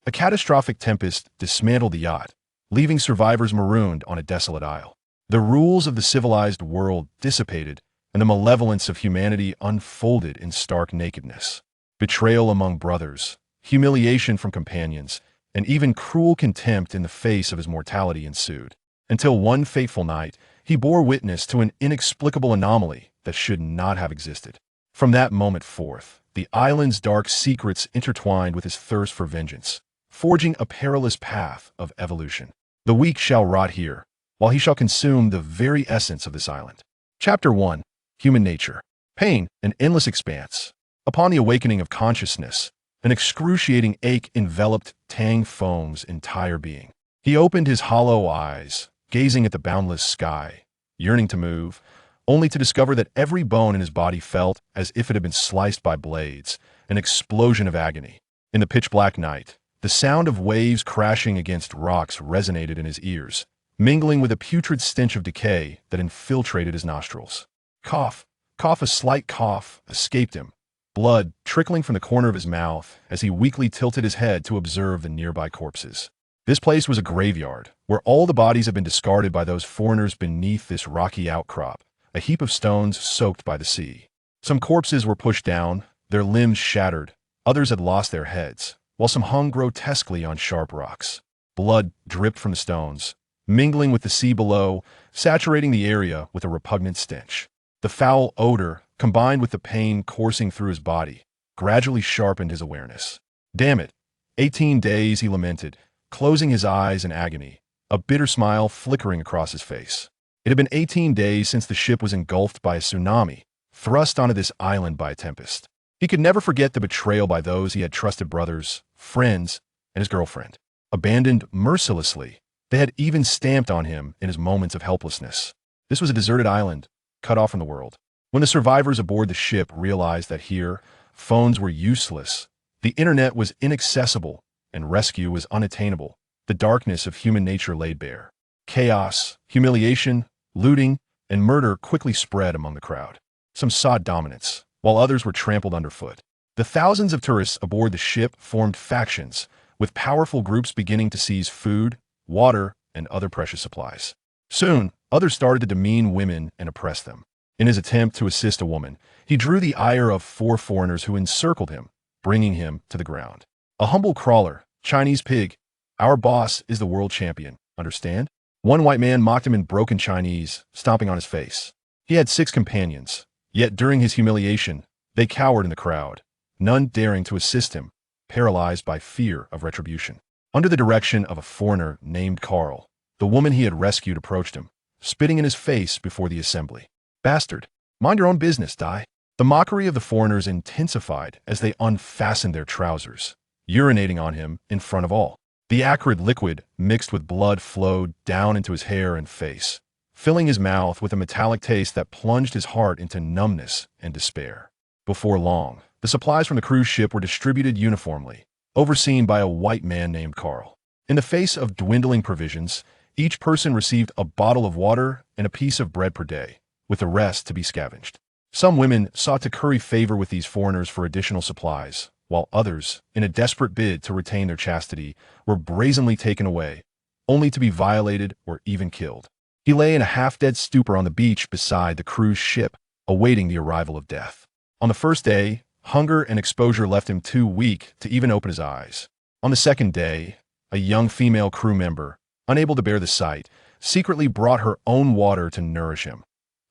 A catastrophic tempest dismantled the yacht, leaving survivors marooned on a desolate isle. The rules of the civilized world dissipated, and the malevolence of humanity unfolded in stark nakedness. Betrayal among brothers, humiliation from companions, and even cruel contempt in the face of his mortality ensued. Until one fateful night, he bore witness to an inexplicable anomaly that should not have existed. From that moment forth, the island's dark secrets intertwined with his thirst for vengeance, forging a perilous path of evolution. The weak shall rot here, while he shall consume the very essence of this island. Chapter 1. Human Nature. Pain, an endless expanse. Upon the awakening of consciousness, an excruciating ache enveloped Tang Feng's entire being. He opened his hollow eyes, gazing at the boundless sky, yearning to move, only to discover that every bone in his body felt as if it had been sliced by blades, an explosion of agony. In the pitch-black night, the sound of waves crashing against rocks resonated in his ears, mingling with a putrid stench of decay that infiltrated his nostrils. A slight cough escaped him, blood trickling from the corner of his mouth as he weakly tilted his head to observe the nearby corpses. This place was a graveyard, where all the bodies had been discarded by those foreigners beneath this rocky outcrop, a heap of stones soaked by the sea. Some corpses were pushed down, their limbs shattered, others had lost their heads, while some hung grotesquely on sharp rocks. Blood dripped from the stones, mingling with the sea below, saturating the area with a repugnant stench. The foul odor, combined with the pain coursing through his body, gradually sharpened his awareness. Damn it! 18 days, he lamented, closing his eyes in agony, a bitter smile flickering across his face. It had been 18 days since the ship was engulfed by a tsunami, thrust onto this island by a tempest. He could never forget the betrayal by those he had trusted brothers, friends, and his girlfriend. Abandoned mercilessly, they had even stamped on him in his moments of helplessness. This was a deserted island, cut off from the world. When the survivors aboard the ship realized that here, phones were useless, the internet was inaccessible, and rescue was unattainable, the darkness of human nature laid bare. Chaos, humiliation, looting, and murder quickly spread among the crowd. Some sought dominance, while others were trampled underfoot. The thousands of tourists aboard the ship formed factions, with powerful groups beginning to seize food, water, and other precious supplies. Soon, others started to demean women and oppress them. In his attempt to assist a woman, he drew the ire of 4 foreigners who encircled him, bringing him to the ground. A humble crawler, Chinese pig, our boss is the world champion, understand? One white man mocked him in broken Chinese, stomping on his face. He had 6 companions, yet during his humiliation, they cowered in the crowd, none daring to assist him, paralyzed by fear of retribution. Under the direction of a foreigner named Carl, the woman he had rescued approached him, spitting in his face before the assembly. Bastard, mind your own business, die. The mockery of the foreigners intensified as they unfastened their trousers, urinating on him in front of all. The acrid liquid mixed with blood flowed down into his hair and face, filling his mouth with a metallic taste that plunged his heart into numbness and despair. Before long, the supplies from the cruise ship were distributed uniformly, overseen by a white man named Carl. In the face of dwindling provisions, each person received a bottle of water and a piece of bread per day, with the rest to be scavenged. Some women sought to curry favor with these foreigners for additional supplies, while others, in a desperate bid to retain their chastity, were brazenly taken away, only to be violated or even killed. He lay in a half-dead stupor on the beach beside the cruise ship, awaiting the arrival of death. On the first day, hunger and exposure left him too weak to even open his eyes. On the second day, a young female crew member, unable to bear the sight, secretly brought her own water to nourish him,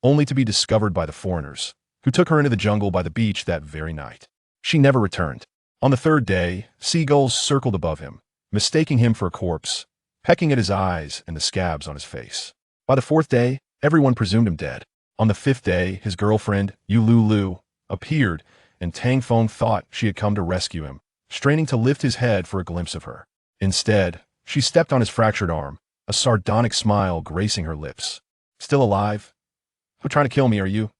only to be discovered by the foreigners, who took her into the jungle by the beach that very night. She never returned. On the third day, seagulls circled above him, mistaking him for a corpse, pecking at his eyes and the scabs on his face. By the fourth day, everyone presumed him dead. On the fifth day, his girlfriend, Yululu, appeared, and Tang Feng thought she had come to rescue him, straining to lift his head for a glimpse of her. Instead, she stepped on his fractured arm, a sardonic smile gracing her lips. Still alive? Who trying to kill me, are you?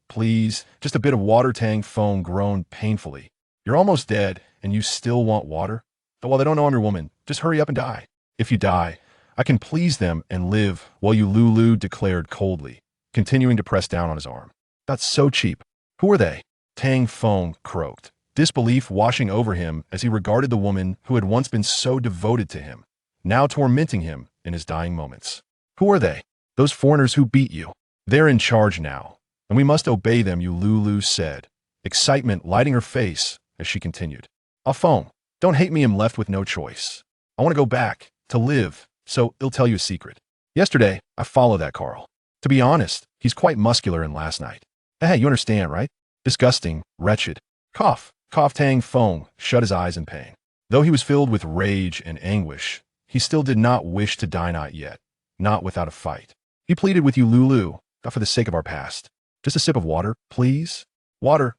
Please, just a bit of water. Tang Feng groaned painfully. You're almost dead, and you still want water? Well, they don't know I'm your woman. Just hurry up and die. If you die, I can please them and live, while you Lulu declared coldly, continuing to press down on his arm. That's so cheap. Who are they? Tang Feng croaked, disbelief washing over him as he regarded the woman who had once been so devoted to him, now tormenting him in his dying moments. Who are they? Those foreigners who beat you. They're in charge now, and we must obey them, Lulu said, excitement lighting her face as she continued. I'll phone. Don't hate me, I'm left with no choice. I want to go back, to live, so I'll tell you a secret. Yesterday, I followed that Carl. To be honest, he's quite muscular, and last night. Hey, you understand, right? Disgusting, wretched. Cough, cough. Tang Feng shut his eyes in pain. Though he was filled with rage and anguish, he still did not wish to die, not yet, not without a fight. He pleaded with you, Lulu, not for the sake of our past. Just a sip of water, please? Water.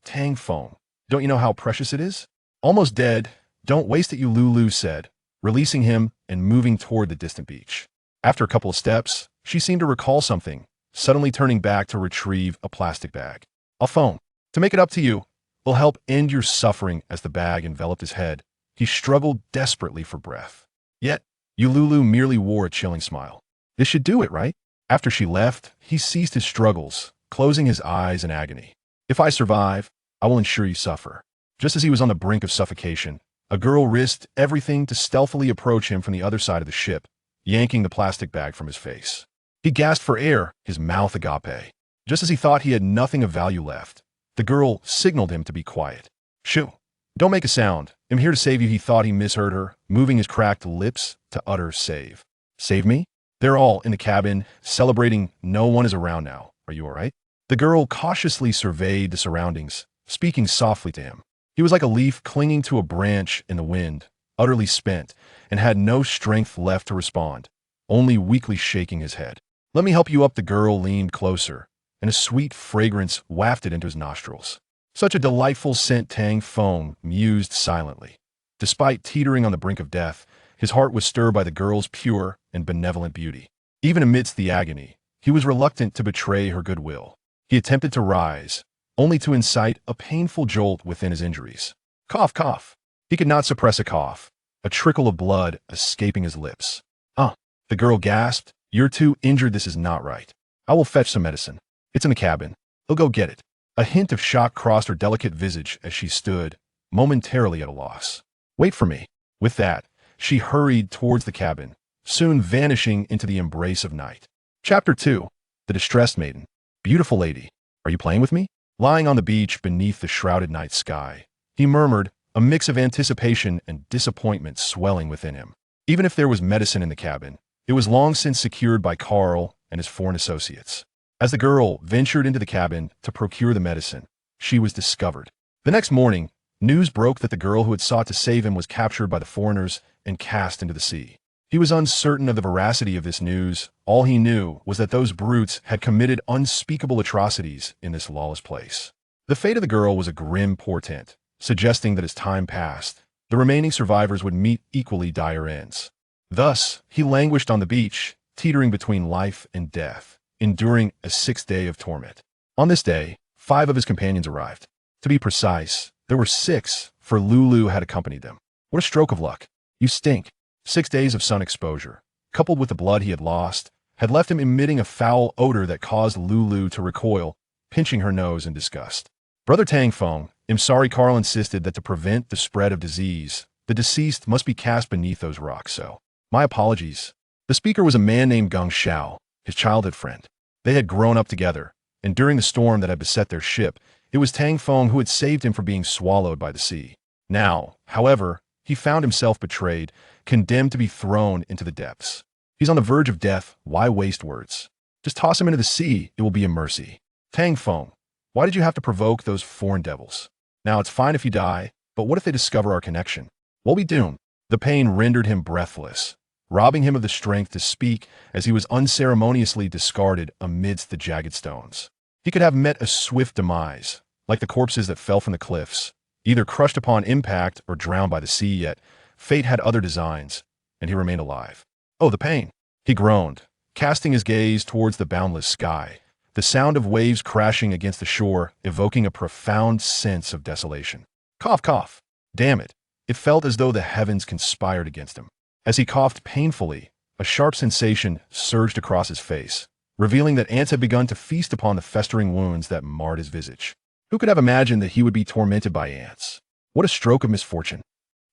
Tang Feng. Don't you know how precious it is? Almost dead. Don't waste it, Lulu said, releasing him and moving toward the distant beach. After a couple of steps, she seemed to recall something, suddenly turning back to retrieve a plastic bag. I'll phone. To make it up to you, it'll help end your suffering. As the bag enveloped his head, he struggled desperately for breath. Yet, Lulu merely wore a chilling smile. This should do it, right? After she left, he ceased his struggles, closing his eyes in agony. If I survive, I will ensure you suffer. Just as he was on the brink of suffocation, a girl risked everything to stealthily approach him from the other side of the ship, yanking the plastic bag from his face. He gasped for air, his mouth agape. Just as he thought he had nothing of value left, the girl signaled him to be quiet. Shoo! Don't make a sound. I'm here to save you. He thought he misheard her, moving his cracked lips to utter save. Save me? They're all in the cabin, celebrating. No one is around now. Are you all right? The girl cautiously surveyed the surroundings, speaking softly to him. He was like a leaf clinging to a branch in the wind, utterly spent, and had no strength left to respond, only weakly shaking his head. Let me help you up. The girl leaned closer, and a sweet fragrance wafted into his nostrils. Such a delightful scent. Tang Feng mused silently. Despite teetering on the brink of death, his heart was stirred by the girl's pure and benevolent beauty. Even amidst the agony, he was reluctant to betray her goodwill. He attempted to rise, only to incite a painful jolt within his injuries. Cough, cough. He could not suppress a cough, a trickle of blood escaping his lips. The girl gasped. You're too injured. This is not right. I will fetch some medicine. It's in the cabin. I'll go get it. A hint of shock crossed her delicate visage as she stood, momentarily at a loss. Wait for me. With that, she hurried towards the cabin, soon vanishing into the embrace of night. Chapter 2. The Distressed Maiden. Beautiful lady, are you playing with me? Lying on the beach beneath the shrouded night sky, he murmured, a mix of anticipation and disappointment swelling within him. Even if there was medicine in the cabin, it was long since secured by Carl and his foreign associates. As the girl ventured into the cabin to procure the medicine, she was discovered. The next morning, news broke that the girl who had sought to save him was captured by the foreigners and cast into the sea. He was uncertain of the veracity of this news. All he knew was that those brutes had committed unspeakable atrocities in this lawless place. The fate of the girl was a grim portent, suggesting that as time passed, the remaining survivors would meet equally dire ends. Thus, he languished on the beach, teetering between life and death, enduring a 6th day of torment. On this day, 5 of his companions arrived. To be precise, there were 6, for Lulu had accompanied them. What a stroke of luck. You stink. 6 days of sun exposure, coupled with the blood he had lost, had left him emitting a foul odor that caused Lulu to recoil, pinching her nose in disgust. Brother Tang Feng, I'm sorry. Carl insisted that to prevent the spread of disease, the deceased must be cast beneath those rocks, so my apologies. The speaker was a man named Geng Xiao, his childhood friend. They had grown up together, and during the storm that had beset their ship, it was Tang Feng who had saved him from being swallowed by the sea. Now, however, he found himself betrayed, condemned to be thrown into the depths. He's on the verge of death. Why waste words? Just toss him into the sea. It will be a mercy. Tang Feng, why did you have to provoke those foreign devils? Now, it's fine if you die, but what if they discover our connection? We'll be doomed. The pain rendered him breathless, robbing him of the strength to speak as he was unceremoniously discarded amidst the jagged stones. He could have met a swift demise, like the corpses that fell from the cliffs, either crushed upon impact or drowned by the sea, yet fate had other designs, and he remained alive. Oh, the pain! He groaned, casting his gaze towards the boundless sky, the sound of waves crashing against the shore evoking a profound sense of desolation. Cough, cough. Damn it. It felt as though the heavens conspired against him. As he coughed painfully, a sharp sensation surged across his face, revealing that ants had begun to feast upon the festering wounds that marred his visage. Who could have imagined that he would be tormented by ants? What a stroke of misfortune.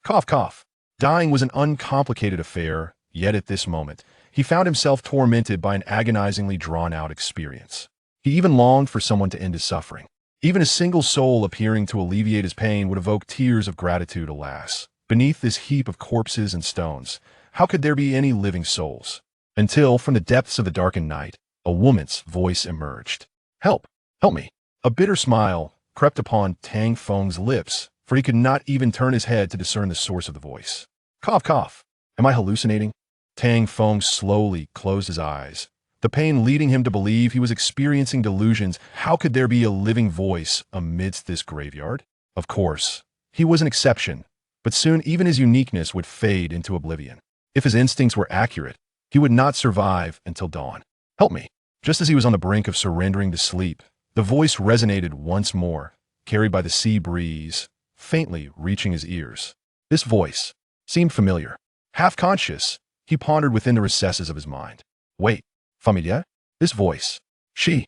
Cough, cough. Dying was an uncomplicated affair, yet at this moment, he found himself tormented by an agonizingly drawn-out experience. He even longed for someone to end his suffering. Even a single soul appearing to alleviate his pain would evoke tears of gratitude, alas. Beneath this heap of corpses and stones, how could there be any living souls? Until, from the depths of the darkened night, a woman's voice emerged. Help! Help me! A bitter smile crept upon Tang Feng's lips, for he could not even turn his head to discern the source of the voice. Cough, cough. Am I hallucinating? Tang Feng slowly closed his eyes, the pain leading him to believe he was experiencing delusions. How could there be a living voice amidst this graveyard? Of course, he was an exception, but soon even his uniqueness would fade into oblivion. If his instincts were accurate, he would not survive until dawn. Help me. Just as he was on the brink of surrendering to sleep, the voice resonated once more, carried by the sea breeze, faintly reaching his ears. This voice seemed familiar. Half-conscious, he pondered within the recesses of his mind. Wait, familiar? This voice. She's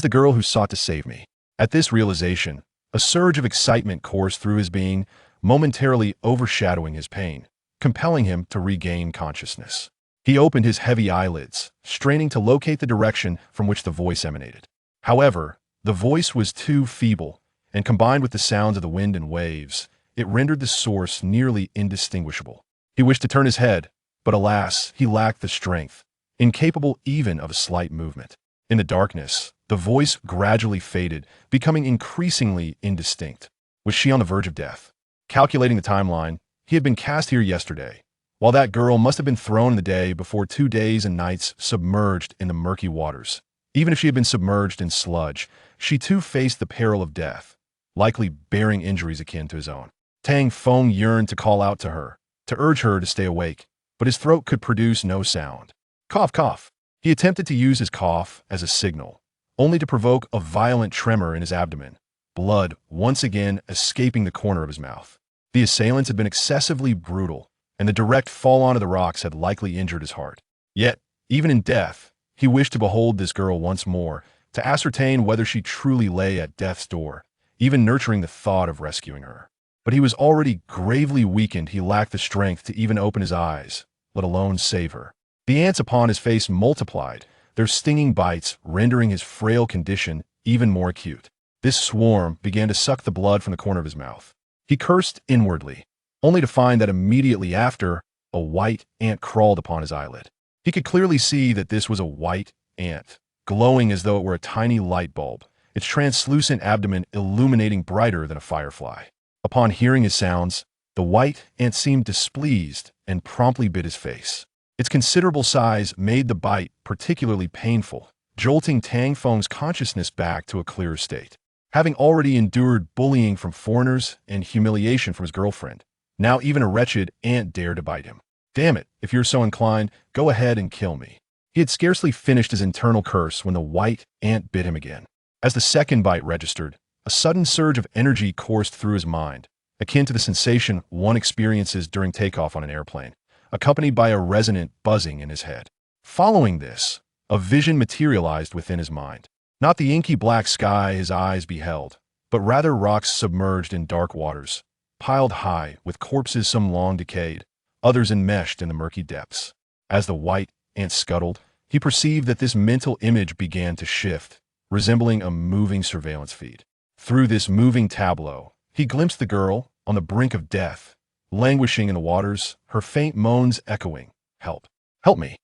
the girl who sought to save me. At this realization, a surge of excitement coursed through his being, momentarily overshadowing his pain, compelling him to regain consciousness. He opened his heavy eyelids, straining to locate the direction from which the voice emanated. However, the voice was too feeble, and combined with the sounds of the wind and waves, it rendered the source nearly indistinguishable. He wished to turn his head, but alas, he lacked the strength, incapable even of a slight movement. In the darkness, the voice gradually faded, becoming increasingly indistinct. Was she on the verge of death? Calculating the timeline, he had been cast here yesterday, while that girl must have been thrown in the day before 2 days and nights submerged in the murky waters. Even if she had been submerged in sludge, she too faced the peril of death, likely bearing injuries akin to his own. Tang Feng yearned to call out to her, to urge her to stay awake, but his throat could produce no sound. Cough, cough. He attempted to use his cough as a signal, only to provoke a violent tremor in his abdomen, blood once again escaping the corner of his mouth. The assailants had been excessively brutal, and the direct fall onto the rocks had likely injured his heart. Yet, even in death, he wished to behold this girl once more, to ascertain whether she truly lay at death's door, even nurturing the thought of rescuing her. But he was already gravely weakened. He lacked the strength to even open his eyes, let alone save her. The ants upon his face multiplied, their stinging bites rendering his frail condition even more acute. This swarm began to suck the blood from the corner of his mouth. He cursed inwardly, only to find that immediately after, a white ant crawled upon his eyelid. He could clearly see that this was a white ant, glowing as though it were a tiny light bulb, its translucent abdomen illuminating brighter than a firefly. Upon hearing his sounds, the white ant seemed displeased and promptly bit his face. Its considerable size made the bite particularly painful, jolting Tang Feng's consciousness back to a clearer state. Having already endured bullying from foreigners and humiliation from his girlfriend, now even a wretched ant dared to bite him. Damn it, if you're so inclined, go ahead and kill me. He had scarcely finished his internal curse when the white ant bit him again. As the second bite registered, a sudden surge of energy coursed through his mind, akin to the sensation one experiences during takeoff on an airplane, accompanied by a resonant buzzing in his head. Following this, a vision materialized within his mind. Not the inky black sky his eyes beheld, but rather rocks submerged in dark waters, piled high with corpses, some long decayed, others enmeshed in the murky depths. As the white ant scuttled, he perceived that this mental image began to shift, resembling a moving surveillance feed. Through this moving tableau, he glimpsed the girl on the brink of death, languishing in the waters, her faint moans echoing, "Help! Help me!"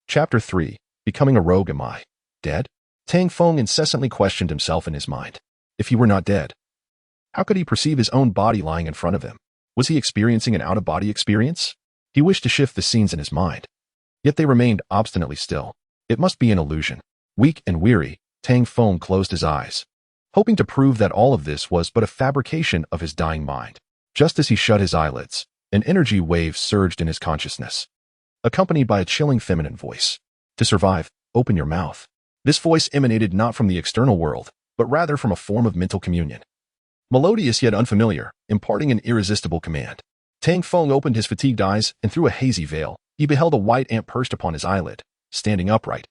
Chapter 3. Becoming a rogue. Am I dead? Tang Feng incessantly questioned himself in his mind. If he were not dead, how could he perceive his own body lying in front of him? Was he experiencing an out-of-body experience? He wished to shift the scenes in his mind, yet they remained obstinately still. It must be an illusion. Weak and weary, Tang Feng closed his eyes, hoping to prove that all of this was but a fabrication of his dying mind. Just as he shut his eyelids, an energy wave surged in his consciousness, accompanied by a chilling feminine voice. To survive, open your mouth. This voice emanated not from the external world, but rather from a form of mental communion. Melodious yet unfamiliar, imparting an irresistible command. Tang Feng opened his fatigued eyes, and through a hazy veil, he beheld a white ant perched upon his eyelid, standing upright,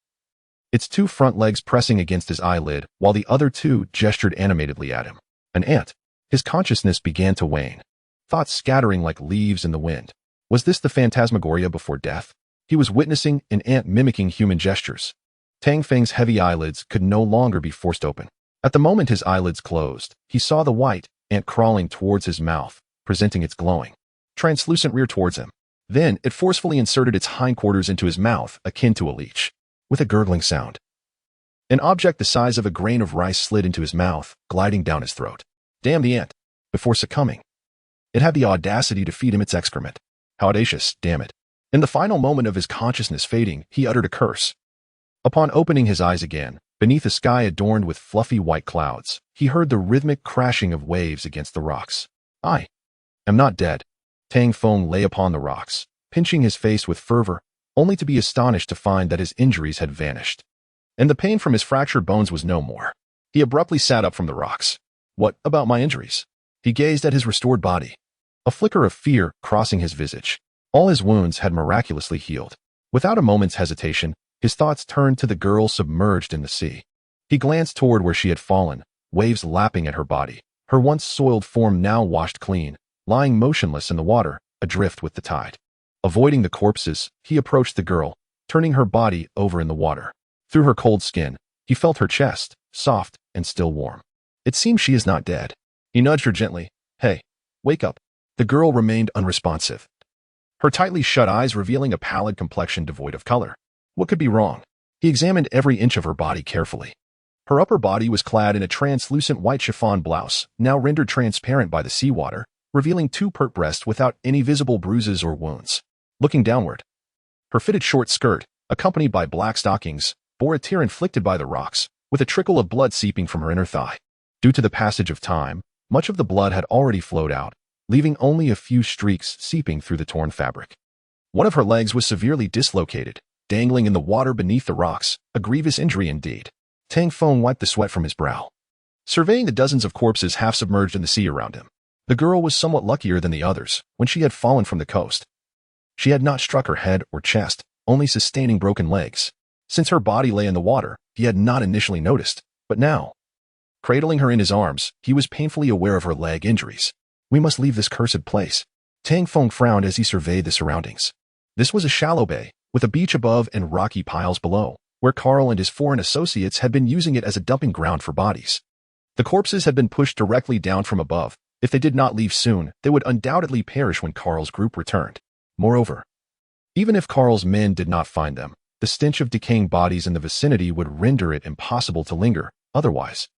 its 2 front legs pressing against his eyelid, while the other 2 gestured animatedly at him. An ant. His consciousness began to wane, thoughts scattering like leaves in the wind. Was this the phantasmagoria before death? He was witnessing an ant mimicking human gestures. Tang Feng's heavy eyelids could no longer be forced open. At the moment his eyelids closed, he saw the white ant crawling towards his mouth, presenting its glowing, translucent rear towards him. Then it forcefully inserted its hindquarters into his mouth, akin to a leech. With a gurgling sound, an object the size of a grain of rice slid into his mouth, gliding down his throat. Damn the ant! Before succumbing, it had the audacity to feed him its excrement. How audacious, damn it. In the final moment of his consciousness fading, he uttered a curse. Upon opening his eyes again, beneath a sky adorned with fluffy white clouds, he heard the rhythmic crashing of waves against the rocks. I am not dead. Tang Feng lay upon the rocks, pinching his face with fervor, only to be astonished to find that his injuries had vanished. And the pain from his fractured bones was no more. He abruptly sat up from the rocks. What about my injuries? He gazed at his restored body, a flicker of fear crossing his visage. All his wounds had miraculously healed. Without a moment's hesitation, his thoughts turned to the girl submerged in the sea. He glanced toward where she had fallen, waves lapping at her body, her once soiled form now washed clean, lying motionless in the water, adrift with the tide. Avoiding the corpses, he approached the girl, turning her body over in the water. Through her cold skin, he felt her chest, soft and still warm. It seems she is not dead. He nudged her gently. Hey, wake up. The girl remained unresponsive, her tightly shut eyes revealing a pallid complexion devoid of color. What could be wrong? He examined every inch of her body carefully. Her upper body was clad in a translucent white chiffon blouse, now rendered transparent by the seawater, revealing two pert breasts without any visible bruises or wounds. Looking downward, her fitted short skirt, accompanied by black stockings, bore a tear inflicted by the rocks, with a trickle of blood seeping from her inner thigh. Due to the passage of time, much of the blood had already flowed out, leaving only a few streaks seeping through the torn fabric. One of her legs was severely dislocated, dangling in the water beneath the rocks, a grievous injury indeed. Tang Feng wiped the sweat from his brow, surveying the dozens of corpses half submerged in the sea around him. The girl was somewhat luckier than the others when she had fallen from the coast. She had not struck her head or chest, only sustaining broken legs. Since her body lay in the water, he had not initially noticed, but now, cradling her in his arms, he was painfully aware of her leg injuries. We must leave this cursed place. Tang Feng frowned as he surveyed the surroundings. This was a shallow bay, with a beach above and rocky piles below, where Carl and his foreign associates had been using it as a dumping ground for bodies. The corpses had been pushed directly down from above. If they did not leave soon, they would undoubtedly perish when Carl's group returned. Moreover, even if Carl's men did not find them, the stench of decaying bodies in the vicinity would render it impossible to linger. Otherwise,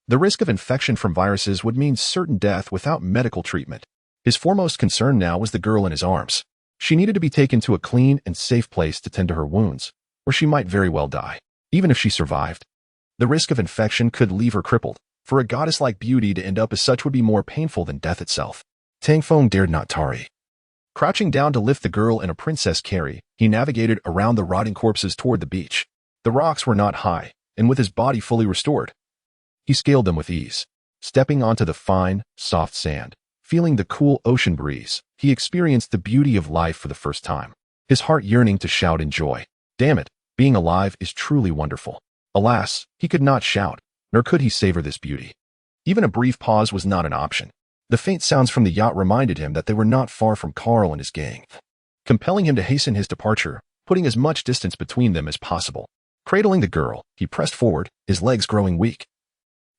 the risk of infection from viruses would mean certain death without medical treatment. His foremost concern now was the girl in his arms. She needed to be taken to a clean and safe place to tend to her wounds, or she might very well die. Even if she survived, the risk of infection could leave her crippled. For a goddess-like beauty to end up as such would be more painful than death itself. Tang Feng dared not tarry. Crouching down to lift the girl in a princess carry, he navigated around the rotting corpses toward the beach. The rocks were not high, and with his body fully restored, he scaled them with ease. Stepping onto the fine, soft sand, feeling the cool ocean breeze, he experienced the beauty of life for the first time, his heart yearning to shout in joy. Damn it, being alive is truly wonderful. Alas, he could not shout, nor could he savor this beauty. Even a brief pause was not an option. The faint sounds from the yacht reminded him that they were not far from Carl and his gang, compelling him to hasten his departure, putting as much distance between them as possible. Cradling the girl, he pressed forward, his legs growing weak.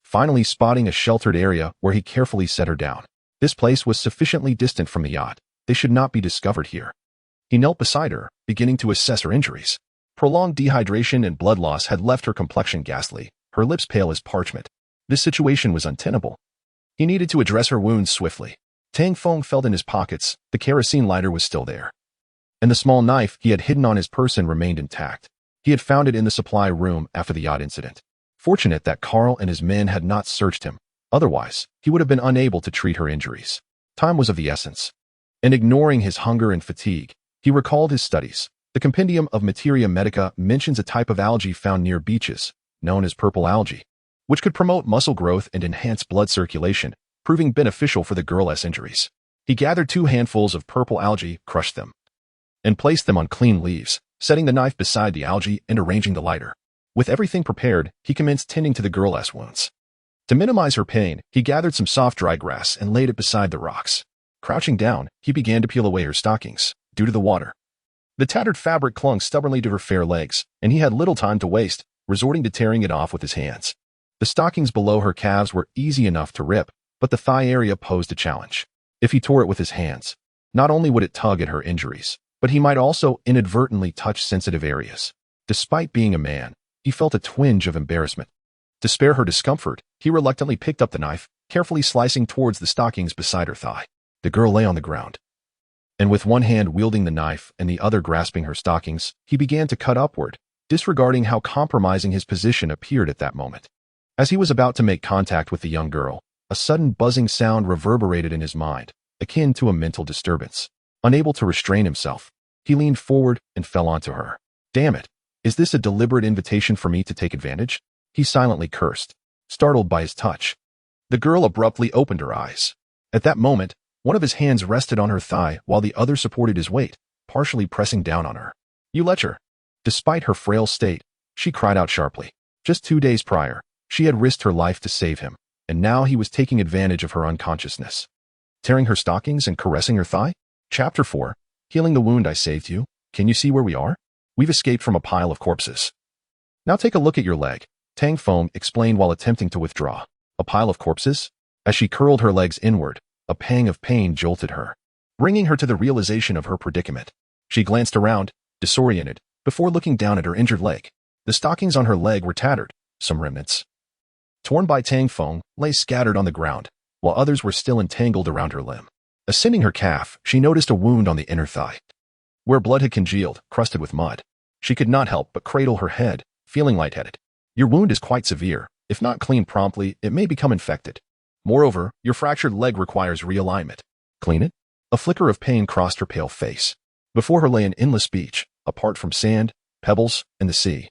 Finally spotting a sheltered area where he carefully set her down. This place was sufficiently distant from the yacht. They should not be discovered here. He knelt beside her, beginning to assess her injuries. Prolonged dehydration and blood loss had left her complexion ghastly, her lips pale as parchment. This situation was untenable. He needed to address her wounds swiftly. Tang Feng felt in his pockets. The kerosene lighter was still there, and the small knife he had hidden on his person remained intact. He had found it in the supply room after the yacht incident. Fortunate that Carl and his men had not searched him. Otherwise, he would have been unable to treat her injuries. Time was of the essence. And ignoring his hunger and fatigue, he recalled his studies. The Compendium of Materia Medica mentions a type of algae found near beaches, known as purple algae, which could promote muscle growth and enhance blood circulation, proving beneficial for the girl's injuries. He gathered 2 handfuls of purple algae, crushed them, and placed them on clean leaves, setting the knife beside the algae and arranging the lighter. With everything prepared, he commenced tending to the girl's wounds. To minimize her pain, he gathered some soft dry grass and laid it beside the rocks. Crouching down, he began to peel away her stockings, due to the water. The tattered fabric clung stubbornly to her fair legs, and he had little time to waste, resorting to tearing it off with his hands. The stockings below her calves were easy enough to rip, but the thigh area posed a challenge. If he tore it with his hands, not only would it tug at her injuries, but he might also inadvertently touch sensitive areas. Despite being a man, he felt a twinge of embarrassment. To spare her discomfort, he reluctantly picked up the knife, carefully slicing towards the stockings beside her thigh. The girl lay on the ground, and with one hand wielding the knife and the other grasping her stockings, he began to cut upward, disregarding how compromising his position appeared at that moment. As he was about to make contact with the young girl, a sudden buzzing sound reverberated in his mind, akin to a mental disturbance. Unable to restrain himself, he leaned forward and fell onto her. Damn it! Is this a deliberate invitation for me to take advantage? He silently cursed, startled by his touch. The girl abruptly opened her eyes. At that moment, one of his hands rested on her thigh while the other supported his weight, partially pressing down on her. You lecher! Despite her frail state, she cried out sharply. Just 2 days prior, she had risked her life to save him, and now he was taking advantage of her unconsciousness. Tearing her stockings and caressing her thigh? Chapter 4. Healing the wound I saved you. Can you see where we are? We've escaped from a pile of corpses. Now take a look at your leg, Tang Feng explained while attempting to withdraw. A pile of corpses? As she curled her legs inward, a pang of pain jolted her, bringing her to the realization of her predicament. She glanced around, disoriented, before looking down at her injured leg. The stockings on her leg were tattered, some remnants, torn by Tang Feng, lay scattered on the ground, while others were still entangled around her limb. Ascending her calf, she noticed a wound on the inner thigh, where blood had congealed, crusted with mud. She could not help but cradle her head, feeling lightheaded. Your wound is quite severe. If not cleaned promptly, it may become infected. Moreover, your fractured leg requires realignment. Clean it? A flicker of pain crossed her pale face. Before her lay an endless beach, apart from sand, pebbles, and the sea.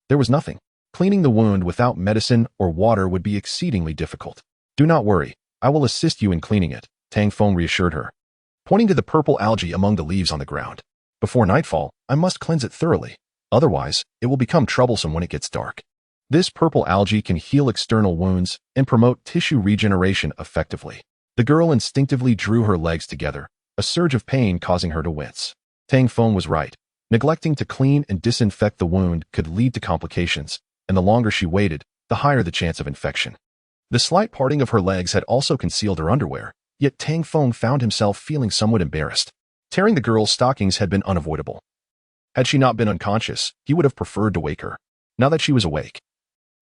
There was nothing. Cleaning the wound without medicine or water would be exceedingly difficult. Do not worry, I will assist you in cleaning it, Tang Feng reassured her, pointing to the purple algae among the leaves on the ground. Before nightfall, I must cleanse it thoroughly. Otherwise, it will become troublesome when it gets dark. This purple algae can heal external wounds and promote tissue regeneration effectively. The girl instinctively drew her legs together, a surge of pain causing her to wince. Tang Feng was right. Neglecting to clean and disinfect the wound could lead to complications, and the longer she waited, the higher the chance of infection. The slight parting of her legs had also concealed her underwear, yet Tang Feng found himself feeling somewhat embarrassed. Tearing the girl's stockings had been unavoidable. Had she not been unconscious, he would have preferred to wake her. Now that she was awake,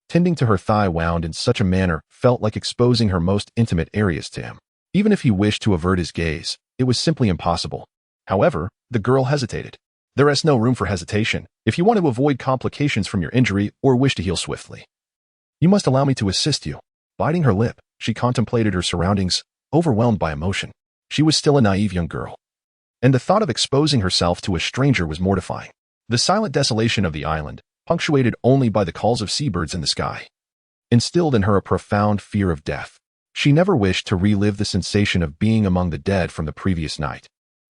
tending to her thigh wound in such a manner felt like exposing her most intimate areas to him. Even if he wished to avert his gaze, it was simply impossible. However, the girl hesitated. There is no room for hesitation if you want to avoid complications from your injury or wish to heal swiftly. You must allow me to assist you. Biting her lip, she contemplated her surroundings, overwhelmed by emotion. She was still a naive young girl, and the thought of exposing herself to a stranger was mortifying. The silent desolation of the island, punctuated only by the calls of seabirds in the sky, instilled in her a profound fear of death. She never wished to relive the sensation of being among the dead from the previous night.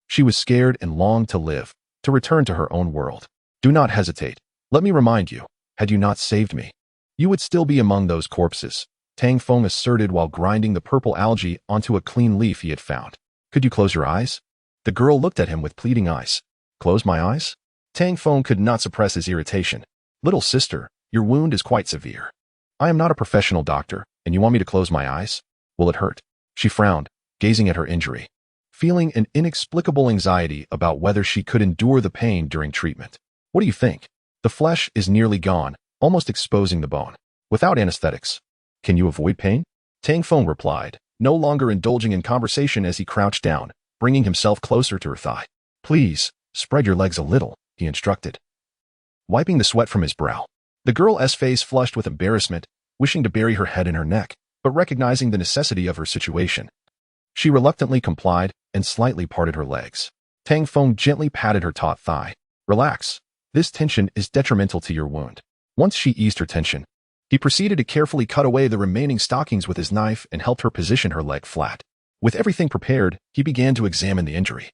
She was scared and longed to live, to return to her own world. Do not hesitate. Let me remind you, had you not saved me, you would still be among those corpses, Tang Feng asserted while grinding the purple algae onto a clean leaf he had found. Could you close your eyes? The girl looked at him with pleading eyes. Close my eyes? Tang Feng could not suppress his irritation. Little sister, your wound is quite severe. I am not a professional doctor, and you want me to close my eyes? Will it hurt? She frowned, gazing at her injury, feeling an inexplicable anxiety about whether she could endure the pain during treatment. What do you think? The flesh is nearly gone, almost exposing the bone. Without anesthetics, can you avoid pain? Tang Feng replied, no longer indulging in conversation as he crouched down, bringing himself closer to her thigh. Please, spread your legs a little, he instructed, wiping the sweat from his brow. The girl's face flushed with embarrassment, wishing to bury her head in her neck, but recognizing the necessity of her situation. She reluctantly complied and slightly parted her legs. Tang Feng gently patted her taut thigh. Relax. This tension is detrimental to your wound. Once she eased her tension, he proceeded to carefully cut away the remaining stockings with his knife and helped her position her leg flat. With everything prepared, he began to examine the injury.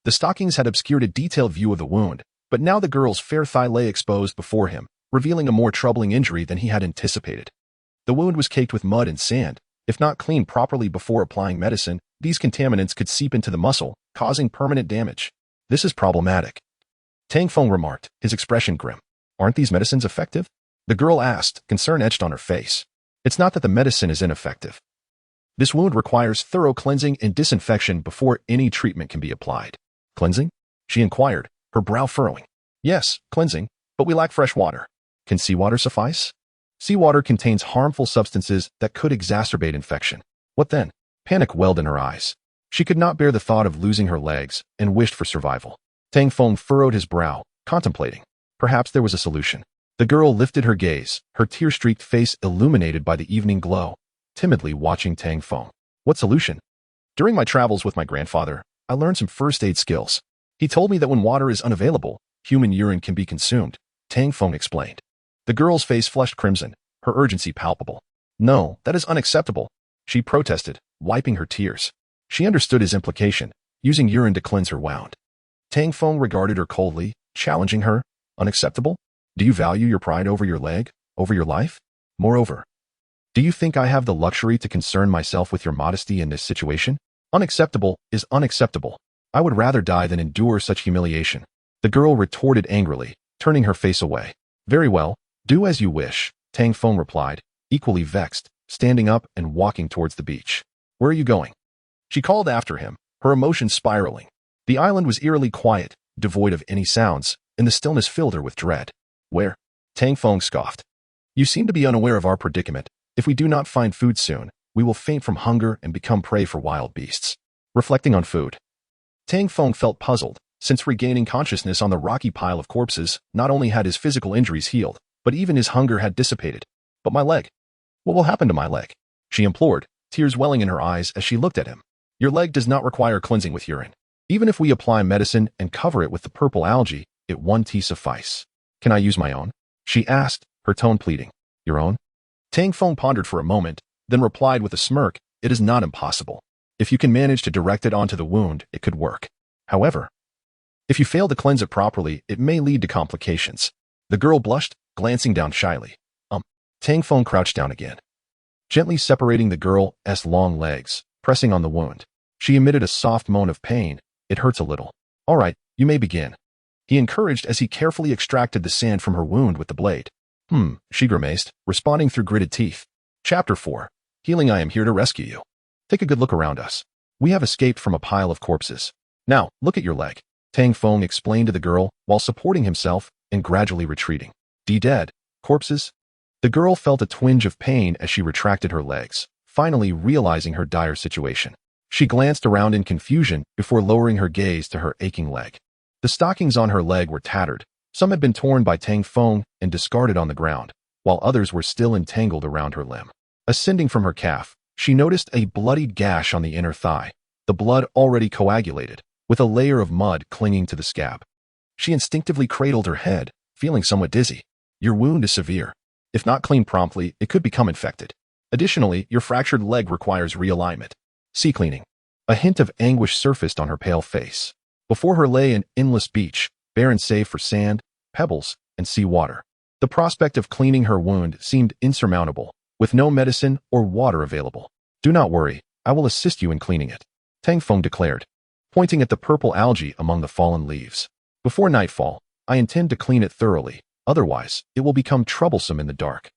The stockings had obscured a detailed view of the wound, but now the girl's fair thigh lay exposed before him, revealing a more troubling injury than he had anticipated. The wound was caked with mud and sand. If not cleaned properly before applying medicine, these contaminants could seep into the muscle, causing permanent damage. This is problematic. Tang Feng remarked, his expression grim. Aren't these medicines effective? The girl asked, concern etched on her face. It's not that the medicine is ineffective. This wound requires thorough cleansing and disinfection before any treatment can be applied. Cleansing? She inquired, her brow furrowing. Yes, cleansing, but we lack fresh water. Can seawater suffice? Seawater contains harmful substances that could exacerbate infection. What then? Panic welled in her eyes. She could not bear the thought of losing her legs and wished for survival. Tang Feng furrowed his brow, contemplating. Perhaps there was a solution. The girl lifted her gaze, her tear-streaked face illuminated by the evening glow, timidly watching Tang Feng. What solution? During my travels with my grandfather, I learned some first aid skills. He told me that when water is unavailable, human urine can be consumed, Tang Feng explained. The girl's face flushed crimson, her urgency palpable. No, that is unacceptable, she protested, wiping her tears. She understood his implication, using urine to cleanse her wound. Tang Feng regarded her coldly, challenging her. Unacceptable? Do you value your pride over your leg, over your life? Moreover, do you think I have the luxury to concern myself with your modesty in this situation? Unacceptable is unacceptable. I would rather die than endure such humiliation. The girl retorted angrily, turning her face away. Very well, do as you wish, Tang Feng replied, equally vexed, standing up and walking towards the beach. Where are you going? She called after him, her emotions spiraling. The island was eerily quiet, devoid of any sounds, and the stillness filled her with dread. Where? Tang Feng scoffed. You seem to be unaware of our predicament. If we do not find food soon, we will faint from hunger and become prey for wild beasts. Reflecting on food. Tang Feng felt puzzled, since regaining consciousness on the rocky pile of corpses, not only had his physical injuries healed, but even his hunger had dissipated. But my leg? What will happen to my leg? She implored, tears welling in her eyes as she looked at him. Your leg does not require cleansing with urine. Even if we apply medicine and cover it with the purple algae, it won't suffice. Can I use my own? She asked, her tone pleading. Your own? Tang Feng pondered for a moment, then replied with a smirk, it is not impossible. If you can manage to direct it onto the wound, it could work. However, if you fail to cleanse it properly, it may lead to complications. The girl blushed, glancing down shyly. Tang Feng crouched down again, gently separating the girl's long legs, pressing on the wound. She emitted a soft moan of pain. It hurts a little. All right, you may begin. He encouraged as he carefully extracted the sand from her wound with the blade. She grimaced, responding through gritted teeth. Chapter 4. Healing. I am here to rescue you. Take a good look around us. We have escaped from a pile of corpses. Now, look at your leg. Tang Feng explained to the girl while supporting himself and gradually retreating. Dead. Corpses? The girl felt a twinge of pain as she retracted her legs, finally realizing her dire situation. She glanced around in confusion before lowering her gaze to her aching leg. The stockings on her leg were tattered. Some had been torn by Tang Feng and discarded on the ground, while others were still entangled around her limb. Ascending from her calf, she noticed a bloodied gash on the inner thigh, the blood already coagulated, with a layer of mud clinging to the scab. She instinctively cradled her head, feeling somewhat dizzy. Your wound is severe. If not cleaned promptly, it could become infected. Additionally, your fractured leg requires realignment. Sea cleaning. A hint of anguish surfaced on her pale face. Before her lay an endless beach, barren save for sand, pebbles, and sea water. The prospect of cleaning her wound seemed insurmountable, with no medicine or water available. Do not worry, I will assist you in cleaning it, Tang Feng declared, pointing at the purple algae among the fallen leaves. Before nightfall, I intend to clean it thoroughly, otherwise, it will become troublesome in the dark.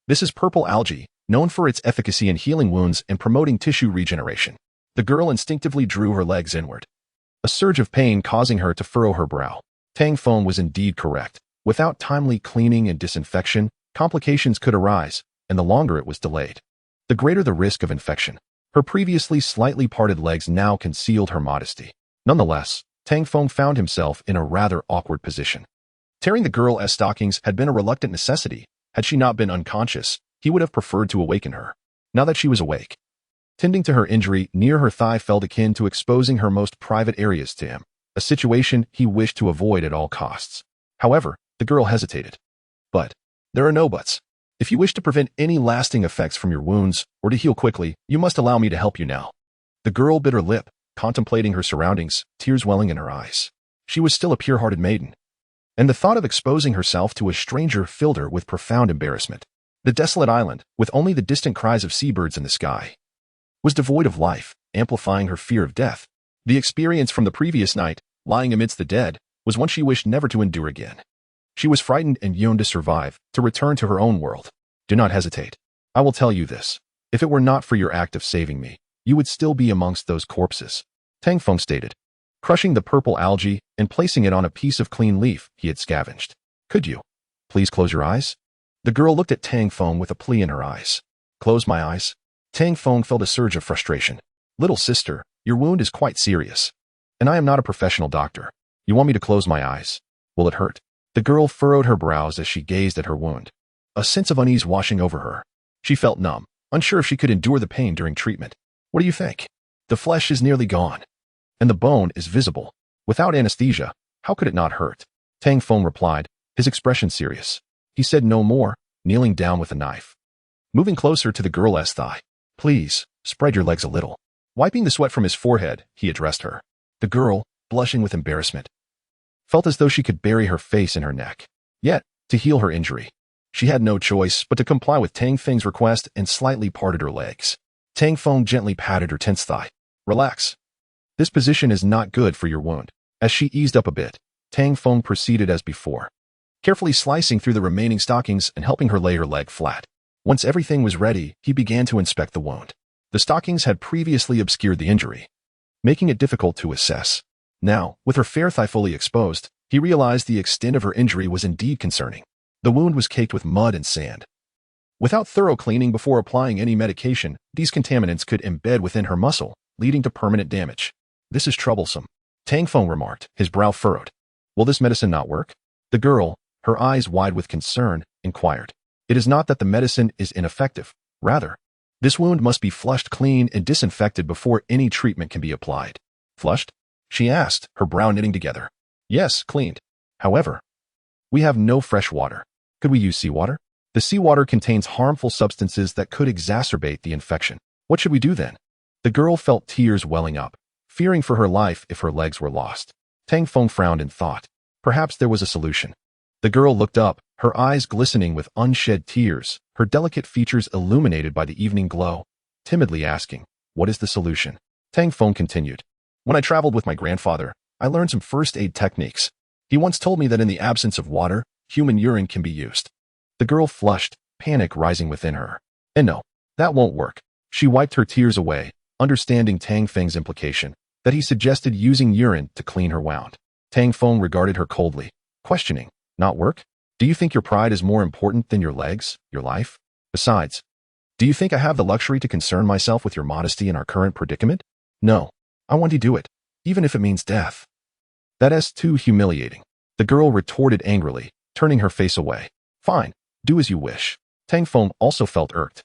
This is purple algae, known for its efficacy in healing wounds and promoting tissue regeneration. The girl instinctively drew her legs inward, a surge of pain causing her to furrow her brow. Tang Feng was indeed correct. Without timely cleaning and disinfection, complications could arise, and the longer it was delayed, the greater the risk of infection. Her previously slightly parted legs now concealed her modesty. Nonetheless, Tang Feng found himself in a rather awkward position. Tearing the girl's stockings had been a reluctant necessity. Had she not been unconscious, he would have preferred to awaken her. Now that she was awake, tending to her injury near her thigh felt akin to exposing her most private areas to him, a situation he wished to avoid at all costs. However, the girl hesitated. But there are no buts. If you wish to prevent any lasting effects from your wounds or to heal quickly, you must allow me to help you now. The girl bit her lip, contemplating her surroundings, tears welling in her eyes. She was still a pure-hearted maiden, and the thought of exposing herself to a stranger filled her with profound embarrassment. The desolate island, with only the distant cries of seabirds in the sky, was devoid of life, amplifying her fear of death. The experience from the previous night, lying amidst the dead, was one she wished never to endure again. She was frightened and yearned to survive, to return to her own world. Do not hesitate. I will tell you this. If it were not for your act of saving me, you would still be amongst those corpses, Tang Feng stated, crushing the purple algae and placing it on a piece of clean leaf he had scavenged. Could you please close your eyes? The girl looked at Tang Feng with a plea in her eyes. Close my eyes? Tang Feng felt a surge of frustration. Little sister, your wound is quite serious. And I am not a professional doctor. You want me to close my eyes? Will it hurt? The girl furrowed her brows as she gazed at her wound. A sense of unease washing over her. She felt numb, unsure if she could endure the pain during treatment. What do you think? The flesh is nearly gone, and the bone is visible. Without anesthesia, how could it not hurt? Tang Feng replied, his expression serious. He said no more, kneeling down with a knife. Moving closer to the girl's thigh. Please, spread your legs a little. Wiping the sweat from his forehead, he addressed her. The girl, blushing with embarrassment, felt as though she could bury her face in her neck. Yet, to heal her injury, she had no choice but to comply with Tang Feng's request and slightly parted her legs. Tang Feng gently patted her tense thigh. Relax. This position is not good for your wound. As she eased up a bit, Tang Feng proceeded as before, carefully slicing through the remaining stockings and helping her lay her leg flat. Once everything was ready, he began to inspect the wound. The stockings had previously obscured the injury, making it difficult to assess. Now, with her fair thigh fully exposed, he realized the extent of her injury was indeed concerning. The wound was caked with mud and sand. Without thorough cleaning before applying any medication, these contaminants could embed within her muscle, leading to permanent damage. This is troublesome, Tang Feng remarked, his brow furrowed. Will this medicine not work? The girl, her eyes wide with concern, inquired. It is not that the medicine is ineffective. Rather, this wound must be flushed clean and disinfected before any treatment can be applied. Flushed? She asked, her brow knitting together. Yes, cleaned. However, we have no fresh water. Could we use seawater? The seawater contains harmful substances that could exacerbate the infection. What should we do then? The girl felt tears welling up, fearing for her life if her legs were lost. Tang Feng frowned in thought. Perhaps there was a solution. The girl looked up, her eyes glistening with unshed tears, her delicate features illuminated by the evening glow, timidly asking, what is the solution? Tang Feng continued. When I traveled with my grandfather, I learned some first aid techniques. He once told me that in the absence of water, human urine can be used. The girl flushed, panic rising within her. And no, that won't work. She wiped her tears away, understanding Tang Feng's implication, that he suggested using urine to clean her wound. Tang Feng regarded her coldly, questioning, not work? Do you think your pride is more important than your legs, your life? Besides, do you think I have the luxury to concern myself with your modesty in our current predicament? No, I want to do it, even if it means death. That is too humiliating. The girl retorted angrily, turning her face away. Fine, do as you wish. Tang Feng also felt irked,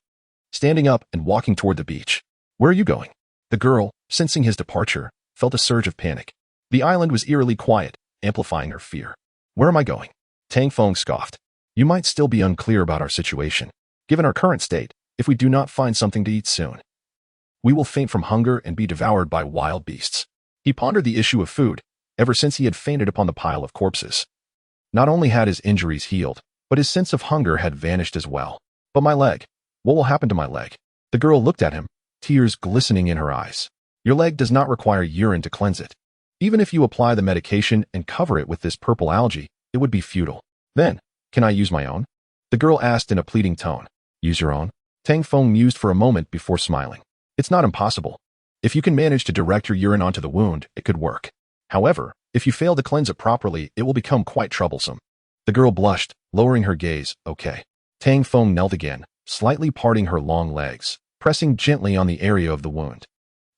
standing up and walking toward the beach. Where are you going? The girl, sensing his departure, felt a surge of panic. The island was eerily quiet, amplifying her fear. Where am I going? Tang Feng scoffed. You might still be unclear about our situation. Given our current state, if we do not find something to eat soon, we will faint from hunger and be devoured by wild beasts. He pondered the issue of food, ever since he had fainted upon the pile of corpses. Not only had his injuries healed, but his sense of hunger had vanished as well. But my leg, what will happen to my leg? The girl looked at him, tears glistening in her eyes. Your leg does not require urine to cleanse it. Even if you apply the medication and cover it with this purple algae, it would be futile. Then, can I use my own? The girl asked in a pleading tone. Use your own? Tang Feng mused for a moment before smiling. It's not impossible. If you can manage to direct your urine onto the wound, it could work. However, if you fail to cleanse it properly, it will become quite troublesome. The girl blushed, lowering her gaze. Okay. Tang Feng knelt again, slightly parting her long legs, pressing gently on the area of the wound.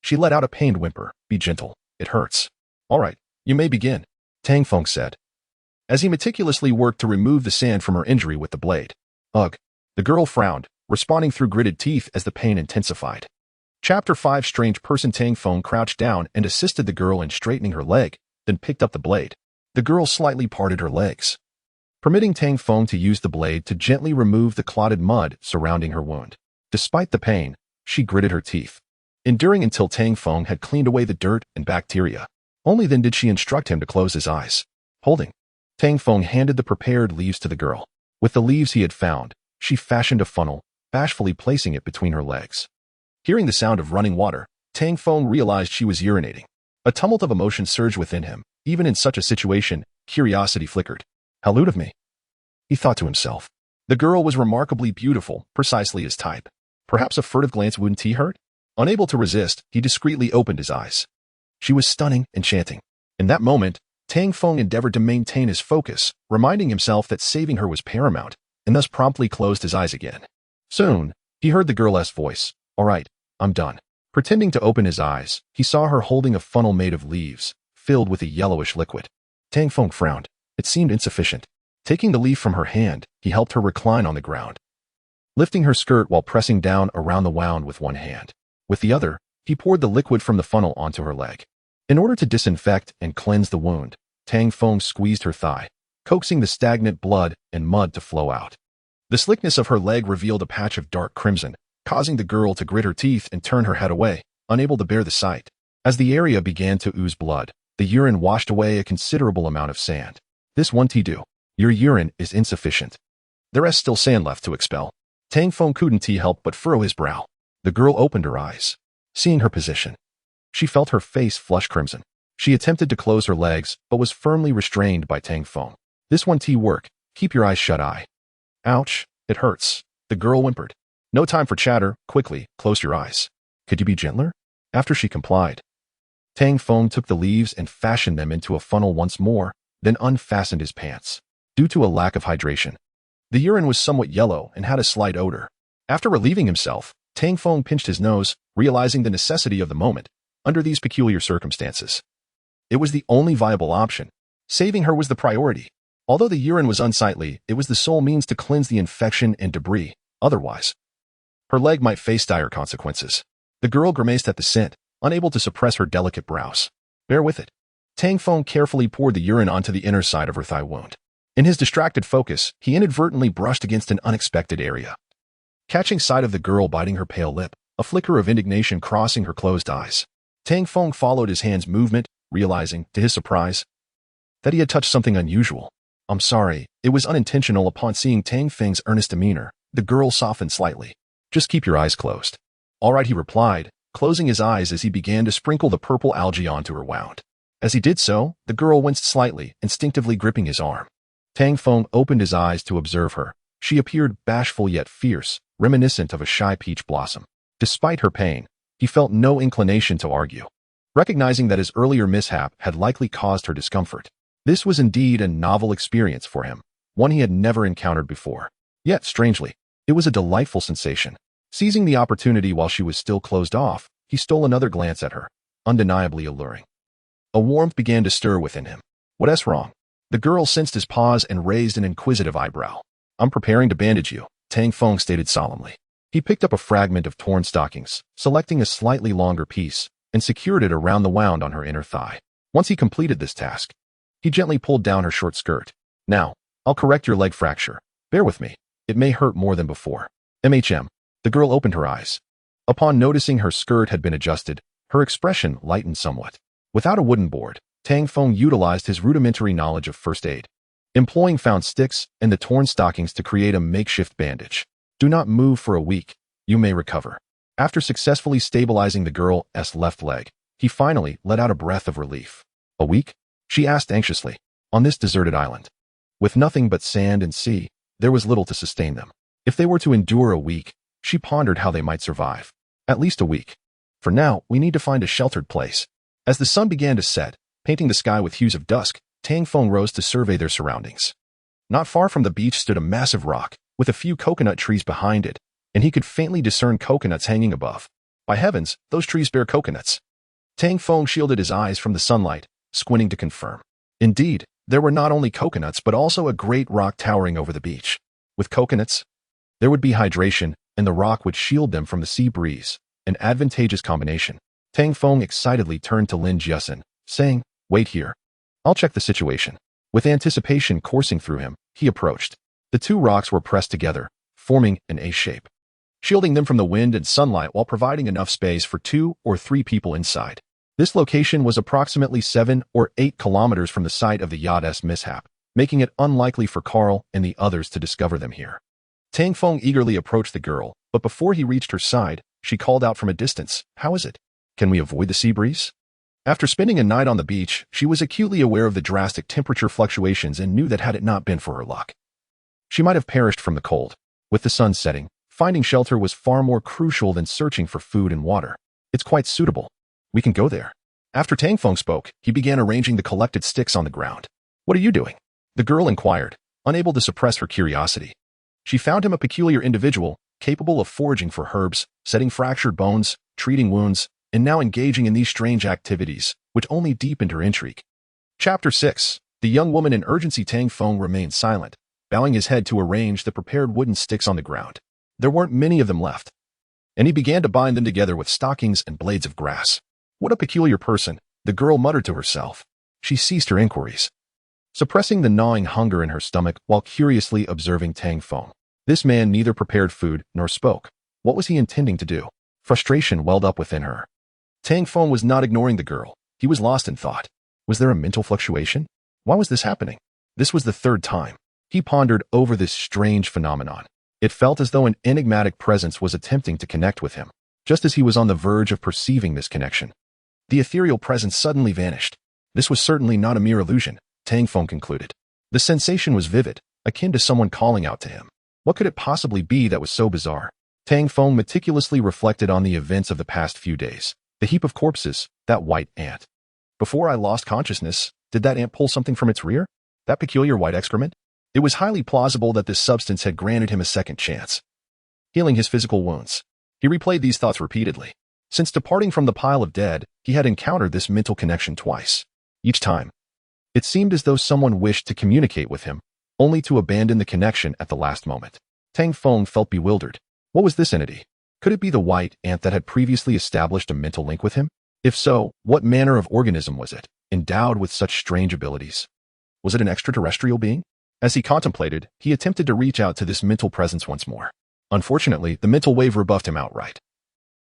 She let out a pained whimper. Be gentle. It hurts. All right, you may begin, Tang Feng said, as he meticulously worked to remove the sand from her injury with the blade. Ugh. The girl frowned, responding through gritted teeth as the pain intensified. Chapter 5 Strange Person. Tang Feng crouched down and assisted the girl in straightening her leg, then picked up the blade. The girl slightly parted her legs, permitting Tang Feng to use the blade to gently remove the clotted mud surrounding her wound. Despite the pain, she gritted her teeth, enduring until Tang Feng had cleaned away the dirt and bacteria. Only then did she instruct him to close his eyes. Holding, Tang Feng handed the prepared leaves to the girl. With the leaves he had found, She fashioned a funnel, bashfully placing it between her legs. Hearing the sound of running water, Tang Feng realized she was urinating. A tumult of emotion surged within him. Even in such a situation, curiosity flickered. How lewd of me, he thought to himself. The girl was remarkably beautiful, precisely his type. Perhaps a furtive glance wouldn't he hurt? Unable to resist, he discreetly opened his eyes. She was stunning, enchanting. In that moment, Tang Feng endeavored to maintain his focus, reminding himself that saving her was paramount, and thus promptly closed his eyes again. Soon, he heard the girl's voice. All right, I'm done. Pretending to open his eyes, he saw her holding a funnel made of leaves, filled with a yellowish liquid. Tang Feng frowned. It seemed insufficient. Taking the leaf from her hand, he helped her recline on the ground, lifting her skirt while pressing down around the wound with one hand. With the other, he poured the liquid from the funnel onto her leg. In order to disinfect and cleanse the wound, Tang Feng squeezed her thigh, coaxing the stagnant blood and mud to flow out. The slickness of her leg revealed a patch of dark crimson, causing the girl to grit her teeth and turn her head away, unable to bear the sight. As the area began to ooze blood, the urine washed away a considerable amount of sand. This won't do. Your urine is insufficient. There is still sand left to expel. Tang Feng couldn't help but furrow his brow. The girl opened her eyes. Seeing her position, she felt her face flush crimson. She attempted to close her legs, but was firmly restrained by Tang Feng. This won't work. Keep your eyes shut. Ouch, it hurts. The girl whimpered. No time for chatter. Quickly, close your eyes. Could you be gentler? After she complied, Tang Feng took the leaves and fashioned them into a funnel once more, then unfastened his pants. Due to a lack of hydration, the urine was somewhat yellow and had a slight odor. After relieving himself, Tang Feng pinched his nose, realizing the necessity of the moment. Under these peculiar circumstances, it was the only viable option. Saving her was the priority. Although the urine was unsightly, it was the sole means to cleanse the infection and debris. Otherwise, her leg might face dire consequences. The girl grimaced at the scent, unable to suppress her delicate brows. Bear with it. Tang Feng carefully poured the urine onto the inner side of her thigh wound. In his distracted focus, he inadvertently brushed against an unexpected area. Catching sight of the girl biting her pale lip, a flicker of indignation crossing her closed eyes, Tang Feng followed his hand's movement, realizing, to his surprise, that he had touched something unusual. I'm sorry, it was unintentional. Upon seeing Tang Feng's earnest demeanor, the girl softened slightly. Just keep your eyes closed. All right, he replied, closing his eyes as he began to sprinkle the purple algae onto her wound. As he did so, the girl winced slightly, instinctively gripping his arm. Tang Feng opened his eyes to observe her. She appeared bashful yet fierce, reminiscent of a shy peach blossom. Despite her pain, he felt no inclination to argue. Recognizing that his earlier mishap had likely caused her discomfort, this was indeed a novel experience for him, one he had never encountered before. Yet, strangely, it was a delightful sensation. Seizing the opportunity while she was still closed off, he stole another glance at her, undeniably alluring. A warmth began to stir within him. What's wrong? The girl sensed his pause and raised an inquisitive eyebrow. I'm preparing to bandage you, Tang Feng stated solemnly. He picked up a fragment of torn stockings, selecting a slightly longer piece, and secured it around the wound on her inner thigh. Once he completed this task, he gently pulled down her short skirt. Now, I'll correct your leg fracture. Bear with me. It may hurt more than before. The girl opened her eyes. Upon noticing her skirt had been adjusted, her expression lightened somewhat. Without a wooden board, Tang Feng utilized his rudimentary knowledge of first aid, employing found sticks and the torn stockings to create a makeshift bandage. Do not move for a week. You may recover. After successfully stabilizing the girl's left leg, he finally let out a breath of relief. A week? She asked anxiously. On this deserted island, with nothing but sand and sea, there was little to sustain them. If they were to endure a week, she pondered how they might survive. At least a week. For now, we need to find a sheltered place. As the sun began to set, painting the sky with hues of dusk, Tang Feng rose to survey their surroundings. Not far from the beach stood a massive rock, with a few coconut trees behind it, and he could faintly discern coconuts hanging above. By heavens, those trees bear coconuts. Tang Feng shielded his eyes from the sunlight, squinting to confirm. Indeed, there were not only coconuts but also a great rock towering over the beach. With coconuts, there would be hydration, and the rock would shield them from the sea breeze, an advantageous combination. Tang Feng excitedly turned to Lin Jiasen, saying, Wait here. I'll check the situation. With anticipation coursing through him, he approached. The two rocks were pressed together, forming an A shape, shielding them from the wind and sunlight while providing enough space for 2 or 3 people inside. This location was approximately 7 or 8 kilometers from the site of the yacht's mishap, making it unlikely for Carl and the others to discover them here. Tang Feng eagerly approached the girl, but before he reached her side, she called out from a distance, "How is it? Can we avoid the sea breeze?" After spending a night on the beach, she was acutely aware of the drastic temperature fluctuations and knew that had it not been for her luck, she might have perished from the cold. With the sun setting, finding shelter was far more crucial than searching for food and water. "It's quite suitable. We can go there." After Tang Feng spoke, he began arranging the collected sticks on the ground. "What are you doing?" the girl inquired, unable to suppress her curiosity. She found him a peculiar individual, capable of foraging for herbs, setting fractured bones, treating wounds, and now engaging in these strange activities, which only deepened her intrigue. Chapter 6. The young woman in urgency. Tang Feng remained silent, bowing his head to arrange the prepared wooden sticks on the ground. There weren't many of them left, and he began to bind them together with stockings and blades of grass. "What a peculiar person," the girl muttered to herself. She ceased her inquiries, suppressing the gnawing hunger in her stomach while curiously observing Tang Feng. This man neither prepared food nor spoke. What was he intending to do? Frustration welled up within her. Tang Feng was not ignoring the girl. He was lost in thought. Was there a mental fluctuation? Why was this happening? This was the third time. He pondered over this strange phenomenon. It felt as though an enigmatic presence was attempting to connect with him. Just as he was on the verge of perceiving this connection, the ethereal presence suddenly vanished. This was certainly not a mere illusion, Tang Feng concluded. The sensation was vivid, akin to someone calling out to him. What could it possibly be that was so bizarre? Tang Feng meticulously reflected on the events of the past few days. The heap of corpses, that white ant. Before I lost consciousness, did that ant pull something from its rear? That peculiar white excrement? It was highly plausible that this substance had granted him a second chance, healing his physical wounds. He replayed these thoughts repeatedly. Since departing from the pile of dead, he had encountered this mental connection twice. Each time, it seemed as though someone wished to communicate with him, only to abandon the connection at the last moment. Tang Feng felt bewildered. What was this entity? Could it be the white ant that had previously established a mental link with him? If so, what manner of organism was it, endowed with such strange abilities? Was it an extraterrestrial being? As he contemplated, he attempted to reach out to this mental presence once more. Unfortunately, the mental wave rebuffed him outright.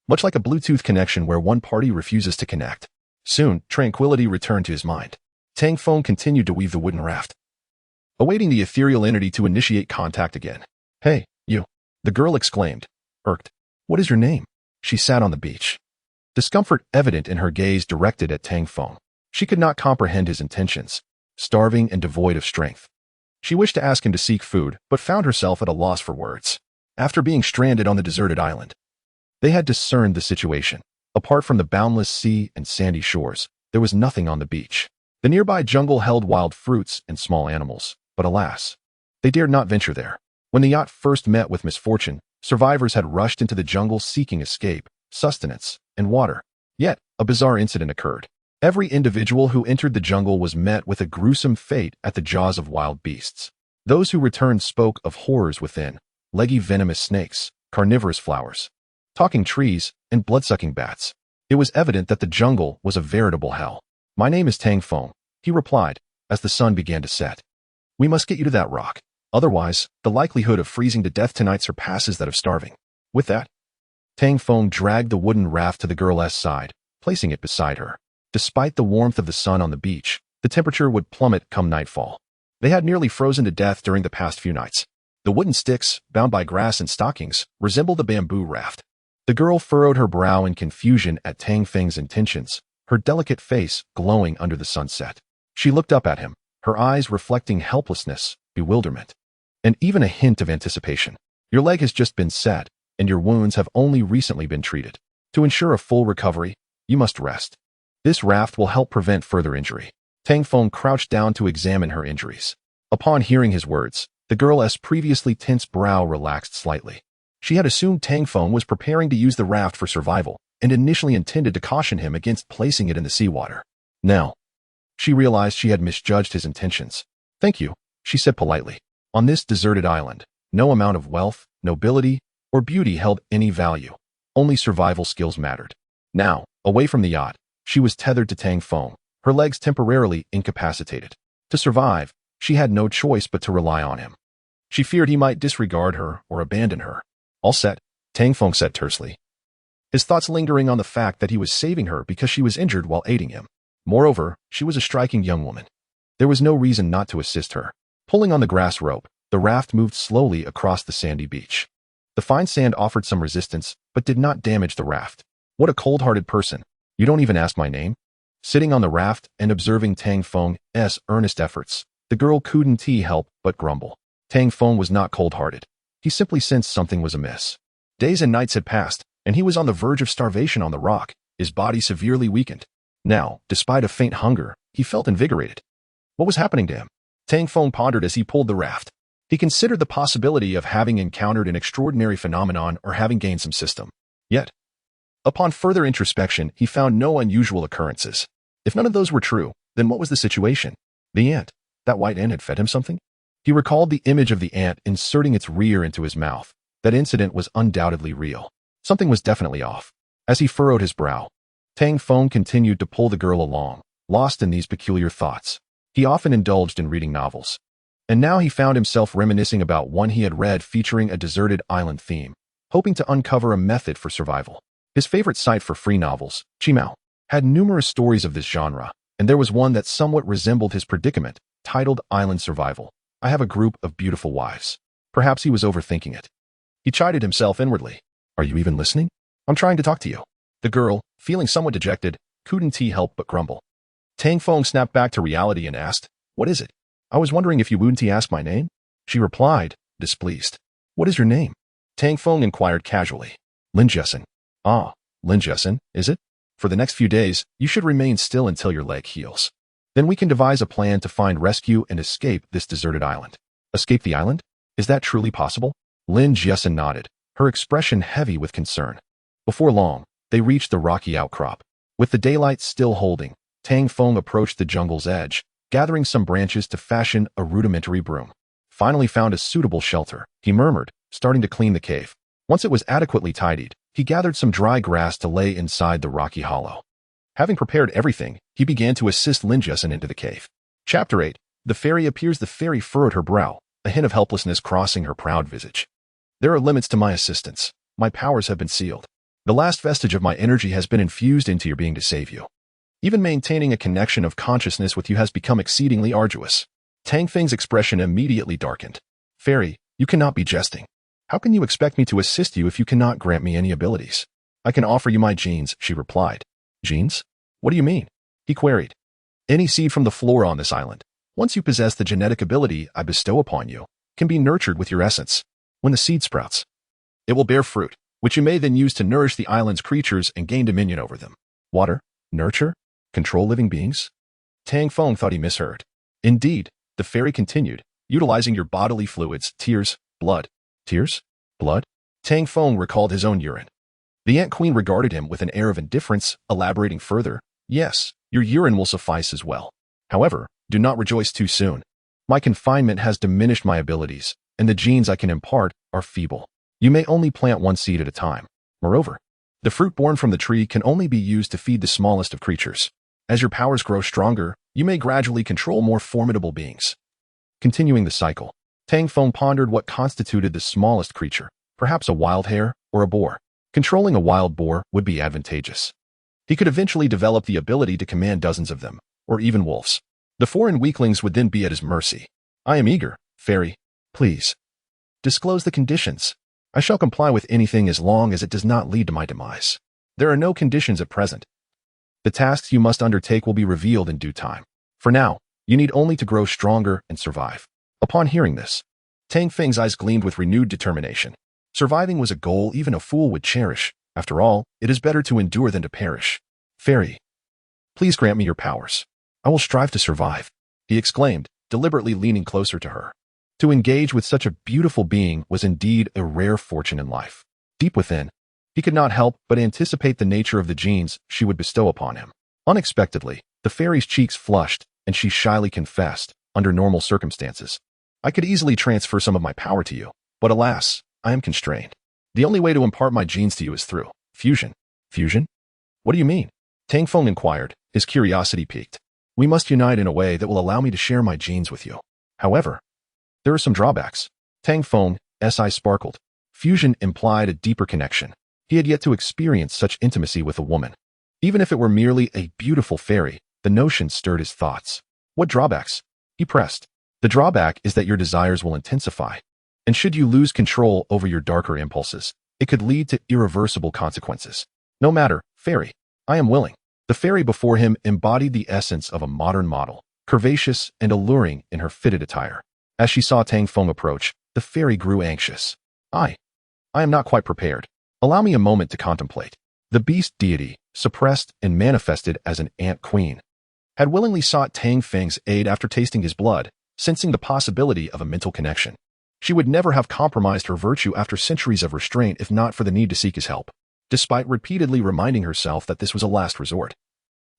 Much like a Bluetooth connection where one party refuses to connect. Soon, tranquility returned to his mind. Tang Feng continued to weave the wooden raft, awaiting the ethereal entity to initiate contact again. "Hey, you," the girl exclaimed, irked. "What is your name?" She sat on the beach, discomfort evident in her gaze directed at Tang Feng. She could not comprehend his intentions, starving and devoid of strength. She wished to ask him to seek food, but found herself at a loss for words. After being stranded on the deserted island, they had discerned the situation. Apart from the boundless sea and sandy shores, there was nothing on the beach. The nearby jungle held wild fruits and small animals, but alas, they dared not venture there. When the yacht first met with misfortune, survivors had rushed into the jungle seeking escape, sustenance, and water. Yet, a bizarre incident occurred. Every individual who entered the jungle was met with a gruesome fate at the jaws of wild beasts. Those who returned spoke of horrors within, leggy venomous snakes, carnivorous flowers, talking trees, and blood-sucking bats. It was evident that the jungle was a veritable hell. "My name is Tang Feng," he replied, as the sun began to set. "We must get you to that rock. Otherwise, the likelihood of freezing to death tonight surpasses that of starving." With that, Tang Feng dragged the wooden raft to the girl's side, placing it beside her. Despite the warmth of the sun on the beach, the temperature would plummet come nightfall. They had nearly frozen to death during the past few nights. The wooden sticks, bound by grass and stockings, resembled a bamboo raft. The girl furrowed her brow in confusion at Tang Feng's intentions, her delicate face glowing under the sunset. She looked up at him, her eyes reflecting helplessness, bewilderment, and even a hint of anticipation. "Your leg has just been set, and your wounds have only recently been treated. To ensure a full recovery, you must rest. This raft will help prevent further injury." Tang Feng crouched down to examine her injuries. Upon hearing his words, the girl's previously tense brow relaxed slightly. She had assumed Tang Feng was preparing to use the raft for survival, and initially intended to caution him against placing it in the seawater. Now, she realized she had misjudged his intentions. "Thank you," she said politely. On this deserted island, no amount of wealth, nobility, or beauty held any value. Only survival skills mattered. Now, away from the yacht, she was tethered to Tang Feng, her legs temporarily incapacitated. To survive, she had no choice but to rely on him. She feared he might disregard her or abandon her. "All set," Tang Feng said tersely, his thoughts lingering on the fact that he was saving her because she was injured while aiding him. Moreover, she was a striking young woman. There was no reason not to assist her. Pulling on the grass rope, The raft moved slowly across the sandy beach. The fine sand offered some resistance, but did not damage the raft. What a cold-hearted person. You don't even ask my name? Sitting on the raft and observing Tang Feng's earnest efforts, the girl couldn't help but grumble. Tang Feng was not cold-hearted. He simply sensed something was amiss. Days and nights had passed, and he was on the verge of starvation on the rock, his body severely weakened. Now, despite a faint hunger, he felt invigorated. What was happening to him? Tang Feng pondered as he pulled the raft. He considered the possibility of having encountered an extraordinary phenomenon or having gained some system. Yet, upon further introspection, he found no unusual occurrences. If none of those were true, then what was the situation? The ant. That white ant had fed him something? He recalled the image of the ant inserting its rear into his mouth. That incident was undoubtedly real. Something was definitely off. As he furrowed his brow, Tang Feng continued to pull the girl along, lost in these peculiar thoughts. He often indulged in reading novels. And now he found himself reminiscing about one he had read featuring a deserted island theme, hoping to uncover a method for survival. His favorite site for free novels, Qimao, had numerous stories of this genre, and there was one that somewhat resembled his predicament, titled Island Survival. I have a group of beautiful wives. Perhaps he was overthinking it. He chided himself inwardly. Are you even listening? I'm trying to talk to you. The girl, feeling somewhat dejected, couldn't help but grumble. Tang Feng snapped back to reality and asked, What is it? I was wondering if you wouldn't ask my name? She replied, displeased. What is your name? Tang Feng inquired casually. Lin Jessen. Ah, Lin Jessen, is it? For the next few days, you should remain still until your leg heals. Then we can devise a plan to find rescue and escape this deserted island. Escape the island? Is that truly possible? Lin Jessen nodded, her expression heavy with concern. Before long, they reached the rocky outcrop. With the daylight still holding, Tang Feng approached the jungle's edge, gathering some branches to fashion a rudimentary broom. Finally found a suitable shelter, he murmured, starting to clean the cave. Once it was adequately tidied, he gathered some dry grass to lay inside the rocky hollow. Having prepared everything, he began to assist Lin Jessen into the cave. Chapter 8. The fairy appears. The fairy furrowed her brow, a hint of helplessness crossing her proud visage. There are limits to my assistance. My powers have been sealed. The last vestige of my energy has been infused into your being to save you. Even maintaining a connection of consciousness with you has become exceedingly arduous. Tang Feng's expression immediately darkened. Fairy, you cannot be jesting. How can you expect me to assist you if you cannot grant me any abilities? I can offer you my genes, she replied. Genes? What do you mean? He queried. Any seed from the flora on this island, once you possess the genetic ability I bestow upon you, can be nurtured with your essence. When the seed sprouts, it will bear fruit, which you may then use to nourish the island's creatures and gain dominion over them. Water? Nurture? Control living beings? Tang Feng thought he misheard. Indeed, the fairy continued, utilizing your bodily fluids, tears, blood. Tears? Blood? Tang Feng recalled his own urine. The Ant Queen regarded him with an air of indifference, elaborating further. Yes, your urine will suffice as well. However, do not rejoice too soon. My confinement has diminished my abilities, and the genes I can impart are feeble. You may only plant one seed at a time. Moreover, the fruit born from the tree can only be used to feed the smallest of creatures. As your powers grow stronger, you may gradually control more formidable beings. Continuing the cycle, Tang Feng pondered what constituted the smallest creature, perhaps a wild hare or a boar. Controlling a wild boar would be advantageous. He could eventually develop the ability to command dozens of them, or even wolves. The foreign weaklings would then be at his mercy. I am eager, fairy. Please. Disclose the conditions. I shall comply with anything as long as it does not lead to my demise. There are no conditions at present. The tasks you must undertake will be revealed in due time. For now, you need only to grow stronger and survive. Upon hearing this, Tang Feng's eyes gleamed with renewed determination. Surviving was a goal even a fool would cherish. After all, it is better to endure than to perish. Fairy, please grant me your powers. I will strive to survive, he exclaimed, deliberately leaning closer to her. To engage with such a beautiful being was indeed a rare fortune in life. Deep within, he could not help but anticipate the nature of the genes she would bestow upon him. Unexpectedly, the fairy's cheeks flushed, and she shyly confessed, under normal circumstances, I could easily transfer some of my power to you, but alas, I am constrained. The only way to impart my genes to you is through fusion. Fusion? What do you mean? Tang Feng inquired, his curiosity piqued. We must unite in a way that will allow me to share my genes with you. However, there are some drawbacks. Tang Feng's eyes sparkled. Fusion implied a deeper connection. He had yet to experience such intimacy with a woman. Even if it were merely a beautiful fairy, the notion stirred his thoughts. What drawbacks? He pressed. The drawback is that your desires will intensify, and should you lose control over your darker impulses, it could lead to irreversible consequences. No matter, fairy, I am willing. The fairy before him embodied the essence of a modern model, curvaceous and alluring in her fitted attire. As she saw Tang Feng approach, the fairy grew anxious. I am not quite prepared. Allow me a moment to contemplate. The beast deity, suppressed and manifested as an ant queen, had willingly sought Tang Feng's aid after tasting his blood, sensing the possibility of a mental connection. She would never have compromised her virtue after centuries of restraint if not for the need to seek his help, despite repeatedly reminding herself that this was a last resort.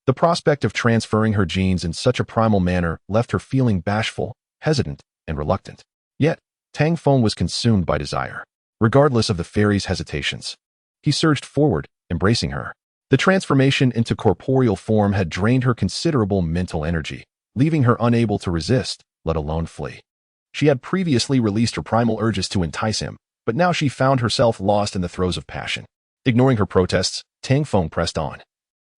The prospect of transferring her genes in such a primal manner left her feeling bashful, hesitant, and reluctant. Yet, Tang Feng was consumed by desire. Regardless of the fairy's hesitations, he surged forward, embracing her. The transformation into corporeal form had drained her considerable mental energy, leaving her unable to resist, let alone flee. She had previously released her primal urges to entice him, but now she found herself lost in the throes of passion. Ignoring her protests, Tang Feng pressed on,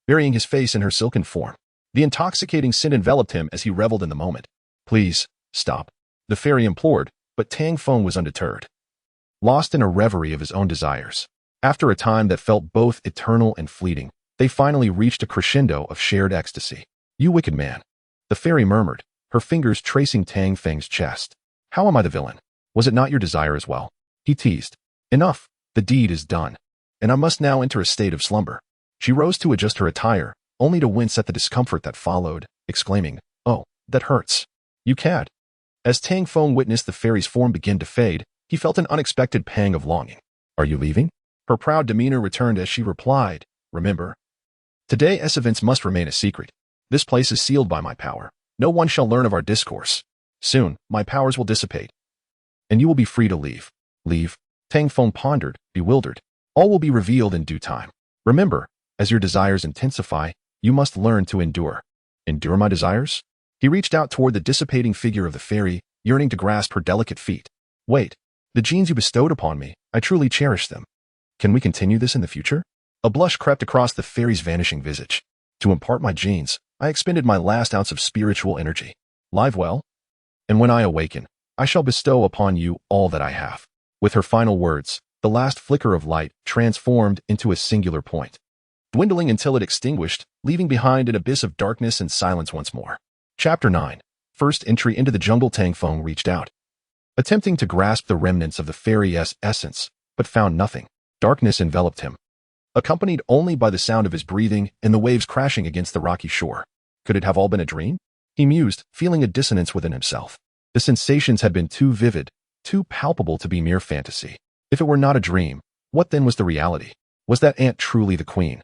burying his face in her silken form. The intoxicating scent enveloped him as he reveled in the moment. Please, stop, the fairy implored, but Tang Feng was undeterred. Lost in a reverie of his own desires, after a time that felt both eternal and fleeting, they finally reached a crescendo of shared ecstasy. You wicked man, the fairy murmured, her fingers tracing Tang Feng's chest. How am I the villain? Was it not your desire as well? He teased. Enough, the deed is done, and I must now enter a state of slumber. She rose to adjust her attire, only to wince at the discomfort that followed, exclaiming, Oh, that hurts. You cad. As Tang Feng witnessed the fairy's form begin to fade, he felt an unexpected pang of longing. Are you leaving? Her proud demeanor returned as she replied, Remember, today's events must remain a secret. This place is sealed by my power. No one shall learn of our discourse. Soon, my powers will dissipate, and you will be free to leave. Leave? Tang Feng pondered, bewildered. All will be revealed in due time. Remember, as your desires intensify, you must learn to endure. Endure my desires? He reached out toward the dissipating figure of the fairy, yearning to grasp her delicate feet. Wait, the genes you bestowed upon me, I truly cherish them. Can we continue this in the future? A blush crept across the fairy's vanishing visage. To impart my genes, I expended my last ounce of spiritual energy. Live well? And when I awaken, I shall bestow upon you all that I have. With her final words, the last flicker of light transformed into a singular point, dwindling until it extinguished, leaving behind an abyss of darkness and silence once more. Chapter 9. First entry into the jungle. Tang Feng reached out, attempting to grasp the remnants of the fairy's essence, but found nothing. Darkness enveloped him, accompanied only by the sound of his breathing and the waves crashing against the rocky shore. Could it have all been a dream? He mused, feeling a dissonance within himself. The sensations had been too vivid, too palpable to be mere fantasy. If it were not a dream, what then was the reality? Was that ant truly the queen?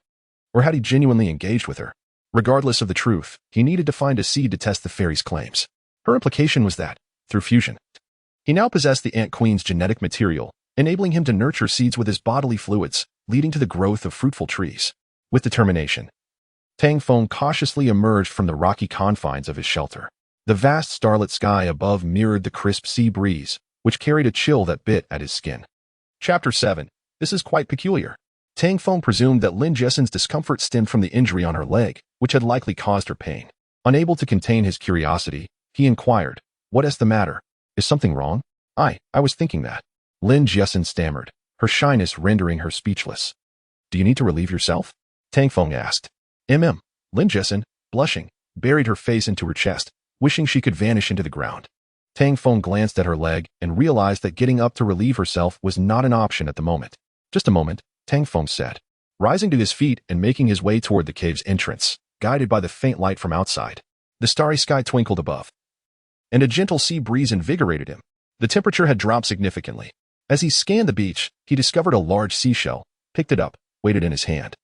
Or had he genuinely engaged with her? Regardless of the truth, he needed to find a seed to test the fairy's claims. Her implication was that, through fusion, he now possessed the ant queen's genetic material, enabling him to nurture seeds with his bodily fluids, leading to the growth of fruitful trees. With determination, Tang Feng cautiously emerged from the rocky confines of his shelter. The vast starlit sky above mirrored the crisp sea breeze, which carried a chill that bit at his skin. Chapter 7. This is quite peculiar. Tang Feng presumed that Lin Jessen's discomfort stemmed from the injury on her leg, which had likely caused her pain. Unable to contain his curiosity, he inquired, What is the matter? Is something wrong? I was thinking that. Lin Jessen stammered, her shyness rendering her speechless. Do you need to relieve yourself? Tang Feng asked. Lin Jessen, blushing, buried her face into her chest, wishing she could vanish into the ground. Tang Feng glanced at her leg and realized that getting up to relieve herself was not an option at the moment. Just a moment, Tang Feng said, rising to his feet and making his way toward the cave's entrance, guided by the faint light from outside. The starry sky twinkled above, and a gentle sea breeze invigorated him. The temperature had dropped significantly. As he scanned the beach, he discovered a large seashell, picked it up, weighed it in his hand,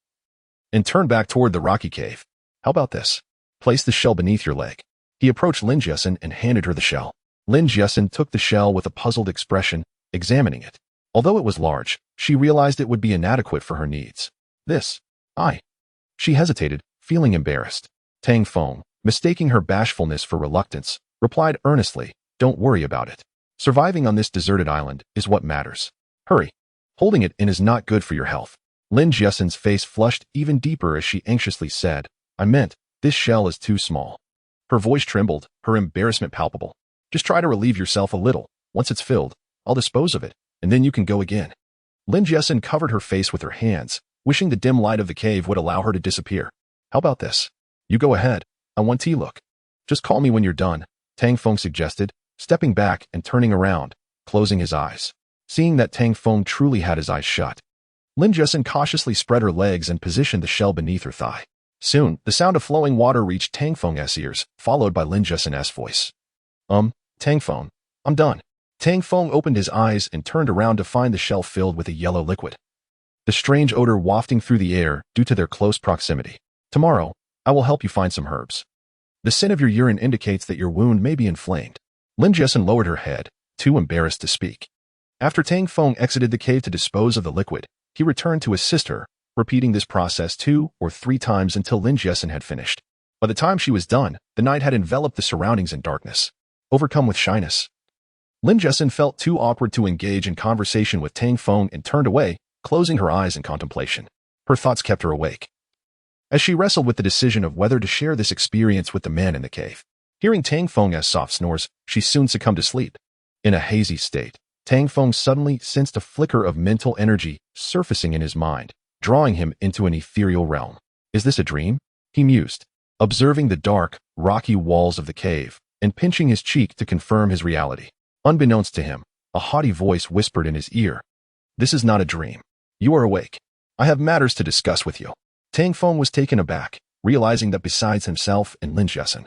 and turned back toward the rocky cave. How about this? Place the shell beneath your leg. He approached Lin Jessen and handed her the shell. Lin Jessen took the shell with a puzzled expression, examining it. Although it was large, she realized it would be inadequate for her needs. She hesitated, feeling embarrassed. Tang Feng, mistaking her bashfulness for reluctance, replied earnestly, Don't worry about it. Surviving on this deserted island is what matters. Hurry. Holding it in is not good for your health. Lin Jessen's face flushed even deeper as she anxiously said, I meant, this shell is too small. Her voice trembled, her embarrassment palpable. Just try to relieve yourself a little. Once it's filled, I'll dispose of it, and then you can go again. Lin Jessen covered her face with her hands, wishing the dim light of the cave would allow her to disappear. How about this? You go ahead. I want tea look. Just call me when you're done, Tang Feng suggested, stepping back and turning around, closing his eyes. Seeing that Tang Feng truly had his eyes shut, Lin Jessen cautiously spread her legs and positioned the shell beneath her thigh. Soon, the sound of flowing water reached Tang Feng's ears, followed by Lin Jessen's voice. Tang Feng, I'm done. Tang Feng opened his eyes and turned around to find the shell filled with a yellow liquid, the strange odor wafting through the air due to their close proximity. Tomorrow, I will help you find some herbs. The scent of your urine indicates that your wound may be inflamed. Lin Jessen lowered her head, too embarrassed to speak. After Tang Feng exited the cave to dispose of the liquid, he returned to assist her, repeating this process 2 or 3 times until Lin Jessen had finished. By the time she was done, the night had enveloped the surroundings in darkness. Overcome with shyness, Lin Jessen felt too awkward to engage in conversation with Tang Feng and turned away, closing her eyes in contemplation. Her thoughts kept her awake as she wrestled with the decision of whether to share this experience with the man in the cave. Hearing Tang Feng's soft snores, she soon succumbed to sleep. In a hazy state, Tang Feng suddenly sensed a flicker of mental energy surfacing in his mind, drawing him into an ethereal realm. Is this a dream? He mused, observing the dark, rocky walls of the cave and pinching his cheek to confirm his reality. Unbeknownst to him, a haughty voice whispered in his ear, "This is not a dream. You are awake. I have matters to discuss with you." Tang Feng was taken aback, realizing that besides himself and Lin Jessen,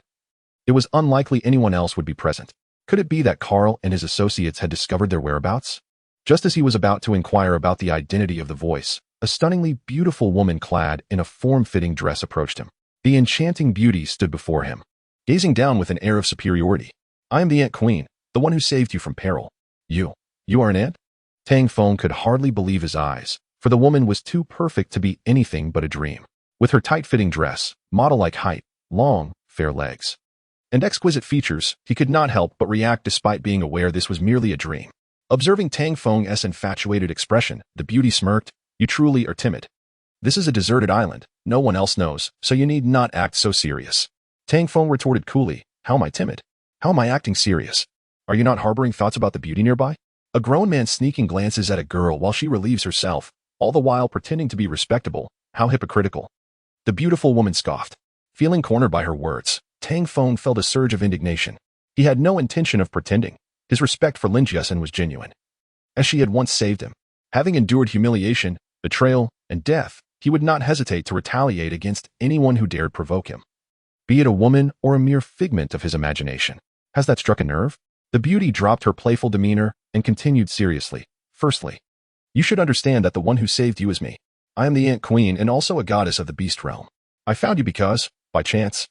it was unlikely anyone else would be present. Could it be that Carl and his associates had discovered their whereabouts? Just as he was about to inquire about the identity of the voice, a stunningly beautiful woman clad in a form-fitting dress approached him. The enchanting beauty stood before him, gazing down with an air of superiority. "I am the Ant Queen, the one who saved you from peril." You are an ant?" Tang Feng could hardly believe his eyes, for the woman was too perfect to be anything but a dream. With her tight-fitting dress, model-like height, long, fair legs, and exquisite features, he could not help but react despite being aware this was merely a dream. Observing Tang Feng's infatuated expression, the beauty smirked, "You truly are timid. This is a deserted island, no one else knows, so you need not act so serious." Tang Feng retorted coolly, "How am I timid? How am I acting serious? Are you not harboring thoughts about the beauty nearby?" A grown man sneaking glances at a girl while she relieves herself, all the while pretending to be respectable. How hypocritical. The beautiful woman scoffed. Feeling cornered by her words, Tang Feng felt a surge of indignation. He had no intention of pretending. His respect for Lin Jessen was genuine, as she had once saved him. Having endured humiliation, betrayal, and death, he would not hesitate to retaliate against anyone who dared provoke him, be it a woman or a mere figment of his imagination. Has that struck a nerve? The beauty dropped her playful demeanor and continued seriously. "Firstly, you should understand that the one who saved you is me. I am the Ant Queen and also a goddess of the beast realm. I found you because, by chance,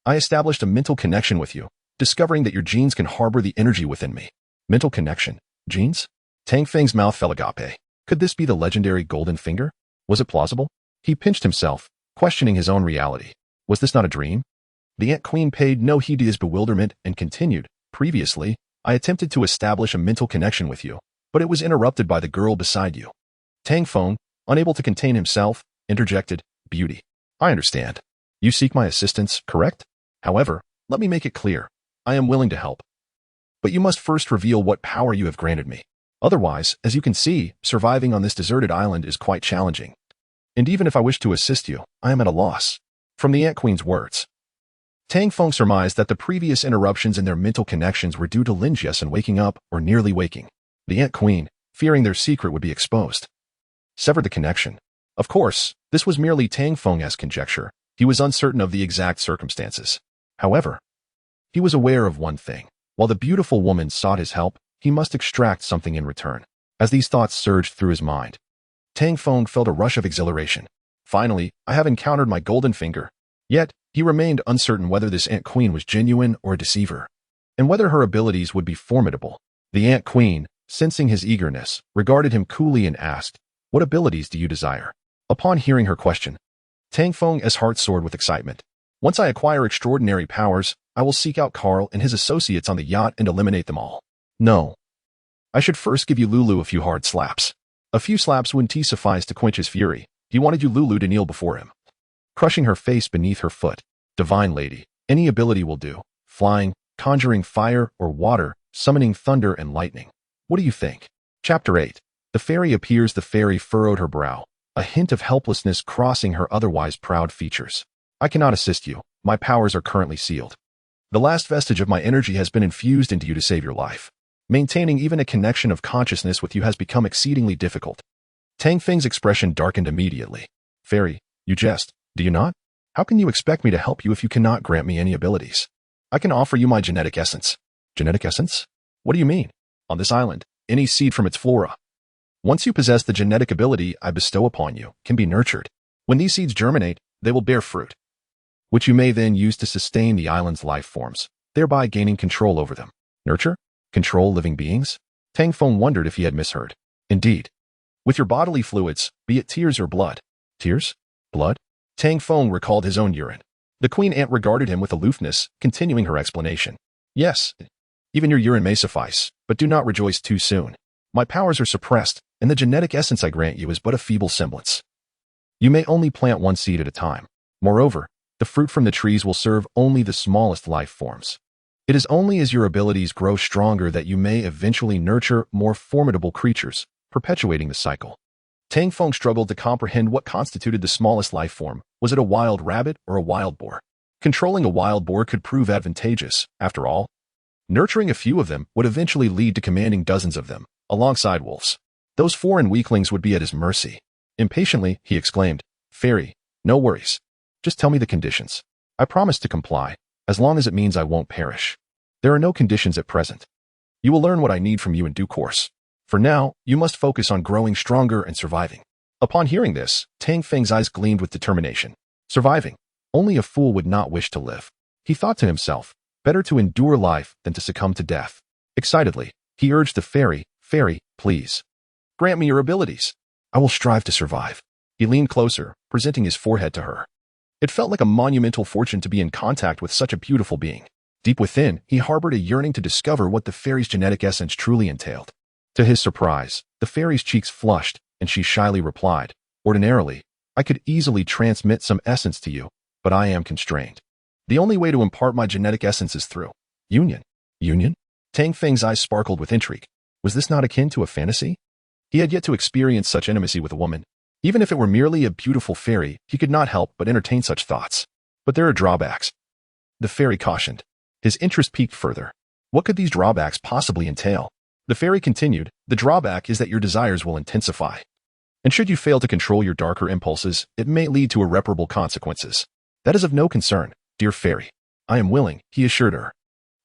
I established a mental connection with you, discovering that your genes can harbor the energy within me." Mental connection? Genes? Tang Feng's mouth fell agape. Could this be the legendary golden finger? Was it plausible? He pinched himself, questioning his own reality. Was this not a dream? The Ant Queen paid no heed to his bewilderment and continued, "Previously, I attempted to establish a mental connection with you, but it was interrupted by the girl beside you." Tang Feng, unable to contain himself, interjected, "Beauty. I understand. You seek my assistance, correct? However, let me make it clear. I am willing to help. But you must first reveal what power you have granted me. Otherwise, as you can see, surviving on this deserted island is quite challenging. And even if I wish to assist you, I am at a loss." From the Ant Queen's words, Tang Feng surmised that the previous interruptions in their mental connections were due to Lin Jessen waking up or nearly waking. The Ant Queen, fearing their secret would be exposed, severed the connection. Of course, this was merely Tang Feng's conjecture. He was uncertain of the exact circumstances. However, he was aware of one thing. While the beautiful woman sought his help, he must extract something in return. As these thoughts surged through his mind, Tang Feng felt a rush of exhilaration. Finally, I have encountered my golden finger. Yet, he remained uncertain whether this Ant Queen was genuine or a deceiver, and whether her abilities would be formidable. The Ant Queen, sensing his eagerness, regarded him coolly and asked, "What abilities do you desire?" Upon hearing her question, Tang Feng's heart soared with excitement. "Once I acquire extraordinary powers, I will seek out Carl and his associates on the yacht and eliminate them all. No. I should first give you Lulu a few hard slaps." A few slaps wouldn't suffice to quench his fury. He wanted you Lulu to kneel before him, crushing her face beneath her foot. "Divine lady, any ability will do. Flying, conjuring fire or water, summoning thunder and lightning. What do you think? Chapter 8. The fairy appears. The fairy furrowed her brow, a hint of helplessness crossing her otherwise proud features. I cannot assist you. My powers are currently sealed. The last vestige of my energy has been infused into you to save your life. Maintaining even a connection of consciousness with you has become exceedingly difficult. Tang Feng's expression darkened immediately. Fairy, you jest, do you not? How can you expect me to help you if you cannot grant me any abilities? I can offer you my genetic essence. Genetic essence? What do you mean? On this island, any seed from its flora. Once you possess the genetic ability I bestow upon you, can be nurtured. When these seeds germinate, they will bear fruit, which you may then use to sustain the island's life forms, thereby gaining control over them. Nurture? Control living beings? Tang Feng wondered if he had misheard. Indeed. With your bodily fluids, be it tears or blood. Tears? Blood? Tang Feng recalled his own urine. The queen ant regarded him with aloofness, continuing her explanation. Yes, even your urine may suffice, but do not rejoice too soon. My powers are suppressed, and the genetic essence I grant you is but a feeble semblance. You may only plant one seed at a time. Moreover, the fruit from the trees will serve only the smallest life forms. It is only as your abilities grow stronger that you may eventually nurture more formidable creatures, perpetuating the cycle. Tang Feng struggled to comprehend what constituted the smallest life form. Was it a wild rabbit or a wild boar? Controlling a wild boar could prove advantageous, after all. Nurturing a few of them would eventually lead to commanding dozens of them, alongside wolves. Those foreign weaklings would be at his mercy. Impatiently, he exclaimed, Fairy, no worries. Just tell me the conditions. I promise to comply, as long as it means I won't perish. There are no conditions at present. You will learn what I need from you in due course. For now, you must focus on growing stronger and surviving. Upon hearing this, Tang Feng's eyes gleamed with determination. Surviving. Only a fool would not wish to live. He thought to himself, better to endure life than to succumb to death. Excitedly, he urged the fairy, Fairy, please. Grant me your abilities. I will strive to survive. He leaned closer, presenting his forehead to her. It felt like a monumental fortune to be in contact with such a beautiful being. Deep within, he harbored a yearning to discover what the fairy's genetic essence truly entailed. To his surprise, the fairy's cheeks flushed, and she shyly replied, Ordinarily, I could easily transmit some essence to you, but I am constrained. The only way to impart my genetic essence is through union. Union? Tang Feng's eyes sparkled with intrigue. Was this not akin to a fantasy? He had yet to experience such intimacy with a woman. Even if it were merely a beautiful fairy, he could not help but entertain such thoughts. But there are drawbacks. The fairy cautioned. His interest piqued further. What could these drawbacks possibly entail? The fairy continued, The drawback is that your desires will intensify. And should you fail to control your darker impulses, it may lead to irreparable consequences. That is of no concern, dear fairy. I am willing, he assured her.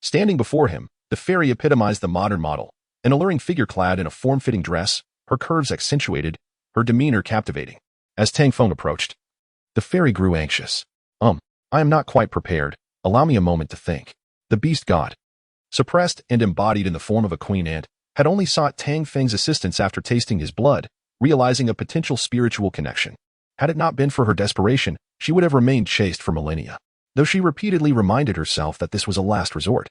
Standing before him, the fairy epitomized the modern model, an alluring figure clad in a form-fitting dress, her curves accentuated, her demeanor captivating. As Tang Feng approached, the fairy grew anxious. I am not quite prepared. Allow me a moment to think. The beast god, suppressed and embodied in the form of a queen ant, had only sought Tang Feng's assistance after tasting his blood, realizing a potential spiritual connection. Had it not been for her desperation, she would have remained chaste for millennia, though she repeatedly reminded herself that this was a last resort.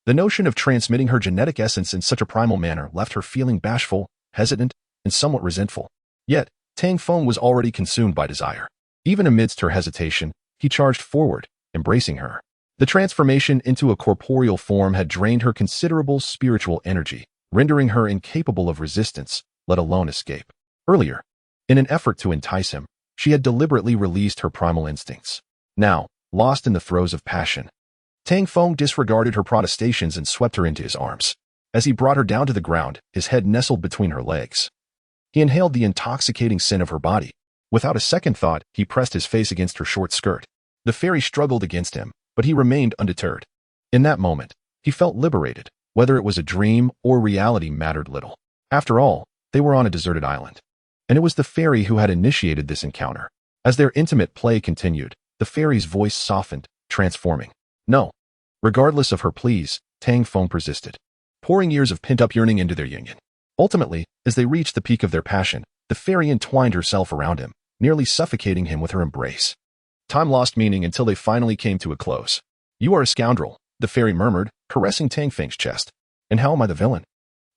The notion of transmitting her genetic essence in such a primal manner left her feeling bashful, hesitant, and somewhat resentful. Yet, Tang Feng was already consumed by desire. Even amidst her hesitation, he charged forward, embracing her. The transformation into a corporeal form had drained her considerable spiritual energy, rendering her incapable of resistance, let alone escape. Earlier, in an effort to entice him, she had deliberately released her primal instincts. Now, lost in the throes of passion, Tang Feng disregarded her protestations and swept her into his arms. As he brought her down to the ground, his head nestled between her legs. He inhaled the intoxicating scent of her body. Without a second thought, he pressed his face against her short skirt. The fairy struggled against him, but he remained undeterred. In that moment, he felt liberated. Whether it was a dream or reality mattered little. After all, they were on a deserted island. And it was the fairy who had initiated this encounter. As their intimate play continued, the fairy's voice softened, transforming. No. Regardless of her pleas, Tang Feng persisted, pouring years of pent-up yearning into their union. Ultimately, as they reached the peak of their passion, the fairy entwined herself around him, nearly suffocating him with her embrace. Time lost meaning until they finally came to a close. You are a scoundrel, the fairy murmured, caressing Tang Feng's chest. And how am I the villain?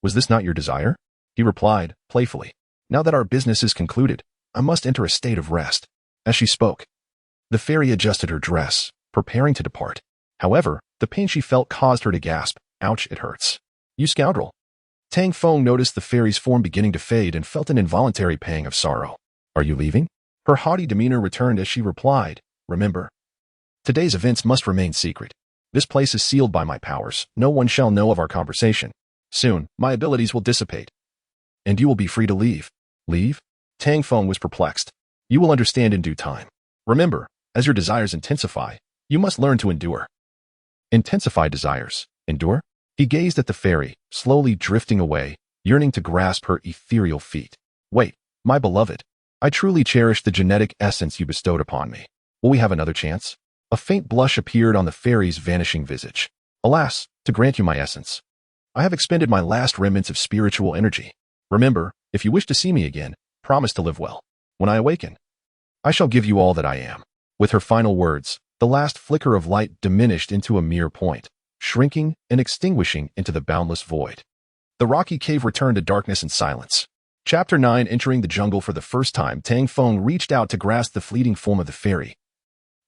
Was this not your desire? He replied, playfully. Now that our business is concluded, I must enter a state of rest. As she spoke, the fairy adjusted her dress, preparing to depart. However, The pain she felt caused her to gasp. Ouch, it hurts. You scoundrel. Tang Feng noticed the fairy's form beginning to fade and felt an involuntary pang of sorrow. Are you leaving? Her haughty demeanor returned as she replied, remember, today's events must remain secret. This place is sealed by my powers. No one shall know of our conversation. Soon, my abilities will dissipate. And you will be free to leave. Leave? Tang Feng was perplexed. You will understand in due time. Remember, as your desires intensify, you must learn to endure. Intensify desires. Endure? He gazed at the fairy, slowly drifting away, yearning to grasp her ethereal feet. Wait, my beloved. I truly cherish the genetic essence you bestowed upon me. Will we have another chance? A faint blush appeared on the fairy's vanishing visage. Alas, to grant you my essence, I have expended my last remnants of spiritual energy. Remember, if you wish to see me again, promise to live well. When I awaken, I shall give you all that I am. With her final words, the last flicker of light diminished into a mere point, shrinking and extinguishing into the boundless void. The rocky cave returned to darkness and silence. Chapter 9. Entering the jungle for the first time, Tang Feng reached out to grasp the fleeting form of the fairy.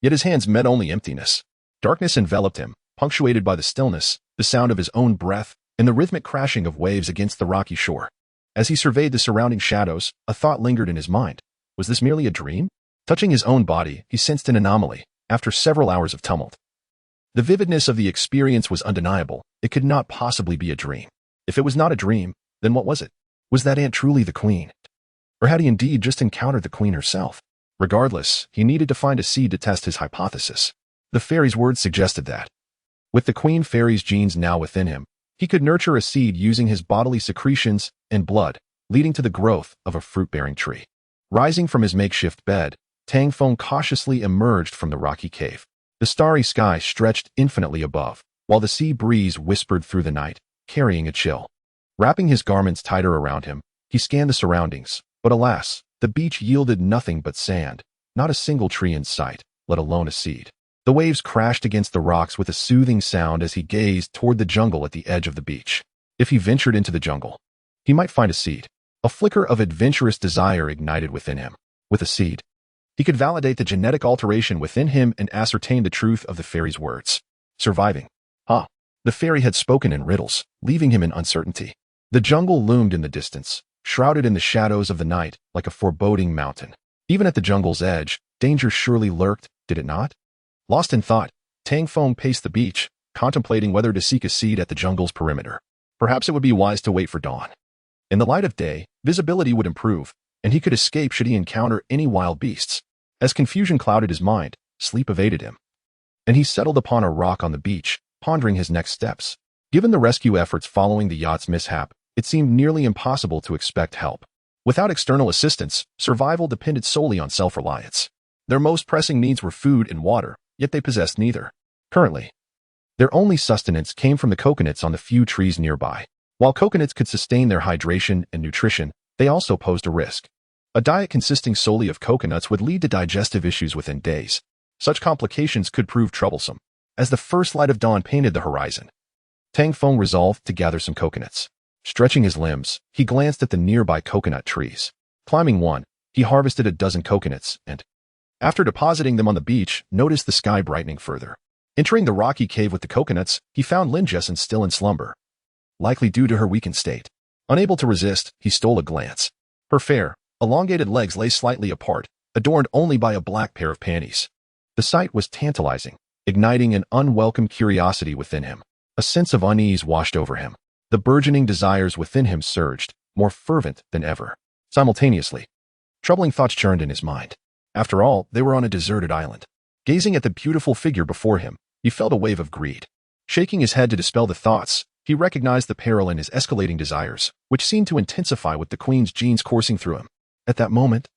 Yet his hands met only emptiness. Darkness enveloped him, punctuated by the stillness, the sound of his own breath, and the rhythmic crashing of waves against the rocky shore. As he surveyed the surrounding shadows, a thought lingered in his mind. Was this merely a dream? Touching his own body, he sensed an anomaly, after several hours of tumult. The vividness of the experience was undeniable. It could not possibly be a dream. If it was not a dream, then what was it? Was that ant truly the queen? Or had he indeed just encountered the queen herself? Regardless, he needed to find a seed to test his hypothesis. The fairy's words suggested that, with the queen fairy's genes now within him, he could nurture a seed using his bodily secretions and blood, leading to the growth of a fruit-bearing tree. Rising from his makeshift bed, Tang Feng cautiously emerged from the rocky cave. The starry sky stretched infinitely above, while the sea breeze whispered through the night, carrying a chill. Wrapping his garments tighter around him, he scanned the surroundings, but alas, the beach yielded nothing but sand, not a single tree in sight, let alone a seed. The waves crashed against the rocks with a soothing sound as he gazed toward the jungle at the edge of the beach. If he ventured into the jungle, he might find a seed. A flicker of adventurous desire ignited within him. With a seed, he could validate the genetic alteration within him and ascertain the truth of the fairy's words. Surviving. The fairy had spoken in riddles, leaving him in uncertainty. The jungle loomed in the distance, shrouded in the shadows of the night like a foreboding mountain. Even at the jungle's edge, danger surely lurked, did it not? Lost in thought, Tang Feng paced the beach, contemplating whether to seek a seed at the jungle's perimeter. Perhaps it would be wise to wait for dawn. In the light of day, visibility would improve, and he could escape should he encounter any wild beasts. As confusion clouded his mind, sleep evaded him, and he settled upon a rock on the beach, pondering his next steps. Given the rescue efforts following the yacht's mishap, it seemed nearly impossible to expect help. Without external assistance, survival depended solely on self-reliance. Their most pressing needs were food and water, yet they possessed neither. Currently, their only sustenance came from the coconuts on the few trees nearby. While coconuts could sustain their hydration and nutrition, they also posed a risk. A diet consisting solely of coconuts would lead to digestive issues within days. Such complications could prove troublesome. As the first light of dawn painted the horizon, Tang Feng resolved to gather some coconuts. Stretching his limbs, he glanced at the nearby coconut trees. Climbing one, he harvested a dozen coconuts and, after depositing them on the beach, noticed the sky brightening further. Entering the rocky cave with the coconuts, he found Lin Jessen still in slumber, likely due to her weakened state. Unable to resist, he stole a glance. Her fair, elongated legs lay slightly apart, adorned only by a black pair of panties. The sight was tantalizing, igniting an unwelcome curiosity within him. A sense of unease washed over him. The burgeoning desires within him surged, more fervent than ever. Simultaneously, troubling thoughts churned in his mind. After all, they were on a deserted island. Gazing at the beautiful figure before him, he felt a wave of greed. Shaking his head to dispel the thoughts, he recognized the peril in his escalating desires, which seemed to intensify with the queen's genes coursing through him. At that moment,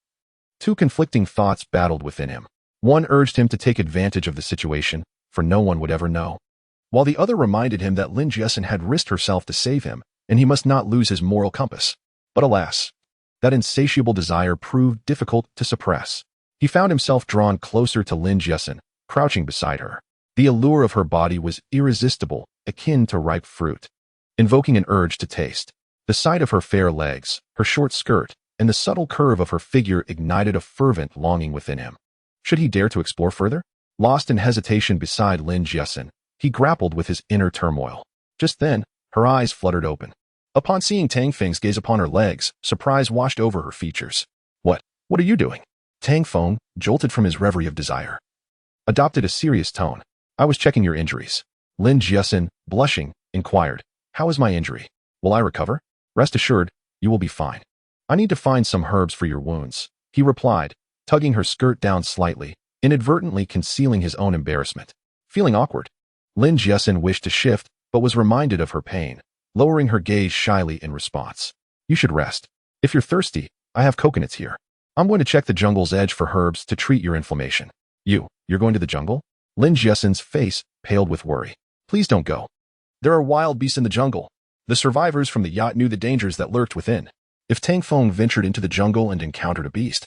two conflicting thoughts battled within him. One urged him to take advantage of the situation, for no one would ever know, while the other reminded him that Lin Jessen had risked herself to save him, and he must not lose his moral compass. But alas, that insatiable desire proved difficult to suppress. He found himself drawn closer to Lin Jessen, crouching beside her. The allure of her body was irresistible, akin to ripe fruit, invoking an urge to taste. The sight of her fair legs, her short skirt, and the subtle curve of her figure ignited a fervent longing within him. Should he dare to explore further? Lost in hesitation beside Lin Jessen, He grappled with his inner turmoil. Just then, her eyes fluttered open. Upon seeing Tang Feng's gaze upon her legs, surprise washed over her features. What are you doing? Tang Feng, jolted from his reverie of desire, adopted a serious tone. I was checking your injuries. Lin Jiasin, blushing, inquired, how is my injury? Will I recover? Rest assured, you will be fine. I need to find some herbs for your wounds, he replied, tugging her skirt down slightly, inadvertently concealing his own embarrassment. Feeling awkward, Lin Jiasin wished to shift, but was reminded of her pain, lowering her gaze shyly in response. You should rest. If you're thirsty, I have coconuts here. I'm going to check the jungle's edge for herbs to treat your inflammation. You're going to the jungle? Lin Jiasin's face paled with worry. Please don't go. There are wild beasts in the jungle. The survivors from the yacht knew the dangers that lurked within. If Tang Feng ventured into the jungle and encountered a beast,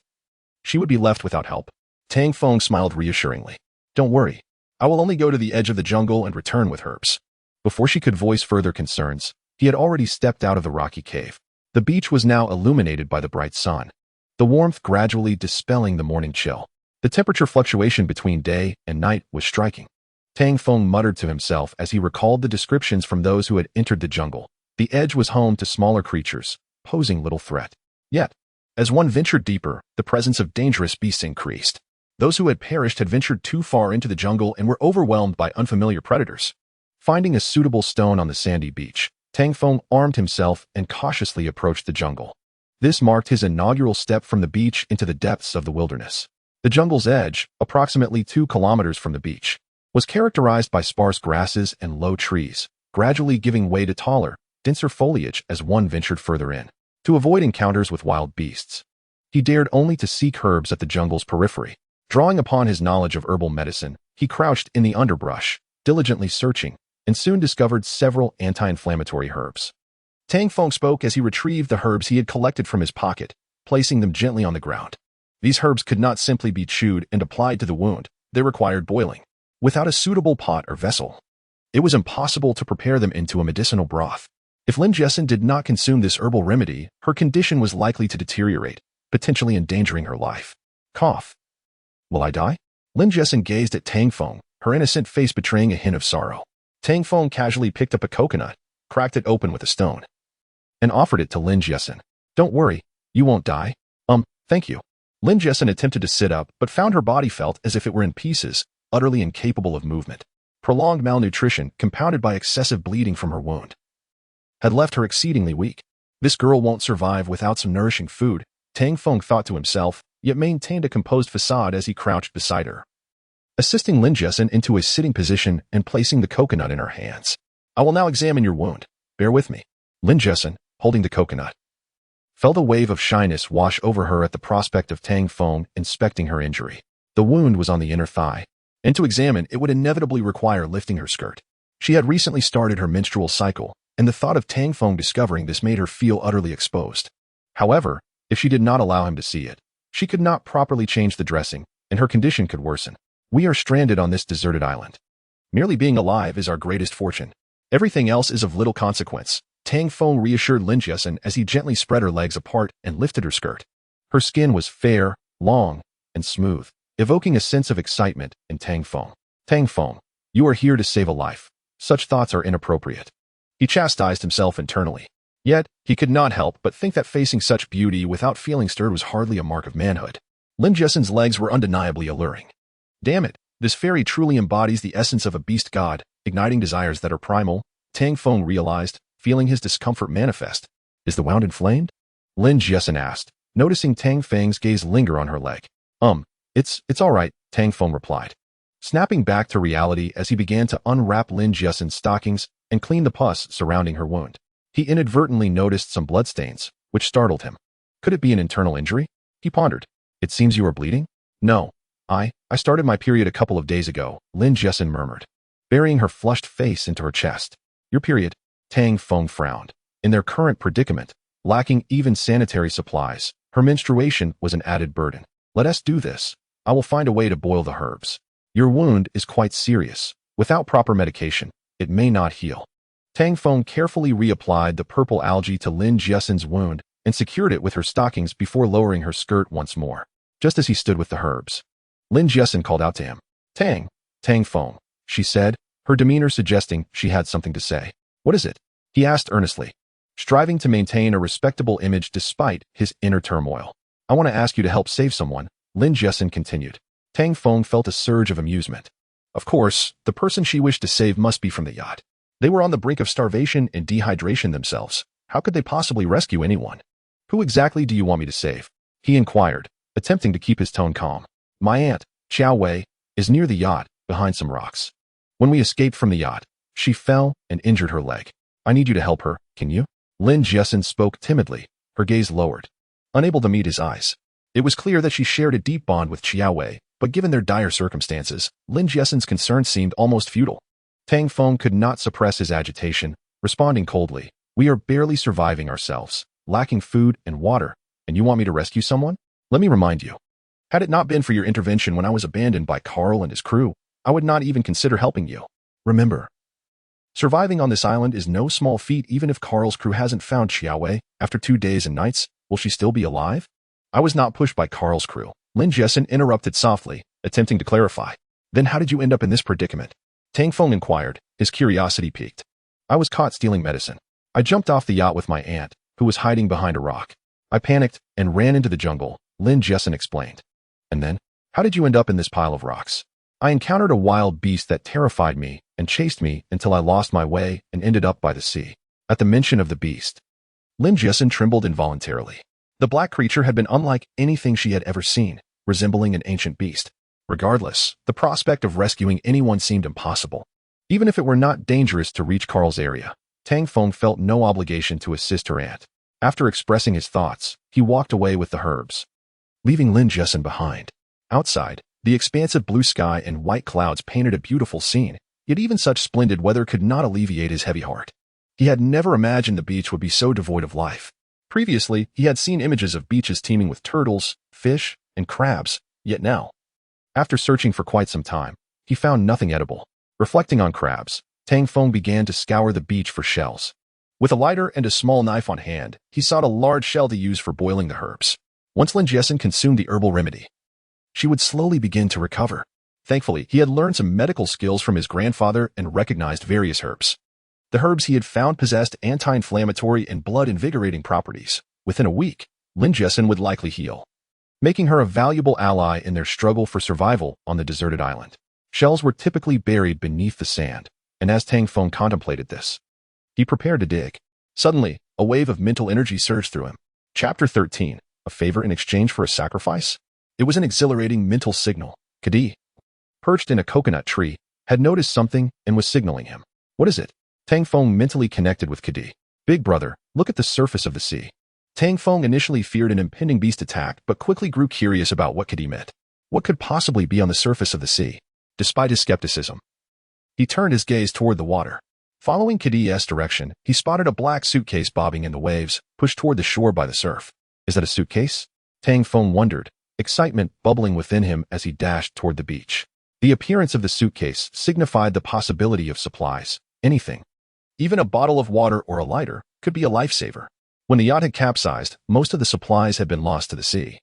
she would be left without help. Tang Feng smiled reassuringly. Don't worry. I will only go to the edge of the jungle and return with herbs. Before she could voice further concerns, he had already stepped out of the rocky cave. The beach was now illuminated by the bright sun, the warmth gradually dispelling the morning chill. The temperature fluctuation between day and night was striking. Tang Feng muttered to himself as he recalled the descriptions from those who had entered the jungle. The edge was home to smaller creatures, posing little threat. Yet, as one ventured deeper, the presence of dangerous beasts increased. Those who had perished had ventured too far into the jungle and were overwhelmed by unfamiliar predators. Finding a suitable stone on the sandy beach, Tang Feng armed himself and cautiously approached the jungle. This marked his inaugural step from the beach into the depths of the wilderness. The jungle's edge, approximately 2 kilometers from the beach, was characterized by sparse grasses and low trees, gradually giving way to taller, denser foliage as one ventured further in. To avoid encounters with wild beasts, he dared only to seek herbs at the jungle's periphery. Drawing upon his knowledge of herbal medicine, he crouched in the underbrush, diligently searching, and soon discovered several anti-inflammatory herbs. Tang Feng spoke as he retrieved the herbs he had collected from his pocket, placing them gently on the ground. These herbs could not simply be chewed and applied to the wound. They required boiling. Without a suitable pot or vessel, it was impossible to prepare them into a medicinal broth. If Lin Jiasin did not consume this herbal remedy, her condition was likely to deteriorate, potentially endangering her life. Cough. Will I die? Lin Jiasin gazed at Tang Feng, her innocent face betraying a hint of sorrow. Tang Feng casually picked up a coconut, cracked it open with a stone, and offered it to Lin Jiasin. Don't worry, you won't die. Thank you. Lin Jiasin attempted to sit up, but found her body felt as if it were in pieces, utterly incapable of movement. Prolonged malnutrition, compounded by excessive bleeding from her wound, had left her exceedingly weak. This girl won't survive without some nourishing food, Tang Feng thought to himself, yet maintained a composed facade as he crouched beside her, assisting Lin Jiasin into a sitting position and placing the coconut in her hands. I will now examine your wound. Bear with me. Lin Jiasin, holding the coconut, felt a wave of shyness wash over her at the prospect of Tang Feng inspecting her injury. The wound was on the inner thigh, and to examine it would inevitably require lifting her skirt. She had recently started her menstrual cycle, and the thought of Tang Feng discovering this made her feel utterly exposed. However, if she did not allow him to see it, she could not properly change the dressing, and her condition could worsen. We are stranded on this deserted island. Merely being alive is our greatest fortune. Everything else is of little consequence, Tang Feng reassured Lin Jiasin as he gently spread her legs apart and lifted her skirt. Her skin was fair, long, and smooth, evoking a sense of excitement in Tang Feng. Tang Feng, you are here to save a life. Such thoughts are inappropriate. He chastised himself internally. Yet, he could not help but think that facing such beauty without feeling stirred was hardly a mark of manhood. Lin Jiasin's legs were undeniably alluring. Damn it, this fairy truly embodies the essence of a beast god, igniting desires that are primal, Tang Feng realized, feeling his discomfort manifest. Is the wound inflamed? Lin Jiasin asked, noticing Tang Feng's gaze linger on her leg. It's all right, Tang Feng replied, snapping back to reality as he began to unwrap Lin Jiasin's stockings and clean the pus surrounding her wound. He inadvertently noticed some bloodstains, which startled him. Could it be an internal injury? He pondered. It seems you are bleeding? No. I started my period a couple of days ago, Lin Jiasin murmured, burying her flushed face into her chest. Your period? Tang Feng frowned. In their current predicament, lacking even sanitary supplies, her menstruation was an added burden. Let us do this. I will find a way to boil the herbs. Your wound is quite serious. Without proper medication, it may not heal. Tang Feng carefully reapplied the purple algae to Lin Jiasin's wound and secured it with her stockings before lowering her skirt once more. Just as he stood with the herbs, Lin Jiasin called out to him. Tang Feng, she said, her demeanor suggesting she had something to say. What is it? He asked earnestly, striving to maintain a respectable image despite his inner turmoil. I want to ask you to help save someone, Lin Jessen continued. Tang Feng felt a surge of amusement. Of course, the person she wished to save must be from the yacht. They were on the brink of starvation and dehydration themselves. How could they possibly rescue anyone? Who exactly do you want me to save? He inquired, attempting to keep his tone calm. My aunt, Xiao Wei, is near the yacht, behind some rocks. When we escaped from the yacht, she fell and injured her leg. I need you to help her, can you? Lin Jessen spoke timidly, her gaze lowered, unable to meet his eyes. It was clear that she shared a deep bond with Xiao Wei, but given their dire circumstances, Lin Jessen's concern seemed almost futile. Tang Feng could not suppress his agitation, responding coldly. We are barely surviving ourselves, lacking food and water, and you want me to rescue someone? Let me remind you. Had it not been for your intervention when I was abandoned by Carl and his crew, I would not even consider helping you. Remember, surviving on this island is no small feat. Even if Carl's crew hasn't found Xiao Wei after 2 days and nights, will she still be alive? I was not pushed by Carl's crew. Lin Jessen interrupted softly, attempting to clarify. Then how did you end up in this predicament? Tang Feng inquired, his curiosity piqued. I was caught stealing medicine. I jumped off the yacht with my aunt, who was hiding behind a rock. I panicked and ran into the jungle, Lin Jessen explained. And then, how did you end up in this pile of rocks? I encountered a wild beast that terrified me and chased me until I lost my way and ended up by the sea. At the mention of the beast, Lin Jessen trembled involuntarily. The black creature had been unlike anything she had ever seen, resembling an ancient beast. Regardless, the prospect of rescuing anyone seemed impossible. Even if it were not dangerous to reach Carl's area, Tang Feng felt no obligation to assist her aunt. After expressing his thoughts, he walked away with the herbs, leaving Lin Jessen behind. Outside, the expansive blue sky and white clouds painted a beautiful scene, yet even such splendid weather could not alleviate his heavy heart. He had never imagined the beach would be so devoid of life. Previously, he had seen images of beaches teeming with turtles, fish, and crabs, yet now, after searching for quite some time, he found nothing edible. Reflecting on crabs, Tang Feng began to scour the beach for shells. With a lighter and a small knife on hand, he sought a large shell to use for boiling the herbs. Once Lin Jessen consumed the herbal remedy, she would slowly begin to recover. Thankfully, he had learned some medical skills from his grandfather and recognized various herbs. The herbs he had found possessed anti-inflammatory and blood-invigorating properties. Within a week, Lin Jessen would likely heal, making her a valuable ally in their struggle for survival on the deserted island. Shells were typically buried beneath the sand, and as Tang Feng contemplated this, he prepared to dig. Suddenly, a wave of mental energy surged through him. Chapter 13, A Favor in Exchange for a Sacrifice? It was an exhilarating mental signal. Kadi, perched in a coconut tree, had noticed something and was signaling him. What is it? Tang Feng mentally connected with Kadi. Big brother, look at the surface of the sea. Tang Feng initially feared an impending beast attack, but quickly grew curious about what Kadi meant. What could possibly be on the surface of the sea? Despite his skepticism, he turned his gaze toward the water. Following Kadi's direction, he spotted a black suitcase bobbing in the waves, pushed toward the shore by the surf. Is that a suitcase? Tang Feng wondered, excitement bubbling within him as he dashed toward the beach. The appearance of the suitcase signified the possibility of supplies. Anything, even a bottle of water or a lighter, could be a lifesaver. When the yacht had capsized, most of the supplies had been lost to the sea,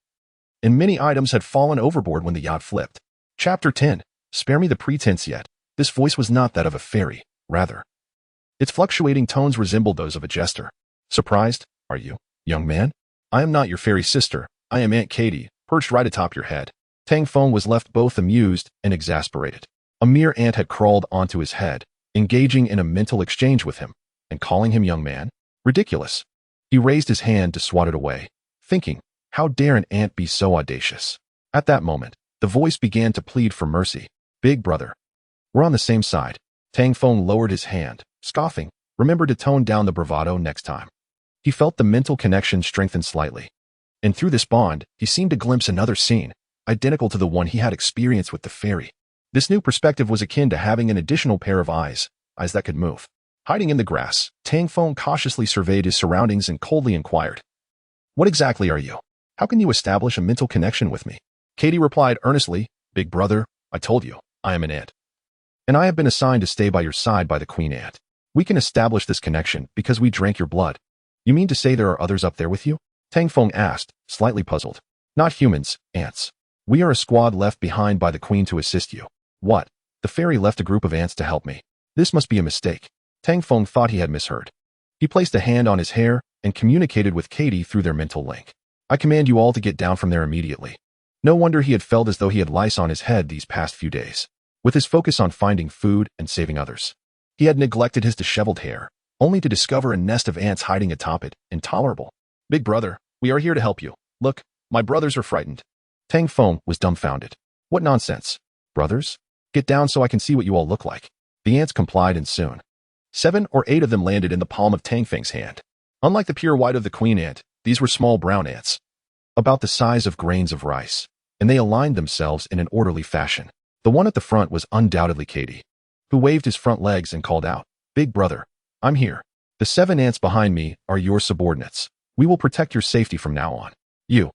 and many items had fallen overboard when the yacht flipped. Chapter 10. Spare me the pretense yet. This voice was not that of a fairy, rather, its fluctuating tones resembled those of a jester. Surprised, are you, young man? I am not your fairy sister. I am Aunt Katie, perched right atop your head. Tang Feng was left both amused and exasperated. A mere ant had crawled onto his head, engaging in a mental exchange with him, and calling him young man? Ridiculous. He raised his hand to swat it away, thinking, how dare an ant be so audacious? At that moment, the voice began to plead for mercy. Big brother, we're on the same side. Tang Feng lowered his hand, scoffing. Remember to tone down the bravado next time. He felt the mental connection strengthen slightly, and through this bond, he seemed to glimpse another scene, identical to the one he had experienced with the fairy. This new perspective was akin to having an additional pair of eyes that could move. Hiding in the grass, Tang Feng cautiously surveyed his surroundings and coldly inquired, what exactly are you? How can you establish a mental connection with me? Katie replied earnestly, Big brother, I told you, I am an ant, and I have been assigned to stay by your side by the queen ant. We can establish this connection because we drank your blood. You mean to say there are others up there with you? Tang Feng asked, slightly puzzled. Not humans, ants. We are a squad left behind by the queen to assist you. What? The fairy left a group of ants to help me. This must be a mistake. Tang Feng thought he had misheard. He placed a hand on his hair and communicated with Katie through their mental link. I command you all to get down from there immediately. No wonder he had felt as though he had lice on his head these past few days. With his focus on finding food and saving others, he had neglected his disheveled hair, only to discover a nest of ants hiding atop it. Intolerable. Big brother, we are here to help you. Look, my brothers are frightened. Tang Feng was dumbfounded. What nonsense. Brothers? Get down so I can see what you all look like. The ants complied, and soon 7 or 8 of them landed in the palm of Tang Feng's hand. Unlike the pure white of the queen ant, these were small brown ants, about the size of grains of rice, and they aligned themselves in an orderly fashion. The one at the front was undoubtedly Katie, who waved his front legs and called out, Big brother, I'm here. The 7 ants behind me are your subordinates. We will protect your safety from now on. You.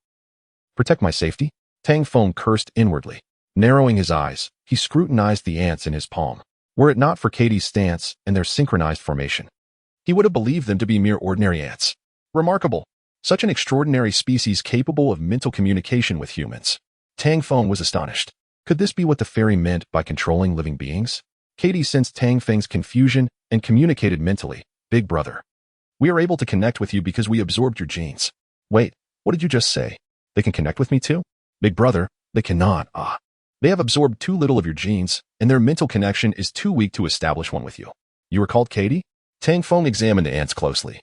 Protect my safety? Tang Feng cursed inwardly. Narrowing his eyes, he scrutinized the ants in his palm. Were it not for Katie's stance and their synchronized formation, he would have believed them to be mere ordinary ants. Remarkable. Such an extraordinary species capable of mental communication with humans. Tang Feng was astonished. Could this be what the fairy meant by controlling living beings? Katie sensed Tang Feng's confusion and communicated mentally. Big brother, we are able to connect with you because we absorbed your genes. Wait, what did you just say? They can connect with me too? Big brother, they cannot. They have absorbed too little of your genes, and their mental connection is too weak to establish one with you. You are called Katie? Tang Feng examined the ants closely.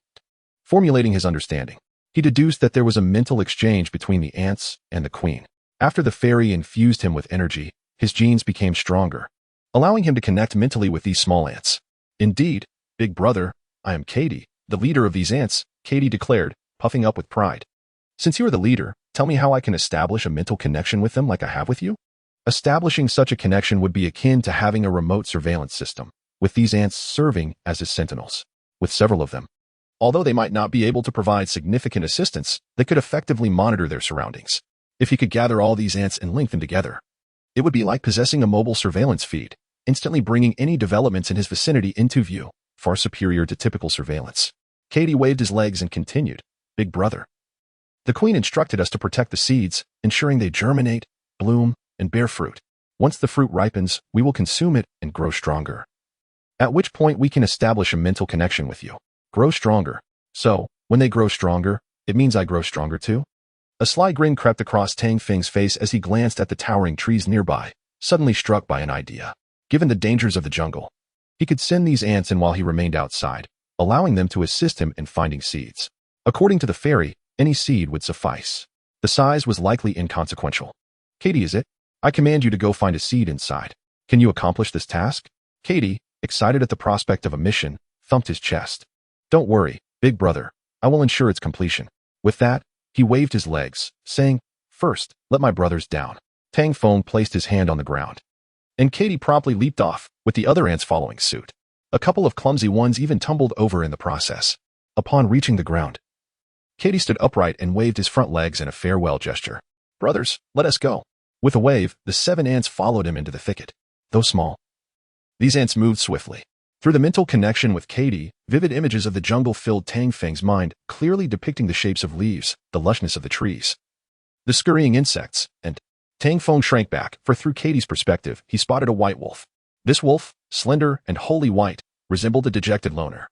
Formulating his understanding, he deduced that there was a mental exchange between the ants and the queen. After the fairy infused him with energy, his genes became stronger, allowing him to connect mentally with these small ants. Indeed, big brother, I am Katie, the leader of these ants, Katie declared, puffing up with pride. Since you are the leader, tell me how I can establish a mental connection with them like I have with you? Establishing such a connection would be akin to having a remote surveillance system, with these ants serving as his sentinels. With several of them, although they might not be able to provide significant assistance, they could effectively monitor their surroundings. If he could gather all these ants and link them together, it would be like possessing a mobile surveillance feed, instantly bringing any developments in his vicinity into view, far superior to typical surveillance. Katie waved his legs and continued, Big brother, the queen instructed us to protect the seeds, ensuring they germinate, bloom, and bear fruit. Once the fruit ripens, we will consume it and grow stronger. At which point we can establish a mental connection with you. Grow stronger. So, when they grow stronger, it means I grow stronger too? A sly grin crept across Tang Feng's face as he glanced at the towering trees nearby, suddenly struck by an idea. Given the dangers of the jungle, he could send these ants in while he remained outside, allowing them to assist him in finding seeds. According to the fairy, any seed would suffice. The size was likely inconsequential. Katie, is it? I command you to go find a seed inside. Can you accomplish this task? Katie, excited at the prospect of a mission, thumped his chest. Don't worry, big brother. I will ensure its completion. With that, he waved his legs, saying, First, let my brothers down. Tang Feng placed his hand on the ground, and Katie promptly leaped off, with the other ants following suit. A couple of clumsy ones even tumbled over in the process. Upon reaching the ground, Katie stood upright and waved his front legs in a farewell gesture. Brothers, let us go. With a wave, the 7 ants followed him into the thicket. Though small, these ants moved swiftly. Through the mental connection with Katie, vivid images of the jungle filled Tang Feng's mind, clearly depicting the shapes of leaves, the lushness of the trees, the scurrying insects, and Tang Feng shrank back, for through Katie's perspective, he spotted a white wolf. This wolf, slender and wholly white, resembled a dejected loner,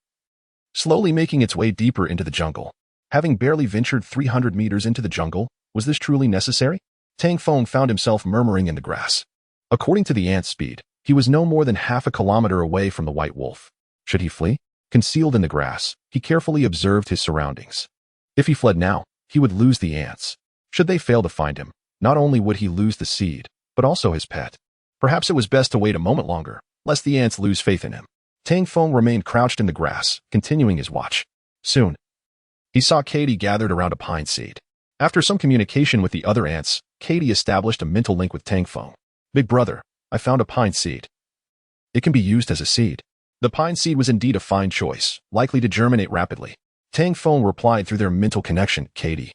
slowly making its way deeper into the jungle. Having barely ventured 300 meters into the jungle, was this truly necessary? Tang Feng found himself murmuring in the grass. According to the ant's speed, he was no more than half a kilometer away from the white wolf. Should he flee? Concealed in the grass, he carefully observed his surroundings. If he fled now, he would lose the ants. Should they fail to find him, not only would he lose the seed, but also his pet. Perhaps it was best to wait a moment longer, lest the ants lose faith in him. Tang Feng remained crouched in the grass, continuing his watch. Soon, he saw Katie gathered around a pine seed. After some communication with the other ants, Katie established a mental link with Tang Feng. Big brother, I found a pine seed. It can be used as a seed. The pine seed was indeed a fine choice, likely to germinate rapidly. Tang Feng replied through their mental connection, Katie,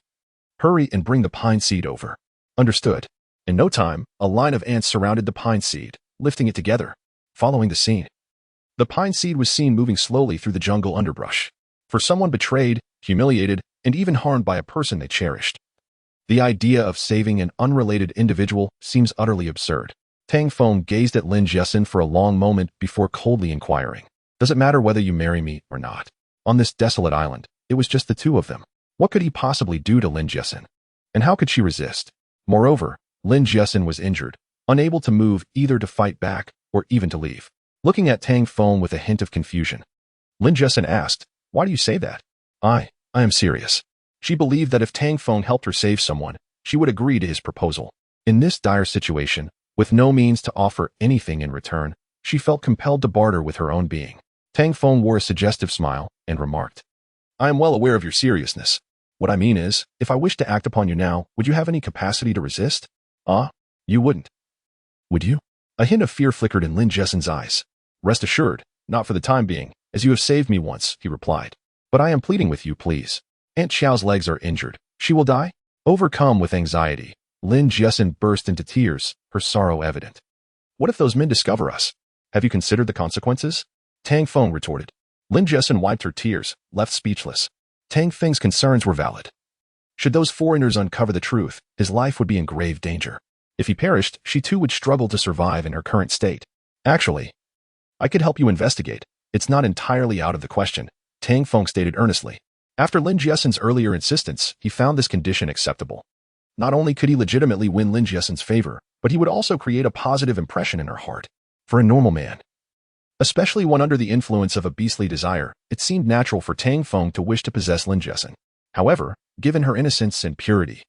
hurry and bring the pine seed over. Understood. In no time, a line of ants surrounded the pine seed, lifting it together. Following the scene, the pine seed was seen moving slowly through the jungle underbrush. For someone betrayed, humiliated, and even harmed by a person they cherished, the idea of saving an unrelated individual seems utterly absurd. Tang Feng gazed at Lin Jiasin for a long moment before coldly inquiring, "Does it matter whether you marry me or not?" On this desolate island, it was just the two of them. What could he possibly do to Lin Jiasin? And how could she resist? Moreover, Lin Jiasin was injured, unable to move either to fight back or even to leave. Looking at Tang Feng with a hint of confusion, Lin Jiasin asked, "Why do you say that?" I am serious." She believed that if Tang Feng helped her save someone, she would agree to his proposal. In this dire situation, with no means to offer anything in return, she felt compelled to barter with her own being. Tang Feng wore a suggestive smile and remarked, "I am well aware of your seriousness. What I mean is, if I wish to act upon you now, would you have any capacity to resist?" "Ah, you wouldn't. Would you?" A hint of fear flickered in Lin Jiasin's eyes. "Rest assured, not for the time being, as you have saved me once," he replied. "But I am pleading with you, please. Aunt Xiao's legs are injured. She will die?" Overcome with anxiety, Lin Jiasin burst into tears, her sorrow evident. "What if those men discover us? Have you considered the consequences?" Tang Feng retorted. Lin Jiasin wiped her tears, left speechless. Tang Feng's concerns were valid. Should those foreigners uncover the truth, his life would be in grave danger. If he perished, she too would struggle to survive in her current state. "Actually, I could help you investigate. It's not entirely out of the question," Tang Feng stated earnestly. After Lin Jiasin's earlier insistence, he found this condition acceptable. Not only could he legitimately win Lin Jiasin's favor, but he would also create a positive impression in her heart. For a normal man, especially one under the influence of a beastly desire, it seemed natural for Tang Feng to wish to possess Lin Jiasin. However, given her innocence and purity,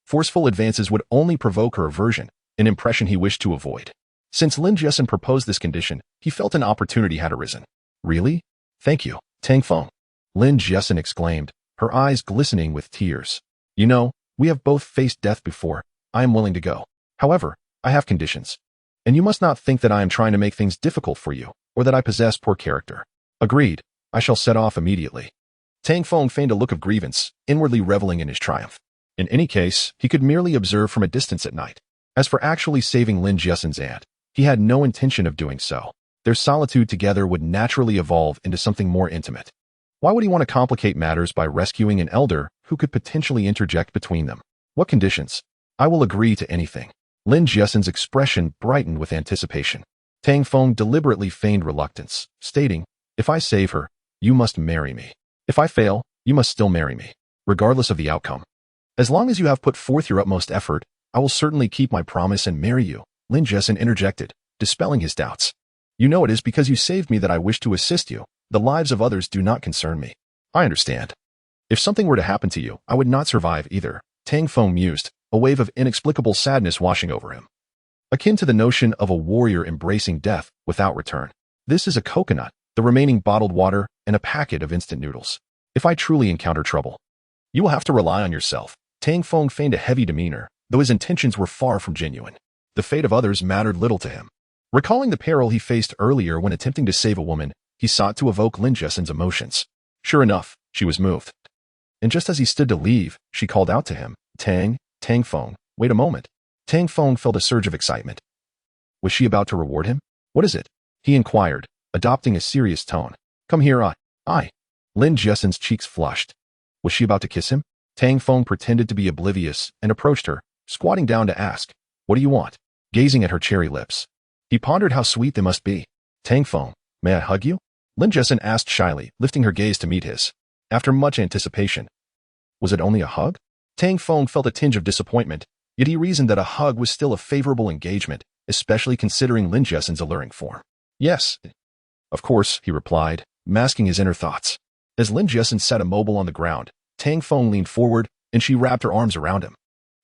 forceful advances would only provoke her aversion, an impression he wished to avoid. Since Lin Jiasin proposed this condition, he felt an opportunity had arisen. "Really? Thank you, Tang Feng," Lin Jiasin exclaimed, her eyes glistening with tears. "You know, we have both faced death before. I am willing to go. However, I have conditions. And you must not think that I am trying to make things difficult for you, or that I possess poor character." "Agreed. I shall set off immediately." Tang Feng feigned a look of grievance, inwardly reveling in his triumph. In any case, he could merely observe from a distance at night. As for actually saving Lin Jiasin's aunt, he had no intention of doing so. Their solitude together would naturally evolve into something more intimate. Why would he want to complicate matters by rescuing an elder who could potentially interject between them? "What conditions?" "I will agree to anything." Lin Jiasin's expression brightened with anticipation. Tang Feng deliberately feigned reluctance, stating, "If I save her, you must marry me. If I fail, you must still marry me, regardless of the outcome. As long as you have put forth your utmost effort, I will certainly keep my promise and marry you," Lin Jiasin interjected, dispelling his doubts. "You know it is because you saved me that I wish to assist you. The lives of others do not concern me." "I understand. If something were to happen to you, I would not survive either," Tang Feng mused, a wave of inexplicable sadness washing over him. Akin to the notion of a warrior embracing death without return. "This is a coconut, the remaining bottled water, and a packet of instant noodles. If I truly encounter trouble, you will have to rely on yourself." Tang Feng feigned a heavy demeanor, though his intentions were far from genuine. The fate of others mattered little to him. Recalling the peril he faced earlier when attempting to save a woman, he sought to evoke Lin Jiasin's emotions. Sure enough, she was moved. And just as he stood to leave, she called out to him, Tang Feng, wait a moment." Tang Feng felt a surge of excitement. Was she about to reward him? "What is it?" he inquired, adopting a serious tone. "Come here, I. Lin Jiasin's cheeks flushed. Was she about to kiss him? Tang Feng pretended to be oblivious and approached her, squatting down to ask, "What do you want?" Gazing at her cherry lips, he pondered how sweet they must be. "Tang Feng, may I hug you?" Lin Jiasin asked shyly, lifting her gaze to meet his. After much anticipation, was it only a hug? Tang Feng felt a tinge of disappointment, yet he reasoned that a hug was still a favorable engagement, especially considering Lin Jiasin's alluring form. "Yes, of course," he replied, masking his inner thoughts. As Lin Jiasin sat immobile on the ground, Tang Feng leaned forward, and she wrapped her arms around him.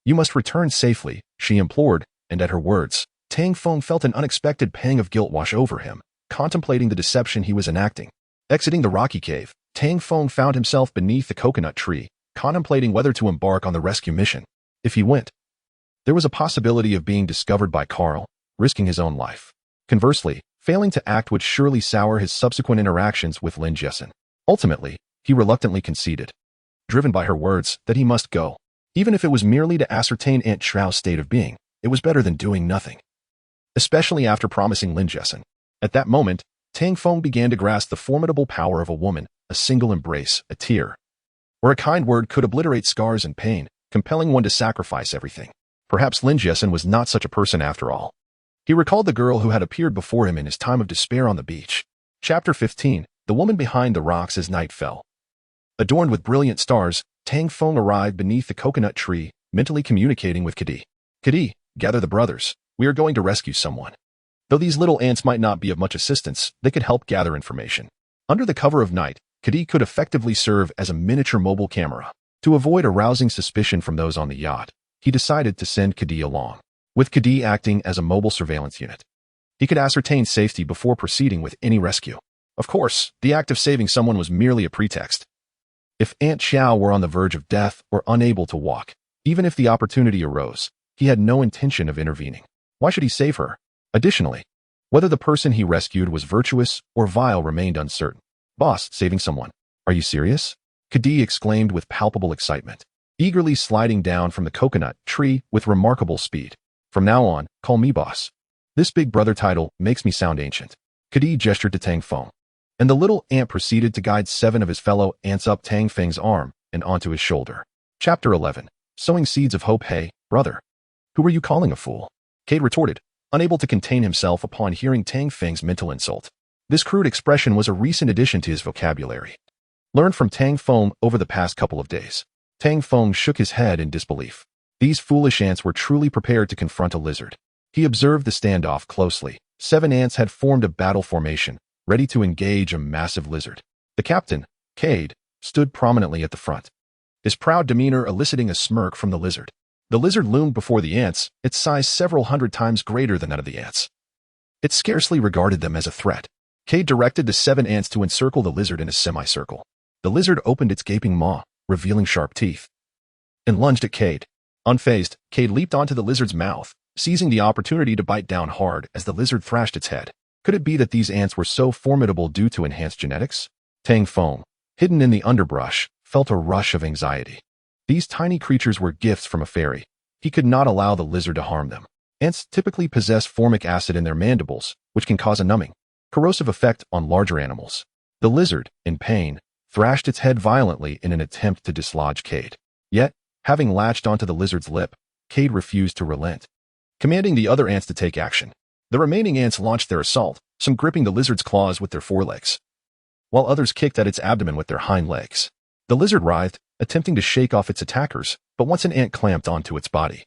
"You must return safely," she implored, and at her words, Tang Feng felt an unexpected pang of guilt wash over him, contemplating the deception he was enacting. Exiting the rocky cave, Tang Feng found himself beneath the coconut tree, contemplating whether to embark on the rescue mission. If he went, there was a possibility of being discovered by Carl, risking his own life. Conversely, failing to act would surely sour his subsequent interactions with Lin Jiasin. Ultimately, he reluctantly conceded, driven by her words, that he must go. Even if it was merely to ascertain Aunt Xiao's state of being, it was better than doing nothing. Especially after promising Lin Jiasin. At that moment, Tang Feng began to grasp the formidable power of a woman. A single embrace, a tear, or a kind word could obliterate scars and pain, compelling one to sacrifice everything. Perhaps Lin Jiasin was not such a person after all. He recalled the girl who had appeared before him in his time of despair on the beach. Chapter 15. The Woman Behind the Rocks as Night Fell. Adorned with brilliant stars, Tang Feng arrived beneath the coconut tree, mentally communicating with Kadi. Kadi, gather the brothers. We are going to rescue someone. Though these little ants might not be of much assistance, they could help gather information. Under the cover of night, Kadi could effectively serve as a miniature mobile camera. To avoid arousing suspicion from those on the yacht, he decided to send Kadi along, with Kadi acting as a mobile surveillance unit. He could ascertain safety before proceeding with any rescue. Of course, the act of saving someone was merely a pretext. If Aunt Xiao were on the verge of death or unable to walk, even if the opportunity arose, he had no intention of intervening. Why should he save her? Additionally, whether the person he rescued was virtuous or vile remained uncertain. Boss, saving someone. Are you serious? Kadi exclaimed with palpable excitement, eagerly sliding down from the coconut tree with remarkable speed. From now on, call me boss. This big brother title makes me sound ancient. Kadi gestured to Tang Feng, and the little ant proceeded to guide 7 of his fellow ants up Tang Feng's arm and onto his shoulder. Chapter 11. Sowing Seeds of Hope. Hey, brother. Who are you calling a fool? Cade retorted, unable to contain himself upon hearing Tang Feng's mental insult. This crude expression was a recent addition to his vocabulary, learned from Tang Feng over the past couple of days. Tang Feng shook his head in disbelief. These foolish ants were truly prepared to confront a lizard. He observed the standoff closely. 7 ants had formed a battle formation, ready to engage a massive lizard. The captain, Cade, stood prominently at the front, his proud demeanor eliciting a smirk from the lizard. The lizard loomed before the ants, its size several hundred times greater than that of the ants. It scarcely regarded them as a threat. Cade directed the 7 ants to encircle the lizard in a semicircle. The lizard opened its gaping maw, revealing sharp teeth, and lunged at Cade. Unfazed, Cade leaped onto the lizard's mouth, seizing the opportunity to bite down hard as the lizard thrashed its head. Could it be that these ants were so formidable due to enhanced genetics? Tang Feng, hidden in the underbrush, felt a rush of anxiety. These tiny creatures were gifts from a fairy. He could not allow the lizard to harm them. Ants typically possess formic acid in their mandibles, which can cause a numbing, corrosive effect on larger animals. The lizard, in pain, thrashed its head violently in an attempt to dislodge Cade. Yet, having latched onto the lizard's lip, Cade refused to relent, commanding the other ants to take action. The remaining ants launched their assault, some gripping the lizard's claws with their forelegs, while others kicked at its abdomen with their hind legs. The lizard writhed, attempting to shake off its attackers, but once an ant clamped onto its body,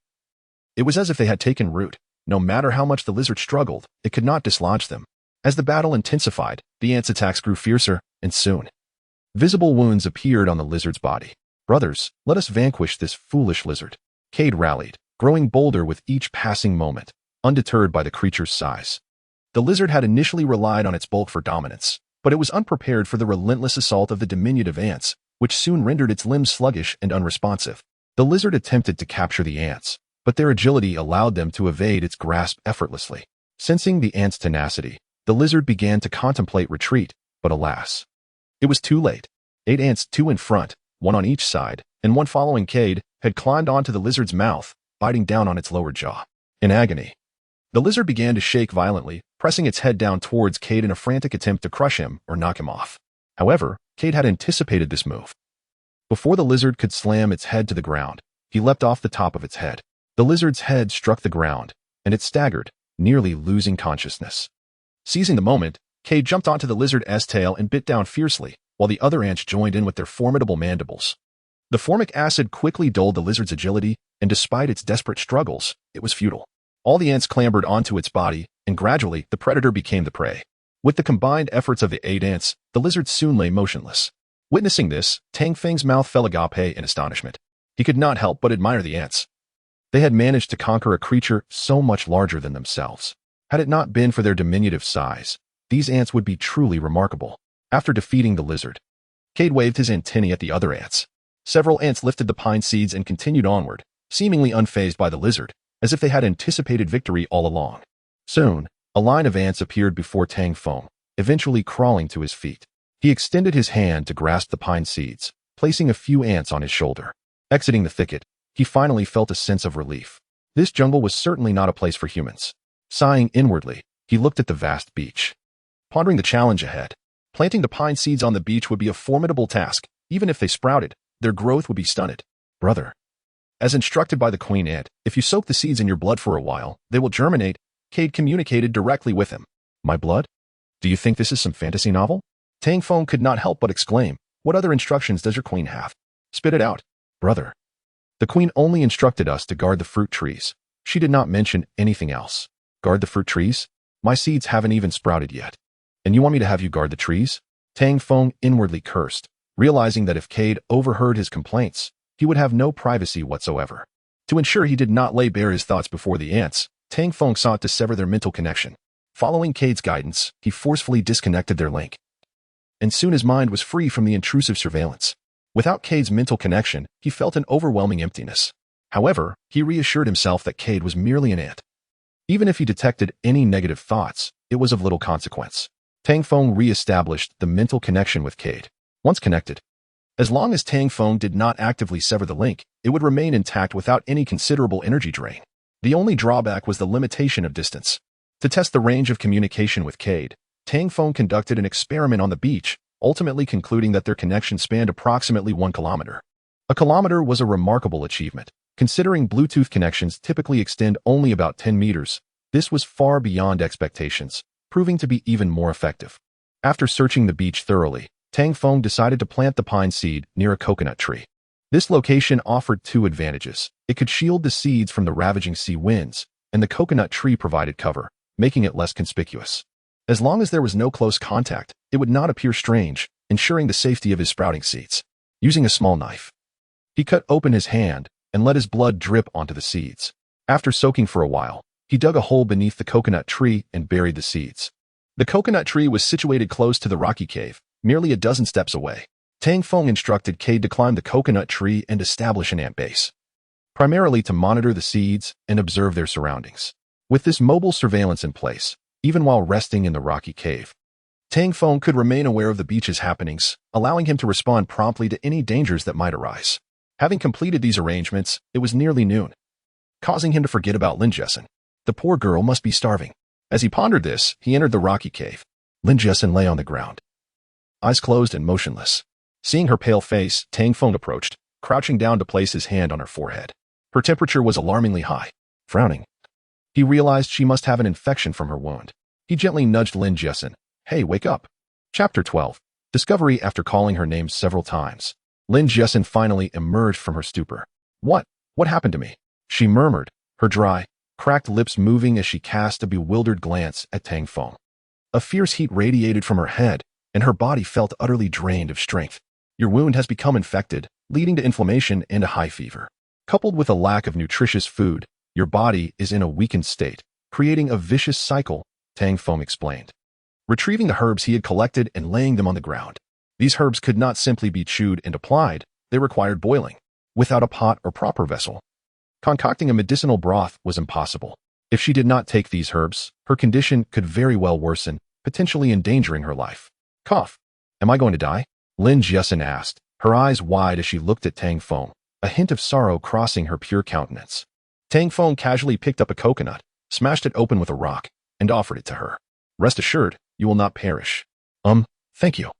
it was as if they had taken root. No matter how much the lizard struggled, it could not dislodge them. As the battle intensified, the ants' attacks grew fiercer, and soon, visible wounds appeared on the lizard's body. Brothers, let us vanquish this foolish lizard. Cade rallied, growing bolder with each passing moment, undeterred by the creature's size. The lizard had initially relied on its bulk for dominance, but it was unprepared for the relentless assault of the diminutive ants, which soon rendered its limbs sluggish and unresponsive. The lizard attempted to capture the ants, but their agility allowed them to evade its grasp effortlessly. Sensing the ants' tenacity, the lizard began to contemplate retreat, but alas, it was too late. 8 ants, 2 in front, 1 on each side, and 1 following Cade, had climbed onto the lizard's mouth, biting down on its lower jaw. In agony, the lizard began to shake violently, pressing its head down towards Cade in a frantic attempt to crush him or knock him off. However, Cade had anticipated this move. Before the lizard could slam its head to the ground, he leapt off the top of its head. The lizard's head struck the ground, and it staggered, nearly losing consciousness. Seizing the moment, Cade jumped onto the lizard's tail and bit down fiercely, while the other ants joined in with their formidable mandibles. The formic acid quickly dulled the lizard's agility, and despite its desperate struggles, it was futile. All the ants clambered onto its body, and gradually the predator became the prey. With the combined efforts of the 8 ants, the lizard soon lay motionless. Witnessing this, Tang Feng's mouth fell agape in astonishment. He could not help but admire the ants. They had managed to conquer a creature so much larger than themselves. Had it not been for their diminutive size, these ants would be truly remarkable. After defeating the lizard, Cade waved his antennae at the other ants. Several ants lifted the pine seeds and continued onward, seemingly unfazed by the lizard, as if they had anticipated victory all along. Soon, a line of ants appeared before Tang Feng, eventually crawling to his feet. He extended his hand to grasp the pine seeds, placing a few ants on his shoulder. Exiting the thicket, he finally felt a sense of relief. This jungle was certainly not a place for humans. Sighing inwardly, he looked at the vast beach, pondering the challenge ahead. Planting the pine seeds on the beach would be a formidable task. Even if they sprouted, their growth would be stunted. Brother, as instructed by the queen ant, if you soak the seeds in your blood for a while, they will germinate, Cade communicated directly with him. My blood? Do you think this is some fantasy novel? Tang Feng could not help but exclaim, what other instructions does your queen have? Spit it out. Brother. The queen only instructed us to guard the fruit trees. She did not mention anything else. Guard the fruit trees? My seeds haven't even sprouted yet. And you want me to have you guard the trees? Tang Feng inwardly cursed, realizing that if Cade overheard his complaints, he would have no privacy whatsoever. To ensure he did not lay bare his thoughts before the ants, Tang Feng sought to sever their mental connection. Following Cade's guidance, he forcefully disconnected their link. And soon his mind was free from the intrusive surveillance. Without Cade's mental connection, he felt an overwhelming emptiness. However, he reassured himself that Cade was merely an ant. Even if he detected any negative thoughts, it was of little consequence. Tang Feng re-established the mental connection with Cade. Once connected, as long as Tang Feng did not actively sever the link, it would remain intact without any considerable energy drain. The only drawback was the limitation of distance. To test the range of communication with Cade, Tang Feng conducted an experiment on the beach, ultimately concluding that their connection spanned approximately 1 kilometer. A kilometer was a remarkable achievement. Considering Bluetooth connections typically extend only about 10 meters, this was far beyond expectations, proving to be even more effective. After searching the beach thoroughly, Tang Feng decided to plant the pine seed near a coconut tree. This location offered 2 advantages. It could shield the seeds from the ravaging sea winds, and the coconut tree provided cover, making it less conspicuous. As long as there was no close contact, it would not appear strange, ensuring the safety of his sprouting seeds. Using a small knife, he cut open his hand and let his blood drip onto the seeds. After soaking for a while, he dug a hole beneath the coconut tree and buried the seeds. The coconut tree was situated close to the rocky cave, merely a dozen steps away. Tang Feng instructed Cade to climb the coconut tree and establish an ant base, primarily to monitor the seeds and observe their surroundings. With this mobile surveillance in place, even while resting in the rocky cave, Tang Feng could remain aware of the beach's happenings, allowing him to respond promptly to any dangers that might arise. Having completed these arrangements, it was nearly noon, causing him to forget about Lin Jessen. The poor girl must be starving. As he pondered this, he entered the rocky cave. Lin Jessen lay on the ground, eyes closed and motionless. Seeing her pale face, Tang Feng approached, crouching down to place his hand on her forehead. Her temperature was alarmingly high. Frowning, he realized she must have an infection from her wound. He gently nudged Lin Jessen. Hey, wake up. Chapter 12. Discovery. After calling her name several times, Lin Jessen finally emerged from her stupor. What happened to me? She murmured, her dry, cracked lips moving as she cast a bewildered glance at Tang Feng. A fierce heat radiated from her head, and her body felt utterly drained of strength. Your wound has become infected, leading to inflammation and a high fever. Coupled with a lack of nutritious food, your body is in a weakened state, creating a vicious cycle, Tang Feng explained. Retrieving the herbs he had collected and laying them on the ground. These herbs could not simply be chewed and applied, they required boiling. Without a pot or proper vessel, concocting a medicinal broth was impossible. If she did not take these herbs, her condition could very well worsen, potentially endangering her life. Cough. Am I going to die? Lin Jessen asked, her eyes wide as she looked at Tang Feng, a hint of sorrow crossing her pure countenance. Tang Feng casually picked up a coconut, smashed it open with a rock, and offered it to her. Rest assured, you will not perish. Thank you.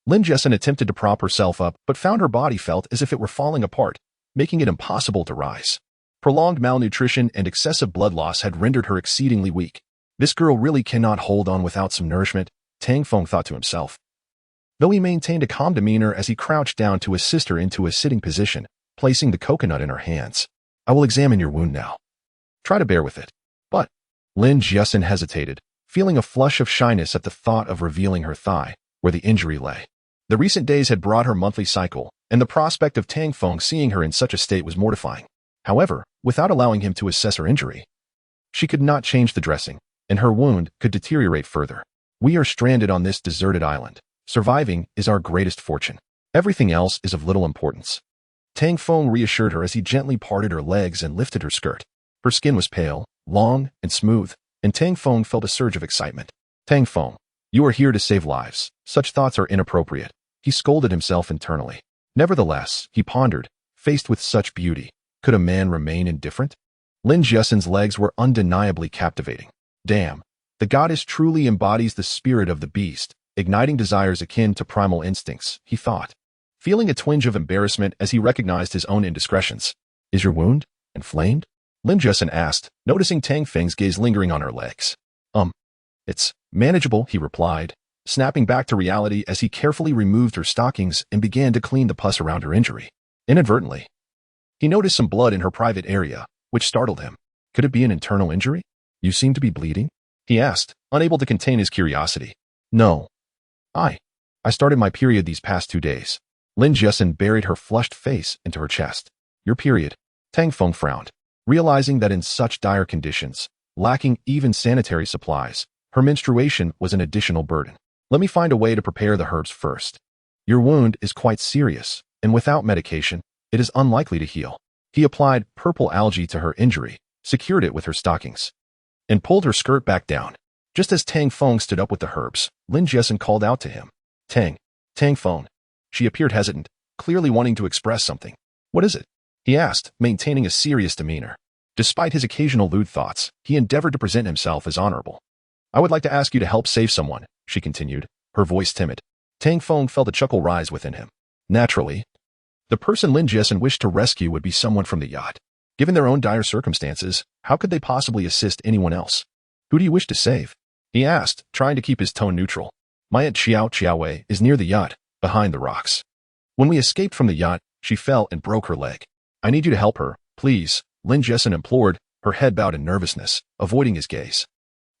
Lin Jessen attempted to prop herself up, but found her body felt as if it were falling apart, making it impossible to rise. Prolonged malnutrition and excessive blood loss had rendered her exceedingly weak. This girl really cannot hold on without some nourishment, Tang Feng thought to himself. Though he maintained a calm demeanor as he crouched down to assist her into a sitting position, placing the coconut in her hands. I will examine your wound now. Try to bear with it. But Lin Jessen hesitated, feeling a flush of shyness at the thought of revealing her thigh, where the injury lay. The recent days had brought her monthly cycle, and the prospect of Tang Feng seeing her in such a state was mortifying. However, without allowing him to assess her injury, she could not change the dressing, and her wound could deteriorate further. We are stranded on this deserted island. Surviving is our greatest fortune. Everything else is of little importance. Tang Feng reassured her as he gently parted her legs and lifted her skirt. Her skin was pale, long, and smooth, and Tang Feng felt a surge of excitement. Tang Feng, you are here to save lives. Such thoughts are inappropriate. He scolded himself internally. Nevertheless, he pondered, faced with such beauty, could a man remain indifferent? Lin Jessen's legs were undeniably captivating. Damn, the goddess truly embodies the spirit of the beast, igniting desires akin to primal instincts, he thought, feeling a twinge of embarrassment as he recognized his own indiscretions. Is your wound inflamed? Lin Jessen asked, noticing Tang Feng's gaze lingering on her legs. It's manageable, he replied, snapping back to reality as he carefully removed her stockings and began to clean the pus around her injury. Inadvertently, he noticed some blood in her private area, which startled him. Could it be an internal injury? You seem to be bleeding? He asked, unable to contain his curiosity. No. I started my period these past 2 days. Lin Jessen buried her flushed face into her chest. Your period? Tang Feng frowned, realizing that in such dire conditions, lacking even sanitary supplies, her menstruation was an additional burden. Let me find a way to prepare the herbs first. Your wound is quite serious, and without medication, it is unlikely to heal. He applied purple algae to her injury, secured it with her stockings, and pulled her skirt back down. Just as Tang Feng stood up with the herbs, Lin Jessen called out to him. Tang Feng. She appeared hesitant, clearly wanting to express something. What is it? He asked, maintaining a serious demeanor. Despite his occasional lewd thoughts, he endeavored to present himself as honorable. I would like to ask you to help save someone, she continued, her voice timid. Tang Feng felt a chuckle rise within him. Naturally, the person Lin Jessen wished to rescue would be someone from the yacht. Given their own dire circumstances, how could they possibly assist anyone else? Who do you wish to save? He asked, trying to keep his tone neutral. My aunt Xiaowei is near the yacht, behind the rocks. When we escaped from the yacht, she fell and broke her leg. I need you to help her, please, Lin Jessen implored, her head bowed in nervousness, avoiding his gaze.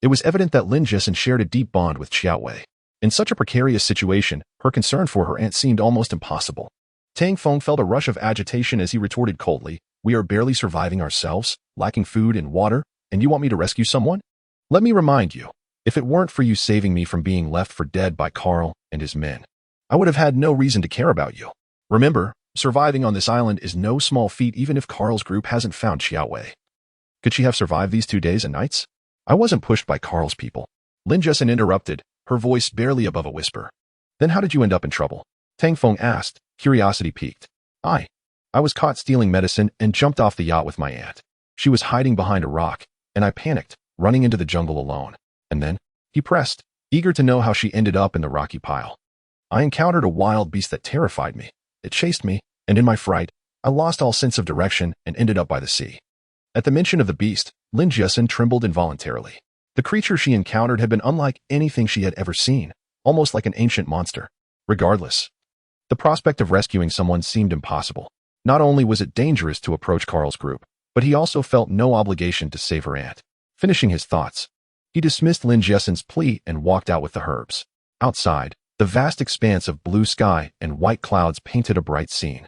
It was evident that Lin Jessen shared a deep bond with Xiaowei. In such a precarious situation, her concern for her aunt seemed almost impossible. Tang Feng felt a rush of agitation as he retorted coldly, We are barely surviving ourselves, lacking food and water, and you want me to rescue someone? Let me remind you, if it weren't for you saving me from being left for dead by Carl and his men, I would have had no reason to care about you. Remember, surviving on this island is no small feat even if Carl's group hasn't found Xiaowei. Could she have survived these 2 days and nights? I wasn't pushed by Carl's people. Lin Jessen interrupted, her voice barely above a whisper. Then how did you end up in trouble? Tang Feng asked, curiosity piqued. I was caught stealing medicine and jumped off the yacht with my aunt. She was hiding behind a rock, and I panicked, running into the jungle alone. And then, he pressed, eager to know how she ended up in the rocky pile. I encountered a wild beast that terrified me. It chased me, and in my fright, I lost all sense of direction and ended up by the sea. At the mention of the beast, Lin Jessen trembled involuntarily. The creature she encountered had been unlike anything she had ever seen, almost like an ancient monster. Regardless, the prospect of rescuing someone seemed impossible. Not only was it dangerous to approach Carl's group, but he also felt no obligation to save her aunt. Finishing his thoughts, he dismissed Lin Jessen's plea and walked out with the herbs. Outside, the vast expanse of blue sky and white clouds painted a bright scene.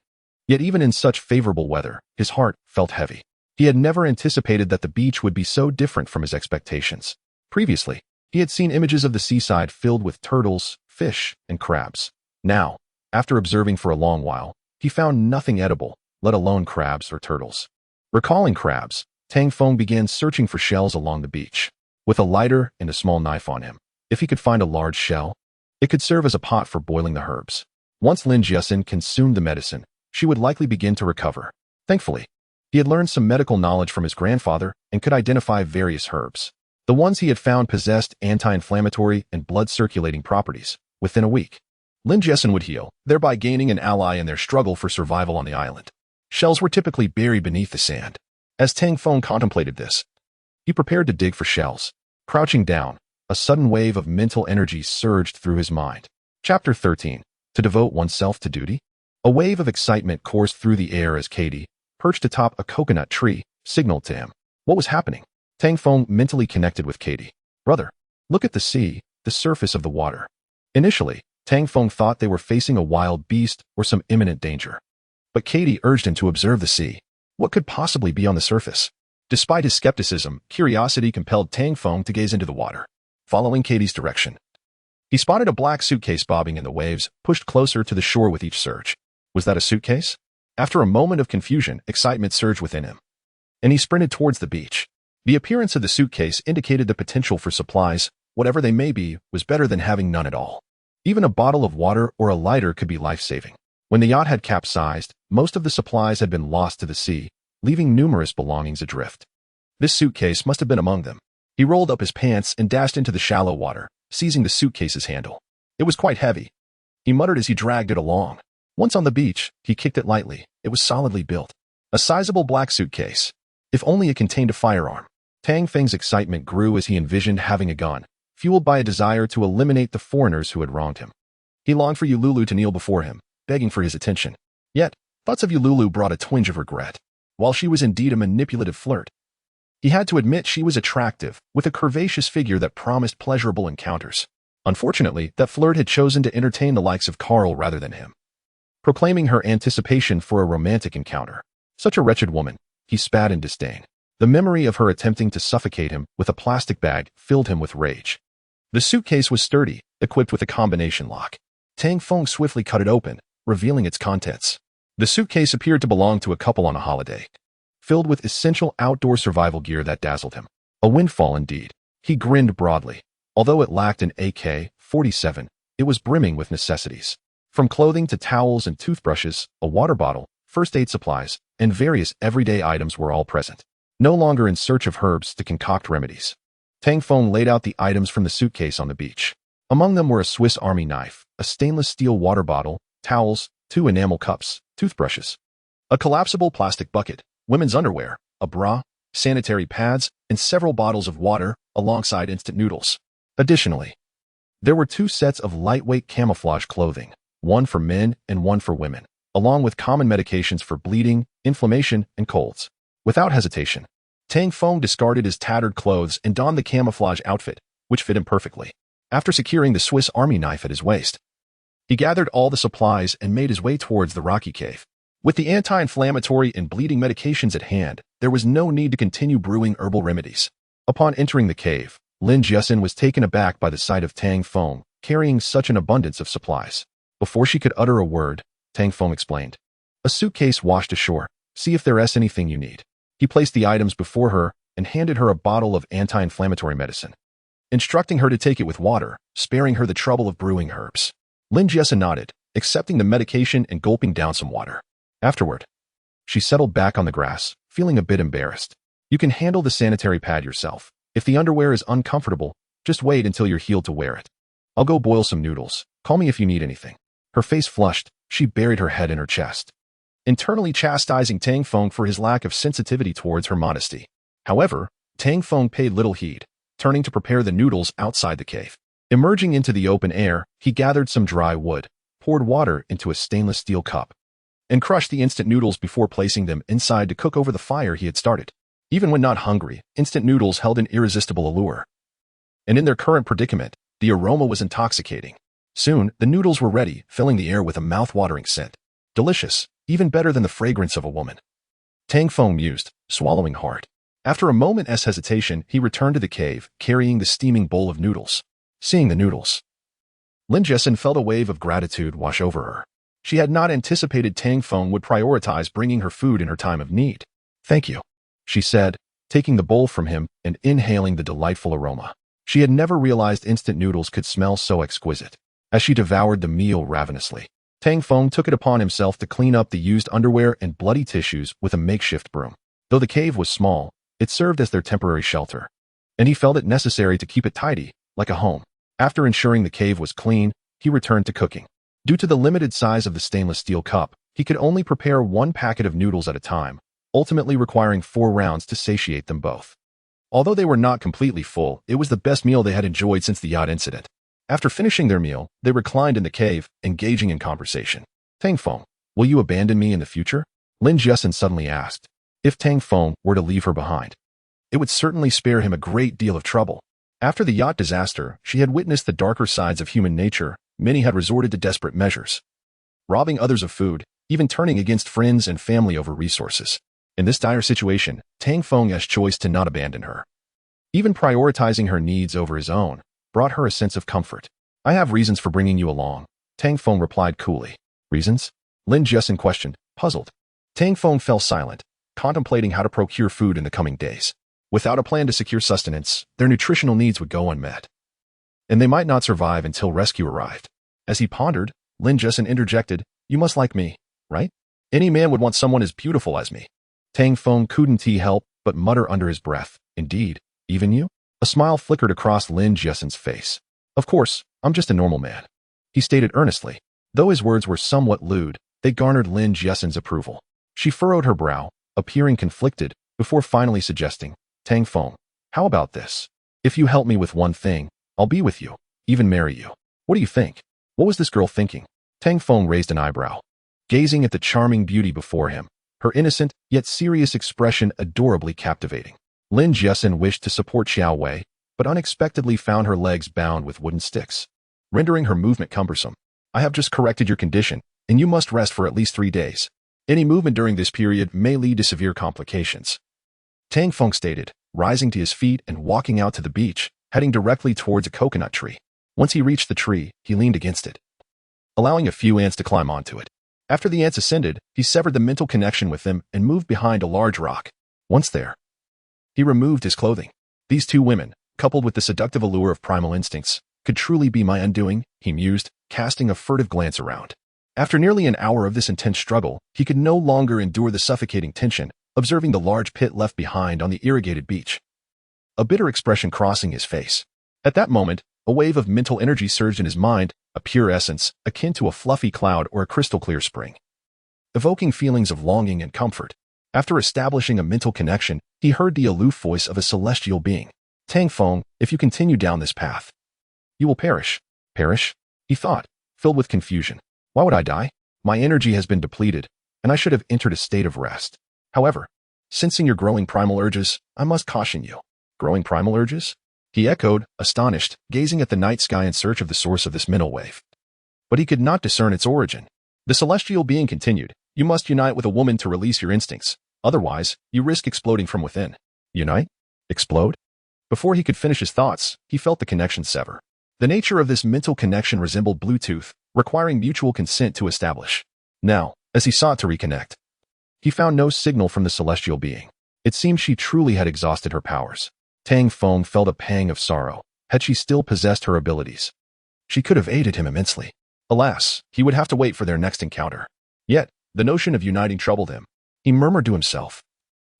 Yet even in such favorable weather, his heart felt heavy. He had never anticipated that the beach would be so different from his expectations. Previously, he had seen images of the seaside filled with turtles, fish, and crabs. Now, after observing for a long while, he found nothing edible, let alone crabs or turtles. Recalling crabs, Tang Feng began searching for shells along the beach. With a lighter and a small knife on him, if he could find a large shell, it could serve as a pot for boiling the herbs. Once Lin Jessen consumed the medicine, she would likely begin to recover. Thankfully, he had learned some medical knowledge from his grandfather and could identify various herbs. The ones he had found possessed anti-inflammatory and blood-circulating properties. Within a week, Lin Jessen would heal, thereby gaining an ally in their struggle for survival on the island. Shells were typically buried beneath the sand. As Tang Feng contemplated this, he prepared to dig for shells. Crouching down, a sudden wave of mental energy surged through his mind. Chapter 13. To devote oneself to duty? A wave of excitement coursed through the air as Katie, perched atop a coconut tree, signaled to him. What was happening? Tang Feng mentally connected with Katie. Brother, look at the sea, the surface of the water. Initially, Tang Feng thought they were facing a wild beast or some imminent danger. But Katie urged him to observe the sea. What could possibly be on the surface? Despite his skepticism, curiosity compelled Tang Feng to gaze into the water. Following Katie's direction, he spotted a black suitcase bobbing in the waves, pushed closer to the shore with each surge. Was that a suitcase? After a moment of confusion, excitement surged within him, and he sprinted towards the beach. The appearance of the suitcase indicated the potential for supplies, whatever they may be, was better than having none at all. Even a bottle of water or a lighter could be life-saving. When the yacht had capsized, most of the supplies had been lost to the sea, leaving numerous belongings adrift. This suitcase must have been among them. He rolled up his pants and dashed into the shallow water, seizing the suitcase's handle. It was quite heavy. He muttered as he dragged it along. Once on the beach, he kicked it lightly. It was solidly built. A sizable black suitcase. If only it contained a firearm. Tang Feng's excitement grew as he envisioned having a gun, fueled by a desire to eliminate the foreigners who had wronged him. He longed for Yululu to kneel before him, begging for his attention. Yet, thoughts of Yululu brought a twinge of regret. While she was indeed a manipulative flirt, he had to admit she was attractive, with a curvaceous figure that promised pleasurable encounters. Unfortunately, that flirt had chosen to entertain the likes of Carl rather than him, proclaiming her anticipation for a romantic encounter. Such a wretched woman, he spat in disdain. The memory of her attempting to suffocate him with a plastic bag filled him with rage. The suitcase was sturdy, equipped with a combination lock. Tang Feng swiftly cut it open, revealing its contents. The suitcase appeared to belong to a couple on a holiday, filled with essential outdoor survival gear that dazzled him. A windfall indeed. He grinned broadly. Although it lacked an AK-47, it was brimming with necessities. From clothing to towels and toothbrushes, a water bottle, first aid supplies, and various everyday items were all present. No longer in search of herbs to concoct remedies, Tang Feng laid out the items from the suitcase on the beach. Among them were a Swiss Army knife, a stainless steel water bottle, towels, 2 enamel cups, toothbrushes, a collapsible plastic bucket, women's underwear, a bra, sanitary pads, and several bottles of water, alongside instant noodles. Additionally, there were 2 sets of lightweight camouflage clothing, one for men and one for women, along with common medications for bleeding, inflammation, and colds. Without hesitation, Tang Feng discarded his tattered clothes and donned the camouflage outfit, which fit him perfectly. After securing the Swiss Army knife at his waist, he gathered all the supplies and made his way towards the rocky cave. With the anti-inflammatory and bleeding medications at hand, there was no need to continue brewing herbal remedies. Upon entering the cave, Lin Jiasin was taken aback by the sight of Tang Feng carrying such an abundance of supplies. Before she could utter a word, Tang Feng explained, "A suitcase washed ashore. See if there's anything you need." He placed the items before her and handed her a bottle of anti-inflammatory medicine, instructing her to take it with water, sparing her the trouble of brewing herbs. Lin Jiasin nodded, accepting the medication and gulping down some water. Afterward, she settled back on the grass, feeling a bit embarrassed. "You can handle the sanitary pad yourself. If the underwear is uncomfortable, just wait until you're healed to wear it. I'll go boil some noodles. Call me if you need anything." Her face flushed. She buried her head in her chest, internally chastising Tang Feng for his lack of sensitivity towards her modesty. However, Tang Feng paid little heed, turning to prepare the noodles outside the cave. Emerging into the open air, he gathered some dry wood, poured water into a stainless steel cup, and crushed the instant noodles before placing them inside to cook over the fire he had started. Even when not hungry, instant noodles held an irresistible allure. And in their current predicament, the aroma was intoxicating. Soon, the noodles were ready, filling the air with a mouth-watering scent. Delicious, even better than the fragrance of a woman. Tang Feng mused, swallowing hard. After a moment's hesitation, he returned to the cave, carrying the steaming bowl of noodles. Seeing the noodles, Lin Jiasin felt a wave of gratitude wash over her. She had not anticipated Tang Feng would prioritize bringing her food in her time of need. "Thank you," she said, taking the bowl from him and inhaling the delightful aroma. She had never realized instant noodles could smell so exquisite. As she devoured the meal ravenously, Tang Feng took it upon himself to clean up the used underwear and bloody tissues with a makeshift broom. Though the cave was small, it served as their temporary shelter, and he felt it necessary to keep it tidy, like a home. After ensuring the cave was clean, he returned to cooking. Due to the limited size of the stainless steel cup, he could only prepare 1 packet of noodles at a time, ultimately requiring 4 rounds to satiate them both. Although they were not completely full, it was the best meal they had enjoyed since the yacht incident. After finishing their meal, they reclined in the cave, engaging in conversation. "Tang Feng, will you abandon me in the future?" Lin Jiasin suddenly asked. If Tang Feng were to leave her behind, it would certainly spare him a great deal of trouble. After the yacht disaster, she had witnessed the darker sides of human nature. Many had resorted to desperate measures, robbing others of food, even turning against friends and family over resources. In this dire situation, Tang Feng's choice to not abandon her, even prioritizing her needs over his own, brought her a sense of comfort. "I have reasons for bringing you along," Tang Feng replied coolly. "Reasons?" Lin Jiasin questioned, puzzled. Tang Feng fell silent, contemplating how to procure food in the coming days. Without a plan to secure sustenance, their nutritional needs would go unmet, and they might not survive until rescue arrived. As he pondered, Lin Jiasin interjected, "You must like me, right? Any man would want someone as beautiful as me." Tang Feng couldn't help but mutter under his breath, "Indeed, even you?" A smile flickered across Lin Jiasin's face. "Of course, I'm just a normal man," he stated earnestly. Though his words were somewhat lewd, they garnered Lin Jiasin's approval. She furrowed her brow, appearing conflicted, before finally suggesting, Tang Feng, how about this? If you help me with one thing, I'll be with you, even marry you. What do you think? What was this girl thinking? Tang Feng raised an eyebrow, gazing at the charming beauty before him, her innocent yet serious expression adorably captivating. Lin Jiasen wished to support Xiao Wei, but unexpectedly found her legs bound with wooden sticks, rendering her movement cumbersome. I have just corrected your condition, and you must rest for at least 3 days. Any movement during this period may lead to severe complications. Tang Feng stated, rising to his feet and walking out to the beach, heading directly towards a coconut tree. Once he reached the tree, he leaned against it, allowing a few ants to climb onto it. After the ants ascended, he severed the mental connection with them and moved behind a large rock. Once there, he removed his clothing. These two women, coupled with the seductive allure of primal instincts, could truly be my undoing, he mused, casting a furtive glance around. After nearly an hour of this intense struggle, he could no longer endure the suffocating tension, observing the large pit left behind on the irrigated beach, a bitter expression crossing his face. At that moment, a wave of mental energy surged in his mind, a pure essence, akin to a fluffy cloud or a crystal-clear spring, evoking feelings of longing and comfort. After establishing a mental connection, he heard the aloof voice of a celestial being. Tang Feng, if you continue down this path, you will perish. Perish? He thought, filled with confusion. Why would I die? My energy has been depleted, and I should have entered a state of rest. However, sensing your growing primal urges, I must caution you. Growing primal urges? He echoed, astonished, gazing at the night sky in search of the source of this mental wave. But he could not discern its origin. The celestial being continued, you must unite with a woman to release your instincts. Otherwise, you risk exploding from within. Unite? Explode? Before he could finish his thoughts, he felt the connection sever. The nature of this mental connection resembled Bluetooth, requiring mutual consent to establish. Now, as he sought to reconnect, he found no signal from the celestial being. It seemed she truly had exhausted her powers. Tang Feng felt a pang of sorrow. Had she still possessed her abilities, she could have aided him immensely. Alas, he would have to wait for their next encounter. Yet, the notion of uniting troubled him. He murmured to himself,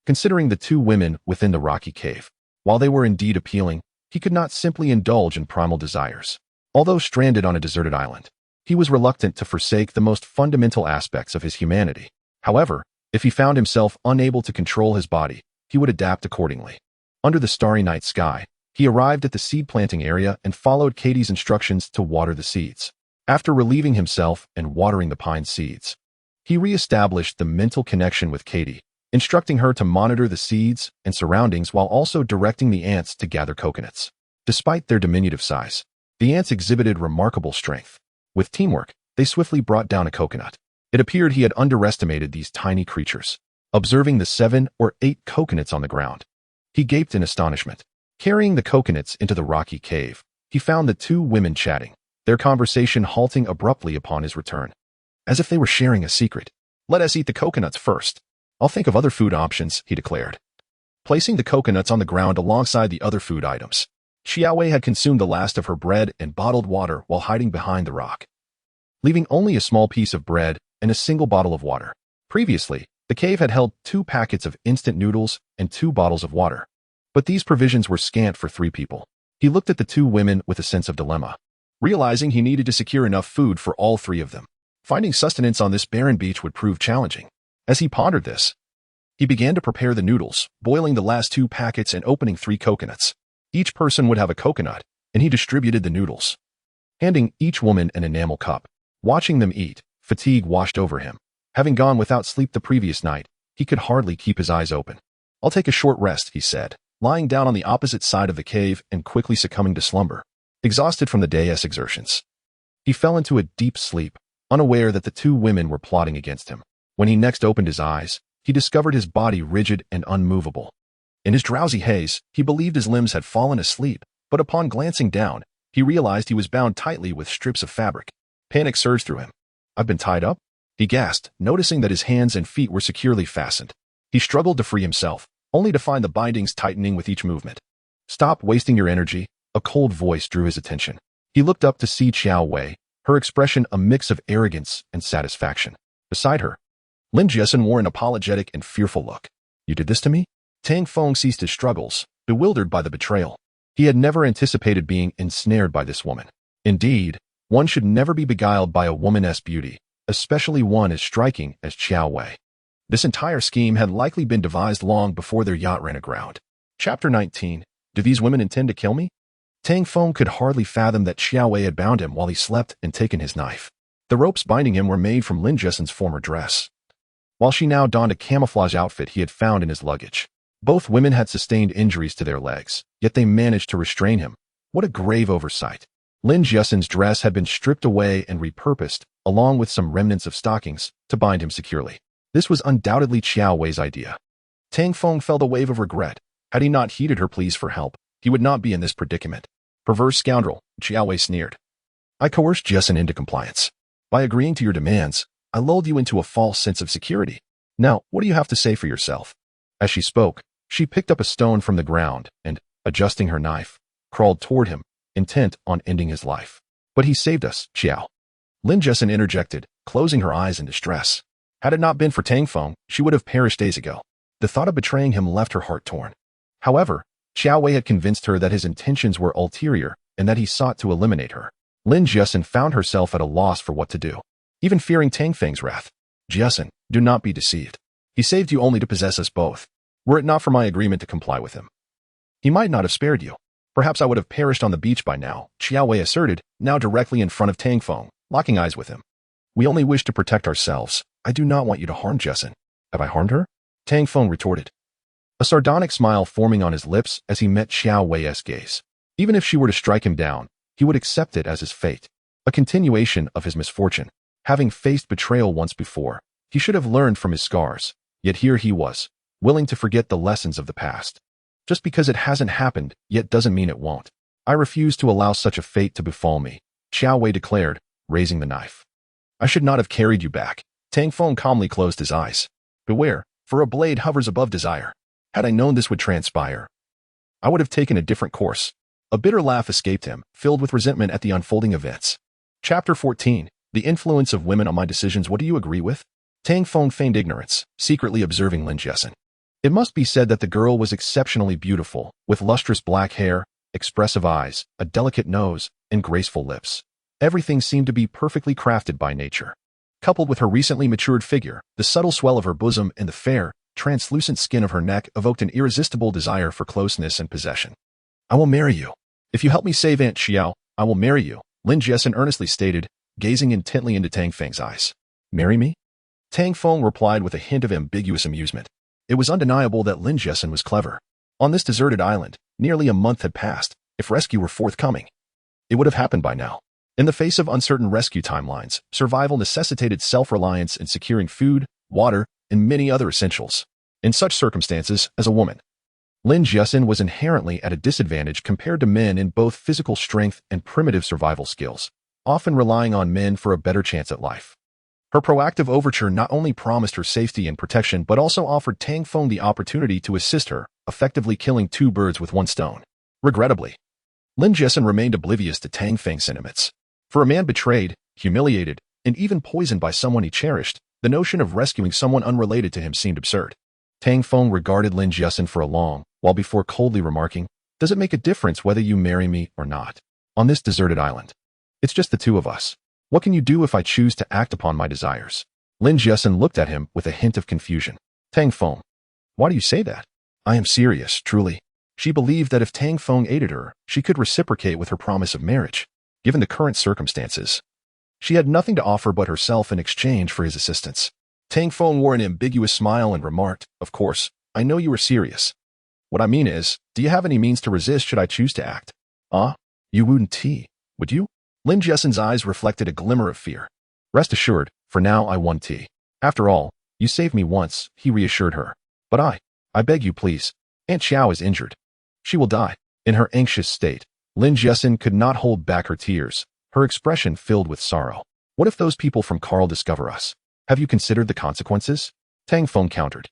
considering the two women within the rocky cave. While they were indeed appealing, he could not simply indulge in primal desires. Although stranded on a deserted island, he was reluctant to forsake the most fundamental aspects of his humanity. However, if he found himself unable to control his body, he would adapt accordingly. Under the starry night sky, he arrived at the seed planting area and followed Katie's instructions to water the seeds. After relieving himself and watering the pine seeds, he re-established the mental connection with Katie, instructing her to monitor the seeds and surroundings while also directing the ants to gather coconuts. Despite their diminutive size, the ants exhibited remarkable strength. With teamwork, they swiftly brought down a coconut. It appeared he had underestimated these tiny creatures. Observing the 7 or 8 coconuts on the ground, he gaped in astonishment. Carrying the coconuts into the rocky cave, he found the two women chatting, their conversation halting abruptly upon his return, as if they were sharing a secret. Let us eat the coconuts first. I'll think of other food options, he declared, placing the coconuts on the ground alongside the other food items. Xiaowei had consumed the last of her bread and bottled water while hiding behind the rock, leaving only a small piece of bread and a single bottle of water. Previously, the cave had held 2 packets of instant noodles and 2 bottles of water, but these provisions were scant for 3 people. He looked at the 2 women with a sense of dilemma, realizing he needed to secure enough food for all 3 of them. Finding sustenance on this barren beach would prove challenging. As he pondered this, he began to prepare the noodles, boiling the last 2 packets and opening 3 coconuts. Each person would have a coconut, and he distributed the noodles, handing each woman an enamel cup. Watching them eat, fatigue washed over him. Having gone without sleep the previous night, he could hardly keep his eyes open. I'll take a short rest, he said, lying down on the opposite side of the cave and quickly succumbing to slumber. Exhausted from the day's exertions, he fell into a deep sleep, unaware that the 2 women were plotting against him. When he next opened his eyes, he discovered his body rigid and unmovable. In his drowsy haze, he believed his limbs had fallen asleep, but upon glancing down, he realized he was bound tightly with strips of fabric. Panic surged through him. I've been tied up? He gasped, noticing that his hands and feet were securely fastened. He struggled to free himself, only to find the bindings tightening with each movement. Stop wasting your energy, a cold voice drew his attention. He looked up to see Xiao Wei, her expression a mix of arrogance and satisfaction. Beside her, Lin Jiasen wore an apologetic and fearful look. You did this to me? Tang Feng ceased his struggles, bewildered by the betrayal. He had never anticipated being ensnared by this woman. Indeed, one should never be beguiled by a woman's beauty, especially one as striking as Xiao Wei. This entire scheme had likely been devised long before their yacht ran aground. Chapter 19. Do these women intend to kill me? Tang Feng could hardly fathom that Xiao Wei had bound him while he slept and taken his knife. The ropes binding him were made from Lin Jessen's former dress, while she now donned a camouflage outfit he had found in his luggage. Both women had sustained injuries to their legs, yet they managed to restrain him. What a grave oversight. Lin Jessen's dress had been stripped away and repurposed, along with some remnants of stockings, to bind him securely. This was undoubtedly Xiao Wei's idea. Tang Feng felt a wave of regret. Had he not heeded her pleas for help, he would not be in this predicament. Perverse scoundrel, Xiao Wei sneered. I coerced Jessen into compliance. By agreeing to your demands, I lulled you into a false sense of security. Now, what do you have to say for yourself? As she spoke, she picked up a stone from the ground and, adjusting her knife, crawled toward him, intent on ending his life. But he saved us, Xiao. Lin Jessen interjected, closing her eyes in distress. Had it not been for Tang Feng, she would have perished days ago. The thought of betraying him left her heart torn. However, Xiao Wei had convinced her that his intentions were ulterior and that he sought to eliminate her. Lin Jessen found herself at a loss for what to do, even fearing Tang Feng's wrath. Jessen, do not be deceived. He saved you only to possess us both. Were it not for my agreement to comply with him, he might not have spared you. Perhaps I would have perished on the beach by now, Xiao Wei asserted, now directly in front of Tang Feng, locking eyes with him. We only wish to protect ourselves. I do not want you to harm Jessen. Have I harmed her? Tang Feng retorted, a sardonic smile forming on his lips as he met Xiao Wei's gaze. Even if she were to strike him down, he would accept it as his fate, a continuation of his misfortune. Having faced betrayal once before, he should have learned from his scars, yet here he was, willing to forget the lessons of the past. Just because it hasn't happened yet doesn't mean it won't. I refuse to allow such a fate to befall me, Xiao Wei declared, raising the knife. I should not have carried you back. Tang Feng calmly closed his eyes. Beware, for a blade hovers above desire. Had I known this would transpire, I would have taken a different course. A bitter laugh escaped him, filled with resentment at the unfolding events. Chapter 14. The influence of women on my decisions. What do you agree with? Tang Feng feigned ignorance, secretly observing Lin Jessen. It must be said that the girl was exceptionally beautiful, with lustrous black hair, expressive eyes, a delicate nose, and graceful lips. Everything seemed to be perfectly crafted by nature. Coupled with her recently matured figure, the subtle swell of her bosom and the fair, translucent skin of her neck evoked an irresistible desire for closeness and possession. I will marry you. If you help me save Aunt Xiao, I will marry you, Lin Jessen earnestly stated, gazing intently into Tang Feng's eyes. Marry me? Tang Feng replied with a hint of ambiguous amusement. It was undeniable that Lin Jessen was clever. On this deserted island, nearly a month had passed. If rescue were forthcoming, it would have happened by now. In the face of uncertain rescue timelines, survival necessitated self-reliance in securing food, water, and many other essentials. In such circumstances, as a woman, Lin Jessen was inherently at a disadvantage compared to men in both physical strength and primitive survival skills, often relying on men for a better chance at life. Her proactive overture not only promised her safety and protection but also offered Tang Feng the opportunity to assist her, effectively killing two birds with one stone. Regrettably, Lin Jessen remained oblivious to Tang Feng's sentiments. For a man betrayed, humiliated, and even poisoned by someone he cherished, the notion of rescuing someone unrelated to him seemed absurd. Tang Feng regarded Lin Jessen for a long while before coldly remarking, Does it make a difference whether you marry me or not? On this deserted island, it's just the two of us. What can you do if I choose to act upon my desires? Lin Jessen looked at him with a hint of confusion. Tang Feng, why do you say that? I am serious, truly. She believed that if Tang Feng aided her, she could reciprocate with her promise of marriage. Given the current circumstances, she had nothing to offer but herself in exchange for his assistance. Tang Feng wore an ambiguous smile and remarked, Of course, I know you are serious. What I mean is, do you have any means to resist should I choose to act? You wouldn't tea, would you? Lin Jessen's eyes reflected a glimmer of fear. Rest assured, for now I won tea. After all, you saved me once, he reassured her. But I beg you please. Aunt Xiao is injured. She will die. In her anxious state, Lin Jessen could not hold back her tears, her expression filled with sorrow. What if those people from Carl discover us? Have you considered the consequences? Tang Feng countered.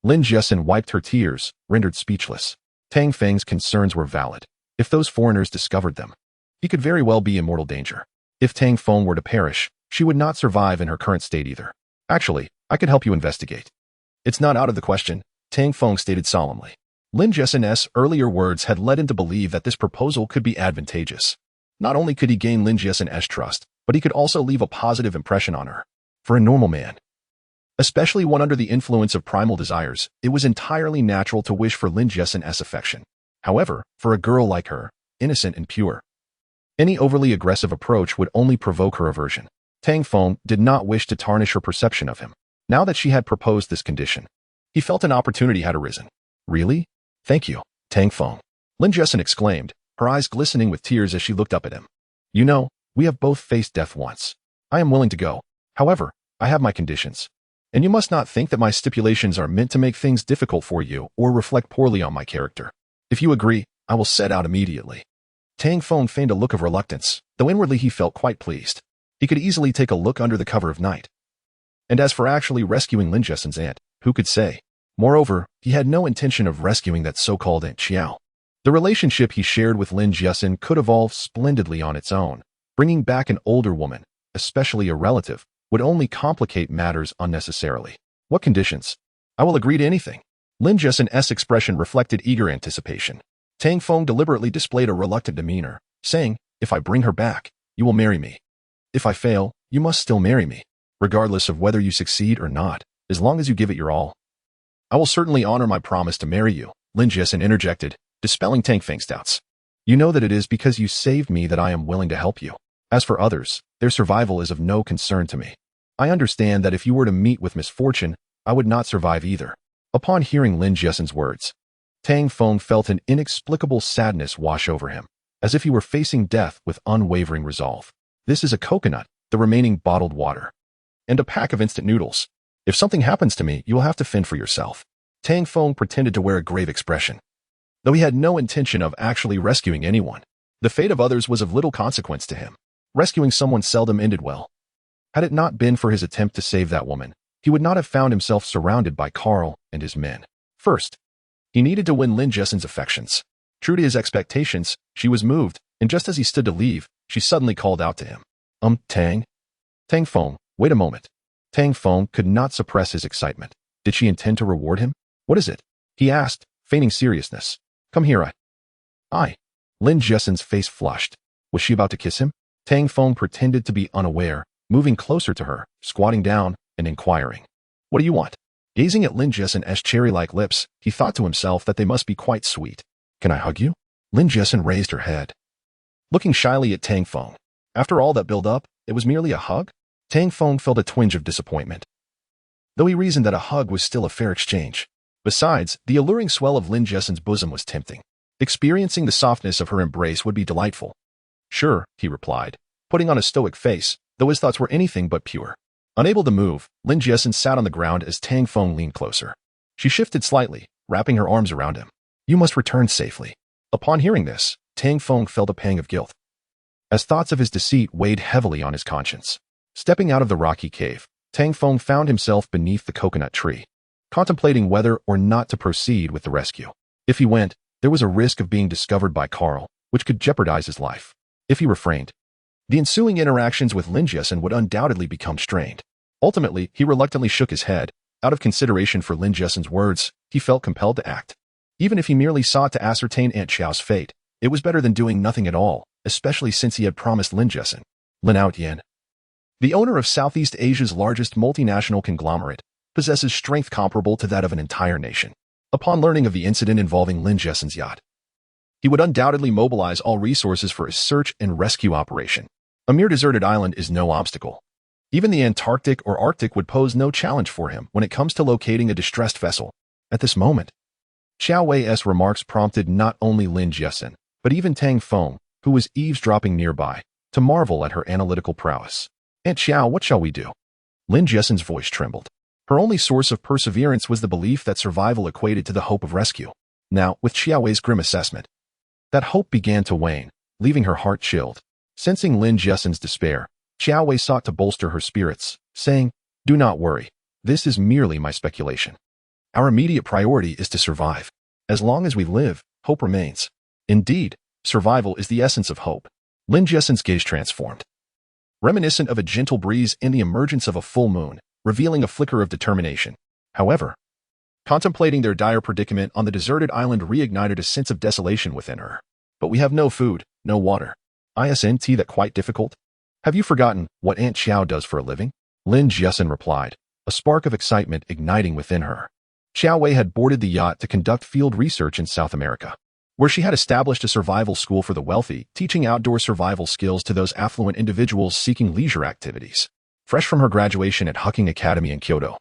Lin Jessen wiped her tears, rendered speechless. Tang Feng's concerns were valid. If those foreigners discovered them, he could very well be in mortal danger. If Tang Feng were to perish, she would not survive in her current state either. Actually, I could help you investigate. It's not out of the question, Tang Feng stated solemnly. Lin Jessen's earlier words had led him to believe that this proposal could be advantageous. Not only could he gain Lin Jessen's trust, but he could also leave a positive impression on her. For a normal man, Especially one under the influence of primal desires, it was entirely natural to wish for Lin Jesen's affection. However, for a girl like her, innocent and pure, any overly aggressive approach would only provoke her aversion. Tang Feng did not wish to tarnish her perception of him. Now that she had proposed this condition, he felt an opportunity had arisen. Really? Thank you, Tang Feng. Lin Jesen exclaimed, her eyes glistening with tears as she looked up at him. You know, we have both faced death once. I am willing to go. However, I have my conditions. And you must not think that my stipulations are meant to make things difficult for you or reflect poorly on my character. If you agree, I will set out immediately. Tang Feng feigned a look of reluctance, though inwardly he felt quite pleased. He could easily take a look under the cover of night. And as for actually rescuing Lin Jesen's aunt, who could say? Moreover, he had no intention of rescuing that so-called Aunt Xiao. The relationship he shared with Lin Jesen could evolve splendidly on its own. Bringing back an older woman, especially a relative, would only complicate matters unnecessarily. What conditions? I will agree to anything. Lin Jesen's expression reflected eager anticipation. Tang Feng deliberately displayed a reluctant demeanor, saying, if I bring her back, you will marry me. If I fail, you must still marry me, regardless of whether you succeed or not, as long as you give it your all. I will certainly honor my promise to marry you, Lin Jesen interjected, dispelling Tang Feng's doubts. You know that it is because you saved me that I am willing to help you. As for others, their survival is of no concern to me. I understand that if you were to meet with misfortune, I would not survive either. Upon hearing Lin Jesen's words, Tang Feng felt an inexplicable sadness wash over him, as if he were facing death with unwavering resolve. This is a coconut, the remaining bottled water, and a pack of instant noodles. If something happens to me, you will have to fend for yourself. Tang Feng pretended to wear a grave expression. Though he had no intention of actually rescuing anyone, the fate of others was of little consequence to him. Rescuing someone seldom ended well. Had it not been for his attempt to save that woman, he would not have found himself surrounded by Carl and his men. First, he needed to win Lin Jesen's affections. True to his expectations, she was moved, and just as he stood to leave, she suddenly called out to him. Tang Feng, wait a moment. Tang Feng could not suppress his excitement. Did she intend to reward him? What is it? He asked, feigning seriousness. Come here, Lin Jesen's face flushed. Was she about to kiss him? Tang Feng pretended to be unaware, moving closer to her, squatting down, and inquiring. What do you want? Gazing at Lin Jesen's cherry-like lips, he thought to himself that they must be quite sweet. Can I hug you? Lin Jesen raised her head, looking shyly at Tang Feng. After all that build-up, it was merely a hug? Tang Feng felt a twinge of disappointment, though he reasoned that a hug was still a fair exchange. Besides, the alluring swell of Lin Jesen's bosom was tempting. Experiencing the softness of her embrace would be delightful. Sure, he replied, putting on a stoic face, though his thoughts were anything but pure. Unable to move, Lin Jesen sat on the ground as Tang Feng leaned closer. She shifted slightly, wrapping her arms around him. You must return safely. Upon hearing this, Tang Feng felt a pang of guilt, as thoughts of his deceit weighed heavily on his conscience. Stepping out of the rocky cave, Tang Feng found himself beneath the coconut tree, contemplating whether or not to proceed with the rescue. If he went, there was a risk of being discovered by Carl, which could jeopardize his life. If he refrained, the ensuing interactions with Lin Jesen would undoubtedly become strained. Ultimately, he reluctantly shook his head. Out of consideration for Lin Jesen's words, he felt compelled to act. Even if he merely sought to ascertain Aunt Xiao's fate, it was better than doing nothing at all, especially since he had promised Lin Jesen. Lin Outyan, the owner of Southeast Asia's largest multinational conglomerate, possesses strength comparable to that of an entire nation. Upon learning of the incident involving Lin Jesen's yacht, he would undoubtedly mobilize all resources for his search and rescue operation. A mere deserted island is no obstacle. Even the Antarctic or Arctic would pose no challenge for him when it comes to locating a distressed vessel. At this moment, Xiao Wei's remarks prompted not only Lin Jesen, but even Tang Feng, who was eavesdropping nearby, to marvel at her analytical prowess. Aunt Xiao, what shall we do? Lin Jesen's voice trembled. Her only source of perseverance was the belief that survival equated to the hope of rescue. Now, with Xiao Wei's grim assessment, that hope began to wane, leaving her heart chilled. Sensing Lin Jesen's despair, Xiao Wei sought to bolster her spirits, saying, Do not worry. This is merely my speculation. Our immediate priority is to survive. As long as we live, hope remains. Indeed, survival is the essence of hope. Lin Jesen's gaze transformed, reminiscent of a gentle breeze and the emergence of a full moon, revealing a flicker of determination. However, contemplating their dire predicament on the deserted island reignited a sense of desolation within her. But we have no food, no water. Isn't that quite difficult? Have you forgotten what Aunt Xiao does for a living? Lin Jesen replied, a spark of excitement igniting within her. Xiao Wei had boarded the yacht to conduct field research in South America, where she had established a survival school for the wealthy, teaching outdoor survival skills to those affluent individuals seeking leisure activities. Fresh from her graduation at Hucking Academy in Kyoto,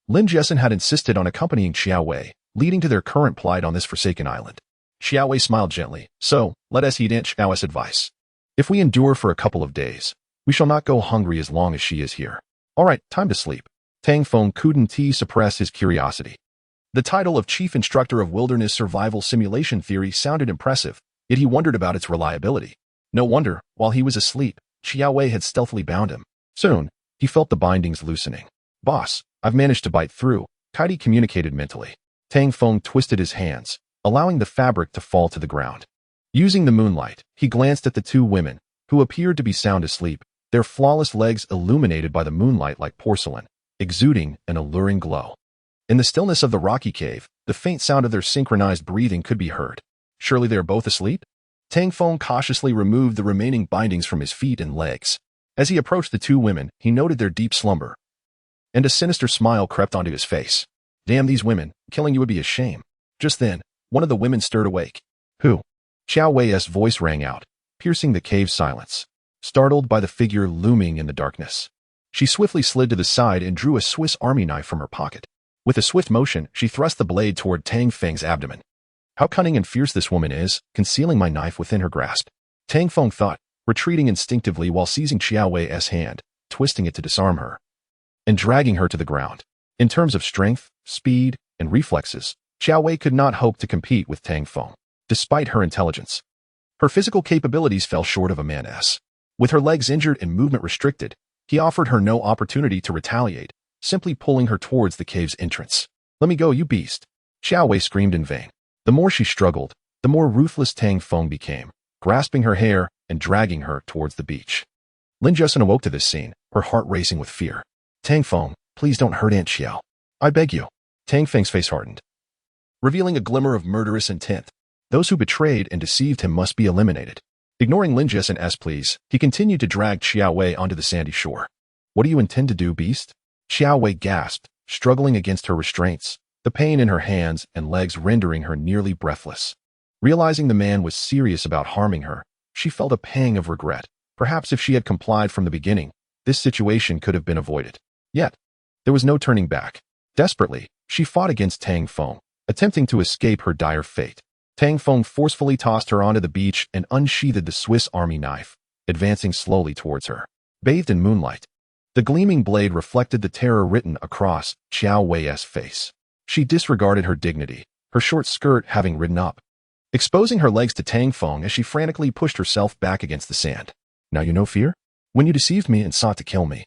Lin Jessen had insisted on accompanying Xiao Wei, leading to their current plight on this forsaken island. Xiao Wei smiled gently. So, let us heed Aunt Xiao's advice. If we endure for a couple of days, we shall not go hungry as long as she is here. All right, time to sleep. Tang Feng couldn't suppress his curiosity. The title of Chief Instructor of Wilderness Survival Simulation Theory sounded impressive, yet he wondered about its reliability. No wonder, while he was asleep, Xiao Wei had stealthily bound him. Soon, he felt the bindings loosening. Boss, I've managed to bite through, Kaidi communicated mentally. Tang Feng twisted his hands, allowing the fabric to fall to the ground. Using the moonlight, he glanced at the two women, who appeared to be sound asleep, their flawless legs illuminated by the moonlight like porcelain, exuding an alluring glow. In the stillness of the rocky cave, the faint sound of their synchronized breathing could be heard. Surely they are both asleep? Tang Feng cautiously removed the remaining bindings from his feet and legs. As he approached the two women, he noted their deep slumber, and a sinister smile crept onto his face. Damn these women, killing you would be a shame. Just then, one of the women stirred awake. Who? Xiao Wei's voice rang out, piercing the cave's silence. Startled by the figure looming in the darkness, she swiftly slid to the side and drew a Swiss Army knife from her pocket. With a swift motion, she thrust the blade toward Tang Feng's abdomen. How cunning and fierce this woman is, concealing my knife within her grasp. Tang Feng thought, retreating instinctively while seizing Xiao Wei's hand, twisting it to disarm her, and dragging her to the ground. In terms of strength, speed, and reflexes, Xiao Wei could not hope to compete with Tang Feng, despite her intelligence. Her physical capabilities fell short of a man's. With her legs injured and movement restricted, he offered her no opportunity to retaliate, simply pulling her towards the cave's entrance. Let me go, you beast! Xiao Wei screamed in vain. The more she struggled, the more ruthless Tang Feng became, grasping her hair and dragging her towards the beach. Lin Jessen awoke to this scene, her heart racing with fear. Tang Feng, please don't hurt Aunt Xiao. I beg you. Tang Feng's face hardened, revealing a glimmer of murderous intent. Those who betrayed and deceived him must be eliminated. Ignoring Lin Jessen's pleas, he continued to drag Xiao Wei onto the sandy shore. What do you intend to do, beast? Xiao Wei gasped, struggling against her restraints, the pain in her hands and legs rendering her nearly breathless. Realizing the man was serious about harming her, she felt a pang of regret. Perhaps if she had complied from the beginning, this situation could have been avoided. Yet, there was no turning back. Desperately, she fought against Tang Feng, attempting to escape her dire fate. Tang Feng forcefully tossed her onto the beach and unsheathed the Swiss Army knife, advancing slowly towards her. Bathed in moonlight, the gleaming blade reflected the terror written across Xiao Wei's face. She disregarded her dignity, her short skirt having ridden up, exposing her legs to Tang Feng as she frantically pushed herself back against the sand. Now you know fear? When you deceived me and sought to kill me.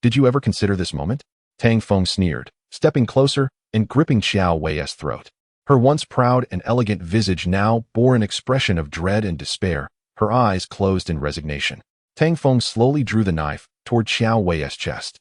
Did you ever consider this moment? Tang Feng sneered, stepping closer and gripping Xiao Wei's throat. Her once proud and elegant visage now bore an expression of dread and despair, her eyes closed in resignation. Tang Feng slowly drew the knife toward Xiao Wei's chest.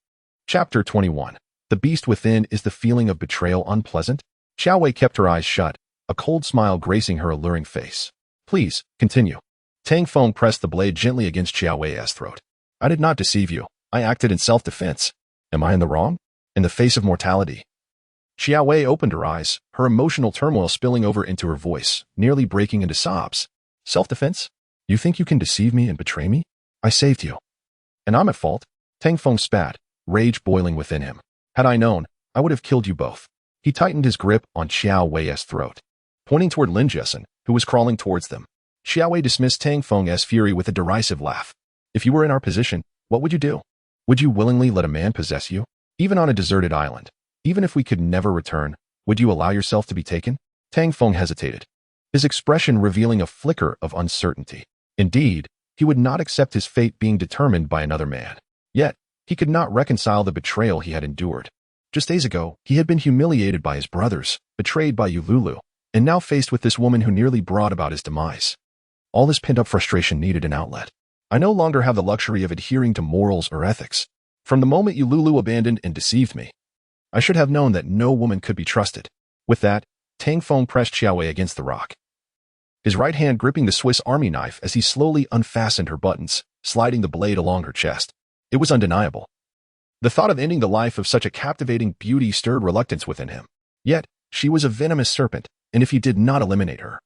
Chapter 21. The beast within. Is the feeling of betrayal unpleasant? Xiao Wei kept her eyes shut, a cold smile gracing her alluring face. Please, continue. Tang Feng pressed the blade gently against Xiao Wei's throat. I did not deceive you. I acted in self-defense. Am I in the wrong? In the face of mortality? Xiao Wei opened her eyes, her emotional turmoil spilling over into her voice, nearly breaking into sobs. Self-defense? You think you can deceive me and betray me? I saved you. And I'm at fault? Tang Feng spat, rage boiling within him. Had I known, I would have killed you both. He tightened his grip on Xiao Wei's throat, pointing toward Lin Jessen, who was crawling towards them. Xiao Wei dismissed Tang Feng's fury with a derisive laugh. If you were in our position, what would you do? Would you willingly let a man possess you? Even on a deserted island? Even if we could never return, would you allow yourself to be taken? Tang Feng hesitated, his expression revealing a flicker of uncertainty. Indeed, he would not accept his fate being determined by another man. Yet, he could not reconcile the betrayal he had endured. Just days ago, he had been humiliated by his brothers, betrayed by Ululu, and now faced with this woman who nearly brought about his demise. All this pent-up frustration needed an outlet. I no longer have the luxury of adhering to morals or ethics. From the moment Ululu abandoned and deceived me, I should have known that no woman could be trusted. With that, Tang Feng pressed Xiao Wei against the rock, his right hand gripping the Swiss Army knife as he slowly unfastened her buttons, sliding the blade along her chest. It was undeniable. The thought of ending the life of such a captivating beauty stirred reluctance within him. Yet, she was a venomous serpent, and if he did not eliminate her,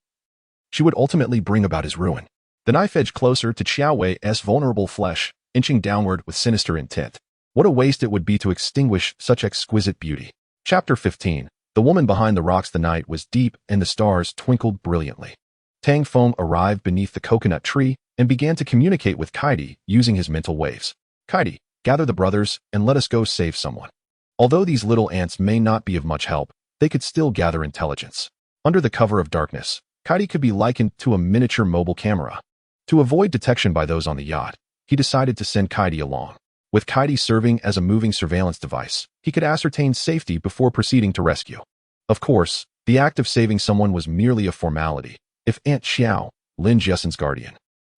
she would ultimately bring about his ruin. The knife edged closer to Qiao Wei's vulnerable flesh, inching downward with sinister intent. What a waste it would be to extinguish such exquisite beauty. Chapter 15. The woman behind the rocks. The night was deep, and the stars twinkled brilliantly. Tang Feng arrived beneath the coconut tree and began to communicate with Kaidi using his mental waves. Kaidi, gather the brothers and let us go save someone. Although these little ants may not be of much help, they could still gather intelligence. Under the cover of darkness, Kaidi could be likened to a miniature mobile camera. To avoid detection by those on the yacht, he decided to send Kaidi along. With Kaidi serving as a moving surveillance device, he could ascertain safety before proceeding to rescue. Of course, the act of saving someone was merely a formality. If Aunt Xiao, Lin Jiasen's guardian,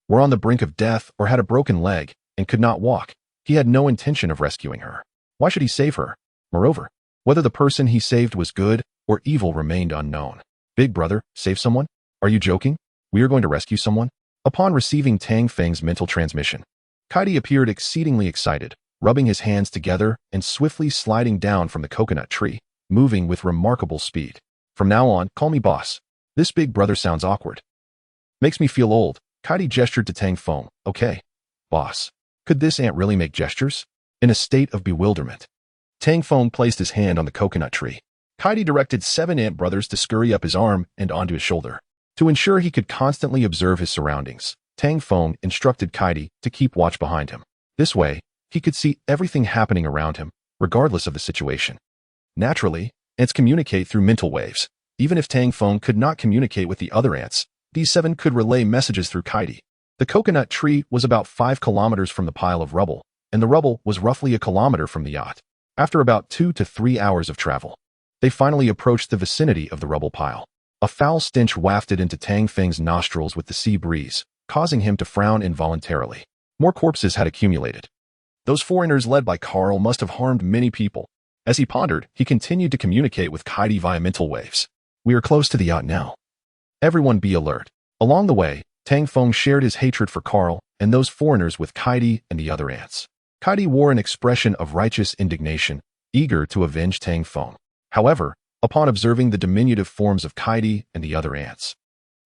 were on the brink of death or had a broken leg and could not walk, he had no intention of rescuing her. Why should he save her? Moreover, whether the person he saved was good or evil remained unknown. Big brother, save someone? Are you joking? We are going to rescue someone? Upon receiving Tang Feng's mental transmission, Kaidi appeared exceedingly excited, rubbing his hands together and swiftly sliding down from the coconut tree, moving with remarkable speed. From now on, call me boss. This big brother sounds awkward. Makes me feel old. Kaidi gestured to Tang Feng. Okay, boss. Could this ant really make gestures? In a state of bewilderment, Tang Feng placed his hand on the coconut tree. Kaidi directed 7 ant brothers to scurry up his arm and onto his shoulder. To ensure he could constantly observe his surroundings, Tang Feng instructed Kaidi to keep watch behind him. This way, he could see everything happening around him, regardless of the situation. Naturally, ants communicate through mental waves. Even if Tang Feng could not communicate with the other ants, these 7 could relay messages through Kaidi. The coconut tree was about 5 kilometers from the pile of rubble, and the rubble was roughly a kilometer from the yacht. After about 2 to 3 hours of travel, they finally approached the vicinity of the rubble pile. A foul stench wafted into Tang Feng's nostrils with the sea breeze, causing him to frown involuntarily. More corpses had accumulated. Those foreigners led by Carl must have harmed many people. As he pondered, he continued to communicate with Kaidi via mental waves. We are close to the yacht now. Everyone be alert. Along the way, Tang Feng shared his hatred for Carl and those foreigners with Kaidi and the other ants. Kaidi wore an expression of righteous indignation, eager to avenge Tang Feng. However, upon observing the diminutive forms of Kaidi and the other ants,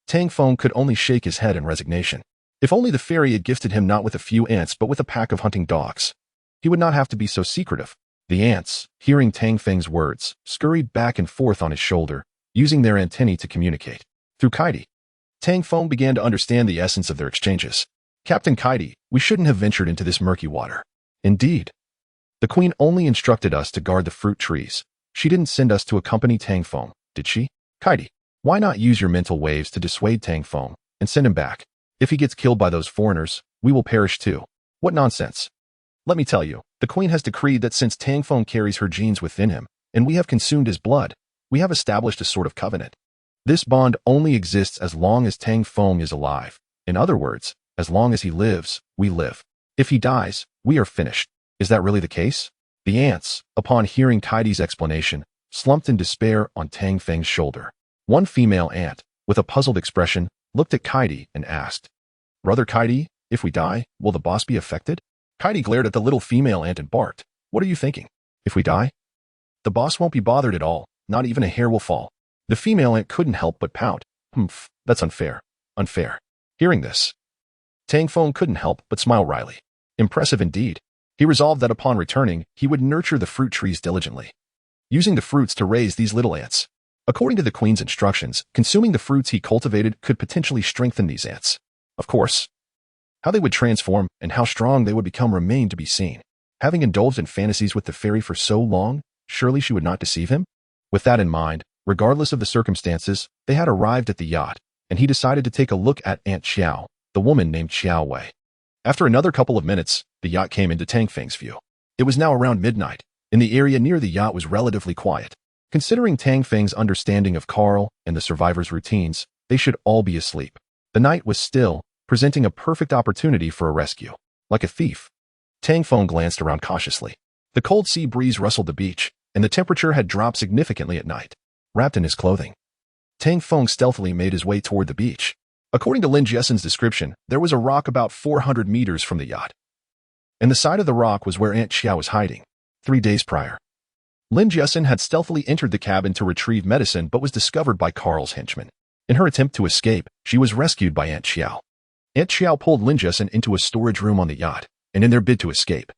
Tang Feng could only shake his head in resignation. If only the fairy had gifted him not with a few ants but with a pack of hunting dogs, he would not have to be so secretive. The ants, hearing Tang Feng's words, scurried back and forth on his shoulder, using their antennae to communicate. Through Kaidi, Tang Feng began to understand the essence of their exchanges. Captain Kaidi, we shouldn't have ventured into this murky water. Indeed. The queen only instructed us to guard the fruit trees. She didn't send us to accompany Tang Feng, did she? Kaidi, why not use your mental waves to dissuade Tang Feng and send him back? If he gets killed by those foreigners, we will perish too. What nonsense. Let me tell you, the queen has decreed that since Tang Feng carries her genes within him, and we have consumed his blood, we have established a sort of covenant. This bond only exists as long as Tang Feng is alive. In other words, as long as he lives, we live. If he dies, we are finished. Is that really the case? The ants, upon hearing Kaidi's explanation, slumped in despair on Tang Feng's shoulder. One female ant, with a puzzled expression, looked at Kaidi and asked, Brother Kaidi, if we die, will the boss be affected? Kaidi glared at the little female ant and barked, What are you thinking? If we die? The boss won't be bothered at all, not even a hair will fall. The female ant couldn't help but pout. Humph, that's unfair. Unfair. Hearing this, Tang Feng couldn't help but smile wryly. Impressive indeed. He resolved that upon returning, he would nurture the fruit trees diligently, using the fruits to raise these little ants. According to the queen's instructions, consuming the fruits he cultivated could potentially strengthen these ants. Of course, how they would transform and how strong they would become remained to be seen. Having indulged in fantasies with the fairy for so long, surely she would not deceive him? With that in mind, regardless of the circumstances, they had arrived at the yacht, and he decided to take a look at Aunt Xiao, the woman named Qiao Wei. After another couple of minutes, the yacht came into Tang Feng's view. It was now around midnight, and the area near the yacht was relatively quiet. Considering Tang Feng's understanding of Carl and the survivors' routines, they should all be asleep. The night was still, presenting a perfect opportunity for a rescue. Like a thief, Tang Feng glanced around cautiously. The cold sea breeze rustled the beach, and the temperature had dropped significantly at night. Wrapped in his clothing, Tang Feng stealthily made his way toward the beach. According to Lin Jiasen's description, there was a rock about 400 meters from the yacht, and the side of the rock was where Aunt Xiao was hiding. 3 days prior, Lin Jessen had stealthily entered the cabin to retrieve medicine but was discovered by Carl's henchmen. In her attempt to escape, she was rescued by Aunt Xiao. Aunt Xiao pulled Lin Jessen into a storage room on the yacht, and in their bid to escape,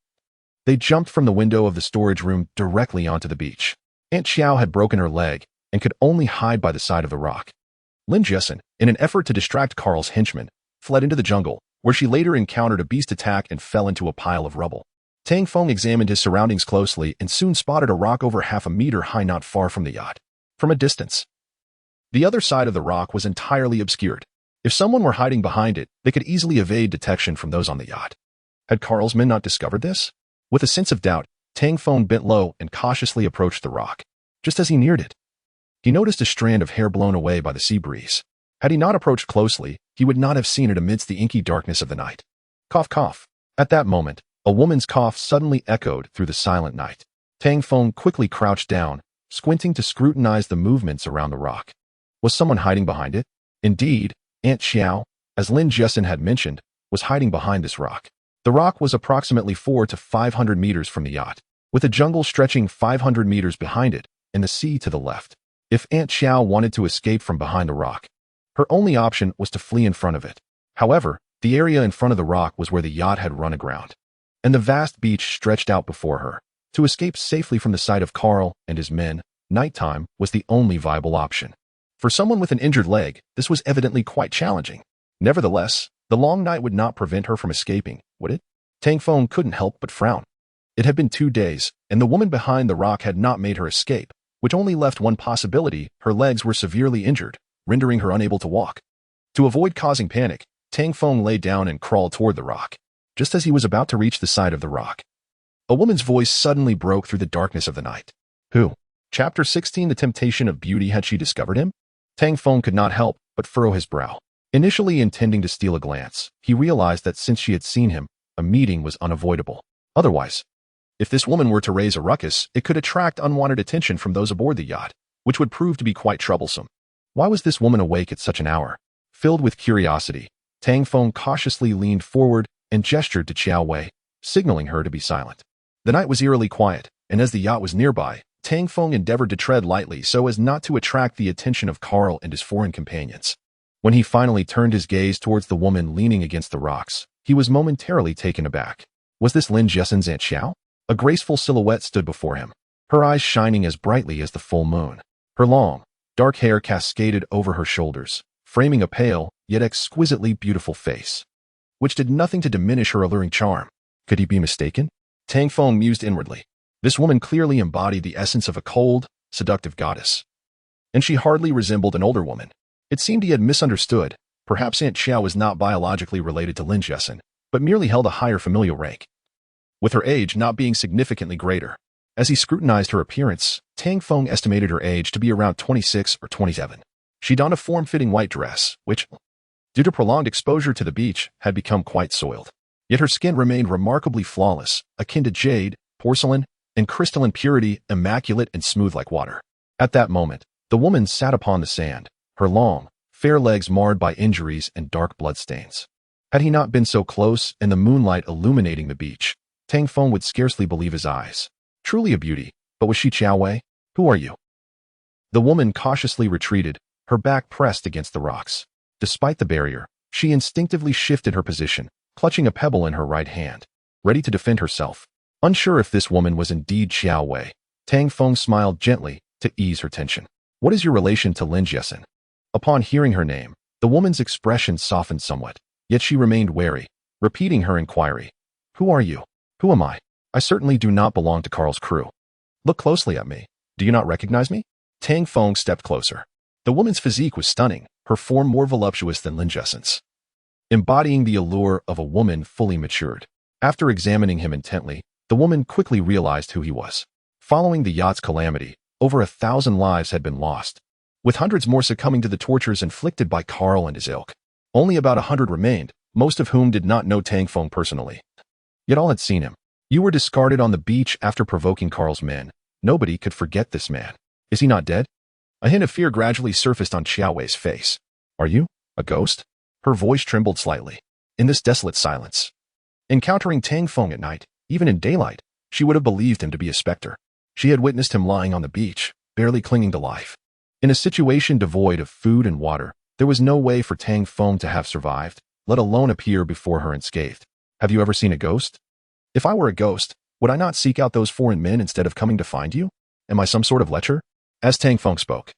they jumped from the window of the storage room directly onto the beach. Aunt Xiao had broken her leg and could only hide by the side of the rock. Lin Jessen, in an effort to distract Carl's henchmen, fled into the jungle, where she later encountered a beast attack and fell into a pile of rubble. Tang Feng examined his surroundings closely and soon spotted a rock over half a meter high not far from the yacht. From a distance, the other side of the rock was entirely obscured. If someone were hiding behind it, they could easily evade detection from those on the yacht. Had Carl's men not discovered this? With a sense of doubt, Tang Feng bent low and cautiously approached the rock. Just as he neared it, he noticed a strand of hair blown away by the sea breeze. Had he not approached closely, he would not have seen it amidst the inky darkness of the night. Cough, cough. At that moment, a woman's cough suddenly echoed through the silent night. Tang Feng quickly crouched down, squinting to scrutinize the movements around the rock. Was someone hiding behind it? Indeed, Aunt Xiao, as Lin Jessen had mentioned, was hiding behind this rock. The rock was approximately 400 to 500 meters from the yacht, with a jungle stretching 500 meters behind it and the sea to the left. If Aunt Xiao wanted to escape from behind the rock, her only option was to flee in front of it. However, the area in front of the rock was where the yacht had run aground, and the vast beach stretched out before her. To escape safely from the sight of Carl and his men, nighttime was the only viable option. For someone with an injured leg, this was evidently quite challenging. Nevertheless, the long night would not prevent her from escaping, would it? Tang Feng couldn't help but frown. It had been 2 days, and the woman behind the rock had not made her escape, which only left one possibility: her legs were severely injured, rendering her unable to walk. To avoid causing panic, Tang Feng lay down and crawled toward the rock. Just as he was about to reach the side of the rock, a woman's voice suddenly broke through the darkness of the night. Who? Chapter 16: The Temptation of Beauty. Had she discovered him? Tang Feng could not help but furrow his brow. Initially intending to steal a glance, he realized that since she had seen him, a meeting was unavoidable. Otherwise, if this woman were to raise a ruckus, it could attract unwanted attention from those aboard the yacht, which would prove to be quite troublesome. Why was this woman awake at such an hour? Filled with curiosity, Tang Feng cautiously leaned forward and gestured to Qiao Wei, signaling her to be silent. The night was eerily quiet, and as the yacht was nearby, Tang Feng endeavored to tread lightly so as not to attract the attention of Carl and his foreign companions. When he finally turned his gaze towards the woman leaning against the rocks, he was momentarily taken aback. Was this Lin Jessen's Aunt Xiao? A graceful silhouette stood before him, her eyes shining as brightly as the full moon. Her long, dark hair cascaded over her shoulders, framing a pale, yet exquisitely beautiful face, which did nothing to diminish her alluring charm. Could he be mistaken? Tang Feng mused inwardly. This woman clearly embodied the essence of a cold, seductive goddess, and she hardly resembled an older woman. It seemed he had misunderstood. Perhaps Aunt Xiao was not biologically related to Lin Jessen, but merely held a higher familial rank, with her age not being significantly greater. As he scrutinized her appearance, Tang Feng estimated her age to be around 26 or 27. She donned a form-fitting white dress, which, due to prolonged exposure to the beach, had become quite soiled. Yet her skin remained remarkably flawless, akin to jade, porcelain, and crystalline purity, immaculate and smooth like water. At that moment, the woman sat upon the sand, her long, fair legs marred by injuries and dark bloodstains. Had he not been so close and the moonlight illuminating the beach, Tang Feng would scarcely believe his eyes. Truly a beauty, but was she Qiao Wei? Who are you? The woman cautiously retreated, her back pressed against the rocks. Despite the barrier, she instinctively shifted her position, clutching a pebble in her right hand, ready to defend herself. Unsure if this woman was indeed Qiao Wei, Tang Feng smiled gently to ease her tension. What is your relation to Lin Jessen? Upon hearing her name, the woman's expression softened somewhat, yet she remained wary, repeating her inquiry. Who are you? Who am I? I certainly do not belong to Carl's crew. Look closely at me. Do you not recognize me? Tang Feng stepped closer. The woman's physique was stunning, her form more voluptuous than Lin Jessen's, embodying the allure of a woman fully matured. After examining him intently, the woman quickly realized who he was. Following the yacht's calamity, over 1,000 lives had been lost, with hundreds more succumbing to the tortures inflicted by Carl and his ilk. Only about 100 remained, most of whom did not know Tang Feng personally. Yet all had seen him. You were discarded on the beach after provoking Carl's men. Nobody could forget this man. Is he not dead? A hint of fear gradually surfaced on Qiao Wei's face. Are you a ghost? Her voice trembled slightly. In this desolate silence, encountering Tang Feng at night, even in daylight, she would have believed him to be a specter. She had witnessed him lying on the beach, barely clinging to life. In a situation devoid of food and water, there was no way for Tang Feng to have survived, let alone appear before her unscathed. Have you ever seen a ghost? If I were a ghost, would I not seek out those foreign men instead of coming to find you? Am I some sort of lecher? As Tang Feng spoke,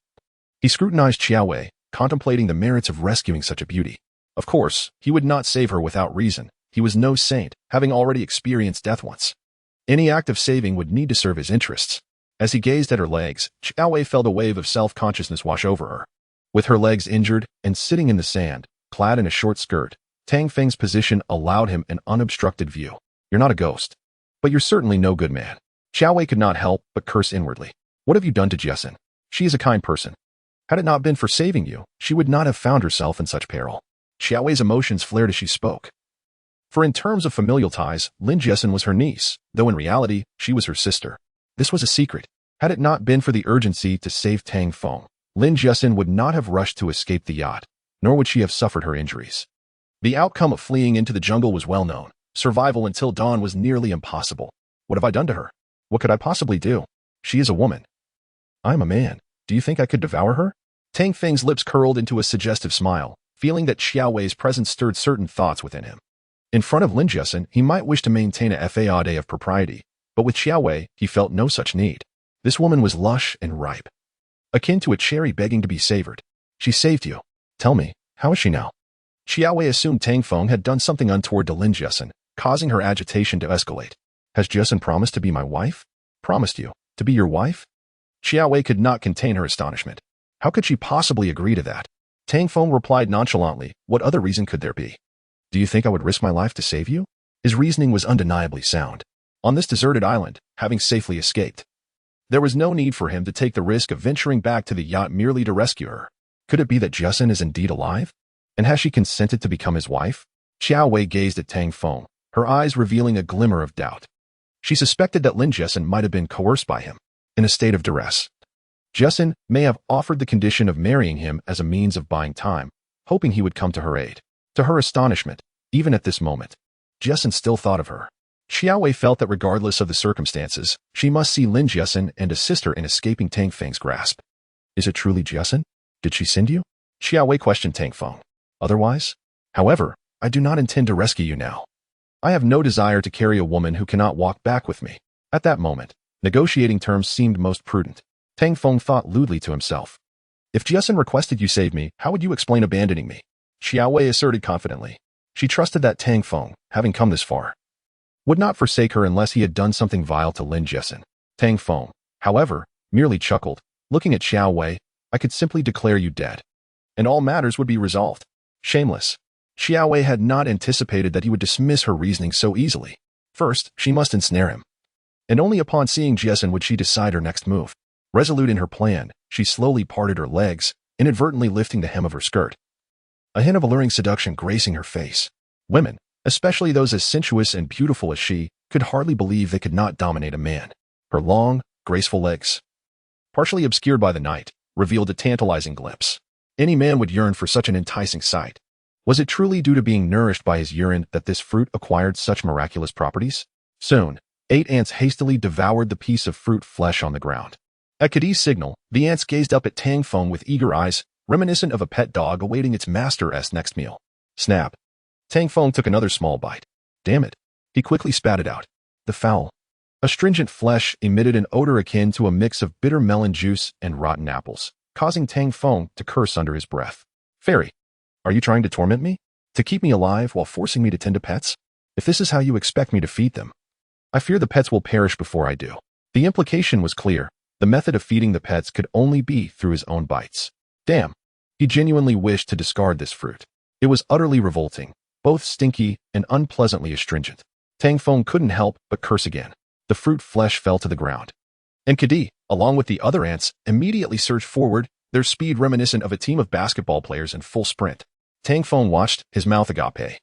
he scrutinized Xiao Wei, contemplating the merits of rescuing such a beauty. Of course, he would not save her without reason. He was no saint, having already experienced death once. Any act of saving would need to serve his interests. As he gazed at her legs, Xiao Wei felt a wave of self-consciousness wash over her. With her legs injured and sitting in the sand, clad in a short skirt, Tang Feng's position allowed him an unobstructed view. You're not a ghost, but you're certainly no good man. Xiao Wei could not help but curse inwardly. What have you done to Jessen? She is a kind person. Had it not been for saving you, she would not have found herself in such peril. Xiao Wei's emotions flared as she spoke. For in terms of familial ties, Lin Jessen was her niece, though in reality, she was her sister. This was a secret. Had it not been for the urgency to save Tang Feng, Lin Jessen would not have rushed to escape the yacht, nor would she have suffered her injuries. The outcome of fleeing into the jungle was well known. Survival until dawn was nearly impossible. What have I done to her? What could I possibly do? She is a woman. I'm a man. Do you think I could devour her? Tang Feng's lips curled into a suggestive smile, feeling that Xiao Wei's presence stirred certain thoughts within him. In front of Lin Jessen, he might wish to maintain a faade of propriety, but with Xiao Wei, he felt no such need. This woman was lush and ripe, akin to a cherry begging to be savored. She saved you. Tell me, how is she now? Xiao Wei assumed Tang Feng had done something untoward to Lin Jessen, causing her agitation to escalate. Has Jessen promised to be my wife? Promised you, to be your wife? Xiao Wei could not contain her astonishment. How could she possibly agree to that? Tang Feng replied nonchalantly, what other reason could there be? Do you think I would risk my life to save you? His reasoning was undeniably sound. On this deserted island, having safely escaped, there was no need for him to take the risk of venturing back to the yacht merely to rescue her. Could it be that Jessen is indeed alive? And has she consented to become his wife? Xiao Wei gazed at Tang Feng, her eyes revealing a glimmer of doubt. She suspected that Lin Jessen might have been coerced by him, in a state of duress. Jessen may have offered the condition of marrying him as a means of buying time, hoping he would come to her aid. To her astonishment, even at this moment, Jessen still thought of her. Xiao Wei felt that regardless of the circumstances, she must see Lin Jessen and assist her in escaping Tang Feng's grasp. Is it truly Jessen? Did she send you? Xiao Wei questioned Tang Feng. Otherwise? However, I do not intend to rescue you now. I have no desire to carry a woman who cannot walk back with me. At that moment, negotiating terms seemed most prudent. Tang Feng thought lewdly to himself. If Jessen requested you save me, how would you explain abandoning me? Xiao Wei asserted confidently. She trusted that Tang Feng, having come this far, would not forsake her unless he had done something vile to Lin Jessen. Tang Feng, however, merely chuckled, looking at Xiao Wei. I could simply declare you dead, and all matters would be resolved. Shameless. Xiao Wei had not anticipated that he would dismiss her reasoning so easily. First, she must ensnare him, and only upon seeing Jessen would she decide her next move. Resolute in her plan, she slowly parted her legs, inadvertently lifting the hem of her skirt, a hint of alluring seduction gracing her face. Women, especially those as sensuous and beautiful as she, could hardly believe they could not dominate a man. Her long, graceful legs, partially obscured by the night, revealed a tantalizing glimpse. Any man would yearn for such an enticing sight. Was it truly due to being nourished by his urine that this fruit acquired such miraculous properties? Soon, 8 ants hastily devoured the piece of fruit flesh on the ground. At Kadi's signal, the ants gazed up at Tang Feng with eager eyes, reminiscent of a pet dog awaiting its master's next meal. Snap. Tang Feng took another small bite. Damn it. He quickly spat it out. The foul, astringent flesh emitted an odor akin to a mix of bitter melon juice and rotten apples, causing Tang Feng to curse under his breath. Fairy, are you trying to torment me? To keep me alive while forcing me to tend to pets? If this is how you expect me to feed them, I fear the pets will perish before I do. The implication was clear. The method of feeding the pets could only be through his own bites. Damn. He genuinely wished to discard this fruit. It was utterly revolting, both stinky and unpleasantly astringent. Tang Feng couldn't help but curse again. The fruit flesh fell to the ground, and Kadi, along with the other ants, immediately surged forward, their speed reminiscent of a team of basketball players in full sprint. Tang Feng watched, his mouth agape,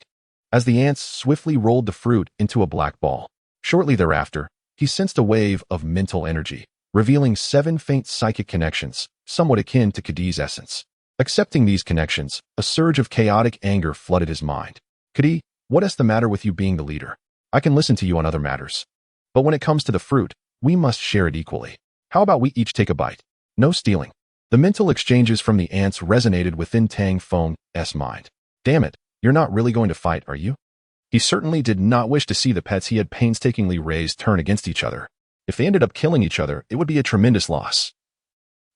as the ants swiftly rolled the fruit into a black ball. Shortly thereafter, he sensed a wave of mental energy, revealing 7 faint psychic connections, somewhat akin to Kadi's essence. Accepting these connections, a surge of chaotic anger flooded his mind. Kadi, what is the matter with you being the leader? I can listen to you on other matters. But when it comes to the fruit, we must share it equally. How about we each take a bite? No stealing. The mental exchanges from the ants resonated within Tang Feng's mind. Damn it, you're not really going to fight, are you? He certainly did not wish to see the pets he had painstakingly raised turn against each other. If they ended up killing each other, it would be a tremendous loss.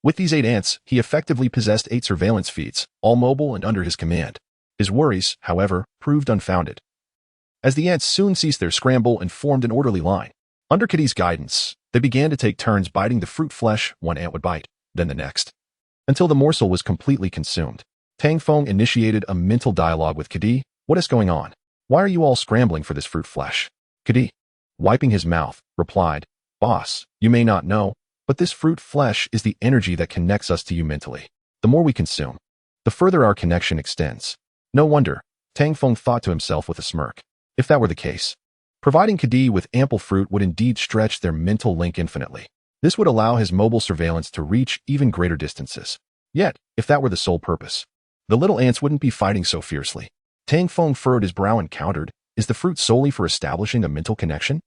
With these 8 ants, he effectively possessed 8 surveillance feeds, all mobile and under his command. His worries, however, proved unfounded, as the ants soon ceased their scramble and formed an orderly line. Under Kitty's guidance, they began to take turns biting the fruit flesh. One ant would bite, then the next, until the morsel was completely consumed. Tang Feng initiated a mental dialogue with Kitty. What is going on? Why are you all scrambling for this fruit flesh? Kitty, wiping his mouth, replied, Boss, you may not know, but this fruit flesh is the energy that connects us to you mentally. The more we consume, the further our connection extends. No wonder, Tang Feng thought to himself with a smirk. If that were the case, providing Kadi with ample fruit would indeed stretch their mental link infinitely. This would allow his mobile surveillance to reach even greater distances. Yet, if that were the sole purpose, the little ants wouldn't be fighting so fiercely. Tang Feng furrowed his brow and countered, is the fruit solely for establishing a mental connection?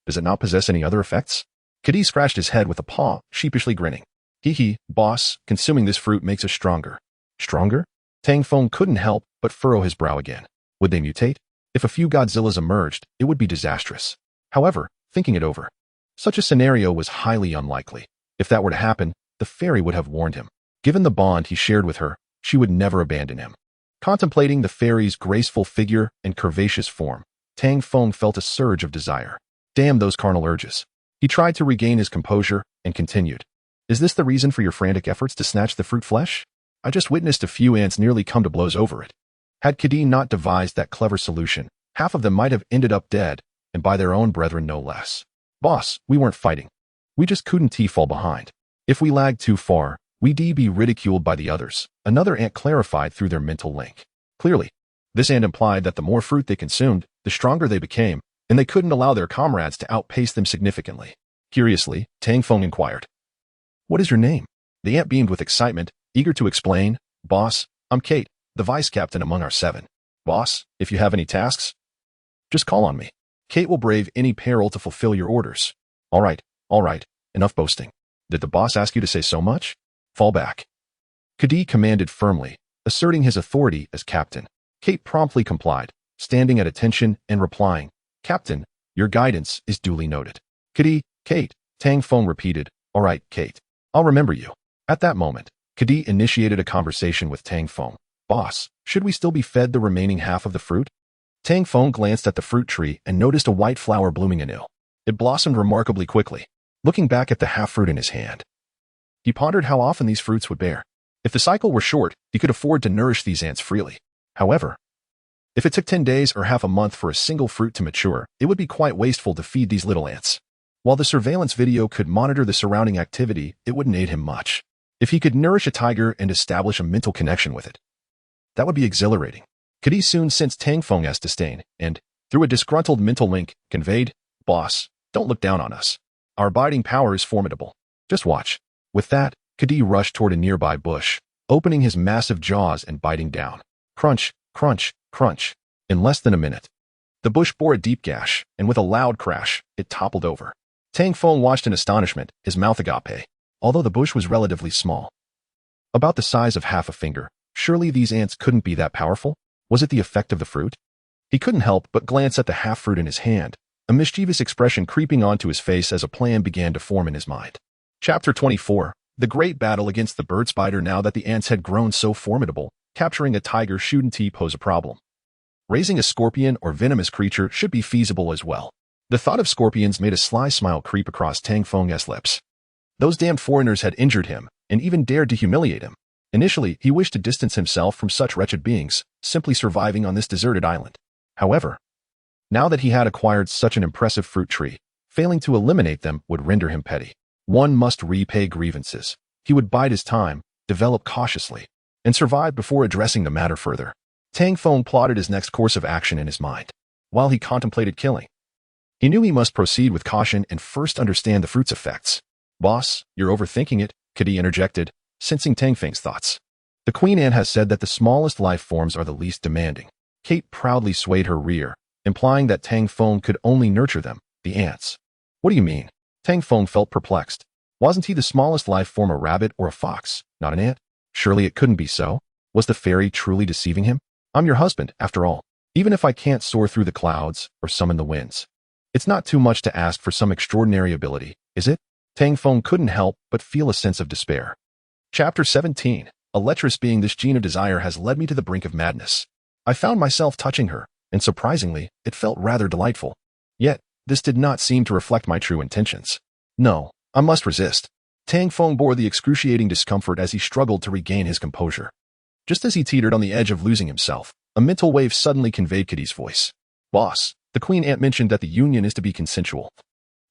Does it not possess any other effects? Kadi scratched his head with a paw, sheepishly grinning. Hee, boss, consuming this fruit makes us stronger. Stronger? Tang Feng couldn't help but furrow his brow again. Would they mutate? If a few Godzillas emerged, it would be disastrous. However, thinking it over, such a scenario was highly unlikely. If that were to happen, the fairy would have warned him. Given the bond he shared with her, she would never abandon him. Contemplating the fairy's graceful figure and curvaceous form, Tang Feng felt a surge of desire. Damn those carnal urges. He tried to regain his composure and continued. Is this the reason for your frantic efforts to snatch the fruit flesh? I just witnessed a few ants nearly come to blows over it. Had Kadi not devised that clever solution, half of them might have ended up dead, and by their own brethren no less. Boss, we weren't fighting. We just couldn't fall behind. If we lagged too far, we'd be ridiculed by the others. Another ant clarified through their mental link. Clearly, this ant implied that the more fruit they consumed, the stronger they became, and they couldn't allow their comrades to outpace them significantly. Curiously, Tang Feng inquired, What is your name? The ant beamed with excitement, eager to explain. Boss, I'm Kate, the vice captain among our 7. Boss, if you have any tasks, just call on me. Kate will brave any peril to fulfill your orders. All right, enough boasting. Did the boss ask you to say so much? Fall back. Kadi commanded firmly, asserting his authority as captain. Kate promptly complied, standing at attention and replying, Captain, your guidance is duly noted. Kadi, Kate, Tang Feng repeated, All right, Kate, I'll remember you. At that moment, Kadi initiated a conversation with Tang Feng. Boss, should we still be fed the remaining half of the fruit? Tang Feng glanced at the fruit tree and noticed a white flower blooming anew. It blossomed remarkably quickly. Looking back at the half-fruit in his hand, he pondered how often these fruits would bear. If the cycle were short, he could afford to nourish these ants freely. However, if it took 10 days or half a month for a single fruit to mature, it would be quite wasteful to feed these little ants. While the surveillance video could monitor the surrounding activity, it wouldn't aid him much. If he could nourish a tiger and establish a mental connection with it, that would be exhilarating. Kadi soon sensed Tang Feng's disdain and, through a disgruntled mental link, conveyed, Boss, don't look down on us. Our biting power is formidable. Just watch. With that, Kadi rushed toward a nearby bush, opening his massive jaws and biting down. Crunch, crunch, crunch. In less than a minute, the bush bore a deep gash, and with a loud crash, it toppled over. Tang Feng watched in astonishment, his mouth agape. Although the bush was relatively small, about the size of half a finger, surely these ants couldn't be that powerful? Was it the effect of the fruit? He couldn't help but glance at the half-fruit in his hand, a mischievous expression creeping onto his face as a plan began to form in his mind. Chapter 24. The Great Battle Against the Bird Spider. Now that the ants had grown so formidable, capturing a tiger shouldn't pose a problem. Raising a scorpion or venomous creature should be feasible as well. The thought of scorpions made a sly smile creep across Tang Feng's lips. Those damned foreigners had injured him, and even dared to humiliate him. Initially, he wished to distance himself from such wretched beings, simply surviving on this deserted island. However, now that he had acquired such an impressive fruit tree, failing to eliminate them would render him petty. One must repay grievances. He would bide his time, develop cautiously, and survive before addressing the matter further. Tang Feng plotted his next course of action in his mind. While he contemplated killing, he knew he must proceed with caution and first understand the fruit's effects. Boss, you're overthinking it, Kadi interjected, sensing Tang Feng's thoughts. The queen ant has said that the smallest life forms are the least demanding. Kate proudly swayed her rear, implying that Tang Feng could only nurture them, the ants. What do you mean? Tang Feng felt perplexed. Wasn't he the smallest life form a rabbit or a fox, not an ant? Surely it couldn't be so. Was the fairy truly deceiving him? I'm your husband, after all. Even if I can't soar through the clouds or summon the winds. It's not too much to ask for some extraordinary ability, is it? Tang Feng couldn't help but feel a sense of despair. Chapter 17. A lecherous being, this gene of desire has led me to the brink of madness. I found myself touching her, and surprisingly, it felt rather delightful. Yet, this did not seem to reflect my true intentions. No, I must resist. Tang Feng bore the excruciating discomfort as he struggled to regain his composure. Just as he teetered on the edge of losing himself, a mental wave suddenly conveyed Kitty's voice. Boss, the Queen Ant mentioned that the union is to be consensual.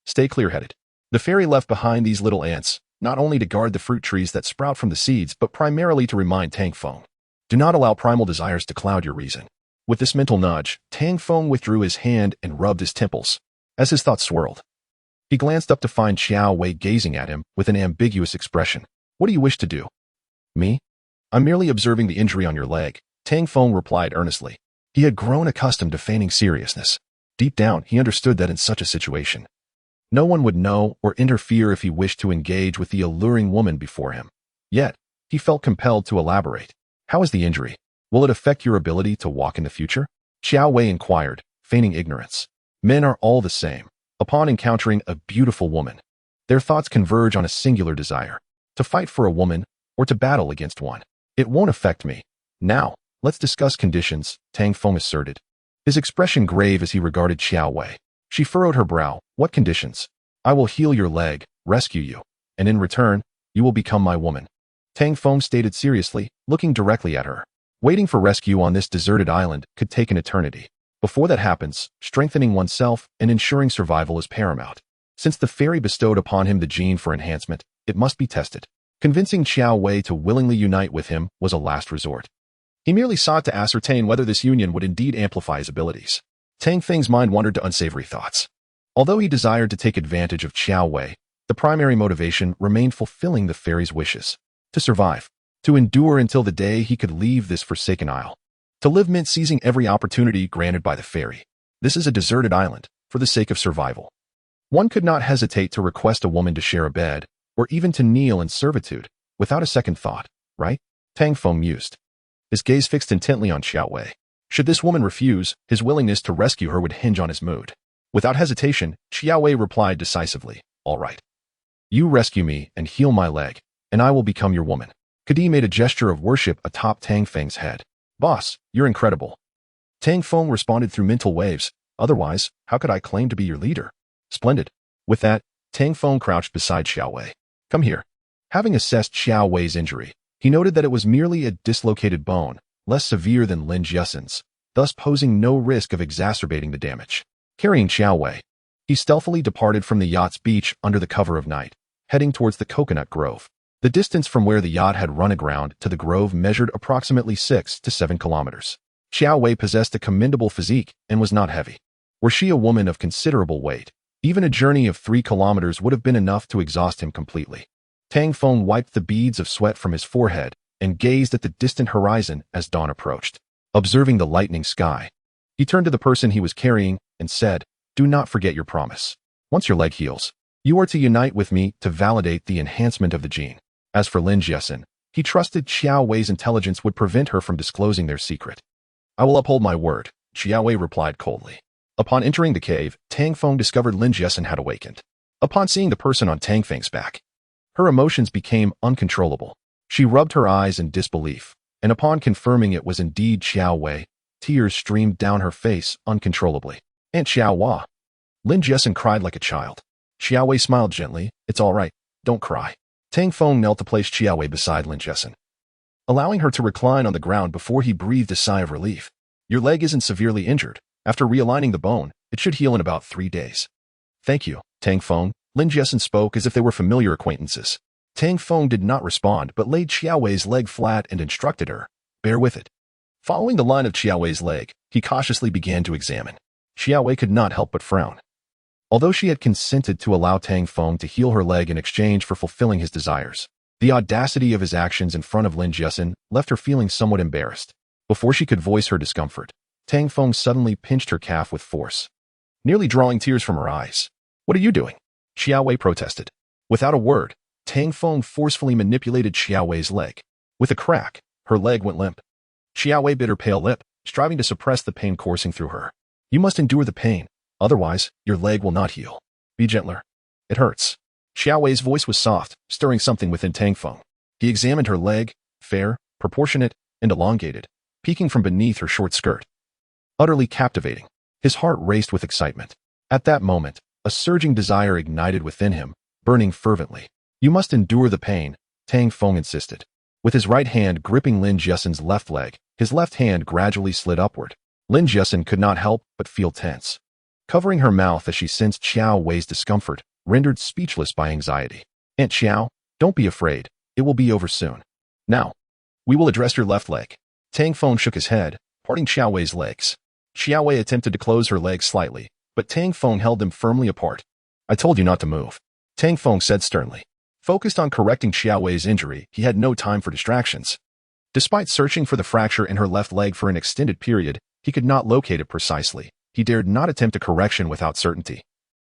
Stay clear-headed. The fairy left behind these little ants, not only to guard the fruit trees that sprout from the seeds, but primarily to remind Tang Feng. Do not allow primal desires to cloud your reason. With this mental nudge, Tang Feng withdrew his hand and rubbed his temples. As his thoughts swirled, he glanced up to find Xiao Wei gazing at him with an ambiguous expression. What do you wish to do? Me? I'm merely observing the injury on your leg, Tang Feng replied earnestly. He had grown accustomed to feigning seriousness. Deep down, he understood that in such a situation, no one would know or interfere if he wished to engage with the alluring woman before him. Yet, he felt compelled to elaborate. How is the injury? Will it affect your ability to walk in the future? Xiao Wei inquired, feigning ignorance. Men are all the same. Upon encountering a beautiful woman, their thoughts converge on a singular desire, to fight for a woman or to battle against one. It won't affect me. Now, let's discuss conditions, Tang Feng asserted, his expression grave as he regarded Xiao Wei. She furrowed her brow. What conditions? I will heal your leg, rescue you, and in return, you will become my woman. Tang Feng stated seriously, looking directly at her. Waiting for rescue on this deserted island could take an eternity. Before that happens, strengthening oneself and ensuring survival is paramount. Since the fairy bestowed upon him the gene for enhancement, it must be tested. Convincing Xiao Wei to willingly unite with him was a last resort. He merely sought to ascertain whether this union would indeed amplify his abilities. Tang Feng's mind wandered to unsavory thoughts. Although he desired to take advantage of Xiao Wei, the primary motivation remained fulfilling the fairy's wishes. To survive. To endure until the day he could leave this forsaken isle. To live meant seizing every opportunity granted by the fairy. This is a deserted island, for the sake of survival. One could not hesitate to request a woman to share a bed, or even to kneel in servitude, without a second thought, right? Tang Feng mused. His gaze fixed intently on Xiao Wei. Should this woman refuse, his willingness to rescue her would hinge on his mood. Without hesitation, Xiao Wei replied decisively, all right. You rescue me and heal my leg, and I will become your woman. Kadi made a gesture of worship atop Tang Feng's head. Boss, you're incredible. Tang Feng responded through mental waves. Otherwise, how could I claim to be your leader? Splendid. With that, Tang Feng crouched beside Xiao Wei. Come here. Having assessed Xiao Wei's injury, he noted that it was merely a dislocated bone, less severe than Lin Jiasen's, thus posing no risk of exacerbating the damage. Carrying Xiao Wei, he stealthily departed from the yacht's beach under the cover of night, heading towards the coconut grove. The distance from where the yacht had run aground to the grove measured approximately 6 to 7 kilometers. Xiao Wei possessed a commendable physique and was not heavy. Were she a woman of considerable weight, even a journey of 3 kilometers would have been enough to exhaust him completely. Tang Feng wiped the beads of sweat from his forehead and gazed at the distant horizon as dawn approached. Observing the lightening sky, he turned to the person he was carrying and said, do not forget your promise. Once your leg heals, you are to unite with me to validate the enhancement of the gene. As for Lin Jiasen, he trusted Xiao Wei's intelligence would prevent her from disclosing their secret. I will uphold my word, Xiao Wei replied coldly. Upon entering the cave, Tang Feng discovered Lin Jiasen had awakened. Upon seeing the person on Tang Feng's back, her emotions became uncontrollable. She rubbed her eyes in disbelief, and upon confirming it was indeed Xiao Wei, tears streamed down her face uncontrollably. Aunt Xiao Hua. Lin Jiasen cried like a child. Xiao Wei smiled gently. It's all right. Don't cry. Tang Feng knelt to place Xiao Wei beside Lin Jiasen, allowing her to recline on the ground before he breathed a sigh of relief. Your leg isn't severely injured. After realigning the bone, it should heal in about 3 days. Thank you, Tang Feng. Lin Jiasen spoke as if they were familiar acquaintances. Tang Feng did not respond but laid Xiao Wei's leg flat and instructed her, bear with it. Following the line of Xiao Wei's leg, he cautiously began to examine. Xiao Wei could not help but frown. Although she had consented to allow Tang Feng to heal her leg in exchange for fulfilling his desires, the audacity of his actions in front of Lin Jiasen left her feeling somewhat embarrassed. Before she could voice her discomfort, Tang Feng suddenly pinched her calf with force, nearly drawing tears from her eyes. What are you doing? Xiao Wei protested. Without a word, Tang Feng forcefully manipulated Xiao Wei's leg. With a crack, her leg went limp. Xiao Wei bit her pale lip, striving to suppress the pain coursing through her. You must endure the pain, otherwise your leg will not heal. Be gentler. It hurts. Xiao Wei's voice was soft, stirring something within Tang Feng. He examined her leg, fair, proportionate, and elongated, peeking from beneath her short skirt. Utterly captivating. His heart raced with excitement. At that moment, a surging desire ignited within him, burning fervently. You must endure the pain, Tang Feng insisted. With his right hand gripping Lin Jiasen's left leg, his left hand gradually slid upward. Lin Jiasen could not help but feel tense. Covering her mouth as she sensed Xiao Wei's discomfort, rendered speechless by anxiety. Aunt Xiao, don't be afraid. It will be over soon. Now, we will address your left leg. Tang Feng shook his head, parting Xiao Wei's legs. Xiao Wei attempted to close her legs slightly, but Tang Feng held them firmly apart. I told you not to move, Tang Feng said sternly. Focused on correcting Xiao Wei's injury, he had no time for distractions. Despite searching for the fracture in her left leg for an extended period, he could not locate it precisely. He dared not attempt a correction without certainty,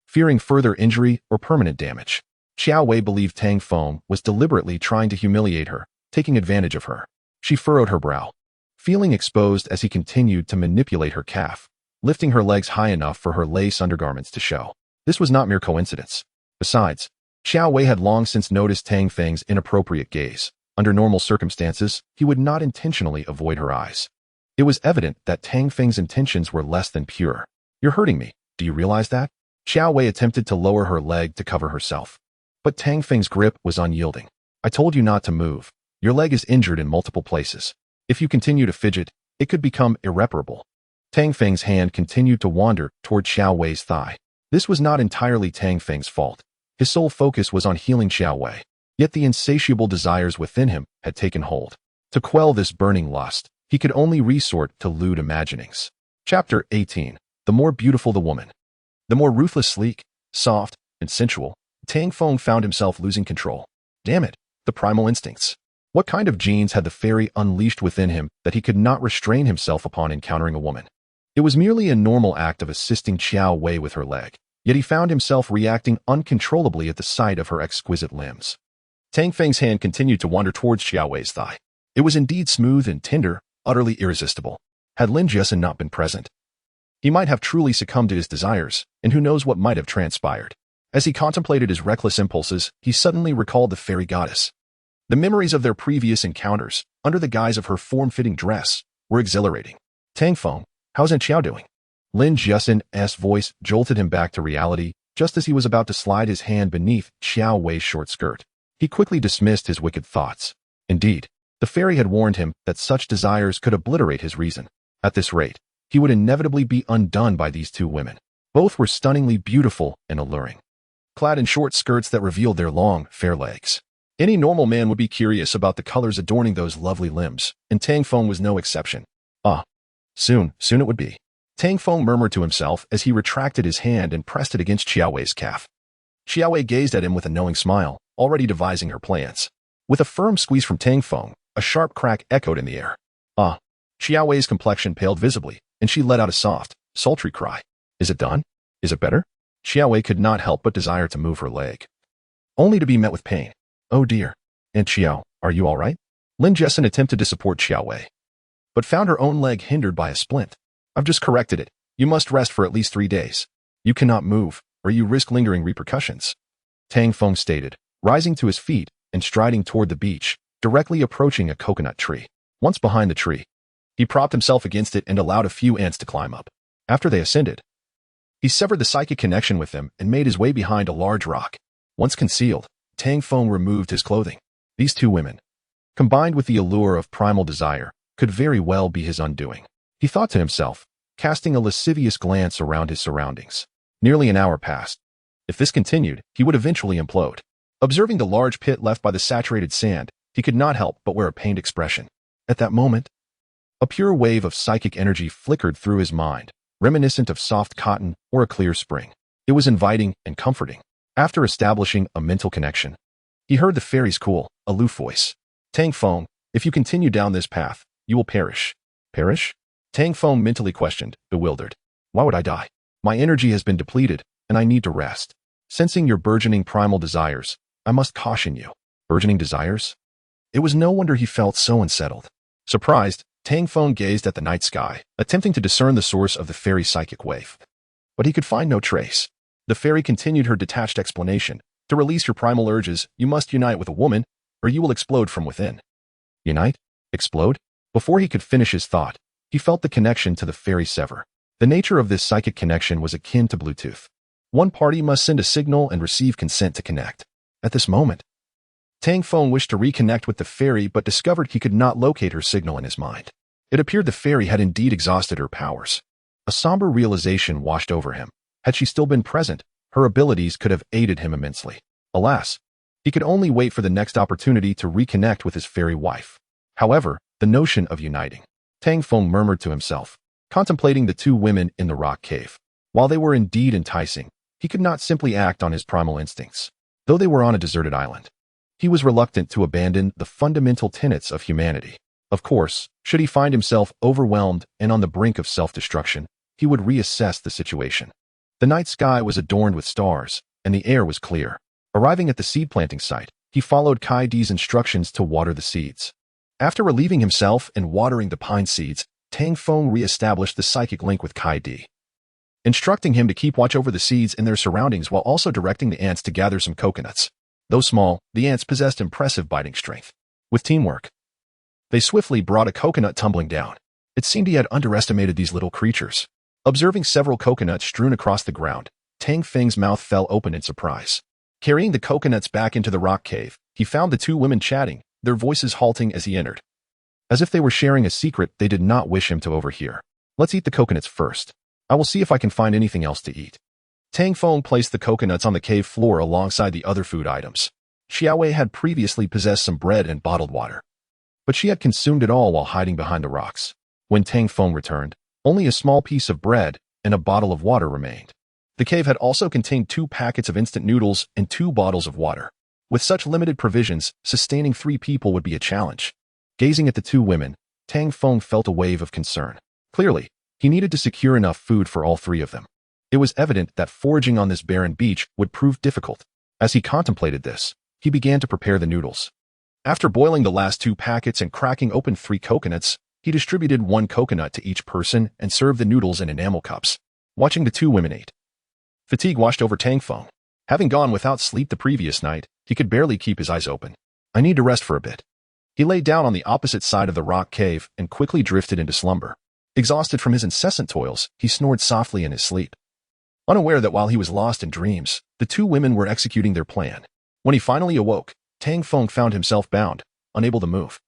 fearing further injury or permanent damage. Xiao Wei believed Tang Feng was deliberately trying to humiliate her, taking advantage of her. She furrowed her brow, feeling exposed as he continued to manipulate her calf, lifting her legs high enough for her lace undergarments to show. This was not mere coincidence. Besides, Xiao Wei had long since noticed Tang Feng's inappropriate gaze. Under normal circumstances, he would not intentionally avoid her eyes. It was evident that Tang Feng's intentions were less than pure. You're hurting me, do you realize that? Xiao Wei attempted to lower her leg to cover herself. But Tang Feng's grip was unyielding. I told you not to move. Your leg is injured in multiple places. If you continue to fidget, it could become irreparable. Tang Feng's hand continued to wander toward Xiao Wei's thigh. This was not entirely Tang Feng's fault. His sole focus was on healing Xiao Wei. Yet the insatiable desires within him had taken hold. To quell this burning lust, he could only resort to lewd imaginings. Chapter 18. The more beautiful the woman. The more ruthless, sleek, soft, and sensual, Tang Feng found himself losing control. Damn it, the primal instincts. What kind of genes had the fairy unleashed within him that he could not restrain himself upon encountering a woman? It was merely a normal act of assisting Xiao Wei with her leg, yet he found himself reacting uncontrollably at the sight of her exquisite limbs. Tang Feng's hand continued to wander towards Xiao Wei's thigh. It was indeed smooth and tender, utterly irresistible. Had Lin Jiasen not been present, he might have truly succumbed to his desires, and who knows what might have transpired. As he contemplated his reckless impulses, he suddenly recalled the fairy goddess. The memories of their previous encounters, under the guise of her form-fitting dress, were exhilarating. Tang Feng, how's Aunt Xiao doing? Lin Jiasen's voice jolted him back to reality, just as he was about to slide his hand beneath Xiao Wei's short skirt. He quickly dismissed his wicked thoughts. Indeed, the fairy had warned him that such desires could obliterate his reason. At this rate, he would inevitably be undone by these two women. Both were stunningly beautiful and alluring, clad in short skirts that revealed their long, fair legs. Any normal man would be curious about the colors adorning those lovely limbs, and Tang Feng was no exception. Soon it would be. Tang Feng murmured to himself as he retracted his hand and pressed it against Xiao Wei's calf. Xiao Wei gazed at him with a knowing smile, already devising her plans. With a firm squeeze from Tang Feng, a sharp crack echoed in the air. Xiao Wei's complexion paled visibly, and she let out a soft, sultry cry. Is it done? Is it better? Xiao Wei could not help but desire to move her leg, only to be met with pain. Oh dear. Aunt Xiao, are you all right? Lin Jiasen attempted to support Xiao Wei, but found her own leg hindered by a splint. I've just corrected it. You must rest for at least 3 days. You cannot move, or you risk lingering repercussions, Tang Feng stated, rising to his feet and striding toward the beach, directly approaching a coconut tree. Once behind the tree, he propped himself against it and allowed a few ants to climb up. After they ascended, he severed the psychic connection with them and made his way behind a large rock. Once concealed, Tang Feng removed his clothing. These two women, combined with the allure of primal desire, could very well be his undoing. He thought to himself, casting a lascivious glance around his surroundings. Nearly an hour passed. If this continued, he would eventually implode. Observing the large pit left by the saturated sand, he could not help but wear a pained expression. At that moment, a pure wave of psychic energy flickered through his mind, reminiscent of soft cotton or a clear spring. It was inviting and comforting. After establishing a mental connection, he heard the fairy's cool, aloof voice. Tang Feng, if you continue down this path, you will perish. Perish? Tang Feng mentally questioned, bewildered. Why would I die? My energy has been depleted, and I need to rest. Sensing your burgeoning primal desires, I must caution you. Burgeoning desires? It was no wonder he felt so unsettled. Surprised, Tang Feng gazed at the night sky, attempting to discern the source of the fairy's psychic wave. But he could find no trace. The fairy continued her detached explanation. To release your primal urges, you must unite with a woman, or you will explode from within. Unite? Explode? Before he could finish his thought, he felt the connection to the fairy sever. The nature of this psychic connection was akin to Bluetooth. One party must send a signal and receive consent to connect. At this moment, Tang Feng wished to reconnect with the fairy but discovered he could not locate her signal in his mind. It appeared the fairy had indeed exhausted her powers. A somber realization washed over him. Had she still been present, her abilities could have aided him immensely. Alas, he could only wait for the next opportunity to reconnect with his fairy wife. However, the notion of uniting. Tang Feng murmured to himself, contemplating the two women in the rock cave. While they were indeed enticing, he could not simply act on his primal instincts. Though they were on a deserted island, he was reluctant to abandon the fundamental tenets of humanity. Of course, should he find himself overwhelmed and on the brink of self-destruction, he would reassess the situation. The night sky was adorned with stars, and the air was clear. Arriving at the seed planting site, he followed Kai Di's instructions to water the seeds. After relieving himself and watering the pine seeds, Tang Feng re-established the psychic link with Kai Di, instructing him to keep watch over the seeds and their surroundings while also directing the ants to gather some coconuts. Though small, the ants possessed impressive biting strength. With teamwork, they swiftly brought a coconut tumbling down. It seemed he had underestimated these little creatures. Observing several coconuts strewn across the ground, Tang Feng's mouth fell open in surprise. Carrying the coconuts back into the rock cave, he found the two women chatting, their voices halting as he entered. As if they were sharing a secret they did not wish him to overhear. Let's eat the coconuts first. I will see if I can find anything else to eat. Tang Feng placed the coconuts on the cave floor alongside the other food items. Xiaowei had previously possessed some bread and bottled water, but she had consumed it all while hiding behind the rocks. When Tang Feng returned, only a small piece of bread and a bottle of water remained. The cave had also contained 2 packets of instant noodles and 2 bottles of water. With such limited provisions, sustaining 3 people would be a challenge. Gazing at the 2 women, Tang Feng felt a wave of concern. Clearly, he needed to secure enough food for all 3 of them. It was evident that foraging on this barren beach would prove difficult. As he contemplated this, he began to prepare the noodles. After boiling the last 2 packets and cracking open 3 coconuts, he distributed 1 coconut to each person and served the noodles in enamel cups. Watching the 2 women eat, fatigue washed over Tang Feng. Having gone without sleep the previous night, he could barely keep his eyes open. I need to rest for a bit. He lay down on the opposite side of the rock cave and quickly drifted into slumber. Exhausted from his incessant toils, he snored softly in his sleep. Unaware that while he was lost in dreams, the 2 women were executing their plan. When he finally awoke, Tang Feng found himself bound, unable to move.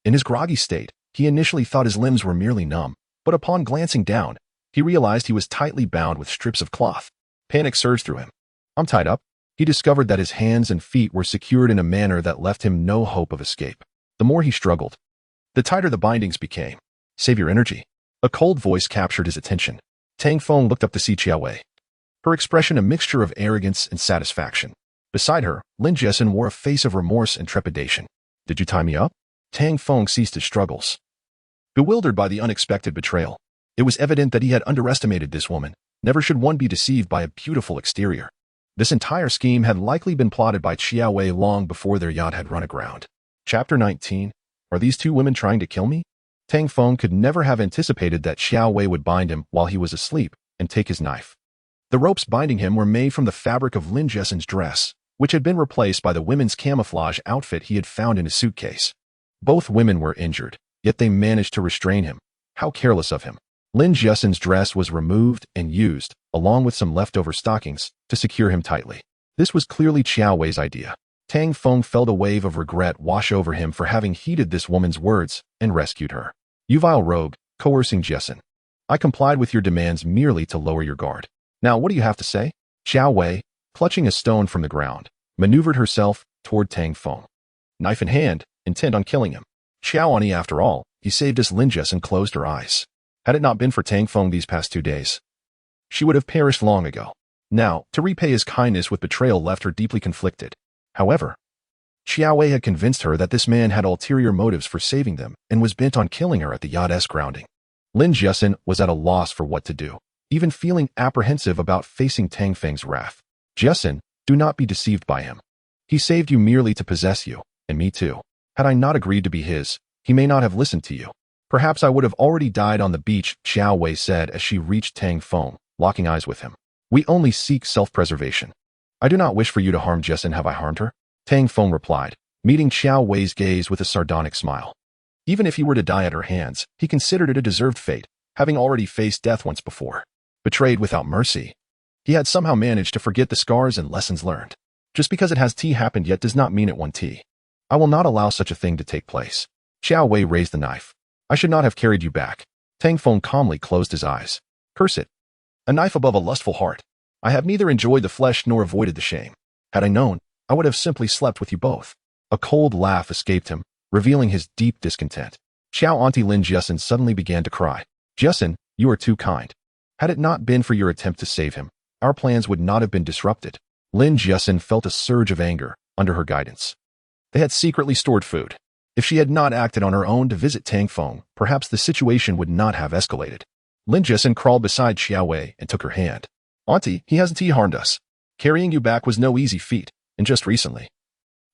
In his groggy state, he initially thought his limbs were merely numb, but upon glancing down, he realized he was tightly bound with strips of cloth. Panic surged through him. I'm tied up. He discovered that his hands and feet were secured in a manner that left him no hope of escape. The more he struggled, the tighter the bindings became. Save your energy. A cold voice captured his attention. Tang Feng looked up to see Xiaowei, her expression a mixture of arrogance and satisfaction. Beside her, Lin Jessen wore a face of remorse and trepidation. Did you tie me up? Tang Feng ceased his struggles. Bewildered by the unexpected betrayal, it was evident that he had underestimated this woman. Never should one be deceived by a beautiful exterior. This entire scheme had likely been plotted by Xiaowei long before their yacht had run aground. Chapter 19. Are these 2 women trying to kill me? Tang Feng could never have anticipated that Xiaowei would bind him while he was asleep and take his knife. The ropes binding him were made from the fabric of Lin Jessen's dress, which had been replaced by the women's camouflage outfit he had found in his suitcase. Both women were injured, yet they managed to restrain him. How careless of him. Lin Jessen's dress was removed and used, along with some leftover stockings, to secure him tightly. This was clearly Xiaowei's idea. Tang Feng felt a wave of regret wash over him for having heeded this woman's words and rescued her. You vile rogue, coercing Jessen. I complied with your demands merely to lower your guard. Now what do you have to say? Xiaowei, clutching a stone from the ground, maneuvered herself toward Tang Feng. Knife in hand, intent on killing him. Xiaowani, after all, he saved us. Lin Jessen closed her eyes. Had it not been for Tang Feng these past 2 days, she would have perished long ago. Now, to repay his kindness with betrayal left her deeply conflicted. However, Xiaowei had convinced her that this man had ulterior motives for saving them and was bent on killing her at the yacht's grounding. Lin Jessen was at a loss for what to do, even feeling apprehensive about facing Tang Feng's wrath. Jessen, Do not be deceived by him. He saved you merely to possess you, and me too. Had I not agreed to be his, he may not have listened to you. Perhaps I would have already died on the beach, Xiao Wei said as she reached Tang Feng, locking eyes with him. We only seek self-preservation. I do not wish for you to harm Jessen. Have I harmed her? Tang Feng replied, meeting Xiao Wei's gaze with a sardonic smile. Even if he were to die at her hands, he considered it a deserved fate, having already faced death once before. Betrayed without mercy. He had somehow managed to forget the scars and lessons learned. Just because it has happened yet does not mean it won tea. I will not allow such a thing to take place. Xiao Wei raised the knife. I should not have carried you back. Tang Feng calmly closed his eyes. Curse it. A knife above a lustful heart. I have neither enjoyed the flesh nor avoided the shame. Had I known, I would have simply slept with you both. A cold laugh escaped him, revealing his deep discontent. Xiao Auntie Lin Jessen suddenly began to cry. Jessen, you are too kind. Had it not been for your attempt to save him, our plans would not have been disrupted. Lin Jessen felt a surge of anger under her guidance. They had secretly stored food. If she had not acted on her own to visit Tang Feng, perhaps the situation would not have escalated. Lin Jessen crawled beside Xiao Wei and took her hand. Auntie, he hasn't harmed us. Carrying you back was no easy feat, and just recently.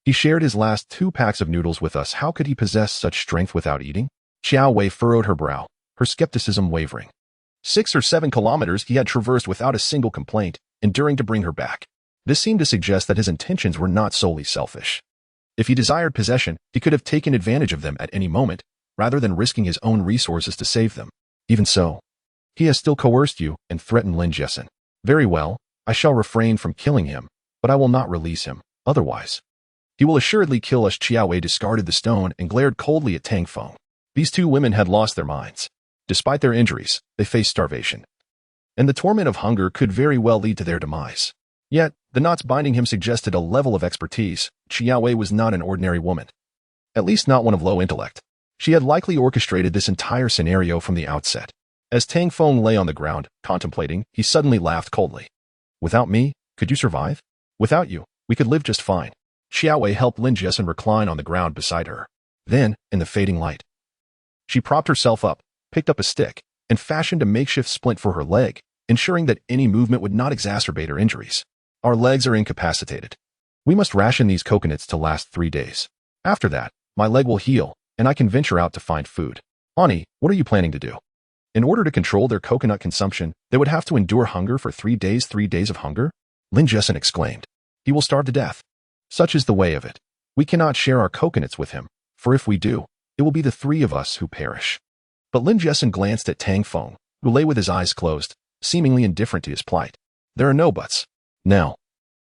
He shared his last 2 packs of noodles with us. How could he possess such strength without eating? Xiao Wei furrowed her brow, her skepticism wavering. 6 or 7 kilometers he had traversed without a single complaint, enduring to bring her back. This seemed to suggest that his intentions were not solely selfish. If he desired possession, he could have taken advantage of them at any moment, rather than risking his own resources to save them. Even so, he has still coerced you and threatened Lin Jessen. Very well, I shall refrain from killing him, but I will not release him, otherwise. He will assuredly kill us. Xiao Wei discarded the stone and glared coldly at Tang Feng. These 2 women had lost their minds. Despite their injuries, they faced starvation. And the torment of hunger could very well lead to their demise. Yet, the knots binding him suggested a level of expertise. Xiao Wei was not an ordinary woman. At least not one of low intellect. She had likely orchestrated this entire scenario from the outset. As Tang Feng lay on the ground, contemplating, he suddenly laughed coldly. Without me, could you survive? Without you, we could live just fine. Xiao Wei helped Lin Jessen recline on the ground beside her. Then, in the fading light, she propped herself up, picked up a stick, and fashioned a makeshift splint for her leg, ensuring that any movement would not exacerbate her injuries. Our legs are incapacitated. We must ration these coconuts to last 3 days. After that, my leg will heal, and I can venture out to find food. Ani, what are you planning to do? In order to control their coconut consumption, they would have to endure hunger for 3 days. 3 days of hunger? Lin Jessen exclaimed. He will starve to death. Such is the way of it. We cannot share our coconuts with him, for if we do, it will be the 3 of us who perish. But Lin Jessen glanced at Tang Feng, who lay with his eyes closed, seemingly indifferent to his plight. There are no buts. Now,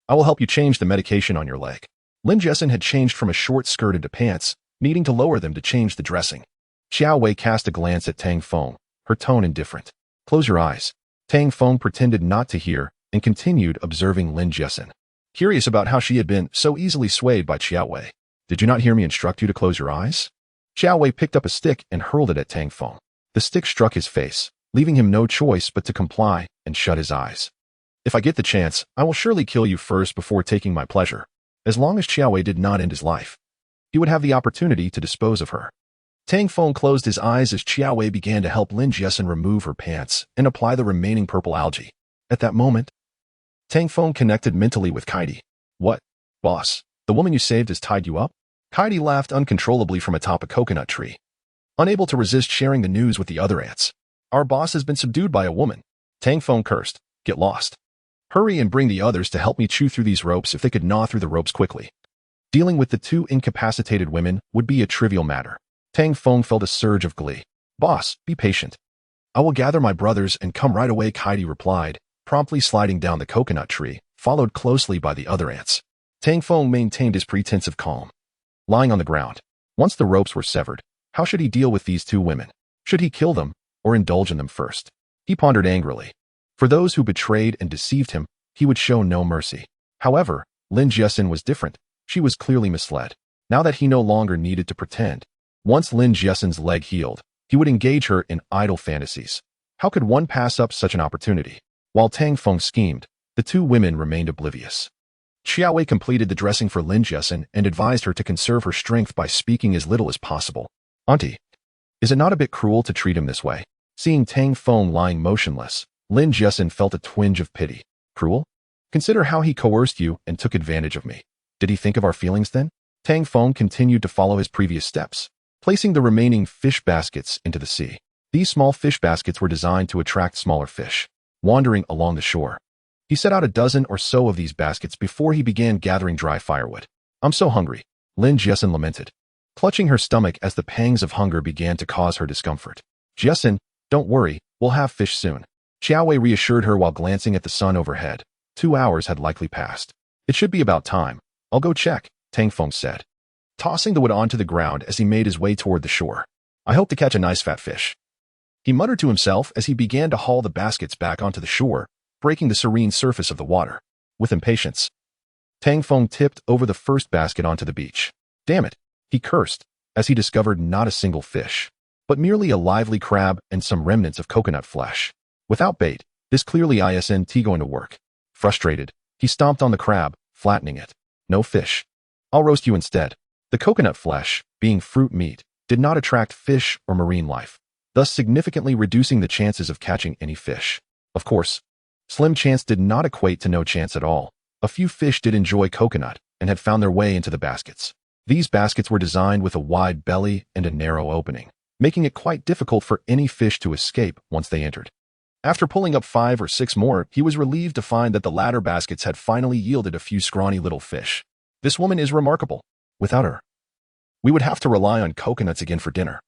I will help you change the medication on your leg. Lin Jessen had changed from a short skirt into pants, needing to lower them to change the dressing. Xiao Wei cast a glance at Tang Feng, her tone indifferent. Close your eyes. Tang Feng pretended not to hear and continued observing Lin Jessen, curious about how she had been so easily swayed by Xiao Wei. Did you not hear me instruct you to close your eyes? Xiao Wei picked up a stick and hurled it at Tang Feng. The stick struck his face, leaving him no choice but to comply and shut his eyes. If I get the chance, I will surely kill you first before taking my pleasure. As long as Xiao Wei did not end his life, he would have the opportunity to dispose of her. Tang Feng closed his eyes as Xiao Wei began to help Lin Jessen remove her pants and apply the remaining purple algae. At that moment, Tang Feng connected mentally with Kaidi. What? Boss, the woman you saved has tied you up? Kaidi laughed uncontrollably from atop a coconut tree, unable to resist sharing the news with the other ants. Our boss has been subdued by a woman. Tang Feng cursed. Get lost. Hurry and bring the others to help me chew through these ropes if they could gnaw through the ropes quickly. Dealing with the 2 incapacitated women would be a trivial matter. Tang Feng felt a surge of glee. Boss, be patient. I will gather my brothers and come right away, Kaidi replied, promptly sliding down the coconut tree, followed closely by the other ants. Tang Feng maintained his pretense of calm. Lying on the ground, once the ropes were severed, how should he deal with these 2 women? Should he kill them or indulge in them first? He pondered angrily. For those who betrayed and deceived him, he would show no mercy. However, Lin Jessen was different. She was clearly misled. Now that he no longer needed to pretend, once Lin Jessen's leg healed, he would engage her in idle fantasies. How could one pass up such an opportunity? While Tang Feng schemed, the 2 women remained oblivious. Xiao Wei completed the dressing for Lin Jessen and advised her to conserve her strength by speaking as little as possible. Auntie, is it not a bit cruel to treat him this way? Seeing Tang Feng lying motionless, Lin Jessen felt a twinge of pity. Cruel? Consider how he coerced you and took advantage of me. Did he think of our feelings then? Tang Feng continued to follow his previous steps, placing the remaining fish baskets into the sea. These small fish baskets were designed to attract smaller fish, wandering along the shore. He set out a dozen or so of these baskets before he began gathering dry firewood. I'm so hungry, Lin Jiasen lamented, clutching her stomach as the pangs of hunger began to cause her discomfort. Jiasen, don't worry, we'll have fish soon. Xiaowei reassured her while glancing at the sun overhead. 2 hours had likely passed. It should be about time. I'll go check, Tang Feng said, tossing the wood onto the ground as he made his way toward the shore. I hope to catch a nice fat fish. He muttered to himself as he began to haul the baskets back onto the shore, breaking the serene surface of the water. With impatience, Tang Feng tipped over the first basket onto the beach. Damn it, he cursed, as he discovered not a single fish, but merely a lively crab and some remnants of coconut flesh. Without bait, this clearly isn't going to work. Frustrated, he stomped on the crab, flattening it. No fish. I'll roast you instead. The coconut flesh, being fruit meat, did not attract fish or marine life, thus significantly reducing the chances of catching any fish. Of course, slim chance did not equate to no chance at all. A few fish did enjoy coconut and had found their way into the baskets. These baskets were designed with a wide belly and a narrow opening, making it quite difficult for any fish to escape once they entered. After pulling up 5 or 6 more, he was relieved to find that the latter baskets had finally yielded a few scrawny little fish. This woman is remarkable. Without her, we would have to rely on coconuts again for dinner.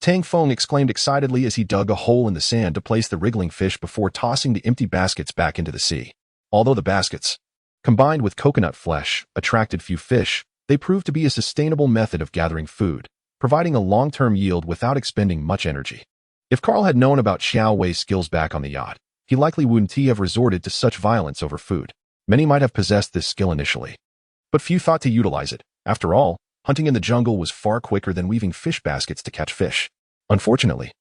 Tang Feng exclaimed excitedly as he dug a hole in the sand to place the wriggling fish before tossing the empty baskets back into the sea. Although the baskets, combined with coconut flesh, attracted few fish, they proved to be a sustainable method of gathering food, providing a long-term yield without expending much energy. If Carl had known about Xiao Wei's skills back on the yacht, he likely wouldn't have resorted to such violence over food. Many might have possessed this skill initially, but few thought to utilize it. After all, hunting in the jungle was far quicker than weaving fish baskets to catch fish. Unfortunately,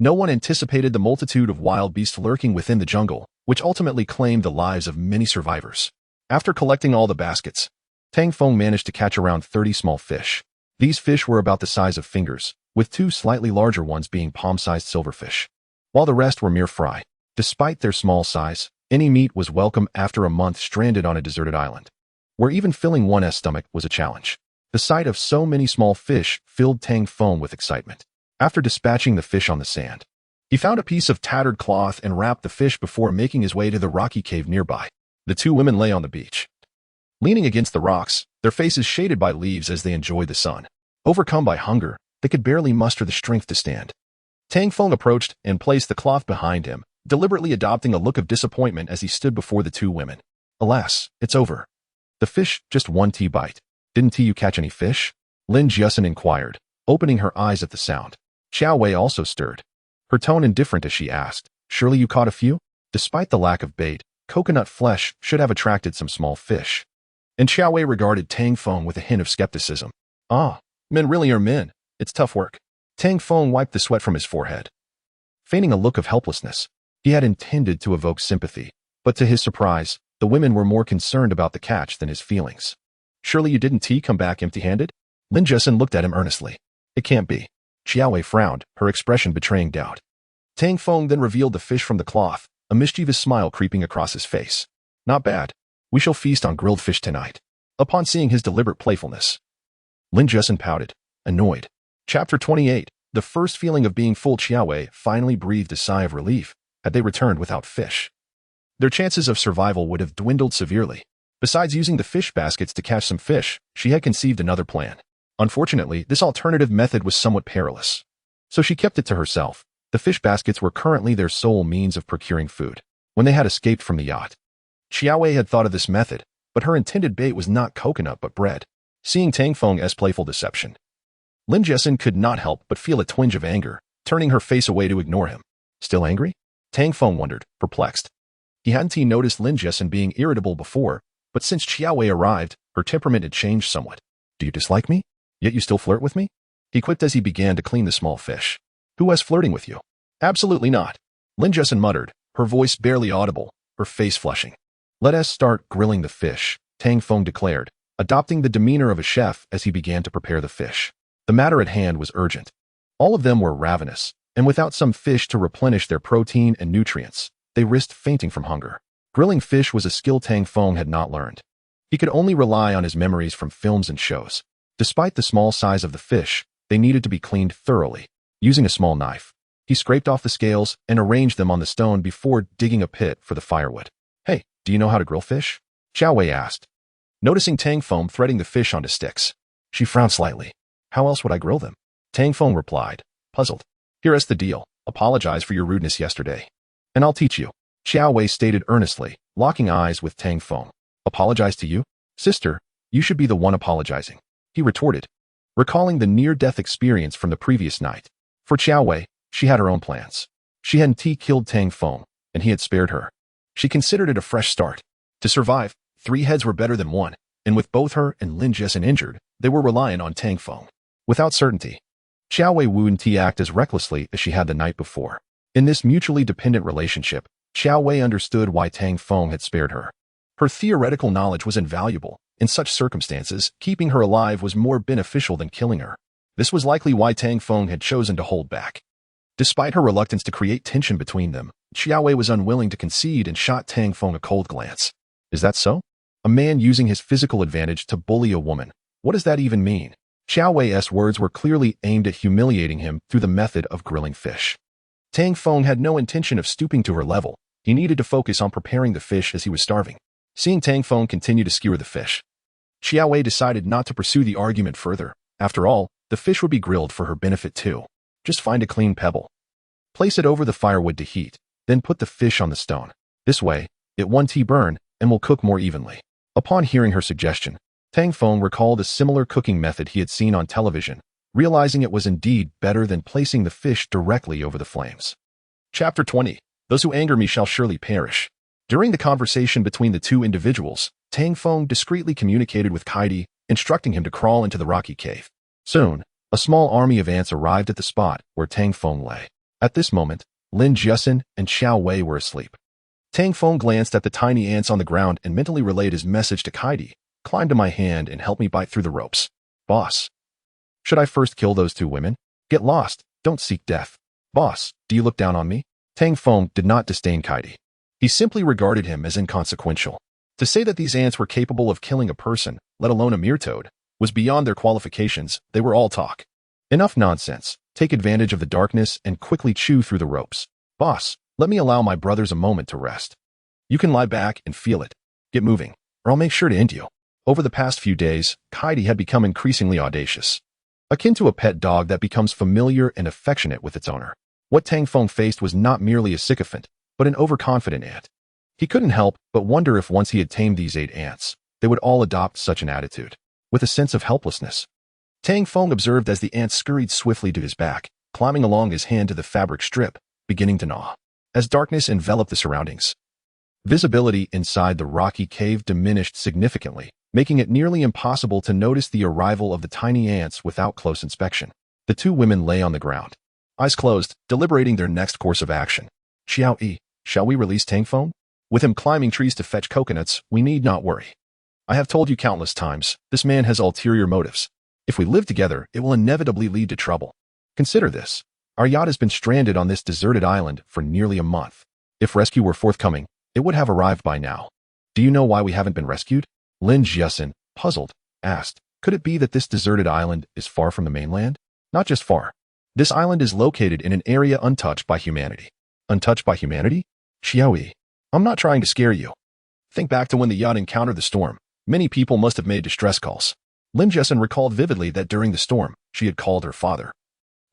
no one anticipated the multitude of wild beasts lurking within the jungle, which ultimately claimed the lives of many survivors. After collecting all the baskets, Tang Feng managed to catch around 30 small fish. These fish were about the size of fingers, with 2 slightly larger ones being palm-sized silverfish, while the rest were mere fry. Despite their small size, any meat was welcome after a month stranded on a deserted island, where even filling one's stomach was a challenge. The sight of so many small fish filled Tang Feng with excitement. After dispatching the fish on the sand, he found a piece of tattered cloth and wrapped the fish before making his way to the rocky cave nearby. The 2 women lay on the beach, leaning against the rocks, their faces shaded by leaves as they enjoyed the sun. Overcome by hunger, they could barely muster the strength to stand. Tang Feng approached and placed the cloth behind him, deliberately adopting a look of disappointment as he stood before the 2 women. Alas, it's over. The fish, just 1 tea bite. Didn't you catch any fish? Lin Jiasen inquired, opening her eyes at the sound. Xiao Wei also stirred, her tone indifferent as she asked, surely you caught a few? Despite the lack of bait, coconut flesh should have attracted some small fish. And Xiao Wei regarded Tang Feng with a hint of skepticism. Ah, men really are men. It's tough work. Tang Feng wiped the sweat from his forehead, feigning a look of helplessness. He had intended to evoke sympathy, but to his surprise, the women were more concerned about the catch than his feelings. Surely you didn't come back empty-handed? Lin Jiasen looked at him earnestly. It can't be. Xiao Wei frowned, her expression betraying doubt. Tang Feng then revealed the fish from the cloth, a mischievous smile creeping across his face. Not bad. We shall feast on grilled fish tonight. Upon seeing his deliberate playfulness, Lin Jiasen pouted, annoyed. Chapter 28. The first feeling of being full. Xiao Wei finally breathed a sigh of relief. Had they returned without fish, their chances of survival would have dwindled severely. Besides using the fish baskets to catch some fish, she had conceived another plan. Unfortunately, this alternative method was somewhat perilous, so she kept it to herself. The fish baskets were currently their sole means of procuring food. When they had escaped from the yacht, Xiao Wei had thought of this method, but her intended bait was not coconut but bread. Seeing Tang Feng's playful deception, Lin Jiasen could not help but feel a twinge of anger, turning her face away to ignore him. Still angry? Tang Feng wondered, perplexed. He hadn't noticed Lin Jiasen being irritable before, but since Xiao Wei arrived, her temperament had changed somewhat. Do you dislike me? Yet you still flirt with me? He quipped as he began to clean the small fish. Who was flirting with you? Absolutely not. Lin Jiasen muttered, her voice barely audible, her face flushing. Let us start grilling the fish, Tang Feng declared, adopting the demeanor of a chef as he began to prepare the fish. The matter at hand was urgent. All of them were ravenous, and without some fish to replenish their protein and nutrients, they risked fainting from hunger. Grilling fish was a skill Tang Feng had not learned. He could only rely on his memories from films and shows. Despite the small size of the fish, they needed to be cleaned thoroughly. Using a small knife, he scraped off the scales and arranged them on the stone before digging a pit for the firewood. "Hey, do you know how to grill fish?" Xiao Wei asked. Noticing Tang Feng threading the fish onto sticks, she frowned slightly. "How else would I grill them?" Tang Feng replied, puzzled. "Here's the deal. Apologize for your rudeness yesterday, and I'll teach you." Xiao Wei stated earnestly, locking eyes with Tang Feng. "Apologize to you? Sister, you should be the one apologizing," he retorted, recalling the near-death experience from the previous night. For Xiao Wei, she had her own plans. She hadn't killed Tang Feng, and he had spared her. She considered it a fresh start. To survive, 3 heads were better than 1, and with both her and Lin Jiesin injured, they were reliant on Tang Feng. Without certainty, Xiao Wei wouldn't act as recklessly as she had the night before. In this mutually dependent relationship, Xiao Wei understood why Tang Feng had spared her. Her theoretical knowledge was invaluable. In such circumstances, keeping her alive was more beneficial than killing her. This was likely why Tang Feng had chosen to hold back. Despite her reluctance to create tension between them, Xiao Wei was unwilling to concede and shot Tang Feng a cold glance. Is that so? A man using his physical advantage to bully a woman. What does that even mean? Xiao Wei's words were clearly aimed at humiliating him through the method of grilling fish. Tang Feng had no intention of stooping to her level. He needed to focus on preparing the fish as he was starving. Seeing Tang Feng continue to skewer the fish, Xiao Wei decided not to pursue the argument further. After all, the fish would be grilled for her benefit too. Just find a clean pebble. Place it over the firewood to heat, then put the fish on the stone. This way, it won't burn and will cook more evenly. Upon hearing her suggestion, Tang Feng recalled a similar cooking method he had seen on television, realizing it was indeed better than placing the fish directly over the flames. Chapter 20. Those who anger me shall surely perish. During the conversation between the two individuals, Tang Feng discreetly communicated with Kaidi, instructing him to crawl into the rocky cave. Soon, a small army of ants arrived at the spot where Tang Feng lay. At this moment, Lin Jiesin and Xiao Wei were asleep. Tang Feng glanced at the tiny ants on the ground and mentally relayed his message to Kaidi. "Climb to my hand and help me bite through the ropes." "Boss. Should I first kill those 2 women? Get lost. Don't seek death." "Boss, do you look down on me?" Tang Feng did not disdain Kaidi. He simply regarded him as inconsequential. To say that these ants were capable of killing a person, let alone a mere toad, was beyond their qualifications. They were all talk. Enough nonsense. Take advantage of the darkness and quickly chew through the ropes. "Boss, let me allow my brothers a moment to rest. You can lie back and feel it. Get moving, or I'll make sure to end you." Over the past few days, Kaidi had become increasingly audacious. Akin to a pet dog that becomes familiar and affectionate with its owner. What Tang Feng faced was not merely a sycophant, but an overconfident ant. He couldn't help but wonder if once he had tamed these 8 ants, they would all adopt such an attitude, with a sense of helplessness. Tang Feng observed as the ants scurried swiftly to his back, climbing along his hand to the fabric strip, beginning to gnaw. As darkness enveloped the surroundings, visibility inside the rocky cave diminished significantly, making it nearly impossible to notice the arrival of the tiny ants without close inspection. The 2 women lay on the ground, eyes closed, deliberating their next course of action. "Xiao Yi, shall we release Tang Feng? With him climbing trees to fetch coconuts, we need not worry. I have told you countless times, this man has ulterior motives. If we live together, it will inevitably lead to trouble. Consider this. Our yacht has been stranded on this deserted island for nearly a month. If rescue were forthcoming, it would have arrived by now. Do you know why we haven't been rescued?" Lin Jiesin, puzzled, asked. Could it be that this deserted island is far from the mainland? Not just far. This island is located in an area untouched by humanity. Untouched by humanity? Xiao Yi, I'm not trying to scare you. Think back to when the yacht encountered the storm. Many people must have made distress calls. Lin Jiesin recalled vividly that during the storm, she had called her father.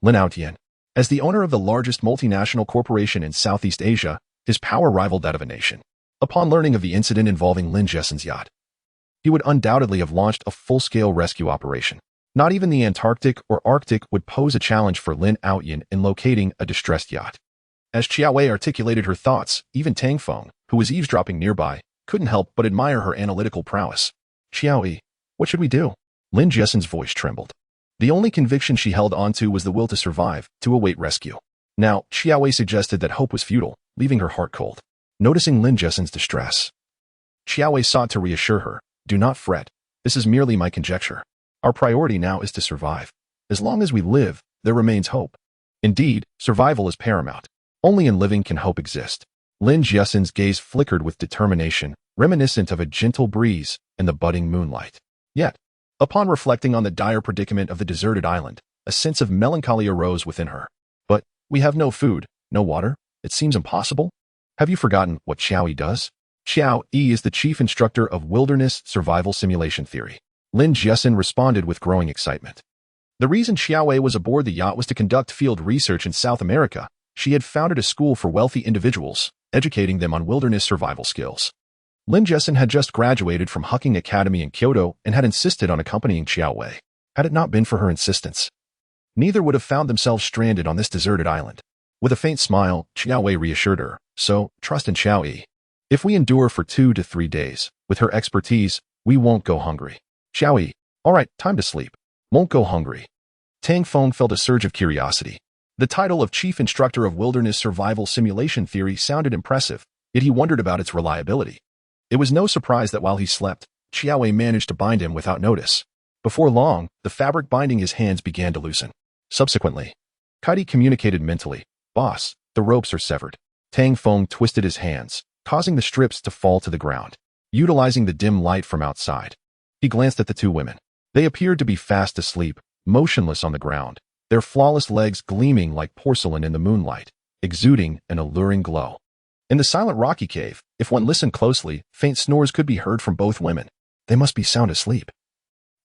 Lin Aotian. As the owner of the largest multinational corporation in Southeast Asia, his power rivaled that of a nation. Upon learning of the incident involving Lin Jiesin's yacht, he would undoubtedly have launched a full-scale rescue operation. Not even the Antarctic or Arctic would pose a challenge for Lin Aotian in locating a distressed yacht. As Xiao Wei articulated her thoughts, even Tang Feng, who was eavesdropping nearby, couldn't help but admire her analytical prowess. "Xiao Yi, what should we do?" Lin Jiesin's voice trembled. The only conviction she held onto was the will to survive, to await rescue. Now, Xiao Wei suggested that hope was futile, leaving her heart cold. Noticing Lin Jiesin's distress, Xiao Wei sought to reassure her. "Do not fret. This is merely my conjecture. Our priority now is to survive. As long as we live, there remains hope. Indeed, survival is paramount. Only in living can hope exist." Lin Jiasen's gaze flickered with determination, reminiscent of a gentle breeze and the budding moonlight. Yet, upon reflecting on the dire predicament of the deserted island, a sense of melancholy arose within her. But we have no food, no water. It seems impossible. Have you forgotten what Xiao Yi does? Xiao Yi is the chief instructor of wilderness survival simulation theory. Lin Jiasen responded with growing excitement. The reason Xiao Yi was aboard the yacht was to conduct field research in South America. She had founded a school for wealthy individuals, educating them on wilderness survival skills. Lin Jiasen had just graduated from Hucking Academy in Kyoto and had insisted on accompanying Xiao Yi. Had it not been for her insistence, neither would have found themselves stranded on this deserted island. With a faint smile, Xiao Yi reassured her, so trust in Xiao Yi. If we endure for 2 to 3 days, with her expertise, we won't go hungry. Xiao Yi, all right, time to sleep. Won't go hungry. Tang Feng felt a surge of curiosity. The title of Chief Instructor of Wilderness Survival Simulation Theory sounded impressive, yet he wondered about its reliability. It was no surprise that while he slept, Xiao Yi managed to bind him without notice. Before long, the fabric binding his hands began to loosen. Subsequently, Kaidi communicated mentally, "Boss, the ropes are severed." Tang Feng twisted his hands, causing the strips to fall to the ground. Utilizing the dim light from outside, he glanced at the two women. They appeared to be fast asleep, motionless on the ground, their flawless legs gleaming like porcelain in the moonlight, exuding an alluring glow. In the silent rocky cave, if one listened closely, faint snores could be heard from both women. They must be sound asleep.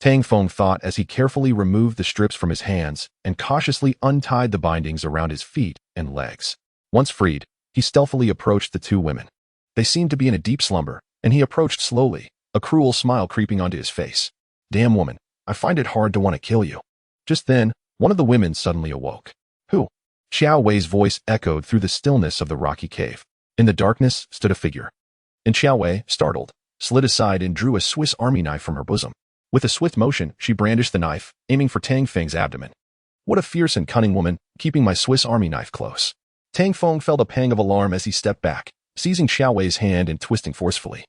Tang Feng thought as he carefully removed the strips from his hands and cautiously untied the bindings around his feet and legs. Once freed, he stealthily approached the two women. They seemed to be in a deep slumber, and he approached slowly, a cruel smile creeping onto his face. "Damn woman, I find it hard to want to kill you." Just then, one of the women suddenly awoke. "Who?" Xiao Wei's voice echoed through the stillness of the rocky cave. In the darkness stood a figure. And Xiao Wei, startled, slid aside and drew a Swiss Army knife from her bosom. With a swift motion, she brandished the knife, aiming for Tang Feng's abdomen. "What a fierce and cunning woman, keeping my Swiss Army knife close." Tang Feng felt a pang of alarm as he stepped back, seizing Xiao Wei's hand and twisting forcefully.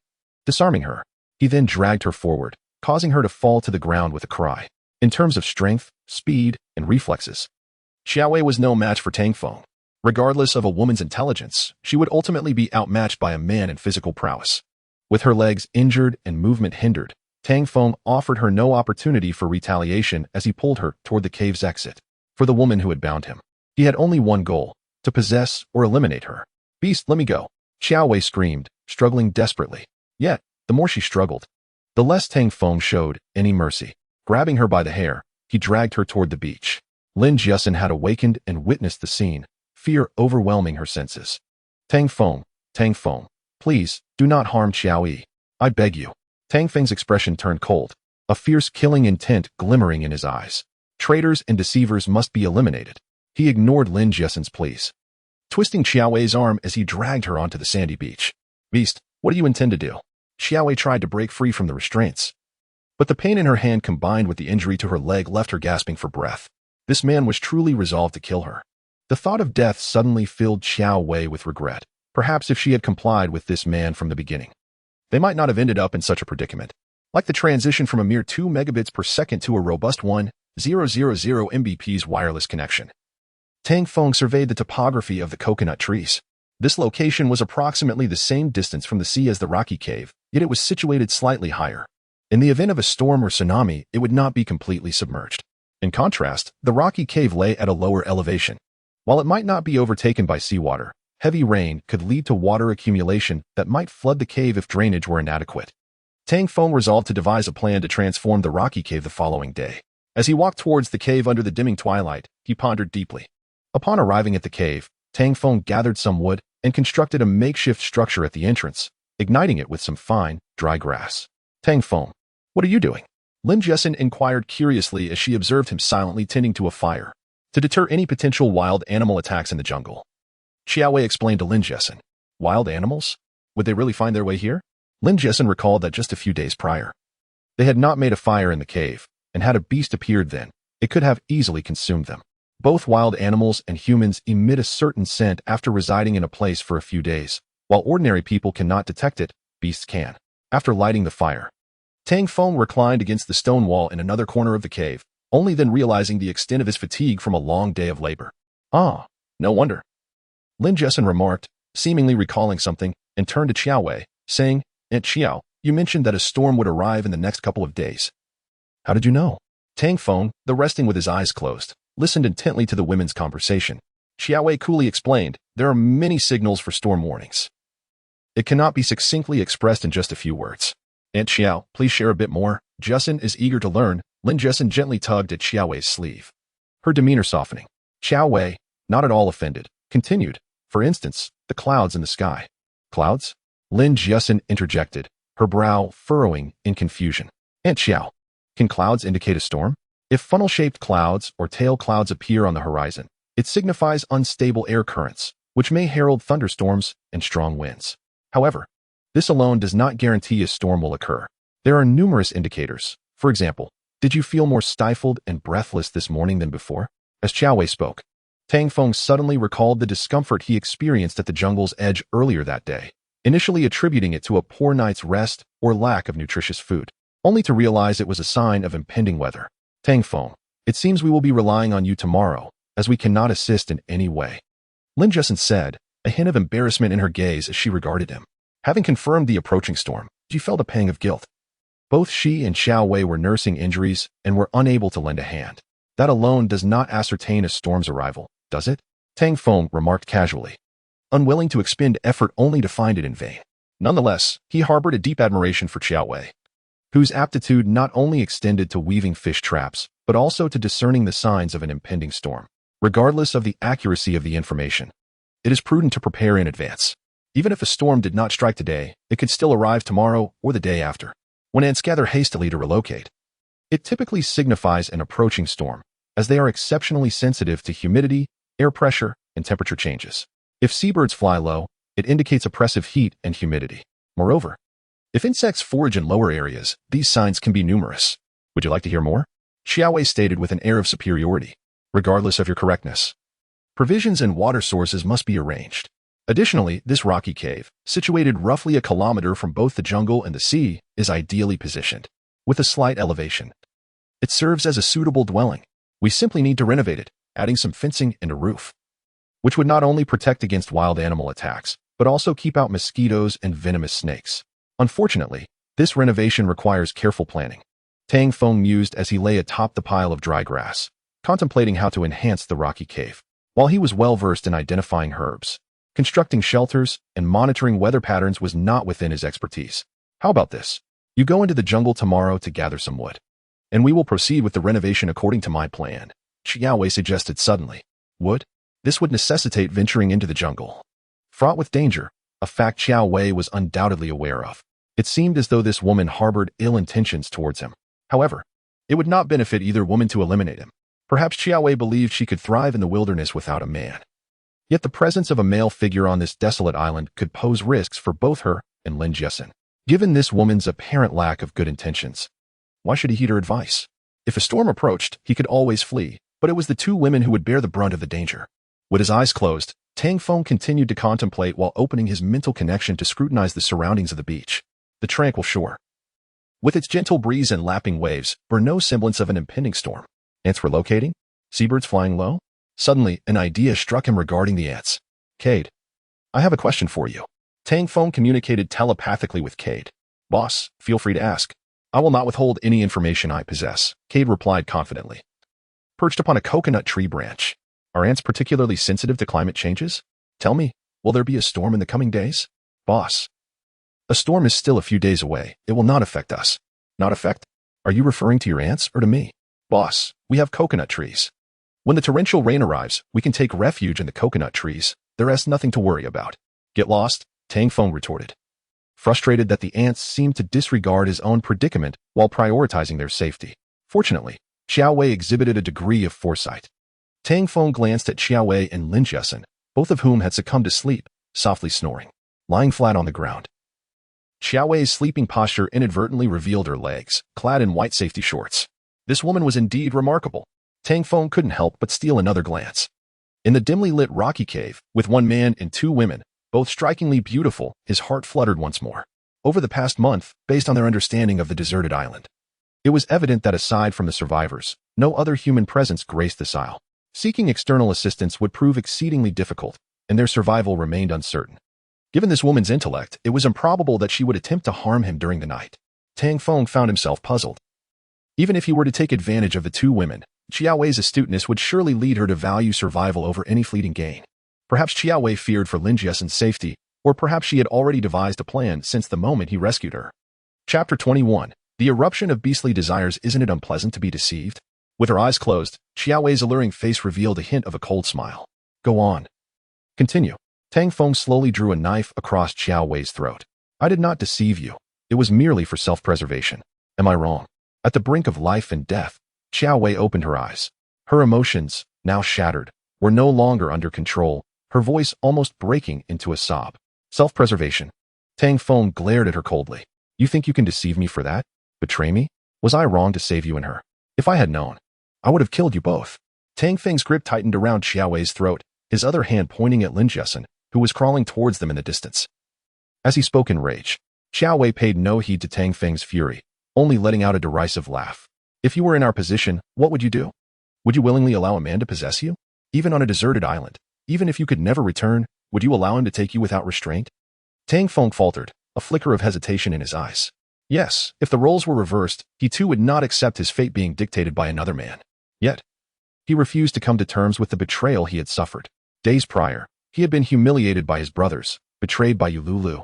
Disarming her, he then dragged her forward, causing her to fall to the ground with a cry. In terms of strength, speed, and reflexes, Xiao Wei was no match for Tang Feng. Regardless of a woman's intelligence, she would ultimately be outmatched by a man in physical prowess. With her legs injured and movement hindered, Tang Feng offered her no opportunity for retaliation as he pulled her toward the cave's exit. For the woman who had bound him, he had only one goal: to possess or eliminate her. "Beast, let me go!" Xiao Wei screamed, struggling desperately. Yet, the more she struggled, the less Tang Feng showed any mercy. Grabbing her by the hair, he dragged her toward the beach. Lin Jiasen had awakened and witnessed the scene, fear overwhelming her senses. Tang Feng, please, do not harm Xiao Yi. I beg you." Tang Feng's expression turned cold, a fierce killing intent glimmering in his eyes. Traitors and deceivers must be eliminated. He ignored Lin Jiasen's pleas, twisting Xiao Wei's arm as he dragged her onto the sandy beach. "Beast, what do you intend to do?" Xiao Wei tried to break free from the restraints, but the pain in her hand combined with the injury to her leg left her gasping for breath. This man was truly resolved to kill her. The thought of death suddenly filled Xiao Wei with regret. Perhaps if she had complied with this man from the beginning, they might not have ended up in such a predicament. Like the transition from a mere 2 megabits per second to a robust 1,000 Mbps wireless connection. Tang Feng surveyed the topography of the coconut trees. This location was approximately the same distance from the sea as the rocky cave, yet it was situated slightly higher. In the event of a storm or tsunami, it would not be completely submerged. In contrast, the rocky cave lay at a lower elevation. While it might not be overtaken by seawater, heavy rain could lead to water accumulation that might flood the cave if drainage were inadequate. Tang Feng resolved to devise a plan to transform the rocky cave the following day. As he walked towards the cave under the dimming twilight, he pondered deeply. Upon arriving at the cave, Tang Feng gathered some wood and constructed a makeshift structure at the entrance, igniting it with some fine, dry grass. "Tang Feng, what are you doing?" Lin Jiasen inquired curiously as she observed him silently tending to a fire, to deter any potential wild animal attacks in the jungle. Xiao Wei explained to Lin Jiasen. Wild animals? Would they really find their way here? Lin Jiasen recalled that just a few days prior, they had not made a fire in the cave, and had a beast appeared then, it could have easily consumed them. Both wild animals and humans emit a certain scent after residing in a place for a few days. While ordinary people cannot detect it, beasts can. After lighting the fire, Tang Feng reclined against the stone wall in another corner of the cave, only then realizing the extent of his fatigue from a long day of labor. "Ah, no wonder," Lin Jiasen remarked, seemingly recalling something, and turned to Qiao Wei, saying, "Aunt Qiao, you mentioned that a storm would arrive in the next couple of days. How did you know?" Tang Feng, though resting with his eyes closed, listened intently to the women's conversation. Qiao Wei coolly explained, "There are many signals for storm warnings. It cannot be succinctly expressed in just a few words. Aunt Qiao, please share a bit more." Justin is eager to learn. Lin Justin gently tugged at Qiao Wei's sleeve, her demeanor softening. Qiao Wei, not at all offended, continued, "For instance, the clouds in the sky." "Clouds?" Lin Justin interjected, her brow furrowing in confusion. "Aunt Qiao, can clouds indicate a storm? If funnel-shaped clouds or tail clouds appear on the horizon, it signifies unstable air currents, which may herald thunderstorms and strong winds. However, this alone does not guarantee a storm will occur. There are numerous indicators. For example, did you feel more stifled and breathless this morning than before?" As Qiao Wei spoke, Tang Feng suddenly recalled the discomfort he experienced at the jungle's edge earlier that day, initially attributing it to a poor night's rest or lack of nutritious food, only to realize it was a sign of impending weather. "Tang Feng, it seems we will be relying on you tomorrow, as we cannot assist in any way," Lin Justin said, a hint of embarrassment in her gaze as she regarded him. Having confirmed the approaching storm, she felt a pang of guilt. Both she and Qiao Wei were nursing injuries and were unable to lend a hand. That alone does not ascertain a storm's arrival, does it? Tang Feng remarked casually, unwilling to expend effort only to find it in vain. Nonetheless, he harbored a deep admiration for Qiao Wei, whose aptitude not only extended to weaving fish traps, but also to discerning the signs of an impending storm. Regardless of the accuracy of the information, it is prudent to prepare in advance. Even if a storm did not strike today, it could still arrive tomorrow or the day after. When ants gather hastily to relocate, it typically signifies an approaching storm, as they are exceptionally sensitive to humidity, air pressure, and temperature changes. If seabirds fly low, it indicates oppressive heat and humidity. Moreover, if insects forage in lower areas, these signs can be numerous. Would you like to hear more? Qiao Wei stated with an air of superiority. Regardless of your correctness, provisions and water sources must be arranged. Additionally, this rocky cave, situated roughly a kilometer from both the jungle and the sea, is ideally positioned, with a slight elevation. It serves as a suitable dwelling. We simply need to renovate it, adding some fencing and a roof, which would not only protect against wild animal attacks, but also keep out mosquitoes and venomous snakes. Unfortunately, this renovation requires careful planning. Tang Feng mused as he lay atop the pile of dry grass, contemplating how to enhance the rocky cave. While he was well-versed in identifying herbs, constructing shelters, and monitoring weather patterns was not within his expertise. "How about this? You go into the jungle tomorrow to gather some wood, and we will proceed with the renovation according to my plan," Qiao Wei suggested suddenly. Wood? This would necessitate venturing into the jungle, fraught with danger, a fact Qiao Wei was undoubtedly aware of. It seemed as though this woman harbored ill intentions towards him. However, it would not benefit either woman to eliminate him. Perhaps Qiao Wei believed she could thrive in the wilderness without a man. Yet the presence of a male figure on this desolate island could pose risks for both her and Lin Justin. Given this woman's apparent lack of good intentions, why should he heed her advice? If a storm approached, he could always flee, but it was the two women who would bear the brunt of the danger. With his eyes closed, Tang Feng continued to contemplate while opening his mental connection to scrutinize the surroundings of the beach. The tranquil shore, with its gentle breeze and lapping waves, bore no semblance of an impending storm. Ants were locating? Seabirds flying low? Suddenly, an idea struck him regarding the ants. "Cade, I have a question for you." Tang Feng communicated telepathically with Cade. "Boss, feel free to ask. I will not withhold any information I possess," Cade replied confidently. Perched upon a coconut tree branch, "Are ants particularly sensitive to climate changes? Tell me, will there be a storm in the coming days?" "Boss, a storm is still a few days away. It will not affect us." "Not affect? Are you referring to your ants or to me?" "Boss, we have coconut trees. When the torrential rain arrives, we can take refuge in the coconut trees. There is nothing to worry about." "Get lost," Tang Feng retorted, frustrated that the ants seemed to disregard his own predicament while prioritizing their safety. Fortunately, Qiao Wei exhibited a degree of foresight. Tang Feng glanced at Qiao Wei and Lin Justin, both of whom had succumbed to sleep, softly snoring, lying flat on the ground. Qiao Wei's sleeping posture inadvertently revealed her legs, clad in white safety shorts. This woman was indeed remarkable. Tang Feng couldn't help but steal another glance. In the dimly lit rocky cave, with one man and two women, both strikingly beautiful, his heart fluttered once more. Over the past month, based on their understanding of the deserted island, it was evident that aside from the survivors, no other human presence graced this isle. Seeking external assistance would prove exceedingly difficult, and their survival remained uncertain. Given this woman's intellect, it was improbable that she would attempt to harm him during the night. Tang Feng found himself puzzled. Even if he were to take advantage of the two women, Qiao Wei's astuteness would surely lead her to value survival over any fleeting gain. Perhaps Qiao Wei feared for Lin Jiesen's safety, or perhaps she had already devised a plan since the moment he rescued her. Chapter 21. The eruption of beastly desires. Isn't it unpleasant to be deceived? With her eyes closed, Qiao Wei's alluring face revealed a hint of a cold smile. Go on. Continue. Tang Feng slowly drew a knife across Qiao Wei's throat. I did not deceive you. It was merely for self-preservation. Am I wrong? At the brink of life and death, Qiao Wei opened her eyes. Her emotions, now shattered, were no longer under control, her voice almost breaking into a sob. Self-preservation. Tang Feng glared at her coldly. You think you can deceive me for that? Betray me? Was I wrong to save you and her? If I had known, I would have killed you both. Tang Feng's grip tightened around Qiao Wei's throat, his other hand pointing at Lin Jiesen, who was crawling towards them in the distance. As he spoke in rage, Qiao Wei paid no heed to Tang Feng's fury, only letting out a derisive laugh. If you were in our position, what would you do? Would you willingly allow a man to possess you? Even on a deserted island? Even if you could never return, would you allow him to take you without restraint? Tang Feng faltered, a flicker of hesitation in his eyes. Yes, if the roles were reversed, he too would not accept his fate being dictated by another man. Yet, he refused to come to terms with the betrayal he had suffered. Days prior, he had been humiliated by his brothers, betrayed by Yululu.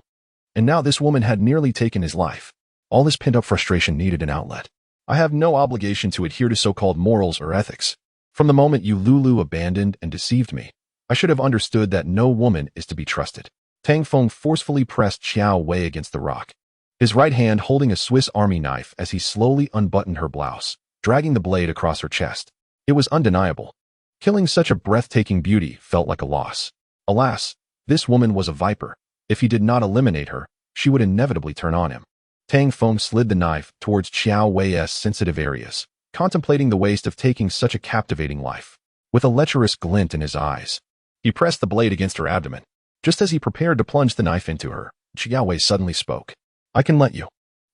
And now this woman had nearly taken his life. All this pent-up frustration needed an outlet. I have no obligation to adhere to so-called morals or ethics. From the moment Yululu abandoned and deceived me, I should have understood that no woman is to be trusted. Tang Feng forcefully pressed Qiao Wei against the rock, his right hand holding a Swiss Army knife as he slowly unbuttoned her blouse, dragging the blade across her chest. It was undeniable. Killing such a breathtaking beauty felt like a loss. Alas, this woman was a viper. If he did not eliminate her, she would inevitably turn on him. Tang Feng slid the knife towards Qiao Wei's sensitive areas, contemplating the waste of taking such a captivating life. With a lecherous glint in his eyes, he pressed the blade against her abdomen. Just as he prepared to plunge the knife into her, Qiao Wei suddenly spoke. I can let you.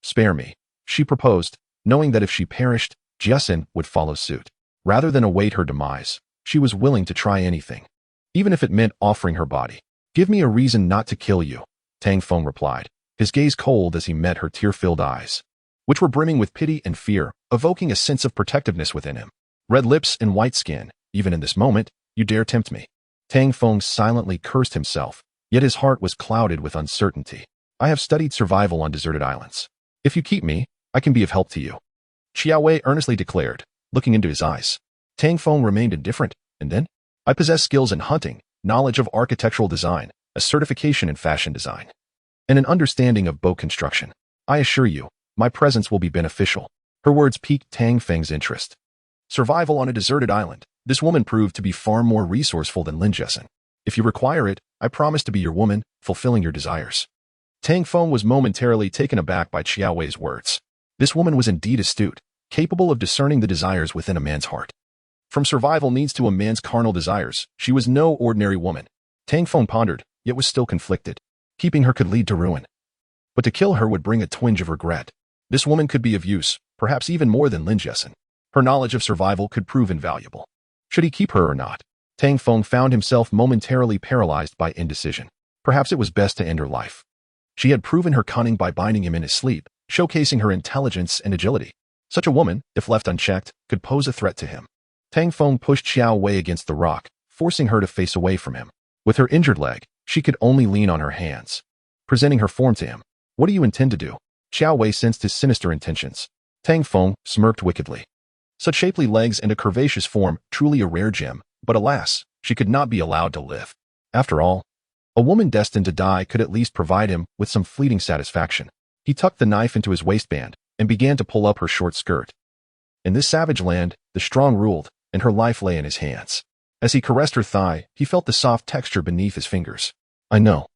Spare me, she proposed, knowing that if she perished, Jiesen would follow suit. Rather than await her demise, she was willing to try anything, even if it meant offering her body. Give me a reason not to kill you, Tang Feng replied, his gaze cold as he met her tear-filled eyes, which were brimming with pity and fear, evoking a sense of protectiveness within him. Red lips and white skin, even in this moment, you dare tempt me. Tang Feng silently cursed himself, yet his heart was clouded with uncertainty. I have studied survival on deserted islands. If you keep me, I can be of help to you, Qiao Wei earnestly declared, looking into his eyes. Tang Feng remained indifferent, and then? I possess skills in hunting, knowledge of architectural design, a certification in fashion design, and an understanding of boat construction. I assure you, my presence will be beneficial. Her words piqued Tang Feng's interest. Survival on a deserted island. This woman proved to be far more resourceful than Lin Jiesen. If you require it, I promise to be your woman, fulfilling your desires. Tang Feng was momentarily taken aback by Qiao Wei's words. This woman was indeed astute, capable of discerning the desires within a man's heart. From survival needs to a man's carnal desires, she was no ordinary woman. Tang Feng pondered, yet was still conflicted. Keeping her could lead to ruin. But to kill her would bring a twinge of regret. This woman could be of use, perhaps even more than Lin Jiesen. Her knowledge of survival could prove invaluable. Should he keep her or not? Tang Feng found himself momentarily paralyzed by indecision. Perhaps it was best to end her life. She had proven her cunning by binding him in his sleep, showcasing her intelligence and agility. Such a woman, if left unchecked, could pose a threat to him. Tang Feng pushed Qiao Wei against the rock, forcing her to face away from him. With her injured leg, she could only lean on her hands, presenting her form to him. What do you intend to do? Qiao Wei sensed his sinister intentions. Tang Feng smirked wickedly. Such shapely legs and a curvaceous form, truly a rare gem, but alas, she could not be allowed to live. After all, a woman destined to die could at least provide him with some fleeting satisfaction. He tucked the knife into his waistband and began to pull up her short skirt. In this savage land, the strong ruled, and her life lay in his hands. As he caressed her thigh, he felt the soft texture beneath his fingers. I know.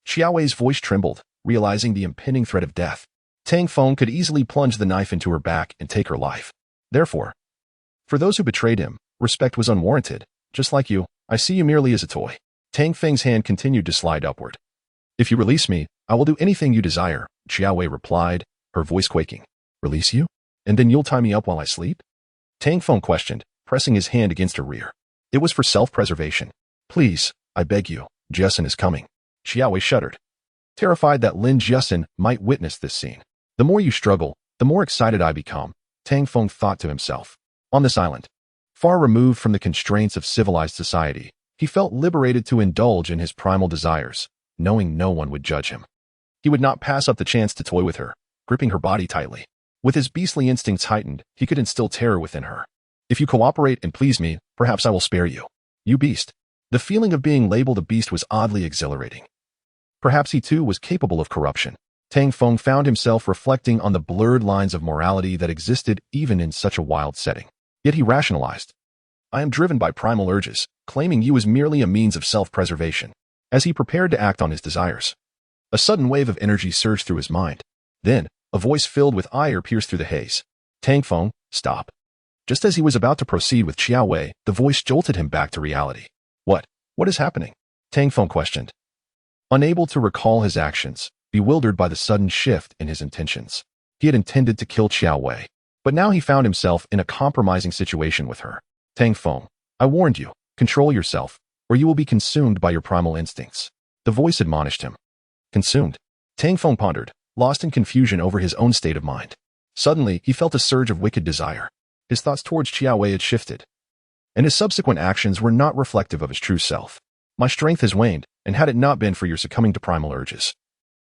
Qiao Wei's voice trembled, realizing the impending threat of death. Tang Feng could easily plunge the knife into her back and take her life. Therefore, for those who betrayed him, respect was unwarranted. Just like you, I see you merely as a toy. Tang Feng's hand continued to slide upward. If you release me, I will do anything you desire, Qiao Wei replied, her voice quaking. Release you? And then you'll tie me up while I sleep? Tang Feng questioned, pressing his hand against her rear. It was for self-preservation. Please, I beg you, Jiesen is coming. Qiao Wei shuddered, terrified that Lin Jiasin might witness this scene. The more you struggle, the more excited I become, Tang Feng thought to himself. On this island, far removed from the constraints of civilized society, he felt liberated to indulge in his primal desires, knowing no one would judge him. He would not pass up the chance to toy with her, gripping her body tightly. With his beastly instincts heightened, he could instill terror within her. If you cooperate and please me, perhaps I will spare you. You beast. The feeling of being labeled a beast was oddly exhilarating. Perhaps he too was capable of corruption. Tang Feng found himself reflecting on the blurred lines of morality that existed even in such a wild setting. Yet he rationalized. I am driven by primal urges, claiming you as merely a means of self-preservation. As he prepared to act on his desires, a sudden wave of energy surged through his mind. Then, a voice filled with ire pierced through the haze. Tang Feng, stop. Just as he was about to proceed with Qiao Wei, the voice jolted him back to reality. What is happening? Tang Feng questioned. Unable to recall his actions, bewildered by the sudden shift in his intentions. He had intended to kill Qiao Wei, but now he found himself in a compromising situation with her. Tang Feng, I warned you, control yourself, or you will be consumed by your primal instincts. The voice admonished him. Consumed? Tang Feng pondered, lost in confusion over his own state of mind. Suddenly, he felt a surge of wicked desire. His thoughts towards Qiao Wei had shifted, and his subsequent actions were not reflective of his true self. My strength has waned, and had it not been for your succumbing to primal urges,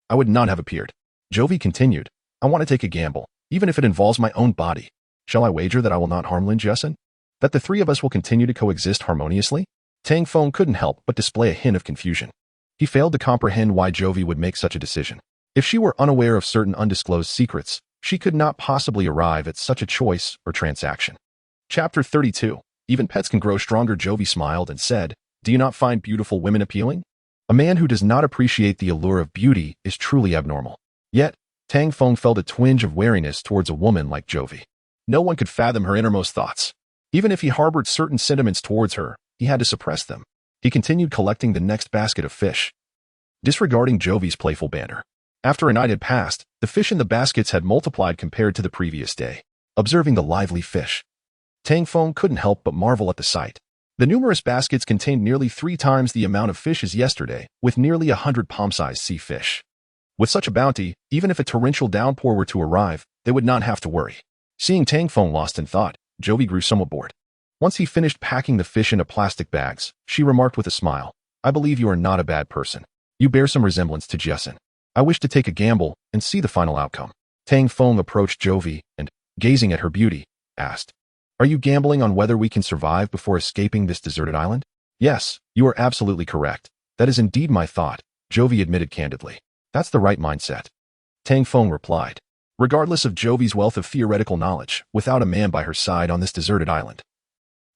I would not have appeared. Jovi continued, I want to take a gamble, even if it involves my own body. Shall I wager that I will not harm Lin Jiasin? That the three of us will continue to coexist harmoniously? Tang Feng couldn't help but display a hint of confusion. He failed to comprehend why Jovi would make such a decision. If she were unaware of certain undisclosed secrets, she could not possibly arrive at such a choice or transaction. Chapter 32. Even pets can grow stronger. Jovi smiled and said, do you not find beautiful women appealing? A man who does not appreciate the allure of beauty is truly abnormal. Yet, Tang Feng felt a twinge of wariness towards a woman like Jovi. No one could fathom her innermost thoughts. Even if he harbored certain sentiments towards her, he had to suppress them. He continued collecting the next basket of fish, disregarding Jovi's playful banter. After a night had passed, the fish in the baskets had multiplied compared to the previous day. Observing the lively fish, Tang Feng couldn't help but marvel at the sight. The numerous baskets contained nearly 3 times the amount of fish as yesterday, with nearly 100 palm-sized sea fish. With such a bounty, even if a torrential downpour were to arrive, they would not have to worry. Seeing Tang Feng lost in thought, Jovi grew somewhat bored. Once he finished packing the fish into plastic bags, she remarked with a smile, I believe you are not a bad person. You bear some resemblance to Jiasin. I wish to take a gamble and see the final outcome. Tang Feng approached Jovi and, gazing at her beauty, asked, are you gambling on whether we can survive before escaping this deserted island? Yes, you are absolutely correct. That is indeed my thought, Jovi admitted candidly. That's the right mindset. Tang Feng replied. Regardless of Jovi's wealth of theoretical knowledge, without a man by her side on this deserted island,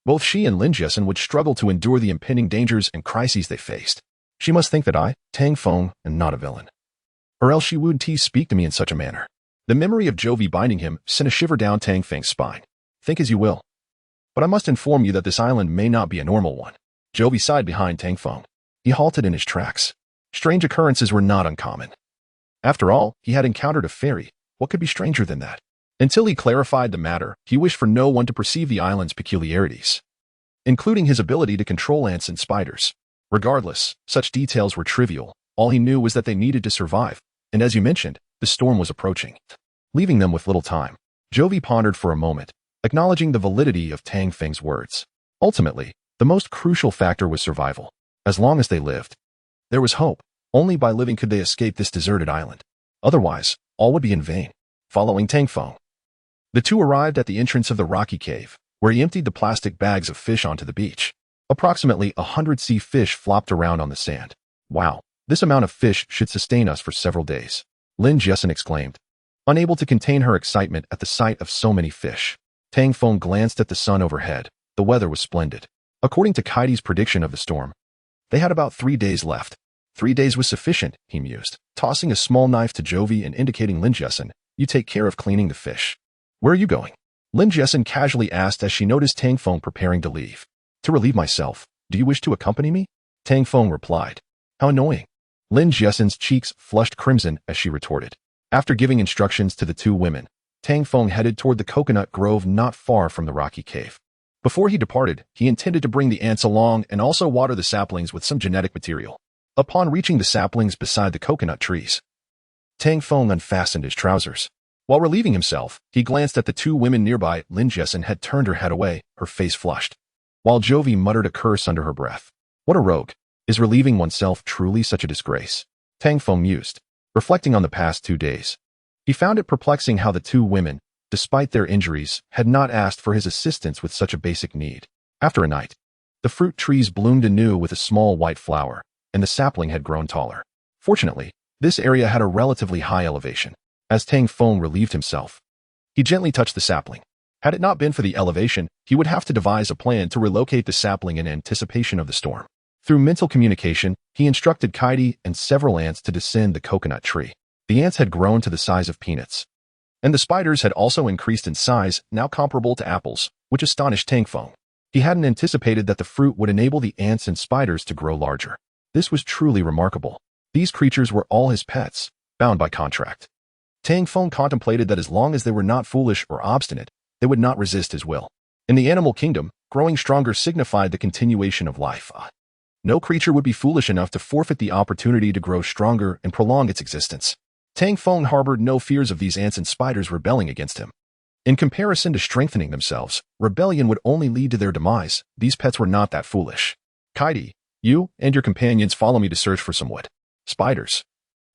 both she and Lin Jiasin would struggle to endure the impending dangers and crises they faced. She must think that I, Tang Feng, am not a villain. Or else she wouldn't speak to me in such a manner. The memory of Jovi binding him sent a shiver down Tang Feng's spine. Think as you will, but I must inform you that this island may not be a normal one. Jovi sighed behind Tang Feng. He halted in his tracks. Strange occurrences were not uncommon. After all, he had encountered a fairy. What could be stranger than that? Until he clarified the matter, he wished for no one to perceive the island's peculiarities, including his ability to control ants and spiders. Regardless, such details were trivial. All he knew was that they needed to survive, and as you mentioned, the storm was approaching. Leaving them with little time, Jovi pondered for a moment, acknowledging the validity of Tang Feng's words. Ultimately, the most crucial factor was survival. As long as they lived, there was hope. Only by living could they escape this deserted island. Otherwise, all would be in vain. Following Tang Feng, the two arrived at the entrance of the rocky cave, where he emptied the plastic bags of fish onto the beach. Approximately 100 sea fish flopped around on the sand. Wow, this amount of fish should sustain us for several days, Lin Jiasin exclaimed, unable to contain her excitement at the sight of so many fish. Tang Feng glanced at the sun overhead. The weather was splendid. According to Kaidi's prediction of the storm, they had about 3 days left. 3 days was sufficient, he mused, tossing a small knife to Jovi and indicating Lin Jiasin, you take care of cleaning the fish. Where are you going? Lin Jiasin casually asked as she noticed Tang Feng preparing to leave. To relieve myself. Do you wish to accompany me? Tang Feng replied. How annoying. Lin Jiasin's cheeks flushed crimson as she retorted. After giving instructions to the two women, Tang Feng headed toward the coconut grove not far from the rocky cave. Before he departed, he intended to bring the ants along and also water the saplings with some genetic material. Upon reaching the saplings beside the coconut trees, Tang Feng unfastened his trousers. While relieving himself, he glanced at the two women nearby. Lin Jessen had turned her head away, her face flushed, while Jovi muttered a curse under her breath. What a rogue. Is relieving oneself truly such a disgrace? Tang Feng mused, reflecting on the past 2 days. He found it perplexing how the two women, despite their injuries, had not asked for his assistance with such a basic need. After a night, the fruit trees bloomed anew with a small white flower, and the sapling had grown taller. Fortunately, this area had a relatively high elevation. As Tang Feng relieved himself, he gently touched the sapling. Had it not been for the elevation, he would have to devise a plan to relocate the sapling in anticipation of the storm. Through mental communication, he instructed Kaidi and several ants to descend the coconut tree. The ants had grown to the size of peanuts, and the spiders had also increased in size, now comparable to apples, which astonished Tang Feng. He hadn't anticipated that the fruit would enable the ants and spiders to grow larger. This was truly remarkable. These creatures were all his pets, bound by contract. Tang Feng contemplated that as long as they were not foolish or obstinate, they would not resist his will. In the animal kingdom, growing stronger signified the continuation of life. No creature would be foolish enough to forfeit the opportunity to grow stronger and prolong its existence. Tang Feng harbored no fears of these ants and spiders rebelling against him. In comparison to strengthening themselves, rebellion would only lead to their demise. These pets were not that foolish. Kaidi, you and your companions follow me to search for some wood. Spiders,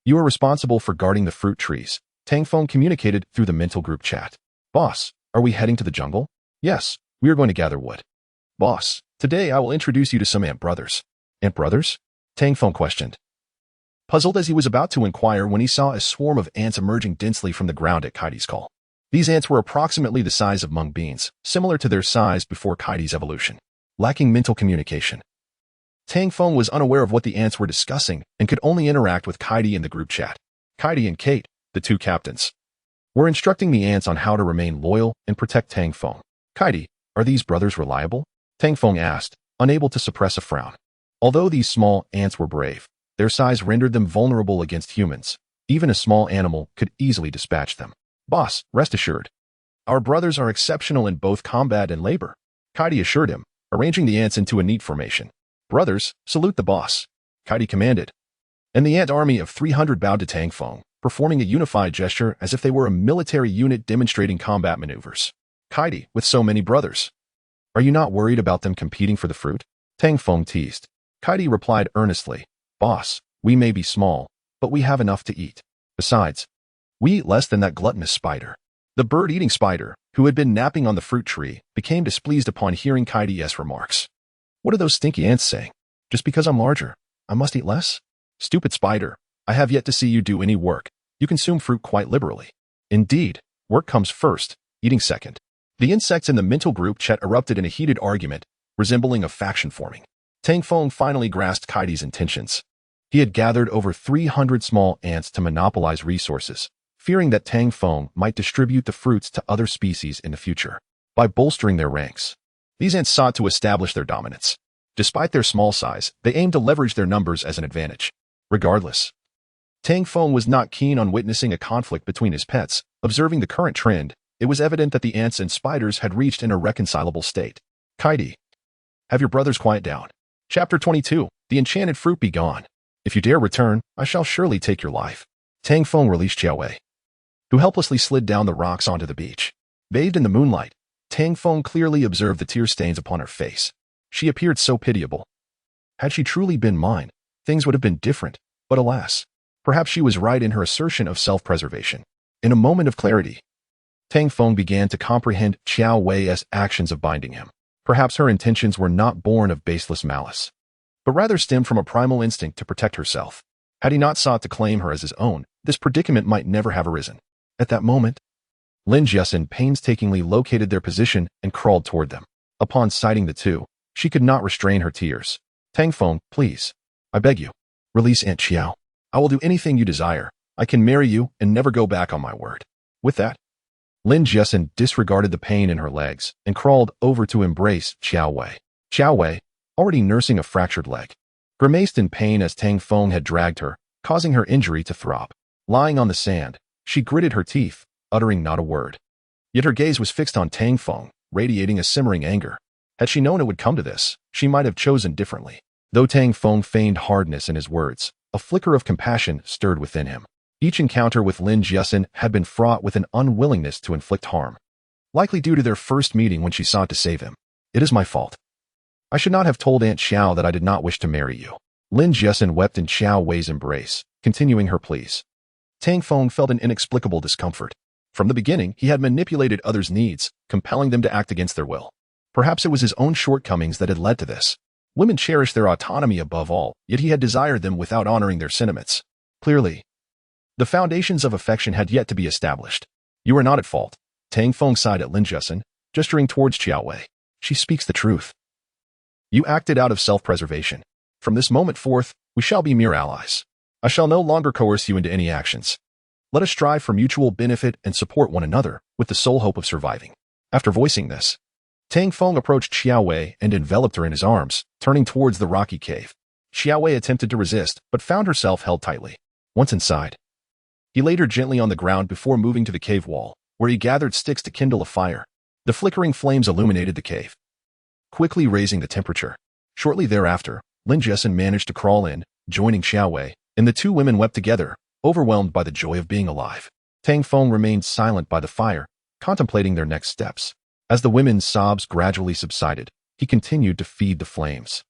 you are responsible for guarding the fruit trees. Tang Feng communicated through the mental group chat. Boss, are we heading to the jungle? Yes, we are going to gather wood. Boss, today I will introduce you to some ant brothers. Ant brothers? Tang Feng questioned, puzzled as he was about to inquire when he saw a swarm of ants emerging densely from the ground at Kaidi's call. These ants were approximately the size of mung beans, similar to their size before Kaidi's evolution. Lacking mental communication, Tang Feng was unaware of what the ants were discussing and could only interact with Kaidi in the group chat. Kaidi and Kate, the two captains, were instructing the ants on how to remain loyal and protect Tang Feng. Kaidi, are these brothers reliable? Tang Feng asked, unable to suppress a frown. Although these small ants were brave, their size rendered them vulnerable against humans. Even a small animal could easily dispatch them. Boss, rest assured, our brothers are exceptional in both combat and labor, Kaidi assured him, arranging the ants into a neat formation. Brothers, salute the boss, Kaidi commanded. And the ant army of 300 bowed to Tang Feng, performing a unified gesture as if they were a military unit demonstrating combat maneuvers. Kaidi, with so many brothers, are you not worried about them competing for the fruit? Tang Feng teased. Kaidi replied earnestly, boss, we may be small, but we have enough to eat. Besides, we eat less than that gluttonous spider. The bird-eating spider, who had been napping on the fruit tree, became displeased upon hearing Kaidi's remarks. What are those stinky ants saying? Just because I'm larger, I must eat less? Stupid spider, I have yet to see you do any work. You consume fruit quite liberally. Indeed, work comes first, eating second. The insects in the mental group chat erupted in a heated argument, resembling a faction forming. Tang Feng finally grasped Kaidi's intentions. He had gathered over 300 small ants to monopolize resources, fearing that Tang Feng might distribute the fruits to other species in the future. By bolstering their ranks, these ants sought to establish their dominance. Despite their small size, they aimed to leverage their numbers as an advantage. Regardless, Tang Feng was not keen on witnessing a conflict between his pets. Observing the current trend, it was evident that the ants and spiders had reached an irreconcilable state. Kaidi, have your brothers quiet down. Chapter 22, The Enchanted Fruit Be Gone. If you dare return, I shall surely take your life. Tang Feng released Xiao Wei, who helplessly slid down the rocks onto the beach. Bathed in the moonlight, Tang Feng clearly observed the tear stains upon her face. She appeared so pitiable. Had she truly been mine, things would have been different, but alas, perhaps she was right in her assertion of self-preservation. In a moment of clarity, Tang Feng began to comprehend Xiao Wei's actions of binding him. Perhaps her intentions were not born of baseless malice, but rather stemmed from a primal instinct to protect herself. Had he not sought to claim her as his own, this predicament might never have arisen. At that moment, Lin Jessen painstakingly located their position and crawled toward them. Upon sighting the two, she could not restrain her tears. Tang Feng, please, I beg you, release Aunt Xiao. I will do anything you desire. I can marry you and never go back on my word. With that, Lin Jessen disregarded the pain in her legs and crawled over to embrace Xiao Wei. Xiao Wei, already nursing a fractured leg, grimaced in pain as Tang Feng had dragged her, causing her injury to throb. Lying on the sand, she gritted her teeth, uttering not a word. Yet her gaze was fixed on Tang Feng, radiating a simmering anger. Had she known it would come to this, she might have chosen differently. Though Tang Feng feigned hardness in his words, a flicker of compassion stirred within him. Each encounter with Lin Jiasen had been fraught with an unwillingness to inflict harm, likely due to their first meeting when she sought to save him. It is my fault. I should not have told Aunt Xiao that I did not wish to marry you. Lin Jiasen wept in Xiao Wei's embrace, continuing her pleas. Tang Feng felt an inexplicable discomfort. From the beginning, he had manipulated others' needs, compelling them to act against their will. Perhaps it was his own shortcomings that had led to this. Women cherish their autonomy above all, yet he had desired them without honoring their sentiments. Clearly, the foundations of affection had yet to be established. You are not at fault. Tang Feng sighed at Lin Jiasen, gesturing towards Xiao Wei. She speaks the truth. You acted out of self-preservation. From this moment forth, we shall be mere allies. I shall no longer coerce you into any actions. Let us strive for mutual benefit and support one another, with the sole hope of surviving. After voicing this, Tang Feng approached Xiao Wei and enveloped her in his arms, turning towards the rocky cave. Xiao Wei attempted to resist, but found herself held tightly. Once inside, he laid her gently on the ground before moving to the cave wall, where he gathered sticks to kindle a fire. The flickering flames illuminated the cave, quickly raising the temperature. Shortly thereafter, Lin Jiasen managed to crawl in, joining Xiao Wei, and the two women wept together, overwhelmed by the joy of being alive. Tang Feng remained silent by the fire, contemplating their next steps. As the women's sobs gradually subsided, he continued to feed the flames,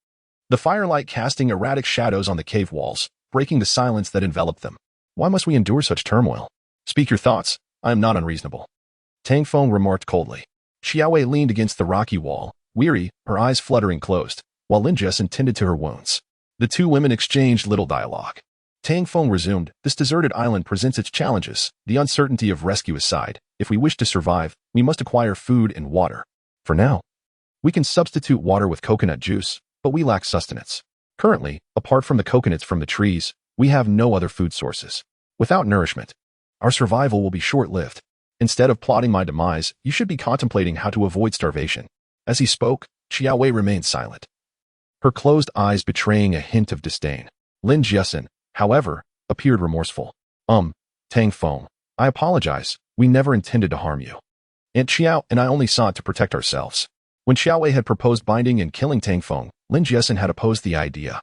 the firelight casting erratic shadows on the cave walls, breaking the silence that enveloped them. Why must we endure such turmoil? Speak your thoughts. I am not unreasonable. Tang Feng remarked coldly. Xiao Wei leaned against the rocky wall, weary, her eyes fluttering closed, while Lin Jiasen tended to her wounds. The two women exchanged little dialogue. Tang Feng resumed, this deserted island presents its challenges, the uncertainty of rescue aside. If we wish to survive, we must acquire food and water. For now, we can substitute water with coconut juice, but we lack sustenance. Currently, apart from the coconuts from the trees, we have no other food sources. Without nourishment, our survival will be short-lived. Instead of plotting my demise, you should be contemplating how to avoid starvation. As he spoke, Xiao Wei remained silent, her closed eyes betraying a hint of disdain. Lin Jiasen, however, appeared remorseful. Tang Feng, I apologize. We never intended to harm you. Aunt Xiao and I only sought to protect ourselves. When Xiao Wei had proposed binding and killing Tang Feng, Lin Jiasen had opposed the idea.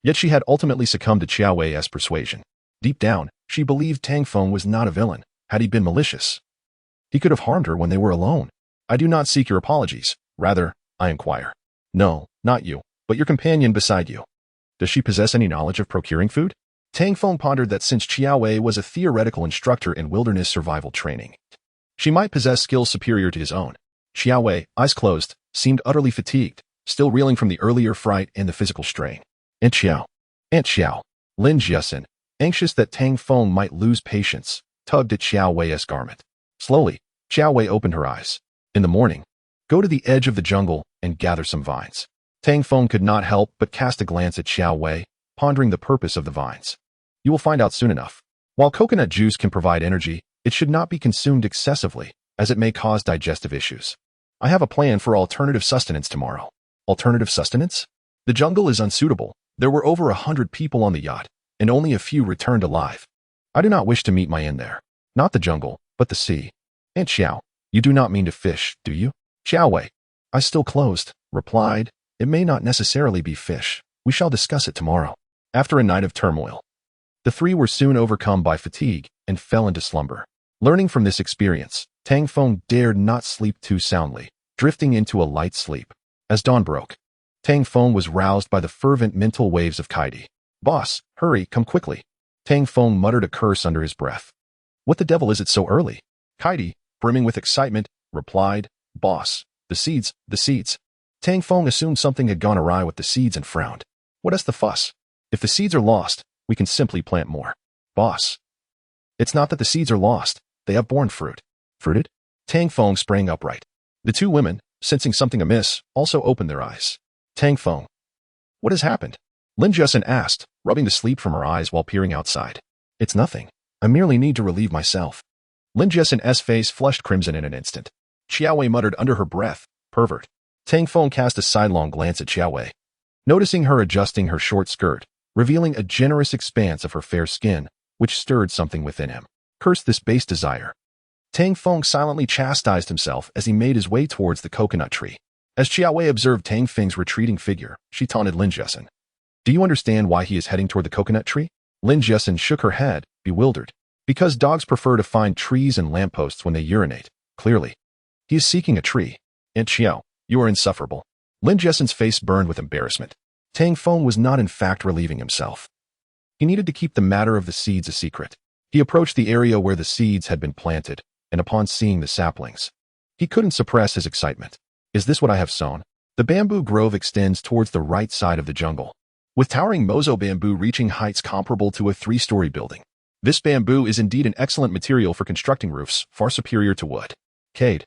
Yet she had ultimately succumbed to Xiao Wei's persuasion. Deep down, she believed Tang Feng was not a villain. Had he been malicious, he could have harmed her when they were alone. I do not seek your apologies. Rather, I inquire. No, not you, but your companion beside you. Does she possess any knowledge of procuring food? Tang Feng pondered that since Xiao Wei was a theoretical instructor in wilderness survival training, she might possess skills superior to his own. Xiao Wei, eyes closed, seemed utterly fatigued, still reeling from the earlier fright and the physical strain. Aunt Xiao, Lin Jiasen, anxious that Tang Feng might lose patience, tugged at Xiao Wei's garment. Slowly, Xiao Wei opened her eyes. In the morning, go to the edge of the jungle and gather some vines. Tang Feng could not help but cast a glance at Xiao Wei, pondering the purpose of the vines. You will find out soon enough. While coconut juice can provide energy, it should not be consumed excessively, as it may cause digestive issues. I have a plan for alternative sustenance tomorrow. Alternative sustenance? The jungle is unsuitable. There were over 100 people on the yacht, and only a few returned alive. I do not wish to meet my end there. Not the jungle, but the sea. Aunt Xiao, you do not mean to fish, do you? Xiao Wei, eyes still closed, replied, it may not necessarily be fish. We shall discuss it tomorrow. After a night of turmoil, the three were soon overcome by fatigue and fell into slumber. Learning from this experience, Tang Feng dared not sleep too soundly, drifting into a light sleep. As dawn broke, Tang Feng was roused by the fervent mental waves of Kaidi. Boss, hurry, come quickly. Tang Feng muttered a curse under his breath. What the devil is it so early? Kaidi, brimming with excitement, replied, Boss, the seeds. Tang Feng assumed something had gone awry with the seeds and frowned. What is the fuss? If the seeds are lost, we can simply plant more. Boss. It's not that the seeds are lost. They have borne fruit. Fruited? Tang Feng sprang upright. The two women, sensing something amiss, also opened their eyes. Tang Feng. What has happened? Lin Jiasen asked, rubbing the sleep from her eyes while peering outside. It's nothing. I merely need to relieve myself. Lin Jiasen's face flushed crimson in an instant. Xiao Wei muttered under her breath, pervert. Tang Feng cast a sidelong glance at Xiao Wei, noticing her adjusting her short skirt, revealing a generous expanse of her fair skin, which stirred something within him. Curse this base desire. Tang Feng silently chastised himself as he made his way towards the coconut tree. As Xiao Wei observed Tang Feng's retreating figure, she taunted Lin Jiasen. Do you understand why he is heading toward the coconut tree? Lin Jiasen shook her head, bewildered. Because dogs prefer to find trees and lampposts when they urinate, clearly. He is seeking a tree. Aunt Xiao, you are insufferable. Lin Jiesen's face burned with embarrassment. Tang Feng was not in fact relieving himself. He needed to keep the matter of the seeds a secret. He approached the area where the seeds had been planted, and upon seeing the saplings, he couldn't suppress his excitement. Is this what I have sown? The bamboo grove extends towards the right side of the jungle, with towering mozo bamboo reaching heights comparable to a 3-story building. This bamboo is indeed an excellent material for constructing roofs, far superior to wood. Cade,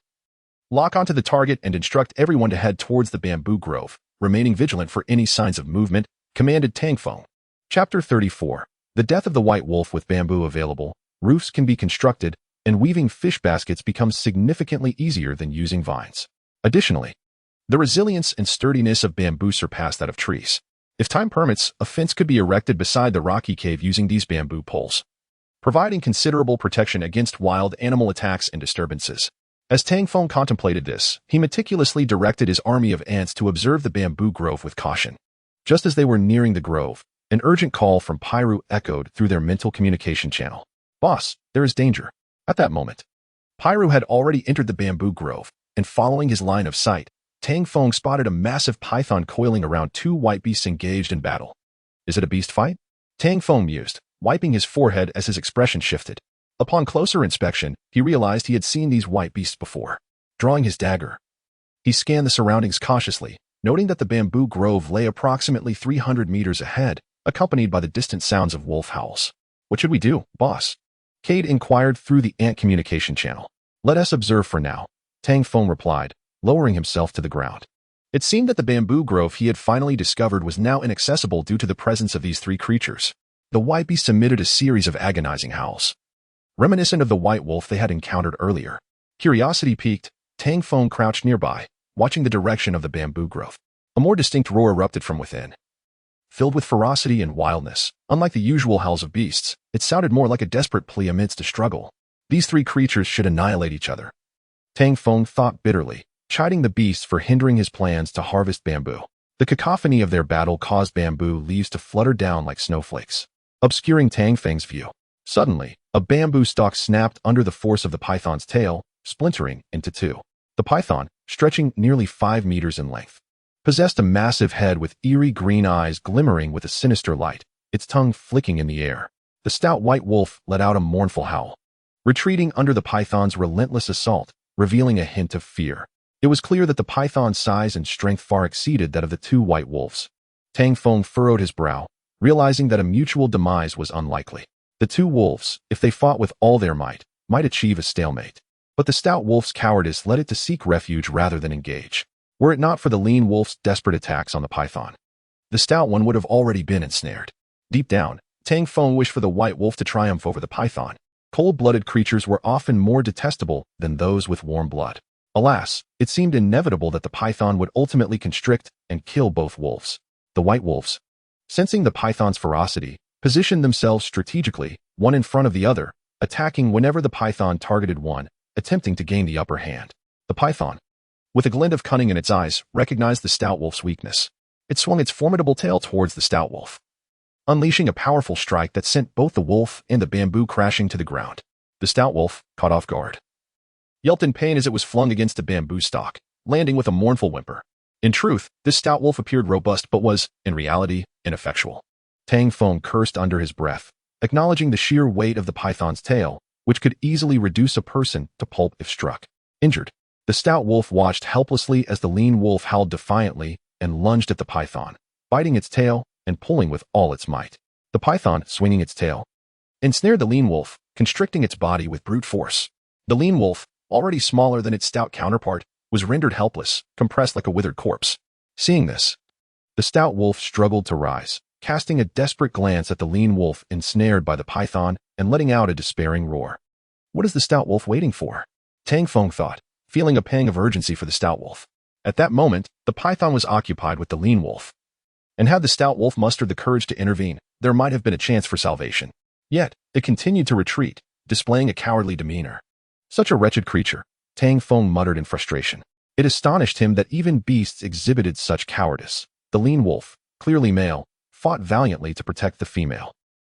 lock onto the target and instruct everyone to head towards the bamboo grove, remaining vigilant for any signs of movement, commanded Tang Feng. Chapter 34. The death of the white wolf. With bamboo available, roofs can be constructed, and weaving fish baskets becomes significantly easier than using vines. Additionally, the resilience and sturdiness of bamboo surpass that of trees. If time permits, a fence could be erected beside the rocky cave using these bamboo poles, providing considerable protection against wild animal attacks and disturbances. As Tang Feng contemplated this, he meticulously directed his army of ants to observe the bamboo grove with caution. Just as they were nearing the grove, an urgent call from Pyru echoed through their mental communication channel. Boss, there is danger. At that moment, Pyru had already entered the bamboo grove, and following his line of sight, Tang Feng spotted a massive python coiling around 2 white beasts engaged in battle. Is it a beast fight? Tang Feng mused, wiping his forehead as his expression shifted. Upon closer inspection, he realized he had seen these white beasts before. Drawing his dagger, he scanned the surroundings cautiously, noting that the bamboo grove lay approximately 300 meters ahead, accompanied by the distant sounds of wolf howls. What should we do, boss? Cade inquired through the ant communication channel. Let us observe for now, Tang Feng replied, lowering himself to the ground. It seemed that the bamboo grove he had finally discovered was now inaccessible due to the presence of these 3 creatures. The white beasts emitted a series of agonizing howls, reminiscent of the white wolf they had encountered earlier. Curiosity piqued, Tang Feng crouched nearby, watching the direction of the bamboo grove. A more distinct roar erupted from within. Filled with ferocity and wildness, unlike the usual howls of beasts, it sounded more like a desperate plea amidst a struggle. These 3 creatures should annihilate each other. Tang Feng thought bitterly, chiding the beasts for hindering his plans to harvest bamboo. The cacophony of their battle caused bamboo leaves to flutter down like snowflakes, obscuring Tang Feng's view. Suddenly, a bamboo stalk snapped under the force of the python's tail, splintering into 2. The python, stretching nearly 5 meters in length, possessed a massive head with eerie green eyes glimmering with a sinister light, its tongue flicking in the air. The stout white wolf let out a mournful howl, retreating under the python's relentless assault, revealing a hint of fear. It was clear that the python's size and strength far exceeded that of the 2 white wolves. Tang Feng furrowed his brow, realizing that a mutual demise was unlikely. The 2 wolves, if they fought with all their might achieve a stalemate. But the stout wolf's cowardice led it to seek refuge rather than engage. Were it not for the lean wolf's desperate attacks on the python, the stout one would have already been ensnared. Deep down, Tang Feng wished for the white wolf to triumph over the python. Cold-blooded creatures were often more detestable than those with warm blood. Alas, it seemed inevitable that the python would ultimately constrict and kill both wolves. The white wolves, sensing the python's ferocity, positioned themselves strategically, one in front of the other, attacking whenever the python targeted one, attempting to gain the upper hand. The python, with a glint of cunning in its eyes, recognized the stout wolf's weakness. It swung its formidable tail towards the stout wolf, unleashing a powerful strike that sent both the wolf and the bamboo crashing to the ground. The stout wolf, caught off guard, yelped in pain as it was flung against a bamboo stalk, landing with a mournful whimper. In truth, this stout wolf appeared robust but was, in reality, ineffectual. Tang Feng cursed under his breath, acknowledging the sheer weight of the python's tail, which could easily reduce a person to pulp if struck. Injured, the stout wolf watched helplessly as the lean wolf howled defiantly and lunged at the python, biting its tail and pulling with all its might. The python, swinging its tail, ensnared the lean wolf, constricting its body with brute force. The lean wolf, already smaller than its stout counterpart, was rendered helpless, compressed like a withered corpse. Seeing this, the stout wolf struggled to rise, casting a desperate glance at the lean wolf ensnared by the python and letting out a despairing roar. What is the stout wolf waiting for? Tang Feng thought, feeling a pang of urgency for the stout wolf. At that moment, the python was occupied with the lean wolf, and had the stout wolf mustered the courage to intervene, there might have been a chance for salvation. Yet, it continued to retreat, displaying a cowardly demeanor. Such a wretched creature, Tang Feng muttered in frustration. It astonished him that even beasts exhibited such cowardice. The lean wolf, clearly male, fought valiantly to protect the female,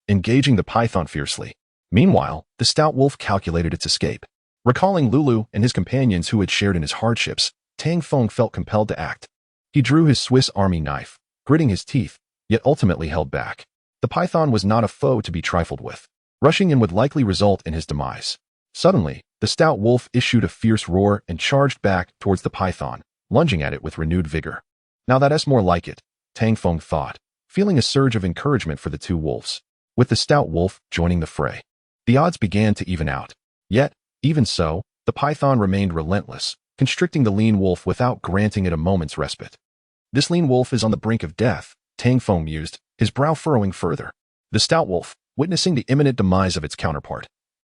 engaging the python fiercely. Meanwhile, the stout wolf calculated its escape. Recalling Lulu and his companions who had shared in his hardships, Tang Feng felt compelled to act. He drew his Swiss Army knife, gritting his teeth, yet ultimately held back. The python was not a foe to be trifled with. Rushing in would likely result in his demise. Suddenly, the stout wolf issued a fierce roar and charged back towards the python, lunging at it with renewed vigor. Now that's more like it, Tang Feng thought, feeling a surge of encouragement for the two wolves. With the stout wolf joining the fray, the odds began to even out. Yet, even so, the python remained relentless, constricting the lean wolf without granting it a moment's respite. This lean wolf is on the brink of death, Tang Feng mused, his brow furrowing further. The stout wolf, witnessing the imminent demise of its counterpart,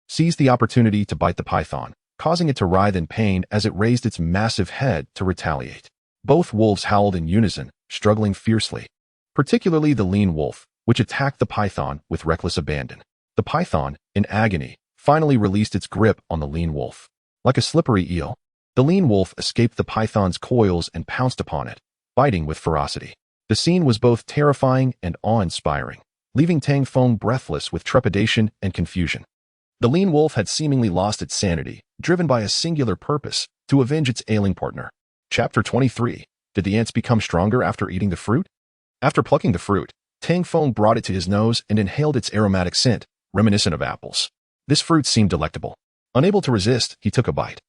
seized the opportunity to bite the python, causing it to writhe in pain as it raised its massive head to retaliate. Both wolves howled in unison, struggling fiercely, particularly the lean wolf, which attacked the python with reckless abandon. The python, in agony, finally released its grip on the lean wolf. Like a slippery eel, the lean wolf escaped the python's coils and pounced upon it, biting with ferocity. The scene was both terrifying and awe-inspiring, leaving Tang Feng breathless with trepidation and confusion. The lean wolf had seemingly lost its sanity, driven by a singular purpose, to avenge its ailing partner. Chapter 23. Did the ants become stronger after eating the fruit? After plucking the fruit, Tang Feng brought it to his nose and inhaled its aromatic scent, reminiscent of apples. This fruit seemed delectable. Unable to resist, he took a bite,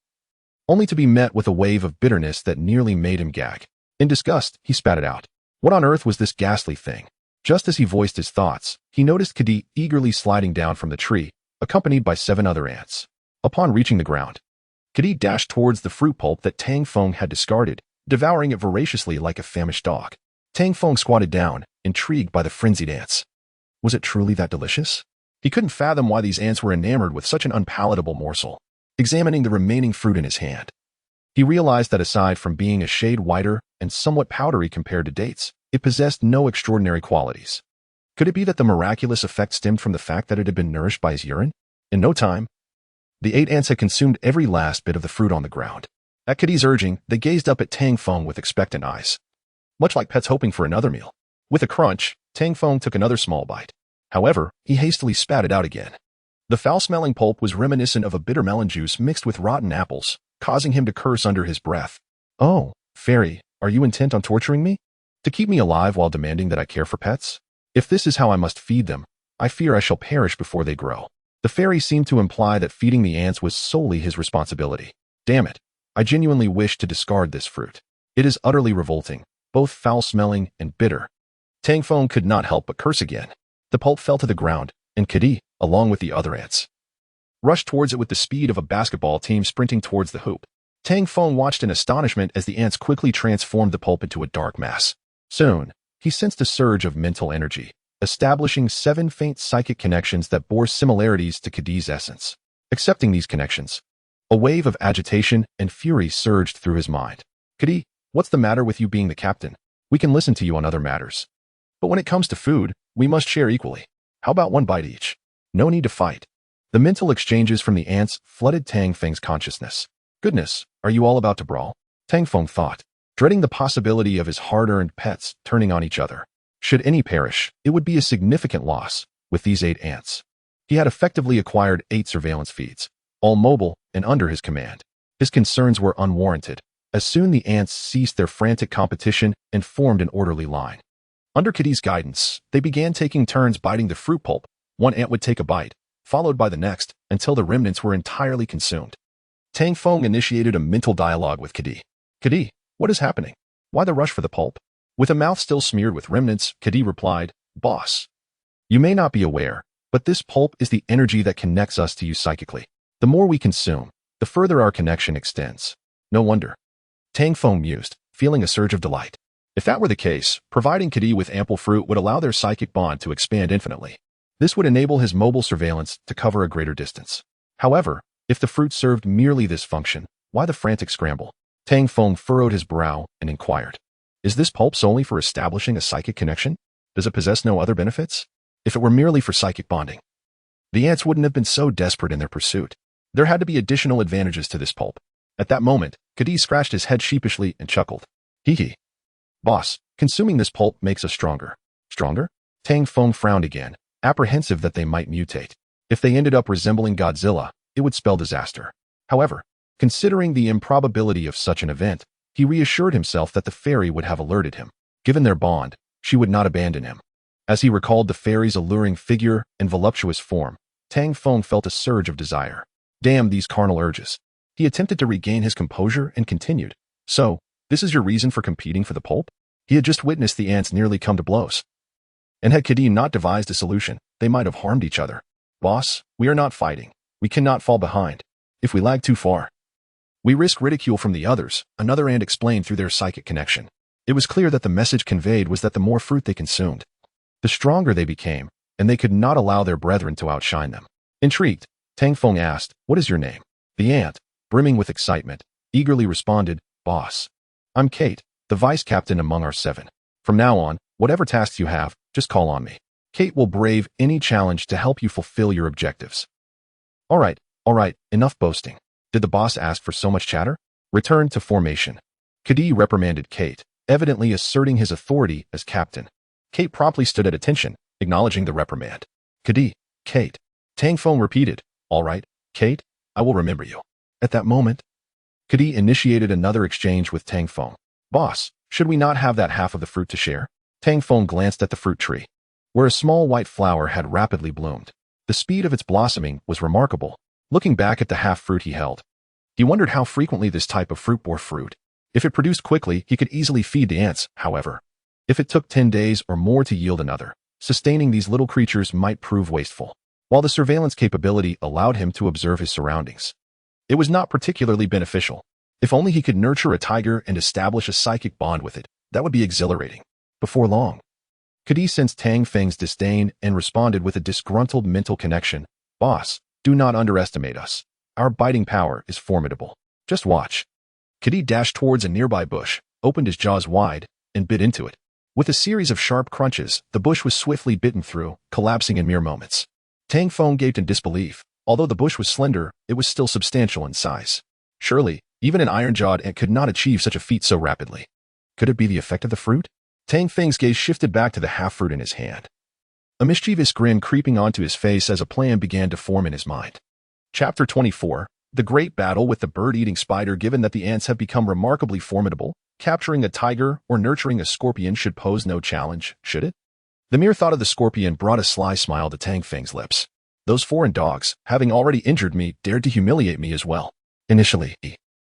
only to be met with a wave of bitterness that nearly made him gag. In disgust, he spat it out. What on earth was this ghastly thing? Just as he voiced his thoughts, he noticed Kadi eagerly sliding down from the tree, accompanied by 7 other ants. Upon reaching the ground, Kadi dashed towards the fruit pulp that Tang Feng had discarded, devouring it voraciously like a famished dog. Tang Feng squatted down, intrigued by the frenzied ants. Was it truly that delicious? He couldn't fathom why these ants were enamored with such an unpalatable morsel. Examining the remaining fruit in his hand, he realized that aside from being a shade whiter and somewhat powdery compared to dates, it possessed no extraordinary qualities. Could it be that the miraculous effect stemmed from the fact that it had been nourished by his urine? In no time, the 8 ants had consumed every last bit of the fruit on the ground. At Kadi's urging, they gazed up at Tang Feng with expectant eyes, much like pets hoping for another meal. With a crunch, Tang Feng took another small bite. However, he hastily spat it out again. The foul-smelling pulp was reminiscent of a bitter melon juice mixed with rotten apples, causing him to curse under his breath. Oh, fairy, are you intent on torturing me? To keep me alive while demanding that I care for pets? If this is how I must feed them, I fear I shall perish before they grow. The fairy seemed to imply that feeding the ants was solely his responsibility. Damn it, I genuinely wish to discard this fruit. It is utterly revolting, both foul-smelling and bitter. Tang Feng could not help but curse again. The pulp fell to the ground, and Kadi, along with the other ants, rushed towards it with the speed of a basketball team sprinting towards the hoop. Tang Feng watched in astonishment as the ants quickly transformed the pulp into a dark mass. Soon, he sensed a surge of mental energy, establishing 7 faint psychic connections that bore similarities to Kadi's essence. Accepting these connections, a wave of agitation and fury surged through his mind. Kadi, what's the matter with you being the captain? We can listen to you on other matters. But when it comes to food, we must share equally. How about 1 bite each? No need to fight. The mental exchanges from the ants flooded Tang Feng's consciousness. Goodness, are you all about to brawl? Tang Feng thought, dreading the possibility of his hard-earned pets turning on each other. Should any perish, it would be a significant loss. With these 8 ants, he had effectively acquired 8 surveillance feeds, all mobile and under his command. His concerns were unwarranted, as soon the ants ceased their frantic competition and formed an orderly line. Under Kadi's guidance, they began taking turns biting the fruit pulp. 1 ant would take a bite, followed by the next, until the remnants were entirely consumed. Tang Feng initiated a mental dialogue with Kadi. Kadi, what is happening? Why the rush for the pulp? With a mouth still smeared with remnants, Kadi replied, Boss, you may not be aware, but this pulp is the energy that connects us to you psychically. The more we consume, the further our connection extends. No wonder. Tang Feng mused, feeling a surge of delight. If that were the case, providing Kadi with ample fruit would allow their psychic bond to expand infinitely. This would enable his mobile surveillance to cover a greater distance. However, if the fruit served merely this function, why the frantic scramble? Tang Feng furrowed his brow and inquired, is this pulp solely for establishing a psychic connection? Does it possess no other benefits? If it were merely for psychic bonding, the ants wouldn't have been so desperate in their pursuit. There had to be additional advantages to this pulp. At that moment, Kadi scratched his head sheepishly and chuckled. Hee hee. Boss, consuming this pulp makes us stronger. Stronger? Tang Feng frowned again, apprehensive that they might mutate. If they ended up resembling Godzilla, it would spell disaster. However, considering the improbability of such an event, he reassured himself that the fairy would have alerted him. Given their bond, she would not abandon him. As he recalled the fairy's alluring figure and voluptuous form, Tang Feng felt a surge of desire. Damn these carnal urges. He attempted to regain his composure and continued. So, this is your reason for competing for the pulp? He had just witnessed the ants nearly come to blows. And had Kadim not devised a solution, they might have harmed each other. Boss, we are not fighting. We cannot fall behind. If we lag too far, we risk ridicule from the others, another ant explained through their psychic connection. It was clear that the message conveyed was that the more fruit they consumed, the stronger they became, and they could not allow their brethren to outshine them. Intrigued, Tang Feng asked, "What is your name?" The ant, brimming with excitement, eagerly responded, "Boss. I'm Kate, the vice captain among our 7. From now on, whatever tasks you have, just call on me. Kate will brave any challenge to help you fulfill your objectives." All right, enough boasting. Did the boss ask for so much chatter? Return to formation. Kadi reprimanded Kate, evidently asserting his authority as captain. Kate promptly stood at attention, acknowledging the reprimand. Kadi, Kate. Tang Feng repeated, "All right, Kate, I will remember you." At that moment, Kadi initiated another exchange with Tang Feng. "Boss, should we not have that half of the fruit to share?" Tang Feng glanced at the fruit tree, where a small white flower had rapidly bloomed. The speed of its blossoming was remarkable. Looking back at the half fruit he held, he wondered how frequently this type of fruit bore fruit. If it produced quickly, he could easily feed the ants, however. If it took 10 days or more to yield another, sustaining these little creatures might prove wasteful. While the surveillance capability allowed him to observe his surroundings, it was not particularly beneficial. If only he could nurture a tiger and establish a psychic bond with it, that would be exhilarating. Before long, Kadi sensed Tang Feng's disdain and responded with a disgruntled mental connection. "Boss, do not underestimate us. Our biting power is formidable. Just watch." Kadi dashed towards a nearby bush, opened his jaws wide, and bit into it. With a series of sharp crunches, the bush was swiftly bitten through, collapsing in mere moments. Tang Feng gaped in disbelief. Although the bush was slender, it was still substantial in size. Surely, even an iron-jawed ant could not achieve such a feat so rapidly. Could it be the effect of the fruit? Tang Feng's gaze shifted back to the half-fruit in his hand, a mischievous grin creeping onto his face as a plan began to form in his mind. Chapter 24, The Great Battle with the Bird-Eating Spider. Given that the ants have become remarkably formidable, capturing a tiger or nurturing a scorpion should pose no challenge, should it? The mere thought of the scorpion brought a sly smile to Tang Feng's lips. Those foreign dogs, having already injured me, dared to humiliate me as well. Initially,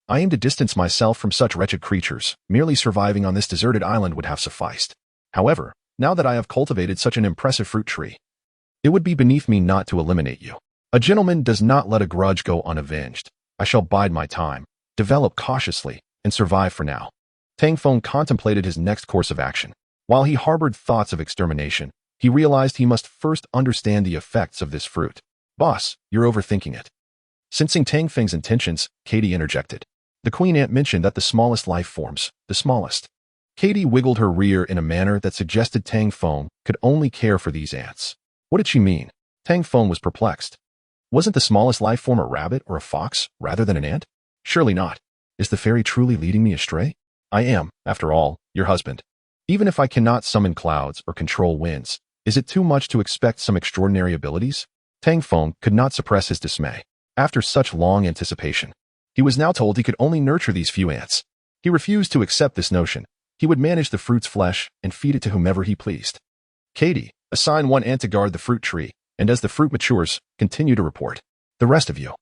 I aimed to distance myself from such wretched creatures. Merely surviving on this deserted island would have sufficed. However, now that I have cultivated such an impressive fruit tree, it would be beneath me not to eliminate you. A gentleman does not let a grudge go unavenged. I shall bide my time, develop cautiously, and survive for now. Tang Feng contemplated his next course of action. While he harbored thoughts of extermination, he realized he must first understand the effects of this fruit. "Boss, you're overthinking it." Sensing Tang Feng's intentions, Katie interjected. The queen ant mentioned that the smallest life forms, the smallest. Katie wiggled her rear in a manner that suggested Tang Feng could only care for these ants. What did she mean? Tang Feng was perplexed. Wasn't the smallest life form a rabbit or a fox rather than an ant? Surely not. Is the fairy truly leading me astray? I am, after all, your husband. Even if I cannot summon clouds or control winds, is it too much to expect some extraordinary abilities? Tang Feng could not suppress his dismay. After such long anticipation, he was now told he could only nurture these few ants. He refused to accept this notion. He would manage the fruit's flesh and feed it to whomever he pleased. Katie, assign one ant to guard the fruit tree, and as the fruit matures, continue to report. The rest of you,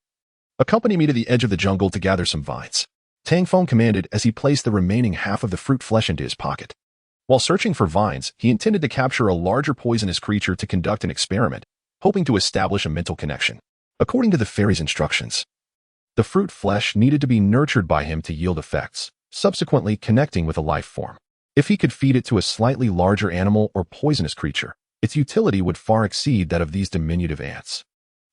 accompany me to the edge of the jungle to gather some vines. Tang Feng commanded as he placed the remaining half of the fruit flesh into his pocket. While searching for vines, he intended to capture a larger poisonous creature to conduct an experiment, hoping to establish a mental connection. According to the fairy's instructions, the fruit flesh needed to be nurtured by him to yield effects, subsequently connecting with a life form. If he could feed it to a slightly larger animal or poisonous creature, its utility would far exceed that of these diminutive ants.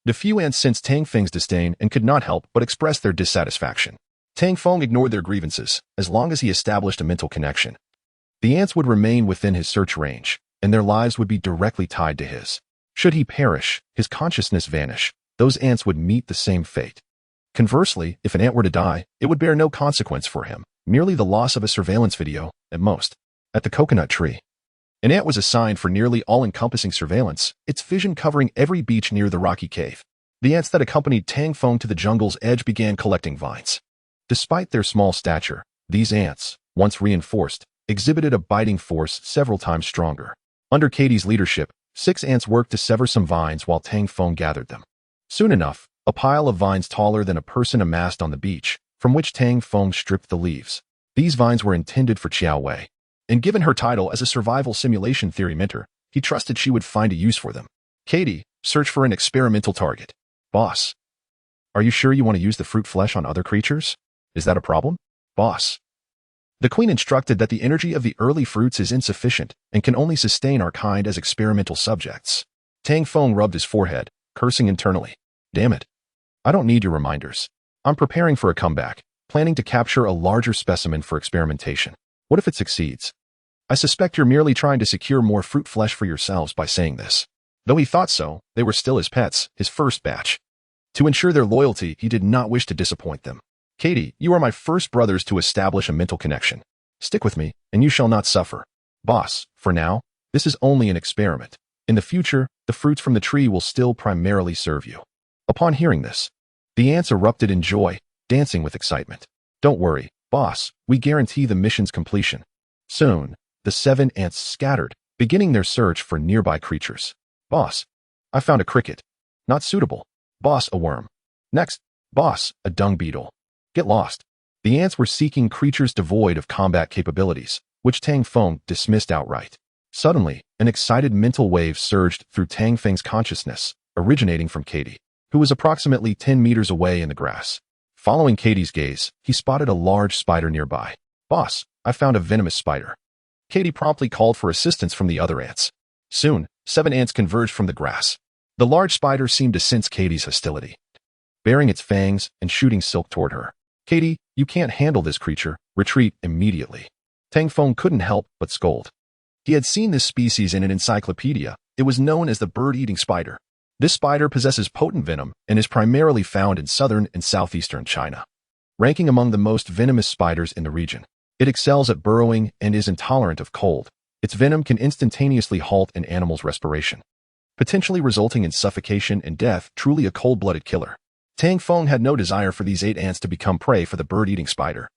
The few ants sensed Tang Feng's disdain and could not help but express their dissatisfaction. Tang Feng ignored their grievances, as long as he established a mental connection. The ants would remain within his search range, and their lives would be directly tied to his. Should he perish, his consciousness vanish, those ants would meet the same fate. Conversely, if an ant were to die, it would bear no consequence for him, merely the loss of a surveillance video, at most. At the coconut tree, An ant was assigned for nearly all-encompassing surveillance, its vision covering every beach near the rocky cave. The ants that accompanied Tang Feng to the jungle's edge began collecting vines. Despite their small stature, these ants, once reinforced, exhibited a biting force several times stronger. Under Katie's leadership, 6 ants worked to sever some vines while Tang Feng gathered them. Soon enough, a pile of vines taller than a person amassed on the beach, from which Tang Feng stripped the leaves. These vines were intended for Qiao Wei, and given her title as a survival simulation theory mentor, he trusted she would find a use for them. Katie, search for an experimental target. Boss. Are you sure you want to use the fruit flesh on other creatures? Is that a problem? Boss. The queen instructed that the energy of the early fruits is insufficient and can only sustain our kind as experimental subjects. Tang Feng rubbed his forehead, cursing internally. Damn it. I don't need your reminders. I'm preparing for a comeback, planning to capture a larger specimen for experimentation. What if it succeeds? I suspect you're merely trying to secure more fruit flesh for yourselves by saying this. Though he thought so, they were still his pets, his first batch. To ensure their loyalty, he did not wish to disappoint them. Katie, you are my first brothers to establish a mental connection. Stick with me, and you shall not suffer. Boss, for now, this is only an experiment. In the future, the fruits from the tree will still primarily serve you. Upon hearing this, the ants erupted in joy, dancing with excitement. Don't worry, boss, we guarantee the mission's completion. Soon, the 7 ants scattered, beginning their search for nearby creatures. Boss, I found a cricket. Not suitable. Boss, a worm. Next, boss, a dung beetle. Get lost. The ants were seeking creatures devoid of combat capabilities, which Tang Feng dismissed outright. Suddenly, an excited mental wave surged through Tang Feng's consciousness, originating from Katie, who was approximately 10 meters away in the grass. Following Katie's gaze, he spotted a large spider nearby. Boss, I found a venomous spider. Katie promptly called for assistance from the other ants. Soon, 7 ants converged from the grass. The large spider seemed to sense Katie's hostility, baring its fangs and shooting silk toward her. Katie, you can't handle this creature. Retreat immediately. Tang Feng couldn't help but scold. He had seen this species in an encyclopedia. It was known as the bird-eating spider. This spider possesses potent venom and is primarily found in southern and southeastern China. Ranking among the most venomous spiders in the region, it excels at burrowing and is intolerant of cold. Its venom can instantaneously halt an animal's respiration, potentially resulting in suffocation and death. Truly a cold-blooded killer. Tang Feng had no desire for these 8 ants to become prey for the bird-eating spider,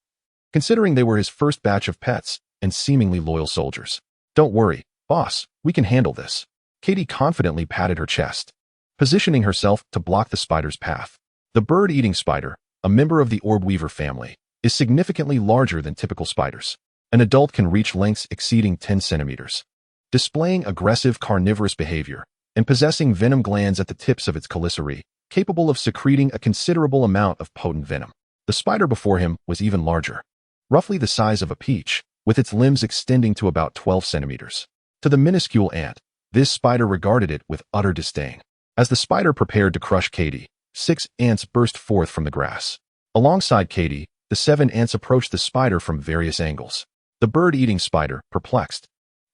considering they were his first batch of pets and seemingly loyal soldiers. Don't worry, boss, we can handle this. Katie confidently patted her chest, positioning herself to block the spider's path. The bird-eating spider, a member of the orb weaver family, is significantly larger than typical spiders. An adult can reach lengths exceeding 10 centimeters, displaying aggressive carnivorous behavior and possessing venom glands at the tips of its chelicerae, capable of secreting a considerable amount of potent venom. The spider before him was even larger, roughly the size of a peach, with its limbs extending to about 12 centimeters. To the minuscule ant, this spider regarded it with utter disdain. As the spider prepared to crush Katie, 6 ants burst forth from the grass. Alongside Katie, the 7 ants approached the spider from various angles. The bird-eating spider, perplexed,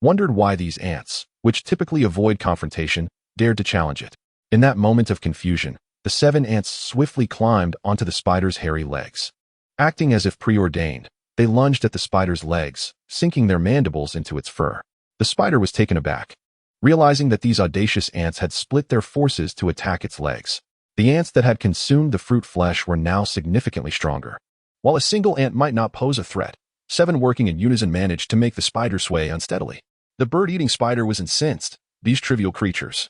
wondered why these ants, which typically avoid confrontation, dared to challenge it. In that moment of confusion, the 7 ants swiftly climbed onto the spider's hairy legs. Acting as if preordained, they lunged at the spider's legs, sinking their mandibles into its fur. The spider was taken aback, realizing that these audacious ants had split their forces to attack its legs. The ants that had consumed the fruit flesh were now significantly stronger. While a single ant might not pose a threat, 7 working in unison managed to make the spider sway unsteadily. The bird-eating spider was incensed. These trivial creatures,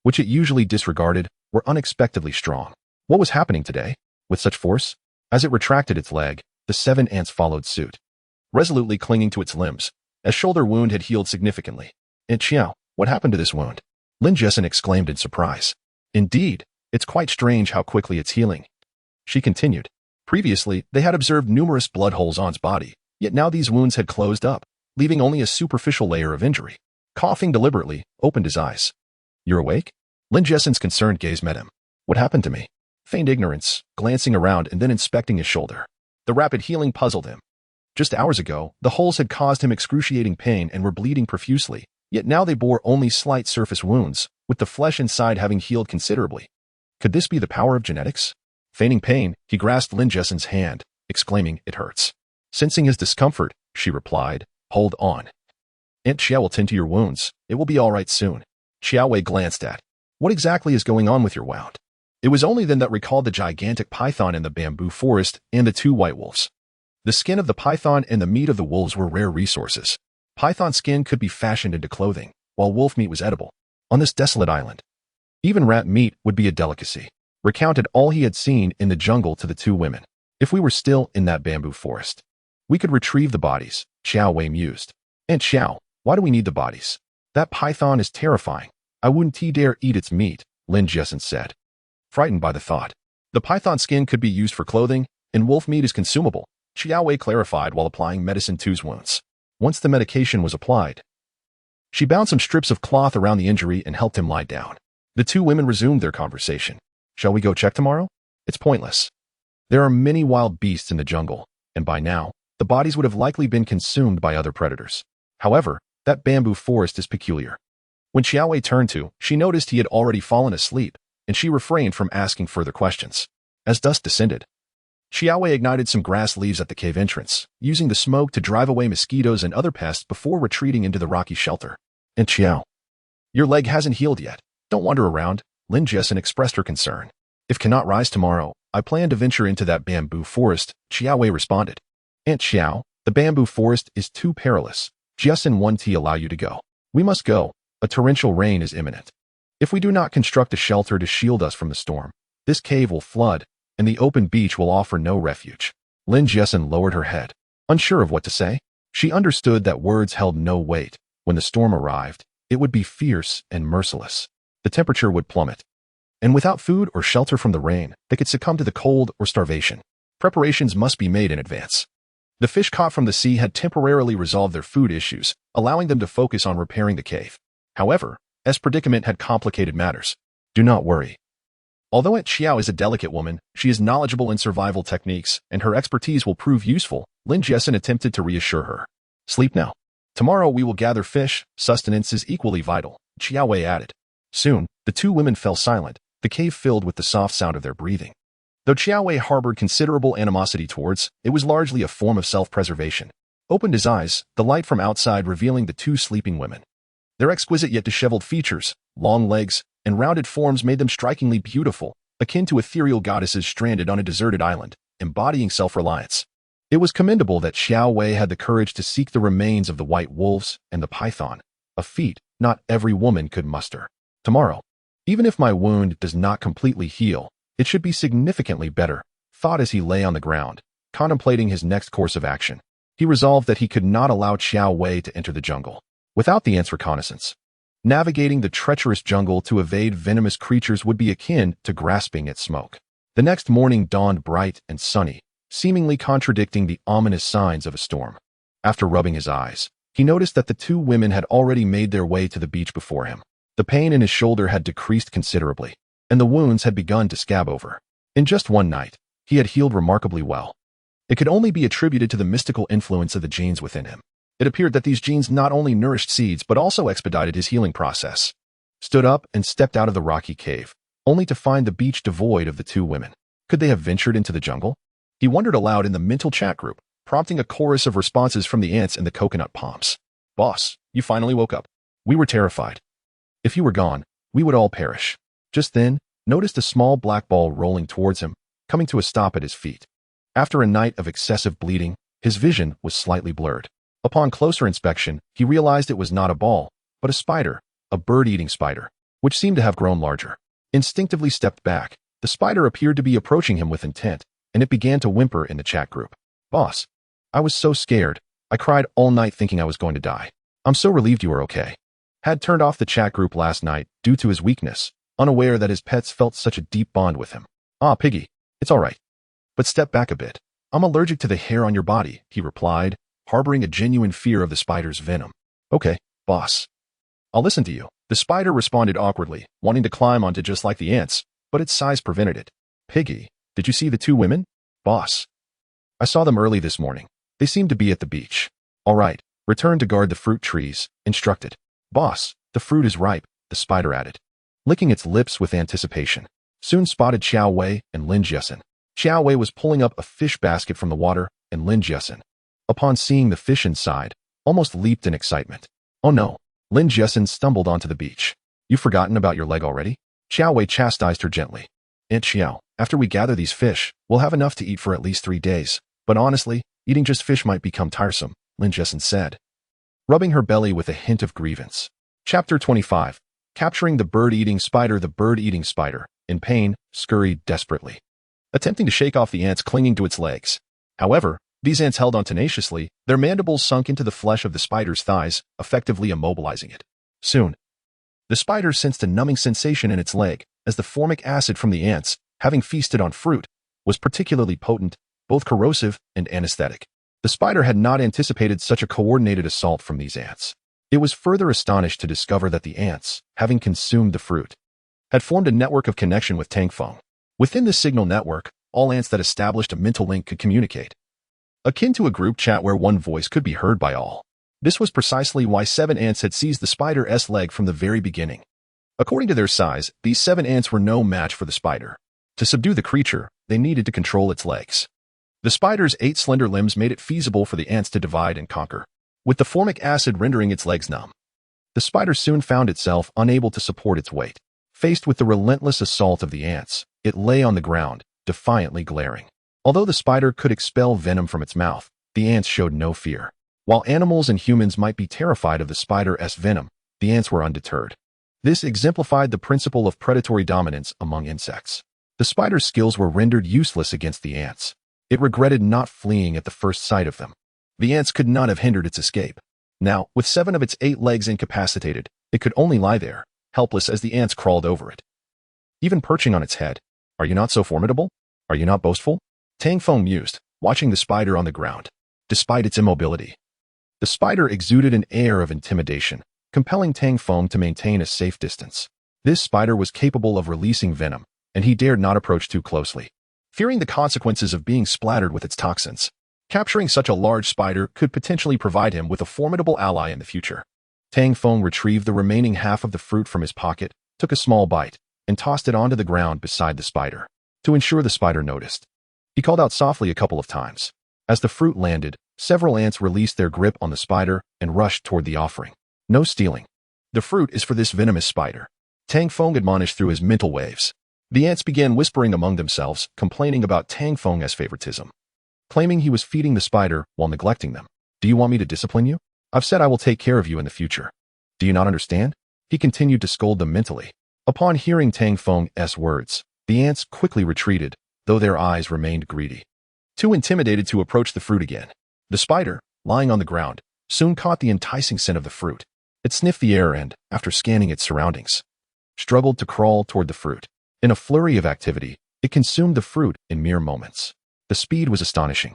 which it usually disregarded, were unexpectedly strong. What was happening today? With such force? As it retracted its leg, the 7 ants followed suit, resolutely clinging to its limbs. A shoulder wound had healed significantly. Aunt Xiao, what happened to this wound? Lin Jessen exclaimed in surprise. Indeed, it's quite strange how quickly it's healing. She continued. Previously, they had observed numerous blood holes on its body, yet now these wounds had closed up, leaving only a superficial layer of injury. Coughing deliberately, opened his eyes. You're awake? Lin Jessen's concerned gaze met him. What happened to me? Feigned ignorance, glancing around and then inspecting his shoulder. The rapid healing puzzled him. Just hours ago, the holes had caused him excruciating pain and were bleeding profusely, yet now they bore only slight surface wounds, with the flesh inside having healed considerably. Could this be the power of genetics? Feigning pain, he grasped Lin Jessen's hand, exclaiming, "It hurts." Sensing his discomfort, she replied, "Hold on." Aunt Xiao will tend to your wounds. It will be all right soon. Xiao Wei glanced at. What exactly is going on with your wound? It was only then that recalled the gigantic python in the bamboo forest and the two white wolves. The skin of the python and the meat of the wolves were rare resources. Python skin could be fashioned into clothing, while wolf meat was edible. On this desolate island, even rat meat would be a delicacy. Recounted all he had seen in the jungle to the two women. If we were still in that bamboo forest, we could retrieve the bodies, Xiao Wei mused. Aunt Xiao, why do we need the bodies? That python is terrifying. I wouldn't dare eat its meat, Lin Jessen said, frightened by the thought. The python skin could be used for clothing, and wolf meat is consumable, Xiao Wei clarified while applying medicine to his wounds. Once the medication was applied, she bound some strips of cloth around the injury and helped him lie down. The two women resumed their conversation. Shall we go check tomorrow? It's pointless. There are many wild beasts in the jungle, and by now, the bodies would have likely been consumed by other predators. However, that bamboo forest is peculiar. When Xiao Wei turned to, she noticed he had already fallen asleep, and she refrained from asking further questions. As dusk descended, Xiao Wei ignited some grass leaves at the cave entrance, using the smoke to drive away mosquitoes and other pests before retreating into the rocky shelter. And Xiao, your leg hasn't healed yet. Don't wander around, Lin Jessen expressed her concern. If cannot rise tomorrow, I plan to venture into that bamboo forest, Xiao Wei responded. Aunt Xiao, the bamboo forest is too perilous. Jessen won't allow you to go. We must go. A torrential rain is imminent. If we do not construct a shelter to shield us from the storm, this cave will flood, and the open beach will offer no refuge. Lin Jessen lowered her head, unsure of what to say. She understood that words held no weight. When the storm arrived, it would be fierce and merciless. The temperature would plummet. And without food or shelter from the rain, they could succumb to the cold or starvation. Preparations must be made in advance. The fish caught from the sea had temporarily resolved their food issues, allowing them to focus on repairing the cave. However, as predicament had complicated matters. Do not worry. Although Aunt Xiao is a delicate woman, she is knowledgeable in survival techniques, and her expertise will prove useful, Lin Jessen attempted to reassure her. Sleep now. Tomorrow we will gather fish. Sustenance is equally vital, Xiao Wei added. Soon, the two women fell silent, the cave filled with the soft sound of their breathing. Though Xiao Wei harbored considerable animosity towards, it was largely a form of self-preservation. Opened his eyes, the light from outside revealing the two sleeping women. Their exquisite yet disheveled features, long legs, and rounded forms made them strikingly beautiful, akin to ethereal goddesses stranded on a deserted island, embodying self-reliance. It was commendable that Xiao Wei had the courage to seek the remains of the white wolves and the python, a feat not every woman could muster. Tomorrow, even if my wound does not completely heal, it should be significantly better, thought as he lay on the ground, contemplating his next course of action. He resolved that he could not allow Xiao Wei to enter the jungle without the ant's reconnaissance. Navigating the treacherous jungle to evade venomous creatures would be akin to grasping at smoke. The next morning dawned bright and sunny, seemingly contradicting the ominous signs of a storm. After rubbing his eyes, he noticed that the two women had already made their way to the beach before him. The pain in his shoulder had decreased considerably, and the wounds had begun to scab over. In just one night, he had healed remarkably well. It could only be attributed to the mystical influence of the genes within him. It appeared that these genes not only nourished seeds but also expedited his healing process. Stood up and stepped out of the rocky cave, only to find the beach devoid of the two women. Could they have ventured into the jungle? He wondered aloud in the mental chat group, prompting a chorus of responses from the ants and the coconut palms. Boss, you finally woke up. We were terrified. If you were gone, we would all perish. Just then, noticed a small black ball rolling towards him, coming to a stop at his feet. After a night of excessive bleeding, his vision was slightly blurred. Upon closer inspection, he realized it was not a ball, but a spider, a bird-eating spider, which seemed to have grown larger. Instinctively stepped back, the spider appeared to be approaching him with intent, and it began to whimper in the chat group. Boss, I was so scared. I cried all night thinking I was going to die. I'm so relieved you are okay. Had turned off the chat group last night due to his weakness, unaware that his pets felt such a deep bond with him. Ah, Piggy, it's all right. But step back a bit. I'm allergic to the hair on your body, he replied, harboring a genuine fear of the spider's venom. Okay, boss. I'll listen to you. The spider responded awkwardly, wanting to climb onto just like the ants, but its size prevented it. Piggy, did you see the two women? Boss. I saw them early this morning. They seemed to be at the beach. All right, return to guard the fruit trees, instructed. Boss, the fruit is ripe, the spider added, licking its lips with anticipation. Soon spotted Xiao Wei and Lin Jessen. Xiao Wei was pulling up a fish basket from the water, and Lin Jessen, upon seeing the fish inside, almost leaped in excitement. Oh no. Lin Jiasen stumbled onto the beach. You've forgotten about your leg already? Xiao Wei chastised her gently. Aunt Xiao, after we gather these fish, we'll have enough to eat for at least 3 days. But honestly, eating just fish might become tiresome, Lin Jiasen said, rubbing her belly with a hint of grievance. Chapter 25. Capturing the bird-eating spider. The bird-eating spider, in pain, scurried desperately, attempting to shake off the ants clinging to its legs. However, these ants held on tenaciously, their mandibles sunk into the flesh of the spider's thighs, effectively immobilizing it. Soon, the spider sensed a numbing sensation in its leg, as the formic acid from the ants, having feasted on fruit, was particularly potent, both corrosive and anesthetic. The spider had not anticipated such a coordinated assault from these ants. It was further astonished to discover that the ants, having consumed the fruit, had formed a network of connection with Tang Feng. Within this signal network, all ants that established a mental link could communicate, akin to a group chat where one voice could be heard by all. This was precisely why 7 ants had seized the spider's leg from the very beginning. According to their size, these 7 ants were no match for the spider. To subdue the creature, they needed to control its legs. The spider's 8 slender limbs made it feasible for the ants to divide and conquer, with the formic acid rendering its legs numb. The spider soon found itself unable to support its weight. Faced with the relentless assault of the ants, it lay on the ground, defiantly glaring. Although the spider could expel venom from its mouth, the ants showed no fear. While animals and humans might be terrified of the spider's venom, the ants were undeterred. This exemplified the principle of predatory dominance among insects. The spider's skills were rendered useless against the ants. It regretted not fleeing at the first sight of them. The ants could not have hindered its escape. Now, with 7 of its 8 legs incapacitated, it could only lie there, helpless as the ants crawled over it, even perching on its head. Are you not so formidable? Are you not boastful? Tang Feng mused, watching the spider on the ground. Despite its immobility, the spider exuded an air of intimidation, compelling Tang Feng to maintain a safe distance. This spider was capable of releasing venom, and he dared not approach too closely, fearing the consequences of being splattered with its toxins. Capturing such a large spider could potentially provide him with a formidable ally in the future. Tang Feng retrieved the remaining half of the fruit from his pocket, took a small bite, and tossed it onto the ground beside the spider. To ensure the spider noticed, he called out softly a couple of times. As the fruit landed, several ants released their grip on the spider and rushed toward the offering. No stealing. The fruit is for this venomous spider, Tang Feng admonished through his mental waves. The ants began whispering among themselves, complaining about Tang Feng's favoritism, claiming he was feeding the spider while neglecting them. Do you want me to discipline you? I've said I will take care of you in the future. Do you not understand? He continued to scold them mentally. Upon hearing Tang Feng's words, the ants quickly retreated, though their eyes remained greedy, too intimidated to approach the fruit again. The spider, lying on the ground, soon caught the enticing scent of the fruit. It sniffed the air and, after scanning its surroundings, struggled to crawl toward the fruit. In a flurry of activity, it consumed the fruit in mere moments. The speed was astonishing.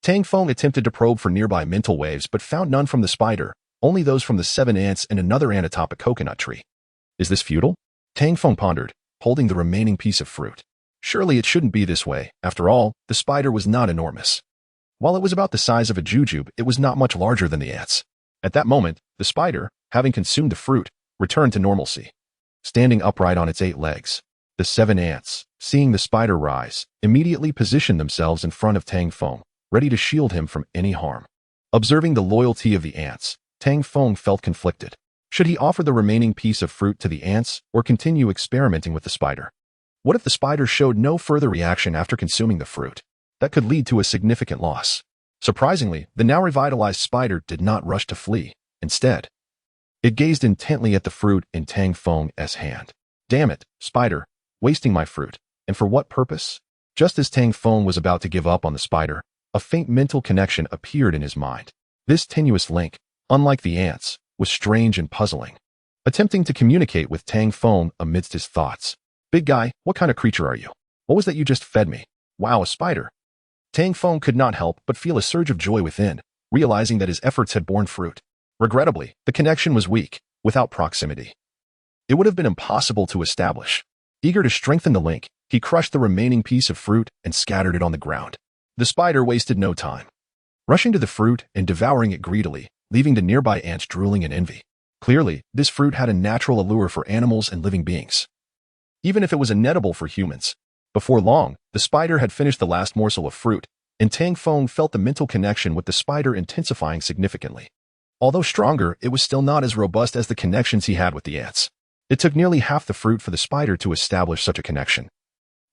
Tang Feng attempted to probe for nearby mental waves but found none from the spider, only those from the 7 ants and another ant atop a coconut tree. Is this futile? Tang Feng pondered, holding the remaining piece of fruit. Surely it shouldn't be this way. After all, the spider was not enormous. While it was about the size of a jujube, it was not much larger than the ants. At that moment, the spider, having consumed the fruit, returned to normalcy. Standing upright on its 8 legs, the 7 ants, seeing the spider rise, immediately positioned themselves in front of Tang Feng, ready to shield him from any harm. Observing the loyalty of the ants, Tang Feng felt conflicted. Should he offer the remaining piece of fruit to the ants or continue experimenting with the spider? What if the spider showed no further reaction after consuming the fruit? That could lead to a significant loss. Surprisingly, the now revitalized spider did not rush to flee. Instead, it gazed intently at the fruit in Tang Feng's hand. Damn it, spider, wasting my fruit. And for what purpose? Just as Tang Feng was about to give up on the spider, a faint mental connection appeared in his mind. This tenuous link, unlike the ants, was strange and puzzling. Attempting to communicate with Tang Feng amidst his thoughts. Big guy, what kind of creature are you? What was that you just fed me? Wow, a spider. Tang Feng could not help but feel a surge of joy within, realizing that his efforts had borne fruit. Regrettably, the connection was weak, without proximity. It would have been impossible to establish. Eager to strengthen the link, he crushed the remaining piece of fruit and scattered it on the ground. The spider wasted no time, rushing to the fruit and devouring it greedily, leaving the nearby ants drooling in envy. Clearly, this fruit had a natural allure for animals and living beings, even if it was inedible for humans. Before long, the spider had finished the last morsel of fruit, and Tang Feng felt the mental connection with the spider intensifying significantly. Although stronger, it was still not as robust as the connections he had with the ants. It took nearly half the fruit for the spider to establish such a connection,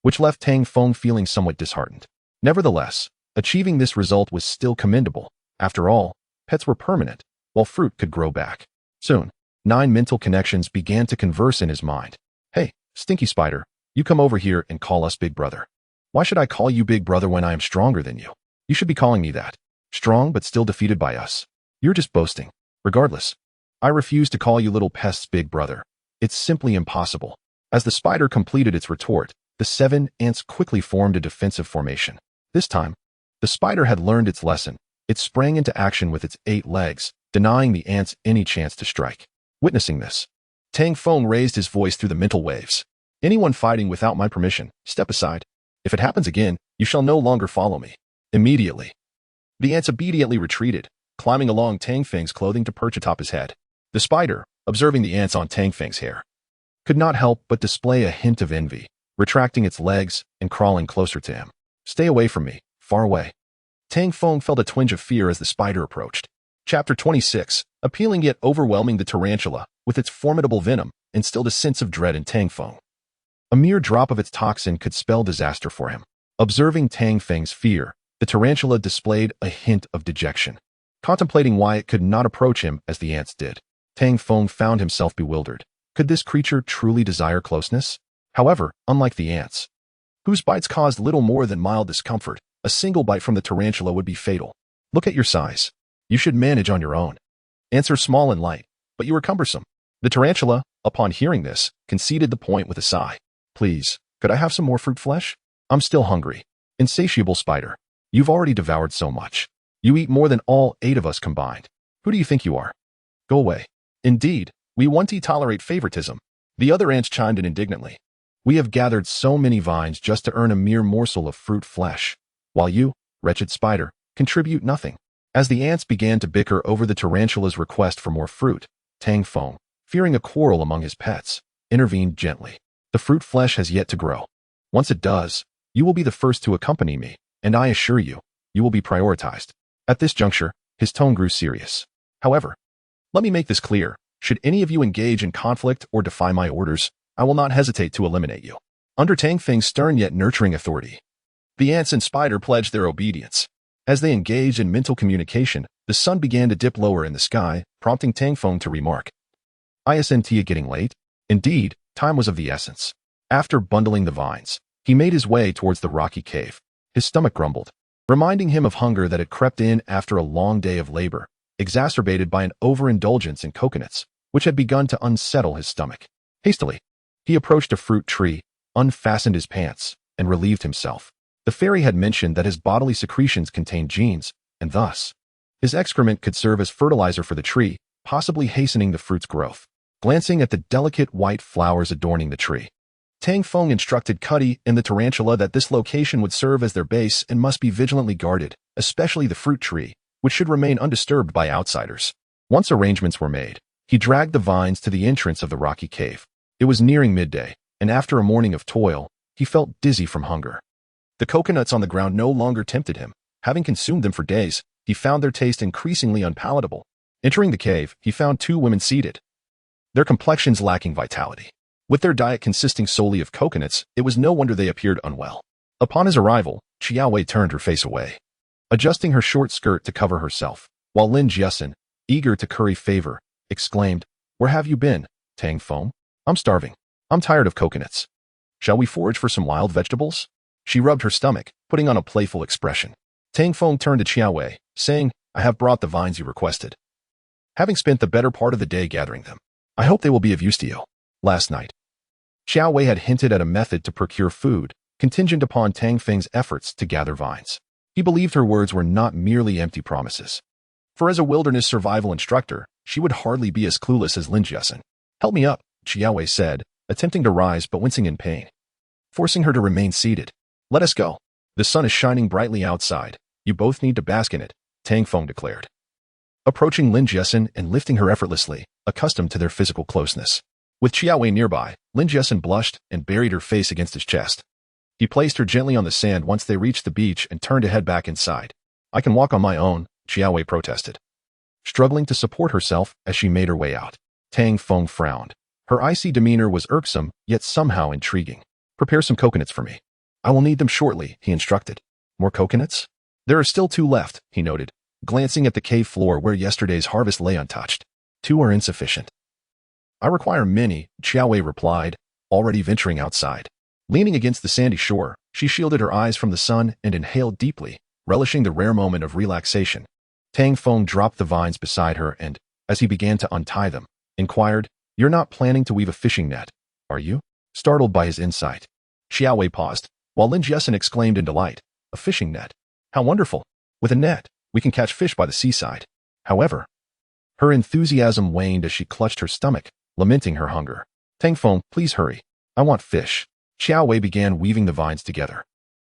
which left Tang Feng feeling somewhat disheartened. Nevertheless, achieving this result was still commendable. After all, pets were permanent, while fruit could grow back. Soon, 9 mental connections began to converse in his mind. Hey, stinky spider, you come over here and call us big brother. Why should I call you big brother when I am stronger than you? You should be calling me that. Strong but still defeated by us. You're just boasting. Regardless, I refuse to call you little pests big brother. It's simply impossible. As the spider completed its retort, the 7 ants quickly formed a defensive formation. This time, the spider had learned its lesson. It sprang into action with its 8 legs, denying the ants any chance to strike. Witnessing this, Tang Feng raised his voice through the mental waves. Anyone fighting without my permission, step aside. If it happens again, you shall no longer follow me. Immediately, the ants obediently retreated, climbing along Tang Feng's clothing to perch atop his head. The spider, observing the ants on Tang Feng's hair, could not help but display a hint of envy, retracting its legs and crawling closer to him. Stay away from me, far away. Tang Feng felt a twinge of fear as the spider approached. Chapter 26, appealing yet overwhelming, the tarantula, with its formidable venom, instilled a sense of dread in Tang Feng. A mere drop of its toxin could spell disaster for him. Observing Tang Feng's fear, the tarantula displayed a hint of dejection, contemplating why it could not approach him as the ants did. Tang Feng found himself bewildered. Could this creature truly desire closeness? However, unlike the ants, whose bites caused little more than mild discomfort, a single bite from the tarantula would be fatal. Look at your size. You should manage on your own. Ants are small and light, but you are cumbersome. The tarantula, upon hearing this, conceded the point with a sigh. Please, could I have some more fruit flesh? I'm still hungry. Insatiable spider. You've already devoured so much. You eat more than all 8 of us combined. Who do you think you are? Go away. Indeed, we won't tolerate favoritism. The other ants chimed in indignantly. We have gathered so many vines just to earn a mere morsel of fruit flesh, while you, wretched spider, contribute nothing. As the ants began to bicker over the tarantula's request for more fruit, Tang Feng, fearing a quarrel among his pets, intervened gently. The fruit flesh has yet to grow. Once it does, you will be the first to accompany me, and I assure you, you will be prioritized. At this juncture, his tone grew serious. However, let me make this clear. Should any of you engage in conflict or defy my orders, I will not hesitate to eliminate you. Under Tang Feng's stern yet nurturing authority, the ants and spider pledged their obedience. As they engaged in mental communication, the sun began to dip lower in the sky, prompting Tang Feng to remark, "Isn't it getting late?" Indeed, time was of the essence. After bundling the vines, he made his way towards the rocky cave. His stomach grumbled, reminding him of hunger that had crept in after a long day of labor, exacerbated by an overindulgence in coconuts, which had begun to unsettle his stomach. Hastily, he approached a fruit tree, unfastened his pants, and relieved himself. The fairy had mentioned that his bodily secretions contained genes, and thus, his excrement could serve as fertilizer for the tree, possibly hastening the fruit's growth. Glancing at the delicate white flowers adorning the tree, Tang Feng instructed Cuddy and the tarantula that this location would serve as their base and must be vigilantly guarded, especially the fruit tree, which should remain undisturbed by outsiders. Once arrangements were made, he dragged the vines to the entrance of the rocky cave. It was nearing midday, and after a morning of toil, he felt dizzy from hunger. The coconuts on the ground no longer tempted him. Having consumed them for days, he found their taste increasingly unpalatable. Entering the cave, he found 2 women seated, their complexions lacking vitality. With their diet consisting solely of coconuts, it was no wonder they appeared unwell. Upon his arrival, Qiaowei turned her face away, adjusting her short skirt to cover herself, while Lin Jiasen, eager to curry favor, exclaimed, "Where have you been, Tang Feng? I'm starving. I'm tired of coconuts. Shall we forage for some wild vegetables?" She rubbed her stomach, putting on a playful expression. Tang Feng turned to Qiaowei, saying, "I have brought the vines you requested. Having spent the better part of the day gathering them, I hope they will be of use to you." Last night, Qiaowei had hinted at a method to procure food, contingent upon Tang Feng's efforts to gather vines. He believed her words were not merely empty promises. For as a wilderness survival instructor, she would hardly be as clueless as Lin Jiasen. "Help me up," Qiaowei said, attempting to rise but wincing in pain, forcing her to remain seated. "Let us go. The sun is shining brightly outside. You both need to bask in it," Tang Feng declared, approaching Lin Jiasen and lifting her effortlessly, accustomed to their physical closeness. With Qiaowei nearby, Lin Jiasen blushed and buried her face against his chest. He placed her gently on the sand once they reached the beach and turned to head back inside. "I can walk on my own," Qiaowei protested. struggling to support herself as she made her way out. Tang Feng frowned. Her icy demeanor was irksome, yet somehow intriguing. Prepare some coconuts for me. I will need them shortly, he instructed. More coconuts? There are still 2 left, he noted, glancing at the cave floor where yesterday's harvest lay untouched. 2 are insufficient. I require many, Xiaowei replied, already venturing outside. Leaning against the sandy shore, she shielded her eyes from the sun and inhaled deeply, relishing the rare moment of relaxation. Tang Feng dropped the vines beside her and, as he began to untie them, inquired, You're not planning to weave a fishing net, are you? Startled by his insight. Xiaowei paused, while Lin Jiasen exclaimed in delight, A fishing net? How wonderful! With a net, we can catch fish by the seaside. However, her enthusiasm waned as she clutched her stomach, lamenting her hunger. Tang Feng, please hurry. I want fish. Xiaowei began weaving the vines together.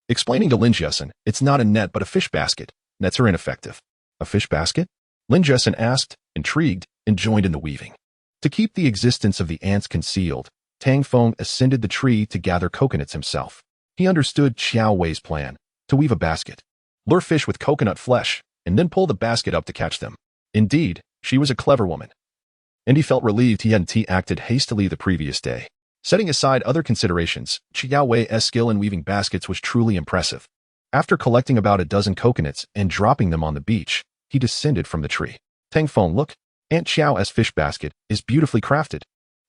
Explaining to Lin Jiasen, it's not a net but a fish basket. Nets are ineffective. A fish basket? Lin Jiasen asked, intrigued, and joined in the weaving. To keep the existence of the ants concealed, Tang Feng ascended the tree to gather coconuts himself. He understood Xiaowei's plan, to weave a basket, lure fish with coconut flesh, and then pull the basket up to catch them. Indeed, she was a clever woman. And he felt relieved he hadn't acted hastily the previous day. Setting aside other considerations, Xiaowei's skill in weaving baskets was truly impressive. After collecting about a dozen coconuts and dropping them on the beach, he descended from the tree. Tang Feng, look, Aunt Xiao's fish basket is beautifully crafted.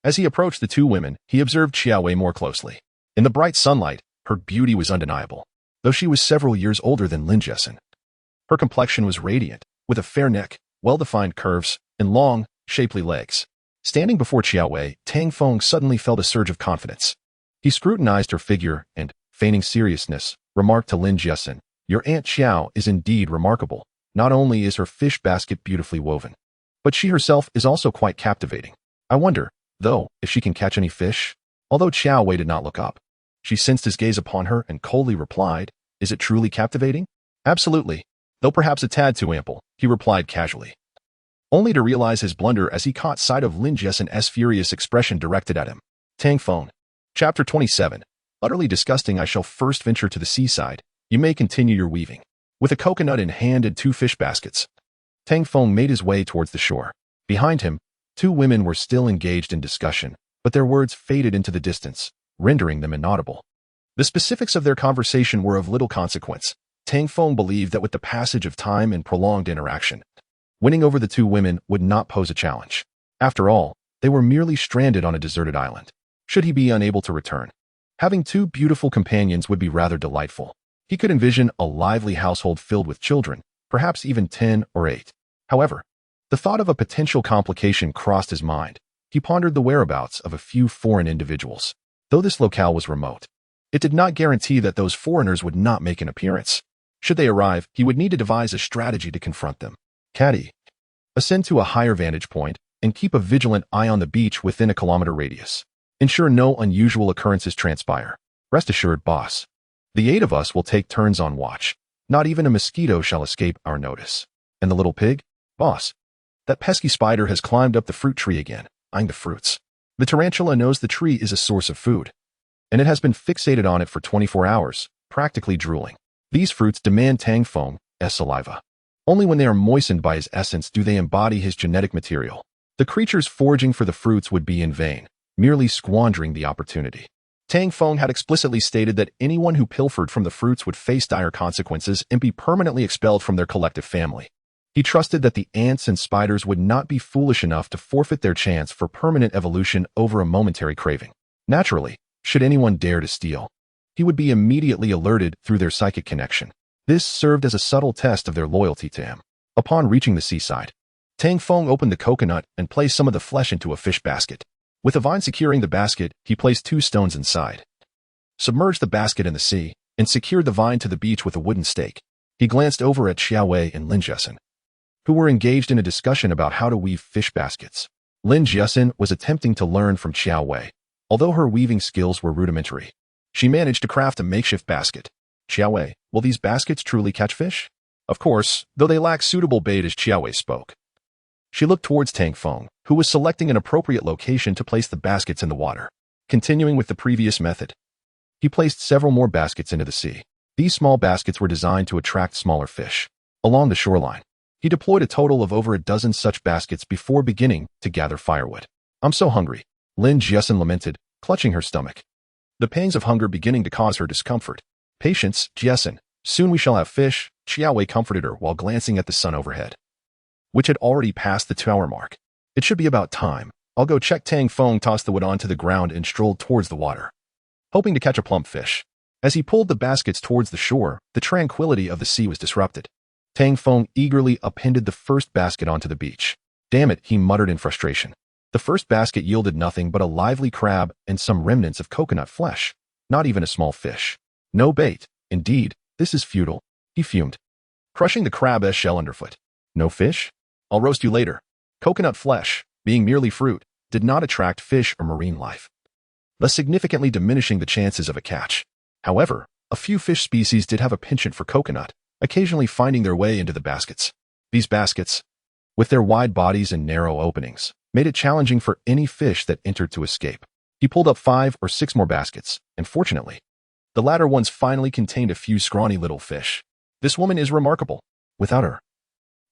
As he approached the 2 women, he observed Xiaowei more closely. In the bright sunlight, her beauty was undeniable, though she was several years older than Lin Jiasen. Her complexion was radiant, with a fair neck, well-defined curves, and long, shapely legs. Standing before Xiaowei, Tang Feng suddenly felt a surge of confidence. He scrutinized her figure and, feigning seriousness, remarked to Lin Jiasen, Your Aunt Xiao is indeed remarkable. Not only is her fish basket beautifully woven, but she herself is also quite captivating. I wonder, though, if she can catch any fish? Although Xiaowei did not look up, she sensed his gaze upon her and coldly replied, Is it truly captivating? Absolutely, though perhaps a tad too ample, he replied casually, only to realize his blunder as he caught sight of Lin Jiasen's furious expression directed at him. Tang Feng. Chapter 27. Utterly disgusting. I shall first venture to the seaside. You may continue your weaving. With a coconut in hand and 2 fish baskets, Tang Feng made his way towards the shore. Behind him, 2 women were still engaged in discussion, but their words faded into the distance, rendering them inaudible. The specifics of their conversation were of little consequence. Tang Feng believed that with the passage of time and prolonged interaction, winning over the 2 women would not pose a challenge. After all, they were merely stranded on a deserted island. Should he be unable to return, having 2 beautiful companions would be rather delightful. He could envision a lively household filled with children, perhaps even 10 or 8. However, the thought of a potential complication crossed his mind. He pondered the whereabouts of a few foreign individuals. Though this locale was remote, it did not guarantee that those foreigners would not make an appearance. Should they arrive, he would need to devise a strategy to confront them. Caddy. Ascend to a higher vantage point and keep a vigilant eye on the beach within a kilometer radius. Ensure no unusual occurrences transpire. Rest assured, boss. The 8 of us will take turns on watch. Not even a mosquito shall escape our notice. And the little pig? Boss. That pesky spider has climbed up the fruit tree again, eyeing the fruits. The tarantula knows the tree is a source of food, and it has been fixated on it for 24 hours, practically drooling. These fruits demand Tang Feng's saliva. Only when they are moistened by his essence do they embody his genetic material. The creatures foraging for the fruits would be in vain, merely squandering the opportunity. Tang Feng had explicitly stated that anyone who pilfered from the fruits would face dire consequences and be permanently expelled from their collective family. He trusted that the ants and spiders would not be foolish enough to forfeit their chance for permanent evolution over a momentary craving. Naturally, should anyone dare to steal, he would be immediately alerted through their psychic connection. This served as a subtle test of their loyalty to him. Upon reaching the seaside, Tang Feng opened the coconut and placed some of the flesh into a fish basket. With a vine securing the basket, he placed 2 stones inside, submerged the basket in the sea, and secured the vine to the beach with a wooden stake. He glanced over at Xiaowei and Lin Jiasen, who were engaged in a discussion about how to weave fish baskets. Lin Jiasen was attempting to learn from Xiaowei. Although her weaving skills were rudimentary, she managed to craft a makeshift basket. Xiaowei, will these baskets truly catch fish? Of course, though they lack suitable bait as Xiaowei spoke. She looked towards Tang Feng, who was selecting an appropriate location to place the baskets in the water. Continuing with the previous method, he placed several more baskets into the sea. These small baskets were designed to attract smaller fish. Along the shoreline, He deployed a total of over a dozen such baskets before beginning to gather firewood. "I'm so hungry," Lin Jiasen lamented, clutching her stomach. The pangs of hunger beginning to cause her discomfort. "Patience, Jiasen. Soon we shall have fish," Xiaowei comforted her while glancing at the sun overhead, which had already passed the 2-hour mark. "It should be about time. I'll go check." Tang Feng tossed the wood onto the ground and strolled towards the water, hoping to catch a plump fish. As he pulled the baskets towards the shore, the tranquility of the sea was disrupted. Tang Feng eagerly appended the first basket onto the beach. "Damn it," he muttered in frustration. The first basket yielded nothing but a lively crab and some remnants of coconut flesh. Not even a small fish. No bait. Indeed, this is futile, he fumed, crushing the crab shell underfoot. "No fish? I'll roast you later." Coconut flesh, being merely fruit, did not attract fish or marine life, thus significantly diminishing the chances of a catch. However, a few fish species did have a penchant for coconut, occasionally finding their way into the baskets. These baskets, with their wide bodies and narrow openings, made it challenging for any fish that entered to escape. He pulled up 5 or 6 more baskets, and fortunately, the latter ones finally contained a few scrawny little fish. "This woman is remarkable. Without her,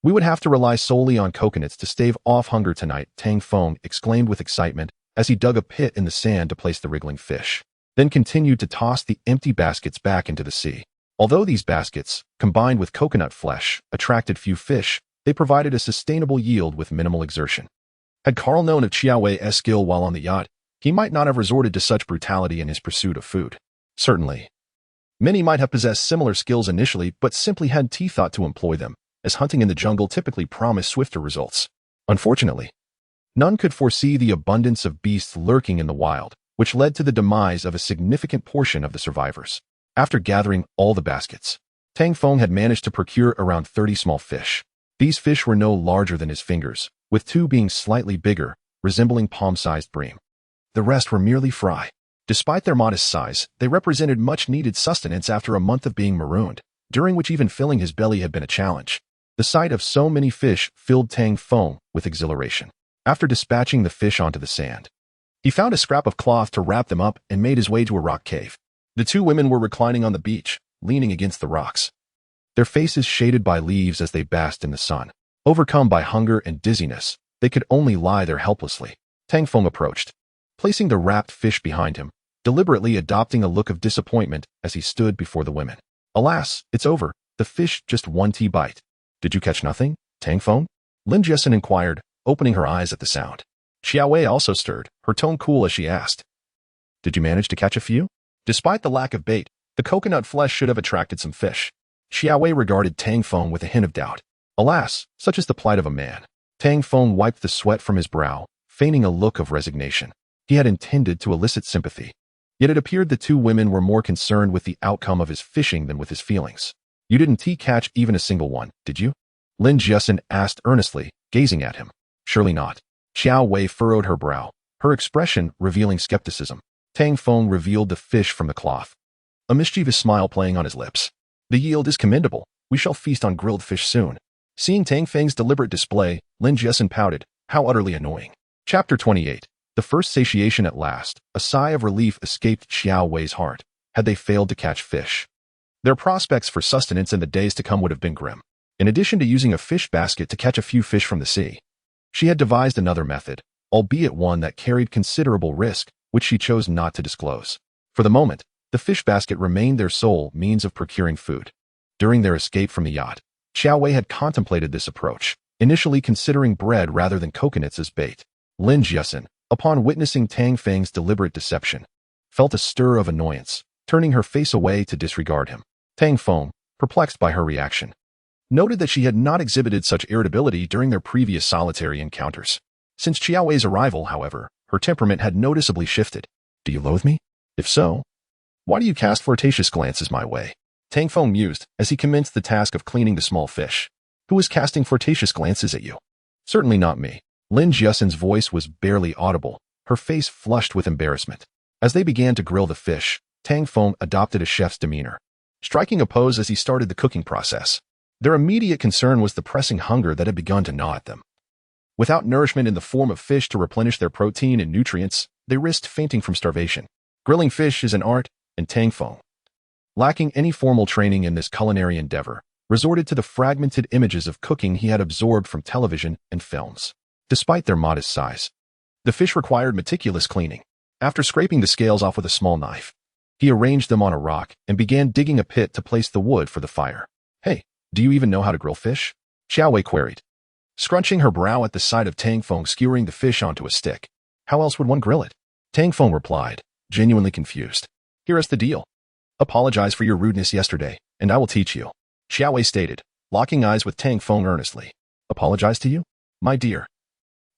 we would have to rely solely on coconuts to stave off hunger tonight," Tang Feng exclaimed with excitement as he dug a pit in the sand to place the wriggling fish, then continued to toss the empty baskets back into the sea. Although these baskets, combined with coconut flesh, attracted few fish, they provided a sustainable yield with minimal exertion. Had Carl known of Xiaowei's skill while on the yacht, he might not have resorted to such brutality in his pursuit of food. Certainly, many might have possessed similar skills initially but simply hadn't thought to employ them, as hunting in the jungle typically promised swifter results. Unfortunately, none could foresee the abundance of beasts lurking in the wild, which led to the demise of a significant portion of the survivors. After gathering all the baskets, Tang Feng had managed to procure around 30 small fish. These fish were no larger than his fingers, with 2 being slightly bigger, resembling palm-sized bream. The rest were merely fry. Despite their modest size, they represented much-needed sustenance after a month of being marooned, during which even filling his belly had been a challenge. The sight of so many fish filled Tang Feng with exhilaration. After dispatching the fish onto the sand, he found a scrap of cloth to wrap them up and made his way to a rock cave. The 2 women were reclining on the beach, leaning against the rocks, their faces shaded by leaves as they basked in the sun. Overcome by hunger and dizziness, they could only lie there helplessly. Tang Feng approached, placing the wrapped fish behind him, deliberately adopting a look of disappointment as he stood before the women. "Alas, it's over. The fish just 1 bite." "Did you catch nothing, Tang Feng?" Lin Jiasen inquired, opening her eyes at the sound. Xiaowei also stirred, her tone cool as she asked, "Did you manage to catch a few?" Despite the lack of bait, the coconut flesh should have attracted some fish. Xiaowei regarded Tang Feng with a hint of doubt. Alas, such is the plight of a man. Tang Feng wiped the sweat from his brow, feigning a look of resignation. He had intended to elicit sympathy, yet it appeared the 2 women were more concerned with the outcome of his fishing than with his feelings. "You didn't catch even a single one, did you?" Lin Jiasen asked earnestly, gazing at him. "Surely not." Xiaowei furrowed her brow, her expression revealing skepticism. Tang Feng revealed the fish from the cloth, a mischievous smile playing on his lips. "The yield is commendable. We shall feast on grilled fish soon." Seeing Tang Feng's deliberate display, Lin Jiasen pouted. How utterly annoying. Chapter 28. The first satiation at last. A sigh of relief escaped Xiaowei's heart. Had they failed to catch fish, their prospects for sustenance in the days to come would have been grim. In addition to using a fish basket to catch a few fish from the sea, she had devised another method, albeit one that carried considerable risk, which she chose not to disclose. For the moment, the fish basket remained their sole means of procuring food. During their escape from the yacht, Xiaowei had contemplated this approach, initially considering bread rather than coconuts as bait. Lin Jiasen, upon witnessing Tang Feng's deliberate deception, felt a stir of annoyance, turning her face away to disregard him. Tang Feng, perplexed by her reaction, noted that she had not exhibited such irritability during their previous solitary encounters. Since Xiaowei's arrival, however, her temperament had noticeably shifted. "Do you loathe me? If so, why do you cast flirtatious glances my way?" Tang Feng mused as he commenced the task of cleaning the small fish. "Who is casting flirtatious glances at you?" "Certainly not me." Lin Jiasen's voice was barely audible, her face flushed with embarrassment. As they began to grill the fish, Tang Feng adopted a chef's demeanor, striking a pose as he started the cooking process. Their immediate concern was the pressing hunger that had begun to gnaw at them. Without nourishment in the form of fish to replenish their protein and nutrients, they risked fainting from starvation. Grilling fish is an art, and Tang Feng, lacking any formal training in this culinary endeavor, resorted to the fragmented images of cooking he had absorbed from television and films. Despite their modest size, the fish required meticulous cleaning. After scraping the scales off with a small knife, he arranged them on a rock and began digging a pit to place the wood for the fire. "Hey, do you even know how to grill fish?" Xiaowei queried, scrunching her brow at the sight of Tang Feng skewering the fish onto a stick. "How else would one grill it?" Tang Feng replied, genuinely confused. "Here is the deal. Apologize for your rudeness yesterday, and I will teach you," Xiaowei stated, locking eyes with Tang Feng earnestly. "Apologize to you? My dear.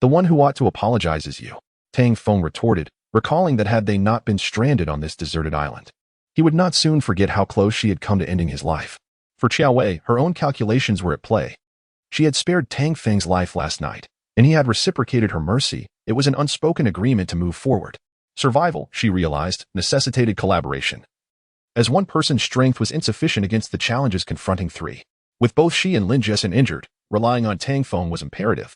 The one who ought to apologize is you," Tang Feng retorted, recalling that had they not been stranded on this deserted island, he would not soon forget how close she had come to ending his life. For Xiaowei, her own calculations were at play. She had spared Tang Feng's life last night, and he had reciprocated her mercy. It was an unspoken agreement to move forward. Survival, she realized, necessitated collaboration, as one person's strength was insufficient against the challenges confronting three. With both she and Lin Jiasen injured, relying on Tang Feng was imperative,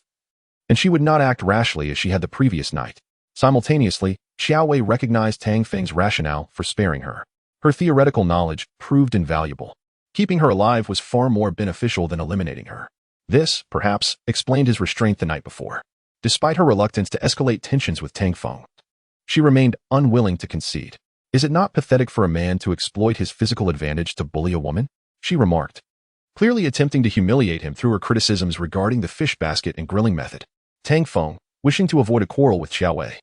and she would not act rashly as she had the previous night. Simultaneously, Xiaowei recognized Tang Feng's rationale for sparing her. Her theoretical knowledge proved invaluable. Keeping her alive was far more beneficial than eliminating her. This, perhaps, explained his restraint the night before. Despite her reluctance to escalate tensions with Tang Feng, she remained unwilling to concede. "Is it not pathetic for a man to exploit his physical advantage to bully a woman?" she remarked, clearly attempting to humiliate him through her criticisms regarding the fish basket and grilling method. Tang Feng, wishing to avoid a quarrel with Xiaowei,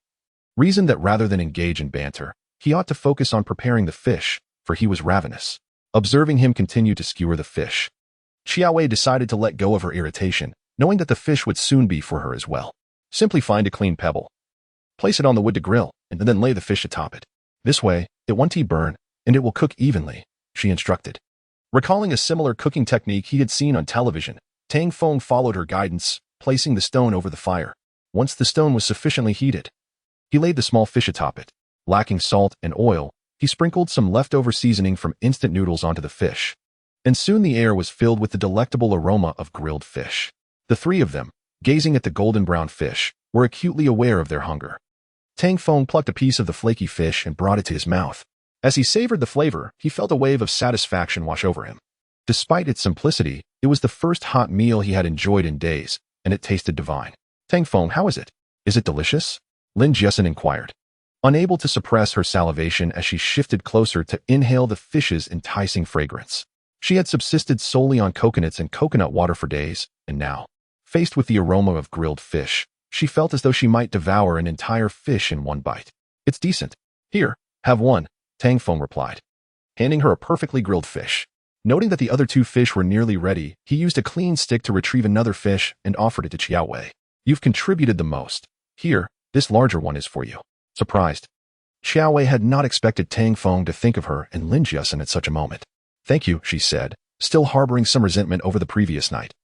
reasoned that rather than engage in banter, he ought to focus on preparing the fish, for he was ravenous. Observing him continue to skewer the fish, Xiaowei decided to let go of her irritation, knowing that the fish would soon be for her as well. Simply find a clean pebble, place it on the wood to grill, and then lay the fish atop it. This way, it won't burn, and it will cook evenly, she instructed. Recalling a similar cooking technique he had seen on television, Tang Feng followed her guidance, placing the stone over the fire. Once the stone was sufficiently heated, he laid the small fish atop it. Lacking salt and oil, he sprinkled some leftover seasoning from instant noodles onto the fish, and soon the air was filled with the delectable aroma of grilled fish. The three of them, gazing at the golden brown fish, were acutely aware of their hunger. Tang Feng plucked a piece of the flaky fish and brought it to his mouth. As he savored the flavor, he felt a wave of satisfaction wash over him. Despite its simplicity, it was the first hot meal he had enjoyed in days, and it tasted divine. "Tang Feng, how is it? Is it delicious?" Lin Jiasen inquired, unable to suppress her salivation as she shifted closer to inhale the fish's enticing fragrance. She had subsisted solely on coconuts and coconut water for days, and now, faced with the aroma of grilled fish, she felt as though she might devour an entire fish in one bite. "It's decent. Here, have one," Tang Feng replied, handing her a perfectly grilled fish. Noting that the other two fish were nearly ready, he used a clean stick to retrieve another fish and offered it to Xiaowei. "You've contributed the most. Here, this larger one is for you." Surprised, Xiaowei had not expected Tang Feng to think of her and Lin Jiasen at such a moment. "Thank you," she said, still harboring some resentment over the previous night.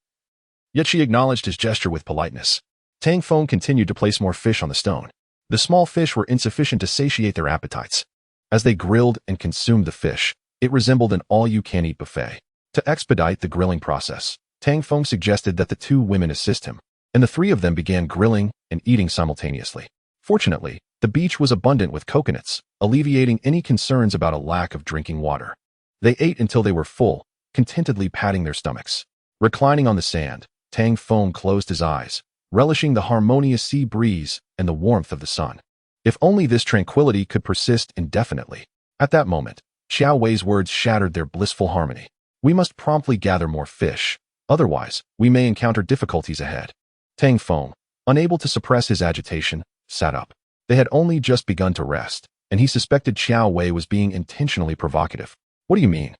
Yet she acknowledged his gesture with politeness. Tang Feng continued to place more fish on the stone. The small fish were insufficient to satiate their appetites. As they grilled and consumed the fish, it resembled an all-you-can-eat buffet. To expedite the grilling process, Tang Feng suggested that the two women assist him, and the three of them began grilling and eating simultaneously. Fortunately, the beach was abundant with coconuts, alleviating any concerns about a lack of drinking water. They ate until they were full, contentedly patting their stomachs. Reclining on the sand, Tang Feng closed his eyes, relishing the harmonious sea breeze and the warmth of the sun. If only this tranquility could persist indefinitely. At that moment, Xiaowei's words shattered their blissful harmony. "We must promptly gather more fish, otherwise we may encounter difficulties ahead." Tang Feng, unable to suppress his agitation, sat up. They had only just begun to rest, and he suspected Xiaowei was being intentionally provocative. "What do you mean?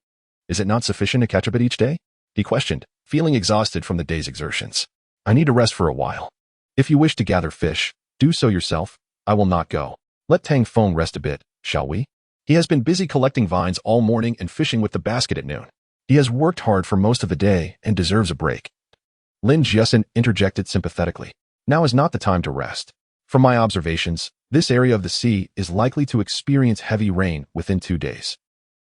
Is it not sufficient to catch a bit each day?" he questioned, feeling exhausted from the day's exertions. "I need to rest for a while. If you wish to gather fish, do so yourself. I will not go. Let Tang Feng rest a bit, shall we? He has been busy collecting vines all morning and fishing with the basket at noon. He has worked hard for most of the day and deserves a break." Lin Jiasen interjected sympathetically. "Now is not the time to rest. From my observations, this area of the sea is likely to experience heavy rain within 2 days,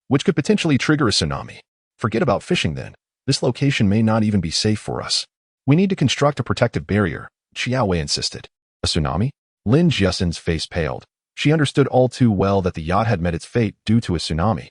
which could potentially trigger a tsunami. Forget about fishing then. This location may not even be safe for us. We need to construct a protective barrier," Xiaowei insisted. "A tsunami?" Lin Jiasen's face paled. She understood all too well that the yacht had met its fate due to a tsunami,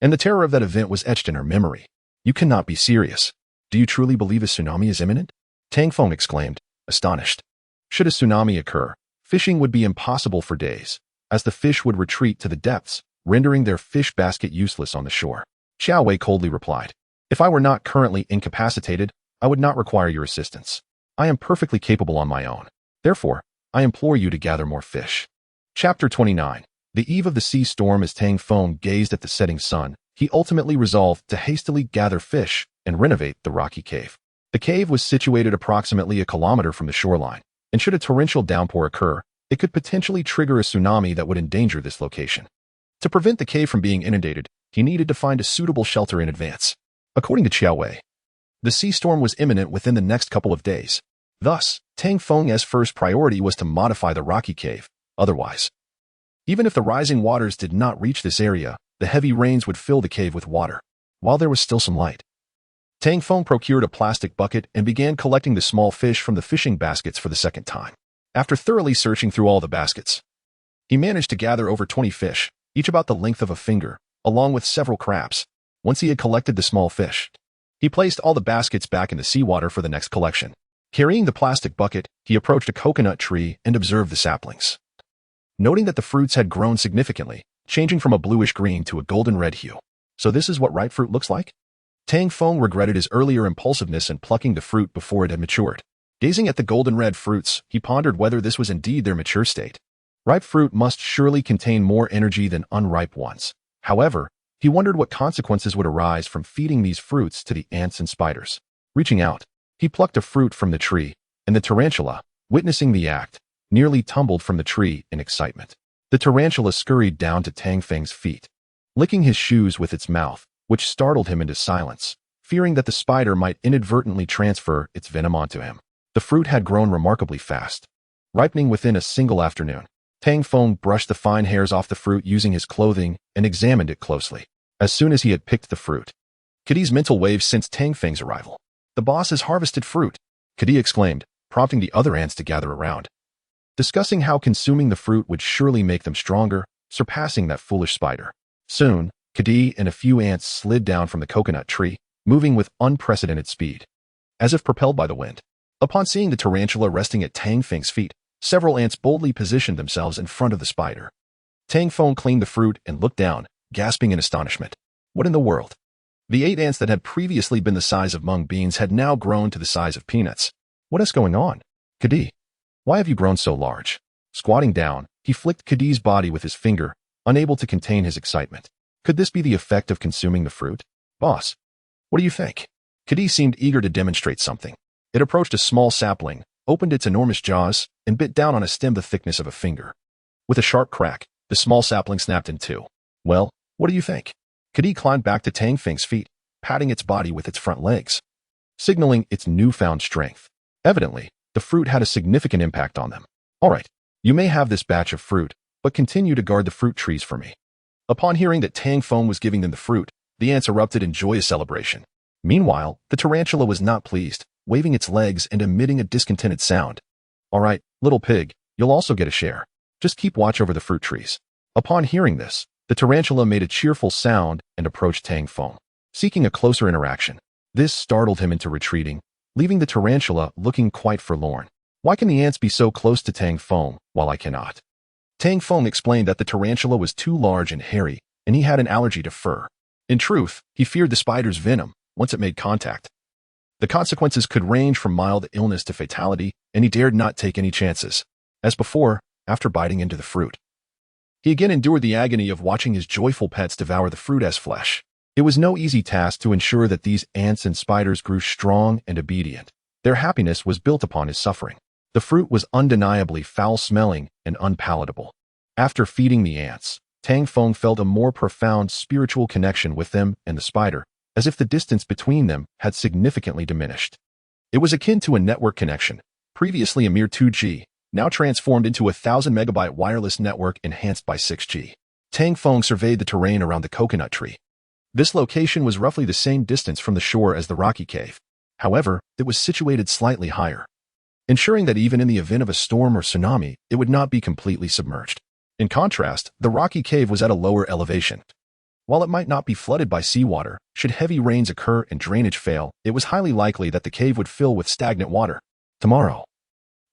and the terror of that event was etched in her memory. You cannot be serious. Do you truly believe a tsunami is imminent? Tang Feng exclaimed, astonished. Should a tsunami occur, fishing would be impossible for days, as the fish would retreat to the depths, rendering their fish basket useless on the shore. Xiao Wei coldly replied, if I were not currently incapacitated, I would not require your assistance. I am perfectly capable on my own. Therefore, I implore you to gather more fish. Chapter 29. The eve of the sea storm. As Tang Feng gazed at the setting sun, he ultimately resolved to hastily gather fish and renovate the rocky cave. The cave was situated approximately a kilometer from the shoreline, and should a torrential downpour occur, it could potentially trigger a tsunami that would endanger this location. To prevent the cave from being inundated, he needed to find a suitable shelter in advance. According to Xiao Wei, the sea storm was imminent within the next couple of days. Thus, Tang Feng's first priority was to modify the rocky cave. Otherwise, even if the rising waters did not reach this area, the heavy rains would fill the cave with water, while there was still some light. Tang Feng procured a plastic bucket and began collecting the small fish from the fishing baskets for the second time. After thoroughly searching through all the baskets, he managed to gather over 20 fish, each about the length of a finger, along with several crabs. Once he had collected the small fish, he placed all the baskets back in the seawater for the next collection. Carrying the plastic bucket, he approached a coconut tree and observed the saplings. Noting that the fruits had grown significantly, changing from a bluish-green to a golden-red hue. So this is what ripe fruit looks like? Tang Feng regretted his earlier impulsiveness in plucking the fruit before it had matured. Gazing at the golden-red fruits, he pondered whether this was indeed their mature state. Ripe fruit must surely contain more energy than unripe ones. However, he wondered what consequences would arise from feeding these fruits to the ants and spiders. Reaching out, he plucked a fruit from the tree, and the tarantula, witnessing the act, nearly tumbled from the tree in excitement. The tarantula scurried down to Tang Feng's feet, licking his shoes with its mouth, which startled him into silence, fearing that the spider might inadvertently transfer its venom onto him. The fruit had grown remarkably fast, ripening within a single afternoon. Tang Feng brushed the fine hairs off the fruit using his clothing and examined it closely. As soon as he had picked the fruit, Kitty's mental waves sensed Tang Feng's arrival. The boss has harvested fruit, Kitty exclaimed, prompting the other ants to gather around, discussing how consuming the fruit would surely make them stronger, surpassing that foolish spider. Soon, Kitty and a few ants slid down from the coconut tree, moving with unprecedented speed, as if propelled by the wind. Upon seeing the tarantula resting at Tang Feng's feet, several ants boldly positioned themselves in front of the spider. Tang Feng cleaned the fruit and looked down, gasping in astonishment. What in the world? The 8 ants that had previously been the size of mung beans had now grown to the size of peanuts. What is going on? Kadi, why have you grown so large? Squatting down, he flicked Kadi's body with his finger, unable to contain his excitement. Could this be the effect of consuming the fruit? Boss, what do you think? Kadi seemed eager to demonstrate something. It approached a small sapling, opened its enormous jaws, and bit down on a stem the thickness of a finger. With a sharp crack, the small sapling snapped in two. Well, what do you think? Kadi climbed back to Tang Feng's feet, patting its body with its front legs, signaling its newfound strength. Evidently, the fruit had a significant impact on them. All right, you may have this batch of fruit, but continue to guard the fruit trees for me. Upon hearing that Tang Feng was giving them the fruit, the ants erupted in joyous celebration. Meanwhile, the tarantula was not pleased, waving its legs and emitting a discontented sound. All right, little pig, you'll also get a share. Just keep watch over the fruit trees. Upon hearing this, the tarantula made a cheerful sound and approached Tang Feng, seeking a closer interaction. This startled him into retreating, leaving the tarantula looking quite forlorn. Why can the ants be so close to Tang Feng while I cannot? Tang Feng explained that the tarantula was too large and hairy, and he had an allergy to fur. In truth, he feared the spider's venom once it made contact. The consequences could range from mild illness to fatality, and he dared not take any chances. As before, after biting into the fruit, he again endured the agony of watching his joyful pets devour the fruit as flesh. It was no easy task to ensure that these ants and spiders grew strong and obedient. Their happiness was built upon his suffering. The fruit was undeniably foul-smelling and unpalatable. After feeding the ants, Tang Feng felt a more profound spiritual connection with them and the spider, as if the distance between them had significantly diminished. It was akin to a network connection, previously a mere 2G, now transformed into a 1,000-megabyte wireless network enhanced by 6G. Tang Feng surveyed the terrain around the coconut tree. This location was roughly the same distance from the shore as the rocky cave. However, it was situated slightly higher, ensuring that even in the event of a storm or tsunami, it would not be completely submerged. In contrast, the rocky cave was at a lower elevation, While it might not be flooded by seawater, should heavy rains occur and drainage fail, it was highly likely that the cave would fill with stagnant water. Tomorrow,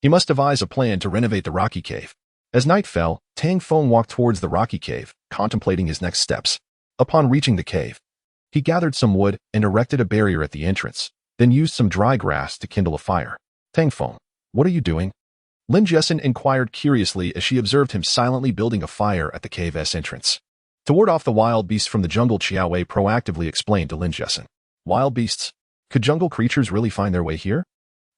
he must devise a plan to renovate the rocky cave. As night fell, Tang Feng walked towards the rocky cave, contemplating his next steps. Upon reaching the cave, he gathered some wood and erected a barrier at the entrance, then used some dry grass to kindle a fire. Tang Feng, what are you doing? Lin Jessen inquired curiously as she observed him silently building a fire at the cave's entrance. To ward off the wild beasts from the jungle, Qiao Wei proactively explained to Lin Jessen. Wild beasts? Could jungle creatures really find their way here?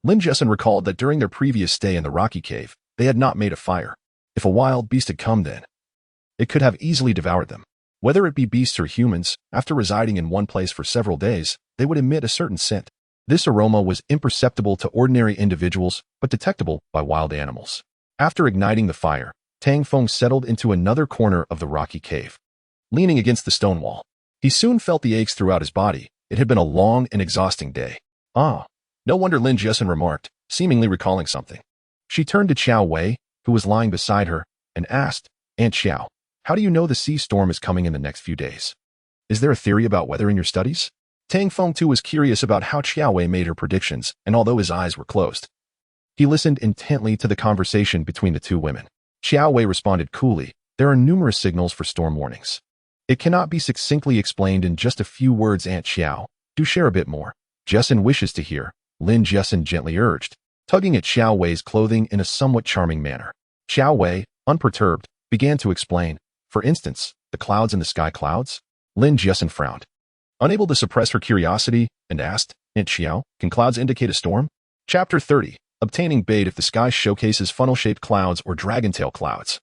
Lin Jessen recalled that during their previous stay in the rocky cave, they had not made a fire. If a wild beast had come then, it could have easily devoured them. Whether it be beasts or humans, after residing in one place for several days, they would emit a certain scent. This aroma was imperceptible to ordinary individuals, but detectable by wild animals. After igniting the fire, Tang Feng settled into another corner of the rocky cave, leaning against the stone wall. He soon felt the aches throughout his body. It had been a long and exhausting day. Ah, no wonder, Lin Jessen remarked, seemingly recalling something. She turned to Qiao Wei, who was lying beside her, and asked, Aunt Qiao, how do you know the sea storm is coming in the next few days? Is there a theory about weather in your studies? Tang Feng too was curious about how Qiao Wei made her predictions, and although his eyes were closed, he listened intently to the conversation between the two women. Qiao Wei responded coolly, there are numerous signals for storm warnings. It cannot be succinctly explained in just a few words. Aunt Qiao, do share a bit more. Jessen wishes to hear, Lin Jessen gently urged, tugging at Qiao Wei's clothing in a somewhat charming manner. Qiao Wei, unperturbed, began to explain. For instance, the clouds in the sky. Clouds? Lin Jessen frowned, unable to suppress her curiosity, and asked, Aunt Qiao, can clouds indicate a storm? Chapter 30. Obtaining bait. If the sky showcases funnel-shaped clouds or dragon-tail clouds,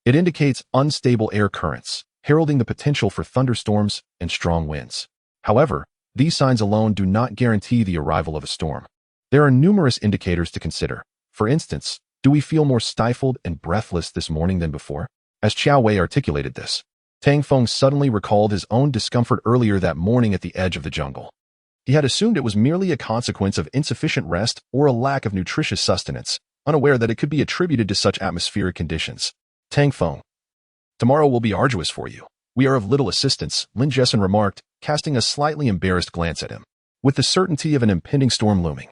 it indicates unstable air currents, heralding the potential for thunderstorms and strong winds. However, these signs alone do not guarantee the arrival of a storm. There are numerous indicators to consider. For instance, do we feel more stifled and breathless this morning than before? As Qiao Wei articulated this, Tang Feng suddenly recalled his own discomfort earlier that morning at the edge of the jungle. He had assumed it was merely a consequence of insufficient rest or a lack of nutritious sustenance, unaware that it could be attributed to such atmospheric conditions. Tang Feng, tomorrow will be arduous for you. We are of little assistance, Lin Jessen remarked, casting a slightly embarrassed glance at him. With the certainty of an impending storm looming,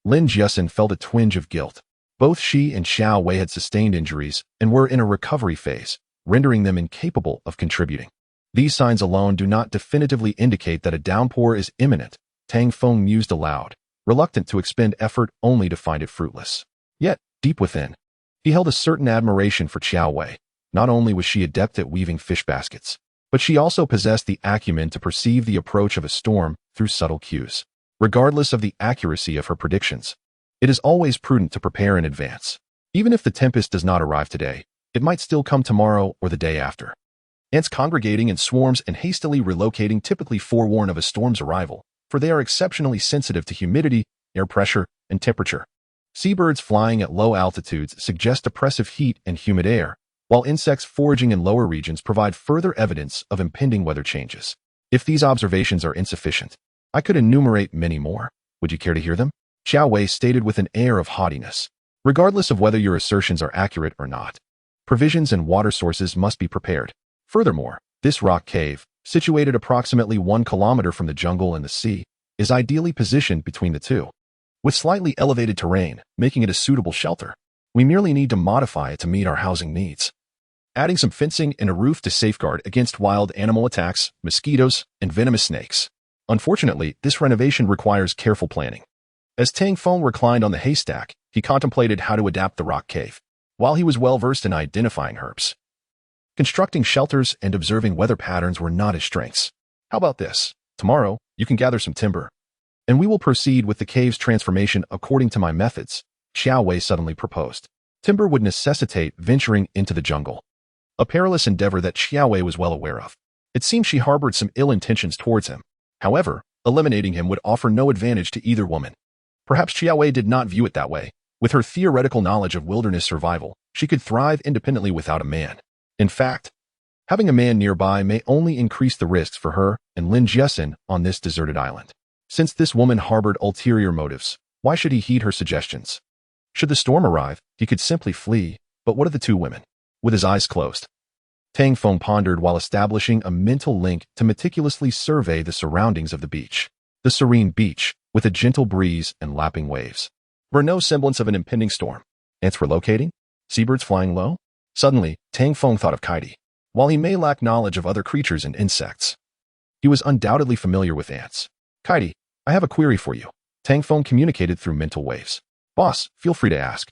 Lin Jessen felt a twinge of guilt. Both she and Qiao Wei had sustained injuries and were in a recovery phase, rendering them incapable of contributing. These signs alone do not definitively indicate that a downpour is imminent, Tang Feng mused aloud, reluctant to expend effort only to find it fruitless. Yet, deep within, he held a certain admiration for Qiao Wei. Not only was she adept at weaving fish baskets, but she also possessed the acumen to perceive the approach of a storm through subtle cues. Regardless of the accuracy of her predictions, it is always prudent to prepare in advance. Even if the tempest does not arrive today, it might still come tomorrow or the day after. Ants congregating in swarms and hastily relocating typically forewarn of a storm's arrival, for they are exceptionally sensitive to humidity, air pressure, and temperature. Seabirds flying at low altitudes suggest oppressive heat and humid air, while insects foraging in lower regions provide further evidence of impending weather changes. If these observations are insufficient, I could enumerate many more. Would you care to hear them? Qiao Wei stated with an air of haughtiness. Regardless of whether your assertions are accurate or not, provisions and water sources must be prepared. Furthermore, this rock cave, situated approximately 1 kilometer from the jungle and the sea, is ideally positioned between the two, with slightly elevated terrain, making it a suitable shelter. We merely need to modify it to meet our housing needs, adding some fencing and a roof to safeguard against wild animal attacks, mosquitoes, and venomous snakes. Unfortunately, this renovation requires careful planning. As Tang Feng reclined on the haystack, he contemplated how to adapt the rock cave. While he was well-versed in identifying herbs, constructing shelters and observing weather patterns were not his strengths. How about this? Tomorrow, you can gather some timber, and we will proceed with the cave's transformation according to my methods, Qiao Wei suddenly proposed. Timber would necessitate venturing into the jungle, a perilous endeavor that Qiao Wei was well aware of. It seemed she harbored some ill intentions towards him. However, eliminating him would offer no advantage to either woman. Perhaps Qiao Wei did not view it that way. With her theoretical knowledge of wilderness survival, she could thrive independently without a man. In fact, having a man nearby may only increase the risks for her and Lin Jessen on this deserted island. Since this woman harbored ulterior motives, why should he heed her suggestions? Should the storm arrive, he could simply flee, but what of the two women? With his eyes closed, Tang Feng pondered while establishing a mental link to meticulously survey the surroundings of the beach. The serene beach, with a gentle breeze and lapping waves, bore no semblance of an impending storm. Ants were locating? Seabirds flying low? Suddenly, Tang Feng thought of Kaidi. While he may lack knowledge of other creatures and insects, he was undoubtedly familiar with ants. Kaidi, I have a query for you. Tang Feng communicated through mental waves. Boss, feel free to ask.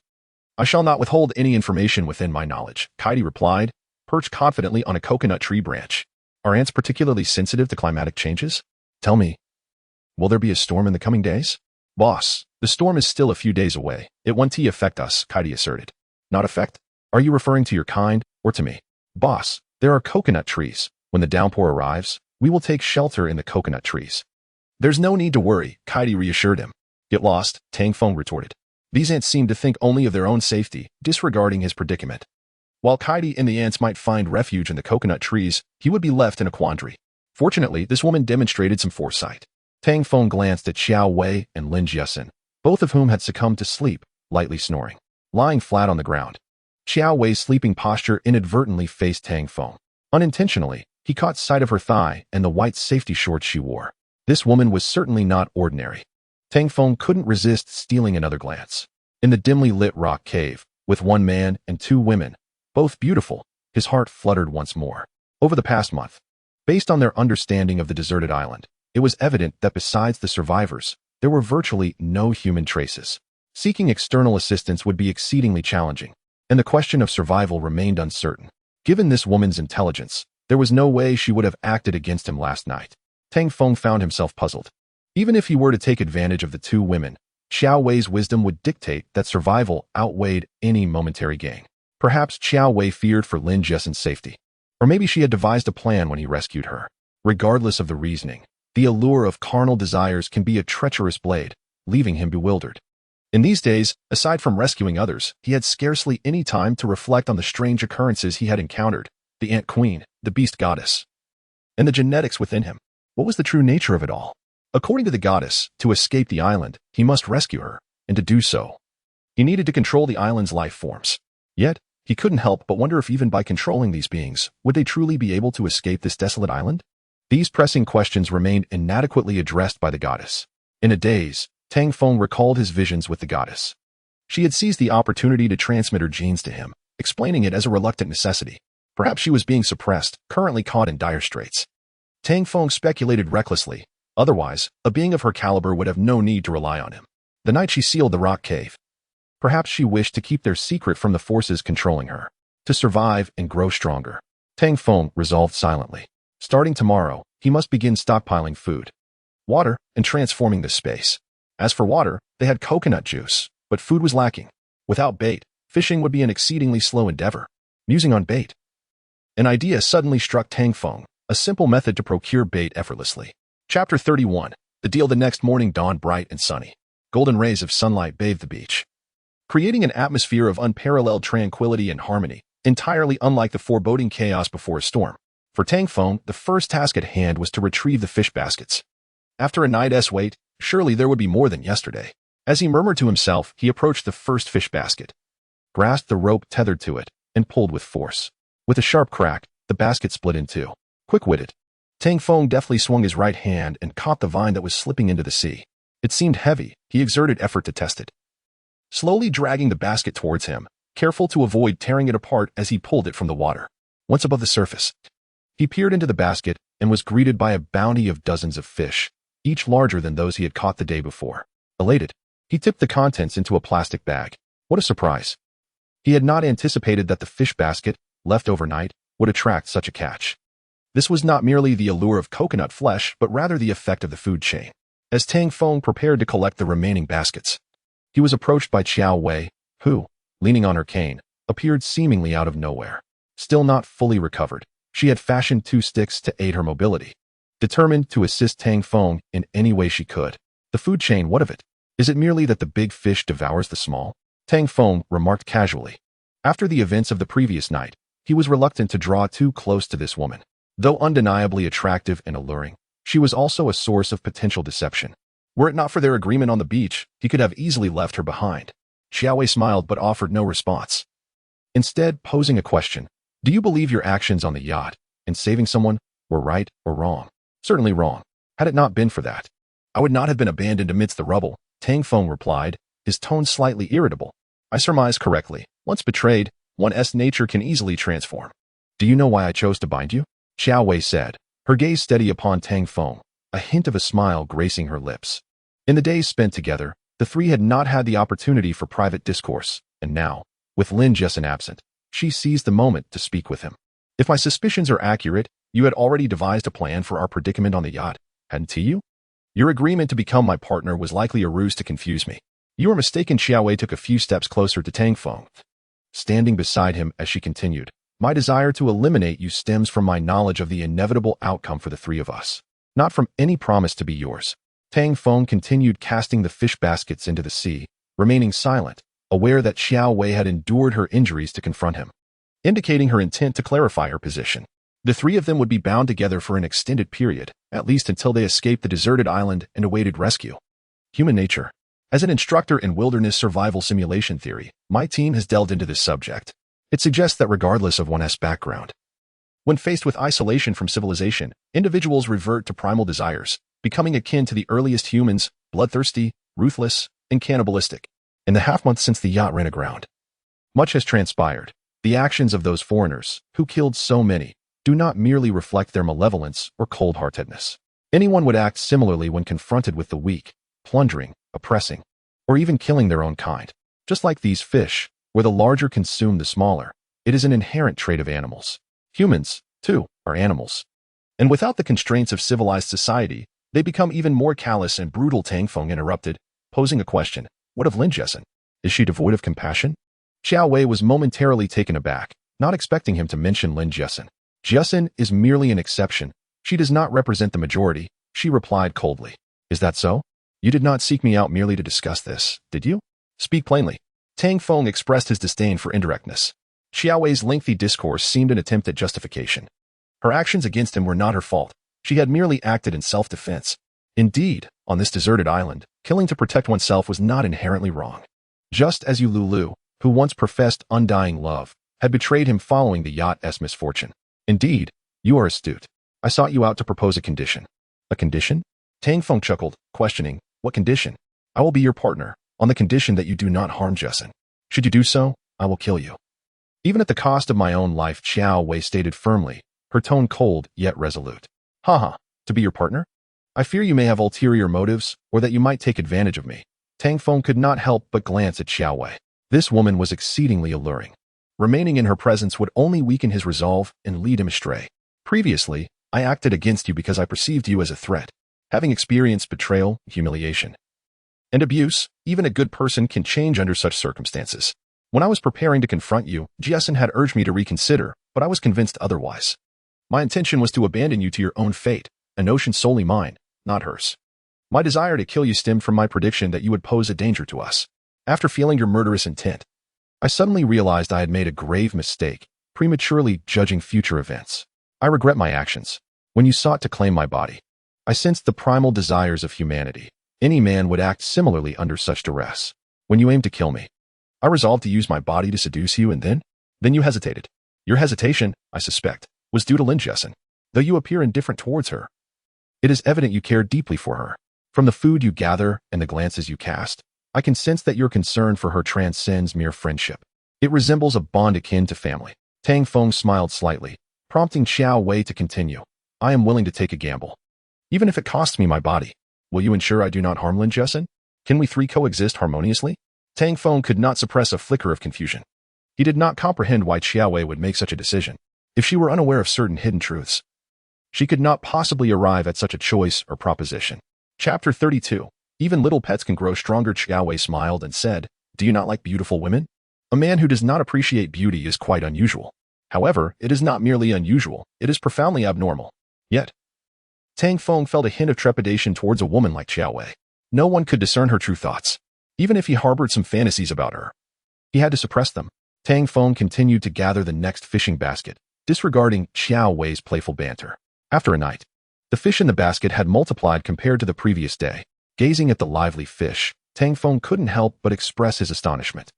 I shall not withhold any information within my knowledge, Kaidi replied, perched confidently on a coconut tree branch. Are ants particularly sensitive to climatic changes? Tell me, will there be a storm in the coming days? Boss, the storm is still a few days away. It won't affect us, Kaidi asserted. Not affect? Are you referring to your kind, or to me? Boss, there are coconut trees. When the downpour arrives, we will take shelter in the coconut trees. There's no need to worry, Kaidi reassured him. Get lost, Tang Feng retorted. These ants seem to think only of their own safety, disregarding his predicament. While Kaidi and the ants might find refuge in the coconut trees, he would be left in a quandary. Fortunately, this woman demonstrated some foresight. Tang Feng glanced at Xiao Wei and Lin Jiasen, both of whom had succumbed to sleep, lightly snoring, lying flat on the ground. Xiao Wei's sleeping posture inadvertently faced Tang Feng. Unintentionally, he caught sight of her thigh and the white safety shorts she wore. This woman was certainly not ordinary. Tang Feng couldn't resist stealing another glance. In the dimly lit rock cave, with one man and two women, both beautiful, his heart fluttered once more. Over the past month, based on their understanding of the deserted island, it was evident that besides the survivors, there were virtually no human traces. Seeking external assistance would be exceedingly challenging, and the question of survival remained uncertain. Given this woman's intelligence, there was no way she would have acted against him last night. Tang Feng found himself puzzled. Even if he were to take advantage of the two women, Xiao Wei's wisdom would dictate that survival outweighed any momentary gain. Perhaps Xiao Wei feared for Lin Jiesen's safety. Or maybe she had devised a plan when he rescued her. Regardless of the reasoning, the allure of carnal desires can be a treacherous blade, leaving him bewildered. In these days, aside from rescuing others, he had scarcely any time to reflect on the strange occurrences he had encountered, the Ant Queen, the Beast Goddess, and the genetics within him. What was the true nature of it all? According to the goddess, to escape the island, he must rescue her, and to do so, he needed to control the island's life forms. Yet, he couldn't help but wonder if even by controlling these beings, would they truly be able to escape this desolate island? These pressing questions remained inadequately addressed by the goddess. In a daze, Tang Feng recalled his visions with the goddess. She had seized the opportunity to transmit her genes to him, explaining it as a reluctant necessity. Perhaps she was being suppressed, currently caught in dire straits. Tang Feng speculated recklessly. Otherwise, a being of her caliber would have no need to rely on him. The night she sealed the rock cave, perhaps she wished to keep their secret from the forces controlling her, to survive and grow stronger. Tang Feng resolved silently. Starting tomorrow, he must begin stockpiling food, water, and transforming this space. As for water, they had coconut juice, but food was lacking. Without bait, fishing would be an exceedingly slow endeavor. Musing on bait. An idea suddenly struck Tang Feng, a simple method to procure bait effortlessly. Chapter 31. The deal. The next morning dawned bright and sunny. Golden rays of sunlight bathed the beach, creating an atmosphere of unparalleled tranquility and harmony, entirely unlike the foreboding chaos before a storm. For Tang Feng, the first task at hand was to retrieve the fish baskets. After a night's wait, surely there would be more than yesterday. As he murmured to himself, he approached the first fish basket, grasped the rope tethered to it, and pulled with force. With a sharp crack, the basket split in two. Quick-witted, Tang Feng deftly swung his right hand and caught the vine that was slipping into the sea. It seemed heavy. He exerted effort to test it, slowly dragging the basket towards him, careful to avoid tearing it apart as he pulled it from the water. Once above the surface, he peered into the basket and was greeted by a bounty of dozens of fish, each larger than those he had caught the day before. Elated, he tipped the contents into a plastic bag. What a surprise! He had not anticipated that the fish basket, left overnight, would attract such a catch. This was not merely the allure of coconut flesh, but rather the effect of the food chain. As Tang Feng prepared to collect the remaining baskets, he was approached by Xiao Wei, who, leaning on her cane, appeared seemingly out of nowhere. Still not fully recovered, she had fashioned 2 sticks to aid her mobility, determined to assist Tang Feng in any way she could. The food chain, what of it? Is it merely that the big fish devours the small? Tang Feng remarked casually. After the events of the previous night, he was reluctant to draw too close to this woman. Though undeniably attractive and alluring, she was also a source of potential deception. Were it not for their agreement on the beach, he could have easily left her behind. Xiao Wei smiled but offered no response. Instead, posing a question, Do you believe your actions on the yacht and saving someone were right or wrong? Certainly wrong. Had it not been for that, I would not have been abandoned amidst the rubble, Tang Feng replied, his tone slightly irritable. I surmise correctly. Once betrayed, one's nature can easily transform. Do you know why I chose to bind you? Xiao Wei said, her gaze steady upon Tang Feng, a hint of a smile gracing her lips. In the days spent together, the three had not had the opportunity for private discourse, and now, with Lin Jessen absent, she seized the moment to speak with him. If my suspicions are accurate, you had already devised a plan for our predicament on the yacht, hadn't you? Your agreement to become my partner was likely a ruse to confuse me. You are mistaken. Xiao Wei took a few steps closer to Tang Feng, standing beside him as she continued. My desire to eliminate you stems from my knowledge of the inevitable outcome for the three of us, not from any promise to be yours. Tang Feng continued casting the fish baskets into the sea, remaining silent, aware that Xiao Wei had endured her injuries to confront him, indicating her intent to clarify her position. The three of them would be bound together for an extended period, at least until they escaped the deserted island and awaited rescue. Human nature. As an instructor in wilderness survival simulation theory, my team has delved into this subject. It suggests that regardless of one's background, when faced with isolation from civilization, individuals revert to primal desires, becoming akin to the earliest humans, bloodthirsty, ruthless, and cannibalistic. In the half-month since the yacht ran aground, much has transpired. The actions of those foreigners, who killed so many, do not merely reflect their malevolence or cold-heartedness. Anyone would act similarly when confronted with the weak, plundering, oppressing, or even killing their own kind. Just like these fish, where the larger consume the smaller, it is an inherent trait of animals. Humans, too, are animals. And without the constraints of civilized society, they become even more callous and brutal. Tang Feng interrupted, posing a question. What of Lin Jessen? Is she devoid of compassion? Xiao Wei was momentarily taken aback, not expecting him to mention Lin Jessen. Jessen is merely an exception. She does not represent the majority, she replied coldly. Is that so? You did not seek me out merely to discuss this, did you? Speak plainly. Tang Feng expressed his disdain for indirectness. Xiao Wei's lengthy discourse seemed an attempt at justification. Her actions against him were not her fault. She had merely acted in self-defense. Indeed, on this deserted island, killing to protect oneself was not inherently wrong. Just as Yu Lulu, who once professed undying love, had betrayed him following the yacht's misfortune. Indeed, you are astute. I sought you out to propose a condition. A condition? Tang Feng chuckled, questioning, what condition? I will be your partner, on the condition that you do not harm Jessen. Should you do so, I will kill you. Even at the cost of my own life, Xiao Wei stated firmly, her tone cold yet resolute. Haha, to be your partner? I fear you may have ulterior motives, or that you might take advantage of me. Tang Feng could not help but glance at Xiao Wei. This woman was exceedingly alluring. Remaining in her presence would only weaken his resolve and lead him astray. Previously, I acted against you because I perceived you as a threat. Having experienced betrayal, humiliation, and abuse, even a good person can change under such circumstances. When I was preparing to confront you, Jessen had urged me to reconsider, but I was convinced otherwise. My intention was to abandon you to your own fate, a notion solely mine, not hers. My desire to kill you stemmed from my prediction that you would pose a danger to us. After feeling your murderous intent, I suddenly realized I had made a grave mistake, prematurely judging future events. I regret my actions. When you sought to claim my body, I sensed the primal desires of humanity. Any man would act similarly under such duress. When you aimed to kill me, I resolved to use my body to seduce you, and then you hesitated. Your hesitation, I suspect, was due to Lin Jessen. Though you appear indifferent towards her, it is evident you care deeply for her. From the food you gather and the glances you cast, I can sense that your concern for her transcends mere friendship. It resembles a bond akin to family. Tang Feng smiled slightly, prompting Xiao Wei to continue. I am willing to take a gamble, even if it costs me my body. Will you ensure I do not harm Lin Jessen? Can we three coexist harmoniously? Tang Feng could not suppress a flicker of confusion. He did not comprehend why Xiao Wei would make such a decision. If she were unaware of certain hidden truths, she could not possibly arrive at such a choice or proposition. Chapter 32. Even little pets can grow stronger. Xiao Wei smiled and said, do you not like beautiful women? A man who does not appreciate beauty is quite unusual. However, it is not merely unusual, it is profoundly abnormal. Yet, Tang Feng felt a hint of trepidation towards a woman like Xiao Wei. No one could discern her true thoughts. Even if he harbored some fantasies about her, he had to suppress them. Tang Feng continued to gather the next fishing basket, disregarding Xiao Wei's playful banter. After a night, the fish in the basket had multiplied compared to the previous day. Gazing at the lively fish, Tang Feng couldn't help but express his astonishment.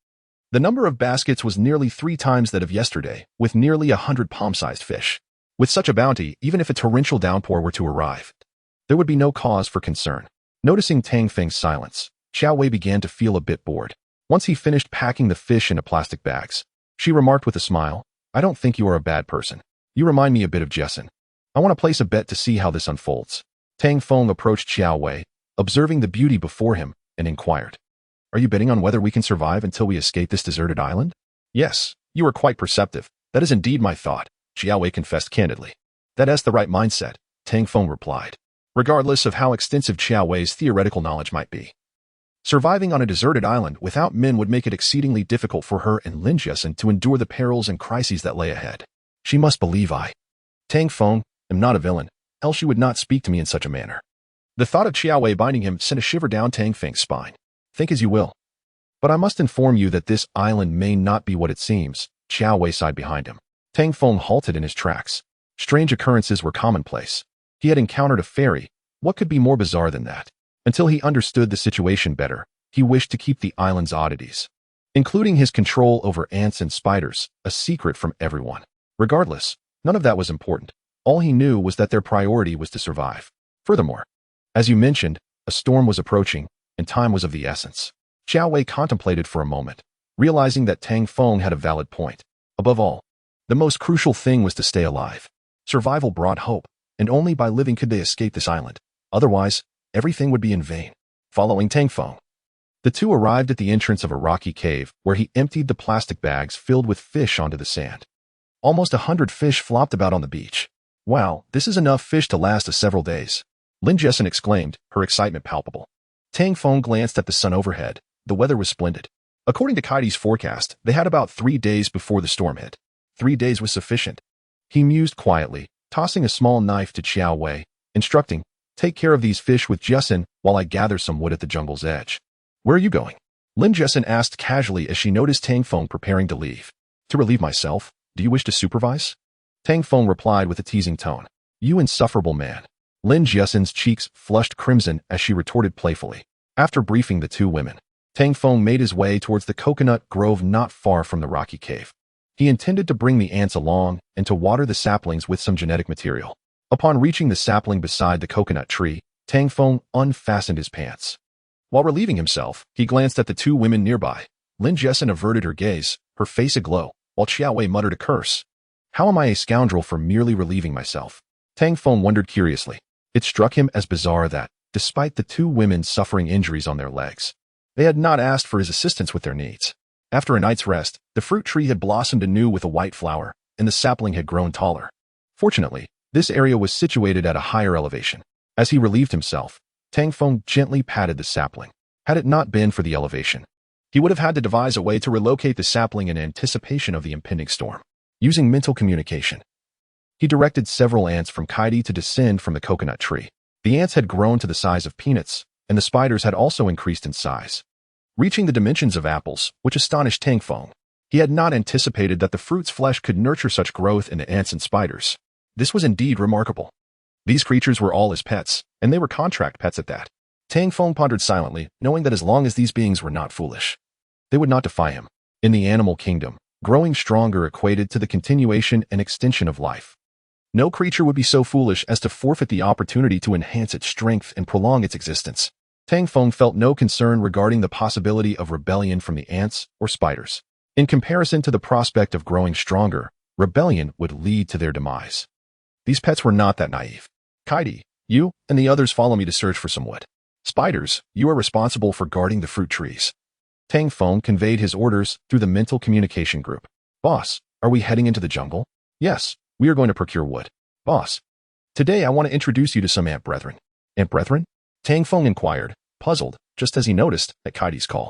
The number of baskets was nearly 3 times that of yesterday, with nearly 100 palm-sized fish. With such a bounty, even if a torrential downpour were to arrive, there would be no cause for concern. Noticing Tang Feng's silence, Xiao Wei began to feel a bit bored. Once he finished packing the fish into plastic bags, she remarked with a smile, "I don't think you are a bad person. You remind me a bit of Jessen. I want to place a bet to see how this unfolds." Tang Feng approached Xiao Wei, observing the beauty before him, and inquired, "Are you betting on whether we can survive until we escape this deserted island?" "Yes, you are quite perceptive. That is indeed my thought," Xiao Wei confessed candidly. "That is the right mindset," Tang Feng replied. Regardless of how extensive Xiao Wei's theoretical knowledge might be, surviving on a deserted island without men would make it exceedingly difficult for her and Lin Jessen to endure the perils and crises that lay ahead. She must believe Tang Feng, am not a villain, else she would not speak to me in such a manner. The thought of Xiao Wei binding him sent a shiver down Tang Feng's spine. "Think as you will. But I must inform you that this island may not be what it seems," Xiao Wei sighed behind him. Tang Feng halted in his tracks. Strange occurrences were commonplace. He had encountered a fairy. What could be more bizarre than that? Until he understood the situation better, he wished to keep the island's oddities, including his control over ants and spiders, a secret from everyone. Regardless, none of that was important. All he knew was that their priority was to survive. Furthermore, as you mentioned, a storm was approaching, and time was of the essence. Xiao Wei contemplated for a moment, realizing that Tang Feng had a valid point. Above all, the most crucial thing was to stay alive. Survival brought hope, and only by living could they escape this island. Otherwise, everything would be in vain. Following Tang Feng, the two arrived at the entrance of a rocky cave where he emptied the plastic bags filled with fish onto the sand. Almost 100 fish flopped about on the beach. "Wow, this is enough fish to last us several days," Lin Jessen exclaimed, her excitement palpable. Tang Feng glanced at the sun overhead. The weather was splendid. According to Kaidi's forecast, they had about 3 days before the storm hit. 3 days was sufficient. He mused quietly, tossing a small knife to Xiao Wei, instructing, "Take care of these fish with Jessen while I gather some wood at the jungle's edge." "Where are you going?" Lin Jessen asked casually as she noticed Tang Feng preparing to leave. "To relieve myself. Do you wish to supervise?" Tang Feng replied with a teasing tone. "You insufferable man." Lin Jessen's cheeks flushed crimson as she retorted playfully. After briefing the two women, Tang Feng made his way towards the coconut grove not far from the rocky cave. He intended to bring the ants along and to water the saplings with some genetic material. Upon reaching the sapling beside the coconut tree, Tang Feng unfastened his pants. While relieving himself, he glanced at the two women nearby. Lin Jessen averted her gaze, her face aglow, while Xiao Wei muttered a curse. "How am I a scoundrel for merely relieving myself?" Tang Feng wondered curiously. It struck him as bizarre that, despite the two women suffering injuries on their legs, they had not asked for his assistance with their needs. After a night's rest, the fruit tree had blossomed anew with a white flower, and the sapling had grown taller. Fortunately, this area was situated at a higher elevation. As he relieved himself, Tang Feng gently patted the sapling. Had it not been for the elevation, he would have had to devise a way to relocate the sapling in anticipation of the impending storm. Using mental communication, he directed several ants from Kaidi to descend from the coconut tree. The ants had grown to the size of peanuts, and the spiders had also increased in size, reaching the dimensions of apples, which astonished Tang Feng. He had not anticipated that the fruit's flesh could nurture such growth into ants and spiders. This was indeed remarkable. These creatures were all his pets, and they were contract pets at that. Tang Feng pondered silently, knowing that as long as these beings were not foolish, they would not defy him. In the animal kingdom, growing stronger equated to the continuation and extension of life. No creature would be so foolish as to forfeit the opportunity to enhance its strength and prolong its existence. Tang Feng felt no concern regarding the possibility of rebellion from the ants or spiders. In comparison to the prospect of growing stronger, rebellion would lead to their demise. These pets were not that naive. "Kaidi, you and the others follow me to search for some wood. Spiders, you are responsible for guarding the fruit trees." Tang Feng conveyed his orders through the mental communication group. "Boss, are we heading into the jungle?" "Yes, we are going to procure wood." "Boss, today I want to introduce you to some ant brethren." "Ant brethren?" Tang Feng inquired, puzzled, just as he noticed at Kaidi's call.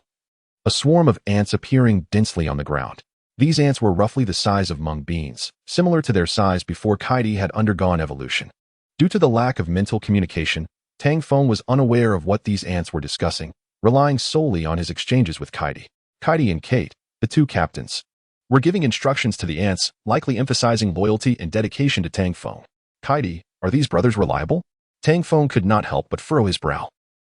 A swarm of ants appearing densely on the ground. These ants were roughly the size of mung beans, similar to their size before Kaidi had undergone evolution. Due to the lack of mental communication, Tang Feng was unaware of what these ants were discussing, relying solely on his exchanges with Kaidi. Kaidi and Kate, the two captains, were giving instructions to the ants, likely emphasizing loyalty and dedication to Tang Feng. "Kaidi, are these brothers reliable?" Tang Feng could not help but furrow his brow.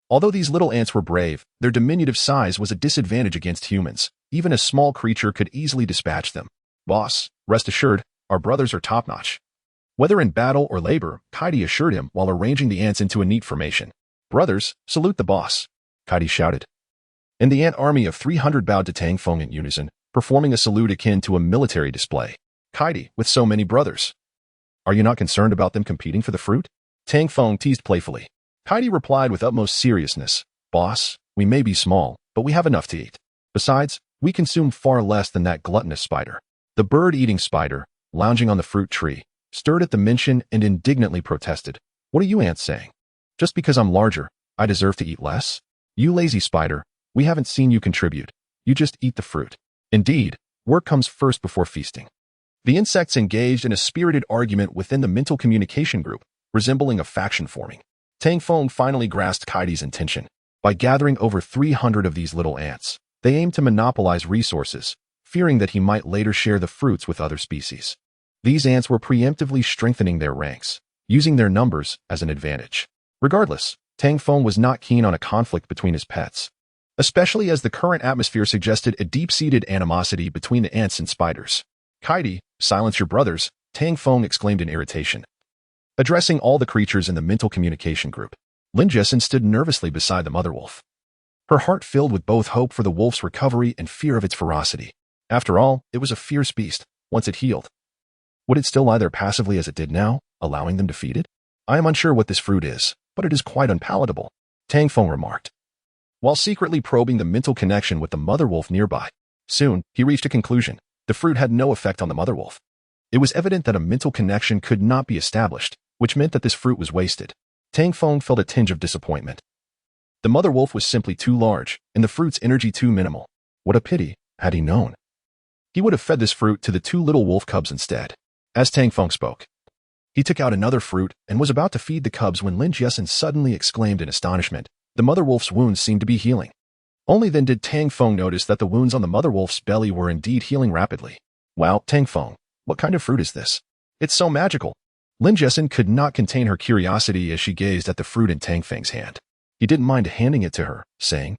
Although these little ants were brave, their diminutive size was a disadvantage against humans. Even a small creature could easily dispatch them. Boss, rest assured, our brothers are top-notch. Whether in battle or labor, Kaidi assured him while arranging the ants into a neat formation. Brothers, salute the boss, Kaidi shouted. And the ant army of 300 bowed to Tang Feng in unison, performing a salute akin to a military display. Kaidi, with so many brothers. Are you not concerned about them competing for the fruit? Tang Feng teased playfully. Kaidi replied with utmost seriousness. Boss, we may be small, but we have enough to eat. Besides, we consume far less than that gluttonous spider. The bird-eating spider, lounging on the fruit tree, stirred at the mention and indignantly protested. What are you ants saying? Just because I'm larger, I deserve to eat less? You lazy spider, we haven't seen you contribute. You just eat the fruit. Indeed, work comes first before feasting. The insects engaged in a spirited argument within the mental communication group, resembling a faction forming. Tang Feng finally grasped Kaidi's intention. By gathering over 300 of these little ants, they aimed to monopolize resources, fearing that he might later share the fruits with other species. These ants were preemptively strengthening their ranks, using their numbers as an advantage. Regardless, Tang Feng was not keen on a conflict between his pets, especially as the current atmosphere suggested a deep-seated animosity between the ants and spiders. Kaidi, silence your brothers, Tang Feng exclaimed in irritation. Addressing all the creatures in the mental communication group, Lin Jessen stood nervously beside the mother wolf. Her heart filled with both hope for the wolf's recovery and fear of its ferocity. After all, it was a fierce beast, once it healed. Would it still lie there passively as it did now, allowing them to feed it? I am unsure what this fruit is, but it is quite unpalatable, Tang Feng remarked, while secretly probing the mental connection with the mother wolf nearby. Soon, he reached a conclusion. The fruit had no effect on the mother wolf. It was evident that a mental connection could not be established, which meant that this fruit was wasted. Tang Feng felt a tinge of disappointment. The mother wolf was simply too large, and the fruit's energy too minimal. What a pity, had he known. He would have fed this fruit to the two little wolf cubs instead. As Tang Feng spoke, he took out another fruit and was about to feed the cubs when Lin Jessen suddenly exclaimed in astonishment. The mother wolf's wounds seemed to be healing. Only then did Tang Feng notice that the wounds on the mother wolf's belly were indeed healing rapidly. Wow, Tang Feng, what kind of fruit is this? It's so magical. Lin Jessen could not contain her curiosity as she gazed at the fruit in Tang Feng's hand. He didn't mind handing it to her, saying,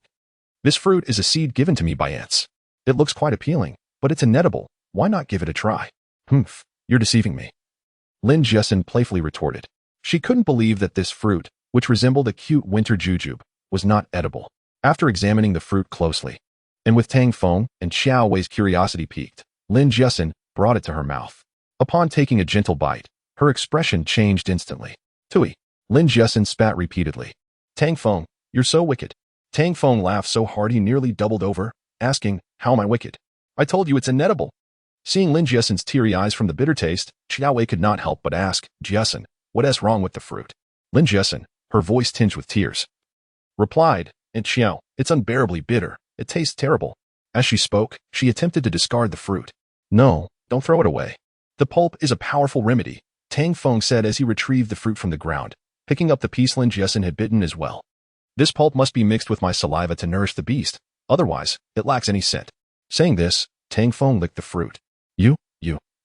This fruit is a seed given to me by ants. It looks quite appealing, but it's inedible. Why not give it a try? Humph, you're deceiving me, Lin Jessen playfully retorted. She couldn't believe that this fruit, which resembled a cute winter jujube, was not edible. After examining the fruit closely, and with Tang Feng and Xiao Wei's curiosity piqued, Lin Jessen brought it to her mouth. Upon taking a gentle bite, her expression changed instantly. Tui, Lin Jessen spat repeatedly. Tang Feng, you're so wicked. Tang Feng laughed so hard he nearly doubled over, asking, How am I wicked? I told you it's inedible. Seeing Lin Jessen's teary eyes from the bitter taste, Xiao Wei could not help but ask, Jessen, what's wrong with the fruit? Lin Jessen, her voice tinged with tears, replied, And Xiao, it's unbearably bitter. It tastes terrible. As she spoke, she attempted to discard the fruit. No, don't throw it away. The pulp is a powerful remedy, Tang Feng said as he retrieved the fruit from the ground, picking up the piece Lin Jessen had bitten as well. This pulp must be mixed with my saliva to nourish the beast, otherwise, it lacks any scent. Saying this, Tang Feng licked the fruit.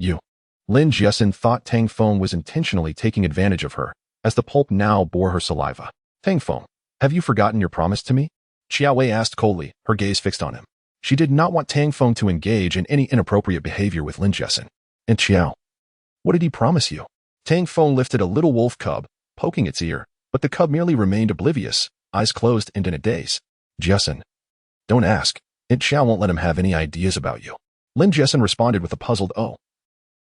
You. Lin Jessen thought Tang Feng was intentionally taking advantage of her, as the pulp now bore her saliva. Tang Feng, have you forgotten your promise to me? Xiao Wei asked coldly, her gaze fixed on him. She did not want Tang Feng to engage in any inappropriate behavior with Lin Jessen. And Xiao, what did he promise you? Tang Feng lifted a little wolf cub, poking its ear, but the cub merely remained oblivious, eyes closed and in a daze. Jessen, don't ask. And Xiao won't let him have any ideas about you. Lin Jessen responded with a puzzled oh.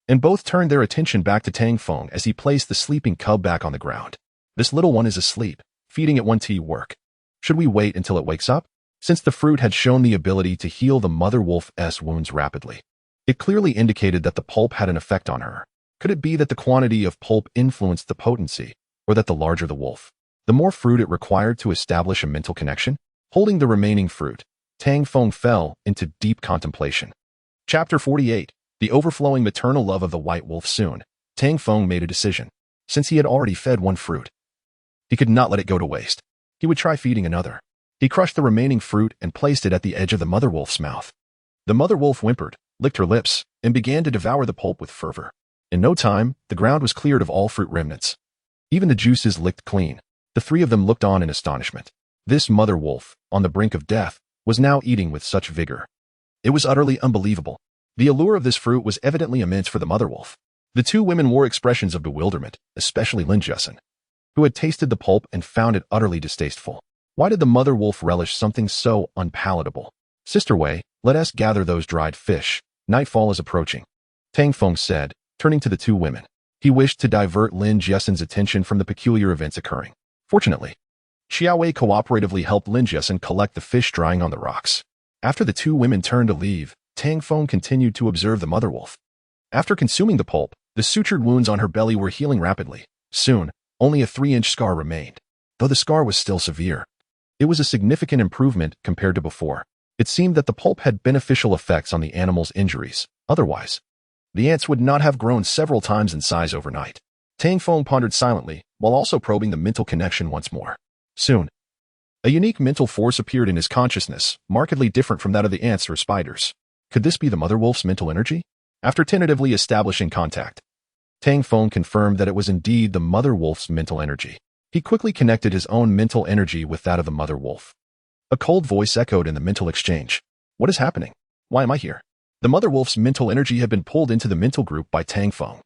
And both turned their attention back to Tang Feng as he placed the sleeping cub back on the ground. This little one is asleep, feeding it one tea work. Should we wait until it wakes up? Since the fruit had shown the ability to heal the mother wolf's wounds rapidly, it clearly indicated that the pulp had an effect on her. Could it be that the quantity of pulp influenced the potency, or that the larger the wolf, the more fruit it required to establish a mental connection? Holding the remaining fruit, Tang Feng fell into deep contemplation. Chapter 48. The overflowing maternal love of the white wolf. Soon, Tang Feng made a decision. Since he had already fed one fruit, he could not let it go to waste. He would try feeding another. He crushed the remaining fruit and placed it at the edge of the mother wolf's mouth. The mother wolf whimpered, licked her lips, and began to devour the pulp with fervor. In no time, the ground was cleared of all fruit remnants. Even the juices licked clean. The three of them looked on in astonishment. This mother wolf, on the brink of death, was now eating with such vigor. It was utterly unbelievable. The allure of this fruit was evidently immense for the mother wolf. The two women wore expressions of bewilderment, especially Lin Jessen, who had tasted the pulp and found it utterly distasteful. Why did the mother wolf relish something so unpalatable? Sister Wei, let us gather those dried fish. Nightfall is approaching, Tang Feng said, turning to the two women. He wished to divert Lin Jessen's attention from the peculiar events occurring. Fortunately, Xiao Wei cooperatively helped Lin Jessen collect the fish drying on the rocks. After the two women turned to leave, Tang Feng continued to observe the mother wolf. After consuming the pulp, the sutured wounds on her belly were healing rapidly. Soon, only a 3-inch scar remained. Though the scar was still severe, it was a significant improvement compared to before. It seemed that the pulp had beneficial effects on the animal's injuries. Otherwise, the ants would not have grown several times in size overnight. Tang Feng pondered silently, while also probing the mental connection once more. Soon, a unique mental force appeared in his consciousness, markedly different from that of the ants or spiders. Could this be the mother wolf's mental energy? After tentatively establishing contact, Tang Feng confirmed that it was indeed the mother wolf's mental energy. He quickly connected his own mental energy with that of the mother wolf. A cold voice echoed in the mental exchange. What is happening? Why am I here? The mother wolf's mental energy had been pulled into the mental group by Tang Feng.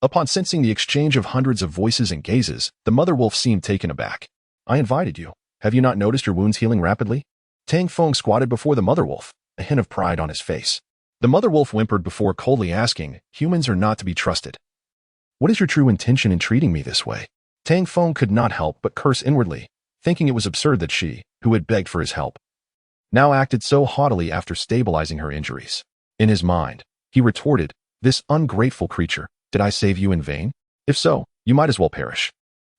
Upon sensing the exchange of hundreds of voices and gazes, the mother wolf seemed taken aback. I invited you. Have you not noticed your wounds healing rapidly? Tang Feng squatted before the mother wolf, a hint of pride on his face. The mother wolf whimpered before coldly asking, humans are not to be trusted. What is your true intention in treating me this way? Tang Feng could not help but curse inwardly, thinking it was absurd that she, who had begged for his help, now acted so haughtily after stabilizing her injuries. In his mind, he retorted, this ungrateful creature, did I save you in vain? If so, you might as well perish.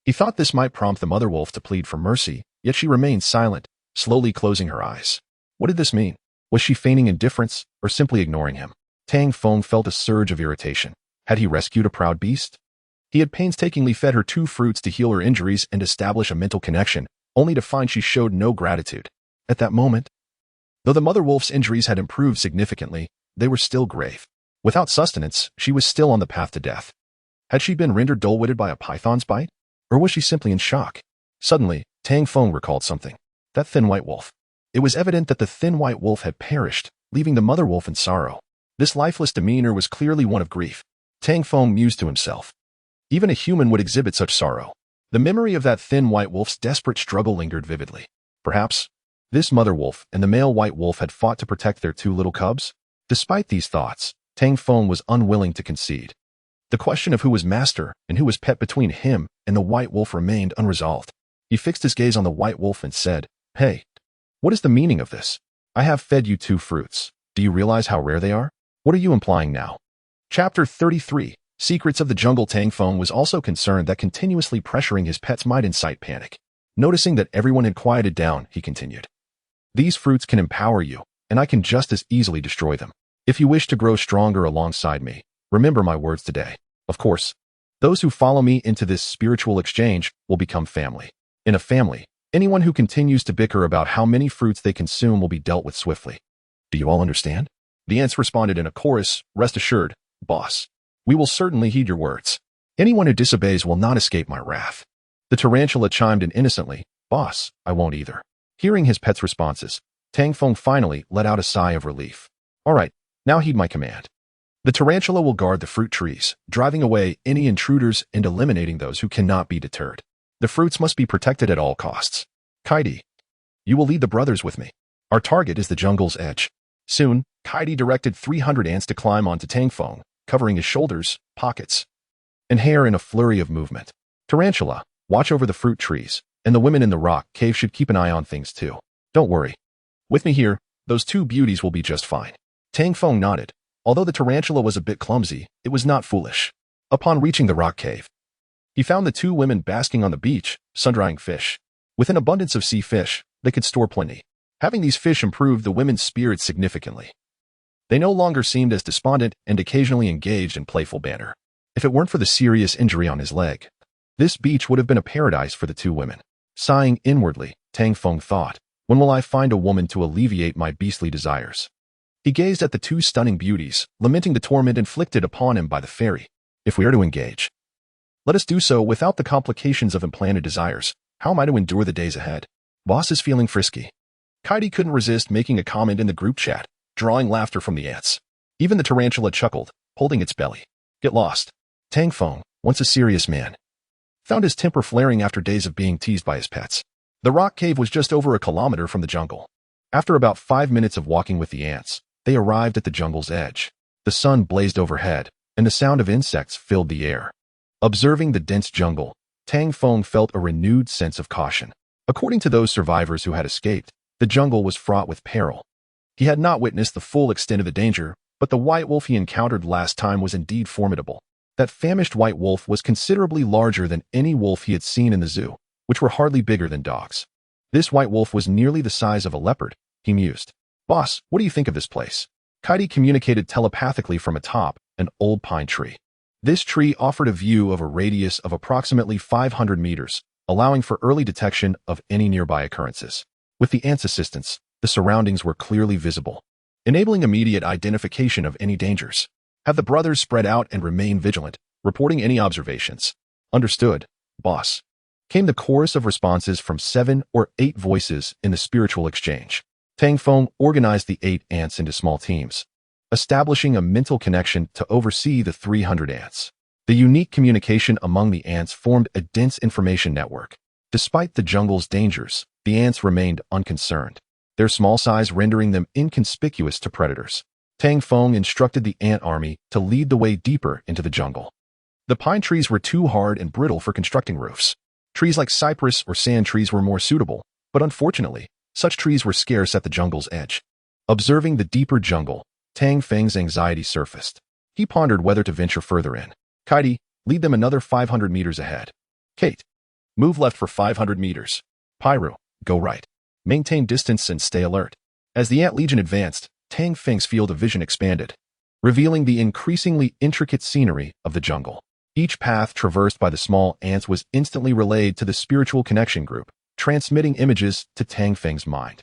He thought this might prompt the mother wolf to plead for mercy, yet she remained silent, slowly closing her eyes. What did this mean? Was she feigning indifference, or simply ignoring him? Tang Feng felt a surge of irritation. Had he rescued a proud beast? He had painstakingly fed her 2 fruits to heal her injuries and establish a mental connection, only to find she showed no gratitude. At that moment, though the mother wolf's injuries had improved significantly, they were still grave. Without sustenance, she was still on the path to death. Had she been rendered dull-witted by a python's bite? Or was she simply in shock? Suddenly, Tang Feng recalled something. That thin white wolf. It was evident that the thin white wolf had perished, leaving the mother wolf in sorrow. This lifeless demeanor was clearly one of grief. Tang Feng mused to himself. Even a human would exhibit such sorrow. The memory of that thin white wolf's desperate struggle lingered vividly. Perhaps, this mother wolf and the male white wolf had fought to protect their 2 little cubs? Despite these thoughts, Tang Feng was unwilling to concede. The question of who was master and who was pet between him and the white wolf remained unresolved. He fixed his gaze on the white wolf and said, Hey, what is the meaning of this? I have fed you 2 fruits. Do you realize how rare they are? What are you implying now? Chapter 33, Secrets of the Jungle. Tang Feng was also concerned that continuously pressuring his pets might incite panic. Noticing that everyone had quieted down, he continued. These fruits can empower you, and I can just as easily destroy them. If you wish to grow stronger alongside me, remember my words today. Of course, those who follow me into this spiritual exchange will become family. In a family, anyone who continues to bicker about how many fruits they consume will be dealt with swiftly. Do you all understand? The ants responded in a chorus, rest assured, boss. We will certainly heed your words. Anyone who disobeys will not escape my wrath. The tarantula chimed in innocently, boss, I won't either. Hearing his pet's responses, Tang Feng finally let out a sigh of relief. All right, now heed my command. The tarantula will guard the fruit trees, driving away any intruders and eliminating those who cannot be deterred. The fruits must be protected at all costs. Kaidi, you will lead the brothers with me. Our target is the jungle's edge. Soon, Kaidi directed 300 ants to climb onto Tang Feng, covering his shoulders, pockets, and hair in a flurry of movement. Tarantula, watch over the fruit trees, and the women in the rock cave should keep an eye on things too. Don't worry. With me here, those 2 beauties will be just fine. Tang Feng nodded. Although the tarantula was a bit clumsy, it was not foolish. Upon reaching the rock cave, he found the 2 women basking on the beach, sun-drying fish. With an abundance of sea fish, they could store plenty. Having these fish improved the women's spirits significantly. They no longer seemed as despondent and occasionally engaged in playful banter. If it weren't for the serious injury on his leg, this beach would have been a paradise for the 2 women. Sighing inwardly, Tang Feng thought, when will I find a woman to alleviate my beastly desires? He gazed at the 2 stunning beauties, lamenting the torment inflicted upon him by the fairy. If we are to engage, let us do so without the complications of implanted desires. How am I to endure the days ahead? Boss is feeling frisky. Kaidi couldn't resist making a comment in the group chat, drawing laughter from the ants. Even the tarantula chuckled, holding its belly. Get lost. Tang Feng, once a serious man, found his temper flaring after days of being teased by his pets. The rock cave was just over a kilometer from the jungle. After about 5 minutes of walking with the ants, they arrived at the jungle's edge. The sun blazed overhead, and the sound of insects filled the air. Observing the dense jungle, Tang Feng felt a renewed sense of caution. According to those survivors who had escaped, the jungle was fraught with peril. He had not witnessed the full extent of the danger, but the white wolf he encountered last time was indeed formidable. That famished white wolf was considerably larger than any wolf he had seen in the zoo, which were hardly bigger than dogs. This white wolf was nearly the size of a leopard, he mused. Boss, what do you think of this place? Kaidi communicated telepathically from atop an old pine tree. This tree offered a view of a radius of approximately 500 meters, allowing for early detection of any nearby occurrences. With the ants' assistance, the surroundings were clearly visible, enabling immediate identification of any dangers. Have the brothers spread out and remain vigilant, reporting any observations. Understood, boss. Came the chorus of responses from 7 or 8 voices in the spiritual exchange. Tang Feng organized the 8 ants into small teams, establishing a mental connection to oversee the 300 ants. The unique communication among the ants formed a dense information network. Despite the jungle's dangers, the ants remained unconcerned, their small size rendering them inconspicuous to predators. Tang Feng instructed the ant army to lead the way deeper into the jungle. The pine trees were too hard and brittle for constructing roofs. Trees like cypress or sand trees were more suitable, but unfortunately, such trees were scarce at the jungle's edge. Observing the deeper jungle, Tang Feng's anxiety surfaced. He pondered whether to venture further in. Kaidi, lead them another 500 meters ahead. Kate, move left for 500 meters. Pyru, go right. Maintain distance and stay alert. As the ant legion advanced, Tang Feng's field of vision expanded, revealing the increasingly intricate scenery of the jungle. Each path traversed by the small ants was instantly relayed to the spiritual connection group, transmitting images to Tang Feng's mind.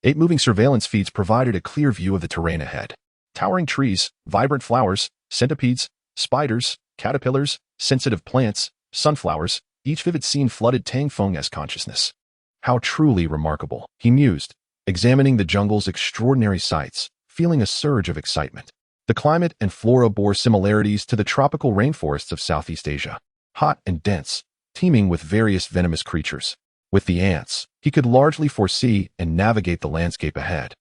8 moving surveillance feeds provided a clear view of the terrain ahead. Towering trees, vibrant flowers, centipedes, spiders, caterpillars, sensitive plants, sunflowers, each vivid scene flooded Tang Feng's consciousness. How truly remarkable, he mused, examining the jungle's extraordinary sights, feeling a surge of excitement. The climate and flora bore similarities to the tropical rainforests of Southeast Asia, hot and dense, teeming with various venomous creatures. With the ants, he could largely foresee and navigate the landscape ahead,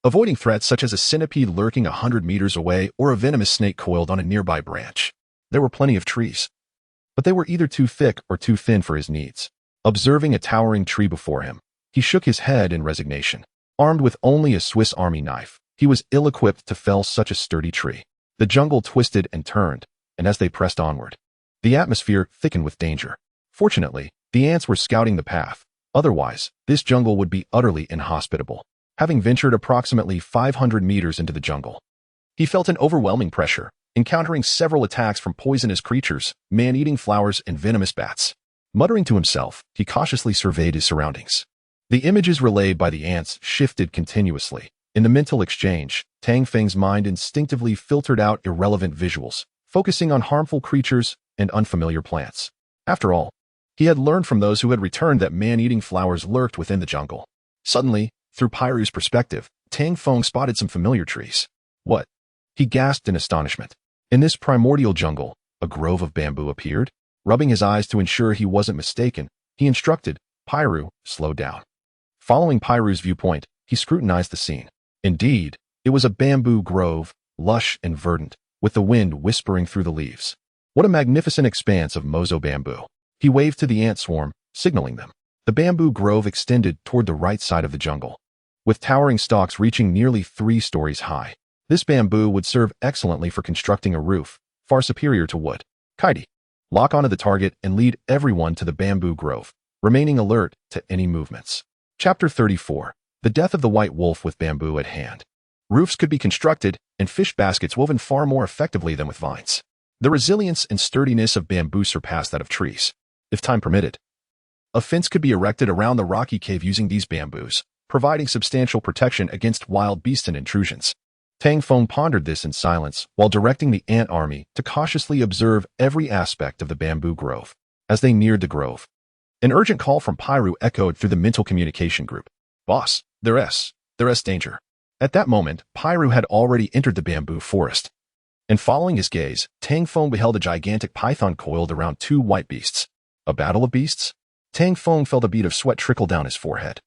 avoiding threats such as a centipede lurking 100 meters away or a venomous snake coiled on a nearby branch. There were plenty of trees, but they were either too thick or too thin for his needs. Observing a towering tree before him, he shook his head in resignation. Armed with only a Swiss Army knife, he was ill-equipped to fell such a sturdy tree. The jungle twisted and turned, and as they pressed onward, the atmosphere thickened with danger. Fortunately, the ants were scouting the path. Otherwise, this jungle would be utterly inhospitable. Having ventured approximately 500 meters into the jungle, he felt an overwhelming pressure, encountering several attacks from poisonous creatures, man-eating flowers, and venomous bats. Muttering to himself, he cautiously surveyed his surroundings. The images relayed by the ants shifted continuously. In the mental exchange, Tang Feng's mind instinctively filtered out irrelevant visuals, focusing on harmful creatures and unfamiliar plants. After all, he had learned from those who had returned that man-eating flowers lurked within the jungle. Suddenly, through Pyru's perspective, Tang Feng spotted some familiar trees. What? He gasped in astonishment. In this primordial jungle, a grove of bamboo appeared. Rubbing his eyes to ensure he wasn't mistaken, he instructed, Pyru, slow down. Following Pyru's viewpoint, he scrutinized the scene. Indeed, it was a bamboo grove, lush and verdant, with the wind whispering through the leaves. What a magnificent expanse of mozo bamboo. He waved to the ant swarm, signaling them. The bamboo grove extended toward the right side of the jungle, with towering stalks reaching nearly 3 stories high. This bamboo would serve excellently for constructing a roof, far superior to wood. Kaidi, lock onto the target and lead everyone to the bamboo grove, remaining alert to any movements. Chapter 34. The death of the white wolf with bamboo at hand. Roofs could be constructed and fish baskets woven far more effectively than with vines. The resilience and sturdiness of bamboo surpassed that of trees. If time permitted, a fence could be erected around the rocky cave using these bamboos, providing substantial protection against wild beasts and intrusions. Tang Feng pondered this in silence while directing the ant army to cautiously observe every aspect of the bamboo grove. As they neared the grove, An urgent call from Pyru echoed through the mental communication group. Boss, there's danger. At that moment, Pyru had already entered the bamboo forest. And following his gaze, Tang Feng beheld a gigantic python coiled around two white beasts. A battle of beasts? Tang Feng felt a bead of sweat trickle down his forehead,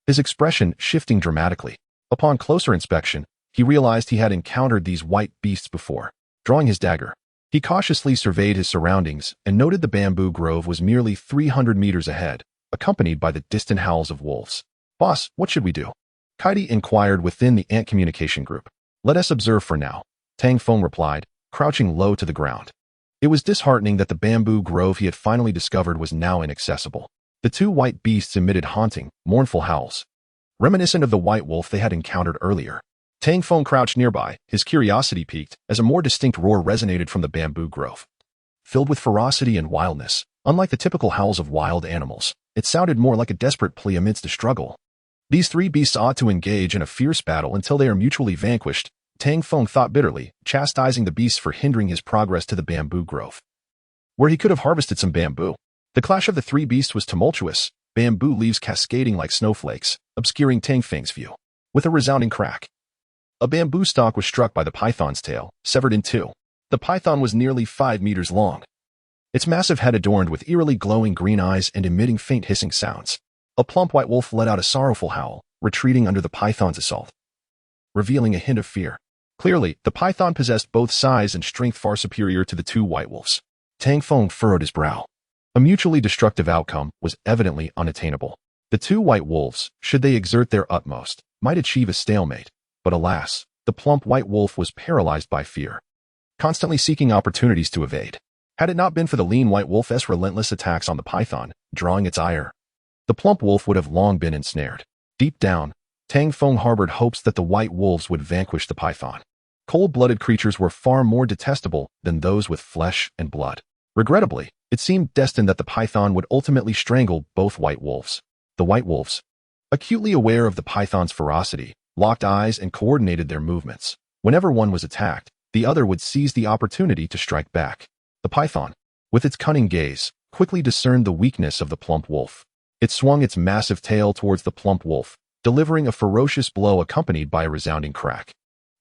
his expression shifting dramatically. Upon closer inspection, he realized he had encountered these white beasts before. Drawing his dagger, he cautiously surveyed his surroundings and noted the bamboo grove was merely 300 meters ahead, accompanied by the distant howls of wolves. Boss, what should we do? Kaidi inquired within the ant communication group. Let us observe for now, Tang Feng replied, crouching low to the ground. It was disheartening that the bamboo grove he had finally discovered was now inaccessible. The two white beasts emitted haunting, mournful howls, reminiscent of the white wolf they had encountered earlier. Tang Feng crouched nearby, his curiosity piqued, as a more distinct roar resonated from the bamboo grove. Filled with ferocity and wildness, unlike the typical howls of wild animals, it sounded more like a desperate plea amidst a struggle. These three beasts ought to engage in a fierce battle until they are mutually vanquished, Tang Feng thought bitterly, chastising the beasts for hindering his progress to the bamboo grove, where he could have harvested some bamboo. The clash of the three beasts was tumultuous, bamboo leaves cascading like snowflakes, obscuring Tang Feng's view. With a resounding crack, a bamboo stalk was struck by the python's tail, severed in two. The python was nearly 5 meters long, its massive head adorned with eerily glowing green eyes and emitting faint hissing sounds. A plump white wolf let out a sorrowful howl, retreating under the python's assault, revealing a hint of fear. Clearly, the python possessed both size and strength far superior to the two white wolves. Tang Feng furrowed his brow. A mutually destructive outcome was evidently unattainable. The two white wolves, should they exert their utmost, might achieve a stalemate. But alas, the plump white wolf was paralyzed by fear, constantly seeking opportunities to evade. Had it not been for the lean white wolf's relentless attacks on the python, drawing its ire, the plump wolf would have long been ensnared. Deep down, Tang Feng harbored hopes that the white wolves would vanquish the python. Cold-blooded creatures were far more detestable than those with flesh and blood. Regrettably, it seemed destined that the python would ultimately strangle both white wolves. The white wolves, acutely aware of the python's ferocity, locked eyes and coordinated their movements. Whenever one was attacked, the other would seize the opportunity to strike back. The python, with its cunning gaze, quickly discerned the weakness of the plump wolf. It swung its massive tail towards the plump wolf, delivering a ferocious blow accompanied by a resounding crack,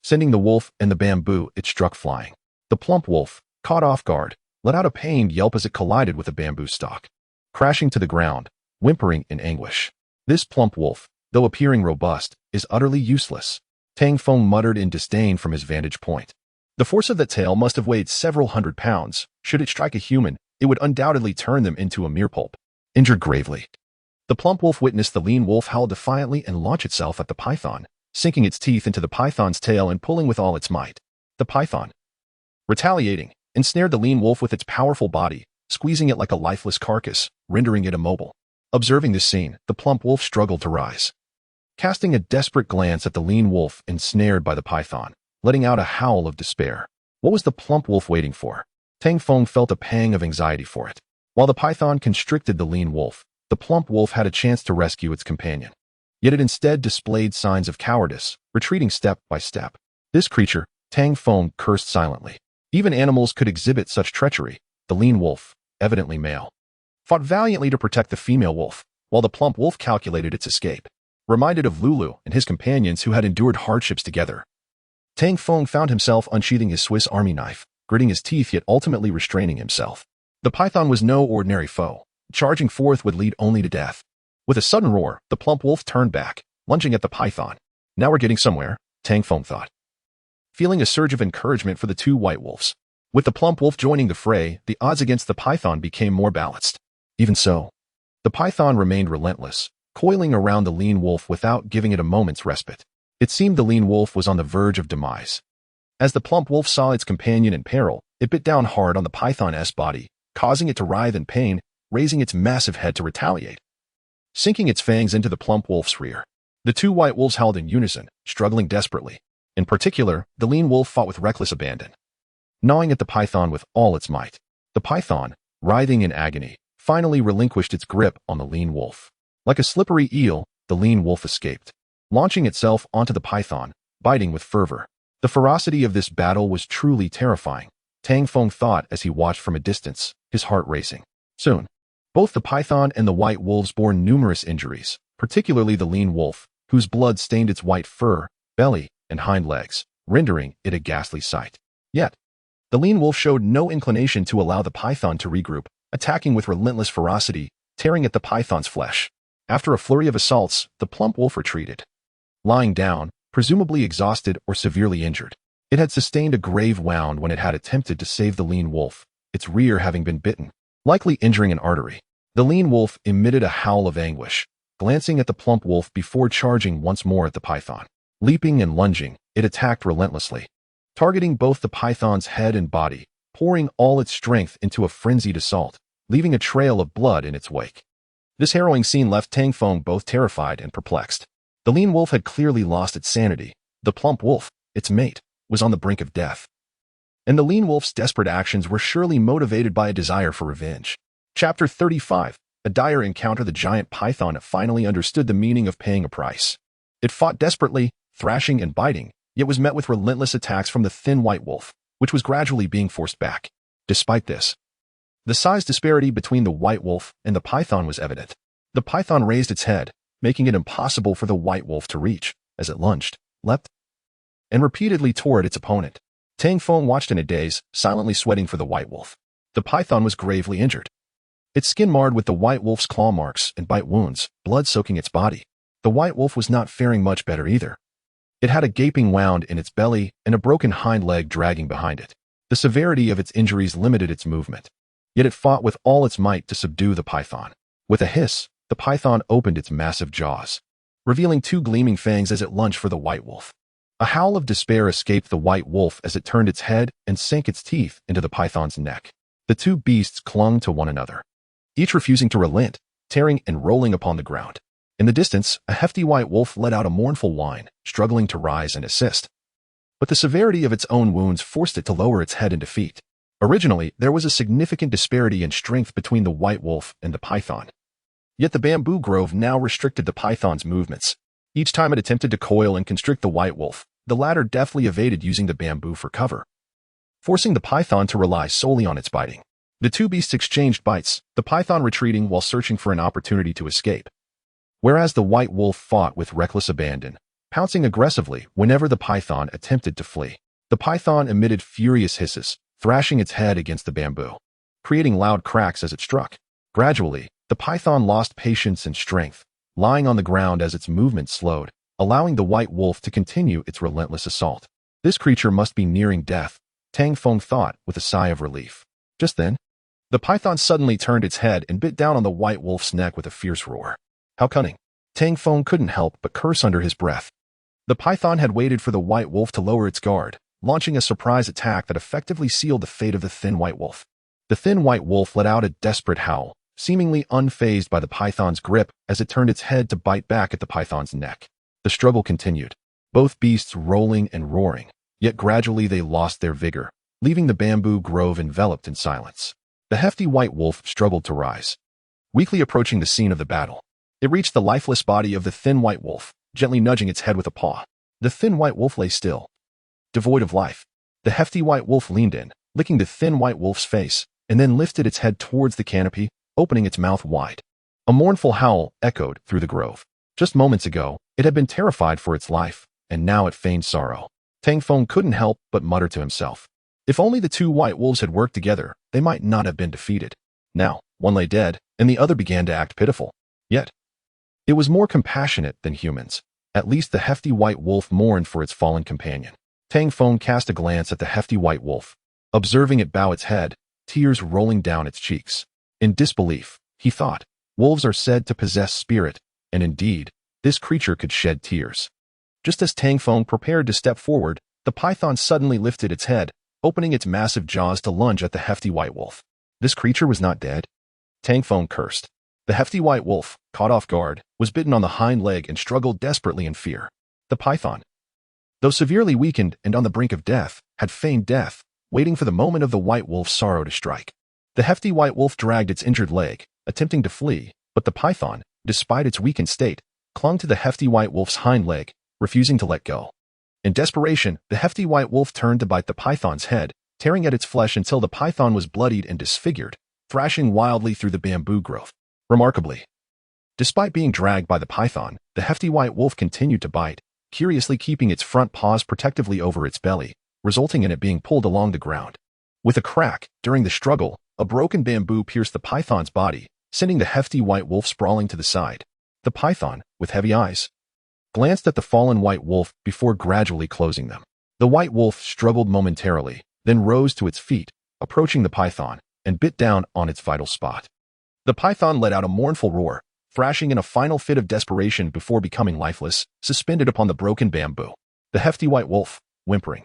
sending the wolf and the bamboo it struck flying. The plump wolf, caught off guard, let out a pained yelp as it collided with a bamboo stalk, crashing to the ground, whimpering in anguish. This plump wolf, though appearing robust, is utterly useless, Tang Feng muttered in disdain from his vantage point. The force of that tail must have weighed several hundred pounds. Should it strike a human, it would undoubtedly turn them into a mere pulp. Injured gravely, the plump wolf witnessed the lean wolf howl defiantly and launch itself at the python, sinking its teeth into the python's tail and pulling with all its might. The python, retaliating, ensnared the lean wolf with its powerful body, squeezing it like a lifeless carcass, rendering it immobile. Observing this scene, the plump wolf struggled to rise, casting a desperate glance at the lean wolf ensnared by the python, letting out a howl of despair. What was the plump wolf waiting for? Tang Feng felt a pang of anxiety for it. While the python constricted the lean wolf, the plump wolf had a chance to rescue its companion. Yet it instead displayed signs of cowardice, retreating step by step. This creature, Tang Feng cursed silently. Even animals could exhibit such treachery. The lean wolf, evidently male, fought valiantly to protect the female wolf, while the plump wolf calculated its escape. Reminded of Lulu and his companions who had endured hardships together, Tang Feng found himself unsheathing his Swiss Army knife, gritting his teeth yet ultimately restraining himself. The python was no ordinary foe. Charging forth would lead only to death. With a sudden roar, the plump wolf turned back, lunging at the python. Now we're getting somewhere, Tang Feng thought, feeling a surge of encouragement for the two white wolves. With the plump wolf joining the fray, the odds against the python became more balanced. Even so, the python remained relentless, coiling around the lean wolf without giving it a moment's respite. It seemed the lean wolf was on the verge of demise. As the plump wolf saw its companion in peril, it bit down hard on the python's body, causing it to writhe in pain, raising its massive head to retaliate, sinking its fangs into the plump wolf's rear. The two white wolves howled in unison, struggling desperately. In particular, the lean wolf fought with reckless abandon, gnawing at the python with all its might. The python, writhing in agony, finally relinquished its grip on the lean wolf. Like a slippery eel, the lean wolf escaped, launching itself onto the python, biting with fervor. The ferocity of this battle was truly terrifying, Tang Feng thought as he watched from a distance, his heart racing. Soon, Both the python and the white wolves bore numerous injuries, particularly the lean wolf, whose blood stained its white fur, belly, and hind legs, rendering it a ghastly sight. Yet, the lean wolf showed no inclination to allow the python to regroup, attacking with relentless ferocity, tearing at the python's flesh. After a flurry of assaults, the plump wolf retreated. Lying down, presumably exhausted or severely injured. It had sustained a grave wound when it had attempted to save the lean wolf, its rear having been bitten, likely injuring an artery. The lean wolf emitted a howl of anguish, glancing at the plump wolf before charging once more at the python. Leaping and lunging, it attacked relentlessly, targeting both the python's head and body, pouring all its strength into a frenzied assault, leaving a trail of blood in its wake. This harrowing scene left Tang Feng both terrified and perplexed. The lean wolf had clearly lost its sanity. The plump wolf, its mate, was on the brink of death. And the lean wolf's desperate actions were surely motivated by a desire for revenge. Chapter 35. A dire encounter. The giant python finally understood the meaning of paying a price. It fought desperately, thrashing and biting, yet was met with relentless attacks from the thin white wolf, which was gradually being forced back. Despite this, the size disparity between the white wolf and the python was evident. The python raised its head, making it impossible for the white wolf to reach, as it lunged, leapt, and repeatedly tore at its opponent. Tang Feng watched in a daze, silently sweating for the white wolf. The python was gravely injured, its skin marred with the white wolf's claw marks and bite wounds, blood soaking its body. The white wolf was not faring much better either. It had a gaping wound in its belly and a broken hind leg dragging behind it. The severity of its injuries limited its movement, yet it fought with all its might to subdue the python. With a hiss, the python opened its massive jaws, revealing two gleaming fangs as it lunged for the white wolf. A howl of despair escaped the white wolf as it turned its head and sank its teeth into the python's neck. The two beasts clung to one another, each refusing to relent, tearing and rolling upon the ground. In the distance, a hefty white wolf let out a mournful whine, struggling to rise and assist. But the severity of its own wounds forced it to lower its head in defeat. Originally, there was a significant disparity in strength between the white wolf and the python. Yet the bamboo grove now restricted the python's movements. Each time it attempted to coil and constrict the white wolf, the latter deftly evaded using the bamboo for cover, forcing the python to rely solely on its biting. The two beasts exchanged bites, the python retreating while searching for an opportunity to escape, whereas the white wolf fought with reckless abandon, pouncing aggressively whenever the python attempted to flee. The python emitted furious hisses, thrashing its head against the bamboo, creating loud cracks as it struck. Gradually, the python lost patience and strength, lying on the ground as its movement slowed, allowing the white wolf to continue its relentless assault. This creature must be nearing death, Tang Feng thought with a sigh of relief. Just then, the python suddenly turned its head and bit down on the white wolf's neck with a fierce roar. How cunning! Tang Feng couldn't help but curse under his breath. The python had waited for the white wolf to lower its guard, launching a surprise attack that effectively sealed the fate of the thin white wolf. The thin white wolf let out a desperate howl, seemingly unfazed by the python's grip as it turned its head to bite back at the python's neck. The struggle continued, both beasts rolling and roaring, yet gradually they lost their vigor, leaving the bamboo grove enveloped in silence. The hefty white wolf struggled to rise, weakly approaching the scene of the battle. It reached the lifeless body of the thin white wolf, gently nudging its head with a paw. The thin white wolf lay still, devoid of life. The hefty white wolf leaned in, licking the thin white wolf's face, and then lifted its head towards the canopy, opening its mouth wide. A mournful howl echoed through the grove. Just moments ago, it had been terrified for its life, and now it feigned sorrow. Tang Feng couldn't help but mutter to himself. If only the two white wolves had worked together, they might not have been defeated. Now, one lay dead, and the other began to act pitiful. Yet, it was more compassionate than humans. At least the hefty white wolf mourned for its fallen companion. Tang Feng cast a glance at the hefty white wolf, observing it bow its head, tears rolling down its cheeks. In disbelief, he thought, wolves are said to possess spirit, and indeed, this creature could shed tears. Just as Tang Feng prepared to step forward, the python suddenly lifted its head, opening its massive jaws to lunge at the hefty white wolf. This creature was not dead. Tang Feng cursed. The hefty white wolf, caught off guard, was bitten on the hind leg and struggled desperately in fear. The python, though severely weakened and on the brink of death, had feigned death, waiting for the moment of the white wolf's sorrow to strike. The hefty white wolf dragged its injured leg, attempting to flee, but the python, despite its weakened state, clung to the hefty white wolf's hind leg, refusing to let go. In desperation, the hefty white wolf turned to bite the python's head, tearing at its flesh until the python was bloodied and disfigured, thrashing wildly through the bamboo growth. Remarkably, despite being dragged by the python, the hefty white wolf continued to bite, curiously keeping its front paws protectively over its belly, resulting in it being pulled along the ground. With a crack, during the struggle, a broken bamboo pierced the python's body, sending the hefty white wolf sprawling to the side. The python, with heavy eyes, glanced at the fallen white wolf before gradually closing them. The white wolf struggled momentarily, then rose to its feet, approaching the python, and bit down on its vital spot. The python let out a mournful roar, thrashing in a final fit of desperation before becoming lifeless, suspended upon the broken bamboo. The hefty white wolf, whimpering,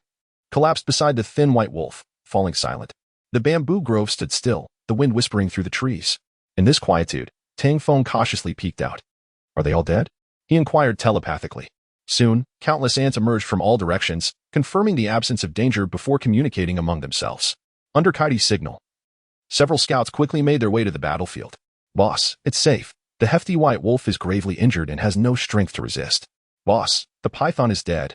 collapsed beside the thin white wolf, falling silent. The bamboo grove stood still, the wind whispering through the trees. In this quietude, Tang Feng cautiously peeked out. Are they all dead? He inquired telepathically. Soon, countless ants emerged from all directions, confirming the absence of danger before communicating among themselves. Under Kaidi's signal, several scouts quickly made their way to the battlefield. Boss, it's safe. The hefty white wolf is gravely injured and has no strength to resist. Boss, the python is dead.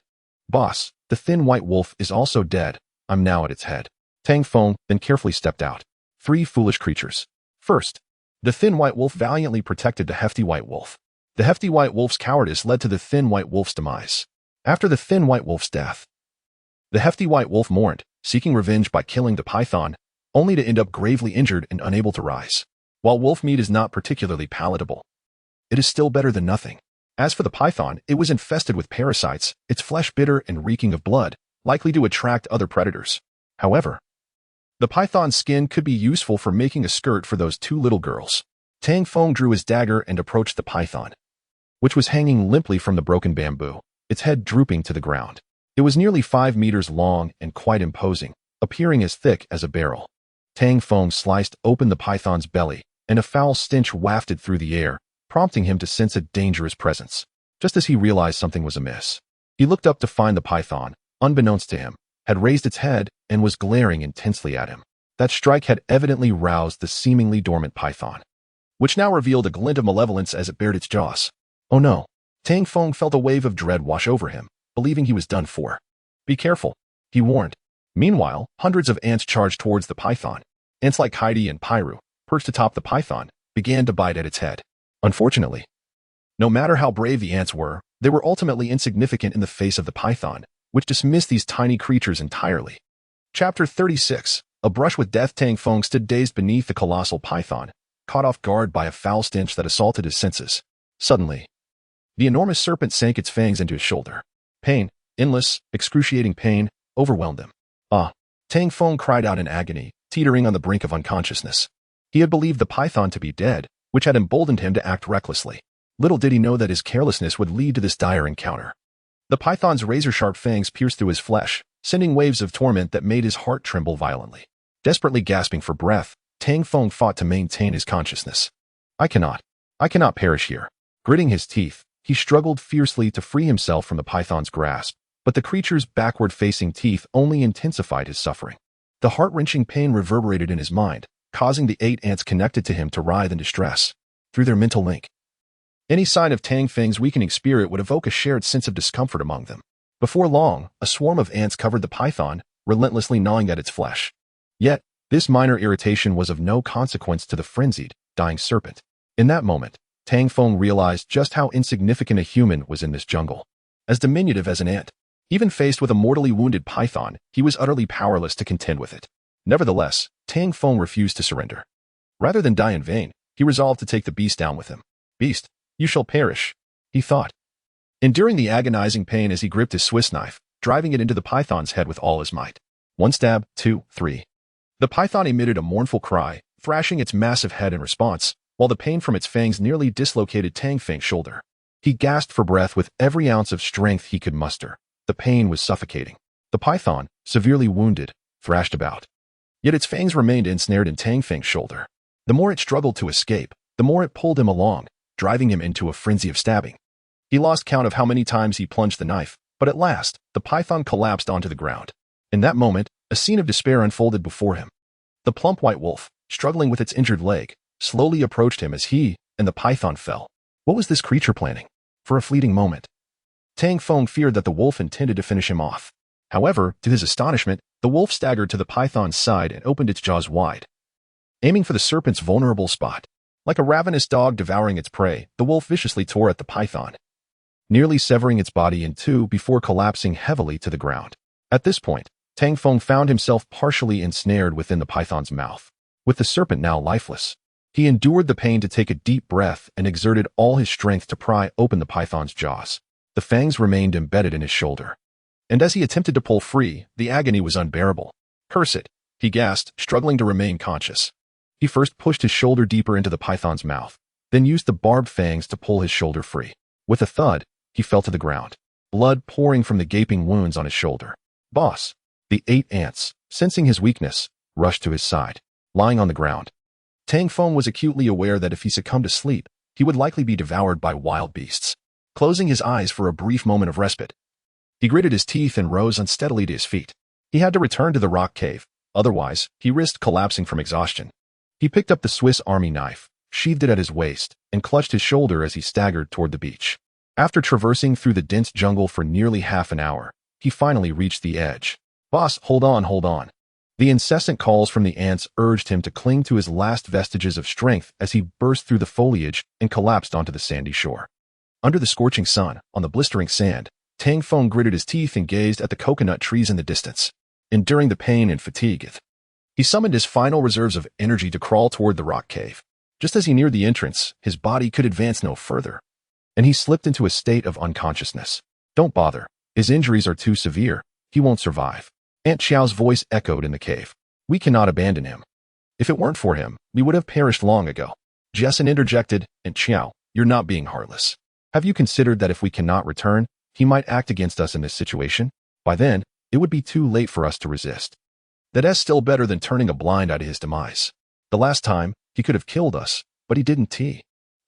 Boss, the thin white wolf is also dead. I'm now at its head. Tang Feng then carefully stepped out. 3 foolish creatures. First, the thin white wolf valiantly protected the hefty white wolf. The hefty white wolf's cowardice led to the thin white wolf's demise. After the thin white wolf's death, the hefty white wolf mourned, seeking revenge by killing the python, only to end up gravely injured and unable to rise. While wolf meat is not particularly palatable, it is still better than nothing. As for the python, it was infested with parasites, its flesh bitter and reeking of blood, likely to attract other predators. However, the python's skin could be useful for making a skirt for those 2 little girls. Tang Feng drew his dagger and approached the python, which was hanging limply from the broken bamboo, its head drooping to the ground. It was nearly 5 meters long and quite imposing, appearing as thick as a barrel. Tang Feng sliced open the python's belly, and a foul stench wafted through the air, prompting him to sense a dangerous presence. Just as he realized something was amiss, he looked up to find the python, unbeknownst to him, had raised its head and was glaring intensely at him. That strike had evidently roused the seemingly dormant python, which now revealed a glint of malevolence as it bared its jaws. Oh no! Tang Feng felt a wave of dread wash over him, believing he was done for. Be careful, he warned. Meanwhile, hundreds of ants charged towards the python. Ants like Kaidi and Pyru, perched atop the python, began to bite at its head. Unfortunately, no matter how brave the ants were, they were ultimately insignificant in the face of the python, which dismissed these tiny creatures entirely. Chapter 36. A brush with death. Tang Feng stood dazed beneath the colossal python, caught off guard by a foul stench that assaulted his senses. Suddenly, the enormous serpent sank its fangs into his shoulder. Pain, endless, excruciating pain, overwhelmed him. Ah! Tang Feng cried out in agony, teetering on the brink of unconsciousness. He had believed the python to be dead, which had emboldened him to act recklessly. Little did he know that his carelessness would lead to this dire encounter. The python's razor-sharp fangs pierced through his flesh, sending waves of torment that made his heart tremble violently. Desperately gasping for breath, Tang Feng fought to maintain his consciousness. I cannot perish here. Gritting his teeth, he struggled fiercely to free himself from the python's grasp, but the creature's backward-facing teeth only intensified his suffering. The heart-wrenching pain reverberated in his mind, causing the 8 ants connected to him to writhe in distress. Through their mental link, any sign of Tang Feng's weakening spirit would evoke a shared sense of discomfort among them. Before long, a swarm of ants covered the python, relentlessly gnawing at its flesh. Yet, this minor irritation was of no consequence to the frenzied, dying serpent. In that moment, Tang Feng realized just how insignificant a human was in this jungle. As diminutive as an ant, even faced with a mortally wounded python, he was utterly powerless to contend with it. Nevertheless, Tang Feng refused to surrender. Rather than die in vain, he resolved to take the beast down with him. Beast, you shall perish, he thought, enduring the agonizing pain as he gripped his Swiss knife, driving it into the python's head with all his might. 1 stab, 2, 3. The python emitted a mournful cry, thrashing its massive head in response, while the pain from its fangs nearly dislocated Tang Feng's shoulder. He gasped for breath with every ounce of strength he could muster. The pain was suffocating. The python, severely wounded, thrashed about. Yet its fangs remained ensnared in Tang Feng's shoulder. The more it struggled to escape, the more it pulled him along, driving him into a frenzy of stabbing. He lost count of how many times he plunged the knife, but at last, the python collapsed onto the ground. In that moment, a scene of despair unfolded before him. The plump white wolf, struggling with its injured leg, slowly approached him as he and the python fell. What was this creature planning? For a fleeting moment, Tang Feng feared that the wolf intended to finish him off. However, to his astonishment, the wolf staggered to the python's side and opened its jaws wide. aiming for the serpent's vulnerable spot. Like a ravenous dog devouring its prey, the wolf viciously tore at the python, nearly severing its body in two before collapsing heavily to the ground. At this point, Tang Feng found himself partially ensnared within the python's mouth, with the serpent now lifeless. He endured the pain to take a deep breath and exerted all his strength to pry open the python's jaws. The fangs remained embedded in his shoulder, and as he attempted to pull free, the agony was unbearable. "Curse it," he gasped, struggling to remain conscious. He first pushed his shoulder deeper into the python's mouth, then used the barbed fangs to pull his shoulder free. With a thud, he fell to the ground, blood pouring from the gaping wounds on his shoulder. "Boss!" The 8 ants, sensing his weakness, rushed to his side. Lying on the ground, Tang Feng was acutely aware that if he succumbed to sleep, he would likely be devoured by wild beasts. Closing his eyes for a brief moment of respite, he gritted his teeth and rose unsteadily to his feet. He had to return to the rock cave, otherwise he risked collapsing from exhaustion. He picked up the Swiss Army knife, sheathed it at his waist, and clutched his shoulder as he staggered toward the beach. After traversing through the dense jungle for nearly half an hour, he finally reached the edge. "Boss, hold on, hold on." The incessant calls from the ants urged him to cling to his last vestiges of strength as he burst through the foliage and collapsed onto the sandy shore. Under the scorching sun, on the blistering sand, Tang Feng gritted his teeth and gazed at the coconut trees in the distance, enduring the pain and fatigue. He summoned his final reserves of energy to crawl toward the rock cave. Just as he neared the entrance, his body could advance no further, and he slipped into a state of unconsciousness. "Don't bother. His injuries are too severe. He won't survive." Aunt Xiao's voice echoed in the cave. "We cannot abandon him. If it weren't for him, we would have perished long ago." Jessen interjected, "Aunt Xiao, you're not being heartless. Have you considered that if we cannot return, he might act against us in this situation? By then, it would be too late for us to resist. That's still better than turning a blind eye to his demise. The last time, he could have killed us, but he didn't.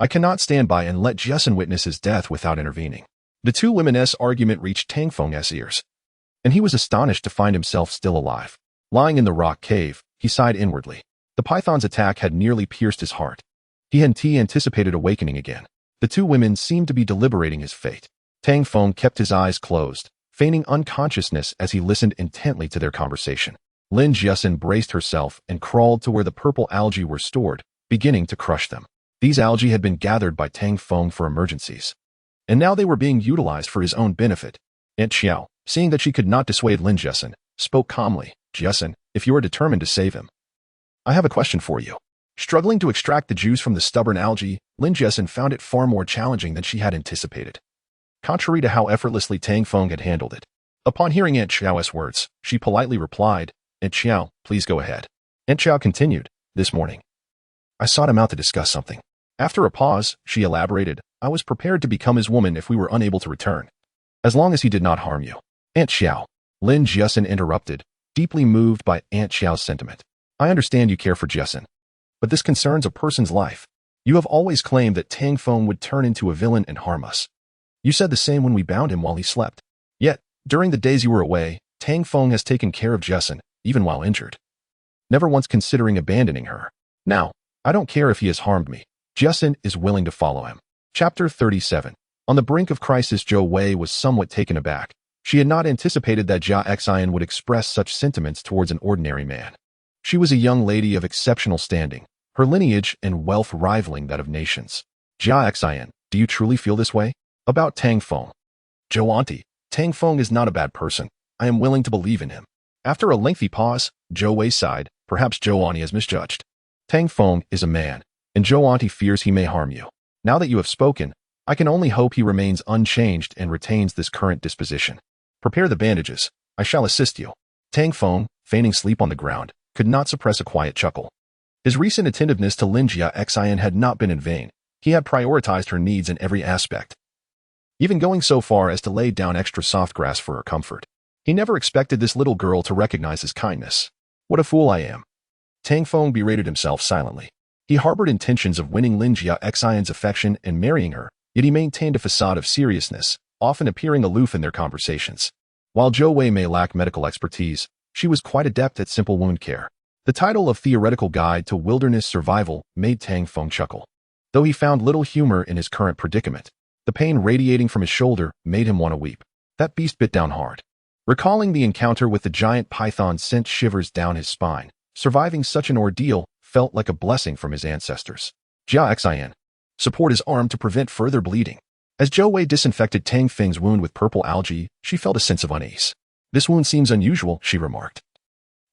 I cannot stand by and let Jessen witness his death without intervening." The two women's argument reached Tang Feng's ears, and he was astonished to find himself still alive. Lying in the rock cave, he sighed inwardly. The python's attack had nearly pierced his heart. He hadn't anticipated awakening again. The two women seemed to be deliberating his fate. Tang Feng kept his eyes closed, feigning unconsciousness as he listened intently to their conversation. Lin Jessen braced herself and crawled to where the purple algae were stored, beginning to crush them. These algae had been gathered by Tang Feng for emergencies, and now they were being utilized for his own benefit. Aunt Xiao, seeing that she could not dissuade Lin Jessen, spoke calmly. "Jessen, if you are determined to save him, I have a question for you." Struggling to extract the juice from the stubborn algae, Lin Jessen found it far more challenging than she had anticipated, contrary to how effortlessly Tang Feng had handled it. Upon hearing Aunt Xiao's words, she politely replied, "Aunt Xiao, please go ahead." Aunt Xiao continued, "This morning, I sought him out to discuss something. After a pause, she elaborated, I was prepared to become his woman if we were unable to return, as long as he did not harm you." "Aunt Xiao," Lin Jessen interrupted, deeply moved by Aunt Xiao's sentiment. "I understand you care for Jessen, but this concerns a person's life. You have always claimed that Tang Feng would turn into a villain and harm us. You said the same when we bound him while he slept. Yet, during the days you were away, Tang Feng has taken care of Jessen, even while injured, never once considering abandoning her. Now, I don't care if he has harmed me. Jessen is willing to follow him." Chapter 37. On the brink of crisis, Zhou Wei was somewhat taken aback. She had not anticipated that Jia Xian would express such sentiments towards an ordinary man. She was a young lady of exceptional standing, her lineage and wealth rivaling that of nations. "Jia Xian, do you truly feel this way about Tang Feng?" "Zhou Auntie, Tang Feng is not a bad person. I am willing to believe in him." After a lengthy pause, Zhou Wei sighed. "Perhaps Zhou Auntie has misjudged. Tang Feng is a man, and Zhou Auntie fears he may harm you. Now that you have spoken, I can only hope he remains unchanged and retains this current disposition. Prepare the bandages. I shall assist you." Tang Feng, feigning sleep on the ground, could not suppress a quiet chuckle. His recent attentiveness to Lin Jia Xian had not been in vain. He had prioritized her needs in every aspect, even going so far as to lay down extra soft grass for her comfort. He never expected this little girl to recognize his kindness. "What a fool I am." Tang Feng berated himself silently. He harbored intentions of winning Lin Jia Xian's affection and marrying her, yet he maintained a facade of seriousness, often appearing aloof in their conversations. While Zhou Wei may lack medical expertise, she was quite adept at simple wound care. The title of Theoretical Guide to Wilderness Survival made Tang Feng chuckle. Though he found little humor in his current predicament, the pain radiating from his shoulder made him want to weep. That beast bit down hard. Recalling the encounter with the giant python sent shivers down his spine. Surviving such an ordeal felt like a blessing from his ancestors. Jia Xian. Support his arm to prevent further bleeding. As Zhou Wei disinfected Tang Feng's wound with purple algae, she felt a sense of unease. This wound seems unusual, she remarked,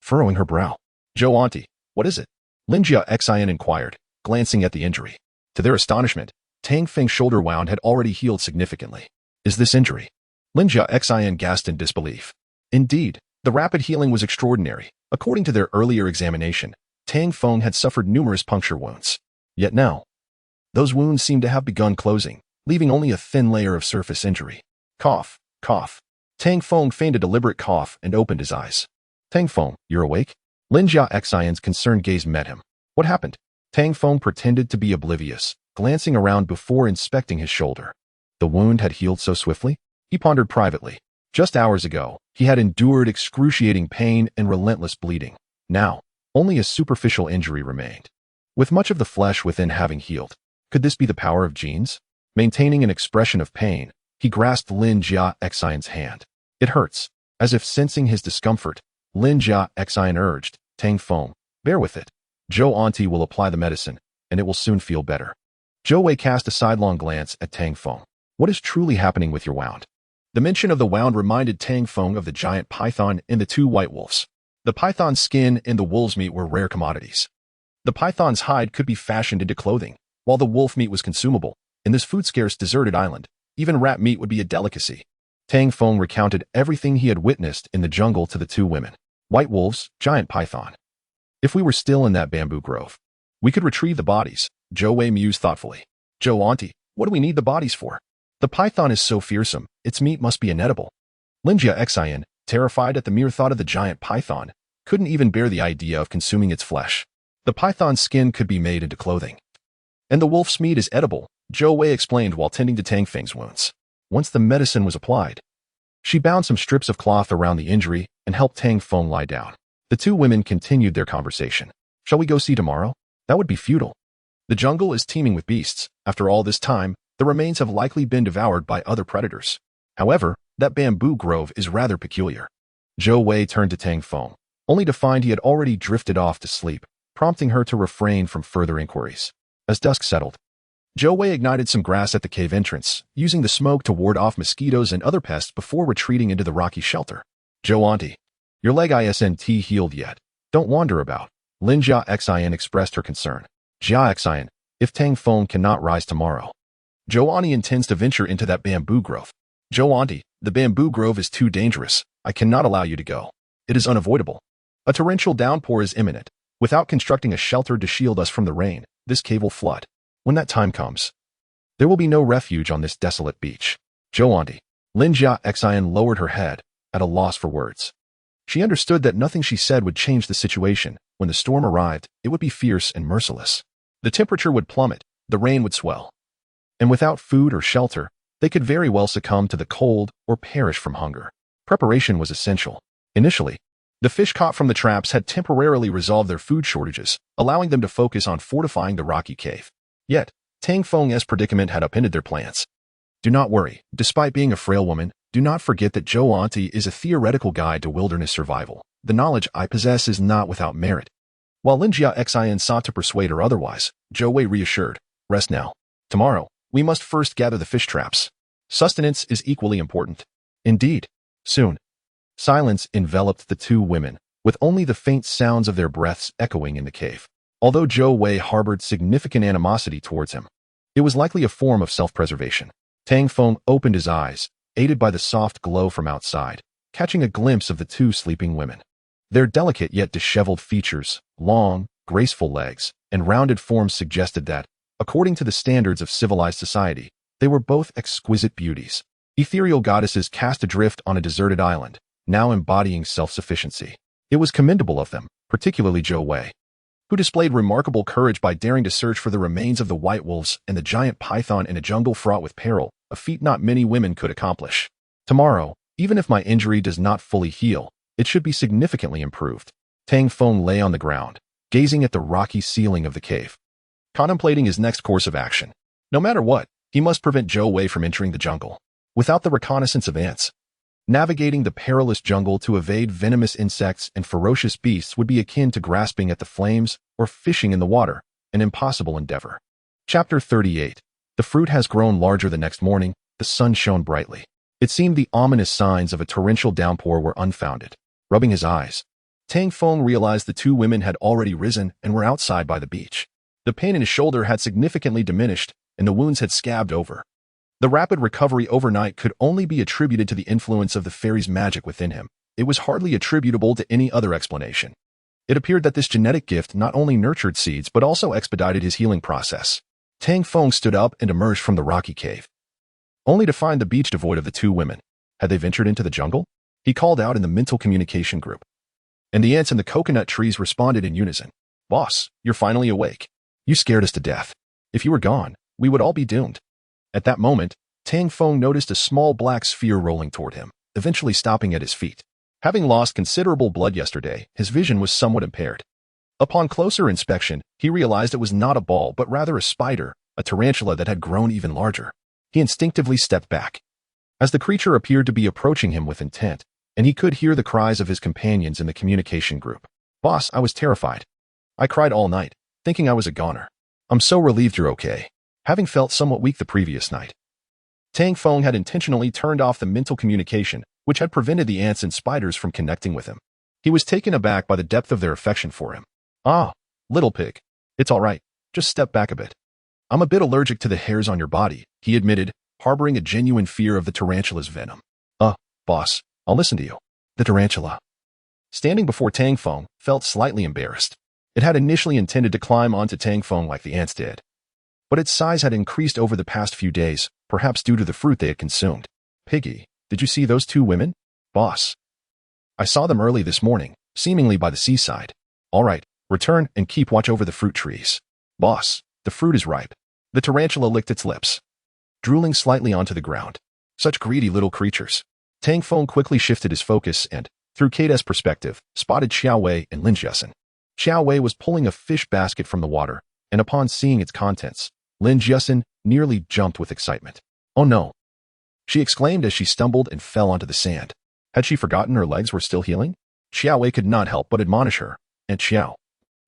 furrowing her brow. Zhou Auntie, what is it? Lin Jia Xian inquired, glancing at the injury. To their astonishment, Tang Feng's shoulder wound had already healed significantly. Is this injury? Lin Jia Xian gasped in disbelief. Indeed, the rapid healing was extraordinary. According to their earlier examination, Tang Feng had suffered numerous puncture wounds. Yet now, those wounds seemed to have begun closing, leaving only a thin layer of surface injury. Cough, cough. Tang Feng feigned a deliberate cough and opened his eyes. Tang Feng, you're awake? Lin Jia Xian's concerned gaze met him. What happened? Tang Feng pretended to be oblivious, glancing around before inspecting his shoulder. The wound had healed so swiftly? He pondered privately. Just hours ago, he had endured excruciating pain and relentless bleeding. Now, only a superficial injury remained, with much of the flesh within having healed. Could this be the power of genes? Maintaining an expression of pain, he grasped Lin Jia Xian's hand. It hurts. As if sensing his discomfort, Lin Jia Xian urged, Tang Feng, bear with it. Zhou Auntie will apply the medicine, and it will soon feel better. Zhou Wei cast a sidelong glance at Tang Feng. What is truly happening with your wound? The mention of the wound reminded Tang Feng of the giant python and the two white wolves. The python's skin and the wolf's meat were rare commodities. The python's hide could be fashioned into clothing, while the wolf meat was consumable. In this food-scarce deserted island, even rat meat would be a delicacy. Tang Feng recounted everything he had witnessed in the jungle to the two women. White wolves, giant python. If we were still in that bamboo grove, we could retrieve the bodies, Zhou Wei mused thoughtfully. Zhou Auntie, what do we need the bodies for? The python is so fearsome, its meat must be inedible. Lin Jia Xian, terrified at the mere thought of the giant python, couldn't even bear the idea of consuming its flesh. The python's skin could be made into clothing. And the wolf's meat is edible, Zhou Wei explained while tending to Tang Feng's wounds. Once the medicine was applied, she bound some strips of cloth around the injury and helped Tang Feng lie down. The two women continued their conversation. Shall we go see tomorrow? That would be futile. The jungle is teeming with beasts. After all this time, the remains have likely been devoured by other predators. However, that bamboo grove is rather peculiar. Zhou Wei turned to Tang Feng, only to find he had already drifted off to sleep, prompting her to refrain from further inquiries. As dusk settled, Zhou Wei ignited some grass at the cave entrance, using the smoke to ward off mosquitoes and other pests before retreating into the rocky shelter. Zhou Auntie, your leg isn't healed yet. Don't wander about. Lin Jia Xian expressed her concern. Jia Xian, if Tang Feng cannot rise tomorrow, Zhou Auntie intends to venture into that bamboo grove. Zhou Auntie, the bamboo grove is too dangerous. I cannot allow you to go. It is unavoidable. A torrential downpour is imminent. Without constructing a shelter to shield us from the rain, this cave will flood. When that time comes, there will be no refuge on this desolate beach. Zhou Auntie. Lin Jia Xian lowered her head, at a loss for words. She understood that nothing she said would change the situation. When the storm arrived, it would be fierce and merciless. The temperature would plummet, the rain would swell. And without food or shelter, they could very well succumb to the cold or perish from hunger. Preparation was essential. Initially, the fish caught from the traps had temporarily resolved their food shortages, allowing them to focus on fortifying the rocky cave. Yet, Tang Feng's predicament had upended their plans. Do not worry. Despite being a frail woman, do not forget that Zhou Auntie is a theoretical guide to wilderness survival. The knowledge I possess is not without merit. While Lin Jia Xian sought to persuade her otherwise, Zhou Wei reassured, rest now. Tomorrow, we must first gather the fish traps. Sustenance is equally important. Indeed. Soon, silence enveloped the two women, with only the faint sounds of their breaths echoing in the cave. Although Zhou Wei harbored significant animosity towards him, it was likely a form of self-preservation. Tang Feng opened his eyes, aided by the soft glow from outside, catching a glimpse of the two sleeping women. Their delicate yet disheveled features, long, graceful legs, and rounded forms suggested that, according to the standards of civilized society, they were both exquisite beauties. Ethereal goddesses cast adrift on a deserted island, now embodying self-sufficiency. It was commendable of them, particularly Zhou Wei, who displayed remarkable courage by daring to search for the remains of the white wolves and the giant python in a jungle fraught with peril, a feat not many women could accomplish. Tomorrow, even if my injury does not fully heal, it should be significantly improved. Tang Feng lay on the ground, gazing at the rocky ceiling of the cave, contemplating his next course of action. No matter what, he must prevent Zhou Wei from entering the jungle. Without the reconnaissance of ants, Navigating the perilous jungle to evade venomous insects and ferocious beasts would be akin to grasping at the flames or fishing in the water, an impossible endeavor. Chapter 38. The fruit has grown larger. The next morning, the sun shone brightly. It seemed the ominous signs of a torrential downpour were unfounded. Rubbing his eyes, Tang Feng realized the two women had already risen and were outside by the beach. The pain in his shoulder had significantly diminished, and the wounds had scabbed over. The rapid recovery overnight could only be attributed to the influence of the fairy's magic within him. It was hardly attributable to any other explanation. It appeared that this genetic gift not only nurtured seeds but also expedited his healing process. Tang Feng stood up and emerged from the rocky cave, only to find the beach devoid of the two women. Had they ventured into the jungle? He called out in the mental communication group, and the ants in the coconut trees responded in unison. Boss, you're finally awake. You scared us to death. If you were gone, we would all be doomed. At that moment, Tang Feng noticed a small black sphere rolling toward him, eventually stopping at his feet. Having lost considerable blood yesterday, his vision was somewhat impaired. Upon closer inspection, he realized it was not a ball but rather a spider, a tarantula that had grown even larger. He instinctively stepped back, as the creature appeared to be approaching him with intent, and he could hear the cries of his companions in the communication group. Boss, I was terrified. I cried all night, thinking I was a goner. I'm so relieved you're okay. Having felt somewhat weak the previous night, Tang Feng had intentionally turned off the mental communication, which had prevented the ants and spiders from connecting with him. He was taken aback by the depth of their affection for him. Ah, little pig. It's all right. Just step back a bit. I'm a bit allergic to the hairs on your body, he admitted, harboring a genuine fear of the tarantula's venom. Boss, I'll listen to you. The tarantula, standing before Tang Feng, felt slightly embarrassed. It had initially intended to climb onto Tang Feng like the ants did, but its size had increased over the past few days, perhaps due to the fruit they had consumed. Piggy, did you see those two women? Boss, I saw them early this morning, seemingly by the seaside. All right, return and keep watch over the fruit trees. Boss, the fruit is ripe. The tarantula licked its lips, drooling slightly onto the ground. Such greedy little creatures. Tang Feng quickly shifted his focus and, through Kate's perspective, spotted Xiao Wei and Lin Jiasen. Xiao Wei was pulling a fish basket from the water, and upon seeing its contents, Lin Jiasen nearly jumped with excitement. Oh no! She exclaimed as she stumbled and fell onto the sand. Had she forgotten her legs were still healing? Xiao Wei could not help but admonish her. And Xiao,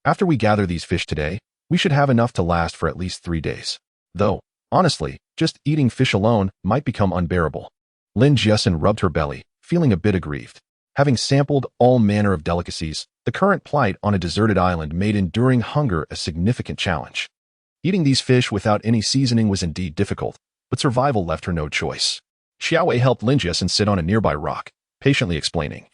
after we gather these fish today, we should have enough to last for at least 3 days. Though, honestly, just eating fish alone might become unbearable. Lin Jiasen rubbed her belly, feeling a bit aggrieved. Having sampled all manner of delicacies, the current plight on a deserted island made enduring hunger a significant challenge. Eating these fish without any seasoning was indeed difficult, but survival left her no choice. Xiao Wei helped Lin Jiasen sit on a nearby rock, patiently explaining,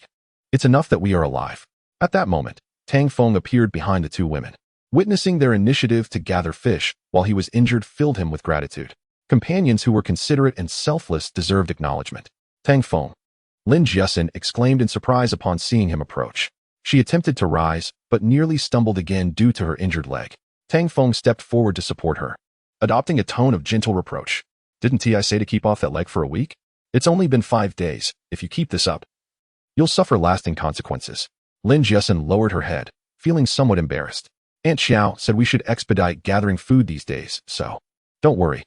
"It's enough that we are alive." At that moment, Tang Feng appeared behind the two women. Witnessing their initiative to gather fish while he was injured filled him with gratitude. Companions who were considerate and selfless deserved acknowledgement. Tang Feng, Lin Jiasen exclaimed in surprise upon seeing him approach. She attempted to rise, but nearly stumbled again due to her injured leg. Tang Feng stepped forward to support her, adopting a tone of gentle reproach. Didn't I say to keep off that leg for a week? It's only been 5 days. If you keep this up, you'll suffer lasting consequences. Lin Jiasen lowered her head, feeling somewhat embarrassed. Aunt Xiao said we should expedite gathering food these days, so don't worry.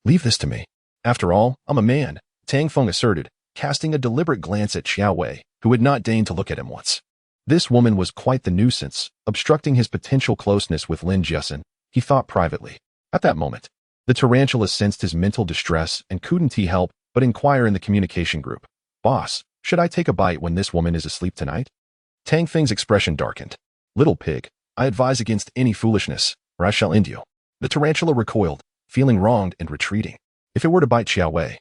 Leave this to me. After all, I'm a man, Tang Feng asserted, casting a deliberate glance at Xiao Wei, who had not deigned to look at him once. This woman was quite the nuisance, obstructing his potential closeness with Lin Jiasen, he thought privately. At that moment, the tarantula sensed his mental distress and couldn't he help but inquire in the communication group. Boss, should I take a bite when this woman is asleep tonight? Tang Feng's expression darkened. Little pig, I advise against any foolishness, or I shall end you. The tarantula recoiled, feeling wronged and retreating. If it were to bite Xiao Wei,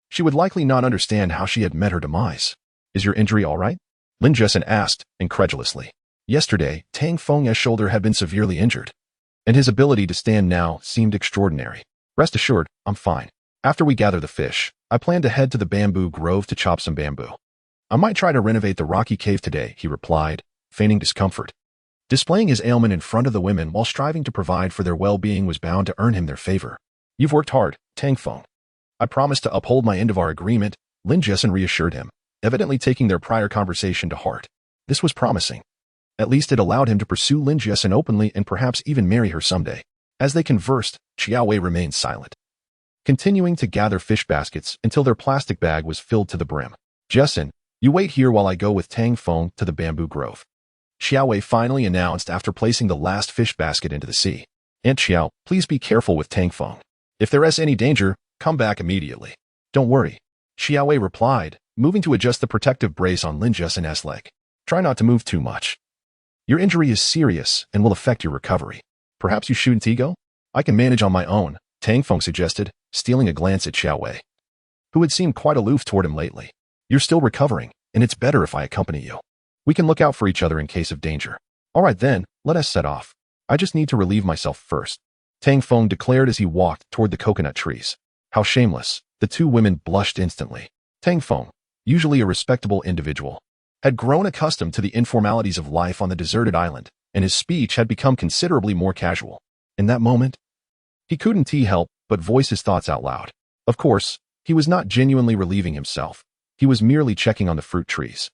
she would likely not understand how she had met her demise. Is your injury all right? Lin Jiasen asked, incredulously. Yesterday, Tang Feng's shoulder had been severely injured, and his ability to stand now seemed extraordinary. Rest assured, I'm fine. After we gather the fish, I plan to head to the bamboo grove to chop some bamboo. I might try to renovate the rocky cave today, he replied, feigning discomfort. Displaying his ailment in front of the women while striving to provide for their well-being was bound to earn him their favor. You've worked hard, Tang Feng. I promise to uphold my end of our agreement, Lin Jiasen reassured him, evidently taking their prior conversation to heart. This was promising. At least it allowed him to pursue Lin Jiasen openly and perhaps even marry her someday. As they conversed, Xiao Wei remained silent, continuing to gather fish baskets until their plastic bag was filled to the brim. Jessen, you wait here while I go with Tang Feng to the bamboo grove. Xiaowei finally announced after placing the last fish basket into the sea. Aunt Xiao, please be careful with Tang Feng. If there is any danger, come back immediately. Don't worry. Xiaowei replied, moving to adjust the protective brace on Lin Jessen's leg. Try not to move too much. Your injury is serious and will affect your recovery. Perhaps you shouldn't go? I can manage on my own, Tang Feng suggested, stealing a glance at Xiaowei, who had seemed quite aloof toward him lately. You're still recovering, and it's better if I accompany you. We can look out for each other in case of danger. All right then, let us set off. I just need to relieve myself first, Tang Feng declared as he walked toward the coconut trees. How shameless. The two women blushed instantly. Tang Feng, usually a respectable individual, had grown accustomed to the informalities of life on the deserted island, and his speech had become considerably more casual. In that moment, he couldn't help but voice his thoughts out loud. Of course, he was not genuinely relieving himself. He was merely checking on the fruit trees.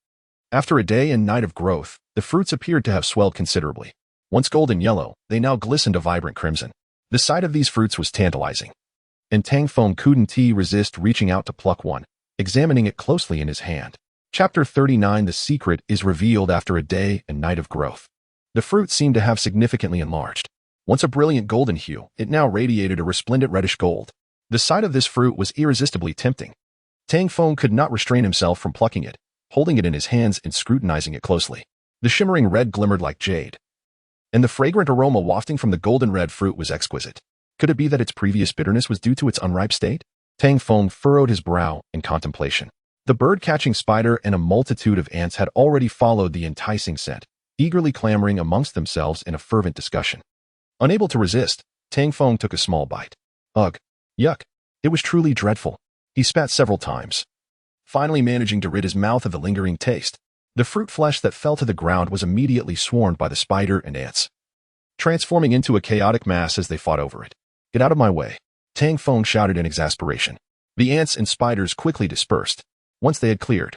After a day and night of growth, the fruits appeared to have swelled considerably. Once golden yellow, they now glistened a vibrant crimson. The sight of these fruits was tantalizing, and Tang Feng couldn't resist reaching out to pluck one, examining it closely in his hand. Chapter 39. The secret is revealed after a day and night of growth. The fruit seemed to have significantly enlarged. Once a brilliant golden hue, it now radiated a resplendent reddish gold. The sight of this fruit was irresistibly tempting. Tang Feng could not restrain himself from plucking it, holding it in his hands and scrutinizing it closely. The shimmering red glimmered like jade, and the fragrant aroma wafting from the golden red fruit was exquisite. Could it be that its previous bitterness was due to its unripe state? Tang Feng furrowed his brow in contemplation. The bird-catching spider and a multitude of ants had already followed the enticing scent, eagerly clamoring amongst themselves in a fervent discussion. Unable to resist, Tang Feng took a small bite. Ugh! Yuck! It was truly dreadful. He spat several times, finally managing to rid his mouth of the lingering taste. The fruit flesh that fell to the ground was immediately swarmed by the spider and ants, transforming into a chaotic mass as they fought over it. Get out of my way, Tang Feng shouted in exasperation. The ants and spiders quickly dispersed. Once they had cleared,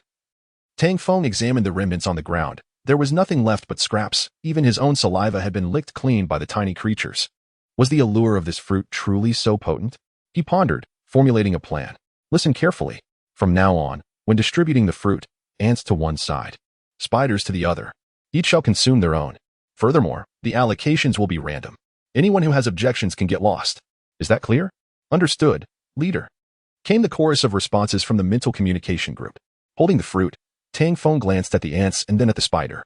Tang Feng examined the remnants on the ground. There was nothing left but scraps. Even his own saliva had been licked clean by the tiny creatures. Was the allure of this fruit truly so potent? He pondered, formulating a plan. Listen carefully. From now on, when distributing the fruit, ants to one side, spiders to the other. Each shall consume their own. Furthermore, the allocations will be random. Anyone who has objections can get lost. Is that clear? Understood, leader. Came the chorus of responses from the mental communication group. Holding the fruit, Tang Feng glanced at the ants and then at the spider.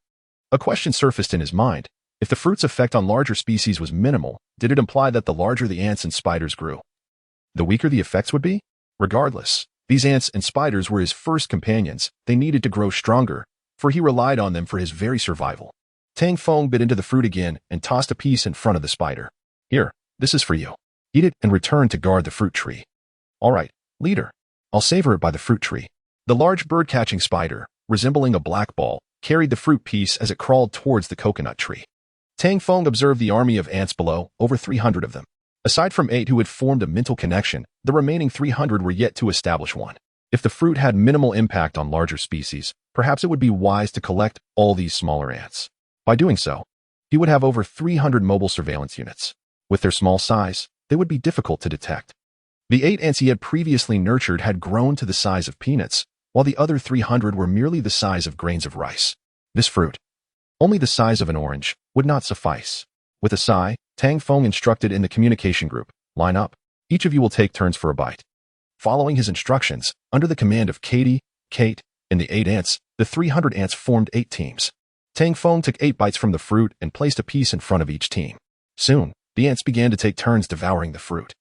A question surfaced in his mind. If the fruit's effect on larger species was minimal, did it imply that the larger the ants and spiders grew, the weaker the effects would be? Regardless, these ants and spiders were his first companions. They needed to grow stronger, for he relied on them for his very survival. Tang Feng bit into the fruit again and tossed a piece in front of the spider. Here, this is for you. Eat it and return to guard the fruit tree. All right, leader. I'll savor it by the fruit tree. The large bird-catching spider, resembling a black ball, carried the fruit piece as it crawled towards the coconut tree. Tang Feng observed the army of ants below, over 300 of them. Aside from 8 who had formed a mental connection, the remaining 300 were yet to establish one. If the fruit had minimal impact on larger species, perhaps it would be wise to collect all these smaller ants. By doing so, he would have over 300 mobile surveillance units. With their small size, they would be difficult to detect. The 8 ants he had previously nurtured had grown to the size of peanuts, while the other 300 were merely the size of grains of rice. This fruit, only the size of an orange, would not suffice. With a sigh, Tang Feng instructed in the communication group, line up. Each of you will take turns for a bite. Following his instructions, under the command of Katie, Kate, and the 8 ants, the 300 ants formed 8 teams. Tang Feng took 8 bites from the fruit and placed a piece in front of each team. Soon, the ants began to take turns devouring the fruit.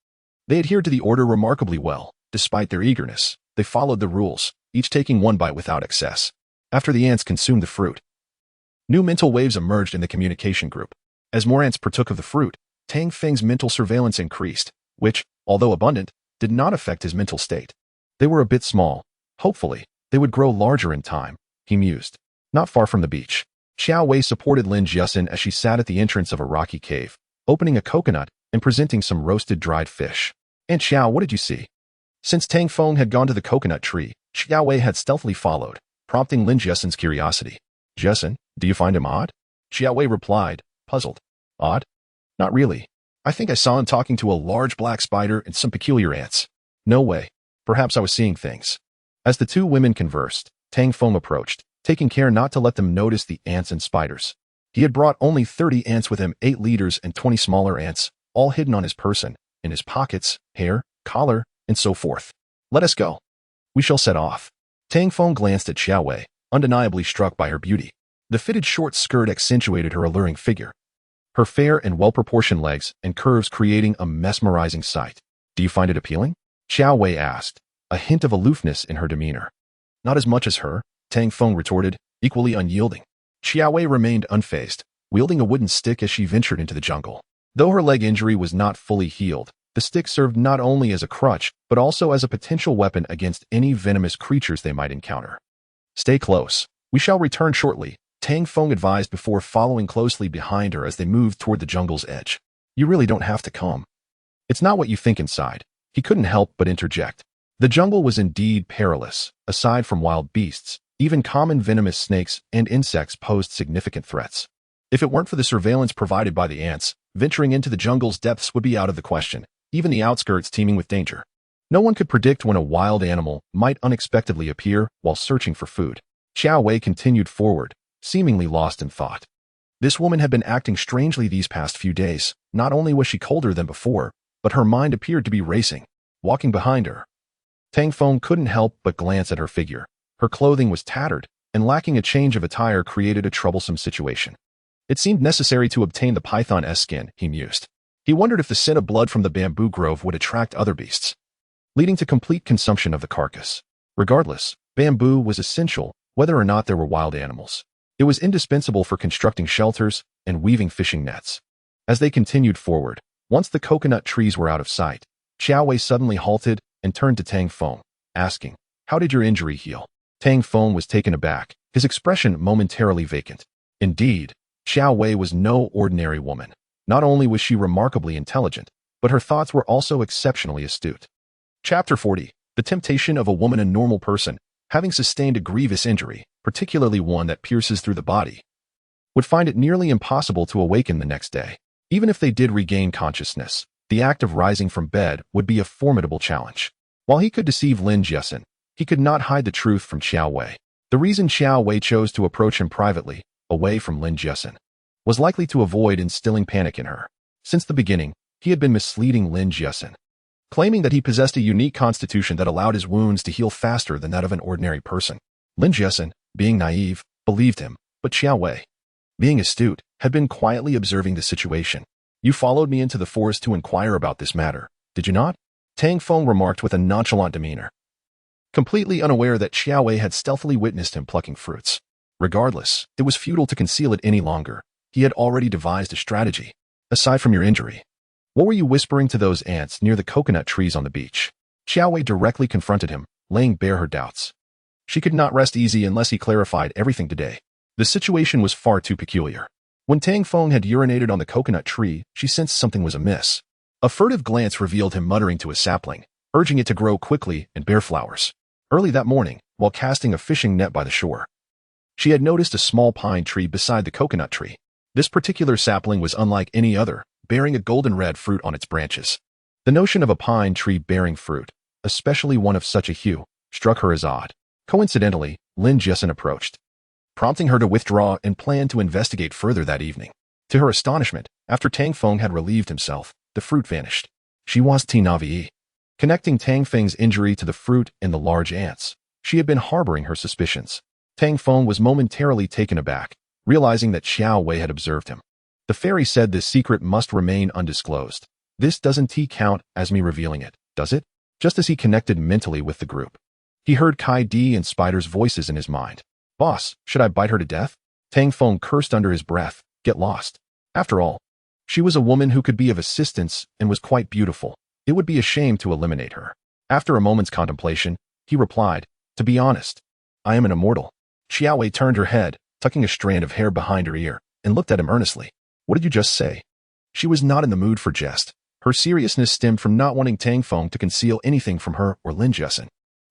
They adhered to the order remarkably well. Despite their eagerness, they followed the rules, each taking 1 bite without excess. After the ants consumed the fruit, new mental waves emerged in the communication group. As more ants partook of the fruit, Tang Feng's mental surveillance increased, which, although abundant, did not affect his mental state. They were a bit small. Hopefully, they would grow larger in time, he mused. Not far from the beach, Xiaowei supported Lin Jiasen as she sat at the entrance of a rocky cave, opening a coconut and presenting some roasted dried fish. Aunt Xiao, what did you see? Since Tang Feng had gone to the coconut tree, Xiaowei had stealthily followed, prompting Lin Jiesen's curiosity. Jiasen, do you find him odd? Xiaowei replied, puzzled. Odd? Not really. I think I saw him talking to a large black spider and some peculiar ants. No way. Perhaps I was seeing things. As the two women conversed, Tang Feng approached, taking care not to let them notice the ants and spiders. He had brought only 30 ants with him, 8 leaders and 20 smaller ants, all hidden on his person, in his pockets, hair, collar, and so forth. Let us go. We shall set off. Tang Feng glanced at Xiao Wei, undeniably struck by her beauty. The fitted short skirt accentuated her alluring figure, her fair and well-proportioned legs and curves creating a mesmerizing sight. Do you find it appealing? Xiao Wei asked, a hint of aloofness in her demeanor. Not as much as her, Tang Feng retorted, equally unyielding. Xiao Wei remained unfazed, wielding a wooden stick as she ventured into the jungle. Though her leg injury was not fully healed, the stick served not only as a crutch, but also as a potential weapon against any venomous creatures they might encounter. Stay close. We shall return shortly, Tang Feng advised before following closely behind her as they moved toward the jungle's edge. You really don't have to come. It's not what you think inside. He couldn't help but interject. The jungle was indeed perilous. Aside from wild beasts, even common venomous snakes and insects posed significant threats. If it weren't for the surveillance provided by the ants, venturing into the jungle's depths would be out of the question, even the outskirts teeming with danger. No one could predict when a wild animal might unexpectedly appear while searching for food. Xiao Wei continued forward, seemingly lost in thought. This woman had been acting strangely these past few days. Not only was she colder than before, but her mind appeared to be racing. Walking behind her, Tang Feng couldn't help but glance at her figure. Her clothing was tattered, and lacking a change of attire created a troublesome situation. It seemed necessary to obtain the python-esque skin, he mused. He wondered if the scent of blood from the bamboo grove would attract other beasts, leading to complete consumption of the carcass. Regardless, bamboo was essential, whether or not there were wild animals. It was indispensable for constructing shelters and weaving fishing nets. As they continued forward, once the coconut trees were out of sight, Xiao Wei suddenly halted and turned to Tang Feng, asking, "How did your injury heal?" Tang Feng was taken aback, his expression momentarily vacant. Indeed, Xiao Wei was no ordinary woman. Not only was she remarkably intelligent, but her thoughts were also exceptionally astute. Chapter 40. The temptation of a woman. A normal person, having sustained a grievous injury, particularly one that pierces through the body, would find it nearly impossible to awaken the next day. Even if they did regain consciousness, the act of rising from bed would be a formidable challenge. While he could deceive Lin Jiesin, he could not hide the truth from Xiao Wei. The reason Xiao Wei chose to approach him privately, away from Lin Jiesin, was likely to avoid instilling panic in her. Since the beginning, he had been misleading Lin Jiesin, claiming that he possessed a unique constitution that allowed his wounds to heal faster than that of an ordinary person. Lin Jiesin, being naive, believed him, but Xiao Wei, being astute, had been quietly observing the situation. You followed me into the forest to inquire about this matter, did you not? Tang Feng remarked with a nonchalant demeanor, completely unaware that Xiao Wei had stealthily witnessed him plucking fruits. Regardless, it was futile to conceal it any longer. He had already devised a strategy. Aside from your injury, what were you whispering to those ants near the coconut trees on the beach? Xiao Wei directly confronted him, laying bare her doubts. She could not rest easy unless he clarified everything today. The situation was far too peculiar. When Tang Feng had urinated on the coconut tree, she sensed something was amiss. A furtive glance revealed him muttering to a sapling, urging it to grow quickly and bear flowers. Early that morning, while casting a fishing net by the shore, she had noticed a small pine tree beside the coconut tree. This particular sapling was unlike any other, bearing a golden red fruit on its branches. The notion of a pine tree bearing fruit, especially one of such a hue, struck her as odd. Coincidentally, Lin Jiesin approached, prompting her to withdraw and plan to investigate further that evening. To her astonishment, after Tang Feng had relieved himself, the fruit vanished. She was Tinavi. Connecting Tang Feng's injury to the fruit and the large ants, she had been harboring her suspicions. Tang Feng was momentarily taken aback, realizing that Xiao Wei had observed him. The fairy said this secret must remain undisclosed. This doesn't count as me revealing it, does it? Just as he connected mentally with the group, he heard Kai Di and Spider's voices in his mind. Boss, should I bite her to death? Tang Feng cursed under his breath. Get lost. After all, she was a woman who could be of assistance and was quite beautiful. It would be a shame to eliminate her. After a moment's contemplation, he replied, to be honest, I am an immortal. Xiao Wei turned her head, tucking a strand of hair behind her ear, and looked at him earnestly. What did you just say? She was not in the mood for jest. Her seriousness stemmed from not wanting Tang Feng to conceal anything from her or Lin Jiesin.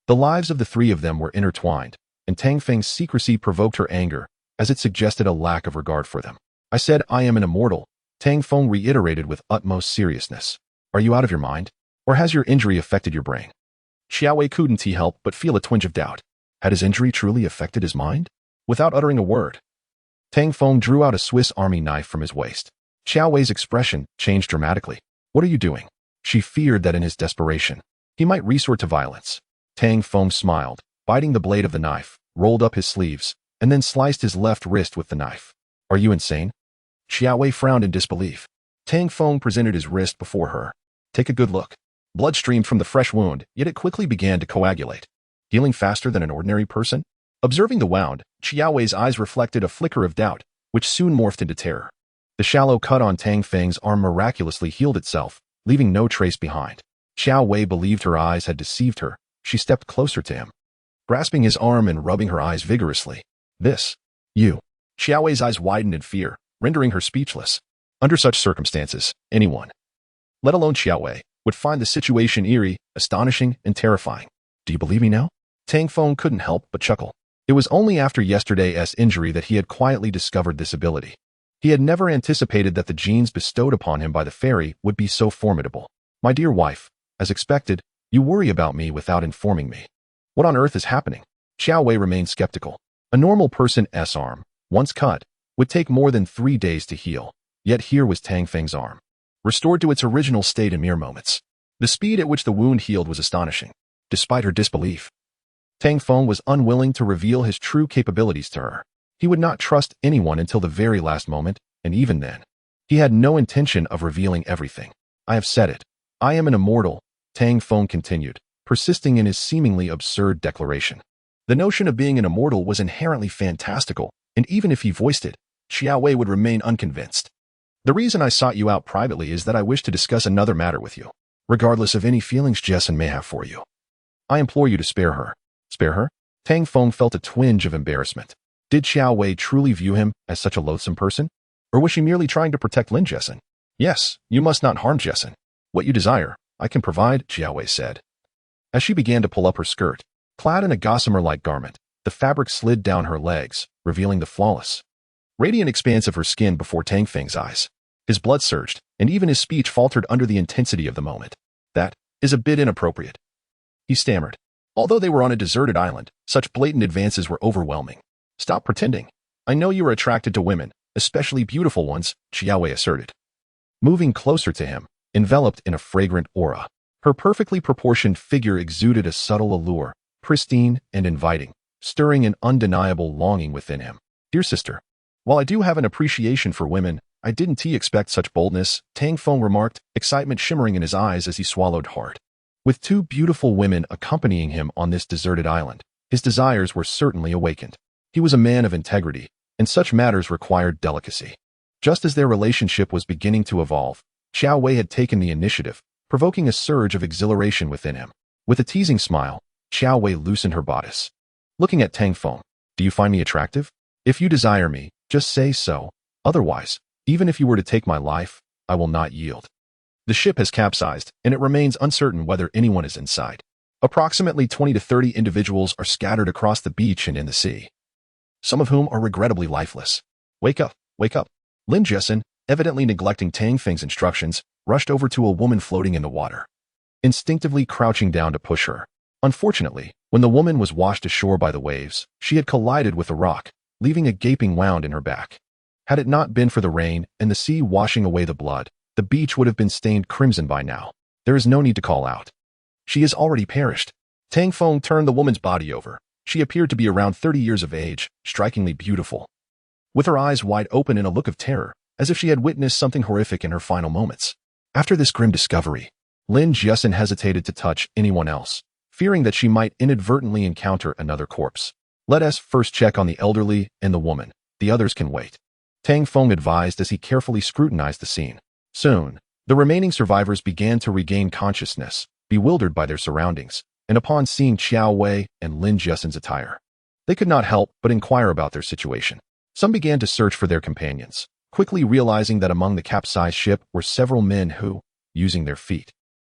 The lives of the three of them were intertwined, and Tang Feng's secrecy provoked her anger, as it suggested a lack of regard for them. I said I am an immortal, Tang Feng reiterated with utmost seriousness. Are you out of your mind? Or has your injury affected your brain? Xiao Wei couldn't help but feel a twinge of doubt. Had his injury truly affected his mind? Without uttering a word, Tang Feng drew out a Swiss Army knife from his waist. Xiao Wei's expression changed dramatically. What are you doing? She feared that in his desperation, he might resort to violence. Tang Feng smiled, biting the blade of the knife, rolled up his sleeves, and then sliced his left wrist with the knife. Are you insane? Xiao Wei frowned in disbelief. Tang Feng presented his wrist before her. Take a good look. Blood streamed from the fresh wound, yet it quickly began to coagulate. Healing faster than an ordinary person? Observing the wound, Xiao Wei's eyes reflected a flicker of doubt, which soon morphed into terror. The shallow cut on Tang Feng's arm miraculously healed itself, leaving no trace behind. Xiao Wei believed her eyes had deceived her. She stepped closer to him, grasping his arm and rubbing her eyes vigorously. You. Xiao Wei's eyes widened in fear, rendering her speechless. Under such circumstances, anyone, let alone Xiao Wei, would find the situation eerie, astonishing, and terrifying. Do you believe me now? Tang Feng couldn't help but chuckle. It was only after yesterday's injury that he had quietly discovered this ability. He had never anticipated that the genes bestowed upon him by the fairy would be so formidable. My dear wife, as expected, you worry about me without informing me. What on earth is happening? Xiao Wei remained skeptical. A normal person's arm, once cut, would take more than 3 days to heal. Yet here was Tang Feng's arm, restored to its original state in mere moments. The speed at which the wound healed was astonishing. Despite her disbelief, Tang Feng was unwilling to reveal his true capabilities to her. He would not trust anyone until the very last moment, and even then, he had no intention of revealing everything. I have said it. I am an immortal, Tang Feng continued, persisting in his seemingly absurd declaration. The notion of being an immortal was inherently fantastical, and even if he voiced it, Xiao Wei would remain unconvinced. The reason I sought you out privately is that I wish to discuss another matter with you, regardless of any feelings Jessen may have for you. I implore you to spare her. Spare her? Tang Feng felt a twinge of embarrassment. Did Xiao Wei truly view him as such a loathsome person? Or was she merely trying to protect Lin Jessen? Yes, you must not harm Jessen. What you desire, I can provide, Xiao Wei said. As she began to pull up her skirt, clad in a gossamer-like garment, the fabric slid down her legs, revealing the flawless, radiant expanse of her skin before Tang Feng's eyes. His blood surged, and even his speech faltered under the intensity of the moment. That is a bit inappropriate, he stammered. Although they were on a deserted island, such blatant advances were overwhelming. Stop pretending. I know you are attracted to women, especially beautiful ones, Xiao Wei asserted. Moving closer to him, enveloped in a fragrant aura, her perfectly proportioned figure exuded a subtle allure, pristine and inviting, stirring an undeniable longing within him. Dear sister, while I do have an appreciation for women, I didn't expect such boldness, Tang Feng remarked, excitement shimmering in his eyes as he swallowed hard. With 2 beautiful women accompanying him on this deserted island, his desires were certainly awakened. He was a man of integrity, and such matters required delicacy. Just as their relationship was beginning to evolve, Xiao Wei had taken the initiative, provoking a surge of exhilaration within him. With a teasing smile, Xiao Wei loosened her bodice. Looking at Tang Feng, do you find me attractive? If you desire me, just say so. Otherwise, even if you were to take my life, I will not yield. The ship has capsized, and it remains uncertain whether anyone is inside. Approximately 20 to 30 individuals are scattered across the beach and in the sea, some of whom are regrettably lifeless. Wake up, wake up. Lin Jessen, evidently neglecting Tang Feng's instructions, rushed over to a woman floating in the water, instinctively crouching down to push her. Unfortunately, when the woman was washed ashore by the waves, she had collided with a rock, leaving a gaping wound in her back. Had it not been for the rain and the sea washing away the blood, the beach would have been stained crimson by now. There is no need to call out. She has already perished. Tang Feng turned the woman's body over. She appeared to be around 30 years of age, strikingly beautiful, with her eyes wide open in a look of terror, as if she had witnessed something horrific in her final moments. After this grim discovery, Lin Jessen hesitated to touch anyone else, fearing that she might inadvertently encounter another corpse. Let us first check on the elderly and the woman. The others can wait, Tang Feng advised as he carefully scrutinized the scene. Soon, the remaining survivors began to regain consciousness, bewildered by their surroundings, and upon seeing Xiao Wei and Lin Jessen's attire, they could not help but inquire about their situation. Some began to search for their companions, quickly realizing that among the capsized ship were several men who, using their feet,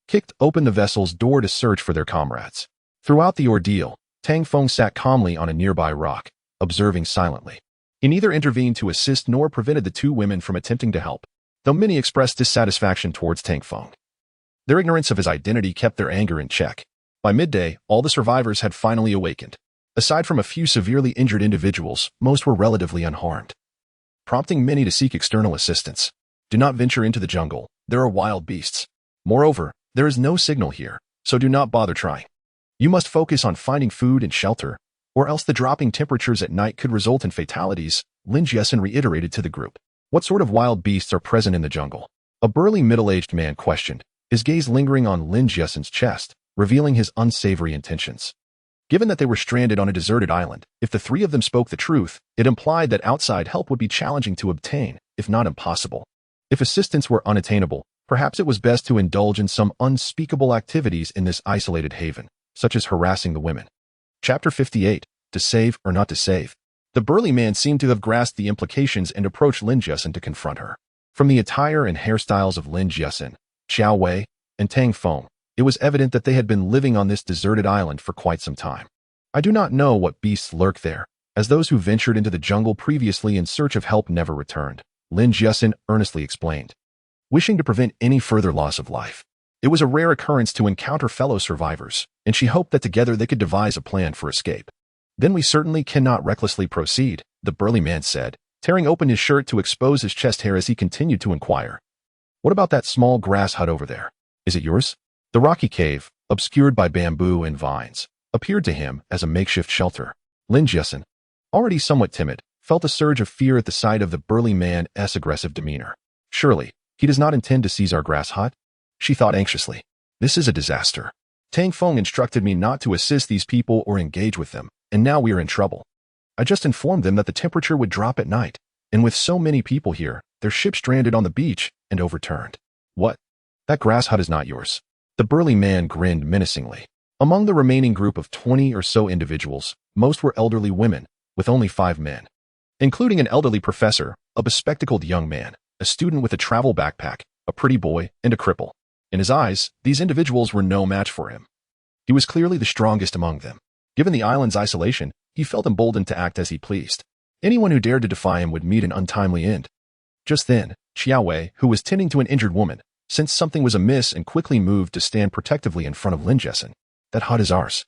kicked open the vessel's door to search for their comrades. Throughout the ordeal, Tang Feng sat calmly on a nearby rock, observing silently. He neither intervened to assist nor prevented the 2 women from attempting to help, though many expressed dissatisfaction towards Tang Feng. Their ignorance of his identity kept their anger in check. By midday, all the survivors had finally awakened. Aside from a few severely injured individuals, most were relatively unharmed, prompting many to seek external assistance. Do not venture into the jungle. There are wild beasts. Moreover, there is no signal here, so do not bother trying. You must focus on finding food and shelter, or else the dropping temperatures at night could result in fatalities, Lin Jiasen reiterated to the group. What sort of wild beasts are present in the jungle? A burly middle-aged man questioned, his gaze lingering on Lin Jiesen's chest, revealing his unsavory intentions. Given that they were stranded on a deserted island, if the three of them spoke the truth, it implied that outside help would be challenging to obtain, if not impossible. If assistance were unattainable, perhaps it was best to indulge in some unspeakable activities in this isolated haven, such as harassing the women. Chapter 58. To save or not to save. The burly man seemed to have grasped the implications and approached Lin Jiasen to confront her. From the attire and hairstyles of Lin Jiasen, Xiao Wei, and Tang Feng, it was evident that they had been living on this deserted island for quite some time. I do not know what beasts lurk there, as those who ventured into the jungle previously in search of help never returned, Lin Jiasen earnestly explained, wishing to prevent any further loss of life. It was a rare occurrence to encounter fellow survivors, and she hoped that together they could devise a plan for escape. Then we certainly cannot recklessly proceed, the burly man said, tearing open his shirt to expose his chest hair as he continued to inquire. What about that small grass hut over there? Is it yours? The rocky cave, obscured by bamboo and vines, appeared to him as a makeshift shelter. Lin Jiasen, already somewhat timid, felt a surge of fear at the sight of the burly man's aggressive demeanor. Surely, he does not intend to seize our grass hut? She thought anxiously. This is a disaster. Tang Feng instructed me not to assist these people or engage with them, and now we are in trouble. I just informed them that the temperature would drop at night, and with so many people here, their ship stranded on the beach and overturned. What? That grass hut is not yours. The burly man grinned menacingly. Among the remaining group of 20 or so individuals, most were elderly women, with only 5 men, including an elderly professor, a bespectacled young man, a student with a travel backpack, a pretty boy, and a cripple. In his eyes, these individuals were no match for him. He was clearly the strongest among them. Given the island's isolation, he felt emboldened to act as he pleased. Anyone who dared to defy him would meet an untimely end. Just then, Xiao Wei, who was tending to an injured woman, sensed something was amiss and quickly moved to stand protectively in front of Lin Jiasen. That hut is ours.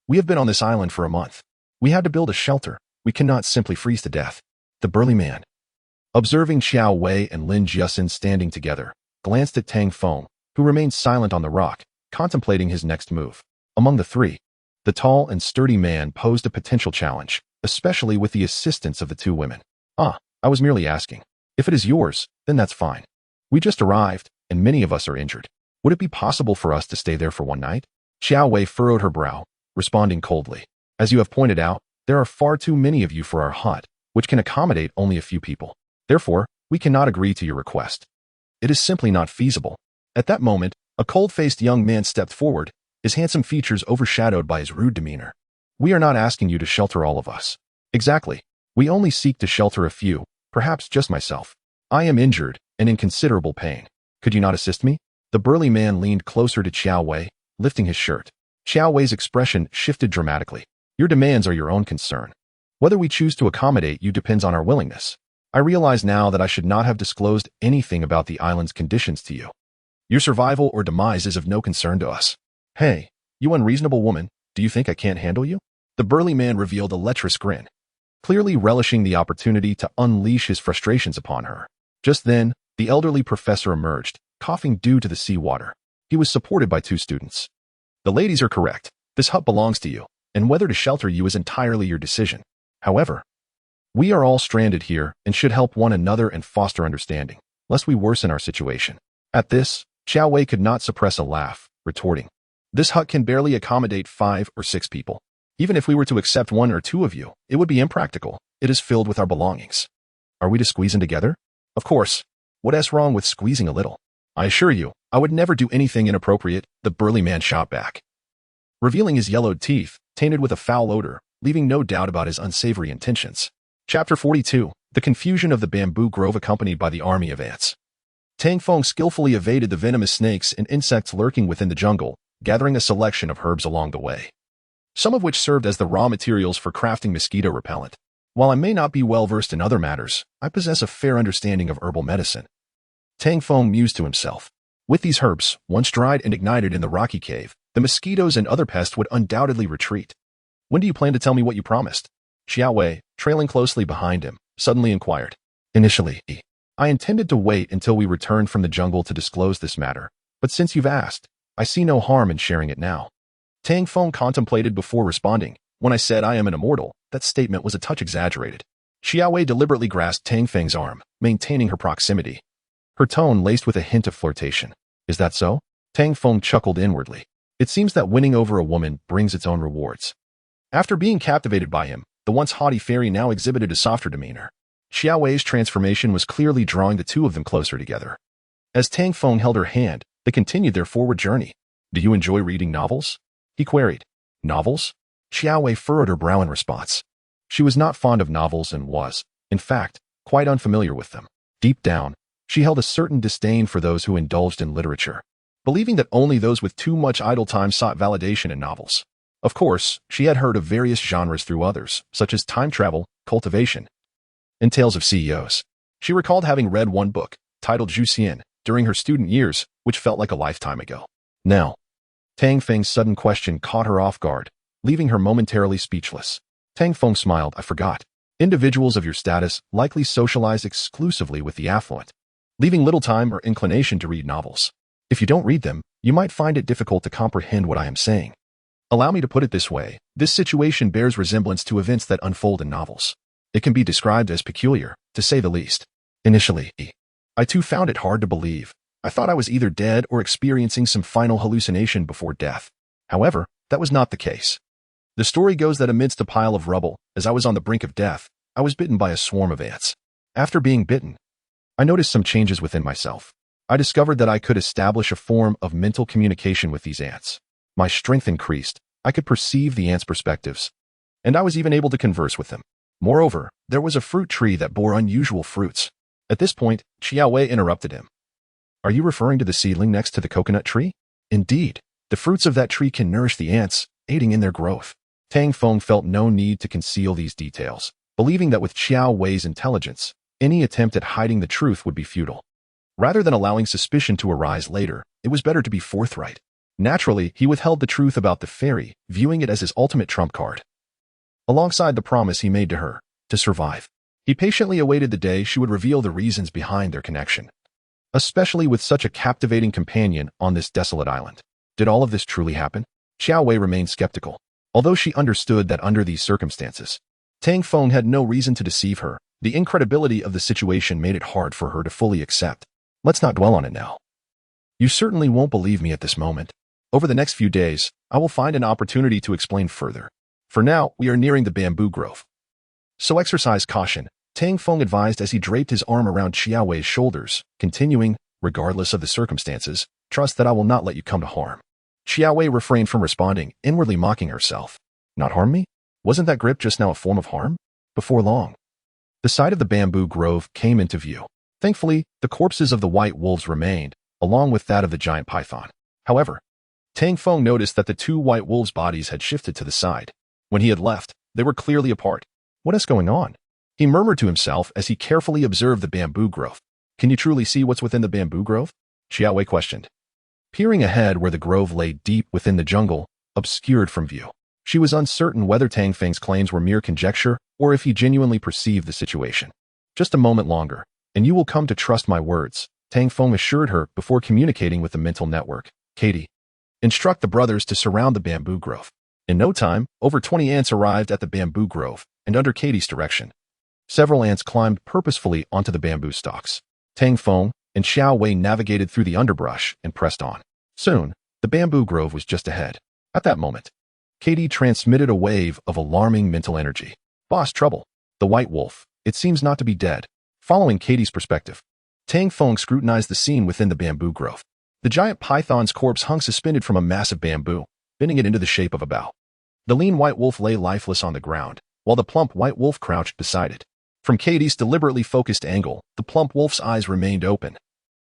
We have been on this island for a month. We had to build a shelter. We cannot simply freeze to death. The burly man, observing Xiao Wei and Lin Jiasen standing together, glanced at Tang Feng, who remained silent on the rock, contemplating his next move. Among the three, the tall and sturdy man posed a potential challenge, especially with the assistance of the 2 women. I was merely asking. If it is yours, then that's fine. We just arrived, and many of us are injured. Would it be possible for us to stay there for one night? Xiao Wei furrowed her brow, responding coldly. As you have pointed out, there are far too many of you for our hut, which can accommodate only a few people. Therefore, we cannot agree to your request. It is simply not feasible. At that moment, a cold-faced young man stepped forward, his handsome features overshadowed by his rude demeanor. We are not asking you to shelter all of us. Exactly. We only seek to shelter a few, perhaps just myself. I am injured and in considerable pain. Could you not assist me? The burly man leaned closer to Xiao Wei, lifting his shirt. Xiao Wei's expression shifted dramatically. Your demands are your own concern. Whether we choose to accommodate you depends on our willingness. I realize now that I should not have disclosed anything about the island's conditions to you. Your survival or demise is of no concern to us. Hey, you unreasonable woman, do you think I can't handle you? The burly man revealed a lecherous grin, clearly relishing the opportunity to unleash his frustrations upon her. Just then, the elderly professor emerged, coughing due to the seawater. He was supported by 2 students. The ladies are correct. This hut belongs to you, and whether to shelter you is entirely your decision. However, we are all stranded here and should help one another and foster understanding, lest we worsen our situation. At this, Xiao Wei could not suppress a laugh, retorting, this hut can barely accommodate 5 or 6 people. Even if we were to accept 1 or 2 of you, it would be impractical. It is filled with our belongings. Are we to squeeze in together? Of course. What's wrong with squeezing a little? I assure you, I would never do anything inappropriate, the burly man shot back, revealing his yellowed teeth, tainted with a foul odor, leaving no doubt about his unsavory intentions. Chapter 42. The confusion of the bamboo grove accompanied by the army of ants. Tang Feng skillfully evaded the venomous snakes and insects lurking within the jungle, gathering a selection of herbs along the way, some of which served as the raw materials for crafting mosquito repellent. While I may not be well versed in other matters, I possess a fair understanding of herbal medicine. Tang Feng mused to himself. With these herbs, once dried and ignited in the rocky cave, the mosquitoes and other pests would undoubtedly retreat. When do you plan to tell me what you promised? Xiaowei, trailing closely behind him, suddenly inquired. Initially, I intended to wait until we returned from the jungle to disclose this matter, but since you've asked, I see no harm in sharing it now. Tang Feng contemplated before responding. When I said I am an immortal, that statement was a touch exaggerated. Xiaowei deliberately grasped Tang Feng's arm, maintaining her proximity. Her tone laced with a hint of flirtation. Is that so? Tang Feng chuckled inwardly. It seems that winning over a woman brings its own rewards. After being captivated by him, the once haughty fairy now exhibited a softer demeanor. Xiaowei's transformation was clearly drawing the two of them closer together. As Tang Feng held her hand, they continued their forward journey. Do you enjoy reading novels? He queried. Novels? Xiaowei furrowed her brow in response. She was not fond of novels and was, in fact, quite unfamiliar with them. Deep down, she held a certain disdain for those who indulged in literature, believing that only those with too much idle time sought validation in novels. Of course, she had heard of various genres through others, such as time travel, cultivation, and tales of CEOs. She recalled having read one book, titled Juxian, during her student years, which felt like a lifetime ago. Now, Tang Feng's sudden question caught her off guard, leaving her momentarily speechless. Tang Feng smiled. I forgot. Individuals of your status likely socialize exclusively with the affluent, leaving little time or inclination to read novels. If you don't read them, you might find it difficult to comprehend what I am saying. Allow me to put it this way. This situation bears resemblance to events that unfold in novels. It can be described as peculiar, to say the least. Initially, I too found it hard to believe. I thought I was either dead or experiencing some final hallucination before death. However, that was not the case. The story goes that amidst a pile of rubble, as I was on the brink of death, I was bitten by a swarm of ants. After being bitten, I noticed some changes within myself. I discovered that I could establish a form of mental communication with these ants. My strength increased. I could perceive the ants' perspectives, and I was even able to converse with them. Moreover, there was a fruit tree that bore unusual fruits. At this point, Xiaowei interrupted him. Are you referring to the seedling next to the coconut tree? Indeed, the fruits of that tree can nourish the ants, aiding in their growth. Tang Feng felt no need to conceal these details, believing that with Xiaowei's intelligence, any attempt at hiding the truth would be futile. Rather than allowing suspicion to arise later, it was better to be forthright. Naturally, he withheld the truth about the fairy, viewing it as his ultimate trump card. Alongside the promise he made to her, to survive, he patiently awaited the day she would reveal the reasons behind their connection. Especially with such a captivating companion on this desolate island. Did all of this truly happen? Xiaowei remained skeptical. Although she understood that under these circumstances, Tang Feng had no reason to deceive her, the incredibility of the situation made it hard for her to fully accept. Let's not dwell on it now. You certainly won't believe me at this moment. Over the next few days, I will find an opportunity to explain further. For now, we are nearing the bamboo grove. So exercise caution, Tang Feng advised as he draped his arm around Xiaowei's shoulders, continuing, regardless of the circumstances, trust that I will not let you come to harm. Xiaowei refrained from responding, inwardly mocking herself. Not harm me? Wasn't that grip just now a form of harm? Before long, the site of the bamboo grove came into view. Thankfully, the corpses of the white wolves remained, along with that of the giant python. However, Tang Feng noticed that the two white wolves' bodies had shifted to the side. When he had left, they were clearly apart. What is going on? He murmured to himself as he carefully observed the bamboo grove. Can you truly see what's within the bamboo grove? Xiaowei questioned. Peering ahead where the grove lay deep within the jungle, obscured from view, she was uncertain whether Tang Feng's claims were mere conjecture or if he genuinely perceived the situation. Just a moment longer, and you will come to trust my words, Tang Feng assured her before communicating with the mental network. Katie, instruct the brothers to surround the bamboo grove. In no time, over 20 ants arrived at the bamboo grove, and under Katie's direction, several ants climbed purposefully onto the bamboo stalks. Tang Feng and Xiaowei navigated through the underbrush and pressed on. Soon, the bamboo grove was just ahead. At that moment, Katie transmitted a wave of alarming mental energy. Boss trouble. The white wolf, it seems not to be dead. Following Katie's perspective, Tang Feng scrutinized the scene within the bamboo grove. The giant python's corpse hung suspended from a massive bamboo, bending it into the shape of a bow. The lean white wolf lay lifeless on the ground, while the plump white wolf crouched beside it. From Katie's deliberately focused angle, the plump wolf's eyes remained open,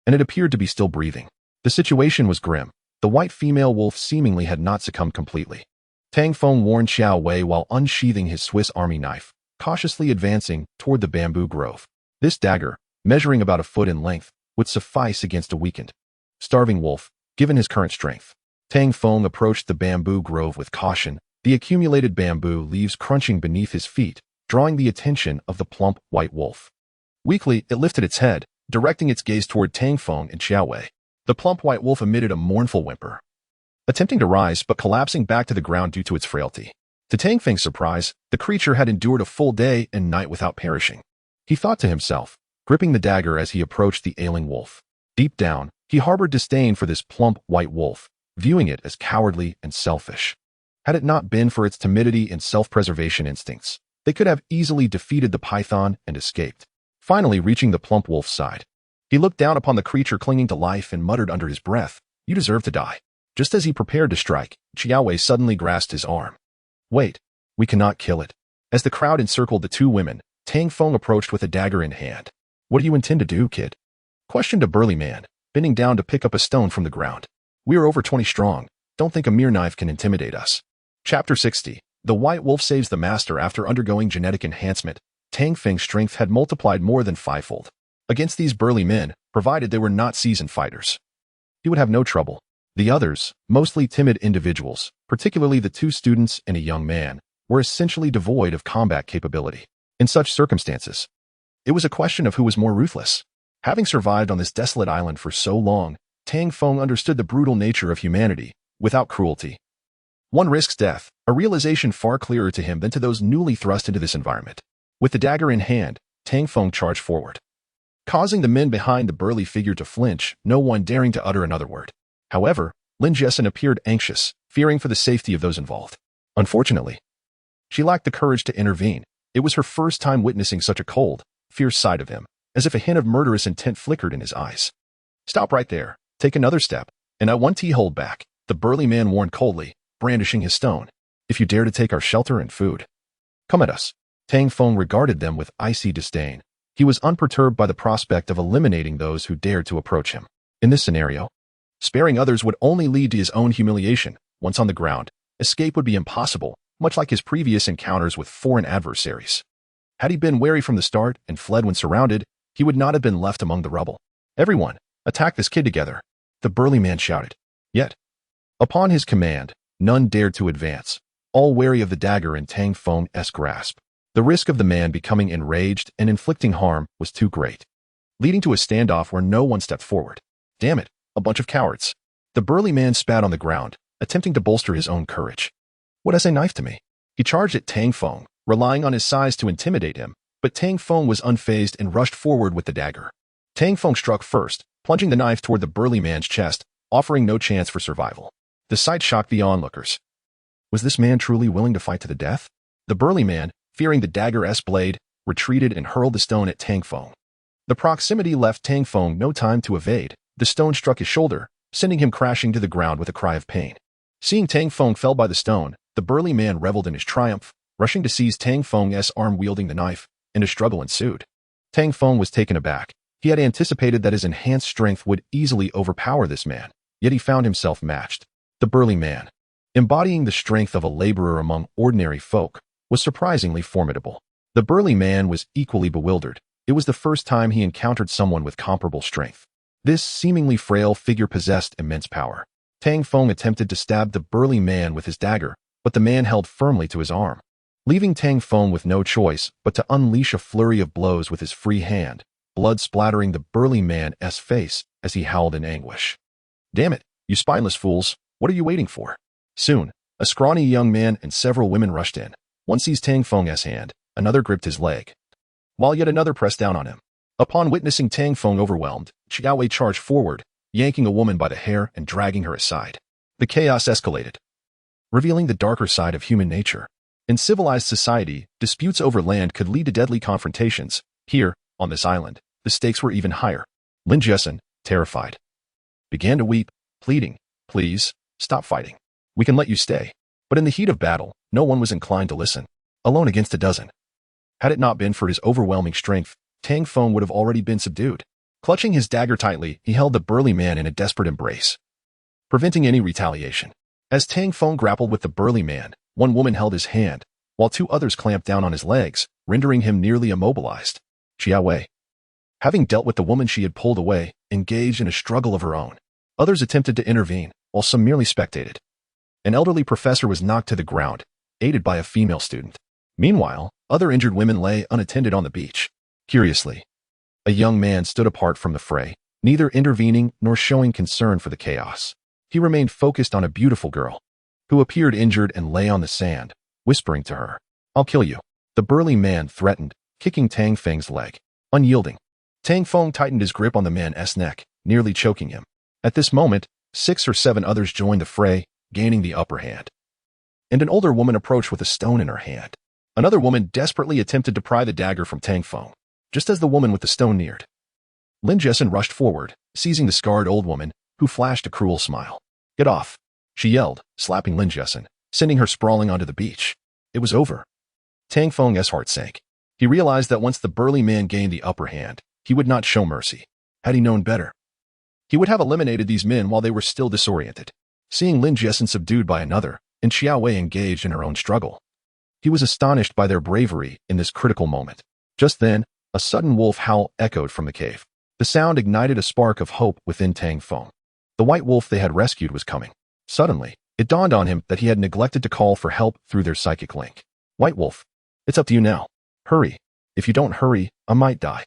and it appeared to be still breathing. The situation was grim. The white female wolf seemingly had not succumbed completely. Tang Feng warned Xiaowei while unsheathing his Swiss Army knife, cautiously advancing toward the bamboo grove. This dagger, measuring about a foot in length, would suffice against a weakened, starving wolf, given his current strength. Tang Feng approached the bamboo grove with caution, the accumulated bamboo leaves crunching beneath his feet, drawing the attention of the plump white wolf. Weakly, it lifted its head, directing its gaze toward Tang Feng and Xiao Wei. The plump white wolf emitted a mournful whimper, attempting to rise but collapsing back to the ground due to its frailty. To Tang Feng's surprise, the creature had endured a full day and night without perishing. He thought to himself, gripping the dagger as he approached the ailing wolf. Deep down, he harbored disdain for this plump white wolf, viewing it as cowardly and selfish. Had it not been for its timidity and self-preservation instincts, they could have easily defeated the python and escaped. Finally reaching the plump wolf's side, he looked down upon the creature clinging to life and muttered under his breath, "You deserve to die." Just as he prepared to strike, Xiao Wei suddenly grasped his arm. "Wait, we cannot kill it." As the crowd encircled the two women, Tang Feng approached with a dagger in hand. "What do you intend to do, kid?" questioned a burly man, bending down to pick up a stone from the ground. "We are over 20 strong. Don't think a mere knife can intimidate us." Chapter 60. The White Wolf saves the master. After undergoing genetic enhancement, Tang Feng's strength had multiplied more than fivefold. Against these burly men, provided they were not seasoned fighters, he would have no trouble. The others, mostly timid individuals, particularly the two students and a young man, were essentially devoid of combat capability. In such circumstances, it was a question of who was more ruthless. Having survived on this desolate island for so long, Tang Feng understood the brutal nature of humanity, without cruelty. One risks death, a realization far clearer to him than to those newly thrust into this environment. With the dagger in hand, Tang Feng charged forward, causing the men behind the burly figure to flinch, no one daring to utter another word. However, Lin Jessen appeared anxious, fearing for the safety of those involved. Unfortunately, she lacked the courage to intervene. It was her first time witnessing such a cold, fierce side of him, as if a hint of murderous intent flickered in his eyes. "Stop right there. Take another step, and I want to hold back," the burly man warned coldly, brandishing his stone. "If you dare to take our shelter and food, come at us." Tang Feng regarded them with icy disdain. He was unperturbed by the prospect of eliminating those who dared to approach him. In this scenario, sparing others would only lead to his own humiliation. Once on the ground, escape would be impossible, much like his previous encounters with foreign adversaries. Had he been wary from the start and fled when surrounded, he would not have been left among the rubble. "Everyone, attack this kid together," the burly man shouted. Yet, upon his command, none dared to advance, all wary of the dagger in Tang Feng's grasp. The risk of the man becoming enraged and inflicting harm was too great, leading to a standoff where no one stepped forward. "Damn it, a bunch of cowards." The burly man spat on the ground, attempting to bolster his own courage. "What has a knife to me?" He charged at Tang Feng, relying on his size to intimidate him, but Tang Feng was unfazed and rushed forward with the dagger. Tang Feng struck first, plunging the knife toward the burly man's chest, offering no chance for survival. The sight shocked the onlookers. Was this man truly willing to fight to the death? The burly man, fearing the dagger's blade, retreated and hurled the stone at Tang Feng. The proximity left Tang Feng no time to evade. The stone struck his shoulder, sending him crashing to the ground with a cry of pain. Seeing Tang Feng fell by the stone, the burly man reveled in his triumph, rushing to seize Tang Feng's arm wielding the knife, and a struggle ensued. Tang Feng was taken aback. He had anticipated that his enhanced strength would easily overpower this man, yet he found himself matched. The burly man, embodying the strength of a laborer among ordinary folk, was surprisingly formidable. The burly man was equally bewildered. It was the first time he encountered someone with comparable strength. This seemingly frail figure possessed immense power. Tang Feng attempted to stab the burly man with his dagger, but the man held firmly to his arm, leaving Tang Feng with no choice but to unleash a flurry of blows with his free hand, blood splattering the burly man's face as he howled in anguish. "Damn it, you spineless fools, what are you waiting for?" Soon, a scrawny young man and several women rushed in. One seized Tang Feng's hand, another gripped his leg, while yet another pressed down on him. Upon witnessing Tang Feng overwhelmed, Xiao Wei charged forward, yanking a woman by the hair and dragging her aside. The chaos escalated, revealing the darker side of human nature. In civilized society, disputes over land could lead to deadly confrontations. Here, on this island, the stakes were even higher. Lin Jessen, terrified, began to weep, pleading, "Please, stop fighting. We can let you stay." But in the heat of battle, no one was inclined to listen. Alone against a dozen. Had it not been for his overwhelming strength, Tang Feng would have already been subdued. Clutching his dagger tightly, he held the burly man in a desperate embrace, preventing any retaliation. As Tang Feng grappled with the burly man, one woman held his hand, while two others clamped down on his legs, rendering him nearly immobilized. Xiao Wei, having dealt with the woman she had pulled away, engaged in a struggle of her own. Others attempted to intervene, while some merely spectated. An elderly professor was knocked to the ground, aided by a female student. Meanwhile, other injured women lay unattended on the beach. Curiously, a young man stood apart from the fray, neither intervening nor showing concern for the chaos. He remained focused on a beautiful girl, who appeared injured and lay on the sand, whispering to her, "I'll kill you." The burly man threatened, kicking Tang Feng's leg. Unyielding, Tang Feng tightened his grip on the man's neck, nearly choking him. At this moment, 6 or 7 others joined the fray, gaining the upper hand. And an older woman approached with a stone in her hand. Another woman desperately attempted to pry the dagger from Tang Feng, just as the woman with the stone neared. Lin Jessen rushed forward, seizing the scarred old woman, who flashed a cruel smile. "Get off," she yelled, slapping Lin Jessen, sending her sprawling onto the beach. It was over. Tang Feng's heart sank. He realized that once the burly man gained the upper hand, he would not show mercy. Had he known better, he would have eliminated these men while they were still disoriented. Seeing Lin Jessen subdued by another, and Xiao Wei engaged in her own struggle, he was astonished by their bravery in this critical moment. Just then, a sudden wolf howl echoed from the cave. The sound ignited a spark of hope within Tang Feng. The white wolf they had rescued was coming. Suddenly, it dawned on him that he had neglected to call for help through their psychic link. "White wolf, it's up to you now. Hurry. If you don't hurry, I might die."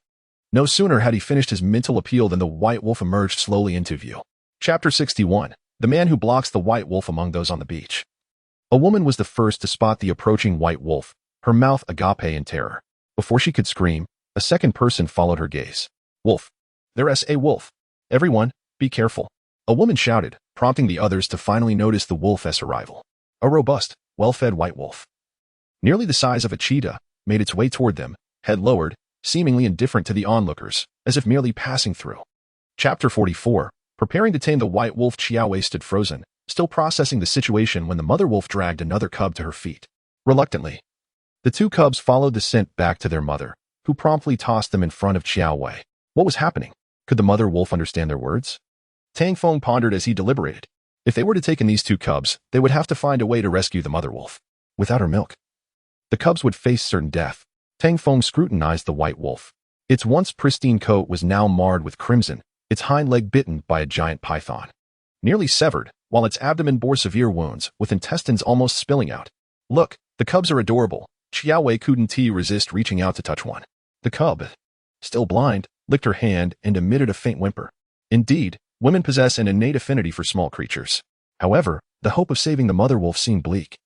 No sooner had he finished his mental appeal than the white wolf emerged slowly into view. Chapter 61. The man who blocks the white wolf among those on the beach. A woman was the first to spot the approaching white wolf, her mouth agape in terror. Before she could scream, a second person followed her gaze. "Wolf. There's a wolf. Everyone, be careful." A woman shouted, prompting the others to finally notice the wolf's arrival. A robust, well-fed white wolf, nearly the size of a cheetah, made its way toward them, head lowered, seemingly indifferent to the onlookers, as if merely passing through. Chapter 44. Preparing to tame the white wolf, Xiao Wei stood frozen, still processing the situation when the mother wolf dragged another cub to her feet. Reluctantly, the 2 cubs followed the scent back to their mother, who promptly tossed them in front of Xiao Wei. What was happening? Could the mother wolf understand their words? Tang Feng pondered as he deliberated. If they were to take in these 2 cubs, they would have to find a way to rescue the mother wolf. Without her milk, the cubs would face certain death. Tang Feng scrutinized the white wolf. Its once pristine coat was now marred with crimson, its hind leg bitten by a giant python, nearly severed, while its abdomen bore severe wounds, with intestines almost spilling out. "Look, the cubs are adorable." Xiao Wei couldn't resist reaching out to touch one. The cub, still blind, licked her hand and emitted a faint whimper. Indeed, women possess an innate affinity for small creatures. However, the hope of saving the mother wolf seemed bleak.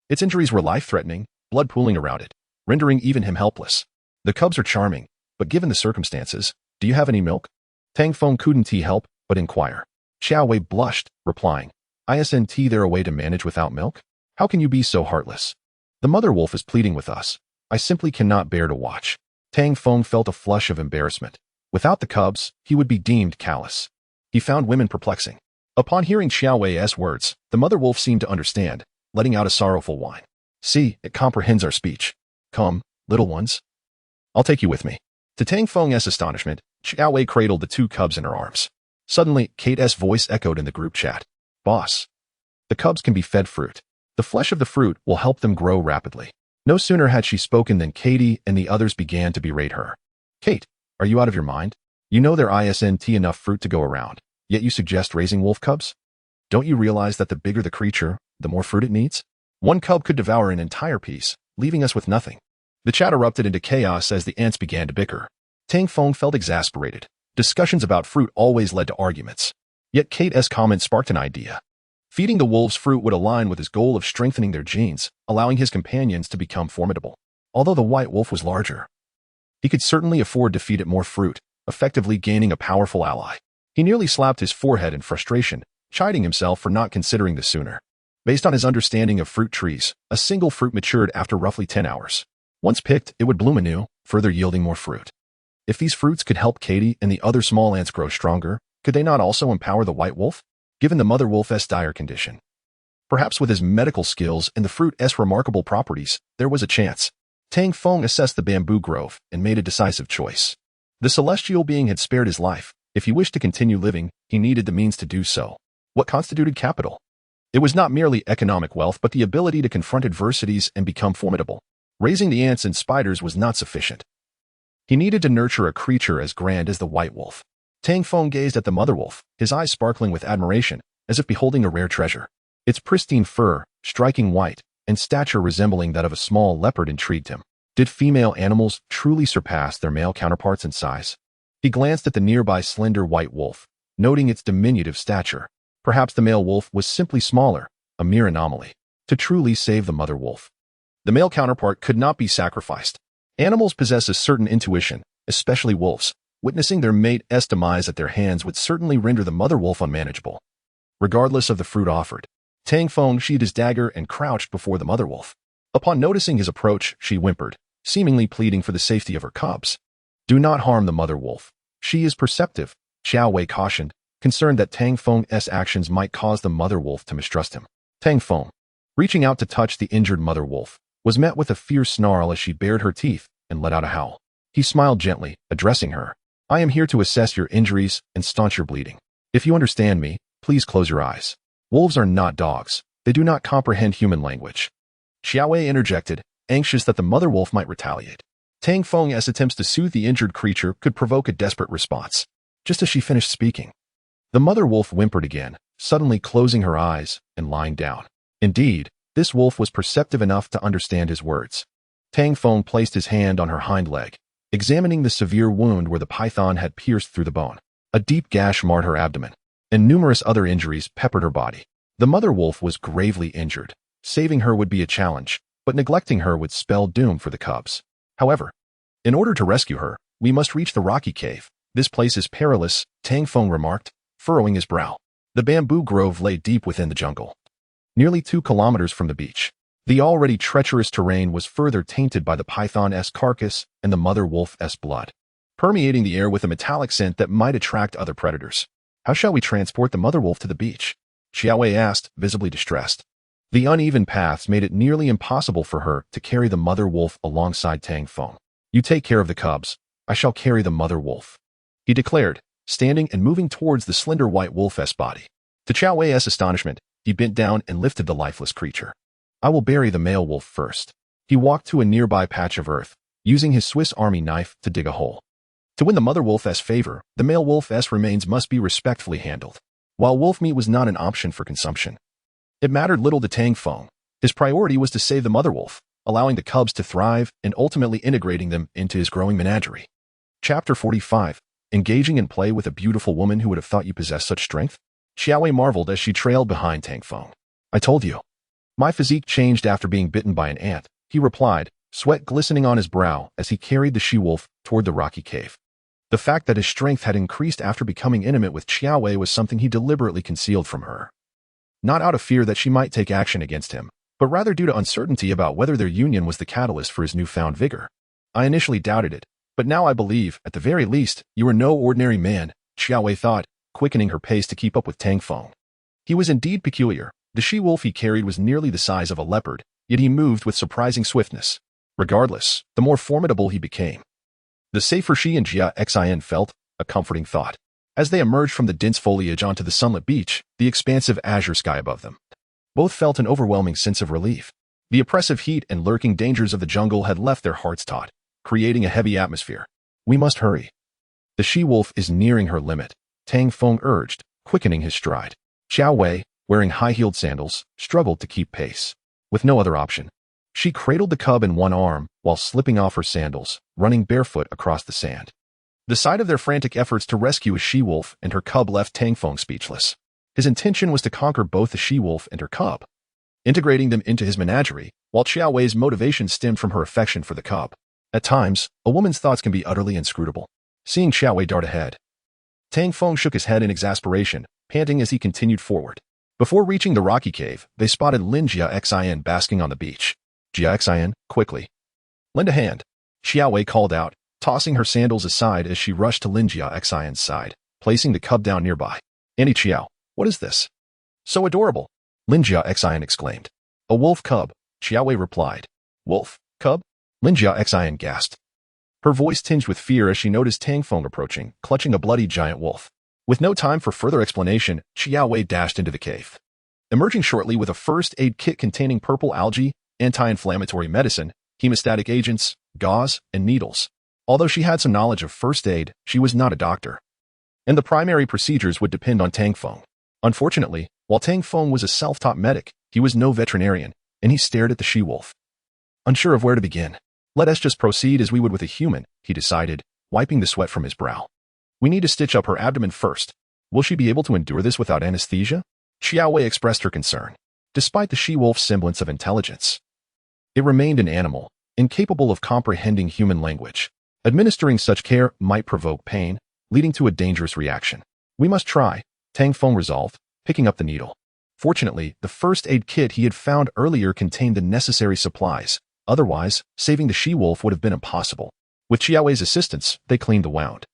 Its injuries were life-threatening, blood pooling around it, rendering even him helpless. "The cubs are charming, but given the circumstances, do you have any milk?" Tang Feng couldn't help but inquire. Xiao Wei blushed, replying, "Isn't there a way to manage without milk? How can you be so heartless? The mother wolf is pleading with us. I simply cannot bear to watch." Tang Feng felt a flush of embarrassment. Without the cubs, he would be deemed callous. He found women perplexing. Upon hearing Xiao Wei's words, the mother wolf seemed to understand, letting out a sorrowful whine. "See, it comprehends our speech. Come, little ones. I'll take you with me." To Tang Feng's astonishment, Xiao Wei cradled the 2 cubs in her arms. Suddenly, Kate's voice echoed in the group chat. "Boss, the cubs can be fed fruit. The flesh of the fruit will help them grow rapidly." No sooner had she spoken than Katie and the others began to berate her. "Kate, are you out of your mind? You know there isn't enough fruit to go around, yet you suggest raising wolf cubs? Don't you realize that the bigger the creature, the more fruit it needs? One cub could devour an entire piece, leaving us with nothing." The chat erupted into chaos as the ants began to bicker. Tang Feng felt exasperated. Discussions about fruit always led to arguments. Yet Kate's comment sparked an idea. Feeding the wolves fruit would align with his goal of strengthening their genes, allowing his companions to become formidable. Although the white wolf was larger, he could certainly afford to feed it more fruit, effectively gaining a powerful ally. He nearly slapped his forehead in frustration, chiding himself for not considering this sooner. Based on his understanding of fruit trees, a single fruit matured after roughly 10 hours. Once picked, it would bloom anew, further yielding more fruit. If these fruits could help Katie and the other small ants grow stronger, could they not also empower the white wolf? Given the mother wolf's dire condition, perhaps with his medical skills and the fruit's remarkable properties, there was a chance. Tang Feng assessed the bamboo grove and made a decisive choice. The celestial being had spared his life. If he wished to continue living, he needed the means to do so. What constituted capital? It was not merely economic wealth, but the ability to confront adversities and become formidable. Raising the ants and spiders was not sufficient. He needed to nurture a creature as grand as the white wolf. Tang Feng gazed at the mother wolf, his eyes sparkling with admiration, as if beholding a rare treasure. Its pristine fur, striking white, and stature resembling that of a small leopard intrigued him. Did female animals truly surpass their male counterparts in size? He glanced at the nearby slender white wolf, noting its diminutive stature. Perhaps the male wolf was simply smaller, a mere anomaly. To truly save the mother wolf, the male counterpart could not be sacrificed. Animals possess a certain intuition, especially wolves. Witnessing their mate's demise at their hands would certainly render the mother wolf unmanageable. Regardless of the fruit offered, Tang Feng sheathed his dagger and crouched before the mother wolf. Upon noticing his approach, she whimpered, seemingly pleading for the safety of her cubs. Do not harm the mother wolf. She is perceptive, Xiao Wei cautioned, concerned that Tang Feng's actions might cause the mother wolf to mistrust him. Tang Feng, reaching out to touch the injured mother wolf, was met with a fierce snarl as she bared her teeth and let out a howl. He smiled gently, addressing her. I am here to assess your injuries and staunch your bleeding. If you understand me, please close your eyes. Wolves are not dogs. They do not comprehend human language. Xiao Wei interjected, anxious that the mother wolf might retaliate. Tang Feng's attempts to soothe the injured creature could provoke a desperate response. Just as she finished speaking, the mother wolf whimpered again, suddenly closing her eyes and lying down. Indeed, this wolf was perceptive enough to understand his words. Tang Feng placed his hand on her hind leg, examining the severe wound where the python had pierced through the bone. A deep gash marred her abdomen, and numerous other injuries peppered her body. The mother wolf was gravely injured. Saving her would be a challenge, but neglecting her would spell doom for the cubs. However, in order to rescue her, we must reach the rocky cave. This place is perilous, Tang Feng remarked, furrowing his brow. The bamboo grove lay deep within the jungle, nearly 2 kilometers from the beach. The already treacherous terrain was further tainted by the python's carcass and the mother wolf's blood, permeating the air with a metallic scent that might attract other predators. How shall we transport the mother wolf to the beach? Xiao Wei asked, visibly distressed. The uneven paths made it nearly impossible for her to carry the mother wolf alongside Tang Feng. You take care of the cubs. I shall carry the mother wolf, he declared, standing and moving towards the slender white wolf's body. To Xiao Wei's astonishment, he bent down and lifted the lifeless creature. I will bury the male wolf first. He walked to a nearby patch of earth, using his Swiss Army knife to dig a hole. To win the mother wolf's favor, the male wolf's remains must be respectfully handled. While wolf meat was not an option for consumption, it mattered little to Tang Feng. His priority was to save the mother wolf, allowing the cubs to thrive and ultimately integrating them into his growing menagerie. Chapter 45. Engaging in play with a beautiful woman who would have thought you possessed such strength? Xiao Wei marveled as she trailed behind Tang Feng. I told you. My physique changed after being bitten by an ant, he replied, sweat glistening on his brow as he carried the she-wolf toward the rocky cave. The fact that his strength had increased after becoming intimate with Xiao Wei was something he deliberately concealed from her. Not out of fear that she might take action against him, but rather due to uncertainty about whether their union was the catalyst for his newfound vigor. I initially doubted it, but now I believe, at the very least, you are no ordinary man, Xiao Wei thought, quickening her pace to keep up with Tang Feng. He was indeed peculiar. The she-wolf he carried was nearly the size of a leopard, yet he moved with surprising swiftness. Regardless, the more formidable he became, the safer she and Jia Xin felt, a comforting thought. As they emerged from the dense foliage onto the sunlit beach, the expansive azure sky above them, both felt an overwhelming sense of relief. The oppressive heat and lurking dangers of the jungle had left their hearts taut, creating a heavy atmosphere. We must hurry. The she-wolf is nearing her limit, Tang Feng urged, quickening his stride. Xiao Wei, wearing high-heeled sandals, struggled to keep pace. With no other option, she cradled the cub in one arm while slipping off her sandals, running barefoot across the sand. The sight of their frantic efforts to rescue a she-wolf and her cub left Tang Feng speechless. His intention was to conquer both the she-wolf and her cub, integrating them into his menagerie, while Xiao Wei's motivation stemmed from her affection for the cub. At times, a woman's thoughts can be utterly inscrutable. Seeing Xiao Wei dart ahead, Tang Feng shook his head in exasperation, panting as he continued forward. Before reaching the rocky cave, they spotted Lin Jia Xin basking on the beach. Jia Xin, quickly. Lend a hand, Xiao Wei called out, tossing her sandals aside as she rushed to Lin Jia Xin's side, placing the cub down nearby. Auntie Qiao, what is this? So adorable, Lin Jia Xin exclaimed. A wolf cub, Xiao Wei replied. Wolf? Cub? Lin Jia Xin gasped, her voice tinged with fear as she noticed Tang Feng approaching, clutching a bloody giant wolf. With no time for further explanation, Xiao Wei dashed into the cave. Emerging shortly with a first aid kit containing purple algae, anti-inflammatory medicine, hemostatic agents, gauze, and needles. Although she had some knowledge of first aid, she was not a doctor, and the primary procedures would depend on Tang Feng. Unfortunately, while Tang Feng was a self-taught medic, he was no veterinarian, and he stared at the she-wolf. Unsure of where to begin. Let us just proceed as we would with a human, he decided, wiping the sweat from his brow. We need to stitch up her abdomen first. Will she be able to endure this without anesthesia? Xiaowei expressed her concern. Despite the she-wolf's semblance of intelligence, it remained an animal, incapable of comprehending human language. Administering such care might provoke pain, leading to a dangerous reaction. We must try, Tang Feng resolved, picking up the needle. Fortunately, the first aid kit he had found earlier contained the necessary supplies. Otherwise, saving the she-wolf would have been impossible. With Xiaowei's assistance, they cleaned the wound,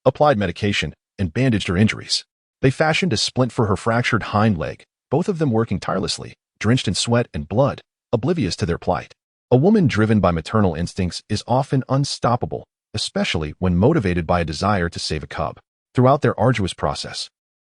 applied medication, and bandaged her injuries. They fashioned a splint for her fractured hind leg, both of them working tirelessly, drenched in sweat and blood, oblivious to their plight. A woman driven by maternal instincts is often unstoppable, especially when motivated by a desire to save a cub. Throughout their arduous process,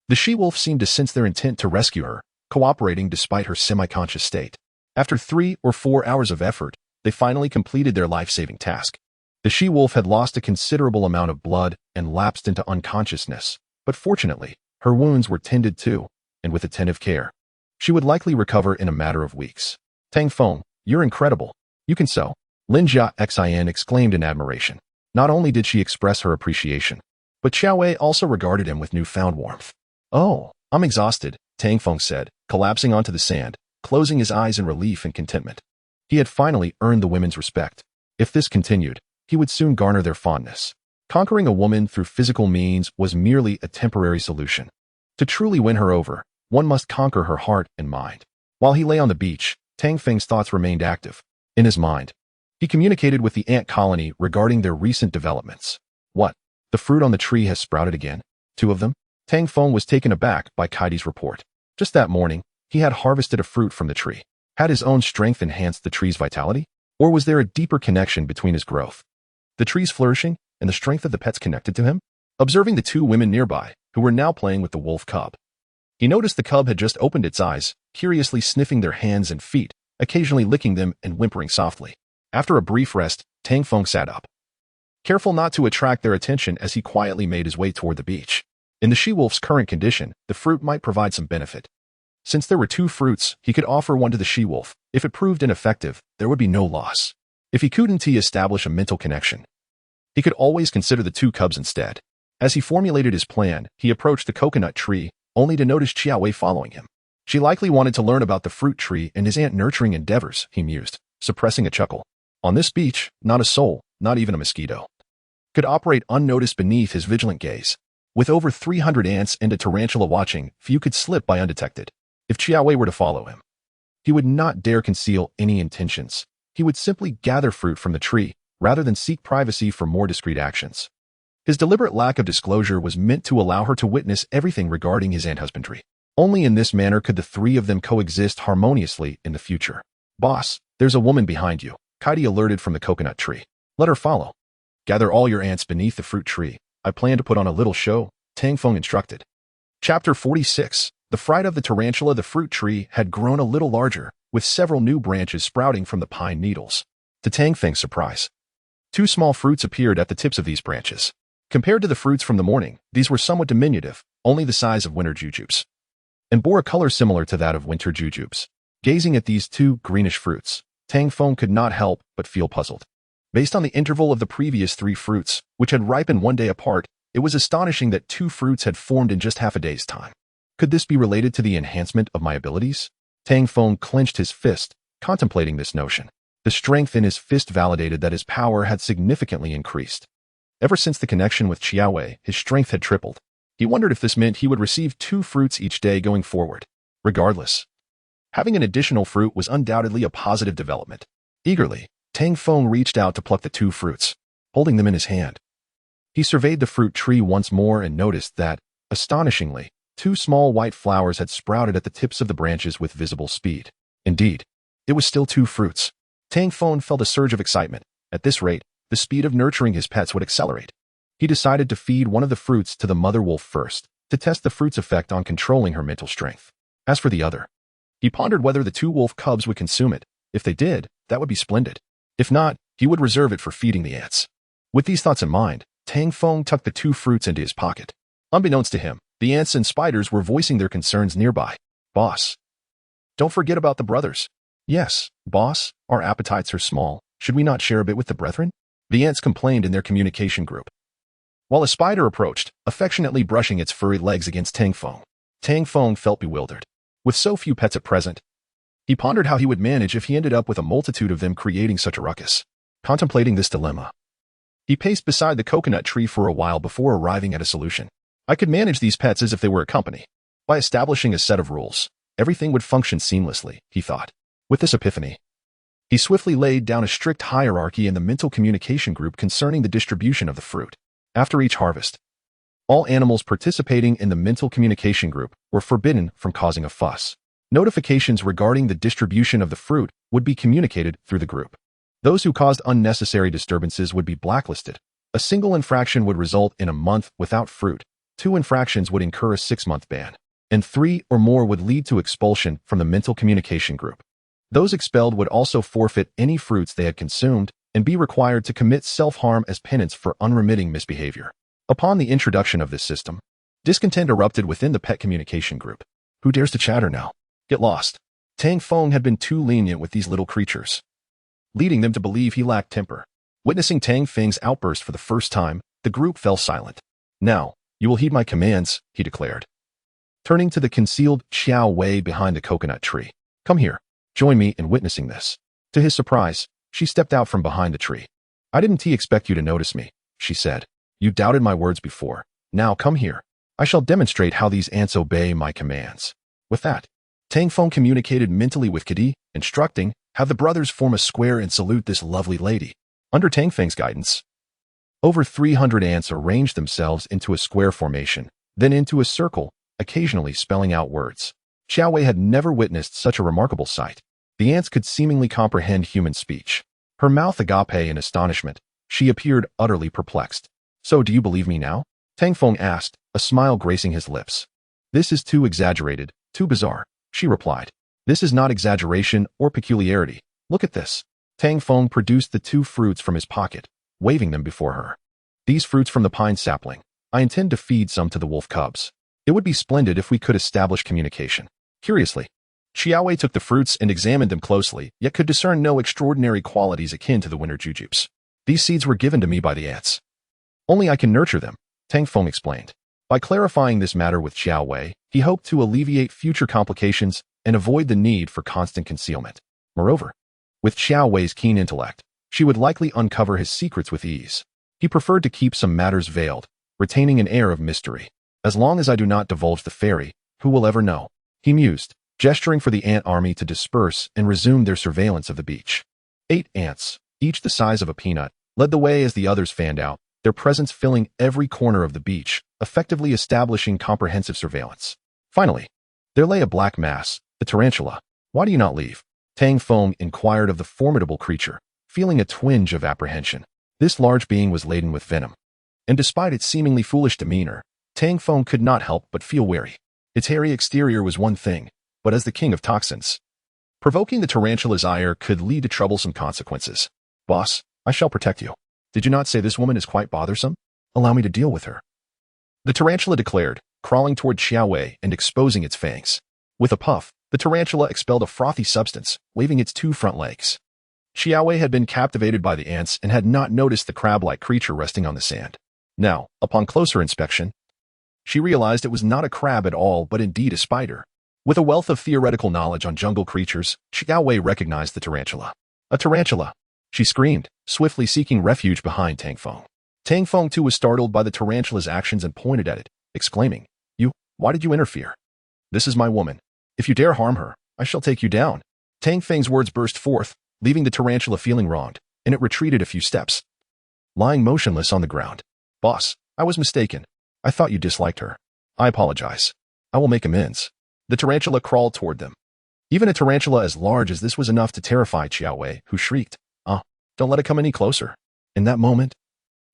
the she-wolf seemed to sense their intent to rescue her, cooperating despite her semi-conscious state. After 3 or 4 hours of effort, they finally completed their life-saving task. The she-wolf had lost a considerable amount of blood and lapsed into unconsciousness, but fortunately, her wounds were tended to, and with attentive care, she would likely recover in a matter of weeks. Tang Feng, you're incredible. You can sew. Lin Jia Xin exclaimed in admiration. Not only did she express her appreciation, but Xiaowei also regarded him with newfound warmth. Oh, I'm exhausted, Tang Feng said, collapsing onto the sand, closing his eyes in relief and contentment. He had finally earned the women's respect. If this continued, he would soon garner their fondness. Conquering a woman through physical means was merely a temporary solution. To truly win her over, one must conquer her heart and mind. While he lay on the beach, Tang Feng's thoughts remained active. In his mind, he communicated with the ant colony regarding their recent developments. What? The fruit on the tree has sprouted again? 2 of them? Tang Feng was taken aback by Kaidi's report. Just that morning, he had harvested a fruit from the tree. Had his own strength enhanced the tree's vitality? Or was there a deeper connection between his growth, the tree's flourishing, and the strength of the pets connected to him? Observing the 2 women nearby, who were now playing with the wolf cub, he noticed the cub had just opened its eyes, curiously sniffing their hands and feet, occasionally licking them and whimpering softly. After a brief rest, Tang Feng sat up, careful not to attract their attention as he quietly made his way toward the beach. In the she-wolf's current condition, the fruit might provide some benefit. Since there were 2 fruits, he could offer one to the she-wolf. If it proved ineffective, there would be no loss. If he couldn't establish a mental connection, he could always consider the 2 cubs instead. As he formulated his plan, he approached the coconut tree, only to notice Xiaowei following him. She likely wanted to learn about the fruit tree and his ant-nurturing endeavors, he mused, suppressing a chuckle. On this beach, not a soul, not even a mosquito, could operate unnoticed beneath his vigilant gaze. With over 300 ants and a tarantula watching, few could slip by undetected. If Xiaowei were to follow him, he would not dare conceal any intentions. He would simply gather fruit from the tree, rather than seek privacy for more discreet actions. His deliberate lack of disclosure was meant to allow her to witness everything regarding his ant husbandry. Only in this manner could the 3 of them coexist harmoniously in the future. Boss, there's a woman behind you, Kaidi alerted from the coconut tree. Let her follow. Gather all your ants beneath the fruit tree. I plan to put on a little show, Tang Feng instructed. Chapter 46. The fright of the tarantula. The fruit tree had grown a little larger, with several new branches sprouting from the pine needles. To Tang Feng's surprise, 2 small fruits appeared at the tips of these branches. Compared to the fruits from the morning, these were somewhat diminutive, only the size of winter jujubes, and bore a color similar to that of winter jujubes. Gazing at these 2 greenish fruits, Tang Feng could not help but feel puzzled. Based on the interval of the previous 3 fruits, which had ripened 1 day apart, it was astonishing that 2 fruits had formed in just half a day's time. Could this be related to the enhancement of my abilities? Tang Feng clenched his fist, contemplating this notion. The strength in his fist validated that his power had significantly increased. Ever since the connection with Xiaowei, his strength had tripled. He wondered if this meant he would receive 2 fruits each day going forward. Regardless, having an additional fruit was undoubtedly a positive development. Eagerly, Tang Feng reached out to pluck the 2 fruits, holding them in his hand. He surveyed the fruit tree once more and noticed that, astonishingly, 2 small white flowers had sprouted at the tips of the branches with visible speed. Indeed, it was still 2 fruits. Tang Feng felt a surge of excitement. At this rate, the speed of nurturing his pets would accelerate. He decided to feed one of the fruits to the mother wolf first, to test the fruit's effect on controlling her mental strength. As for the other, he pondered whether the 2 wolf cubs would consume it. If they did, that would be splendid. If not, he would reserve it for feeding the ants. With these thoughts in mind, Tang Feng tucked the 2 fruits into his pocket. Unbeknownst to him, the ants and spiders were voicing their concerns nearby. Boss, don't forget about the brothers. Yes, boss, our appetites are small. Should we not share a bit with the brethren? The ants complained in their communication group. While a spider approached, affectionately brushing its furry legs against Tang Feng. Tang Feng felt bewildered. With so few pets at present, he pondered how he would manage if he ended up with a multitude of them creating such a ruckus. Contemplating this dilemma, he paced beside the coconut tree for a while before arriving at a solution. I could manage these pets as if they were a company. By establishing a set of rules, everything would function seamlessly, he thought. With this epiphany, he swiftly laid down a strict hierarchy in the mental communication group concerning the distribution of the fruit. After each harvest, all animals participating in the mental communication group were forbidden from causing a fuss. Notifications regarding the distribution of the fruit would be communicated through the group. Those who caused unnecessary disturbances would be blacklisted. A single infraction would result in a month without fruit, 2 infractions would incur a 6-month ban, and 3 or more would lead to expulsion from the mental communication group. Those expelled would also forfeit any fruits they had consumed and be required to commit self-harm as penance for unremitting misbehavior. Upon the introduction of this system, discontent erupted within the pet communication group. Who dares to chatter now? Get lost. Tang Feng had been too lenient with these little creatures, leading them to believe he lacked temper. Witnessing Tang Feng's outburst for the first time, the group fell silent. Now, you will heed my commands, he declared. Turning to the concealed Xiao Wei behind the coconut tree. Come here. Join me in witnessing this. To his surprise, she stepped out from behind the tree. I didn't expect you to notice me, she said. You doubted my words before. Now come here. I shall demonstrate how these ants obey my commands. With that, Tang Feng communicated mentally with Kadi, instructing, have the brothers form a square and salute this lovely lady. Under Tang Feng's guidance, over 300 ants arranged themselves into a square formation, then into a circle, occasionally spelling out words. Xiao Wei had never witnessed such a remarkable sight. The ants could seemingly comprehend human speech. Her mouth agape in astonishment, she appeared utterly perplexed. So do you believe me now? Tang Feng asked, a smile gracing his lips. This is too exaggerated, too bizarre, she replied. This is not exaggeration or peculiarity. Look at this. Tang Feng produced the 2 fruits from his pocket, waving them before her. These fruits from the pine sapling. I intend to feed some to the wolf cubs. It would be splendid if we could establish communication. Curiously, Xiao Wei took the fruits and examined them closely, yet could discern no extraordinary qualities akin to the winter jujubes. These seeds were given to me by the ants. Only I can nurture them, Tang Feng explained. By clarifying this matter with Xiao Wei, he hoped to alleviate future complications and avoid the need for constant concealment. Moreover, with Xiao Wei's keen intellect, she would likely uncover his secrets with ease. He preferred to keep some matters veiled, retaining an air of mystery. As long as I do not divulge the fairy, who will ever know? He mused, gesturing for the ant army to disperse and resume their surveillance of the beach. 8 ants, each the size of a peanut, led the way as the others fanned out, their presence filling every corner of the beach, effectively establishing comprehensive surveillance. Finally, there lay a black mass, the tarantula. Why do you not leave? Tang Feng inquired of the formidable creature, feeling a twinge of apprehension. This large being was laden with venom, and despite its seemingly foolish demeanor, Tang Feng could not help but feel wary. Its hairy exterior was one thing, but as the king of toxins, provoking the tarantula's ire could lead to troublesome consequences. Boss, I shall protect you. Did you not say this woman is quite bothersome? Allow me to deal with her. The tarantula declared, crawling toward Xiao Wei and exposing its fangs. With a puff, the tarantula expelled a frothy substance, waving its 2 front legs. Xiao Wei had been captivated by the ants and had not noticed the crab-like creature resting on the sand. Now, upon closer inspection, she realized it was not a crab at all, but indeed a spider. With a wealth of theoretical knowledge on jungle creatures, Xiao Wei recognized the tarantula. A tarantula! She screamed, swiftly seeking refuge behind Tang Feng. Tang Feng too was startled by the tarantula's actions and pointed at it, exclaiming, why did you interfere? This is my woman. If you dare harm her, I shall take you down. Tang Feng's words burst forth, leaving the tarantula feeling wronged, and it retreated a few steps, lying motionless on the ground. Boss, I was mistaken. I thought you disliked her. I apologize. I will make amends. The tarantula crawled toward them. Even a tarantula as large as this was enough to terrify Xiao Wei, who shrieked, don't let it come any closer. In that moment,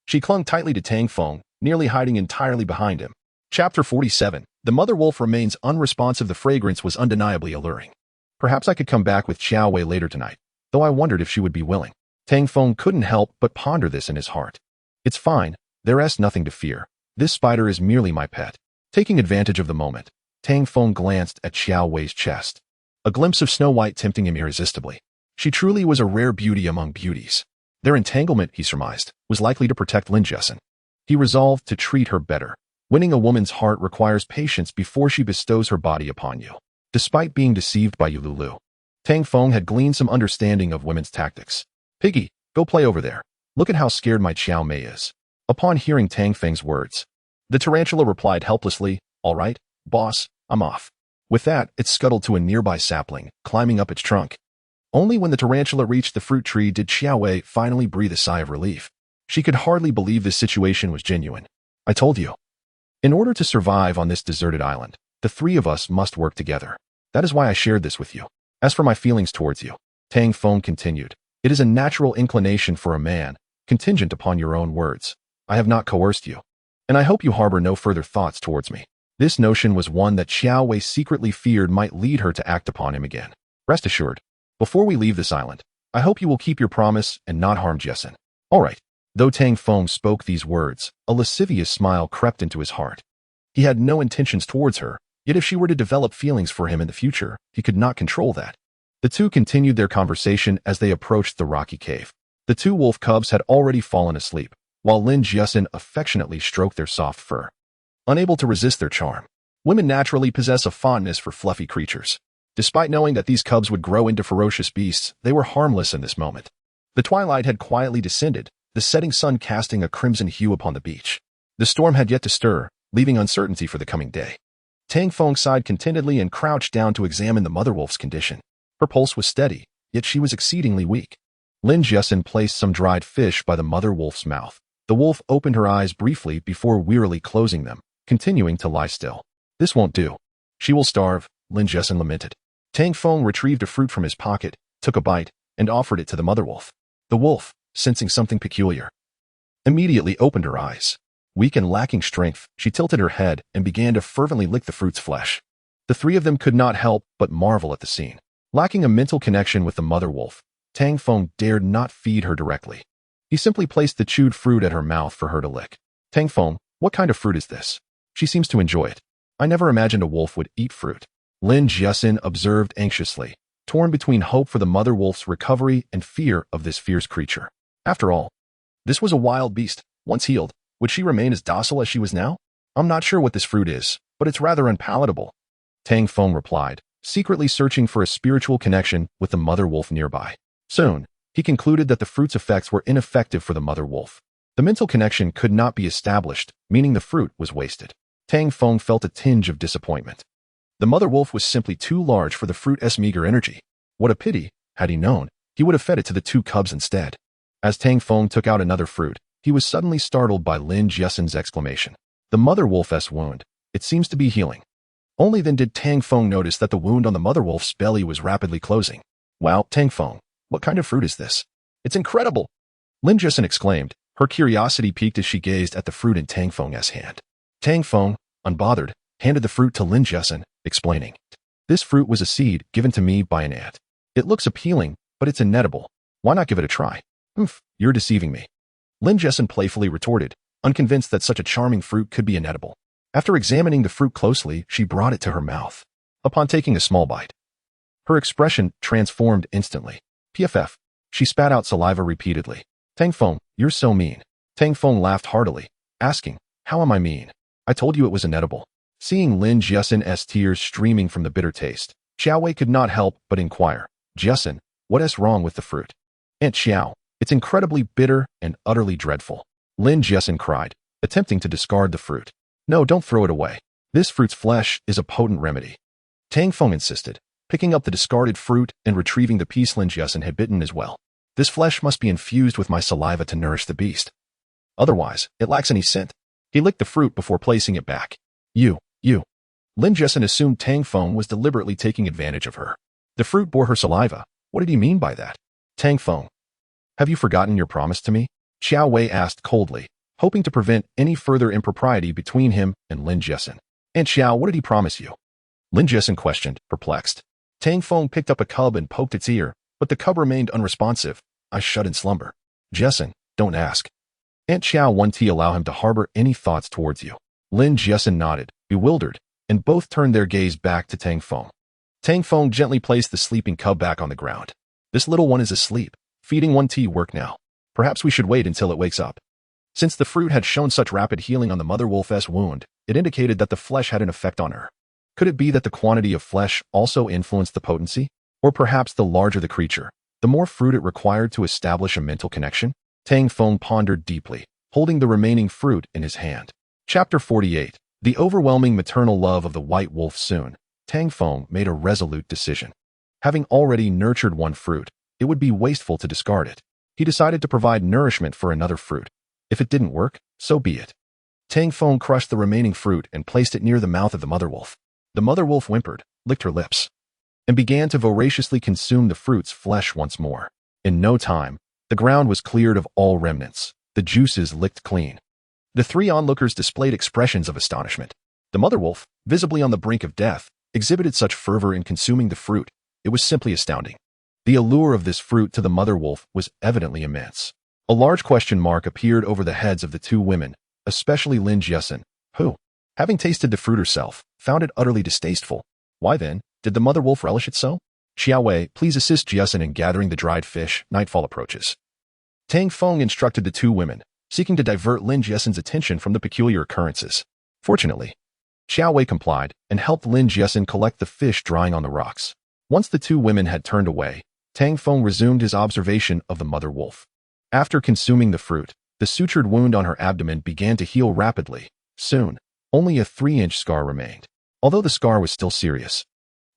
she clung tightly to Tang Feng, nearly hiding entirely behind him. Chapter 47. The mother wolf remains unresponsive. The fragrance was undeniably alluring. Perhaps I could come back with Xiao Wei later tonight, though I wondered if she would be willing. Tang Feng couldn't help but ponder this in his heart. It's fine. There's nothing to fear. This spider is merely my pet. Taking advantage of the moment, Tang Feng glanced at Xiao Wei's chest. a glimpse of Snow White tempting him irresistibly. She truly was a rare beauty among beauties. Their entanglement, he surmised, was likely to protect Lin Jessen. He resolved to treat her better. Winning a woman's heart requires patience before she bestows her body upon you. Despite being deceived by Yululu, Tang Feng had gleaned some understanding of women's tactics. Piggy, go play over there. Look at how scared my Chiao Mei is. Upon hearing Tang Feng's words, the tarantula replied helplessly, all right, boss, I'm off. With that, it scuttled to a nearby sapling, climbing up its trunk. Only when the tarantula reached the fruit tree did Xiao Wei finally breathe a sigh of relief. She could hardly believe this situation was genuine. I told you. In order to survive on this deserted island, the three of us must work together. That is why I shared this with you. As for my feelings towards you, Tang Feng continued, it is a natural inclination for a man, contingent upon your own words. I have not coerced you. And I hope you harbor no further thoughts towards me. This notion was one that Xiao Wei secretly feared might lead her to act upon him again. Rest assured, before we leave this island, I hope you will keep your promise and not harm Jessen. All right. Though Tang Feng spoke these words, a lascivious smile crept into his heart. He had no intentions towards her, yet if she were to develop feelings for him in the future, he could not control that. The two continued their conversation as they approached the rocky cave. The two wolf cubs had already fallen asleep, while Lin Jessen affectionately stroked their soft fur. Unable to resist their charm, women naturally possess a fondness for fluffy creatures. Despite knowing that these cubs would grow into ferocious beasts, they were harmless in this moment. The twilight had quietly descended, the setting sun casting a crimson hue upon the beach. The storm had yet to stir, leaving uncertainty for the coming day. Tang Feng sighed contentedly and crouched down to examine the mother wolf's condition. Her pulse was steady, yet she was exceedingly weak. Lin Jessen placed some dried fish by the mother wolf's mouth. The wolf opened her eyes briefly before wearily closing them, continuing to lie still. This won't do. She will starve, Lin Jessen lamented. Tang Feng retrieved a fruit from his pocket, took a bite, and offered it to the mother wolf. The wolf, sensing something peculiar, immediately opened her eyes. Weak and lacking strength, she tilted her head and began to fervently lick the fruit's flesh. The three of them could not help but marvel at the scene. Lacking a mental connection with the mother wolf, Tang Feng dared not feed her directly. He simply placed the chewed fruit at her mouth for her to lick. Tang Feng, what kind of fruit is this? She seems to enjoy it. I never imagined a wolf would eat fruit. Lin Jessen observed anxiously, torn between hope for the mother wolf's recovery and fear of this fierce creature. After all, this was a wild beast. Once healed, would she remain as docile as she was now? I'm not sure what this fruit is, but it's rather unpalatable. Tang Feng replied, secretly searching for a spiritual connection with the mother wolf nearby. Soon, he concluded that the fruit's effects were ineffective for the mother wolf. The mental connection could not be established, meaning the fruit was wasted. Tang Feng felt a tinge of disappointment. The mother wolf was simply too large for the fruit's meager energy. What a pity, had he known, he would have fed it to the two cubs instead. As Tang Feng took out another fruit, he was suddenly startled by Lin Jessen's exclamation. The mother wolf's wound, it seems to be healing. Only then did Tang Feng notice that the wound on the mother wolf's belly was rapidly closing. Wow, Tang Feng, what kind of fruit is this? It's incredible! Lin Jessen exclaimed, her curiosity piqued as she gazed at the fruit in Tang Feng's hand. Tang Feng, unbothered, handed the fruit to Lin Jessen, explaining. This fruit was a seed given to me by an ant. It looks appealing, but it's inedible. Why not give it a try? You're deceiving me. Lin Jessen playfully retorted, unconvinced that such a charming fruit could be inedible. After examining the fruit closely, she brought it to her mouth. Upon taking a small bite, her expression transformed instantly. PFF. She spat out saliva repeatedly. Tang Feng, you're so mean. Tang Feng laughed heartily, asking, how am I mean? I told you it was inedible. Seeing Lin Jessen's tears streaming from the bitter taste, Xiao Wei could not help but inquire, Jessen, what is wrong with the fruit? Aunt Xiao, it's incredibly bitter and utterly dreadful. Lin Jessen cried, attempting to discard the fruit. No, don't throw it away. This fruit's flesh is a potent remedy. Tang Feng insisted, picking up the discarded fruit and retrieving the piece Lin Jessen had bitten as well. This flesh must be infused with my saliva to nourish the beast. Otherwise, it lacks any scent. He licked the fruit before placing it back. You. Lin Jessen assumed Tang Feng was deliberately taking advantage of her. The fruit bore her saliva. What did he mean by that? Tang Feng, have you forgotten your promise to me? Xiao Wei asked coldly, hoping to prevent any further impropriety between him and Lin Jessen. Aunt Xiao, what did he promise you? Lin Jessen questioned, perplexed. Tang Feng picked up a cub and poked its ear, but the cub remained unresponsive. I shut in slumber. Jessen, don't ask. Aunt Xiao, won't he allow him to harbor any thoughts towards you? Lin Jessen nodded, bewildered, and both turned their gaze back to Tang Feng. Tang Feng gently placed the sleeping cub back on the ground. This little one is asleep. Feeding one tea work now. Perhaps we should wait until it wakes up. Since the fruit had shown such rapid healing on the mother wolf's wound, it indicated that the flesh had an effect on her. Could it be that the quantity of flesh also influenced the potency? Or perhaps the larger the creature, the more fruit it required to establish a mental connection? Tang Feng pondered deeply, holding the remaining fruit in his hand. Chapter 48. The overwhelming maternal love of the white wolf. Soon, Tang Feng made a resolute decision. Having already nurtured one fruit, it would be wasteful to discard it. He decided to provide nourishment for another fruit. If it didn't work, so be it. Tang Feng crushed the remaining fruit and placed it near the mouth of the mother wolf. The mother wolf whimpered, licked her lips, and began to voraciously consume the fruit's flesh once more. In no time, the ground was cleared of all remnants, the juices licked clean. The three onlookers displayed expressions of astonishment. The mother wolf, visibly on the brink of death, exhibited such fervor in consuming the fruit, it was simply astounding. The allure of this fruit to the mother wolf was evidently immense. A large question mark appeared over the heads of the two women, especially Lin Jiasen, who, having tasted the fruit herself, found it utterly distasteful. Why then, did the mother wolf relish it so? Xiaowei, please assist Jiasen in gathering the dried fish. Nightfall approaches. Tang Feng instructed the two women, seeking to divert Lin Jiasen's attention from the peculiar occurrences. Fortunately, Xiaowei complied and helped Lin Jiasen collect the fish drying on the rocks. Once the two women had turned away, Tang Feng resumed his observation of the mother wolf. After consuming the fruit, the sutured wound on her abdomen began to heal rapidly. Soon, only a 3-inch scar remained. Although the scar was still serious,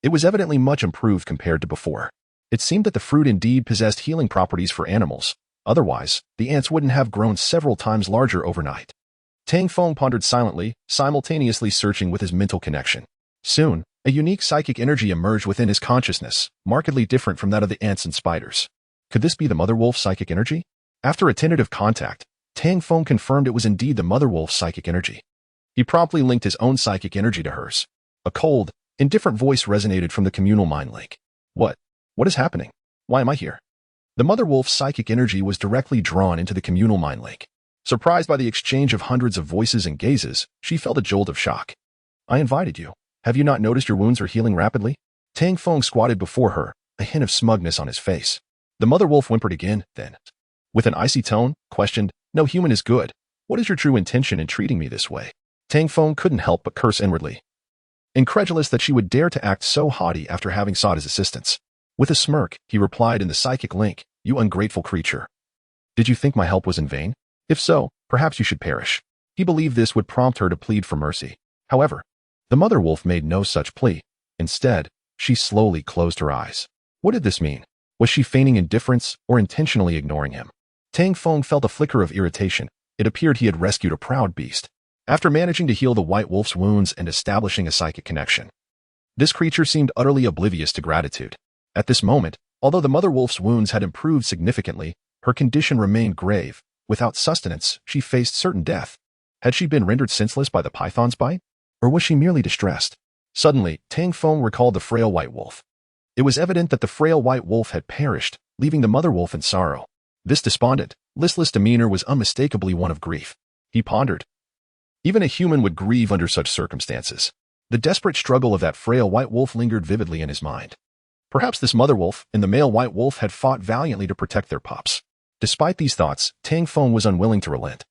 it was evidently much improved compared to before. It seemed that the fruit indeed possessed healing properties for animals. Otherwise, the ants wouldn't have grown several times larger overnight. Tang Feng pondered silently, simultaneously searching with his mental connection. Soon, a unique psychic energy emerged within his consciousness, markedly different from that of the ants and spiders. Could this be the mother wolf's psychic energy? After a tentative contact, Tang Feng confirmed it was indeed the mother wolf's psychic energy. He promptly linked his own psychic energy to hers. A cold, indifferent voice resonated from the communal mind lake. What is happening? Why am I here? The mother wolf's psychic energy was directly drawn into the communal mind lake. Surprised by the exchange of hundreds of voices and gazes, she felt a jolt of shock. I invited you. Have you not noticed your wounds are healing rapidly? Tang Feng squatted before her, a hint of smugness on his face. The mother wolf whimpered again, then, with an icy tone, questioned, no human is good. What is your true intention in treating me this way? Tang Feng couldn't help but curse inwardly, incredulous that she would dare to act so haughty after having sought his assistance. With a smirk, he replied in the psychic link, you ungrateful creature. Did you think my help was in vain? If so, perhaps you should perish. He believed this would prompt her to plead for mercy. However, the mother wolf made no such plea. Instead, she slowly closed her eyes. What did this mean? Was she feigning indifference or intentionally ignoring him? Tang Feng felt a flicker of irritation. It appeared he had rescued a proud beast. After managing to heal the white wolf's wounds and establishing a psychic connection, this creature seemed utterly oblivious to gratitude. At this moment, although the mother wolf's wounds had improved significantly, her condition remained grave. Without sustenance, she faced certain death. Had she been rendered senseless by the python's bite? Or was she merely distressed? Suddenly, Tang Feng recalled the frail white wolf. It was evident that the frail white wolf had perished, leaving the mother wolf in sorrow. This despondent, listless demeanor was unmistakably one of grief. He pondered. Even a human would grieve under such circumstances. The desperate struggle of that frail white wolf lingered vividly in his mind. Perhaps this mother wolf and the male white wolf had fought valiantly to protect their pups. Despite these thoughts, Tang Feng was unwilling to relent.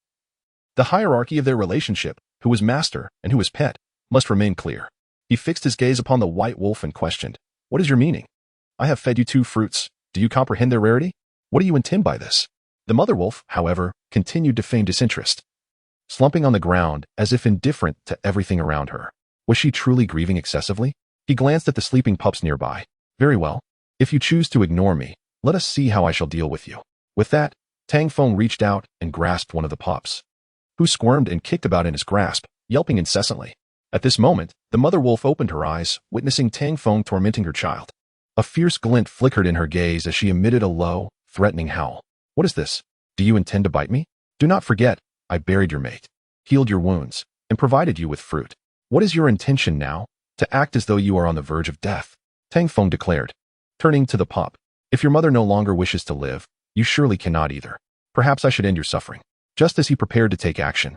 The hierarchy of their relationship, who was master and who was pet, must remain clear. He fixed his gaze upon the white wolf and questioned, what is your meaning? I have fed you 2 fruits. Do you comprehend their rarity? What do you intend by this? The mother wolf, however, continued to feign disinterest, slumping on the ground as if indifferent to everything around her. Was she truly grieving excessively? He glanced at the sleeping pups nearby. Very well. If you choose to ignore me, let us see how I shall deal with you. With that, Tang Feng reached out and grasped one of the pups, who squirmed and kicked about in his grasp, yelping incessantly. At this moment, the mother wolf opened her eyes, witnessing Tang Feng tormenting her child. A fierce glint flickered in her gaze as she emitted a low, threatening howl. What is this? Do you intend to bite me? Do not forget, I buried your mate, healed your wounds, and provided you with fruit. What is your intention now? To act as though you are on the verge of death, Tang Feng declared, turning to the pup. If your mother no longer wishes to live, you surely cannot either. Perhaps I should end your suffering. Just as he prepared to take action,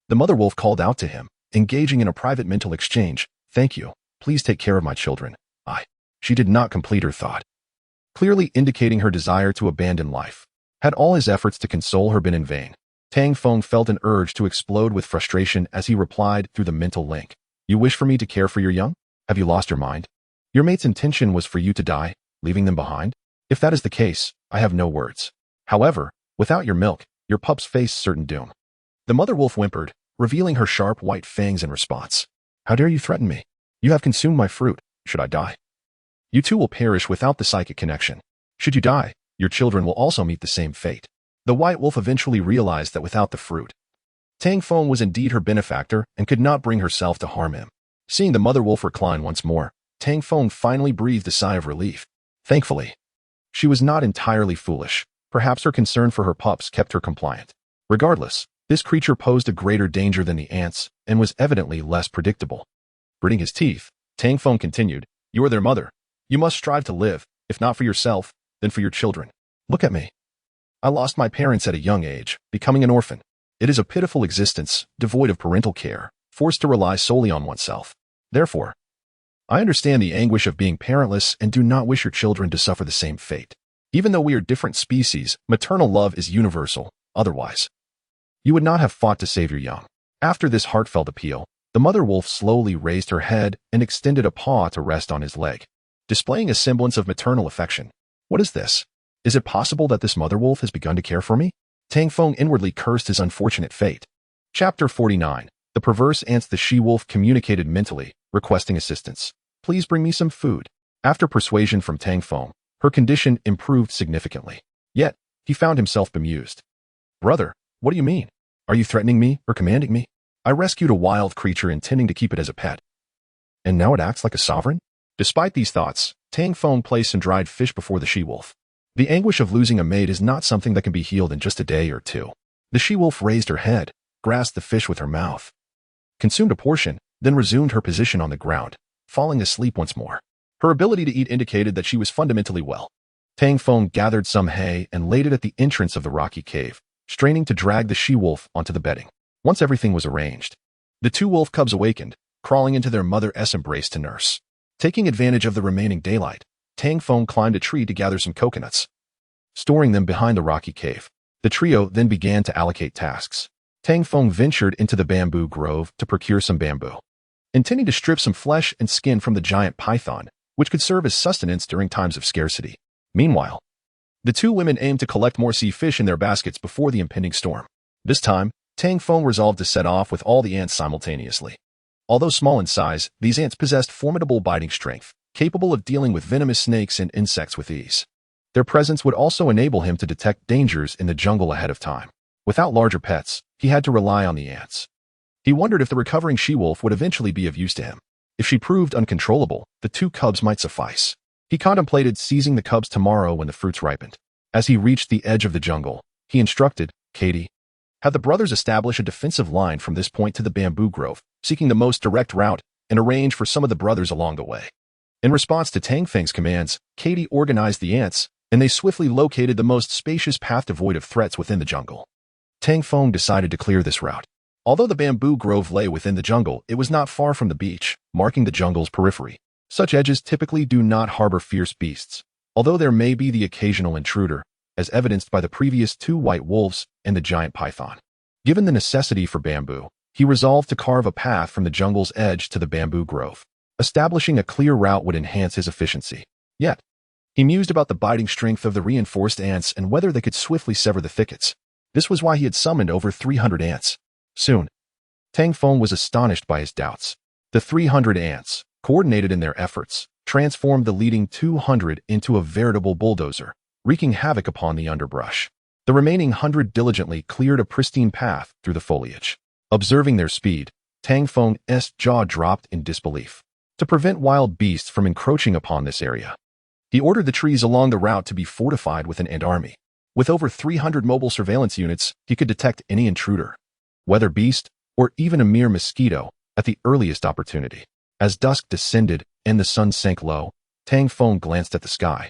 the mother wolf called out to him, engaging in a private mental exchange. Thank you. Please take care of my children. I she did not complete her thought, clearly indicating her desire to abandon life. Had all his efforts to console her been in vain? Tang Feng felt an urge to explode with frustration as he replied through the mental link. You wish for me to care for your young? Have you lost your mind? Your mate's intention was for you to die, leaving them behind? If that is the case, I have no words. However, without your milk, your pups face certain doom. The mother wolf whimpered, revealing her sharp white fangs in response. How dare you threaten me? You have consumed my fruit. Should I die? You too will perish without the psychic connection. Should you die, your children will also meet the same fate. The white wolf eventually realized that without the fruit, Tang Feng was indeed her benefactor and could not bring herself to harm him. Seeing the mother wolf recline once more, Tang Feng finally breathed a sigh of relief. Thankfully, she was not entirely foolish. Perhaps her concern for her pups kept her compliant. Regardless, this creature posed a greater danger than the ants and was evidently less predictable. Gritting his teeth, Tang Feng continued, You are their mother. You must strive to live, if not for yourself, then for your children. Look at me. I lost my parents at a young age, becoming an orphan. It is a pitiful existence, devoid of parental care, forced to rely solely on oneself. Therefore, I understand the anguish of being parentless and do not wish your children to suffer the same fate. Even though we are different species, maternal love is universal. Otherwise, you would not have fought to save your young. After this heartfelt appeal, the mother wolf slowly raised her head and extended a paw to rest on his leg, displaying a semblance of maternal affection. What is this? Is it possible that this mother wolf has begun to care for me? Tang Feng inwardly cursed his unfortunate fate. Chapter 49. The perverse ants. The she-wolf communicated mentally, requesting assistance. Please bring me some food. After persuasion from Tang Feng, her condition improved significantly. Yet, he found himself bemused. Brother, what do you mean? Are you threatening me or commanding me? I rescued a wild creature intending to keep it as a pet. And now it acts like a sovereign? Despite these thoughts, Tang Feng placed some dried fish before the she-wolf. The anguish of losing a mate is not something that can be healed in just a day or two. The she-wolf raised her head, grasped the fish with her mouth, consumed a portion, then resumed her position on the ground, falling asleep once more. Her ability to eat indicated that she was fundamentally well. Tang Feng gathered some hay and laid it at the entrance of the rocky cave, straining to drag the she-wolf onto the bedding. Once everything was arranged, the two wolf cubs awakened, crawling into their mother's embrace to nurse. Taking advantage of the remaining daylight, Tang Feng climbed a tree to gather some coconuts, storing them behind the rocky cave. The trio then began to allocate tasks. Tang Feng ventured into the bamboo grove to procure some bamboo, intending to strip some flesh and skin from the giant python, which could serve as sustenance during times of scarcity. Meanwhile, the two women aimed to collect more sea fish in their baskets before the impending storm. This time, Tang Feng resolved to set off with all the ants simultaneously. Although small in size, these ants possessed formidable biting strength, capable of dealing with venomous snakes and insects with ease. Their presence would also enable him to detect dangers in the jungle ahead of time. Without larger pets, he had to rely on the ants. He wondered if the recovering she-wolf would eventually be of use to him. If she proved uncontrollable, the two cubs might suffice. He contemplated seizing the cubs tomorrow when the fruits ripened. As he reached the edge of the jungle, he instructed, Katie, have the brothers establish a defensive line from this point to the bamboo grove, seeking the most direct route, and arrange for some of the brothers along the way. In response to Tang Feng's commands, Katie organized the ants, and they swiftly located the most spacious path devoid of threats within the jungle. Tang Feng decided to clear this route. Although the bamboo grove lay within the jungle, it was not far from the beach, marking the jungle's periphery. Such edges typically do not harbor fierce beasts, although there may be the occasional intruder, as evidenced by the previous two white wolves and the giant python. Given the necessity for bamboo, he resolved to carve a path from the jungle's edge to the bamboo grove. Establishing a clear route would enhance his efficiency. Yet, he mused about the biting strength of the reinforced ants and whether they could swiftly sever the thickets. This was why he had summoned over 300 ants. Soon, Tang Feng was astonished by his doubts. The 300 ants, coordinated in their efforts, transformed the leading 200 into a veritable bulldozer, wreaking havoc upon the underbrush. The remaining 100 diligently cleared a pristine path through the foliage. Observing their speed, Tang Feng's jaw dropped in disbelief. To prevent wild beasts from encroaching upon this area, he ordered the trees along the route to be fortified with an ant army. With over 300 mobile surveillance units, he could detect any intruder, whether beast or even a mere mosquito, at the earliest opportunity. As dusk descended and the sun sank low, Tang Feng glanced at the sky,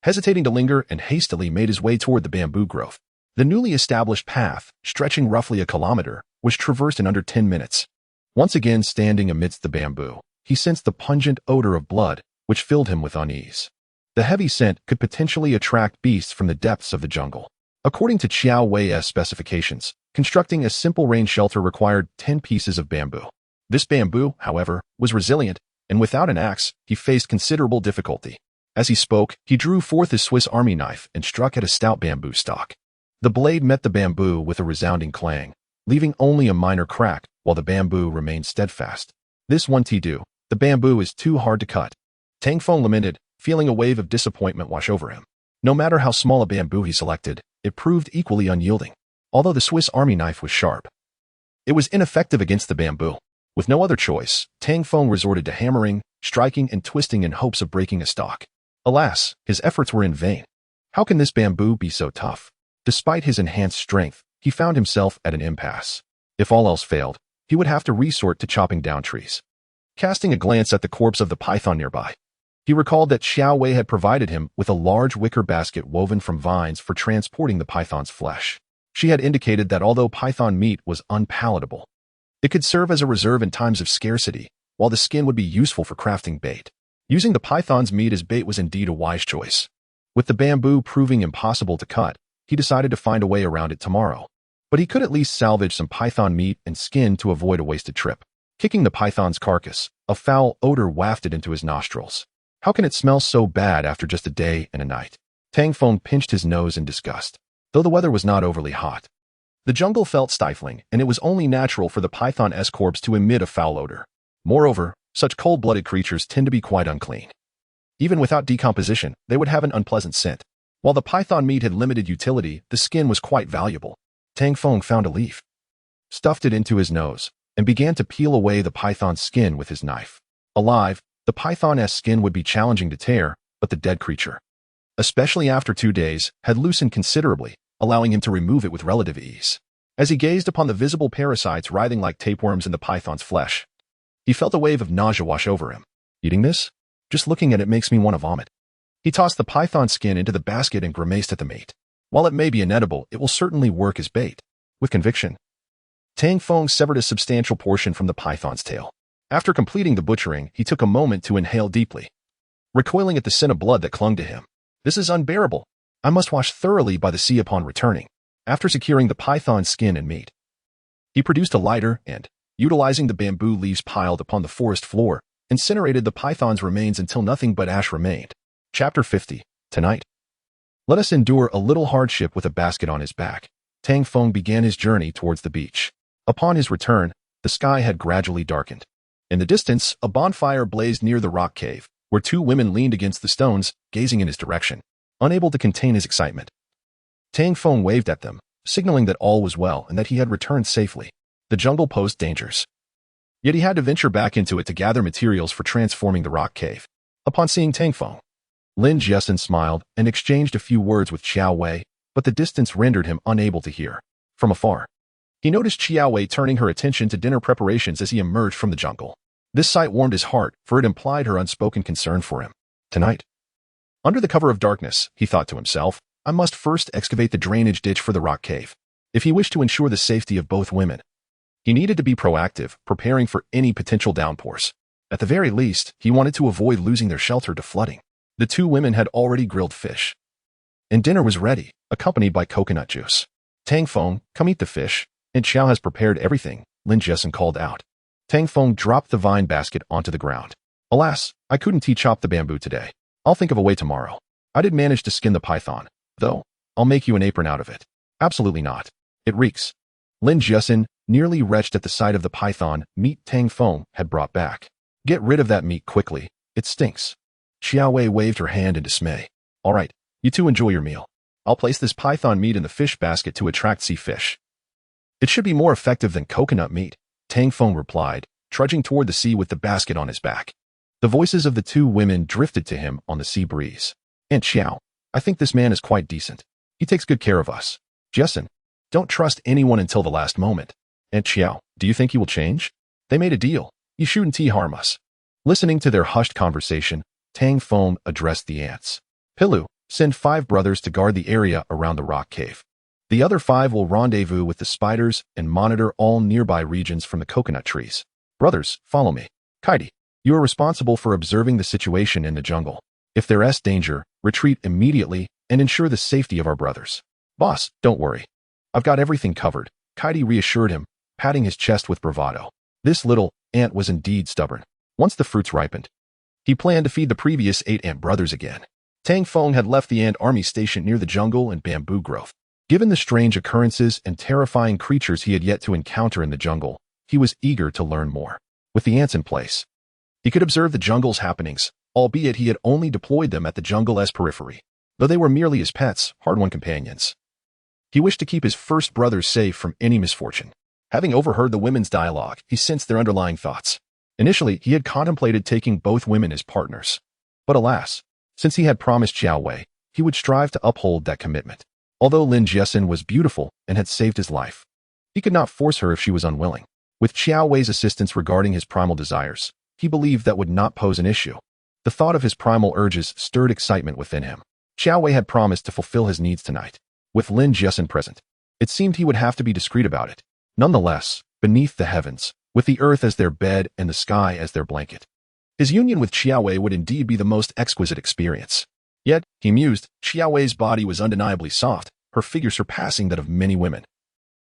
hesitating to linger, and hastily made his way toward the bamboo grove. The newly established path, stretching roughly a kilometer, was traversed in under 10 minutes. Once again standing amidst the bamboo, he sensed the pungent odor of blood which filled him with unease. The heavy scent could potentially attract beasts from the depths of the jungle. According to Qiao Wei's specifications, constructing a simple rain shelter required 10 pieces of bamboo. This bamboo, however, was resilient, and without an axe, he faced considerable difficulty. As he spoke, he drew forth his Swiss Army knife and struck at a stout bamboo stalk. The blade met the bamboo with a resounding clang, leaving only a minor crack while the bamboo remained steadfast. This won't do. The bamboo is too hard to cut. Tang Feng lamented, feeling a wave of disappointment wash over him. No matter how small a bamboo he selected, it proved equally unyielding. Although the Swiss Army knife was sharp, it was ineffective against the bamboo. With no other choice, Tang Feng resorted to hammering, striking, and twisting in hopes of breaking a stalk. Alas, his efforts were in vain. How can this bamboo be so tough? Despite his enhanced strength, he found himself at an impasse. If all else failed, he would have to resort to chopping down trees. Casting a glance at the corpse of the python nearby, he recalled that Xiao Wei had provided him with a large wicker basket woven from vines for transporting the python's flesh. She had indicated that although python meat was unpalatable, it could serve as a reserve in times of scarcity, while the skin would be useful for crafting bait. Using the python's meat as bait was indeed a wise choice. With the bamboo proving impossible to cut, he decided to find a way around it tomorrow. But he could at least salvage some python meat and skin to avoid a wasted trip. Kicking the python's carcass, a foul odor wafted into his nostrils. How can it smell so bad after just a day and a night? Tang Feng pinched his nose in disgust. Though the weather was not overly hot, the jungle felt stifling, and it was only natural for the python's corpse to emit a foul odor. Moreover, such cold-blooded creatures tend to be quite unclean. Even without decomposition, they would have an unpleasant scent. While the python meat had limited utility, the skin was quite valuable. Tang Feng found a leaf, stuffed it into his nose, and began to peel away the python's skin with his knife. Alive, the python's skin would be challenging to tear, but the dead creature, especially after 2 days, had loosened considerably, allowing him to remove it with relative ease. As he gazed upon the visible parasites writhing like tapeworms in the python's flesh, he felt a wave of nausea wash over him. Eating this? Just looking at it makes me want to vomit. He tossed the python skin into the basket and grimaced at the meat. While it may be inedible, it will certainly work as bait. With conviction, Tang Feng severed a substantial portion from the python's tail. After completing the butchering, he took a moment to inhale deeply, recoiling at the scent of blood that clung to him. This is unbearable. I must wash thoroughly by the sea upon returning. After securing the python's skin and meat, he produced a lighter and, utilizing the bamboo leaves piled upon the forest floor, incinerated the python's remains until nothing but ash remained. Chapter 50. Tonight, let us endure a little hardship with a basket on his back. Tang Feng began his journey towards the beach. Upon his return, the sky had gradually darkened. In the distance, a bonfire blazed near the rock cave, where 2 women leaned against the stones, gazing in his direction. Unable to contain his excitement, Tang Feng waved at them, signaling that all was well and that he had returned safely. The jungle posed dangers, yet he had to venture back into it to gather materials for transforming the rock cave. Upon seeing Tang Feng, Lin Jiasen smiled and exchanged a few words with Qiao Wei, but the distance rendered him unable to hear. From afar, he noticed Qiao Wei turning her attention to dinner preparations as he emerged from the jungle. This sight warmed his heart, for it implied her unspoken concern for him. Tonight, under the cover of darkness, he thought to himself, I must first excavate the drainage ditch for the rock cave. If he wished to ensure the safety of both women, he needed to be proactive, preparing for any potential downpours. At the very least, he wanted to avoid losing their shelter to flooding. The 2 women had already grilled fish, and dinner was ready, accompanied by coconut juice. Tang Feng, come eat the fish, and Xiao has prepared everything, Lin Jiasen called out. Tang Feng dropped the vine basket onto the ground. Alas, I couldn't chop the bamboo today. I'll think of a way tomorrow. I did manage to skin the python, though. I'll make you an apron out of it. Absolutely not. It reeks. Lin Jiasen, nearly retched at the sight of the python meat Tang Feng had brought back. Get rid of that meat quickly. It stinks. Xiao Wei waved her hand in dismay. All right, you 2 enjoy your meal. I'll place this python meat in the fish basket to attract sea fish. It should be more effective than coconut meat, Tang Feng replied, trudging toward the sea with the basket on his back. The voices of the 2 women drifted to him on the sea breeze. Aunt Xiao, I think this man is quite decent. He takes good care of us. Jiasen, don't trust anyone until the last moment. Aunt Xiao, do you think he will change? They made a deal. You shouldn't harm us. Listening to their hushed conversation, Tang Feng addressed the ants. Pilu, send 5 brothers to guard the area around the rock cave. The other 5 will rendezvous with the spiders and monitor all nearby regions from the coconut trees. Brothers, follow me. Kaidi, You are responsible for observing the situation in the jungle. If there's danger, retreat immediately and ensure the safety of our brothers. Boss, don't worry. I've got everything covered, Kaidi reassured him, patting his chest with bravado. This little ant was indeed stubborn. Once the fruits ripened, he planned to feed the previous 8 ant brothers again. Tang Feng had left the ant army stationed near the jungle and bamboo growth. Given the strange occurrences and terrifying creatures he had yet to encounter in the jungle, he was eager to learn more. With the ants in place, he could observe the jungle's happenings, albeit he had only deployed them at the jungle's periphery. Though they were merely his pets, hard-won companions, he wished to keep his first brothers safe from any misfortune. Having overheard the women's dialogue, he sensed their underlying thoughts. Initially, he had contemplated taking both women as partners. But alas, since he had promised Xiao Wei, he would strive to uphold that commitment. Although Lin Jiesin was beautiful and had saved his life, he could not force her if she was unwilling. With Xiao Wei's assistance regarding his primal desires, he believed that would not pose an issue. The thought of his primal urges stirred excitement within him. Xiao Wei had promised to fulfill his needs tonight. With Lin Jiesin present, it seemed he would have to be discreet about it. Nonetheless, beneath the heavens, with the earth as their bed and the sky as their blanket, his union with Xiao Wei would indeed be the most exquisite experience. Yet, he mused, Xiao Wei's body was undeniably soft, her figure surpassing that of many women,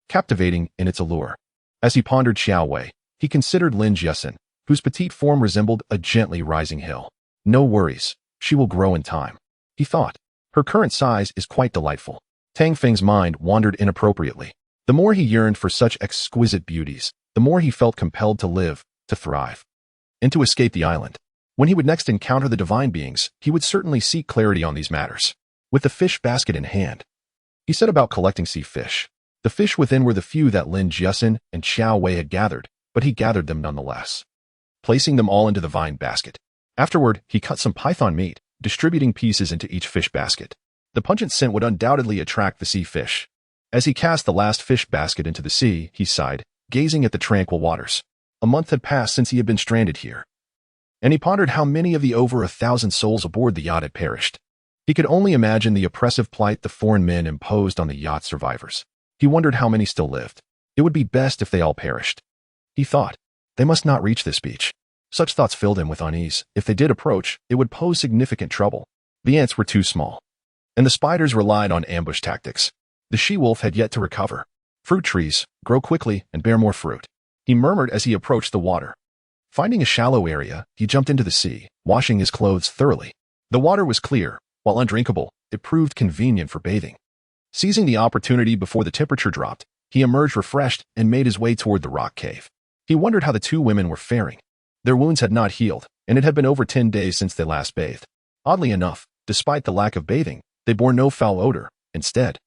captivating in its allure. As he pondered Xiao Wei, he considered Lin Jiesin, whose petite form resembled a gently rising hill. No worries, she will grow in time, he thought. Her current size is quite delightful. Tang Feng's mind wandered inappropriately. The more he yearned for such exquisite beauties, the more he felt compelled to live, to thrive, and to escape the island. When he would next encounter the divine beings, he would certainly seek clarity on these matters. With the fish basket in hand, he set about collecting sea fish. The fish within were the few that Lin Jiesin and Xiao Wei had gathered, but he gathered them nonetheless, placing them all into the vine basket. Afterward, he cut some python meat, distributing pieces into each fish basket. The pungent scent would undoubtedly attract the sea fish. As he cast the last fish basket into the sea, he sighed, gazing at the tranquil waters. A month had passed since he had been stranded here, and he pondered how many of the over 1,000 souls aboard the yacht had perished. He could only imagine the oppressive plight the foreign men imposed on the yacht survivors. He wondered how many still lived. It would be best if they all perished. He thought, they must not reach this beach. Such thoughts filled him with unease. If they did approach, it would pose significant trouble. The ants were too small, and the spiders relied on ambush tactics. The she-wolf had yet to recover. Fruit trees grow quickly and bear more fruit, he murmured as he approached the water. Finding a shallow area, he jumped into the sea, washing his clothes thoroughly. The water was clear. While undrinkable, it proved convenient for bathing. Seizing the opportunity before the temperature dropped, he emerged refreshed and made his way toward the rock cave. He wondered how the two women were faring. Their wounds had not healed, and it had been over 10 days since they last bathed. Oddly enough, despite the lack of bathing, they bore no foul odor. Instead,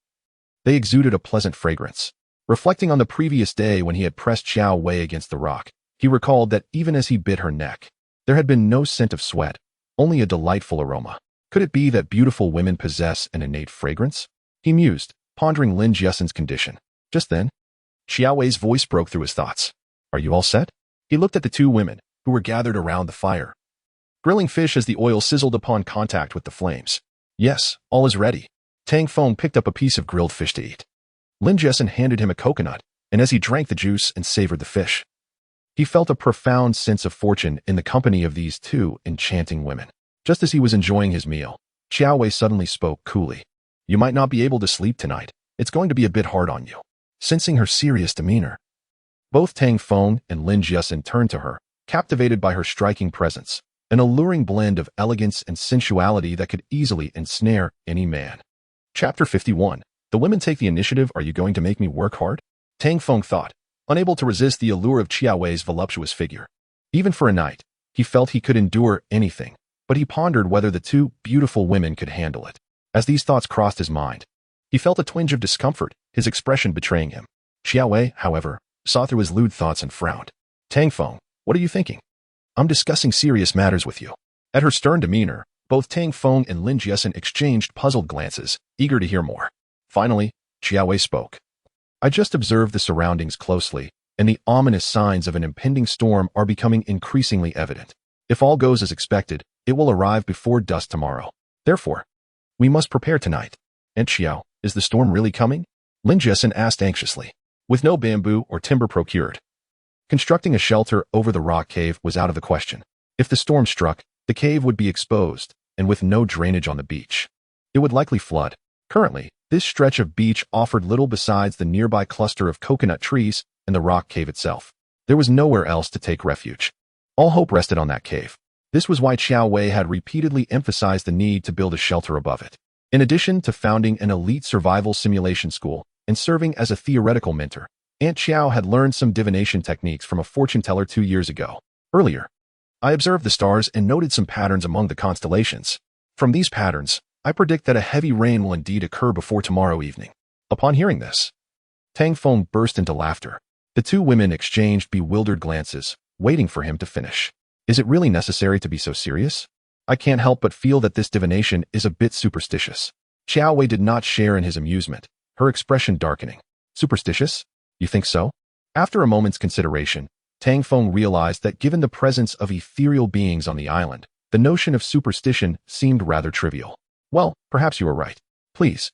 they exuded a pleasant fragrance. Reflecting on the previous day when he had pressed Xiao Wei against the rock, he recalled that even as he bit her neck, there had been no scent of sweat, only a delightful aroma. Could it be that beautiful women possess an innate fragrance? He mused, pondering Lin Jiesin's condition. Just then, Xiao Wei's voice broke through his thoughts. Are you all set? He looked at the two women, who were gathered around the fire, grilling fish as the oil sizzled upon contact with the flames. Yes, all is ready. Tang Feng picked up a piece of grilled fish to eat. Lin Jiesin handed him a coconut, and as he drank the juice and savored the fish, he felt a profound sense of fortune in the company of these two enchanting women. Just as he was enjoying his meal, Xiao Wei suddenly spoke coolly. You might not be able to sleep tonight. It's going to be a bit hard on you. Sensing her serious demeanor, both Tang Feng and Lin Jiesin turned to her, captivated by her striking presence, an alluring blend of elegance and sensuality that could easily ensnare any man. Chapter 51. The women take the initiative. Are you going to make me work hard? Tang Feng thought, unable to resist the allure of Xiao Wei's voluptuous figure. Even for a night, he felt he could endure anything, but he pondered whether the two beautiful women could handle it. As these thoughts crossed his mind, he felt a twinge of discomfort, his expression betraying him. Xiao Wei, however, saw through his lewd thoughts and frowned. Tang Feng, what are you thinking? I'm discussing serious matters with you. At her stern demeanor, both Tang Feng and Lin Jiesin exchanged puzzled glances, eager to hear more. Finally, Xiao Wei spoke. I just observed the surroundings closely, and the ominous signs of an impending storm are becoming increasingly evident. If all goes as expected, it will arrive before dusk tomorrow. Therefore, we must prepare tonight. And Xiao, is the storm really coming? Lin Jiesin asked anxiously. With no bamboo or timber procured, constructing a shelter over the rock cave was out of the question. If the storm struck, the cave would be exposed, and with no drainage on the beach, it would likely flood. Currently, this stretch of beach offered little besides the nearby cluster of coconut trees and the rock cave itself. There was nowhere else to take refuge. All hope rested on that cave. This was why Qiao Wei had repeatedly emphasized the need to build a shelter above it. In addition to founding an elite survival simulation school and serving as a theoretical mentor, Aunt Qiao had learned some divination techniques from a fortune teller 2 years ago. Earlier, I observed the stars and noted some patterns among the constellations. From these patterns, I predict that a heavy rain will indeed occur before tomorrow evening. Upon hearing this, Tang Feng burst into laughter. The two women exchanged bewildered glances, waiting for him to finish. Is it really necessary to be so serious? I can't help but feel that this divination is a bit superstitious. Qiao Wei did not share in his amusement, her expression darkening. Superstitious? You think so? After a moment's consideration, Tang Feng realized that given the presence of ethereal beings on the island, the notion of superstition seemed rather trivial. Well, perhaps you are right. Please,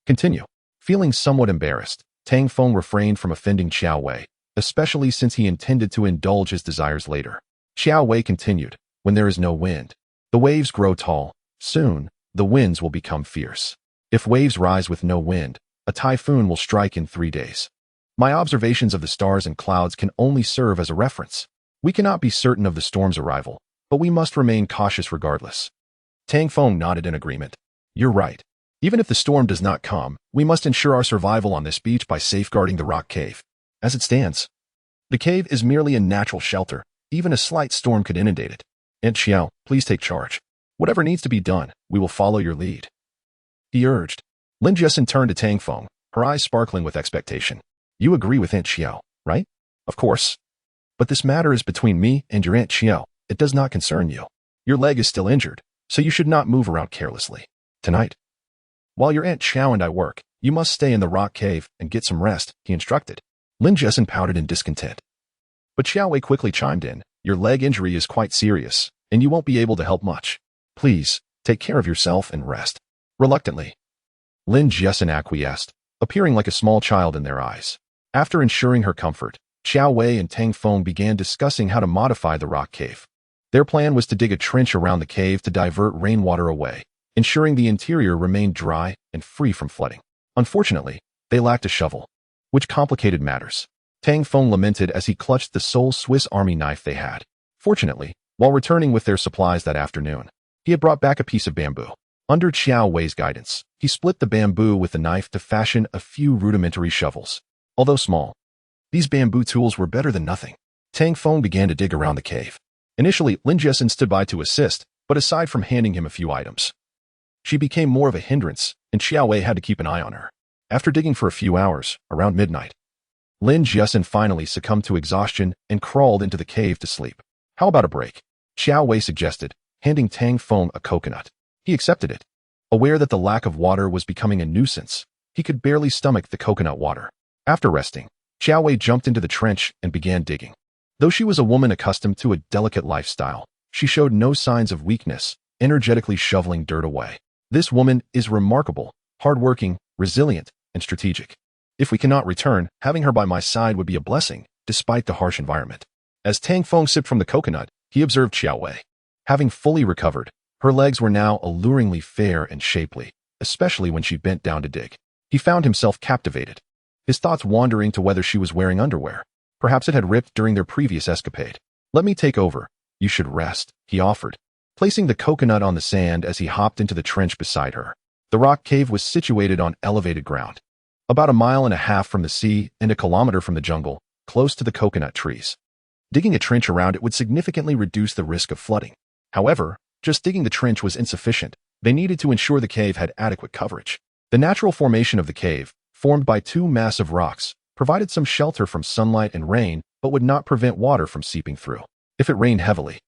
continue. Feeling somewhat embarrassed, Tang Feng refrained from offending Qiao Wei, especially since he intended to indulge his desires later. Qiao Wei continued, when there is no wind, the waves grow tall. Soon, the winds will become fierce. If waves rise with no wind, a typhoon will strike in 3 days. My observations of the stars and clouds can only serve as a reference. We cannot be certain of the storm's arrival, but we must remain cautious regardless. Tang Feng nodded in agreement. You're right. Even if the storm does not come, we must ensure our survival on this beach by safeguarding the rock cave. As it stands, the cave is merely a natural shelter. Even a slight storm could inundate it. Aunt Qiao, please take charge. Whatever needs to be done, we will follow your lead. He urged. Lin Jessen turned to Tang Feng, her eyes sparkling with expectation. You agree with Aunt Qiao, right? Of course. But this matter is between me and your Aunt Qiao. It does not concern you. Your leg is still injured, so you should not move around carelessly. Tonight, while your Aunt Qiao and I work, you must stay in the rock cave and get some rest, he instructed. Lin Jessen pouted in discontent. But Qiao Wei quickly chimed in. Your leg injury is quite serious, and you won't be able to help much. Please, take care of yourself and rest. Reluctantly, Lin Jessen acquiesced, appearing like a small child in their eyes. After ensuring her comfort, Qiao Wei and Tang Feng began discussing how to modify the rock cave. Their plan was to dig a trench around the cave to divert rainwater away, ensuring the interior remained dry and free from flooding. Unfortunately, they lacked a shovel, which complicated matters. Tang Feng lamented as he clutched the sole Swiss Army knife they had. Fortunately, while returning with their supplies that afternoon, he had brought back a piece of bamboo. Under Qiao Wei's guidance, he split the bamboo with the knife to fashion a few rudimentary shovels. Although small, these bamboo tools were better than nothing. Tang Feng began to dig around the cave. Initially, Lin Jessen stood by to assist, but aside from handing him a few items, she became more of a hindrance, and Qiao Wei had to keep an eye on her. After digging for a few hours, around midnight, Lin Jessen finally succumbed to exhaustion and crawled into the cave to sleep. How about a break? Qiao Wei suggested, handing Tang Feng a coconut. He accepted it. Aware that the lack of water was becoming a nuisance, he could barely stomach the coconut water. After resting, Qiao Wei jumped into the trench and began digging. Though she was a woman accustomed to a delicate lifestyle, she showed no signs of weakness, energetically shoveling dirt away. This woman is remarkable, hardworking, resilient, and strategic. If we cannot return, having her by my side would be a blessing, despite the harsh environment. As Tang Feng sipped from the coconut, he observed Qiao Wei. Having fully recovered, her legs were now alluringly fair and shapely, especially when she bent down to dig. He found himself captivated, his thoughts wandering to whether she was wearing underwear. Perhaps it had ripped during their previous escapade. Let me take over. You should rest, he offered, placing the coconut on the sand as he hopped into the trench beside her. The rock cave was situated on elevated ground, about 1.5 miles from the sea and 1 kilometer from the jungle, close to the coconut trees. Digging a trench around it would significantly reduce the risk of flooding. However, just digging the trench was insufficient. They needed to ensure the cave had adequate coverage. The natural formation of the cave, formed by 2 massive rocks, provided some shelter from sunlight and rain, but would not prevent water from seeping through. If it rained heavily,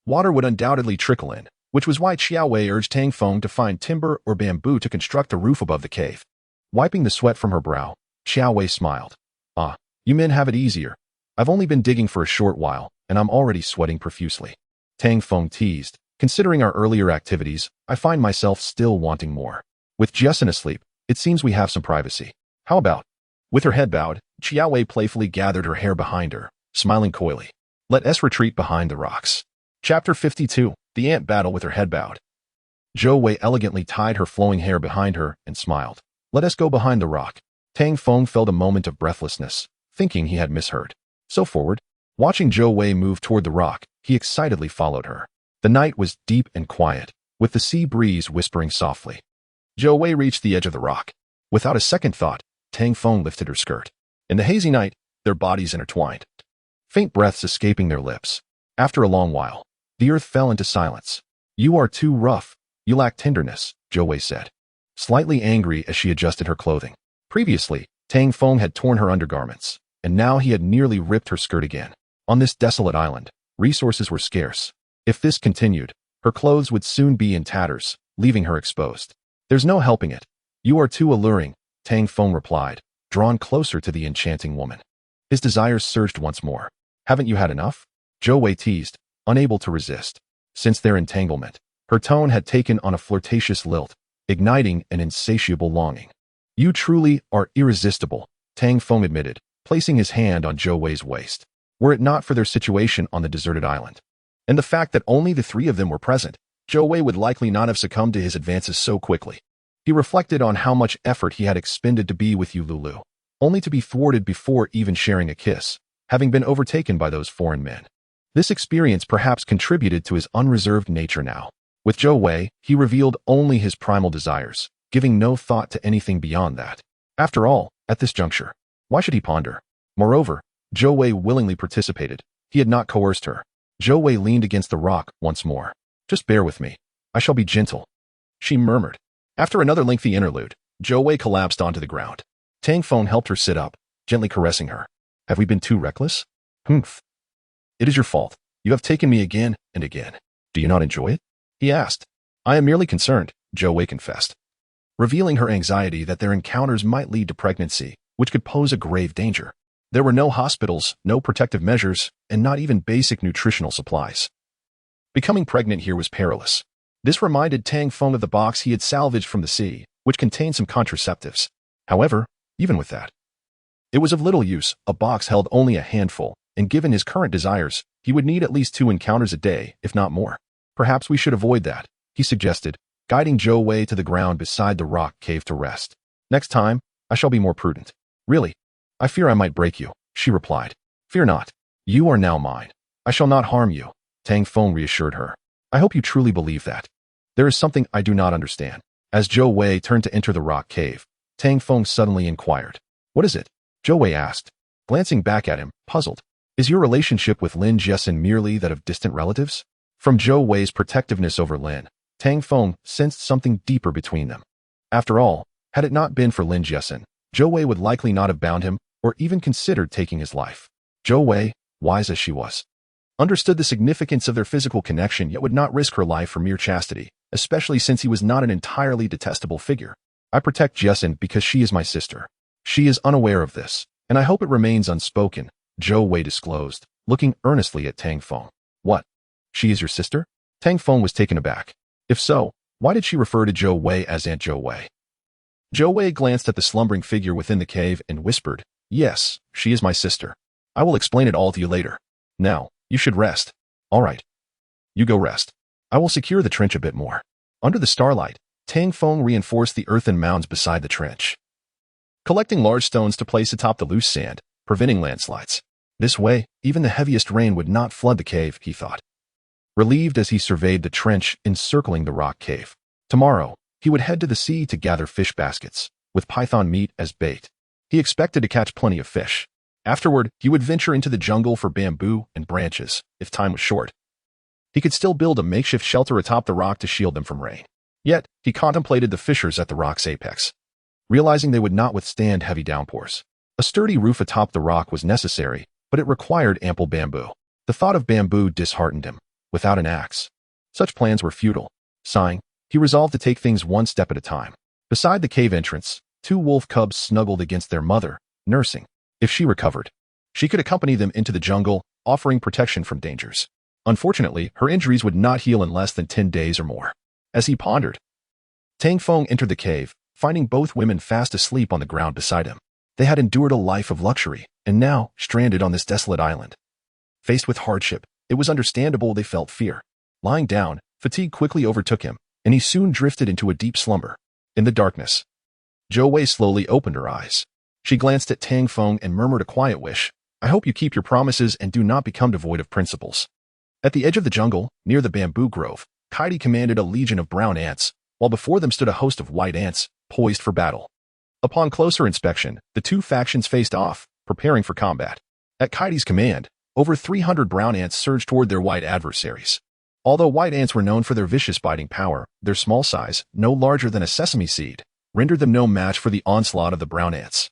water would undoubtedly trickle in, which was why Qiao Wei urged Tang Feng to find timber or bamboo to construct a roof above the cave. Wiping the sweat from her brow, Qiao Wei smiled. Ah, you men have it easier. I've only been digging for a short while, and I'm already sweating profusely. Tang Feng teased. Considering our earlier activities, I find myself still wanting more. With Jessen asleep, it seems we have some privacy. How about? With her head bowed, Qiao Wei playfully gathered her hair behind her, smiling coyly. Let us retreat behind the rocks. Chapter 52. The Ant Battle with her head bowed. Zhou Wei elegantly tied her flowing hair behind her and smiled. Let us go behind the rock. Tang Feng felt a moment of breathlessness, thinking he had misheard. So forward, watching Zhou Wei move toward the rock, he excitedly followed her. The night was deep and quiet, with the sea breeze whispering softly. Zhou Wei reached the edge of the rock. Without a second thought, Tang Feng lifted her skirt. In the hazy night, their bodies intertwined, faint breaths escaping their lips. After a long while, the earth fell into silence. You are too rough. You lack tenderness, Zhou Wei said, slightly angry as she adjusted her clothing. Previously, Tang Feng had torn her undergarments, and now he had nearly ripped her skirt again. On this desolate island, resources were scarce. If this continued, her clothes would soon be in tatters, leaving her exposed. There's no helping it. You are too alluring, Tang Feng replied, drawn closer to the enchanting woman. His desires surged once more. Haven't you had enough? Zhou Wei teased, unable to resist. Since their entanglement, her tone had taken on a flirtatious lilt, igniting an insatiable longing. You truly are irresistible, Tang Feng admitted, placing his hand on Zhou Wei's waist. Were it not for their situation on the deserted island, and the fact that only the three of them were present, Zhou Wei would likely not have succumbed to his advances so quickly. He reflected on how much effort he had expended to be with you, Lulu, only to be thwarted before even sharing a kiss, having been overtaken by those foreign men. This experience perhaps contributed to his unreserved nature now. With Zhou Wei, he revealed only his primal desires, giving no thought to anything beyond that. After all, at this juncture, why should he ponder? Moreover, Zhou Wei willingly participated. He had not coerced her. Zhou Wei leaned against the rock once more. Just bear with me. I shall be gentle, she murmured. After another lengthy interlude, Zhou Wei collapsed onto the ground. Tang Feng helped her sit up, gently caressing her. Have we been too reckless? Humph. It is your fault. You have taken me again and again. Do you not enjoy it? He asked. I am merely concerned, Zhou Wei confessed, revealing her anxiety that their encounters might lead to pregnancy, which could pose a grave danger. There were no hospitals, no protective measures, and not even basic nutritional supplies. Becoming pregnant here was perilous. This reminded Tang Feng of the box he had salvaged from the sea, which contained some contraceptives. However, even with that, it was of little use. A box held only a handful, and given his current desires, he would need at least 2 encounters a day, if not more. Perhaps we should avoid that, he suggested, guiding Zhou Wei to the ground beside the rock cave to rest. Next time, I shall be more prudent. Really, I fear I might break you, she replied. Fear not. You are now mine. I shall not harm you, Tang Feng reassured her. I hope you truly believe that. There is something I do not understand. As Zhou Wei turned to enter the rock cave, Tang Feng suddenly inquired. What is it? Zhou Wei asked, glancing back at him, puzzled. Is your relationship with Lin Jiesin merely that of distant relatives? From Zhou Wei's protectiveness over Lin, Tang Feng sensed something deeper between them. After all, had it not been for Lin Jiesin, Zhou Wei would likely not have bound him or even considered taking his life. Zhou Wei, wise as she was, understood the significance of their physical connection yet would not risk her life for mere chastity, especially since he was not an entirely detestable figure. I protect Jiesin because she is my sister. She is unaware of this, and I hope it remains unspoken, Zhou Wei disclosed, looking earnestly at Tang Feng. What? She is your sister? Tang Feng was taken aback. If so, why did she refer to Zhou Wei as Aunt Zhou Wei? Zhou Wei glanced at the slumbering figure within the cave and whispered, Yes, she is my sister. I will explain it all to you later. Now, you should rest. All right. You go rest. I will secure the trench a bit more. Under the starlight, Tang Feng reinforced the earthen mounds beside the trench, collecting large stones to place atop the loose sand, preventing landslides. This way, even the heaviest rain would not flood the cave, he thought, relieved as he surveyed the trench encircling the rock cave. Tomorrow, he would head to the sea to gather fish baskets, with python meat as bait. He expected to catch plenty of fish. Afterward, he would venture into the jungle for bamboo and branches, if time was short. He could still build a makeshift shelter atop the rock to shield them from rain. Yet, he contemplated the fissures at the rock's apex, realizing they would not withstand heavy downpours. A sturdy roof atop the rock was necessary, but it required ample bamboo. The thought of bamboo disheartened him. Without an axe, such plans were futile. Sighing, he resolved to take things one step at a time. Beside the cave entrance, 2 wolf cubs snuggled against their mother, nursing. If she recovered, she could accompany them into the jungle, offering protection from dangers. Unfortunately, her injuries would not heal in less than 10 days or more. As he pondered, Tang Feng entered the cave, finding both women fast asleep on the ground beside him. They had endured a life of luxury, and now, stranded on this desolate island, faced with hardship, It was understandable they felt fear. Lying down, fatigue quickly overtook him, and he soon drifted into a deep slumber. In the darkness, Zhou Wei slowly opened her eyes. She glanced at Tang Feng and murmured a quiet wish. I hope you keep your promises and do not become devoid of principles. At the edge of the jungle, near the bamboo grove, Kaidi commanded a legion of brown ants, while before them stood a host of white ants, poised for battle. Upon closer inspection, the two factions faced off, preparing for combat. At Kaidi's command, over 300 brown ants surged toward their white adversaries. Although white ants were known for their vicious biting power, their small size, no larger than a sesame seed, rendered them no match for the onslaught of the brown ants.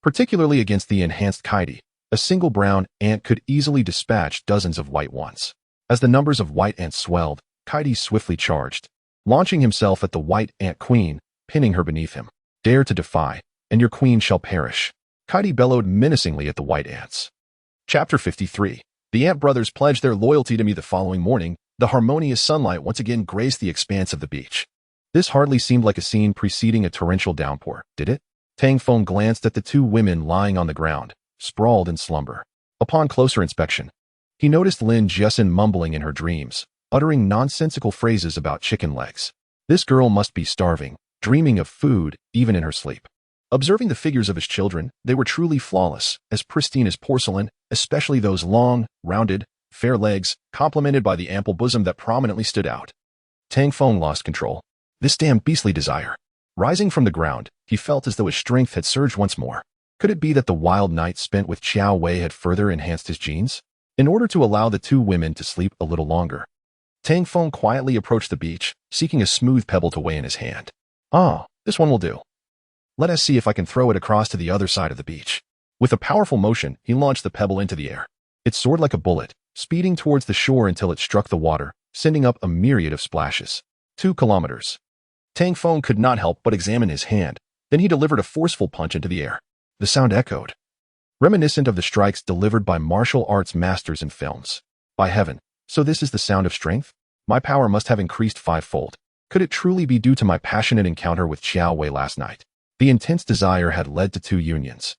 Particularly against the enhanced Kaidi, a single brown ant could easily dispatch dozens of white ones. As the numbers of white ants swelled, Kaidi swiftly charged, launching himself at the white ant queen, pinning her beneath him. Dare to defy, and your queen shall perish. Kaidi bellowed menacingly at the white ants. Chapter 53. The ant brothers pledged their loyalty to me. The following morning, the harmonious sunlight once again graced the expanse of the beach. This hardly seemed like a scene preceding a torrential downpour, did it? Tang Feng glanced at the two women lying on the ground, sprawled in slumber. Upon closer inspection, he noticed Lin Jiasin mumbling in her dreams, uttering nonsensical phrases about chicken legs. This girl must be starving, dreaming of food, even in her sleep. Observing the figures of his children, they were truly flawless, as pristine as porcelain, especially those long, rounded, fair legs, complemented by the ample bosom that prominently stood out. Tang Feng lost control. This damn beastly desire. Rising from the ground, he felt as though his strength had surged once more. Could it be that the wild night spent with Qiao Wei had further enhanced his genes? In order to allow the two women to sleep a little longer, Tang Feng quietly approached the beach, seeking a smooth pebble to weigh in his hand. Ah, this one will do. Let us see if I can throw it across to the other side of the beach. With a powerful motion, he launched the pebble into the air. It soared like a bullet, speeding towards the shore until it struck the water, sending up a myriad of splashes. 2 kilometers. Tang Feng could not help but examine his hand. Then he delivered a forceful punch into the air. The sound echoed, reminiscent of the strikes delivered by martial arts masters in films. By heaven, so this is the sound of strength? My power must have increased 5-fold. Could it truly be due to my passionate encounter with Qiao Wei last night? The intense desire had led to 2 unions,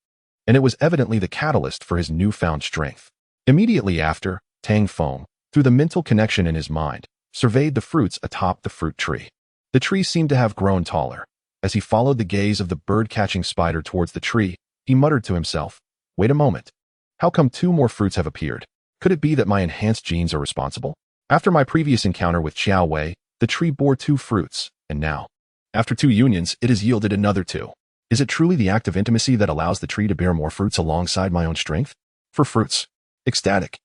and it was evidently the catalyst for his newfound strength. Immediately after, Tang Feng, through the mental connection in his mind, surveyed the fruits atop the fruit tree. The tree seemed to have grown taller. As he followed the gaze of the bird-catching spider towards the tree, he muttered to himself, wait a moment. How come 2 more fruits have appeared? Could it be that my enhanced genes are responsible? After my previous encounter with Qiao Wei, the tree bore 2 fruits, and now, after 2 unions, it has yielded another 2. Is it truly the act of intimacy that allows the tree to bear more fruits alongside my own strength? For fruits. Ecstatic.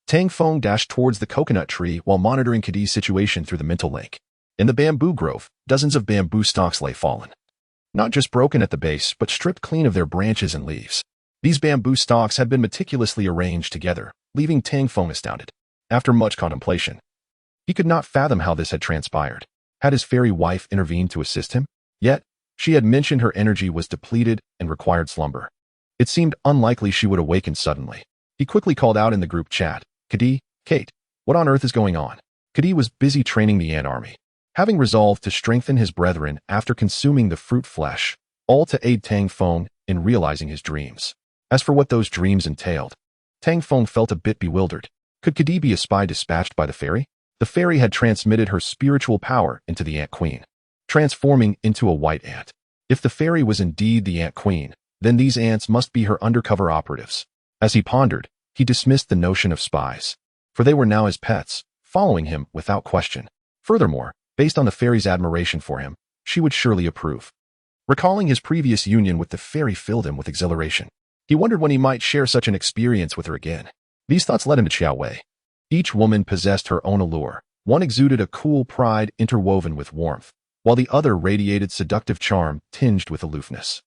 Tang Feng dashed towards the coconut tree while monitoring Kadi's situation through the mental link. In the bamboo grove, dozens of bamboo stalks lay fallen. Not just broken at the base, but stripped clean of their branches and leaves. These bamboo stalks had been meticulously arranged together, leaving Tang Feng astounded. After much contemplation, he could not fathom how this had transpired. Had his fairy wife intervened to assist him? Yet, she had mentioned her energy was depleted and required slumber. It seemed unlikely she would awaken suddenly. He quickly called out in the group chat, Kadi, Kate, what on earth is going on? Kadi was busy training the ant army, having resolved to strengthen his brethren after consuming the fruit flesh, all to aid Tang Feng in realizing his dreams. As for what those dreams entailed, Tang Feng felt a bit bewildered. Could Kadi be a spy dispatched by the fairy? The fairy had transmitted her spiritual power into the ant queen, transforming into a white ant. If the fairy was indeed the ant queen, then these ants must be her undercover operatives. As he pondered, he dismissed the notion of spies, for they were now his pets, following him without question. Furthermore, based on the fairy's admiration for him, she would surely approve. Recalling his previous union with the fairy filled him with exhilaration. He wondered when he might share such an experience with her again. These thoughts led him to Qiao Wei. Each woman possessed her own allure. One exuded a cool pride interwoven with warmth, while the other radiated seductive charm tinged with aloofness.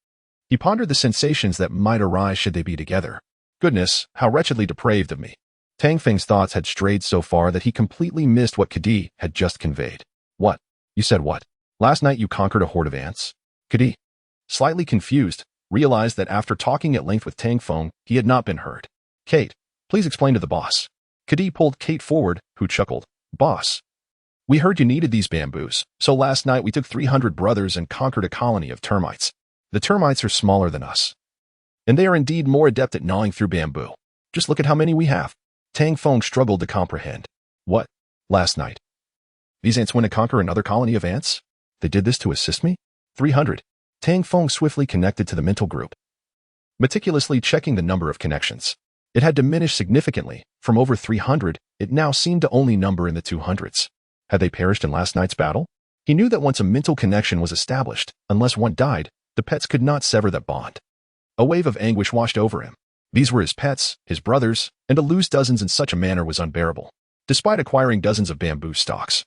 He pondered the sensations that might arise should they be together. Goodness, how wretchedly depraved of me. Tang Feng's thoughts had strayed so far that he completely missed what Kadi had just conveyed. What? You said what? Last night you conquered a horde of ants? Kadi, slightly confused, realized that after talking at length with Tang Feng, he had not been heard. Kate, please explain to the boss. Kadi pulled Kate forward, who chuckled. Boss, we heard you needed these bamboos, so last night we took 300 brothers and conquered a colony of termites. The termites are smaller than us, and they are indeed more adept at gnawing through bamboo. Just look at how many we have. Tang Feng struggled to comprehend. What? Last night. These ants went to conquer another colony of ants? They did this to assist me? 300. Tang Feng swiftly connected to the mental group, meticulously checking the number of connections. It had diminished significantly. From over 300, it now seemed to only number in the 200s. Had they perished in last night's battle? He knew that once a mental connection was established, unless one died, the pets could not sever that bond. A wave of anguish washed over him. These were his pets, his brothers, and to lose dozens in such a manner was unbearable, despite acquiring dozens of bamboo stalks.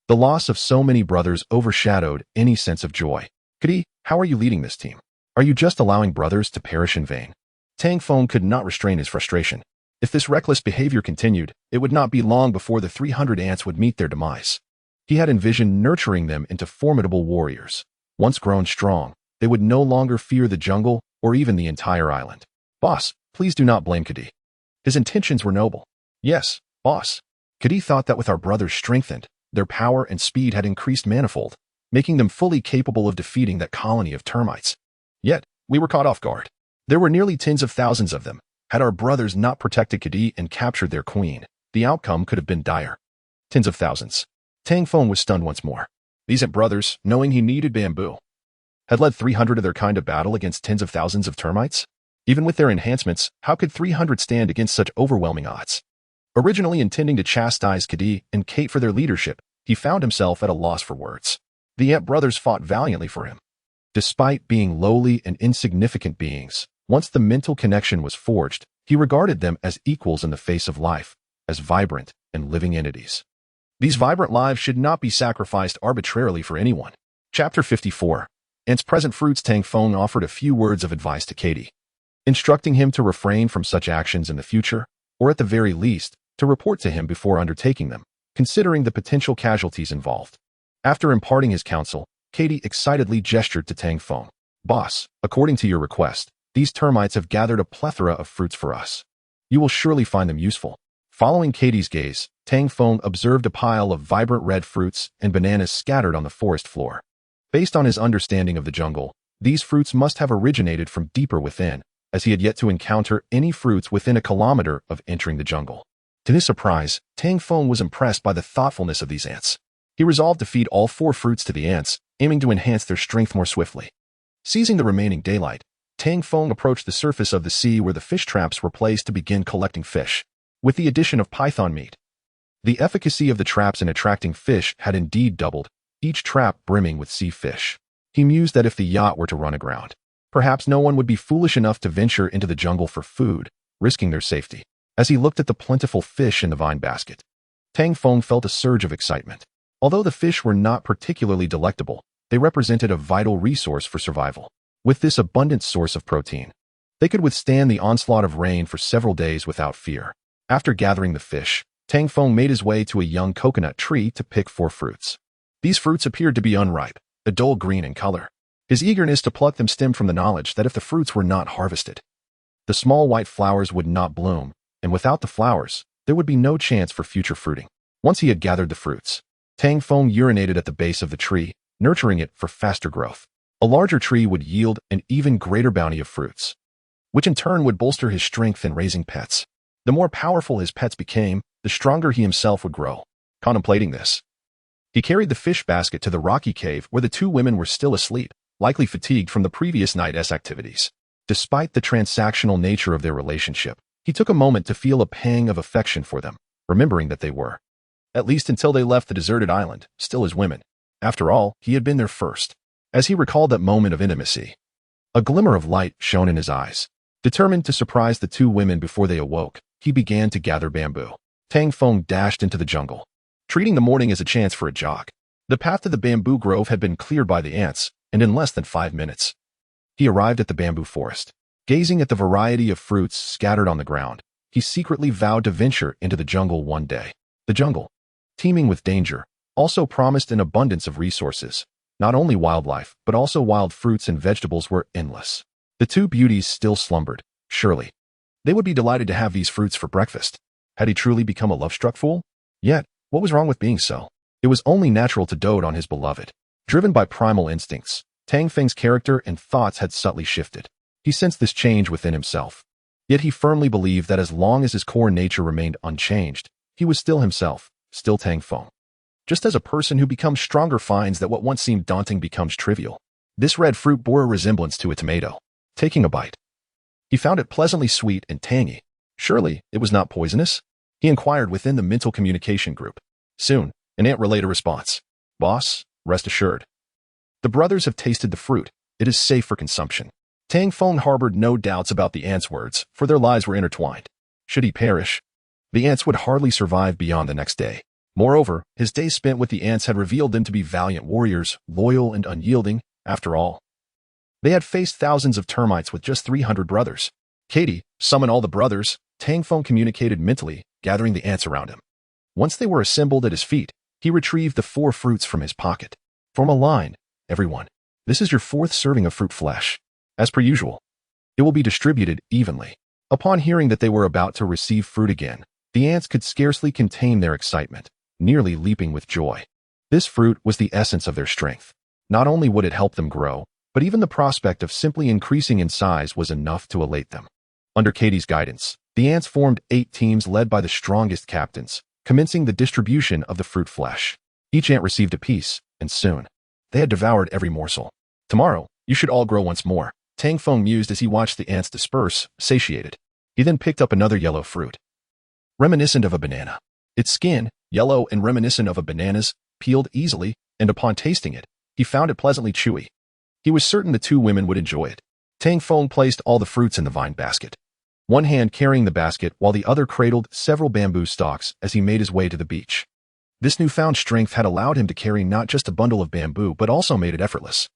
The loss of so many brothers overshadowed any sense of joy. Kadi, how are you leading this team? Are you just allowing brothers to perish in vain? Tang Feng could not restrain his frustration. If this reckless behavior continued, it would not be long before the 300 ants would meet their demise. He had envisioned nurturing them into formidable warriors. Once grown strong, they would no longer fear the jungle or even the entire island. Boss, please do not blame Kadi. His intentions were noble. Yes, boss. Kadi thought that with our brothers strengthened, their power and speed had increased manifold, making them fully capable of defeating that colony of termites. Yet, we were caught off guard. There were nearly tens of thousands of them. Had our brothers not protected Kadi and captured their queen, the outcome could have been dire. Tens of thousands. Tang Feng was stunned once more. These ant brothers, knowing he needed bamboo, had led 300 of their kind to battle against tens of thousands of termites? Even with their enhancements, how could 300 stand against such overwhelming odds? Originally intending to chastise Kadi and Kate for their leadership, he found himself at a loss for words. The ant brothers fought valiantly for him. Despite being lowly and insignificant beings, once the mental connection was forged, he regarded them as equals in the face of life, as vibrant and living entities. These vibrant lives should not be sacrificed arbitrarily for anyone. Chapter 54. Ant's present fruits. Tang Feng offered a few words of advice to Katie, instructing him to refrain from such actions in the future, or at the very least, to report to him before undertaking them, considering the potential casualties involved. After imparting his counsel, Katie excitedly gestured to Tang Feng. Boss, according to your request, these termites have gathered a plethora of fruits for us. You will surely find them useful. Following Katie's gaze, Tang Feng observed a pile of vibrant red fruits and bananas scattered on the forest floor. Based on his understanding of the jungle, these fruits must have originated from deeper within, as he had yet to encounter any fruits within a kilometer of entering the jungle. To his surprise, Tang Feng was impressed by the thoughtfulness of these ants. He resolved to feed all 4 fruits to the ants, aiming to enhance their strength more swiftly. Seizing the remaining daylight, Tang Feng approached the surface of the sea where the fish traps were placed to begin collecting fish. With the addition of python meat, the efficacy of the traps in attracting fish had indeed doubled, each trap brimming with sea fish. He mused that if the yacht were to run aground, perhaps no one would be foolish enough to venture into the jungle for food, risking their safety. As he looked at the plentiful fish in the vine basket, Tang Feng felt a surge of excitement. Although the fish were not particularly delectable, they represented a vital resource for survival. With this abundant source of protein, they could withstand the onslaught of rain for several days without fear. After gathering the fish, Tang Feng made his way to a young coconut tree to pick 4 fruits. These fruits appeared to be unripe, a dull green in color. His eagerness to pluck them stemmed from the knowledge that if the fruits were not harvested, the small white flowers would not bloom, and without the flowers, there would be no chance for future fruiting. Once he had gathered the fruits, Tang Feng urinated at the base of the tree, nurturing it for faster growth. A larger tree would yield an even greater bounty of fruits, which in turn would bolster his strength in raising pets. The more powerful his pets became, the stronger he himself would grow. Contemplating this, he carried the fish basket to the rocky cave where the 2 women were still asleep, likely fatigued from the previous night's activities. Despite the transactional nature of their relationship, he took a moment to feel a pang of affection for them, remembering that they were, at least until they left the deserted island, still his women. After all, he had been there first. As he recalled that moment of intimacy, a glimmer of light shone in his eyes. Determined to surprise the 2 women before they awoke, he began to gather bamboo. Tang Feng dashed into the jungle, treating the morning as a chance for a jog. The path to the bamboo grove had been cleared by the ants, and in less than 5 minutes, he arrived at the bamboo forest. Gazing at the variety of fruits scattered on the ground, he secretly vowed to venture into the jungle one day. The jungle, teeming with danger, also promised an abundance of resources. Not only wildlife, but also wild fruits and vegetables were endless. The 2 beauties still slumbered. Surely, they would be delighted to have these fruits for breakfast. Had he truly become a love-struck fool? Yet, what was wrong with being so? It was only natural to dote on his beloved. Driven by primal instincts, Tang Feng's character and thoughts had subtly shifted. He sensed this change within himself. Yet he firmly believed that as long as his core nature remained unchanged, he was still himself, still Tang Feng. Just as a person who becomes stronger finds that what once seemed daunting becomes trivial, this red fruit bore a resemblance to a tomato. Taking a bite, he found it pleasantly sweet and tangy. Surely, it was not poisonous? He inquired within the mental communication group. Soon, an ant relayed a response. Boss, rest assured. The brothers have tasted the fruit. It is safe for consumption. Tang Feng harbored no doubts about the ant's words, for their lives were intertwined. Should he perish, the ants would hardly survive beyond the next day. Moreover, his days spent with the ants had revealed them to be valiant warriors, loyal and unyielding, after all. They had faced thousands of termites with just 300 brothers. Katie, summon all the brothers, Tang Feng communicated mentally, gathering the ants around him. Once they were assembled at his feet, he retrieved the 4 fruits from his pocket. Form a line, everyone. This is your 4th serving of fruit flesh. As per usual, it will be distributed evenly. Upon hearing that they were about to receive fruit again, the ants could scarcely contain their excitement, nearly leaping with joy. This fruit was the essence of their strength. Not only would it help them grow, but even the prospect of simply increasing in size was enough to elate them. Under Katie's guidance, the ants formed 8 teams led by the strongest captains, commencing the distribution of the fruit flesh. Each ant received a piece, and soon, they had devoured every morsel. Tomorrow, you should all grow once more, Tang Feng mused as he watched the ants disperse, satiated. He then picked up another yellow fruit, reminiscent of a banana. Its skin, yellow and reminiscent of a banana's, peeled easily, and upon tasting it, he found it pleasantly chewy. He was certain the 2 women would enjoy it. Tang Feng placed all the fruits in the vine basket, one hand carrying the basket while the other cradled several bamboo stalks as he made his way to the beach. This newfound strength had allowed him to carry not just a bundle of bamboo but also made it effortless.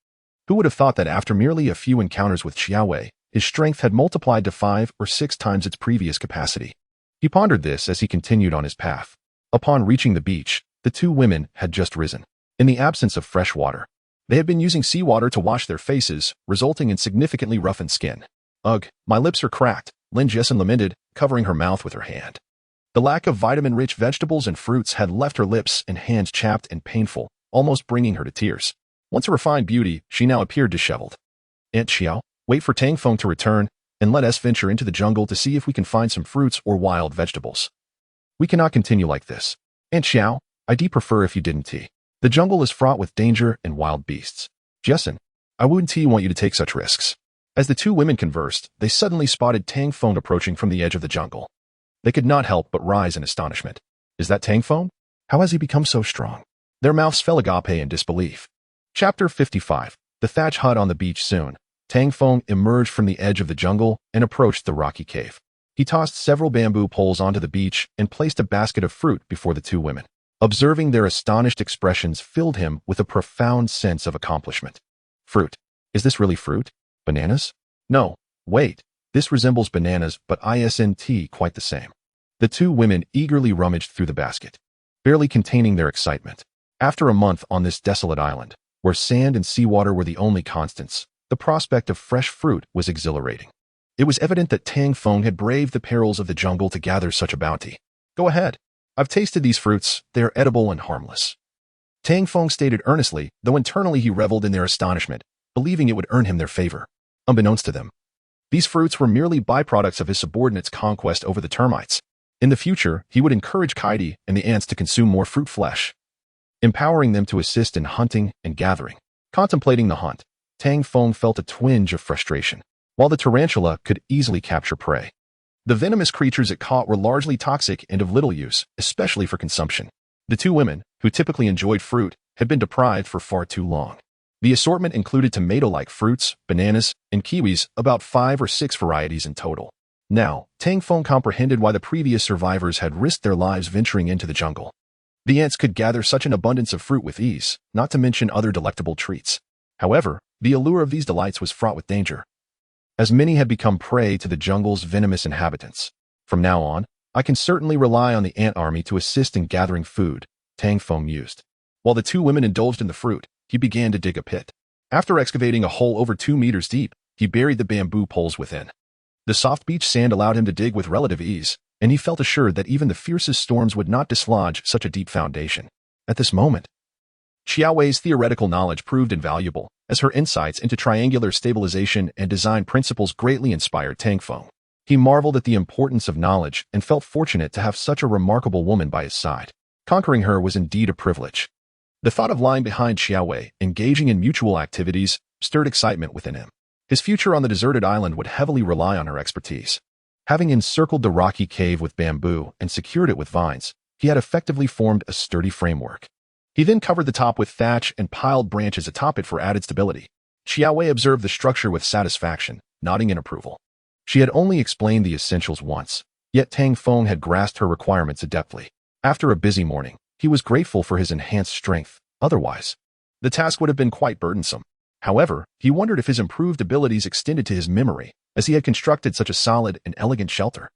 Who would have thought that after merely a few encounters with Xiaowei, his strength had multiplied to 5 or 6 times its previous capacity? He pondered this as he continued on his path. Upon reaching the beach, the 2 women had just risen. In the absence of fresh water, they had been using seawater to wash their faces, resulting in significantly roughened skin. Ugh, my lips are cracked, Lin Jessen lamented, covering her mouth with her hand. The lack of vitamin-rich vegetables and fruits had left her lips and hands chapped and painful, almost bringing her to tears. Once a refined beauty, she now appeared disheveled. Aunt Xiao, wait for Tang Feng to return, and let us venture into the jungle to see if we can find some fruits or wild vegetables. We cannot continue like this. Aunt Xiao, I'd prefer if you didn't tea. The jungle is fraught with danger and wild beasts. Jessen, I wouldn't want you to take such risks. As the 2 women conversed, they suddenly spotted Tang Feng approaching from the edge of the jungle. They could not help but rise in astonishment. Is that Tang Feng? How has he become so strong? Their mouths fell agape in disbelief. Chapter 55. The thatch hut on the beach. Soon, Tang Feng emerged from the edge of the jungle and approached the rocky cave. He tossed several bamboo poles onto the beach and placed a basket of fruit before the 2 women. Observing their astonished expressions filled him with a profound sense of accomplishment. Fruit. Is this really fruit? Bananas? No, wait. This resembles bananas, but isn't quite the same. The 2 women eagerly rummaged through the basket, barely containing their excitement. After a month on this desolate island, where sand and seawater were the only constants, the prospect of fresh fruit was exhilarating. It was evident that Tang Feng had braved the perils of the jungle to gather such a bounty. Go ahead. I've tasted these fruits. They are edible and harmless. Tang Feng stated earnestly, though internally he reveled in their astonishment, believing it would earn him their favor. Unbeknownst to them, these fruits were merely byproducts of his subordinates' conquest over the termites. In the future, he would encourage Kaidi and the ants to consume more fruit flesh, empowering them to assist in hunting and gathering. Contemplating the hunt, Tang Feng felt a twinge of frustration. While the tarantula could easily capture prey, the venomous creatures it caught were largely toxic and of little use, especially for consumption. The 2 women, who typically enjoyed fruit, had been deprived for far too long. The assortment included tomato-like fruits, bananas, and kiwis, about 5 or 6 varieties in total. Now, Tang Feng comprehended why the previous survivors had risked their lives venturing into the jungle. The ants could gather such an abundance of fruit with ease, not to mention other delectable treats. However, the allure of these delights was fraught with danger, as many had become prey to the jungle's venomous inhabitants. From now on, I can certainly rely on the ant army to assist in gathering food, Tang Feng mused. While the 2 women indulged in the fruit, he began to dig a pit. After excavating a hole over 2 meters deep, he buried the bamboo poles within. The soft beach sand allowed him to dig with relative ease, and he felt assured that even the fiercest storms would not dislodge such a deep foundation. At this moment, Xiaowei's theoretical knowledge proved invaluable, as her insights into triangular stabilization and design principles greatly inspired Tang Feng. He marveled at the importance of knowledge and felt fortunate to have such a remarkable woman by his side. Conquering her was indeed a privilege. The thought of lying behind Xiaowei, engaging in mutual activities, stirred excitement within him. His future on the deserted island would heavily rely on her expertise. Having encircled the rocky cave with bamboo and secured it with vines, he had effectively formed a sturdy framework. He then covered the top with thatch and piled branches atop it for added stability. Xiaowei observed the structure with satisfaction, nodding in approval. She had only explained the essentials once, yet Tang Feng had grasped her requirements adeptly. After a busy morning, he was grateful for his enhanced strength. Otherwise, the task would have been quite burdensome. However, he wondered if his improved abilities extended to his memory, as he had constructed such a solid and elegant shelter.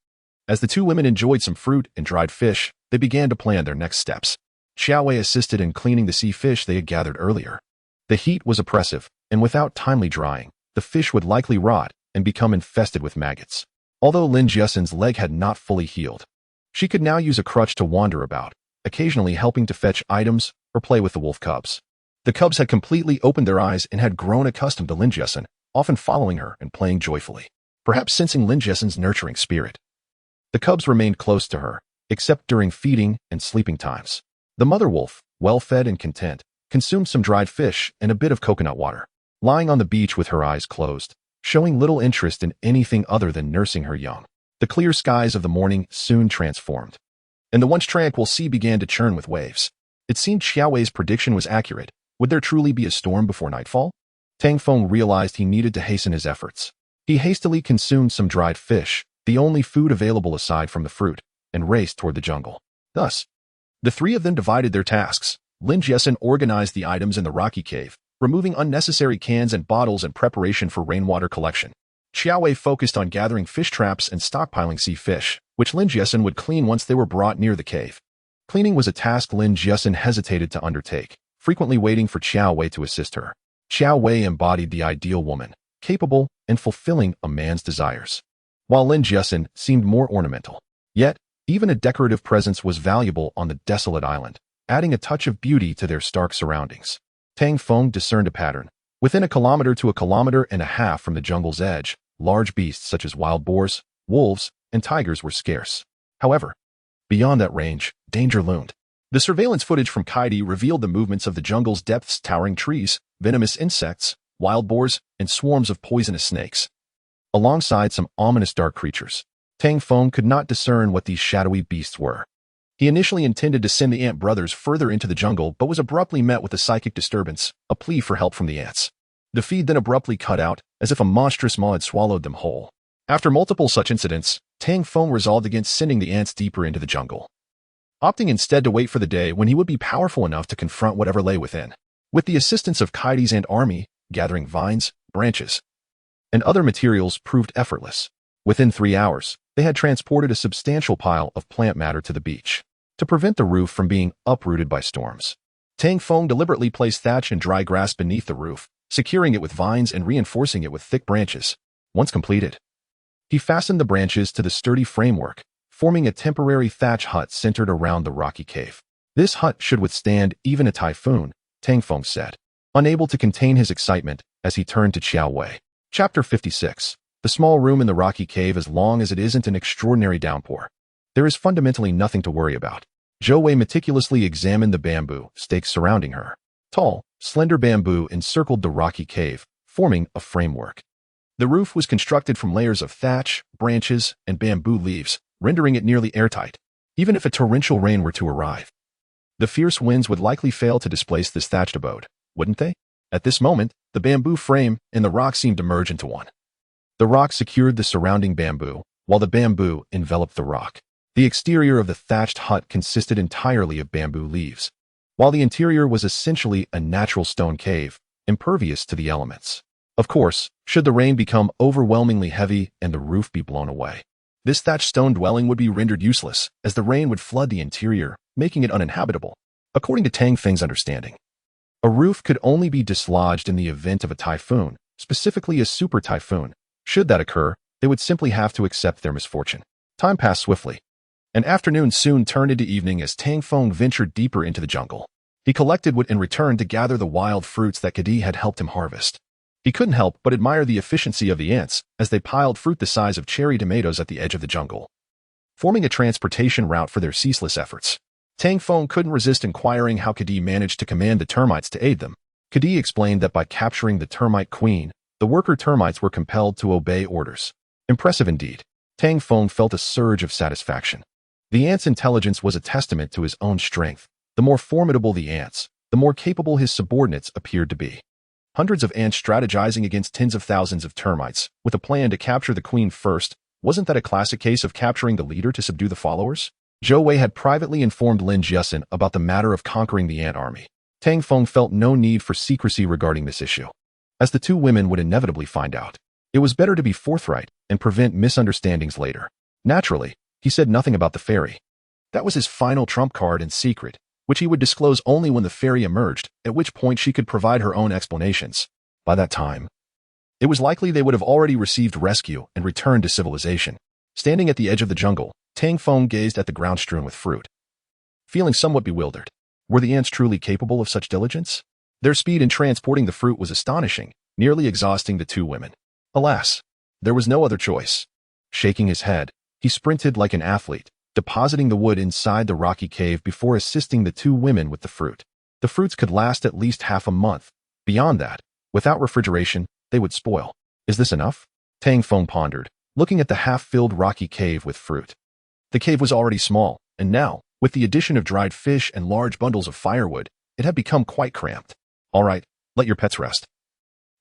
As the two women enjoyed some fruit and dried fish, they began to plan their next steps. Xiaowei assisted in cleaning the sea fish they had gathered earlier. The heat was oppressive, and without timely drying, the fish would likely rot and become infested with maggots. Although Lin Jiasen's leg had not fully healed, she could now use a crutch to wander about, occasionally helping to fetch items or play with the wolf cubs. The cubs had completely opened their eyes and had grown accustomed to Lin Jiasen, often following her and playing joyfully, perhaps sensing Lin Jiasen's nurturing spirit. The cubs remained close to her, except during feeding and sleeping times. The mother wolf, well-fed and content, consumed some dried fish and a bit of coconut water, lying on the beach with her eyes closed, showing little interest in anything other than nursing her young. The clear skies of the morning soon transformed, and the once tranquil sea began to churn with waves. It seemed Xiaowei's prediction was accurate. Would there truly be a storm before nightfall? Tang Feng realized he needed to hasten his efforts. He hastily consumed some dried fish, the only food available aside from the fruit, and raced toward the jungle. Thus, the three of them divided their tasks. Lin Jiasen organized the items in the rocky cave, removing unnecessary cans and bottles in preparation for rainwater collection. Xiaowei focused on gathering fish traps and stockpiling sea fish, which Lin Jiasen would clean once they were brought near the cave. Cleaning was a task Lin Jiasen hesitated to undertake, frequently waiting for Xiaowei to assist her. Xiaowei embodied the ideal woman, capable and fulfilling a man's desires, while Lin Jiasen seemed more ornamental. Yet, even a decorative presence was valuable on the desolate island, adding a touch of beauty to their stark surroundings. Tang Feng discerned a pattern. Within 1 kilometer to 1.5 kilometers from the jungle's edge, large beasts such as wild boars, wolves, and tigers were scarce. However, beyond that range, danger loomed. The surveillance footage from Kaidi revealed the movements of the jungle's depths, towering trees, venomous insects, wild boars, and swarms of poisonous snakes, alongside some ominous dark creatures. Tang Feng could not discern what these shadowy beasts were. He initially intended to send the ant brothers further into the jungle, but was abruptly met with a psychic disturbance, a plea for help from the ants. The feed then abruptly cut out, as if a monstrous maw had swallowed them whole. After multiple such incidents, Tang Feng resolved against sending the ants deeper into the jungle, opting instead to wait for the day when he would be powerful enough to confront whatever lay within. With the assistance of Kaidi's ant army, gathering vines, branches, and other materials proved effortless. Within 3 hours, they had transported a substantial pile of plant matter to the beach. To prevent the roof from being uprooted by storms, Tang Feng deliberately placed thatch and dry grass beneath the roof, securing it with vines and reinforcing it with thick branches. Once completed, he fastened the branches to the sturdy framework, forming a temporary thatch hut centered around the rocky cave. This hut should withstand even a typhoon, Tang Feng said, unable to contain his excitement as he turned to Xiaowei. Chapter 56. The small room in the rocky cave. As long as it isn't an extraordinary downpour, there is fundamentally nothing to worry about. Zhou Wei meticulously examined the bamboo stakes surrounding her. Tall, slender bamboo encircled the rocky cave, forming a framework. The roof was constructed from layers of thatch, branches, and bamboo leaves, rendering it nearly airtight. Even if a torrential rain were to arrive, the fierce winds would likely fail to displace this thatched abode, wouldn't they? At this moment, the bamboo frame and the rock seemed to merge into one. The rock secured the surrounding bamboo, while the bamboo enveloped the rock. The exterior of the thatched hut consisted entirely of bamboo leaves, while the interior was essentially a natural stone cave, impervious to the elements. Of course, should the rain become overwhelmingly heavy and the roof be blown away, this thatched stone dwelling would be rendered useless, as the rain would flood the interior, making it uninhabitable. According to Tang Feng's understanding, a roof could only be dislodged in the event of a typhoon, specifically a super typhoon. Should that occur, they would simply have to accept their misfortune. Time passed swiftly. An afternoon soon turned into evening as Tang Feng ventured deeper into the jungle. He collected wood and returned to gather the wild fruits that Kadi had helped him harvest. He couldn't help but admire the efficiency of the ants as they piled fruit the size of cherry tomatoes at the edge of the jungle, forming a transportation route for their ceaseless efforts. Tang Feng couldn't resist inquiring how Kadi managed to command the termites to aid them. Kadi explained that by capturing the termite queen, the worker termites were compelled to obey orders. Impressive indeed. Tang Feng felt a surge of satisfaction. The ant's intelligence was a testament to his own strength. The more formidable the ants, the more capable his subordinates appeared to be. Hundreds of ants strategizing against tens of thousands of termites, with a plan to capture the queen first. Wasn't that a classic case of capturing the leader to subdue the followers? Zhou Wei had privately informed Lin Jiasin about the matter of conquering the ant army. Tang Feng felt no need for secrecy regarding this issue, as the two women would inevitably find out. It was better to be forthright and prevent misunderstandings later. Naturally, he said nothing about the fairy. That was his final trump card in secret, which he would disclose only when the fairy emerged, at which point she could provide her own explanations. By that time, it was likely they would have already received rescue and returned to civilization. Standing at the edge of the jungle, Tang Feng gazed at the ground strewn with fruit, feeling somewhat bewildered. Were the ants truly capable of such diligence? Their speed in transporting the fruit was astonishing, nearly exhausting the two women. Alas, there was no other choice. Shaking his head, he sprinted like an athlete, depositing the wood inside the rocky cave before assisting the two women with the fruit. The fruits could last at least half a month. Beyond that, without refrigeration, they would spoil. Is this enough? Tang Feng pondered, looking at the half-filled rocky cave with fruit. The cave was already small, and now, with the addition of dried fish and large bundles of firewood, it had become quite cramped. All right, let your pets rest,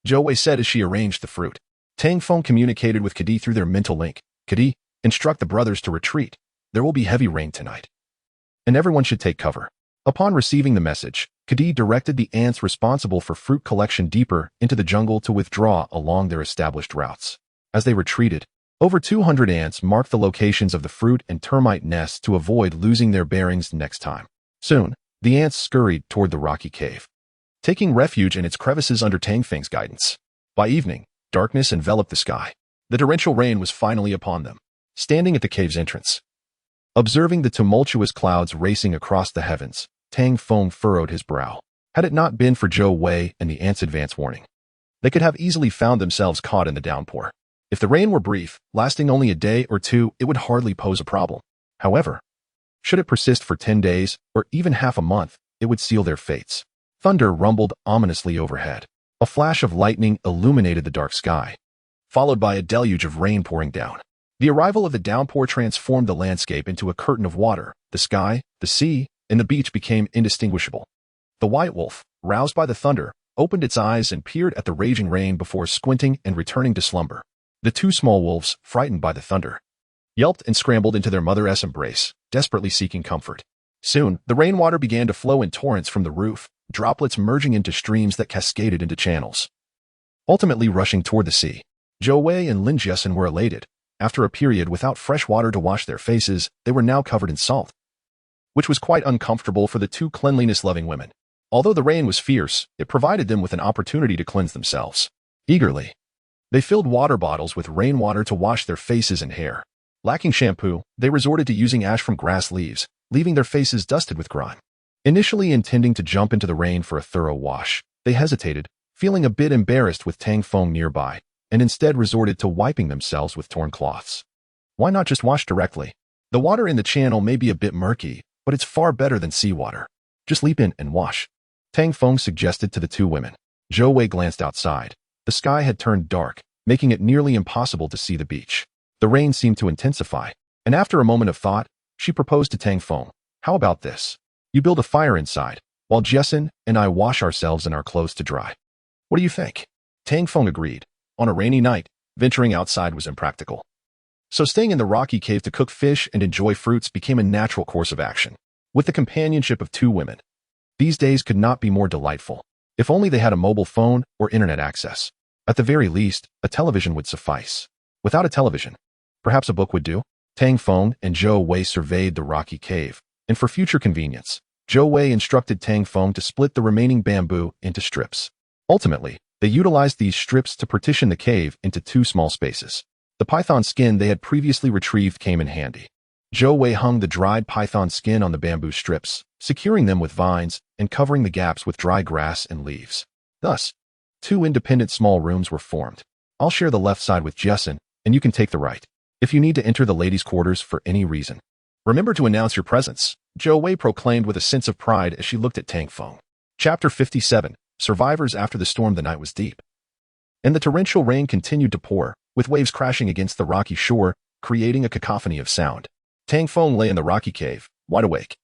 Zhou Wei said as she arranged the fruit. Tang Feng communicated with Kadi through their mental link. Kadi, instruct the brothers to retreat. There will be heavy rain tonight, and everyone should take cover. Upon receiving the message, Kadi directed the ants responsible for fruit collection deeper into the jungle to withdraw along their established routes. As they retreated, over 200 ants marked the locations of the fruit and termite nests to avoid losing their bearings next time. Soon, the ants scurried toward the rocky cave, taking refuge in its crevices under Tang Feng's guidance. By evening, darkness enveloped the sky. The torrential rain was finally upon them. Standing at the cave's entrance, observing the tumultuous clouds racing across the heavens, Tang Feng furrowed his brow. Had it not been for Zhou Wei and the ants' advance warning, they could have easily found themselves caught in the downpour. If the rain were brief, lasting only a day or two, it would hardly pose a problem. However, should it persist for 10 days, or even half a month, it would seal their fates. Thunder rumbled ominously overhead. A flash of lightning illuminated the dark sky, followed by a deluge of rain pouring down. The arrival of the downpour transformed the landscape into a curtain of water. The sky, the sea, and the beach became indistinguishable. The white wolf, roused by the thunder, opened its eyes and peered at the raging rain before squinting and returning to slumber. The two small wolves, frightened by the thunder, yelped and scrambled into their mother's embrace, desperately seeking comfort. Soon, the rainwater began to flow in torrents from the roof, droplets merging into streams that cascaded into channels, ultimately rushing toward the sea. Zhou Wei and Lin Jiasin were elated. After a period without fresh water to wash their faces, they were now covered in salt, which was quite uncomfortable for the two cleanliness-loving women. Although the rain was fierce, it provided them with an opportunity to cleanse themselves. Eagerly, they filled water bottles with rainwater to wash their faces and hair. Lacking shampoo, they resorted to using ash from grass leaves, leaving their faces dusted with grime. Initially intending to jump into the rain for a thorough wash, they hesitated, feeling a bit embarrassed with Tang Feng nearby, and instead resorted to wiping themselves with torn cloths. Why not just wash directly? The water in the channel may be a bit murky, but it's far better than seawater. Just leap in and wash, Tang Feng suggested to the two women. Zhou Wei glanced outside. The sky had turned dark, making it nearly impossible to see the beach. The rain seemed to intensify, and after a moment of thought, she proposed to Tang Feng. How about this? You build a fire inside, while Jiasin and I wash ourselves in our clothes to dry. What do you think? Tang Feng agreed. On a rainy night, venturing outside was impractical. So staying in the rocky cave to cook fish and enjoy fruits became a natural course of action. With the companionship of two women, these days could not be more delightful. If only they had a mobile phone or internet access. At the very least, a television would suffice. Without a television, perhaps a book would do. Tang Feng and Zhou Wei surveyed the rocky cave, and for future convenience, Zhou Wei instructed Tang Feng to split the remaining bamboo into strips. Ultimately, they utilized these strips to partition the cave into two small spaces. The python skin they had previously retrieved came in handy. Zhou Wei hung the dried python skin on the bamboo strips, securing them with vines and covering the gaps with dry grass and leaves. Thus, 2 independent small rooms were formed. I'll share the left side with Jessen, and you can take the right. If you need to enter the ladies' quarters for any reason, remember to announce your presence, Zhou Wei proclaimed with a sense of pride as she looked at Tang Feng. Chapter 57. Survivors after the storm. The night was deep, and the torrential rain continued to pour, with waves crashing against the rocky shore, creating a cacophony of sound. Tang Feng lay in the rocky cave, wide awake.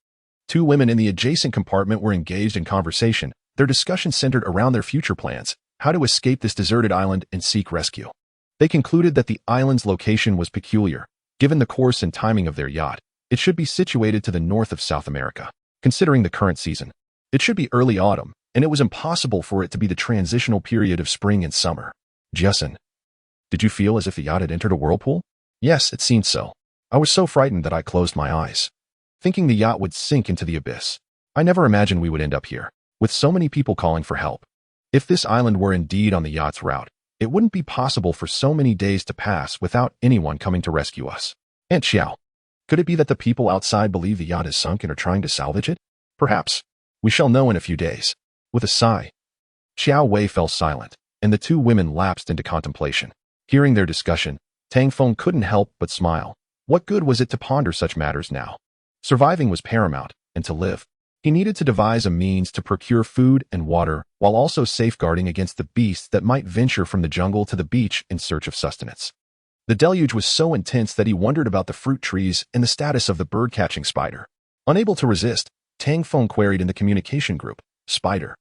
2 women in the adjacent compartment were engaged in conversation, their discussion centered around their future plans, how to escape this deserted island and seek rescue. They concluded that the island's location was peculiar. Given the course and timing of their yacht, it should be situated to the north of South America. Considering the current season, it should be early autumn, and it was impossible for it to be the transitional period of spring and summer. Jessen, did you feel as if the yacht had entered a whirlpool? Yes, it seemed so. I was so frightened that I closed my eyes, thinking the yacht would sink into the abyss. I never imagined we would end up here, with so many people calling for help. If this island were indeed on the yacht's route, it wouldn't be possible for so many days to pass without anyone coming to rescue us. Aunt Xiao, could it be that the people outside believe the yacht is sunk and are trying to salvage it? Perhaps. We shall know in a few days. With a sigh, Xiao Wei fell silent, and the 2 women lapsed into contemplation. Hearing their discussion, Tang Feng couldn't help but smile. What good was it to ponder such matters now? Surviving was paramount, and to live, he needed to devise a means to procure food and water while also safeguarding against the beasts that might venture from the jungle to the beach in search of sustenance. The deluge was so intense that he wondered about the fruit trees and the status of the bird-catching spider. Unable to resist, Tang Feng queried in the communication group, "Spider,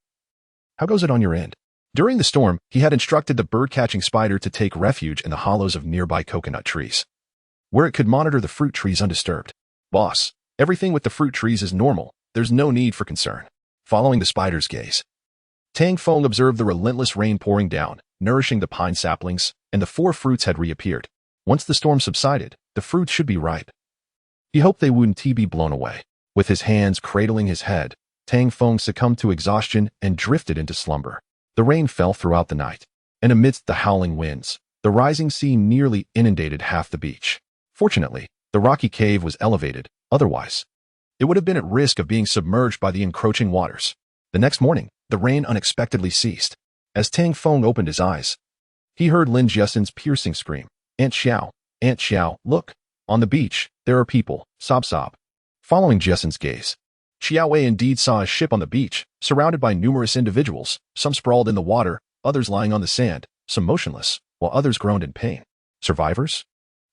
how goes it on your end?" During the storm, he had instructed the bird-catching spider to take refuge in the hollows of nearby coconut trees, where it could monitor the fruit trees undisturbed. "Boss, everything with the fruit trees is normal. There's no need for concern." Following the spider's gaze, Tang Feng observed the relentless rain pouring down, nourishing the pine saplings, and the 4 fruits had reappeared. Once the storm subsided, the fruits should be ripe. He hoped they wouldn't be blown away. With his hands cradling his head, Tang Feng succumbed to exhaustion and drifted into slumber. The rain fell throughout the night, and amidst the howling winds, the rising sea nearly inundated half the beach. Fortunately, the rocky cave was elevated, otherwise, it would have been at risk of being submerged by the encroaching waters. The next morning, the rain unexpectedly ceased. As Tang Feng opened his eyes, he heard Lin Jessen's piercing scream, Aunt Xiao, look! On the beach, there are people, sob sob." Following Jessen's gaze, Xiao Wei indeed saw a ship on the beach, surrounded by numerous individuals, some sprawled in the water, others lying on the sand, some motionless, while others groaned in pain. Survivors?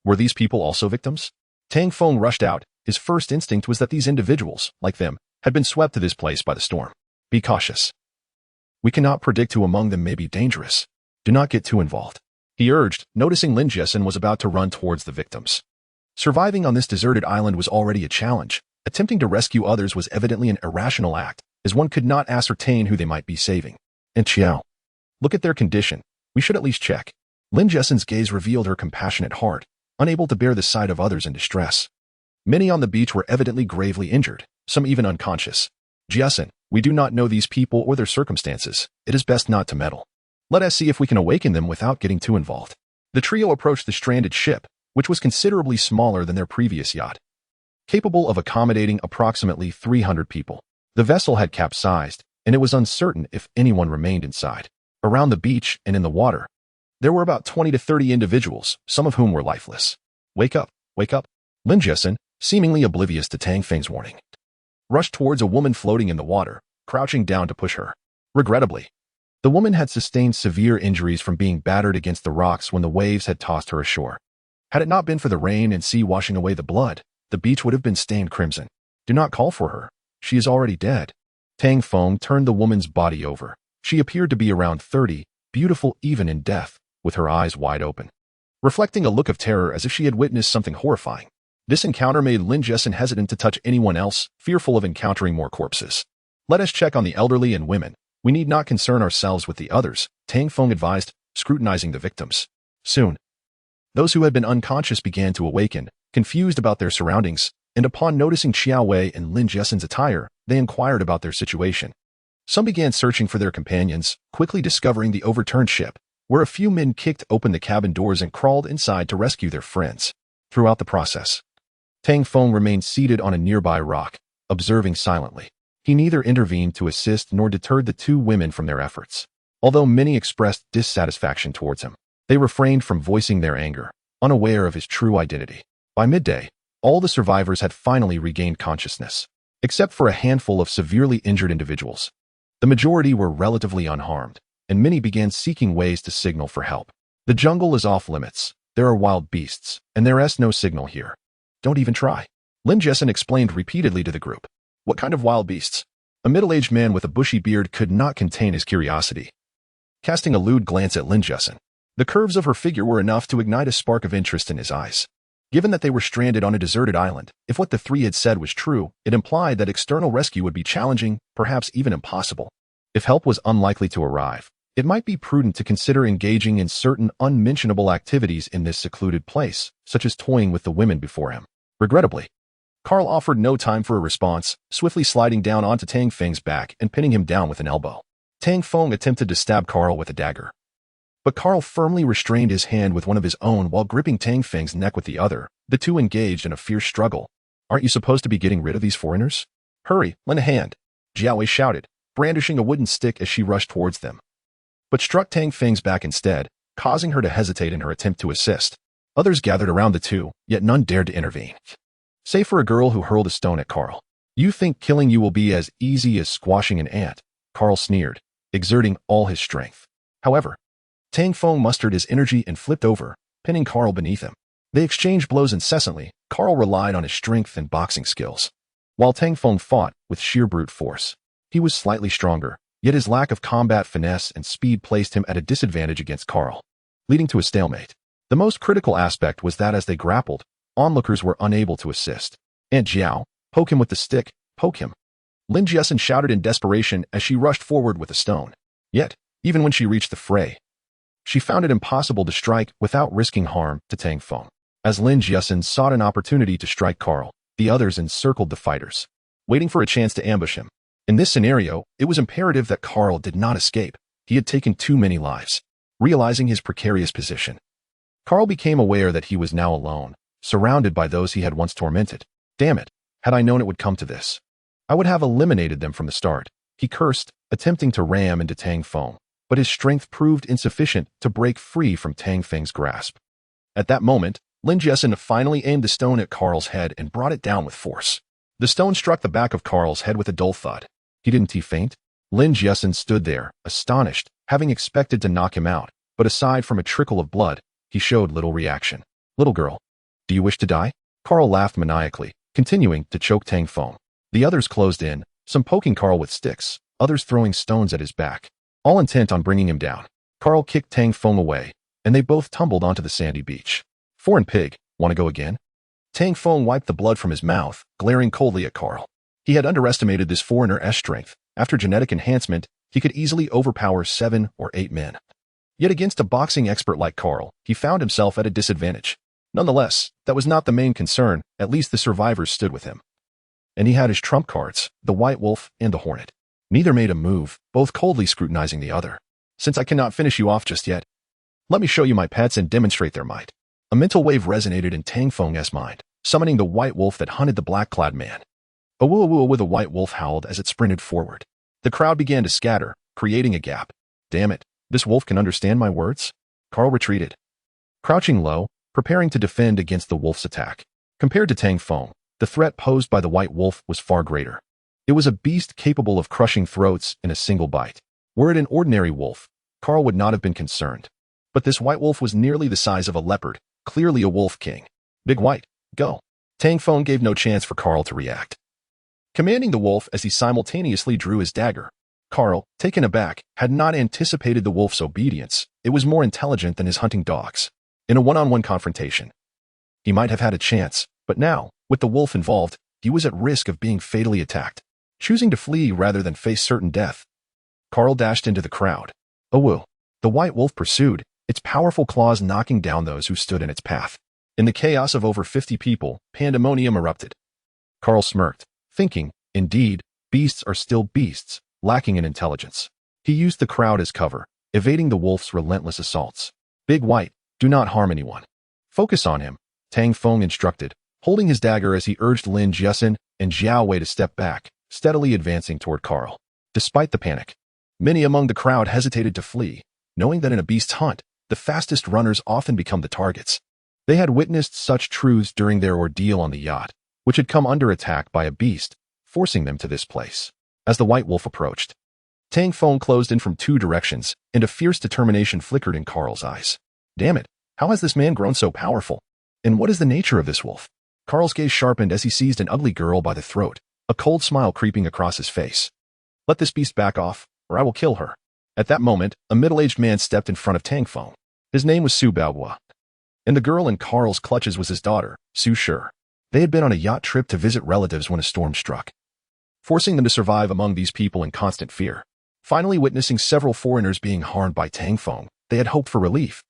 Were these people also victims? Tang Feng rushed out. His first instinct was that these individuals, like them, had been swept to this place by the storm. Be cautious. We cannot predict who among them may be dangerous. Do not get too involved, he urged, noticing Lin Jessen was about to run towards the victims. Surviving on this deserted island was already a challenge. Attempting to rescue others was evidently an irrational act, as one could not ascertain who they might be saving. And Xiao, look at their condition. We should at least check. Lin Jessen's gaze revealed her compassionate heart, unable to bear the sight of others in distress. Many on the beach were evidently gravely injured, some even unconscious. Jessen, we do not know these people or their circumstances. It is best not to meddle. Let us see if we can awaken them without getting too involved. The trio approached the stranded ship, which was considerably smaller than their previous yacht, capable of accommodating approximately 300 people. The vessel had capsized, and it was uncertain if anyone remained inside. Around the beach and in the water, there were about 20 to 30 individuals, some of whom were lifeless. Wake up, wake up. Lin Jessen, seemingly oblivious to Tang Feng's warning, rushed towards a woman floating in the water, crouching down to push her. Regrettably, the woman had sustained severe injuries from being battered against the rocks when the waves had tossed her ashore. Had it not been for the rain and sea washing away the blood, the beach would have been stained crimson. Do not call for her. She is already dead. Tang Feng turned the woman's body over. She appeared to be around 30, beautiful even in death, with her eyes wide open, reflecting a look of terror as if she had witnessed something horrifying. This encounter made Lin Jessen hesitant to touch anyone else, fearful of encountering more corpses. Let us check on the elderly and women. We need not concern ourselves with the others, Tang Feng advised, scrutinizing the victims. Soon, those who had been unconscious began to awaken, confused about their surroundings, and upon noticing Xiao Wei and Lin Jessen's attire, they inquired about their situation. Some began searching for their companions, quickly discovering the overturned ship, where a few men kicked open the cabin doors and crawled inside to rescue their friends. Throughout the process, Tang Feng remained seated on a nearby rock, observing silently. He neither intervened to assist nor deterred the 2 women from their efforts. Although many expressed dissatisfaction towards him, they refrained from voicing their anger, unaware of his true identity. By midday, all the survivors had finally regained consciousness, except for a handful of severely injured individuals. The majority were relatively unharmed, and many began seeking ways to signal for help. The jungle is off limits. There are wild beasts, and there is no signal here. Don't even try. Lin Jessen explained repeatedly to the group. What kind of wild beasts? A middle-aged man with a bushy beard could not contain his curiosity. Casting a lewd glance at Lin Jessen, the curves of her figure were enough to ignite a spark of interest in his eyes. Given that they were stranded on a deserted island, if what the three had said was true, it implied that external rescue would be challenging, perhaps even impossible. If help was unlikely to arrive, it might be prudent to consider engaging in certain unmentionable activities in this secluded place, such as toying with the women before him. Regrettably, Carl offered no time for a response, swiftly sliding down onto Tang Feng's back and pinning him down with an elbow. Tang Feng attempted to stab Carl with a dagger, but Carl firmly restrained his hand with one of his own while gripping Tang Feng's neck with the other. The two engaged in a fierce struggle. Aren't you supposed to be getting rid of these foreigners? Hurry, lend a hand, Jiaowei shouted, brandishing a wooden stick as she rushed towards them, but struck Tang Feng's back instead, causing her to hesitate in her attempt to assist. Others gathered around the two, yet none dared to intervene. Save for a girl who hurled a stone at Carl. You think killing you will be as easy as squashing an ant? Carl sneered, exerting all his strength. However, Tang Feng mustered his energy and flipped over, pinning Carl beneath him. They exchanged blows incessantly. Carl relied on his strength and boxing skills, while Tang Feng fought with sheer brute force. He was slightly stronger, yet his lack of combat finesse and speed placed him at a disadvantage against Carl, leading to a stalemate. The most critical aspect was that as they grappled, onlookers were unable to assist. Aunt Jiao, poke him with the stick, poke him. Lin Jessen shouted in desperation as she rushed forward with a stone. Yet, even when she reached the fray, she found it impossible to strike without risking harm to Tang Feng. As Lin Jessen sought an opportunity to strike Carl, the others encircled the fighters, waiting for a chance to ambush him. In this scenario, it was imperative that Carl did not escape. He had taken too many lives. Realizing his precarious position, Carl became aware that he was now alone, surrounded by those he had once tormented. Damn it, had I known it would come to this, I would have eliminated them from the start. He cursed, attempting to ram into Tang Feng, but his strength proved insufficient to break free from Tang Feng's grasp. At that moment, Lin Jessen finally aimed the stone at Carl's head and brought it down with force. The stone struck the back of Carl's head with a dull thud. Didn't he faint? Lin Jessen stood there, astonished, having expected to knock him out, but aside from a trickle of blood, he showed little reaction. Little girl, do you wish to die? Carl laughed maniacally, continuing to choke Tang Feng. The others closed in, some poking Carl with sticks, others throwing stones at his back, all intent on bringing him down. Carl kicked Tang Feng away, and they both tumbled onto the sandy beach. Foreign pig, want to go again? Tang Feng wiped the blood from his mouth, glaring coldly at Carl. He had underestimated this foreigner's strength. After genetic enhancement, he could easily overpower 7 or 8 men. Yet against a boxing expert like Carl, he found himself at a disadvantage. Nonetheless, that was not the main concern. At least the survivors stood with him. And he had his trump cards, the White Wolf and the Hornet. Neither made a move, both coldly scrutinizing the other. Since I cannot finish you off just yet, let me show you my pets and demonstrate their might. A mental wave resonated in Tang Feng's mind, summoning the white wolf that hunted the black-clad man. A woo-woo with a white wolf howled as it sprinted forward. The crowd began to scatter, creating a gap. Damn it, this wolf can understand my words? Carl retreated, crouching low, preparing to defend against the wolf's attack. Compared to Tang Feng, the threat posed by the white wolf was far greater. It was a beast capable of crushing throats in a single bite. Were it an ordinary wolf, Carl would not have been concerned. But this white wolf was nearly the size of a leopard, clearly a wolf king. Big White, go. Tang Feng gave no chance for Carl to react, commanding the wolf as he simultaneously drew his dagger. Carl, taken aback, had not anticipated the wolf's obedience. It was more intelligent than his hunting dogs. In a one-on-one confrontation, he might have had a chance, but now, with the wolf involved, he was at risk of being fatally attacked. Choosing to flee rather than face certain death, Carl dashed into the crowd. Oh woo! The white wolf pursued, its powerful claws knocking down those who stood in its path. In the chaos of over 50 people, pandemonium erupted. Carl smirked, thinking, indeed, beasts are still beasts, lacking in intelligence. He used the crowd as cover, evading the wolf's relentless assaults. Big White, do not harm anyone. Focus on him, Tang Feng instructed, holding his dagger as he urged Lin Jessen and Jiao Wei to step back, steadily advancing toward Carl. Despite the panic, Many among the crowd hesitated to flee, knowing that in a beast's hunt, the fastest runners often become the targets. They had witnessed such truths during their ordeal on the yacht, which had come under attack by a beast, forcing them to this place. As the white wolf approached, Tang Feng closed in from two directions, and a fierce determination flickered in Carl's eyes. Damn it, how has this man grown so powerful? And what is the nature of this wolf? Carl's gaze sharpened as he seized an ugly girl by the throat, a cold smile creeping across his face. Let this beast back off, or I will kill her. At that moment, a middle-aged man stepped in front of Tang Feng. His name was Su Baohua, and the girl in Carl's clutches was his daughter, Su Shi. They had been on a yacht trip to visit relatives when a storm struck, forcing them to survive among these people in constant fear. Finally witnessing several foreigners being harmed by Tang Feng, they had hoped for relief,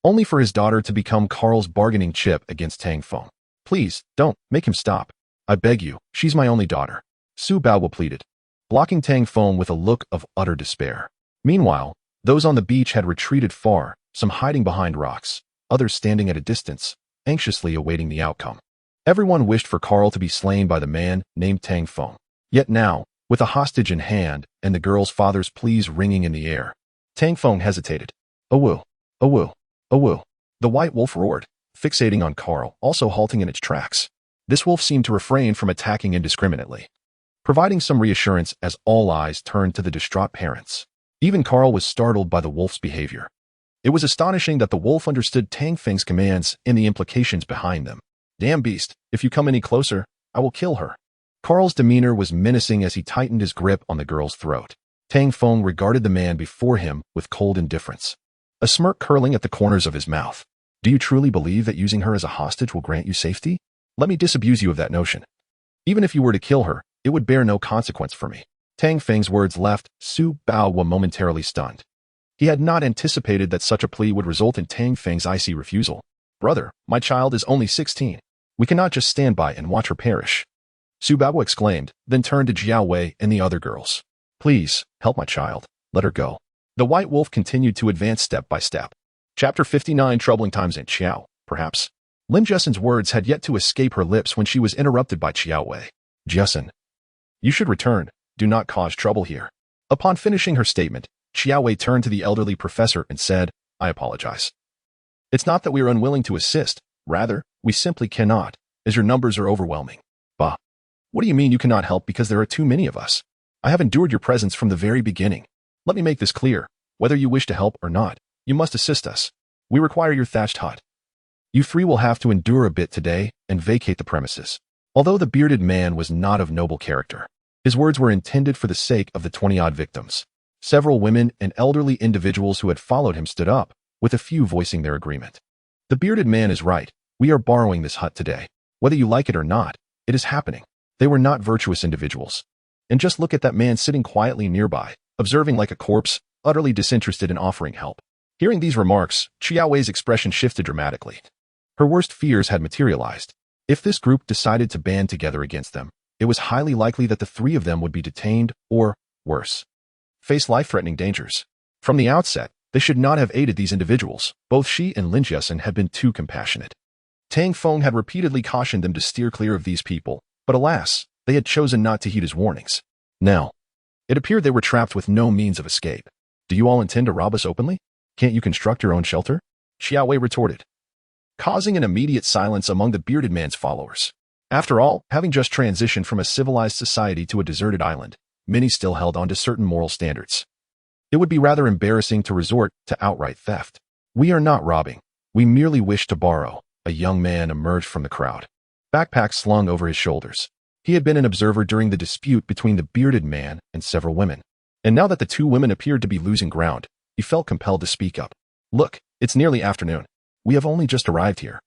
only for his daughter to become Carl's bargaining chip against Tang Feng. Please, don't, make him stop. I beg you, she's my only daughter, Su Baohua pleaded, blocking Tang Feng with a look of utter despair. Meanwhile, those on the beach had retreated far, some hiding behind rocks, others standing at a distance, anxiously awaiting the outcome. Everyone wished for Carl to be slain by the man named Tang Feng. Yet now, with a hostage in hand and the girl's father's pleas ringing in the air, Tang Feng hesitated. Awoo, awoo, awoo. The white wolf roared, fixating on Carl, also halting in its tracks. This wolf seemed to refrain from attacking indiscriminately, providing some reassurance as all eyes turned to the distraught parents. Even Carl was startled by the wolf's behavior. It was astonishing that the wolf understood Tang Feng's commands and the implications behind them. Damn beast, if you come any closer, I will kill her. Carl's demeanor was menacing as he tightened his grip on the girl's throat. Tang Feng regarded the man before him with cold indifference, a smirk curling at the corners of his mouth. Do you truly believe that using her as a hostage will grant you safety? Let me disabuse you of that notion. Even if you were to kill her, it would bear no consequence for me. Tang Feng's words left Su Baohua momentarily stunned. He had not anticipated that such a plea would result in Tang Feng's icy refusal. Brother, my child is only 16. We cannot just stand by and watch her perish, Su Baohua exclaimed, then turned to Jiao Wei and the other girls. Please, help my child. Let her go. The white wolf continued to advance step by step. Chapter 59 Troubling Times in Qiao, perhaps. Lin Jessen's words had yet to escape her lips when she was interrupted by Jiao Wei. Jessen, you should return. Do not cause trouble here. Upon finishing her statement, Jiao Wei turned to the elderly professor and said, I apologize. It's not that we are unwilling to assist. Rather, we simply cannot, as your numbers are overwhelming. Bah. What do you mean you cannot help because there are too many of us? I have endured your presence from the very beginning. Let me make this clear. Whether you wish to help or not, you must assist us. We require your thatched hut. You three will have to endure a bit today and vacate the premises. Although the bearded man was not of noble character, his words were intended for the sake of the 20-odd victims. Several women and elderly individuals who had followed him stood up, with a few voicing their agreement. The bearded man is right. We are borrowing this hut today. Whether you like it or not, it is happening. They were not virtuous individuals. And just look at that man sitting quietly nearby, observing like a corpse, utterly disinterested in offering help. Hearing these remarks, Jiao Wei's expression shifted dramatically. Her worst fears had materialized. If this group decided to band together against them, it was highly likely that the three of them would be detained or, worse, face life-threatening dangers. From the outset, they should not have aided these individuals. Both she and Lin Jiesen had been too compassionate. Tang Feng had repeatedly cautioned them to steer clear of these people, but alas, they had chosen not to heed his warnings. Now, it appeared they were trapped with no means of escape. Do you all intend to rob us openly? Can't you construct your own shelter? Jiao Wei retorted, causing an immediate silence among the bearded man's followers. After all, having just transitioned from a civilized society to a deserted island, many still held on to certain moral standards. It would be rather embarrassing to resort to outright theft. We are not robbing. We merely wish to borrow. A young man emerged from the crowd, backpack slung over his shoulders. He had been an observer during the dispute between the bearded man and several women. And now that the two women appeared to be losing ground, he felt compelled to speak up. Look, it's nearly afternoon. We have only just arrived here,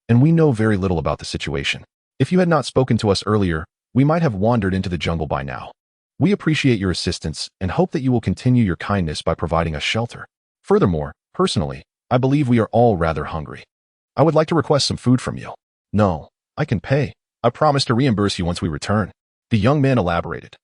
and we know very little about the situation. If you had not spoken to us earlier, we might have wandered into the jungle by now. We appreciate your assistance and hope that you will continue your kindness by providing us shelter. Furthermore, personally, I believe we are all rather hungry. I would like to request some food from you. No, I can pay. I promise to reimburse you once we return. The young man elaborated,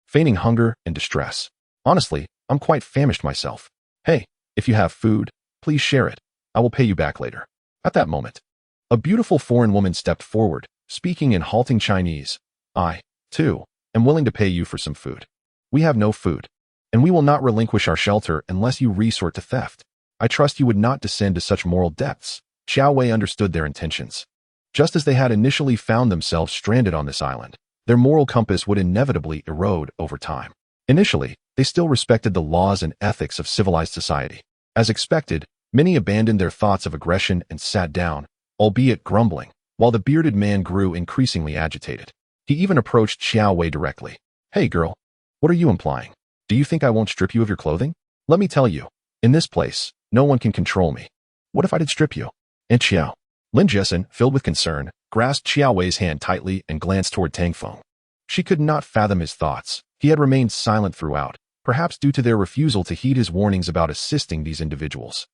feigning hunger and distress. Honestly, I'm quite famished myself. Hey, if you have food, please share it. I will pay you back later. At that moment, a beautiful foreign woman stepped forward, speaking in halting Chinese. I, too, am willing to pay you for some food. We have no food. and we will not relinquish our shelter unless you resort to theft. I trust you would not descend to such moral depths. Xiao Wei understood their intentions. Just as they had initially found themselves stranded on this island, their moral compass would inevitably erode over time. Initially, they still respected the laws and ethics of civilized society. As expected, many abandoned their thoughts of aggression and sat down, albeit grumbling, while the bearded man grew increasingly agitated. He even approached Xiao Wei directly. Hey girl, what are you implying? Do you think I won't strip you of your clothing? Let me tell you, in this place, no one can control me. What if I did strip you? And Xiao. Lin Jiesin, filled with concern, grasped Xiao Wei's hand tightly and glanced toward Tang Feng. She could not fathom his thoughts. He had remained silent throughout, perhaps due to their refusal to heed his warnings about assisting these individuals.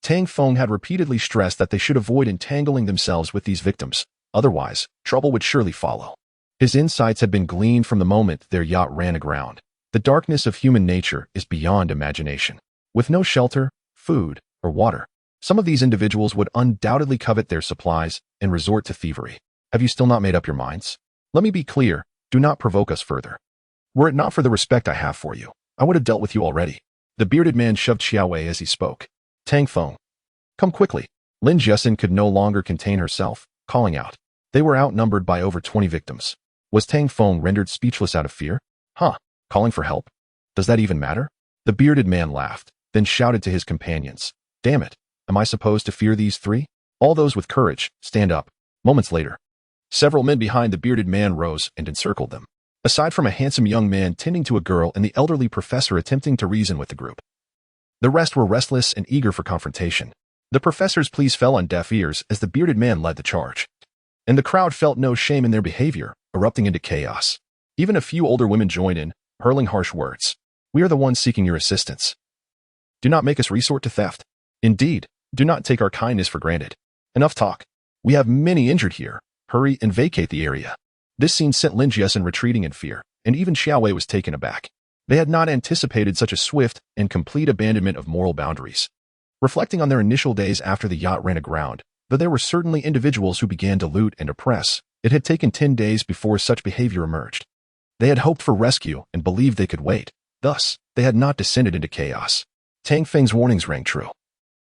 Tang Feng had repeatedly stressed that they should avoid entangling themselves with these victims, otherwise, trouble would surely follow. His insights had been gleaned from the moment their yacht ran aground. The darkness of human nature is beyond imagination. With no shelter, food, or water, some of these individuals would undoubtedly covet their supplies and resort to thievery. Have you still not made up your minds? Let me be clear, do not provoke us further. Were it not for the respect I have for you, I would have dealt with you already. The bearded man shoved Xiao Wei as he spoke. Tang Feng, come quickly. Lin Jiesin could no longer contain herself, calling out. They were outnumbered by over 20 victims. Was Tang Feng rendered speechless out of fear? Calling for help? Does that even matter? The bearded man laughed, then shouted to his companions. Damn it, am I supposed to fear these three? All those with courage, stand up. Moments later, several men behind the bearded man rose and encircled them. Aside from a handsome young man tending to a girl and the elderly professor attempting to reason with the group, the rest were restless and eager for confrontation. The professor's pleas fell on deaf ears as the bearded man led the charge. And the crowd felt no shame in their behavior, erupting into chaos. Even a few older women joined in, hurling harsh words. We are the ones seeking your assistance. Do not make us resort to theft. Indeed, do not take our kindness for granted. Enough talk. We have many injured here. Hurry and vacate the area. This scene sent Lin Jiesin retreating in fear, and even Xiao Wei was taken aback. They had not anticipated such a swift and complete abandonment of moral boundaries. Reflecting on their initial days after the yacht ran aground, though there were certainly individuals who began to loot and oppress, it had taken 10 days before such behavior emerged. They had hoped for rescue and believed they could wait. Thus, they had not descended into chaos. Tang Feng's warnings rang true.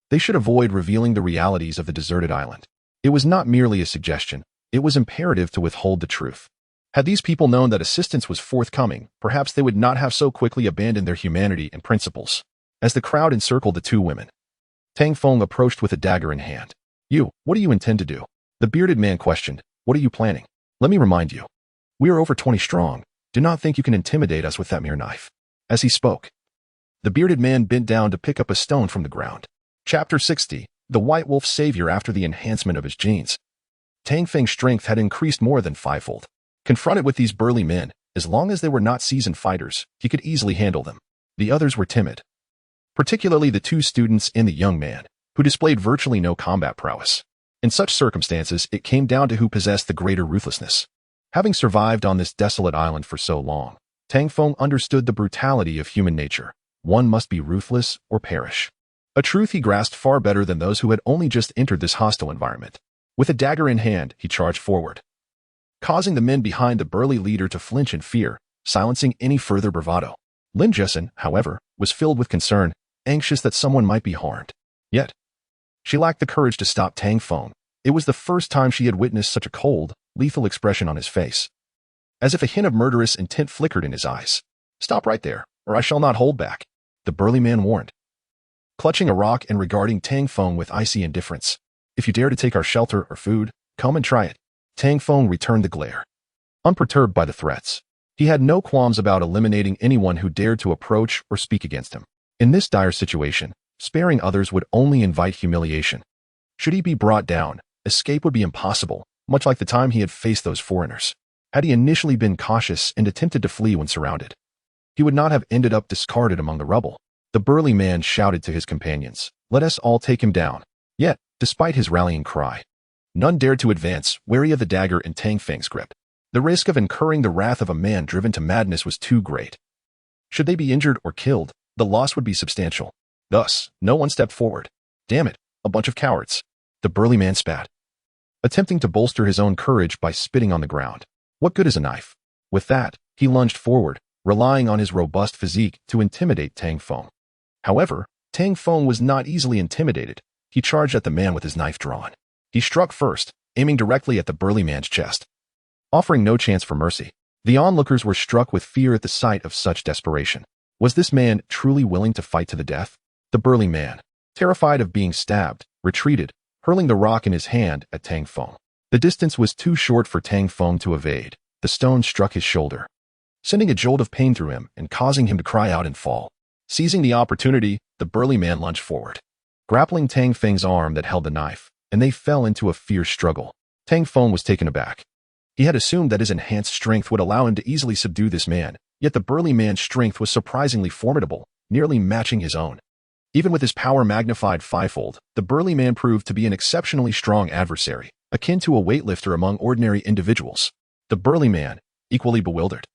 They should avoid revealing the realities of the deserted island. It was not merely a suggestion. It was imperative to withhold the truth. Had these people known that assistance was forthcoming, perhaps they would not have so quickly abandoned their humanity and principles. As the crowd encircled the two women, Tang Feng approached with a dagger in hand. You, what do you intend to do? The bearded man questioned. What are you planning? Let me remind you. We are over 20 strong. Do not think you can intimidate us with that mere knife. As he spoke, the bearded man bent down to pick up a stone from the ground. Chapter 60. The White Wolf's Savior after the enhancement of his genes. Tang Feng's strength had increased more than fivefold. Confronted with these burly men, as long as they were not seasoned fighters, he could easily handle them. The others were timid, particularly the two students and the young man, who displayed virtually no combat prowess. In such circumstances, it came down to who possessed the greater ruthlessness. Having survived on this desolate island for so long, Tang Feng understood the brutality of human nature. One must be ruthless or perish. A truth he grasped far better than those who had only just entered this hostile environment. With a dagger in hand, he charged forward, causing the men behind the burly leader to flinch in fear, silencing any further bravado. Lin Jiesin, however, was filled with concern, anxious that someone might be harmed. Yet, she lacked the courage to stop Tang Feng. It was the first time she had witnessed such a cold, lethal expression on his face, as if a hint of murderous intent flickered in his eyes. Stop right there, or I shall not hold back, the burly man warned, clutching a rock and regarding Tang Feng with icy indifference. If you dare to take our shelter or food, come and try it. Tang Feng returned the glare, unperturbed by the threats. He had no qualms about eliminating anyone who dared to approach or speak against him. In this dire situation, sparing others would only invite humiliation. Should he be brought down, escape would be impossible, much like the time he had faced those foreigners. Had he initially been cautious and attempted to flee when surrounded, he would not have ended up discarded among the rubble. The burly man shouted to his companions, "Let us all take him down." Yet, despite his rallying cry, none dared to advance, wary of the dagger in Tang Feng's grip. The risk of incurring the wrath of a man driven to madness was too great. Should they be injured or killed, the loss would be substantial. Thus, no one stepped forward. Damn it, a bunch of cowards. The burly man spat, attempting to bolster his own courage by spitting on the ground. What good is a knife? With that, he lunged forward, relying on his robust physique to intimidate Tang Feng. However, Tang Feng was not easily intimidated. He charged at the man with his knife drawn. He struck first, aiming directly at the burly man's chest, offering no chance for mercy. The onlookers were struck with fear at the sight of such desperation. Was this man truly willing to fight to the death? The burly man, terrified of being stabbed, retreated, hurling the rock in his hand at Tang Feng. The distance was too short for Tang Feng to evade. The stone struck his shoulder, sending a jolt of pain through him and causing him to cry out and fall. Seizing the opportunity, the burly man lunged forward, grappling Tang Feng's arm that held the knife, and they fell into a fierce struggle. Tang Feng was taken aback. He had assumed that his enhanced strength would allow him to easily subdue this man, yet the burly man's strength was surprisingly formidable, nearly matching his own. Even with his power magnified fivefold, the burly man proved to be an exceptionally strong adversary, akin to a weightlifter among ordinary individuals. The burly man, equally bewildered,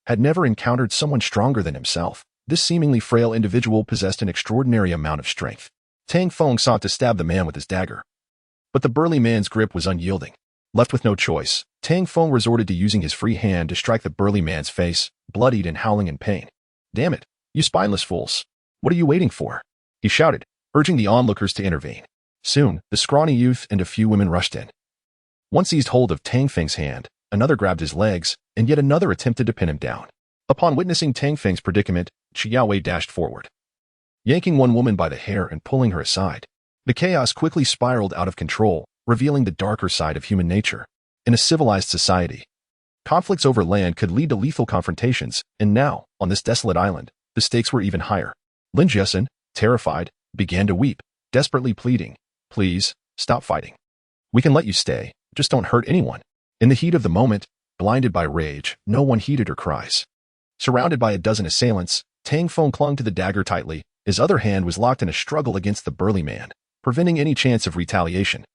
had never encountered someone stronger than himself. This seemingly frail individual possessed an extraordinary amount of strength. Tang Feng sought to stab the man with his dagger, but the burly man's grip was unyielding. Left with no choice, Tang Feng resorted to using his free hand to strike the burly man's face, bloodied and howling in pain. "Damn it, you spineless fools! What are you waiting for?" he shouted, urging the onlookers to intervene. Soon, the scrawny youth and a few women rushed in. One seized hold of Tang Feng's hand, another grabbed his legs, and yet another attempted to pin him down. Upon witnessing Tang Feng's predicament, Xiaowei dashed forward, yanking one woman by the hair and pulling her aside. The chaos quickly spiraled out of control, revealing the darker side of human nature. In a civilized society, conflicts over land could lead to lethal confrontations, and now, on this desolate island, the stakes were even higher. Lin Jiesen, terrified, began to weep, desperately pleading, "Please, stop fighting. We can let you stay, just don't hurt anyone." In the heat of the moment, blinded by rage, no one heeded her cries. Surrounded by a dozen assailants, Tang Feng clung to the dagger tightly. His other hand was locked in a struggle against the burly man, preventing any chance of retaliation.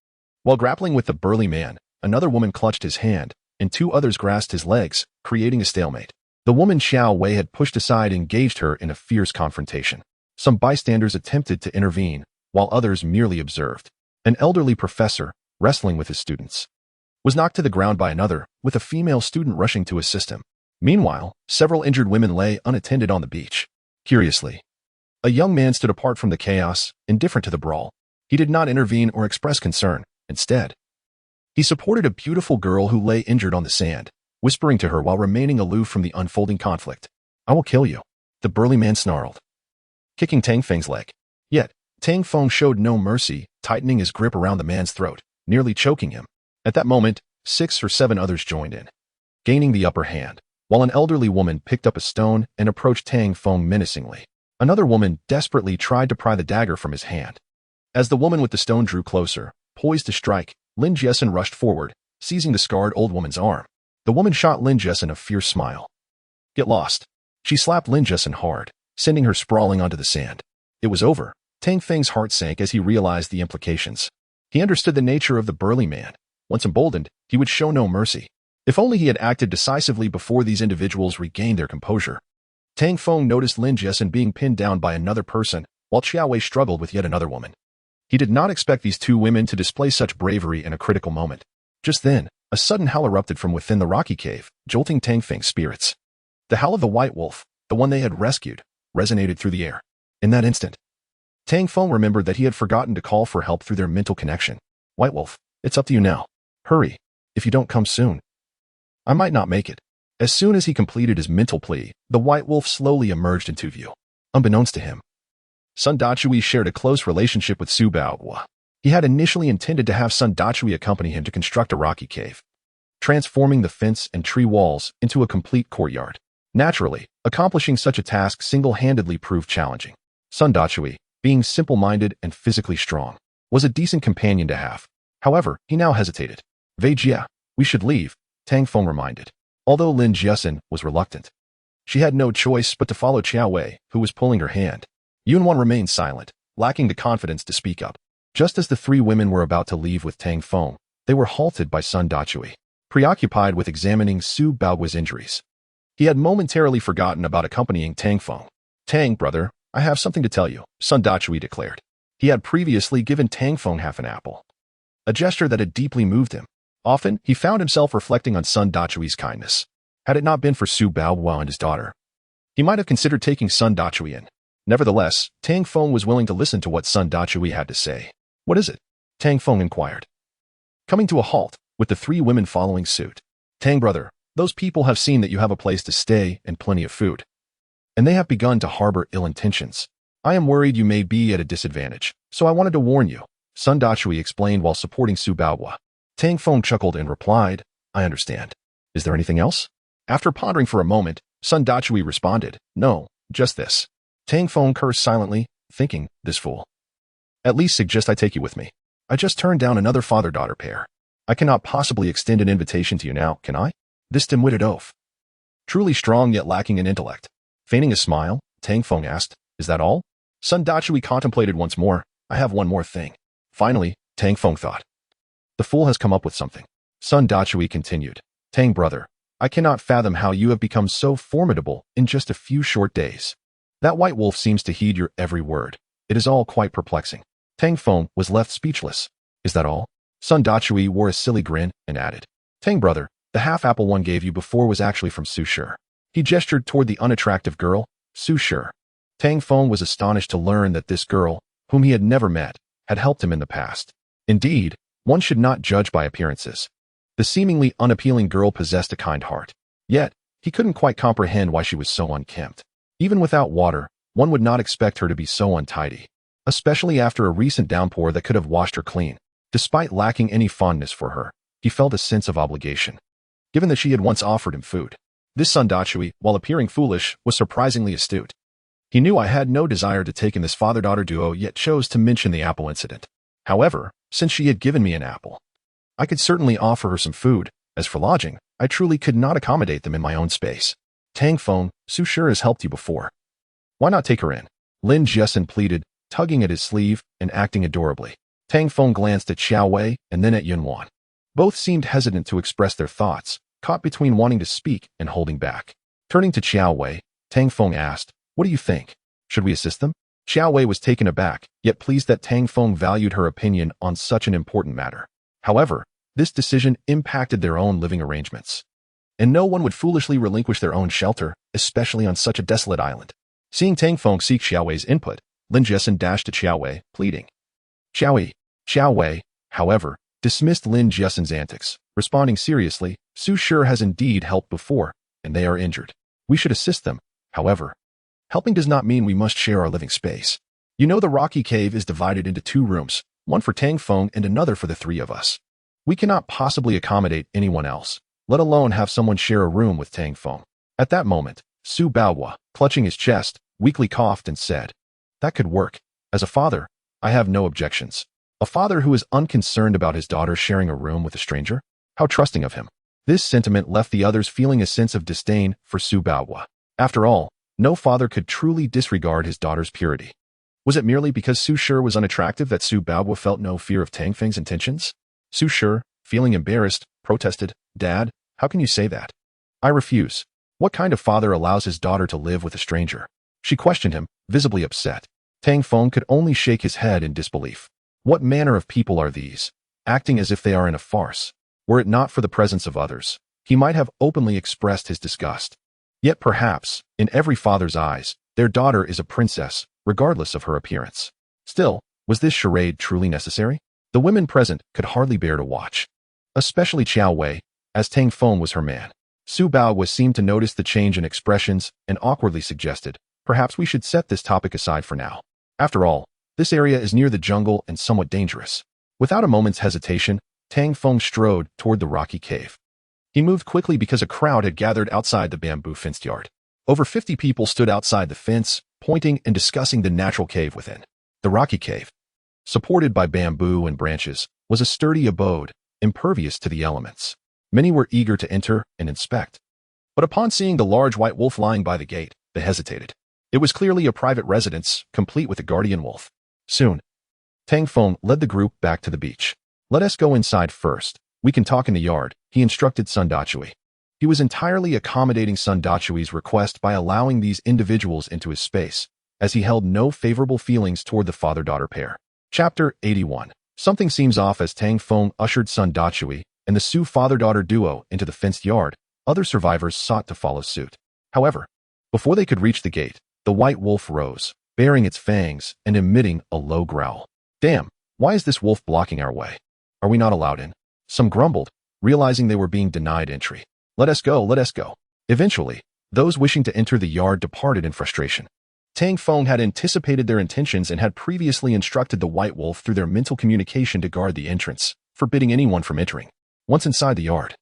While grappling with the burly man, another woman clutched his hand, and two others grasped his legs, creating a stalemate. The woman Xiao Wei had pushed aside and engaged her in a fierce confrontation. Some bystanders attempted to intervene, while others merely observed. An elderly professor, wrestling with his students, was knocked to the ground by another, with a female student rushing to assist him. Meanwhile, several injured women lay unattended on the beach. Curiously, a young man stood apart from the chaos, indifferent to the brawl. He did not intervene or express concern. Instead, he supported a beautiful girl who lay injured on the sand, whispering to her while remaining aloof from the unfolding conflict. "I will kill you," the burly man snarled, kicking Tang Feng's leg. Yet, Tang Feng showed no mercy, tightening his grip around the man's throat, nearly choking him. At that moment, 6 or 7 others joined in, gaining the upper hand, while an elderly woman picked up a stone and approached Tang Feng menacingly. Another woman desperately tried to pry the dagger from his hand. As the woman with the stone drew closer, poised to strike, Lin Jiesen rushed forward, seizing the scarred old woman's arm. The woman shot Lin Jiesen a fierce smile. "Get lost." She slapped Lin Jiesen hard, sending her sprawling onto the sand. It was over. Tang Feng's heart sank as he realized the implications. He understood the nature of the burly man. Once emboldened, he would show no mercy. If only he had acted decisively before these individuals regained their composure. Tang Feng noticed Lin Jiesen being pinned down by another person, while Xiaowei struggled with yet another woman. He did not expect these two women to display such bravery in a critical moment. Just then, a sudden howl erupted from within the rocky cave, jolting Tang Feng's spirits. The howl of the white wolf, the one they had rescued, resonated through the air. In that instant, Tang Feng remembered that he had forgotten to call for help through their mental connection. "White wolf, it's up to you now. Hurry. If you don't come soon, I might not make it." As soon as he completed his mental plea, the white wolf slowly emerged into view. Unbeknownst to him, Sun Dachui shared a close relationship with Su Baohua. He had initially intended to have Sun Dachui accompany him to construct a rocky cave, transforming the fence and tree walls into a complete courtyard. Naturally, accomplishing such a task single-handedly proved challenging. Sun Dachui, being simple-minded and physically strong, was a decent companion to have. However, he now hesitated. "Wei Jia, we should leave," Tang Feng reminded. Although Lin Jiesen was reluctant, she had no choice but to follow Xiaowei, who was pulling her hand. Yunwan remained silent, lacking the confidence to speak up. Just as the 3 women were about to leave with Tang Feng, they were halted by Sun Dachui, preoccupied with examining Su Baohua's injuries. He had momentarily forgotten about accompanying Tang Feng. "Tang, brother, I have something to tell you," Sun Dachui declared. He had previously given Tang Feng half an apple, a gesture that had deeply moved him. Often, he found himself reflecting on Sun Dachui's kindness. Had it not been for Su Baohua and his daughter, He might have considered taking Sun Dachui in. Nevertheless, Tang Feng was willing to listen to what Sun Dachui had to say. What is it? Tang Feng inquired. Coming to a halt, with the three women following suit. Tang brother, those people have seen that you have a place to stay and plenty of food. And they have begun to harbor ill intentions. I am worried you may be at a disadvantage, so I wanted to warn you, Sun Dachui explained while supporting Su Baohua. Tang Feng chuckled and replied, I understand. Is there anything else? After pondering for a moment, Sun Dachui responded, No, just this. Tang Feng cursed silently, thinking, this fool. At least suggest I take you with me. I just turned down another father-daughter pair. I cannot possibly extend an invitation to you now, can I? This dim-witted oaf. Truly strong yet lacking in intellect. Feigning a smile, Tang Feng asked, Is that all? Sun Dachui contemplated once more. I have one more thing. Finally, Tang Feng thought. The fool has come up with something. Sun Dachui continued. Tang brother, I cannot fathom how you have become so formidable in just a few short days. That white wolf seems to heed your every word. It is all quite perplexing. Tang Feng was left speechless. Is that all? Sun Dachui wore a silly grin and added. Tang brother, the half-apple one gave you before was actually from Su Shi. He gestured toward the unattractive girl, Su Shi. Tang Feng was astonished to learn that this girl, whom he had never met, had helped him in the past. Indeed, one should not judge by appearances. The seemingly unappealing girl possessed a kind heart. Yet, he couldn't quite comprehend why she was so unkempt. Even without water, one would not expect her to be so untidy, especially after a recent downpour that could have washed her clean. Despite lacking any fondness for her, he felt a sense of obligation, given that she had once offered him food. This Sun Dachui, while appearing foolish, was surprisingly astute. He knew I had no desire to take in this father-daughter duo, yet chose to mention the apple incident. However, since she had given me an apple, I could certainly offer her some food. As for lodging, I truly could not accommodate them in my own space. Tang Feng, Su Shi has helped you before. Why not take her in? Lin Jiasen pleaded, tugging at his sleeve and acting adorably. Tang Feng glanced at Xiao Wei and then at Yun Wan. Both seemed hesitant to express their thoughts, caught between wanting to speak and holding back. Turning to Xiao Wei, Tang Feng asked, What do you think? Should we assist them? Xiao Wei was taken aback, yet pleased that Tang Feng valued her opinion on such an important matter. However, this decision impacted their own living arrangements. And no one would foolishly relinquish their own shelter, especially on such a desolate island. Seeing Tang Feng seek Xiao Wei's input, Lin Jiasen dashed to Xiao Wei, pleading. Xiao Wei, however, dismissed Lin Jiasen's antics, responding seriously, Su Shi has indeed helped before, and they are injured. We should assist them, however. Helping does not mean we must share our living space. You know the rocky cave is divided into 2 rooms, one for Tang Feng and another for the 3 of us. We cannot possibly accommodate anyone else, let alone have someone share a room with Tang Feng. At that moment, Su Baohua, clutching his chest, weakly coughed and said, That could work. As a father, I have no objections. A father who is unconcerned about his daughter sharing a room with a stranger? How trusting of him. This sentiment left the others feeling a sense of disdain for Su Baohua. After all, no father could truly disregard his daughter's purity. Was it merely because Su Shi was unattractive that Su Baohua felt no fear of Tang Feng's intentions? Su Shi, feeling embarrassed, protested, Dad, how can you say that? I refuse. What kind of father allows his daughter to live with a stranger? She questioned him, visibly upset. Tang Feng could only shake his head in disbelief. What manner of people are these, acting as if they are in a farce? Were it not for the presence of others, he might have openly expressed his disgust. Yet perhaps, in every father's eyes, their daughter is a princess, regardless of her appearance. Still, was this charade truly necessary? The women present could hardly bear to watch. Especially Xiao Wei, as Tang Feng was her man. Su Baohua seemed to notice the change in expressions and awkwardly suggested, perhaps we should set this topic aside for now. After all, this area is near the jungle and somewhat dangerous. Without a moment's hesitation, Tang Feng strode toward the rocky cave. He moved quickly because a crowd had gathered outside the bamboo fenced yard. Over 50 people stood outside the fence, pointing and discussing the natural cave within. The rocky cave, supported by bamboo and branches, was a sturdy abode, impervious to the elements. Many were eager to enter and inspect. But upon seeing the large white wolf lying by the gate, they hesitated. It was clearly a private residence, complete with a guardian wolf. Soon, Tang Feng led the group back to the beach. Let us go inside first. We can talk in the yard, he instructed Sun Dachui. He was entirely accommodating Sun Dachui's request by allowing these individuals into his space, as he held no favorable feelings toward the father-daughter pair. Chapter 81. Something seems off as Tang Feng ushered Sun Dachui and the Su father-daughter duo into the fenced yard. Other survivors sought to follow suit. However, Before they could reach the gate, the white wolf rose, baring its fangs and emitting a low growl. Damn, why is this wolf blocking our way? Are we not allowed in? Some grumbled, realizing they were being denied entry. Let us go, let us go. Eventually, those wishing to enter the yard departed in frustration. Tang Feng had anticipated their intentions and had previously instructed the white wolf through their mental communication to guard the entrance, forbidding anyone from entering. Once inside the yard,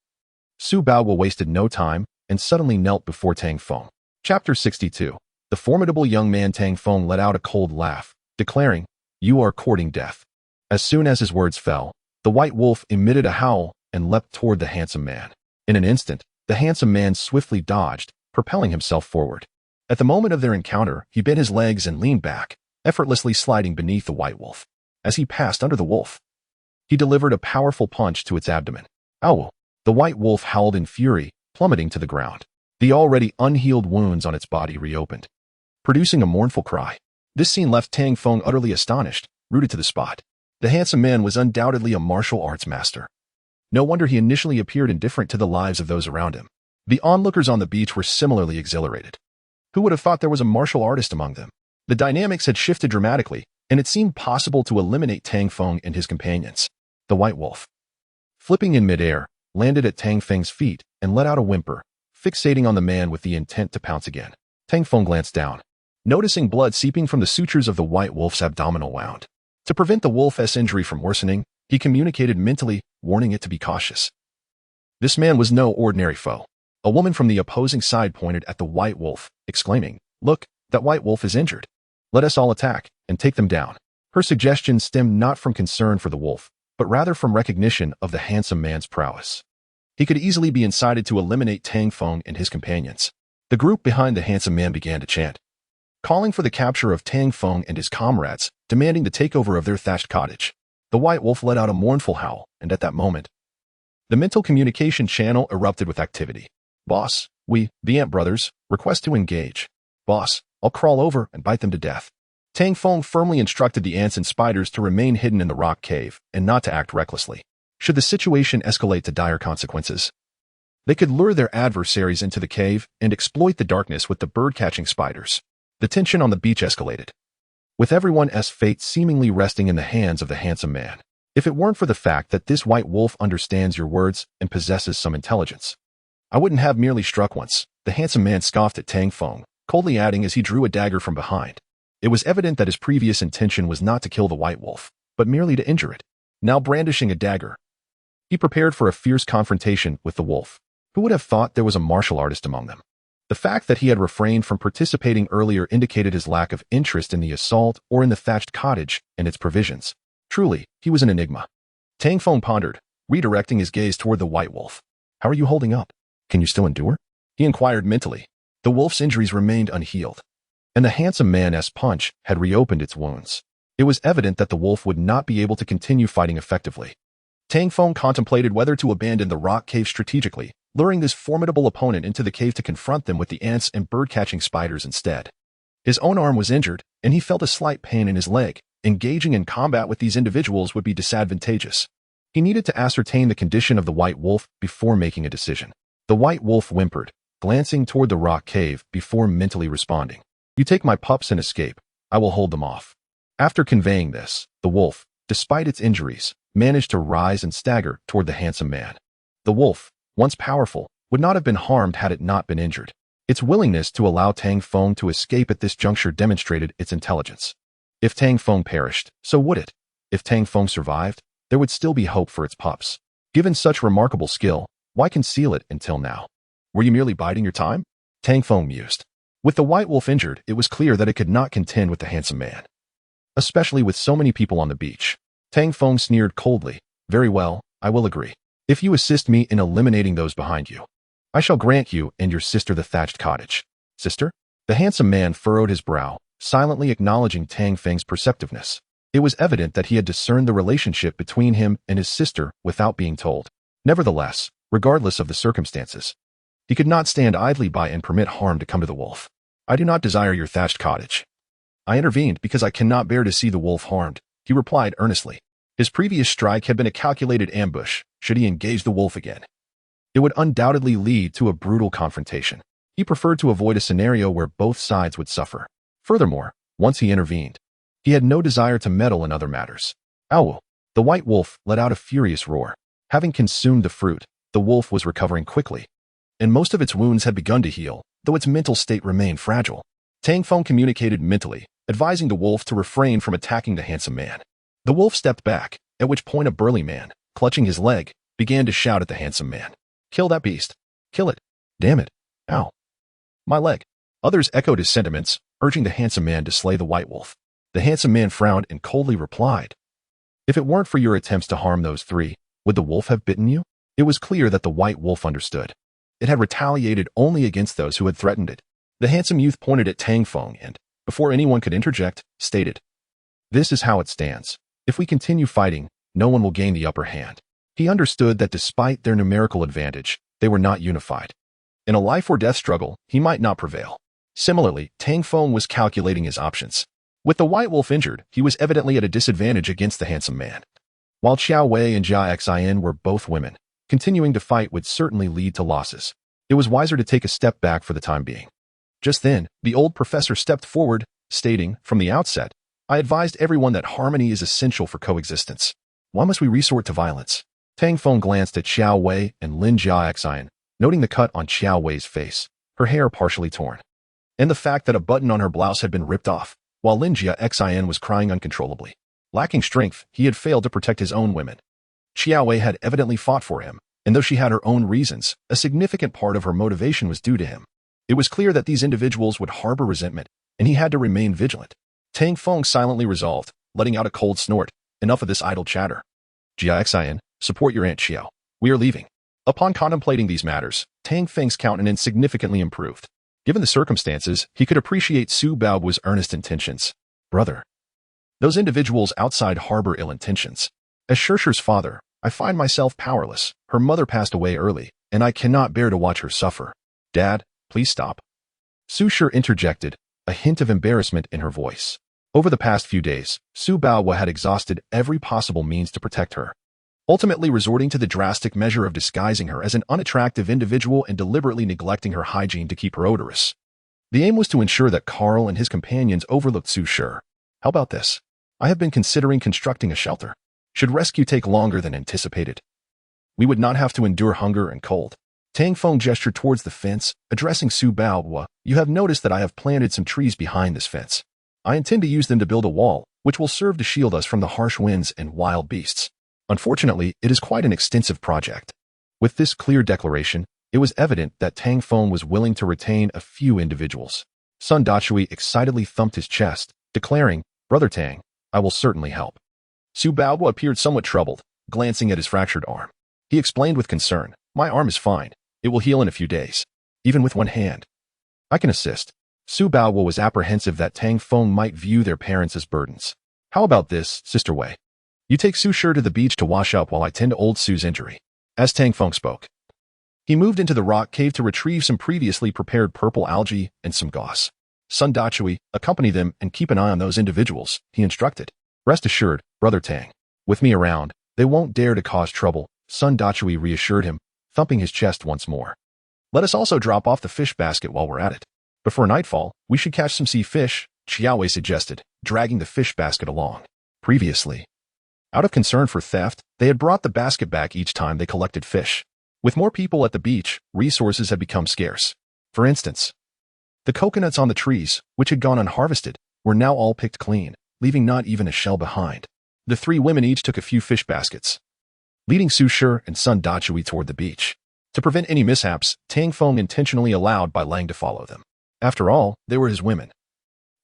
Su Baoguo wasted no time and suddenly knelt before Tang Feng. Chapter 62. The formidable young man Tang Feng let out a cold laugh, declaring, "You are courting death." As soon as his words fell, the white wolf emitted a howl and leapt toward the handsome man. In an instant, the handsome man swiftly dodged, propelling himself forward. At the moment of their encounter, he bent his legs and leaned back, effortlessly sliding beneath the white wolf. As he passed under the wolf, he delivered a powerful punch to its abdomen. Ow! The white wolf howled in fury, plummeting to the ground. The already unhealed wounds on its body reopened, producing a mournful cry. This scene left Tang Feng utterly astonished, rooted to the spot. The handsome man was undoubtedly a martial arts master. No wonder he initially appeared indifferent to the lives of those around him. The onlookers on the beach were similarly exhilarated. Who would have thought there was a martial artist among them? The dynamics had shifted dramatically, and it seemed possible to eliminate Tang Feng and his companions. The white wolf, flipping in midair, landed at Tang Feng's feet and let out a whimper, fixating on the man with the intent to pounce again. Tang Feng glanced down, noticing blood seeping from the sutures of the white wolf's abdominal wound. To prevent the wolf's injury from worsening, he communicated mentally, warning it to be cautious. This man was no ordinary foe. A woman from the opposing side pointed at the white wolf, exclaiming, "Look, that white wolf is injured. Let us all attack and take them down." Her suggestion stemmed not from concern for the wolf, but rather from recognition of the handsome man's prowess. He could easily be incited to eliminate Tang Feng and his companions. The group behind the handsome man began to chant, calling for the capture of Tang Feng and his comrades, demanding the takeover of their thatched cottage. The white wolf let out a mournful howl, and at that moment, the mental communication channel erupted with activity. "Boss, we, the Ant Brothers, request to engage. Boss, I'll crawl over and bite them to death." Tang Feng firmly instructed the ants and spiders to remain hidden in the rock cave and not to act recklessly. Should the situation escalate to dire consequences, they could lure their adversaries into the cave and exploit the darkness with the bird-catching spiders. The tension on the beach escalated, with everyone's fate seemingly resting in the hands of the handsome man. If it weren't for the fact that this white wolf understands your words and possesses some intelligence, I wouldn't have merely struck once. The handsome man scoffed at Tang Feng, coldly adding as he drew a dagger from behind. It was evident that his previous intention was not to kill the white wolf, but merely to injure it. Now brandishing a dagger, he prepared for a fierce confrontation with the wolf. Who would have thought there was a martial artist among them? The fact that he had refrained from participating earlier indicated his lack of interest in the assault or in the thatched cottage and its provisions. Truly, he was an enigma. Tang Feng pondered, redirecting his gaze toward the white wolf. "How are you holding up? Can you still endure?" he inquired mentally. The wolf's injuries remained unhealed, and the handsome man's punch had reopened its wounds. It was evident that the wolf would not be able to continue fighting effectively. Tang Feng contemplated whether to abandon the rock cave strategically, luring this formidable opponent into the cave to confront them with the ants and bird-catching spiders instead. His own arm was injured, and he felt a slight pain in his leg. Engaging in combat with these individuals would be disadvantageous. He needed to ascertain the condition of the white wolf before making a decision. The white wolf whimpered, glancing toward the rock cave before mentally responding. "You take my pups and escape. I will hold them off." After conveying this, the wolf, despite its injuries, managed to rise and stagger toward the handsome man. The wolf, once powerful, would not have been harmed had it not been injured. Its willingness to allow Tang Feng to escape at this juncture demonstrated its intelligence. If Tang Feng perished, so would it. If Tang Feng survived, there would still be hope for its pups. Given such remarkable skill, why conceal it until now? Were you merely biding your time? Tang Feng mused. With the white wolf injured, it was clear that it could not contend with the handsome man, especially with so many people on the beach. Tang Feng sneered coldly. "Very well, I will agree. If you assist me in eliminating those behind you, I shall grant you and your sister the thatched cottage." "Sister?" The handsome man furrowed his brow, silently acknowledging Tang Feng's perceptiveness. It was evident that he had discerned the relationship between him and his sister without being told. Nevertheless, regardless of the circumstances, he could not stand idly by and permit harm to come to the wolf. "I do not desire your thatched cottage. I intervened because I cannot bear to see the wolf harmed," he replied earnestly. His previous strike had been a calculated ambush. Should he engage the wolf again, it would undoubtedly lead to a brutal confrontation. He preferred to avoid a scenario where both sides would suffer. Furthermore, once he intervened, he had no desire to meddle in other matters. Owl. The white wolf let out a furious roar. Having consumed the fruit, the wolf was recovering quickly, and most of its wounds had begun to heal, though its mental state remained fragile. Tang Feng communicated mentally, advising the wolf to refrain from attacking the handsome man. The wolf stepped back, at which point a burly man, clutching his leg, began to shout at the handsome man. "Kill that beast. Kill it. Damn it. Ow. My leg." Others echoed his sentiments, urging the handsome man to slay the white wolf. The handsome man frowned and coldly replied, "If it weren't for your attempts to harm those three, would the wolf have bitten you?" It was clear that the white wolf understood. It had retaliated only against those who had threatened it. The handsome youth pointed at Tang Feng and, before anyone could interject, stated, "This is how it stands. If we continue fighting, no one will gain the upper hand." He understood that despite their numerical advantage, they were not unified. In a life-or-death struggle, he might not prevail. Similarly, Tang Feng was calculating his options. With the white wolf injured, he was evidently at a disadvantage against the handsome man. While Xiao Wei and Jia Xian were both women, continuing to fight would certainly lead to losses. It was wiser to take a step back for the time being. Just then, the old professor stepped forward, stating, "From the outset, I advised everyone that harmony is essential for coexistence. Why must we resort to violence?" Tang Feng glanced at Xiao Wei and Lin Jia Xian, noting the cut on Xiao Wei's face, her hair partially torn, and the fact that a button on her blouse had been ripped off, while Lin Jia Xian was crying uncontrollably. Lacking strength, he had failed to protect his own women. Xiao Wei had evidently fought for him, and though she had her own reasons, a significant part of her motivation was due to him. It was clear that these individuals would harbor resentment, and he had to remain vigilant. Tang Feng silently resolved, letting out a cold snort. "Enough of this idle chatter. Jia Xian, support your Aunt Xiao. We are leaving." Upon contemplating these matters, Tang Feng's countenance significantly improved. Given the circumstances, he could appreciate Su Bao's earnest intentions. "Brother, those individuals outside harbor ill intentions. As Shishi's father, I find myself powerless. Her mother passed away early, and I cannot bear to watch her suffer. Dad, please stop." Su Shi interjected, a hint of embarrassment in her voice. Over the past few days, Su Bao had exhausted every possible means to protect her, ultimately resorting to the drastic measure of disguising her as an unattractive individual and deliberately neglecting her hygiene to keep her odorous. The aim was to ensure that Carl and his companions overlooked Su Shi. "How about this? I have been considering constructing a shelter. Should rescue take longer than anticipated, we would not have to endure hunger and cold." Tang Feng gestured towards the fence, addressing Su Bao. "You have noticed that I have planted some trees behind this fence. I intend to use them to build a wall, which will serve to shield us from the harsh winds and wild beasts. Unfortunately, it is quite an extensive project." With this clear declaration, it was evident that Tang Feng was willing to retain a few individuals. Sun Dachui excitedly thumped his chest, declaring, "Brother Tang, I will certainly help." Su Bao appeared somewhat troubled, glancing at his fractured arm. He explained with concern, "My arm is fine. It will heal in a few days, even with one hand. I can assist." Su Bao was apprehensive that Tang Feng might view their parents as burdens. "How about this, Sister Wei? You take Su Shi to the beach to wash up while I tend to old Su's injury." As Tang Feng spoke, he moved into the rock cave to retrieve some previously prepared purple algae and some gauze. Sun Dachui, accompany them and keep an eye on those individuals, he instructed. "Rest assured, Brother Tang, with me around, they won't dare to cause trouble," Sun Dachui reassured him, thumping his chest once more. "Let us also drop off the fish basket while we're at it. Before nightfall, we should catch some sea fish," Xiao Wei suggested, dragging the fish basket along. Previously, out of concern for theft, they had brought the basket back each time they collected fish. With more people at the beach, resources had become scarce. For instance, the coconuts on the trees, which had gone unharvested, were now all picked clean, leaving not even a shell behind. The three women each took a few fish baskets, leading Su Shi and Sun Dachui toward the beach. To prevent any mishaps, Tang Feng intentionally allowed Bai Lang to follow them. After all, they were his women.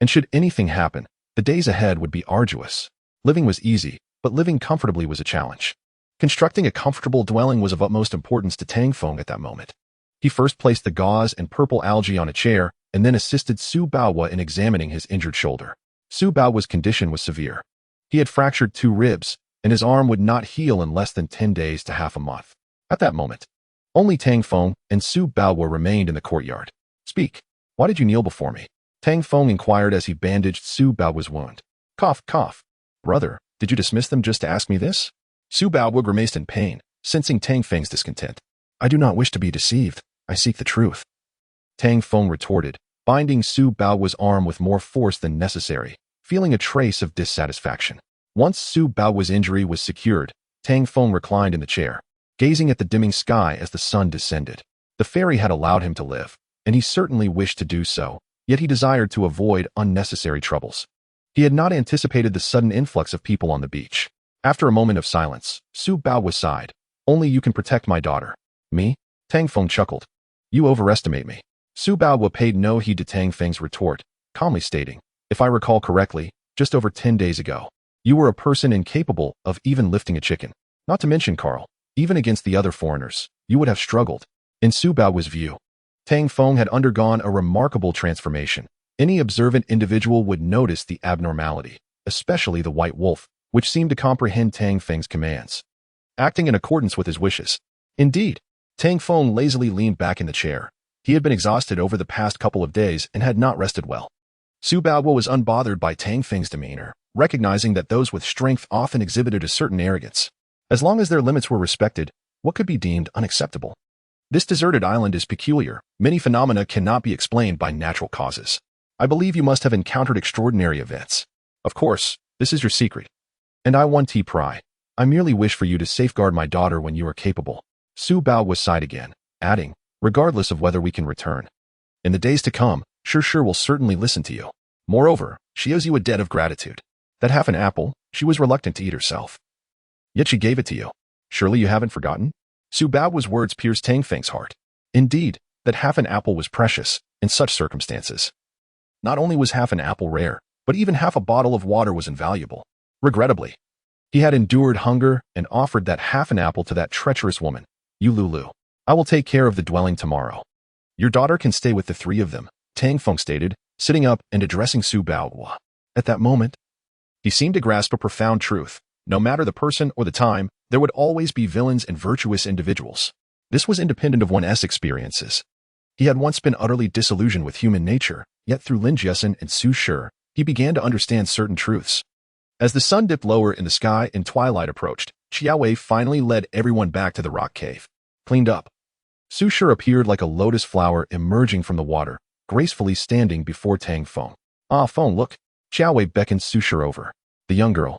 And should anything happen, the days ahead would be arduous. Living was easy, but living comfortably was a challenge. Constructing a comfortable dwelling was of utmost importance to Tang Feng at that moment. He first placed the gauze and purple algae on a chair, and then assisted Su Bao in examining his injured shoulder. Su Bao's condition was severe. He had fractured 2 ribs, and his arm would not heal in less than 10 days to half a month. At that moment, only Tang Feng and Su Bao remained in the courtyard. "Speak. Why did you kneel before me?" Tang Feng inquired as he bandaged Su Bao's wound. "Cough, cough. Brother, did you dismiss them just to ask me this?" Su Bao grimaced in pain, sensing Tang Feng's discontent. "I do not wish to be deceived. I seek the truth." Tang Feng retorted, binding Su Bao's arm with more force than necessary, feeling a trace of dissatisfaction. Once Su Bao's injury was secured, Tang Feng reclined in the chair, gazing at the dimming sky as the sun descended. The fairy had allowed him to live, and he certainly wished to do so, yet he desired to avoid unnecessary troubles. He had not anticipated the sudden influx of people on the beach. After a moment of silence, Su Bao sighed. "Only you can protect my daughter." "Me?" Tang Feng chuckled. "You overestimate me." Su Bao paid no heed to Tang Feng's retort, calmly stating, "If I recall correctly, just over 10 days ago, you were a person incapable of even lifting a chicken. Not to mention Carl, even against the other foreigners, you would have struggled." In Su Bao's view, Tang Feng had undergone a remarkable transformation. Any observant individual would notice the abnormality, especially the white wolf, which seemed to comprehend Tang Feng's commands, acting in accordance with his wishes. Indeed, Tang Feng lazily leaned back in the chair. He had been exhausted over the past couple of days and had not rested well. Su Bao was unbothered by Tang Feng's demeanor, recognizing that those with strength often exhibited a certain arrogance. As long as their limits were respected, what could be deemed unacceptable? This deserted island is peculiar. Many phenomena cannot be explained by natural causes. I believe you must have encountered extraordinary events. Of course, this is your secret. And I want to pry. I merely wish for you to safeguard my daughter when you are capable. Su Bao sighed again, adding, "Regardless of whether we can return. In the days to come, Sure will certainly listen to you. Moreover, she owes you a debt of gratitude. That half an apple, she was reluctant to eat herself. Yet she gave it to you. Surely you haven't forgotten?" Su Bao's words pierced Tang Feng's heart. Indeed, that half an apple was precious in such circumstances. Not only was half an apple rare, but even half a bottle of water was invaluable. Regrettably, he had endured hunger and offered that half an apple to that treacherous woman. "You Lulu. I will take care of the dwelling tomorrow. Your daughter can stay with the three of them," Tang Feng stated, sitting up and addressing Su Bao. At that moment, he seemed to grasp a profound truth. No matter the person or the time, there would always be villains and virtuous individuals. This was independent of one's experiences. He had once been utterly disillusioned with human nature, yet through Lin Jiasen and Su Shi, he began to understand certain truths. As the sun dipped lower in the sky and twilight approached, Qiao Wei finally led everyone back to the rock cave. Cleaned up, Su Shi appeared like a lotus flower emerging from the water, gracefully standing before Tang Feng. "Ah, Feng, look." Qiao Wei beckoned Su Shi over. The young girl,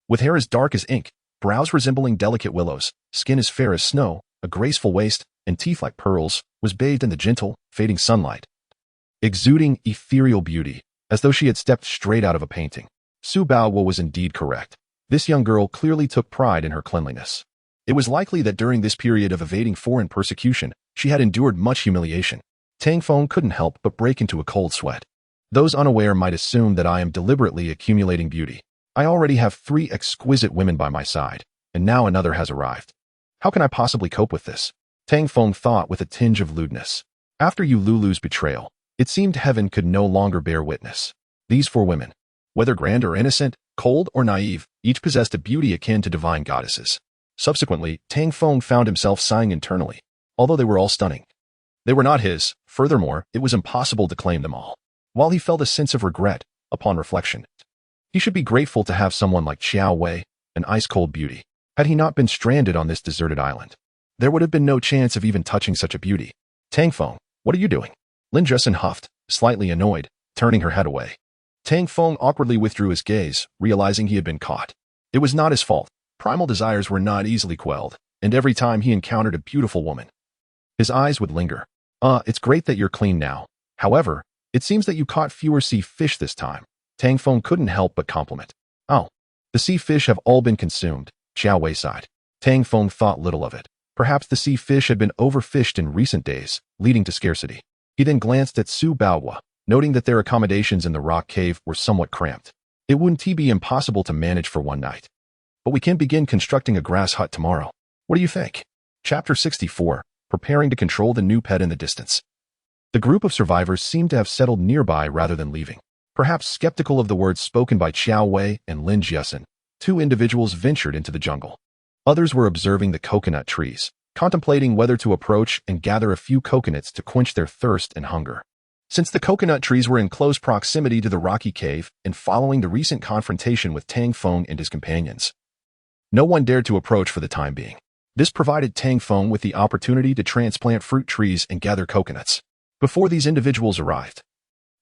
with hair as dark as ink, brows resembling delicate willows, skin as fair as snow, a graceful waist, and teeth like pearls, was bathed in the gentle, fading sunlight, exuding ethereal beauty, as though she had stepped straight out of a painting. Su Bao was indeed correct. This young girl clearly took pride in her cleanliness. It was likely that during this period of evading foreign persecution, she had endured much humiliation. Tang Feng couldn't help but break into a cold sweat. Those unaware might assume that I am deliberately accumulating beauty. I already have 3 exquisite women by my side, and now another has arrived. How can I possibly cope with this? Tang Feng thought with a tinge of lewdness. After Yu Lulu's betrayal, it seemed heaven could no longer bear witness. These 4 women, whether grand or innocent, cold or naive, each possessed a beauty akin to divine goddesses. Subsequently, Tang Feng found himself sighing internally, although they were all stunning. They were not his. Furthermore, it was impossible to claim them all. While he felt a sense of regret, upon reflection, he should be grateful to have someone like Qiao Wei, an ice-cold beauty. Had he not been stranded on this deserted island, there would have been no chance of even touching such a beauty. "Tang Feng, what are you doing?" Lin Jiasen huffed, slightly annoyed, turning her head away. Tang Feng awkwardly withdrew his gaze, realizing he had been caught. It was not his fault. Primal desires were not easily quelled, and every time he encountered a beautiful woman, his eyes would linger. It's great that you're clean now. However, it seems that you caught fewer sea fish this time." Tang Feng couldn't help but compliment. "Oh, the sea fish have all been consumed," Qiao Wei sighed. Tang Feng thought little of it. Perhaps the sea fish had been overfished in recent days, leading to scarcity. He then glanced at Su Bao, noting that their accommodations in the rock cave were somewhat cramped. It wouldn't be impossible to manage for one night. But we can begin constructing a grass hut tomorrow. What do you think? Chapter 64, Preparing to Control the New Pet in the Distance. The group of survivors seemed to have settled nearby rather than leaving. Perhaps skeptical of the words spoken by Qiao Wei and Lin Jiasen, 2 individuals ventured into the jungle. Others were observing the coconut trees, contemplating whether to approach and gather a few coconuts to quench their thirst and hunger. Since the coconut trees were in close proximity to the rocky cave and following the recent confrontation with Tang Feng and his companions, no one dared to approach for the time being. This provided Tang Feng with the opportunity to transplant fruit trees and gather coconuts. Before these individuals arrived,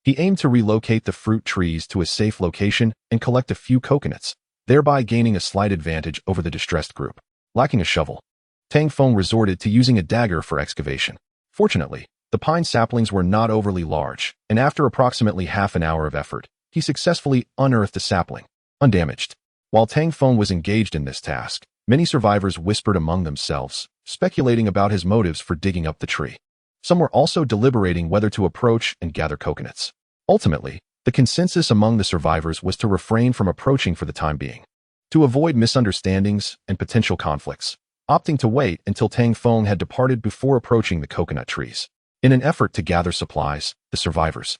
he aimed to relocate the fruit trees to a safe location and collect a few coconuts, thereby gaining a slight advantage over the distressed group. Lacking a shovel, Tang Feng resorted to using a dagger for excavation. Fortunately, the pine saplings were not overly large, and after approximately half an hour of effort, he successfully unearthed a sapling, undamaged. While Tang Feng was engaged in this task, many survivors whispered among themselves, speculating about his motives for digging up the tree. Some were also deliberating whether to approach and gather coconuts. Ultimately, the consensus among the survivors was to refrain from approaching for the time being, to avoid misunderstandings and potential conflicts, opting to wait until Tang Feng had departed before approaching the coconut trees. In an effort to gather supplies, the survivors,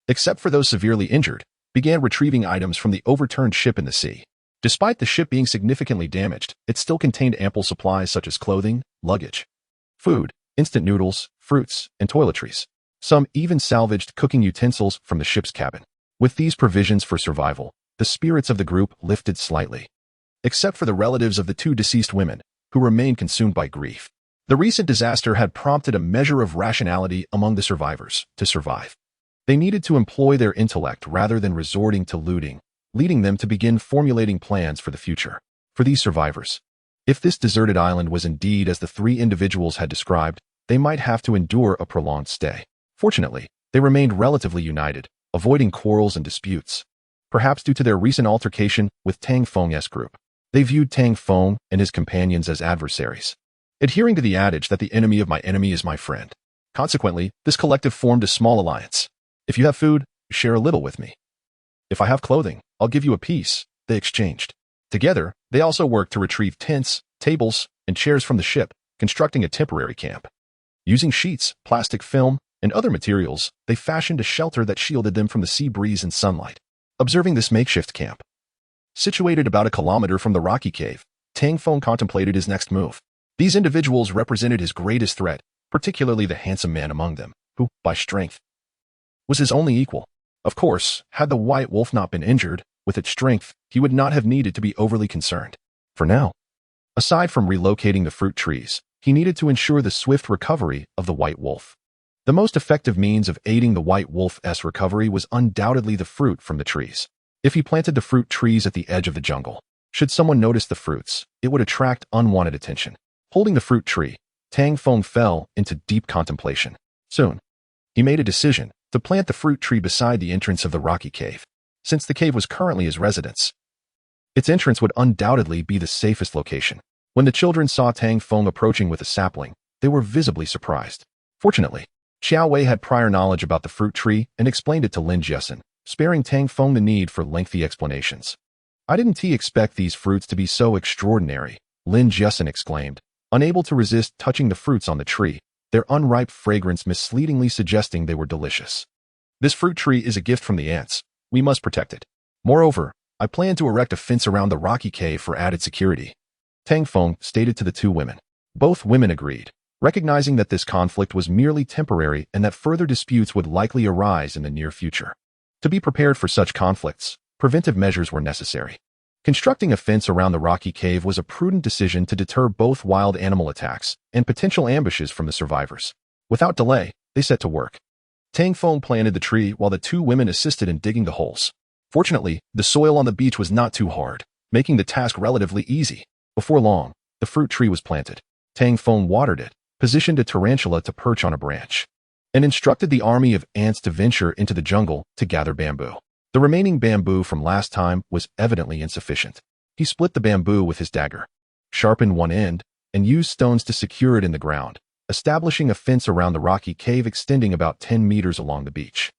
except for those severely injured, began retrieving items from the overturned ship in the sea. Despite the ship being significantly damaged, it still contained ample supplies such as clothing, luggage, food, instant noodles, fruits, and toiletries. Some even salvaged cooking utensils from the ship's cabin. With these provisions for survival, the spirits of the group lifted slightly, except for the relatives of the two deceased women, who remained consumed by grief. The recent disaster had prompted a measure of rationality among the survivors to survive. They needed to employ their intellect rather than resorting to looting, leading them to begin formulating plans for the future. For these survivors, if this deserted island was indeed as the three individuals had described, they might have to endure a prolonged stay. Fortunately, they remained relatively united, avoiding quarrels and disputes. Perhaps due to their recent altercation with Tang Feng's group, they viewed Tang Feng and his companions as adversaries, adhering to the adage that the enemy of my enemy is my friend. Consequently, this collective formed a small alliance. If you have food, share a little with me. If I have clothing, I'll give you a piece, they exchanged. Together, they also worked to retrieve tents, tables, and chairs from the ship, constructing a temporary camp. Using sheets, plastic film, and other materials, they fashioned a shelter that shielded them from the sea breeze and sunlight. Observing this makeshift camp, situated about a kilometer from the rocky cave, Tang Feng contemplated his next move. These individuals represented his greatest threat, particularly the handsome man among them, who, by strength, was his only equal. Of course, had the white wolf not been injured, with its strength, he would not have needed to be overly concerned. For now, aside from relocating the fruit trees, he needed to ensure the swift recovery of the white wolf. The most effective means of aiding the white wolf's recovery was undoubtedly the fruit from the trees. If he planted the fruit trees at the edge of the jungle, should someone notice the fruits, it would attract unwanted attention. Holding the fruit tree, Tang Feng fell into deep contemplation. Soon, he made a decision to plant the fruit tree beside the entrance of the rocky cave. Since the cave was currently his residence, its entrance would undoubtedly be the safest location. When the children saw Tang Feng approaching with a sapling, they were visibly surprised. Fortunately, Xiao Wei had prior knowledge about the fruit tree and explained it to Lin Jiasen, sparing Tang Feng the need for lengthy explanations. I didn't expect these fruits to be so extraordinary, Lin Jiasen exclaimed, unable to resist touching the fruits on the tree, their unripe fragrance misleadingly suggesting they were delicious. This fruit tree is a gift from the ants. We must protect it. Moreover, I plan to erect a fence around the rocky cave for added security, Tang Feng stated to the two women. Both women agreed, recognizing that this conflict was merely temporary and that further disputes would likely arise in the near future. To be prepared for such conflicts, preventive measures were necessary. Constructing a fence around the rocky cave was a prudent decision to deter both wild animal attacks and potential ambushes from the survivors. Without delay, they set to work. Tang Feng planted the tree while the two women assisted in digging the holes. Fortunately, the soil on the beach was not too hard, making the task relatively easy. Before long, the fruit tree was planted. Tang Feng watered it, positioned a tarantula to perch on a branch, and instructed the army of ants to venture into the jungle to gather bamboo. The remaining bamboo from last time was evidently insufficient. He split the bamboo with his dagger, sharpened one end, and used stones to secure it in the ground, establishing a fence around the rocky cave extending about 10 meters along the beach.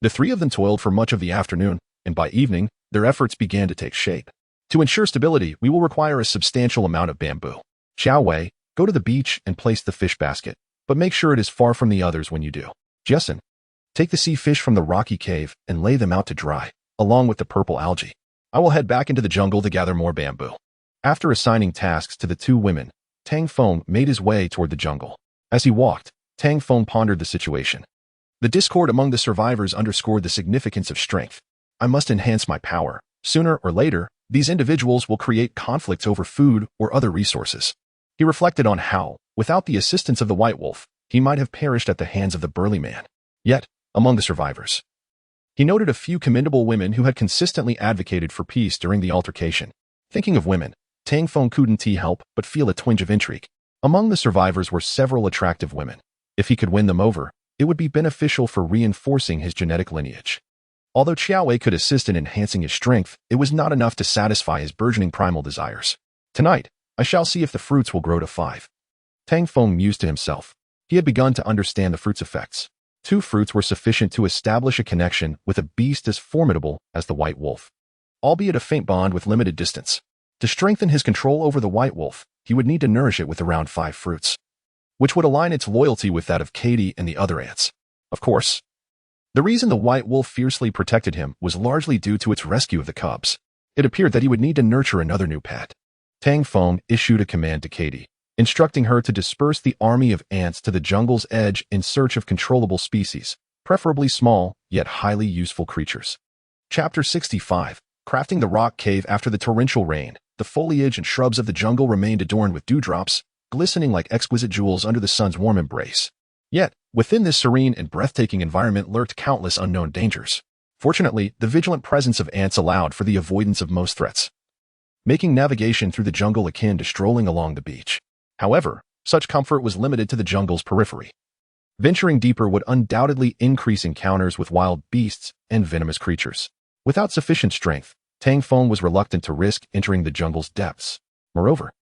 The three of them toiled for much of the afternoon, and by evening, their efforts began to take shape. To ensure stability, we will require a substantial amount of bamboo. Xiao Wei, go to the beach and place the fish basket, but make sure it is far from the others when you do. Jessen, take the sea fish from the rocky cave and lay them out to dry, along with the purple algae. I will head back into the jungle to gather more bamboo. After assigning tasks to the two women, Tang Feng made his way toward the jungle. As he walked, Tang Feng pondered the situation. The discord among the survivors underscored the significance of strength. I must enhance my power. Sooner or later, these individuals will create conflicts over food or other resources. He reflected on how, without the assistance of the white wolf, he might have perished at the hands of the burly man. Yet, among the survivors, he noted a few commendable women who had consistently advocated for peace during the altercation. Thinking of women, Tang Feng couldn't help but feel a twinge of intrigue. Among the survivors were several attractive women. If he could win them over, it would be beneficial for reinforcing his genetic lineage. Although Qiaowei could assist in enhancing his strength, it was not enough to satisfy his burgeoning primal desires. Tonight, I shall see if the fruits will grow to 5. Tang Feng mused to himself. He had begun to understand the fruit's effects. 2 fruits were sufficient to establish a connection with a beast as formidable as the white wolf, albeit a faint bond with limited distance. To strengthen his control over the white wolf, he would need to nourish it with around 5 fruits, which would align its loyalty with that of Katie and the other ants. Of course, the reason the white wolf fiercely protected him was largely due to its rescue of the cubs. It appeared that he would need to nurture another new pet. Tang Feng issued a command to Katie, instructing her to disperse the army of ants to the jungle's edge in search of controllable species, preferably small, yet highly useful creatures. Chapter 65. Crafting the rock cave. After the torrential rain, the foliage and shrubs of the jungle remained adorned with dewdrops, glistening like exquisite jewels under the sun's warm embrace. Yet, within this serene and breathtaking environment lurked countless unknown dangers. Fortunately, the vigilant presence of ants allowed for the avoidance of most threats, making navigation through the jungle akin to strolling along the beach. However, such comfort was limited to the jungle's periphery. Venturing deeper would undoubtedly increase encounters with wild beasts and venomous creatures. Without sufficient strength, Tang Feng was reluctant to risk entering the jungle's depths. Moreover,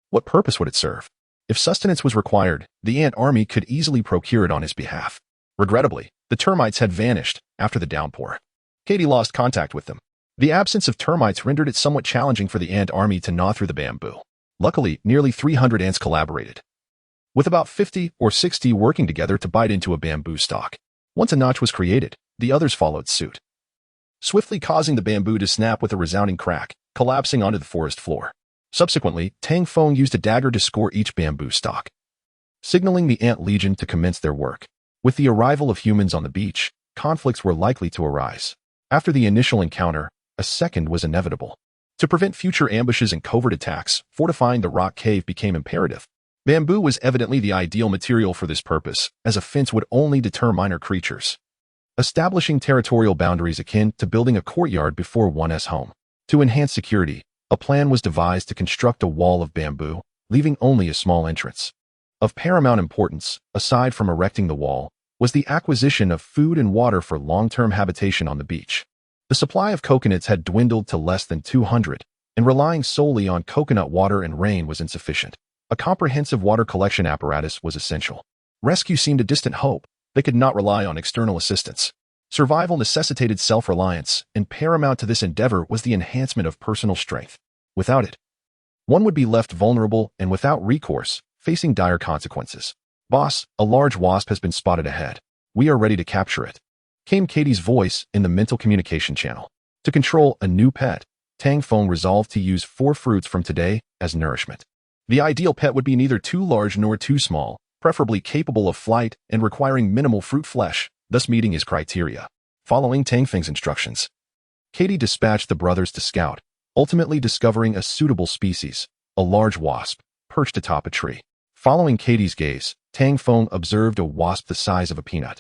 what purpose would it serve? If sustenance was required, the ant army could easily procure it on his behalf. Regrettably, the termites had vanished after the downpour. Katie lost contact with them. The absence of termites rendered it somewhat challenging for the ant army to gnaw through the bamboo. Luckily, nearly 300 ants collaborated, with about 50 or 60 working together to bite into a bamboo stalk. Once a notch was created, the others followed suit, swiftly causing the bamboo to snap with a resounding crack, collapsing onto the forest floor. Subsequently, Tang Feng used a dagger to score each bamboo stalk, signaling the ant legion to commence their work. With the arrival of humans on the beach, conflicts were likely to arise. After the initial encounter, a second was inevitable. To prevent future ambushes and covert attacks, fortifying the rock cave became imperative. Bamboo was evidently the ideal material for this purpose, as a fence would only deter minor creatures, establishing territorial boundaries akin to building a courtyard before one's home. To enhance security, a plan was devised to construct a wall of bamboo, leaving only a small entrance. Of paramount importance, aside from erecting the wall, was the acquisition of food and water for long-term habitation on the beach. The supply of coconuts had dwindled to less than 200, and relying solely on coconut water and rain was insufficient. A comprehensive water collection apparatus was essential. Rescue seemed a distant hope. They could not rely on external assistance. Survival necessitated self-reliance, and paramount to this endeavor was the enhancement of personal strength. Without it, one would be left vulnerable and without recourse, facing dire consequences. Boss, a large wasp has been spotted ahead. We are ready to capture it, came Katie's voice in the mental communication channel. To control a new pet, Tang Feng resolved to use 4 fruits from today as nourishment. The ideal pet would be neither too large nor too small, preferably capable of flight and requiring minimal fruit flesh, thus meeting his criteria. Following Tang Feng's instructions, Katie dispatched the brothers to scout, ultimately discovering a suitable species, a large wasp, perched atop a tree. Following Katie's gaze, Tang Feng observed a wasp the size of a peanut,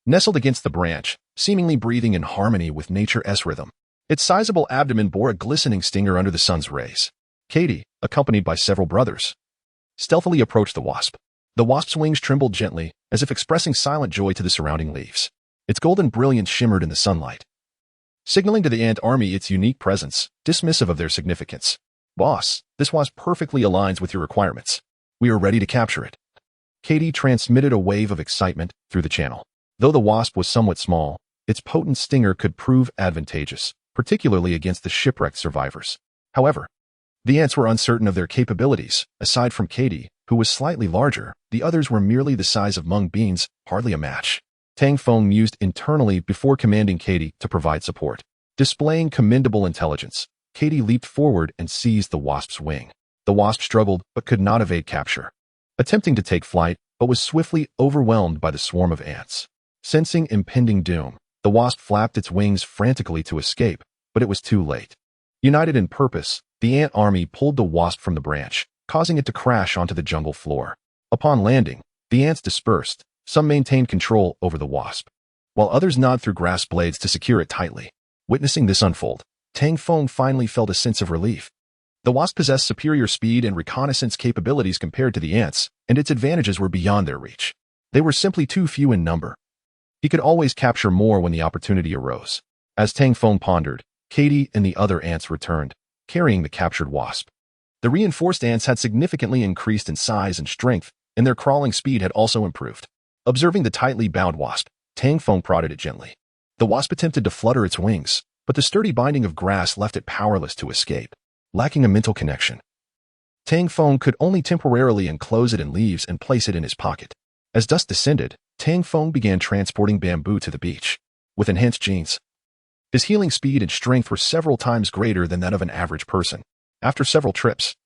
nestled against the branch, seemingly breathing in harmony with nature's rhythm. Its sizable abdomen bore a glistening stinger under the sun's rays. Katie, accompanied by several brothers, stealthily approached the wasp. The wasp's wings trembled gently, as if expressing silent joy to the surrounding leaves. Its golden brilliance shimmered in the sunlight, signaling to the ant army its unique presence, dismissive of their significance. Boss, this wasp perfectly aligns with your requirements. We are ready to capture it. Katie transmitted a wave of excitement through the channel. Though the wasp was somewhat small, its potent stinger could prove advantageous, particularly against the shipwrecked survivors. However, the ants were uncertain of their capabilities. Aside from Katie, who was slightly larger, the others were merely the size of mung beans, hardly a match. Tang Feng mused internally before commanding Katie to provide support. Displaying commendable intelligence, Katie leaped forward and seized the wasp's wing. The wasp struggled but could not evade capture, attempting to take flight, but was swiftly overwhelmed by the swarm of ants. Sensing impending doom, the wasp flapped its wings frantically to escape, but it was too late. United in purpose, the ant army pulled the wasp from the branch, causing it to crash onto the jungle floor. Upon landing, the ants dispersed. Some maintained control over the wasp, while others gnawed through grass blades to secure it tightly. Witnessing this unfold, Tang Feng finally felt a sense of relief. The wasp possessed superior speed and reconnaissance capabilities compared to the ants, and its advantages were beyond their reach. They were simply too few in number. He could always capture more when the opportunity arose. As Tang Feng pondered, Katie and the other ants returned, carrying the captured wasp. The reinforced ants had significantly increased in size and strength, and their crawling speed had also improved. Observing the tightly bound wasp, Tang Feng prodded it gently. The wasp attempted to flutter its wings, but the sturdy binding of grass left it powerless to escape. Lacking a mental connection, Tang Feng could only temporarily enclose it in leaves and place it in his pocket. As dusk descended, Tang Feng began transporting bamboo to the beach. With enhanced genes, his healing speed and strength were several times greater than that of an average person. After several trips,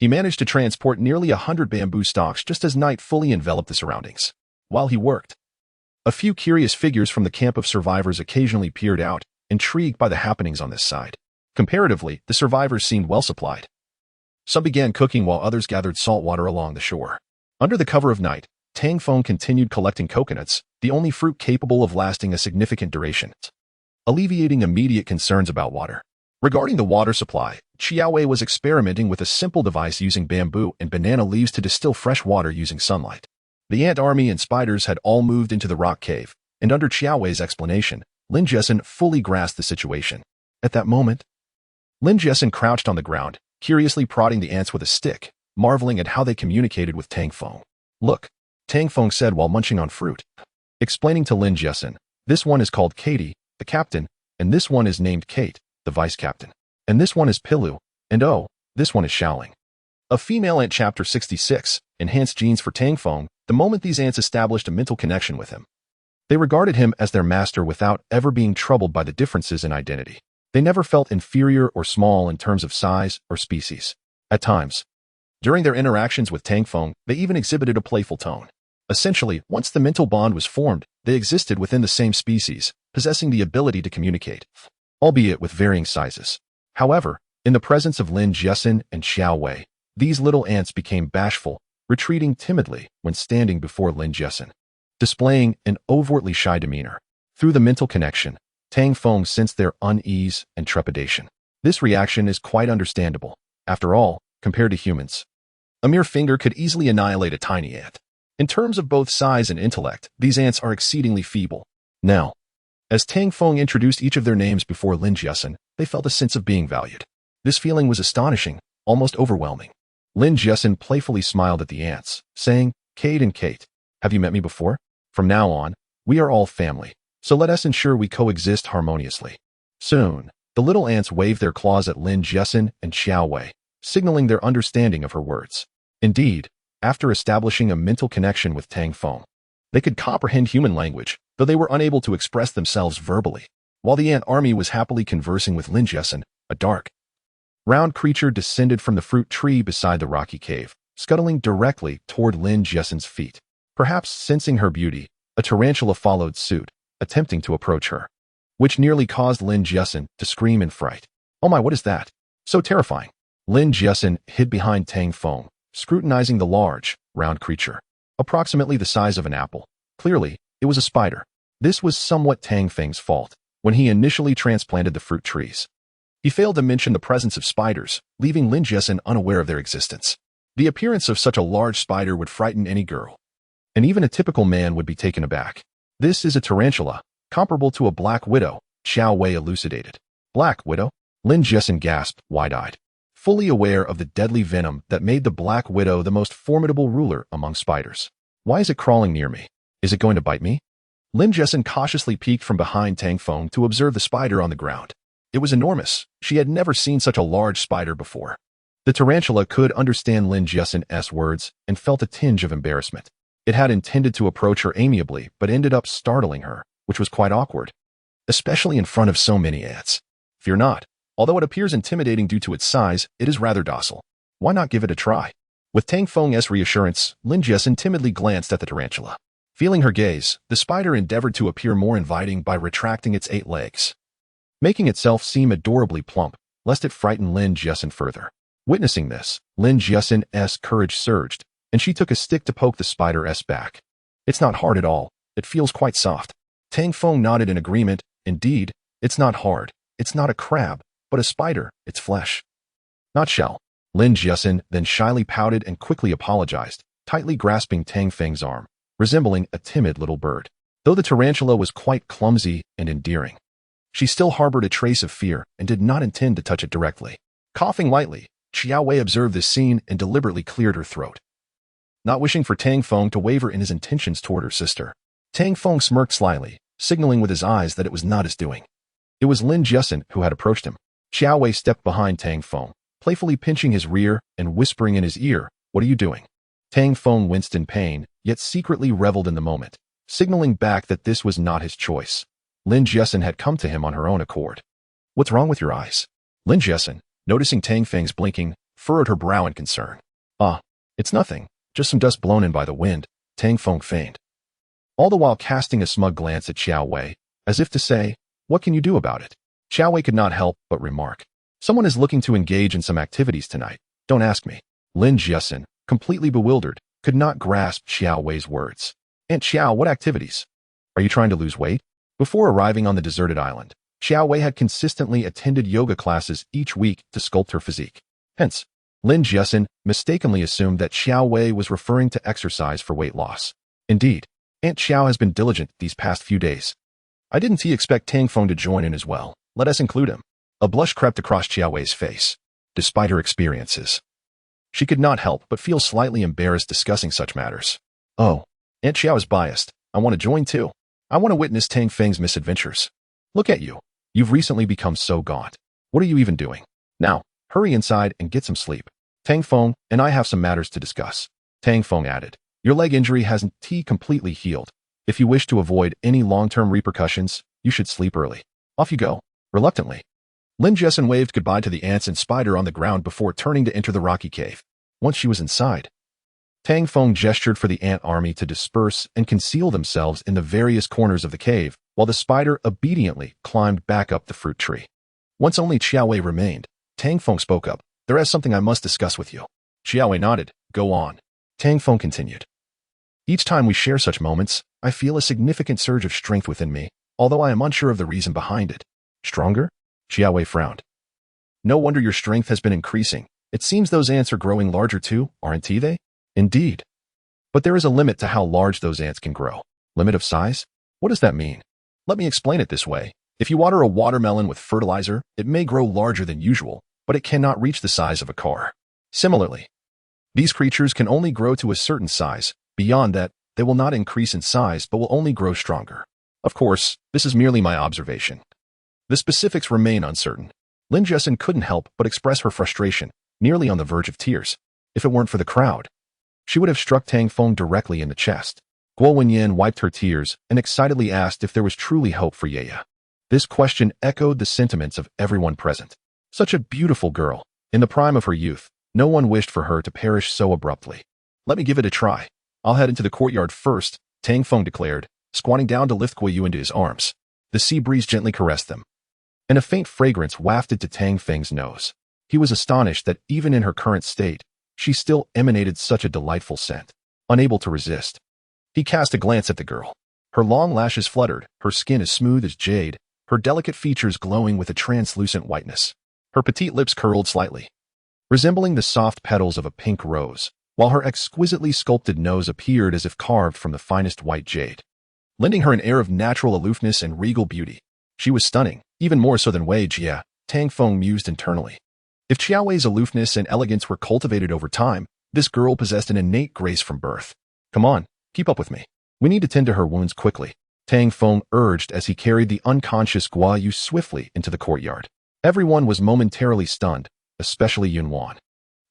he managed to transport nearly 100 bamboo stalks just as night fully enveloped the surroundings. While he worked, a few curious figures from the camp of survivors occasionally peered out, intrigued by the happenings on this side. Comparatively, the survivors seemed well supplied. Some began cooking while others gathered salt water along the shore. Under the cover of night, Tang Feng continued collecting coconuts, the only fruit capable of lasting a significant duration, alleviating immediate concerns about water. Regarding the water supply, Xiaowei was experimenting with a simple device using bamboo and banana leaves to distill fresh water using sunlight. The ant army and spiders had all moved into the rock cave, and under Xiaowei's explanation, Lin Jessen fully grasped the situation. At that moment, Lin Jessen crouched on the ground, curiously prodding the ants with a stick, marveling at how they communicated with Tang Feng. "Look," Tang Feng said while munching on fruit, explaining to Lin Jessen, "This one is called Katie, the captain, and this one is named Kate, the vice captain. And this one is Pilu, and oh, this one is Xiaoling." A female ant. Chapter 66, Enhanced Genes for Tang Feng. The moment these ants established a mental connection with him, they regarded him as their master without ever being troubled by the differences in identity. They never felt inferior or small in terms of size or species. At times, during their interactions with Tang Feng, they even exhibited a playful tone. Essentially, once the mental bond was formed, they existed within the same species, possessing the ability to communicate, albeit with varying sizes. However, in the presence of Lin Jessen and Xiaowei, these little ants became bashful, retreating timidly when standing before Lin Jessen, displaying an overtly shy demeanor. Through the mental connection, Tang Feng sensed their unease and trepidation. This reaction is quite understandable. After all, compared to humans, a mere finger could easily annihilate a tiny ant. In terms of both size and intellect, these ants are exceedingly feeble. Now, as Tang Feng introduced each of their names before Lin Jessen, they felt a sense of being valued. This feeling was astonishing, almost overwhelming. Lin Jessen playfully smiled at the ants, saying, "Kate and Kate, have you met me before? From now on, we are all family, so let us ensure we coexist harmoniously." Soon, the little ants waved their claws at Lin Jessen and Xiaowei, signaling their understanding of her words. Indeed, after establishing a mental connection with Tang Feng, they could comprehend human language, though they were unable to express themselves verbally. While the ant army was happily conversing with Lin Jessen, a dark, round creature descended from the fruit tree beside the rocky cave, scuttling directly toward Lin Jessen's feet. Perhaps sensing her beauty, a tarantula followed suit, attempting to approach her, which nearly caused Lin Jessen to scream in fright. "Oh my, what is that? So terrifying." Lin Jessen hid behind Tang Feng, scrutinizing the large, round creature, approximately the size of an apple. Clearly, it was a spider. This was somewhat Tang Feng's fault. When he initially transplanted the fruit trees, he failed to mention the presence of spiders, leaving Lin Jessen unaware of their existence. The appearance of such a large spider would frighten any girl, and even a typical man would be taken aback. "This is a tarantula, comparable to a black widow," Xiaowei elucidated. "Black widow?" Lin Jessen gasped, wide-eyed, fully aware of the deadly venom that made the black widow the most formidable ruler among spiders. "Why is it crawling near me? Is it going to bite me?" Lin Jessen cautiously peeked from behind Tang Feng to observe the spider on the ground. It was enormous. She had never seen such a large spider before. The tarantula could understand Lin Jessen's words and felt a tinge of embarrassment. It had intended to approach her amiably, but ended up startling her, which was quite awkward, especially in front of so many ants. "Fear not. Although it appears intimidating due to its size, it is rather docile. Why not give it a try?" With Tang Feng's reassurance, Lin Jessen timidly glanced at the tarantula. Feeling her gaze, the spider endeavored to appear more inviting by retracting its 8 legs, making itself seem adorably plump, lest it frighten Lin Jessen further. Witnessing this, Lin Jessen's courage surged, and she took a stick to poke the spider's back. "It's not hard at all. It feels quite soft." Tang Feng nodded in agreement. Indeed, it's not hard. It's not a crab, but a spider. It's flesh, not shell. Lin Jiasin then shyly pouted and quickly apologized, tightly grasping Tang Feng's arm, resembling a timid little bird. Though the tarantula was quite clumsy and endearing, she still harbored a trace of fear and did not intend to touch it directly. Coughing lightly, Xiao Wei observed this scene and deliberately cleared her throat, not wishing for Tang Feng to waver in his intentions toward her sister. Tang Feng smirked slyly, signaling with his eyes that it was not his doing. It was Lin Jiasin who had approached him. Xiao Wei stepped behind Tang Feng, playfully pinching his rear and whispering in his ear, "What are you doing?" Tang Feng winced in pain, yet secretly reveled in the moment, signaling back that this was not his choice. Lin Jiasin had come to him on her own accord. "What's wrong with your eyes?" Lin Jiasin, noticing Tang Feng's blinking, furrowed her brow in concern. "Ah, it's nothing, just some dust blown in by the wind," Tang Feng feigned, all the while casting a smug glance at Xiao Wei, as if to say, "What can you do about it?" Xiao Wei could not help but remark, "Someone is looking to engage in some activities tonight. Don't ask me." Lin Jiasin, completely bewildered, could not grasp Xiao Wei's words. "Aunt Xiao, what activities? Are you trying to lose weight?" Before arriving on the deserted island, Xiao Wei had consistently attended yoga classes each week to sculpt her physique. Hence, Lin Jiasin mistakenly assumed that Xiao Wei was referring to exercise for weight loss. Indeed, Aunt Xiao has been diligent these past few days. I didn't expect Tang Feng to join in as well. Let us include him. A blush crept across Xiao Wei's face. Despite her experiences, she could not help but feel slightly embarrassed discussing such matters. "Oh, Aunt Xiao is biased. I want to join too. I want to witness Tang Feng's misadventures. Look at you. You've recently become so gaunt. What are you even doing? Now, hurry inside and get some sleep. Tang Feng and I have some matters to discuss." Tang Feng added, "Your leg injury hasn't completely healed. If you wish to avoid any long-term repercussions, you should sleep early. Off you go." Reluctantly, Lin Jiasin waved goodbye to the ants and spider on the ground before turning to enter the rocky cave. Once she was inside, Tang Feng gestured for the ant army to disperse and conceal themselves in the various corners of the cave, while the spider obediently climbed back up the fruit tree. Once only Xiao Wei remained, Tang Feng spoke up. "There is something I must discuss with you." Xiao Wei nodded. "Go on." Tang Feng continued. "Each time we share such moments, I feel a significant surge of strength within me, although I am unsure of the reason behind it." "Stronger?" Xiao Wei frowned. "No wonder your strength has been increasing. It seems those ants are growing larger too, aren't they?" "Indeed. But there is a limit to how large those ants can grow." "Limit of size? What does that mean?" "Let me explain it this way. If you water a watermelon with fertilizer, it may grow larger than usual, but it cannot reach the size of a car. Similarly, these creatures can only grow to a certain size. Beyond that, they will not increase in size but will only grow stronger. Of course, this is merely my observation. The specifics remain uncertain." Lin Jiasin couldn't help but express her frustration, nearly on the verge of tears. If it weren't for the crowd, she would have struck Tang Feng directly in the chest. Guo Wenyan wiped her tears and excitedly asked if there was truly hope for Ye. This question echoed the sentiments of everyone present. Such a beautiful girl, in the prime of her youth, no one wished for her to perish so abruptly. "Let me give it a try. I'll head into the courtyard first," Tang Feng declared, squatting down to lift Guo Yu into his arms. The sea breeze gently caressed them, and a faint fragrance wafted to Tang Feng's nose. He was astonished that even in her current state, she still emanated such a delightful scent. Unable to resist, he cast a glance at the girl. Her long lashes fluttered, her skin as smooth as jade, her delicate features glowing with a translucent whiteness. Her petite lips curled slightly, resembling the soft petals of a pink rose, while her exquisitely sculpted nose appeared as if carved from the finest white jade, lending her an air of natural aloofness and regal beauty. She was stunning, even more so than Wei Jia, Tang Feng mused internally. If Xiao Wei's aloofness and elegance were cultivated over time, this girl possessed an innate grace from birth. "Come on, keep up with me. We need to tend to her wounds quickly," Tang Feng urged as he carried the unconscious Guo Yu swiftly into the courtyard. Everyone was momentarily stunned, especially Yunwan,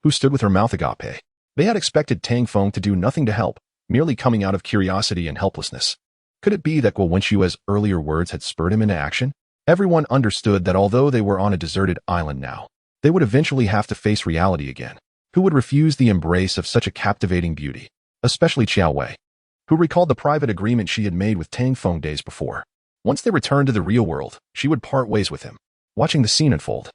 who stood with her mouth agape. They had expected Tang Feng to do nothing to help, merely coming out of curiosity and helplessness. Could it be that Guo Wenshua's earlier words had spurred him into action? Everyone understood that although they were on a deserted island now, they would eventually have to face reality again. Who would refuse the embrace of such a captivating beauty? Especially Xiao Wei, who recalled the private agreement she had made with Tang Feng days before. Once they returned to the real world, she would part ways with him. Watching the scene unfold,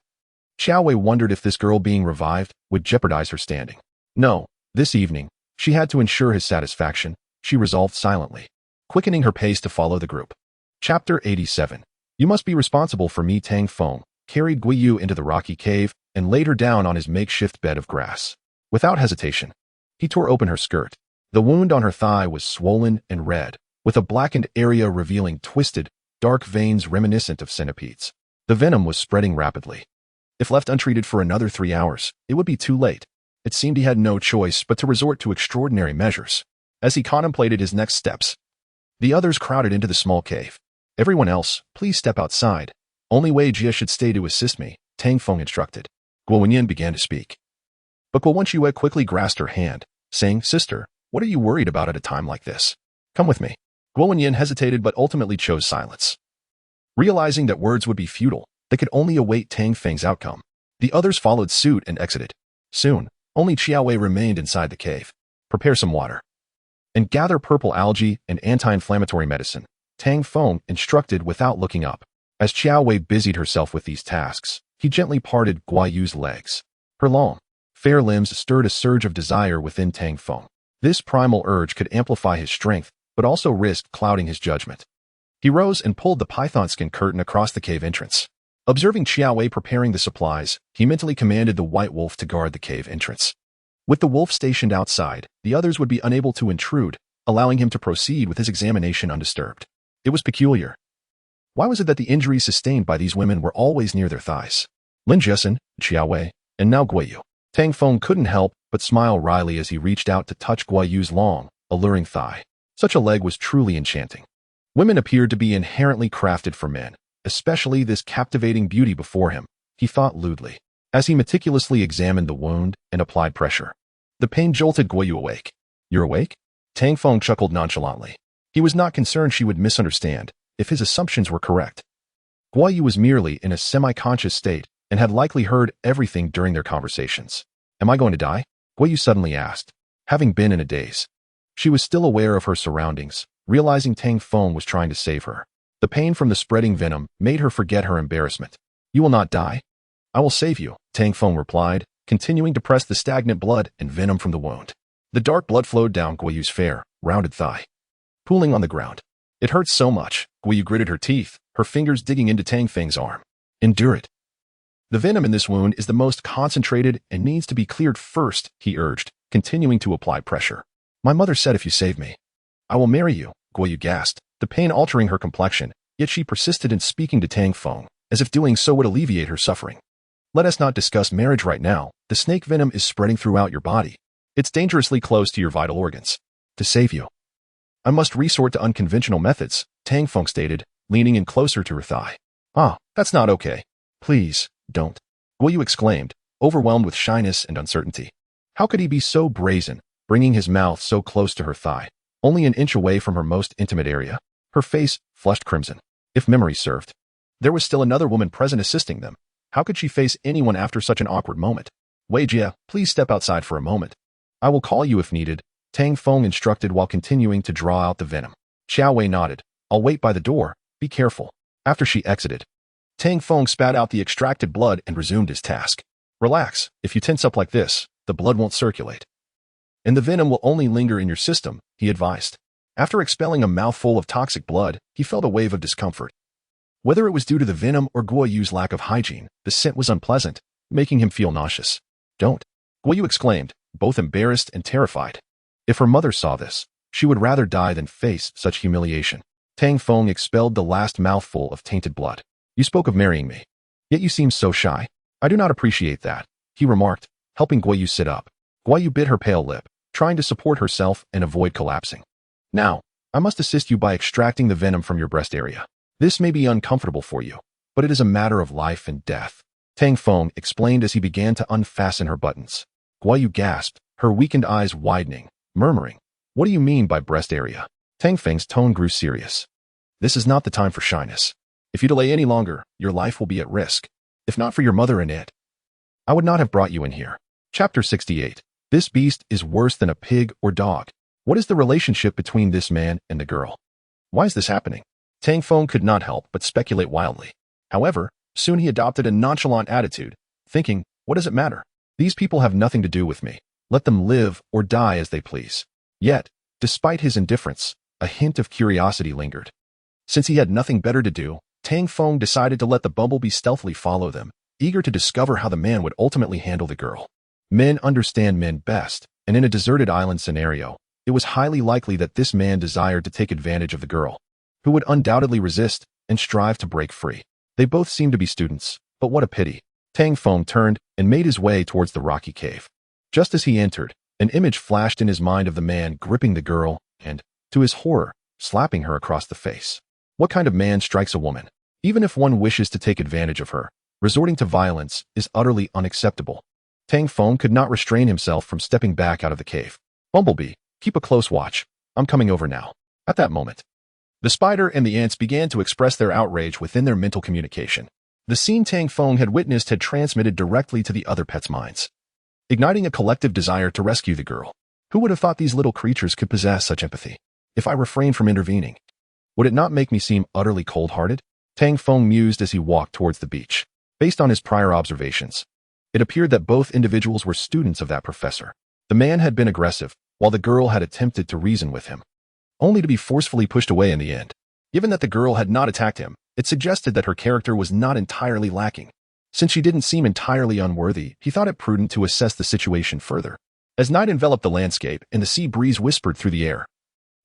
Xiao Wei wondered if this girl being revived would jeopardize her standing. No, this evening, she had to ensure his satisfaction. She resolved silently, quickening her pace to follow the group. Chapter 87. You must be responsible for me. Tang Feng carried Guiyu into the rocky cave and laid her down on his makeshift bed of grass. Without hesitation, he tore open her skirt. The wound on her thigh was swollen and red, with a blackened area revealing twisted, dark veins reminiscent of centipedes. The venom was spreading rapidly. If left untreated for another 3 hours, it would be too late. It seemed he had no choice but to resort to extraordinary measures. As he contemplated his next steps, the others crowded into the small cave. Everyone else, please step outside. Only Wei Jia should stay to assist me, Tang Feng instructed. Guo Wenyan began to speak. But Guo Wenxue quickly grasped her hand, saying, Sister, what are you worried about at a time like this? Come with me. Guo Wenyan hesitated but ultimately chose silence. Realizing that words would be futile, they could only await Tang Feng's outcome. The others followed suit and exited. Soon, only Qiaowei remained inside the cave. Prepare some water and gather purple algae and anti-inflammatory medicine, Tang Feng instructed without looking up. As Qiaowei busied herself with these tasks, he gently parted Guayu's legs. Her long, fair limbs stirred a surge of desire within Tang Feng. This primal urge could amplify his strength, but also risked clouding his judgment. He rose and pulled the python skin curtain across the cave entrance. Observing Qiaowei preparing the supplies, he mentally commanded the white wolf to guard the cave entrance. With the wolf stationed outside, the others would be unable to intrude, allowing him to proceed with his examination undisturbed. It was peculiar. Why was it that the injuries sustained by these women were always near their thighs? Lin Jiesin, Qiaowei, and now Guiyu. Tang Feng couldn't help but smile wryly as he reached out to touch Guayu's long, alluring thigh. Such a leg was truly enchanting. Women appeared to be inherently crafted for men, especially this captivating beauty before him, he thought lewdly, as he meticulously examined the wound and applied pressure. The pain jolted Guiyu awake. You're awake? Tang Feng chuckled nonchalantly. He was not concerned she would misunderstand if his assumptions were correct. Guiyu was merely in a semi-conscious state and had likely heard everything during their conversations. Am I going to die? Guiyu suddenly asked, having been in a daze. She was still aware of her surroundings, realizing Tang Feng was trying to save her. The pain from the spreading venom made her forget her embarrassment. You will not die. I will save you, Tang Feng replied, continuing to press the stagnant blood and venom from the wound. The dark blood flowed down Guiyu's fair, rounded thigh, pooling on the ground. It hurt so much, Guiyu gritted her teeth, her fingers digging into Tang Feng's arm. Endure it. The venom in this wound is the most concentrated and needs to be cleared first, he urged, continuing to apply pressure. My mother said if you save me, I will marry you, Guiyu gasped, the pain altering her complexion, yet she persisted in speaking to Tang Feng, as if doing so would alleviate her suffering. Let us not discuss marriage right now. The snake venom is spreading throughout your body. It's dangerously close to your vital organs. To save you, I must resort to unconventional methods, Tang Feng stated, leaning in closer to her thigh. Ah, that's not okay. Please, don't. Guiyu exclaimed, overwhelmed with shyness and uncertainty. How could he be so brazen, bringing his mouth so close to her thigh, only an inch away from her most intimate area? Her face flushed crimson. If memory served, there was still another woman present assisting them. How could she face anyone after such an awkward moment? Wei Jia, please step outside for a moment. I will call you if needed, Tang Feng instructed while continuing to draw out the venom. Qiaowei nodded. I'll wait by the door. Be careful. After she exited, Tang Feng spat out the extracted blood and resumed his task. Relax. If you tense up like this, the blood won't circulate, and the venom will only linger in your system, he advised. After expelling a mouthful of toxic blood, he felt a wave of discomfort. Whether it was due to the venom or Guiyu's lack of hygiene, the scent was unpleasant, making him feel nauseous. Don't. Guiyu exclaimed, both embarrassed and terrified. If her mother saw this, she would rather die than face such humiliation. Tang Feng expelled the last mouthful of tainted blood. You spoke of marrying me, yet you seem so shy. I do not appreciate that, he remarked, helping Guiyu sit up. Guiyu bit her pale lip, trying to support herself and avoid collapsing. Now, I must assist you by extracting the venom from your breast area. This may be uncomfortable for you, but it is a matter of life and death, Tang Feng explained as he began to unfasten her buttons. Guiyu gasped, her weakened eyes widening, murmuring, what do you mean by breast area? Tang Feng's tone grew serious. This is not the time for shyness. If you delay any longer, your life will be at risk. If not for your mother and it, I would not have brought you in here. Chapter 68. This beast is worse than a pig or dog. What is the relationship between this man and the girl? Why is this happening? Tang Feng could not help but speculate wildly. However, soon he adopted a nonchalant attitude, thinking, what does it matter? These people have nothing to do with me. Let them live or die as they please. Yet, despite his indifference, a hint of curiosity lingered. Since he had nothing better to do, Tang Feng decided to let the bumblebee stealthily follow them, eager to discover how the man would ultimately handle the girl. Men understand men best, and in a deserted island scenario, it was highly likely that this man desired to take advantage of the girl, who would undoubtedly resist and strive to break free. They both seemed to be students, but what a pity. Tang Feng turned and made his way towards the rocky cave. Just as he entered, an image flashed in his mind of the man gripping the girl and, to his horror, slapping her across the face. What kind of man strikes a woman? Even if one wishes to take advantage of her, resorting to violence is utterly unacceptable. Tang Feng could not restrain himself from stepping back out of the cave. Bumblebee, keep a close watch. I'm coming over now. At that moment, the spider and the ants began to express their outrage within their mental communication. The scene Tang Feng had witnessed had transmitted directly to the other pets' minds, igniting a collective desire to rescue the girl. Who would have thought these little creatures could possess such empathy? If I refrained from intervening, would it not make me seem utterly cold-hearted? Tang Feng mused as he walked towards the beach. Based on his prior observations, it appeared that both individuals were students of that professor. The man had been aggressive, while the girl had attempted to reason with him, only to be forcefully pushed away in the end. Given that the girl had not attacked him, it suggested that her character was not entirely lacking. Since she didn't seem entirely unworthy, he thought it prudent to assess the situation further. As night enveloped the landscape and the sea breeze whispered through the air,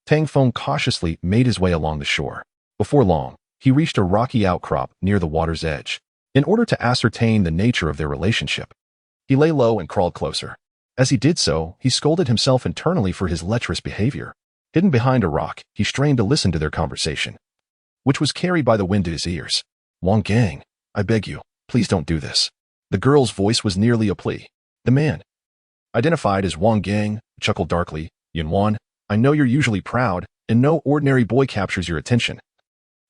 Tang Feng cautiously made his way along the shore. Before long, he reached a rocky outcrop near the water's edge. In order to ascertain the nature of their relationship, he lay low and crawled closer. As he did so, he scolded himself internally for his lecherous behavior. Hidden behind a rock, he strained to listen to their conversation, which was carried by the wind to his ears. Wang Gang, I beg you, please don't do this. The girl's voice was nearly a plea. The man, identified as Wang Gang, chuckled darkly. Yunwan, I know you're usually proud, and no ordinary boy captures your attention.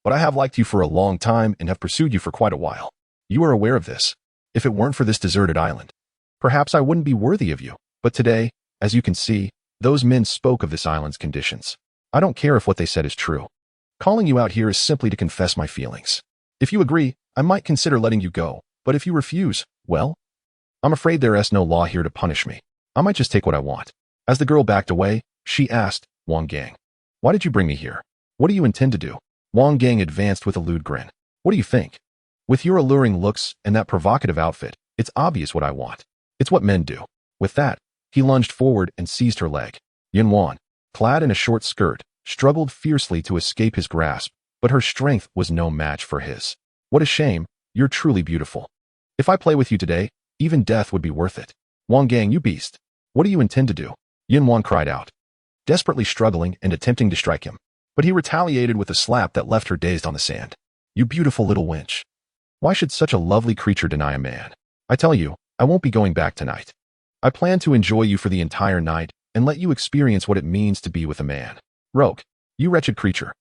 But I have liked you for a long time and have pursued you for quite a while. You are aware of this. If it weren't for this deserted island, perhaps I wouldn't be worthy of you. But today, as you can see, those men spoke of this island's conditions. I don't care if what they said is true. Calling you out here is simply to confess my feelings. If you agree, I might consider letting you go, but if you refuse, well, I'm afraid there is no law here to punish me. I might just take what I want. As the girl backed away, she asked, Wang Gang, why did you bring me here? What do you intend to do? Wang Gang advanced with a lewd grin. What do you think? With your alluring looks and that provocative outfit, it's obvious what I want. It's what men do. With that, he lunged forward and seized her leg. Yunwan, clad in a short skirt, struggled fiercely to escape his grasp, but her strength was no match for his. What a shame, you're truly beautiful. If I play with you today, even death would be worth it. Wang Gang, you beast. What do you intend to do? Yunwan cried out, desperately struggling and attempting to strike him. But he retaliated with a slap that left her dazed on the sand. You beautiful little wench. Why should such a lovely creature deny a man? I tell you, I won't be going back tonight. I plan to enjoy you for the entire night and let you experience what it means to be with a man. Rogue, you wretched creature.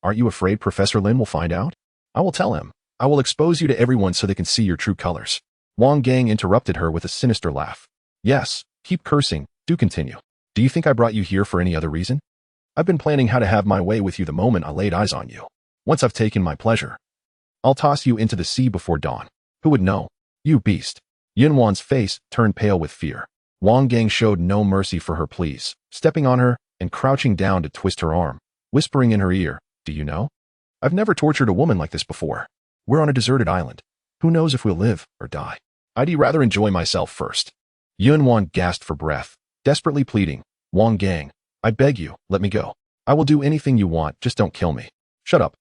Aren't you afraid Professor Lin will find out? I will tell him. I will expose you to everyone so they can see your true colors. Wang Gang interrupted her with a sinister laugh. Yes, keep cursing, do continue. Do you think I brought you here for any other reason? I've been planning how to have my way with you the moment I laid eyes on you. Once I've taken my pleasure, I'll toss you into the sea before dawn. Who would know? You beast. Yunwan's face turned pale with fear. Wang Gang showed no mercy for her pleas, stepping on her and crouching down to twist her arm, whispering in her ear, do you know? I've never tortured a woman like this before. We're on a deserted island. Who knows if we'll live or die? I'd rather enjoy myself first. Yunwan gasped for breath, desperately pleading, Wang Gang, I beg you, let me go. I will do anything you want, just don't kill me. Shut up.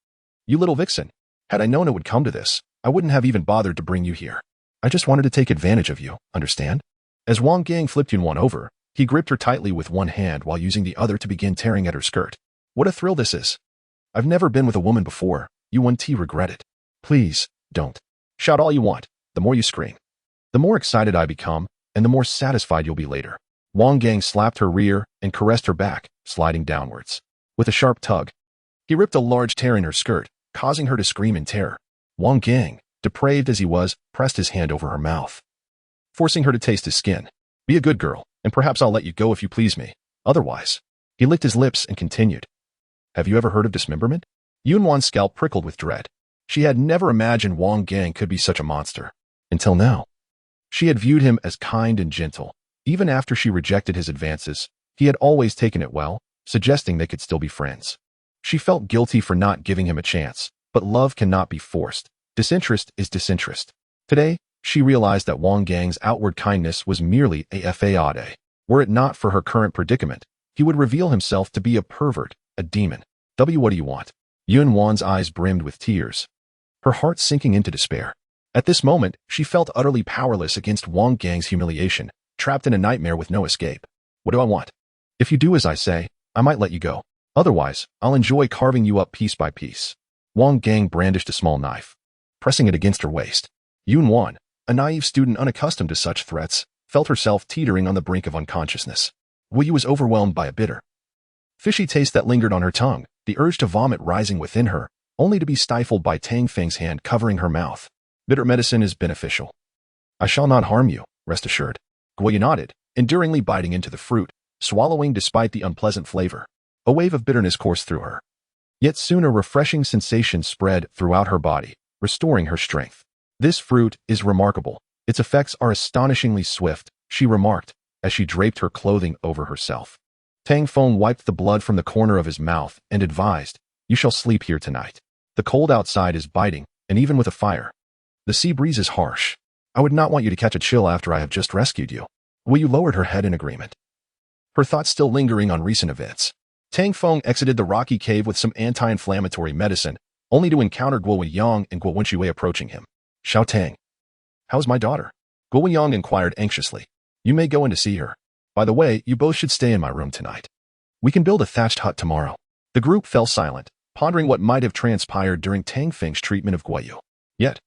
You little vixen. Had I known it would come to this, I wouldn't have even bothered to bring you here. I just wanted to take advantage of you, understand? As Wang Gang flipped Yunwan over, he gripped her tightly with one hand while using the other to begin tearing at her skirt. What a thrill this is. I've never been with a woman before. You regret it. Please, don't. Shout all you want, the more you scream. The more excited I become, and the more satisfied you'll be later. Wang Gang slapped her rear and caressed her back, sliding downwards. With a sharp tug, he ripped a large tear in her skirt, causing her to scream in terror. Wang Gang, depraved as he was, pressed his hand over her mouth, forcing her to taste his skin. Be a good girl, and perhaps I'll let you go if you please me. Otherwise, he licked his lips and continued. Have you ever heard of dismemberment? Yunwan's scalp prickled with dread. She had never imagined Wang Gang could be such a monster. Until now. She had viewed him as kind and gentle. Even after she rejected his advances, he had always taken it well, suggesting they could still be friends. She felt guilty for not giving him a chance, but love cannot be forced. Disinterest is disinterest. Today, she realized that Wang Gang's outward kindness was merely a facade. Were it not for her current predicament, he would reveal himself to be a pervert, a demon. What do you want? Yun Wan's eyes brimmed with tears, her heart sinking into despair. At this moment, she felt utterly powerless against Wang Gang's humiliation, trapped in a nightmare with no escape. What do I want? If you do as I say, I might let you go. Otherwise, I'll enjoy carving you up piece by piece. Wang Gang brandished a small knife, pressing it against her waist. Yun Wan, a naive student unaccustomed to such threats, felt herself teetering on the brink of unconsciousness. Wu Yu was overwhelmed by a bitter, fishy taste that lingered on her tongue, the urge to vomit rising within her, only to be stifled by Tang Feng's hand covering her mouth. Bitter medicine is beneficial. I shall not harm you, rest assured. Guo Yu nodded, enduringly biting into the fruit, swallowing despite the unpleasant flavor. A wave of bitterness coursed through her. Yet soon a refreshing sensation spread throughout her body, restoring her strength. This fruit is remarkable. Its effects are astonishingly swift, she remarked, as she draped her clothing over herself. Tang Feng wiped the blood from the corner of his mouth and advised, you shall sleep here tonight. The cold outside is biting, and even with a fire, the sea breeze is harsh. I would not want you to catch a chill after I have just rescued you. Wu Yu lowered her head in agreement, her thoughts still lingering on recent events. Tang Feng exited the rocky cave with some anti-inflammatory medicine, only to encounter Guo Weiyang and Guo Wenshui approaching him. Xiao Tang, how's my daughter? Guo Weiyang inquired anxiously. You may go in to see her. By the way, you both should stay in my room tonight. We can build a thatched hut tomorrow. The group fell silent, pondering what might have transpired during Tang Feng's treatment of Guo Yu. Yet,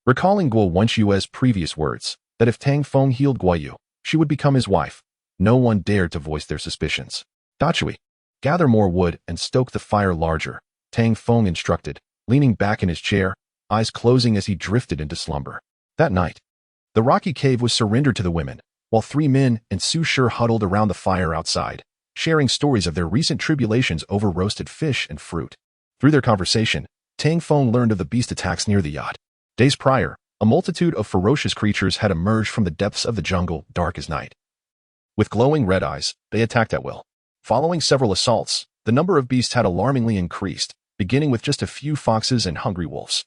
recalling Guo Wenshui's previous words, that if Tang Feng healed Guo Yu, she would become his wife, no one dared to voice their suspicions. Dachui, gather more wood and stoke the fire larger, Tang Feng instructed, leaning back in his chair, eyes closing as he drifted into slumber. That night, the rocky cave was surrendered to the women, while 3 men and Su Shi huddled around the fire outside, sharing stories of their recent tribulations over roasted fish and fruit. Through their conversation, Tang Feng learned of the beast attacks near the yacht. Days prior, a multitude of ferocious creatures had emerged from the depths of the jungle, dark as night. With glowing red eyes, they attacked at will. Following several assaults, the number of beasts had alarmingly increased, beginning with just a few foxes and hungry wolves.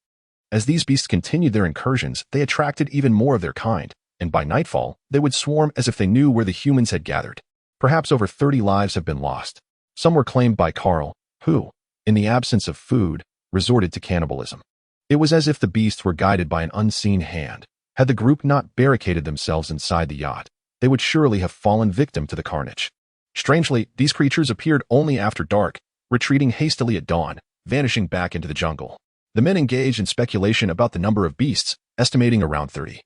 As these beasts continued their incursions, they attracted even more of their kind, and by nightfall, they would swarm as if they knew where the humans had gathered. Perhaps over 30 lives have been lost. Some were claimed by Carl, who, in the absence of food, resorted to cannibalism. It was as if the beasts were guided by an unseen hand. Had the group not barricaded themselves inside the yacht, they would surely have fallen victim to the carnage. Strangely, these creatures appeared only after dark, retreating hastily at dawn, vanishing back into the jungle. The men engaged in speculation about the number of beasts, estimating around 30.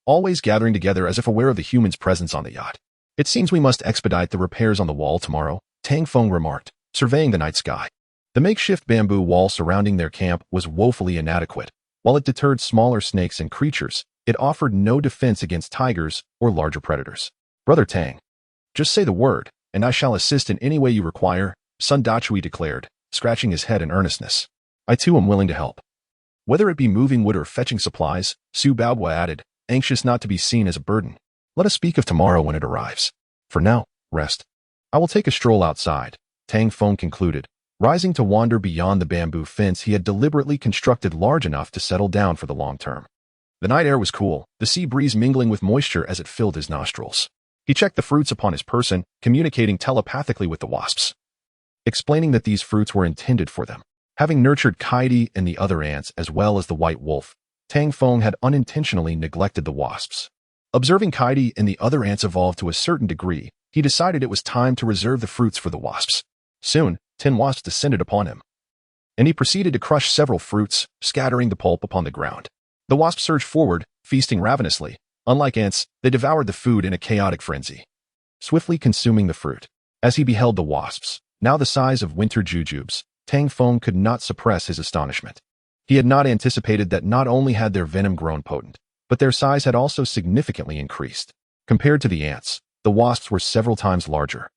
Always gathering together as if aware of the humans' presence on the yacht. It seems we must expedite the repairs on the wall tomorrow, Tang Feng remarked, surveying the night sky. The makeshift bamboo wall surrounding their camp was woefully inadequate. While it deterred smaller snakes and creatures, it offered no defense against tigers or larger predators. Brother Tang, just say the word, and I shall assist in any way you require, Sun Dachui declared, scratching his head in earnestness. I too am willing to help. Whether it be moving wood or fetching supplies, Su Baobua added, anxious not to be seen as a burden. Let us speak of tomorrow when it arrives. For now, rest. I will take a stroll outside, Tang Feng concluded, rising to wander beyond the bamboo fence he had deliberately constructed large enough to settle down for the long term. The night air was cool, the sea breeze mingling with moisture as it filled his nostrils. He checked the fruits upon his person, communicating telepathically with the wasps, explaining that these fruits were intended for them. Having nurtured Kaidi and the other ants as well as the white wolf, Tang Feng had unintentionally neglected the wasps. Observing Kaidi and the other ants evolve to a certain degree, he decided it was time to reserve the fruits for the wasps. Soon, 10 wasps descended upon him, and he proceeded to crush several fruits, scattering the pulp upon the ground. The wasps surged forward, feasting ravenously. Unlike ants, they devoured the food in a chaotic frenzy, swiftly consuming the fruit. As he beheld the wasps, now the size of winter jujubes, Tang Feng could not suppress his astonishment. He had not anticipated that not only had their venom grown potent, but their size had also significantly increased. Compared to the ants, the wasps were several times larger.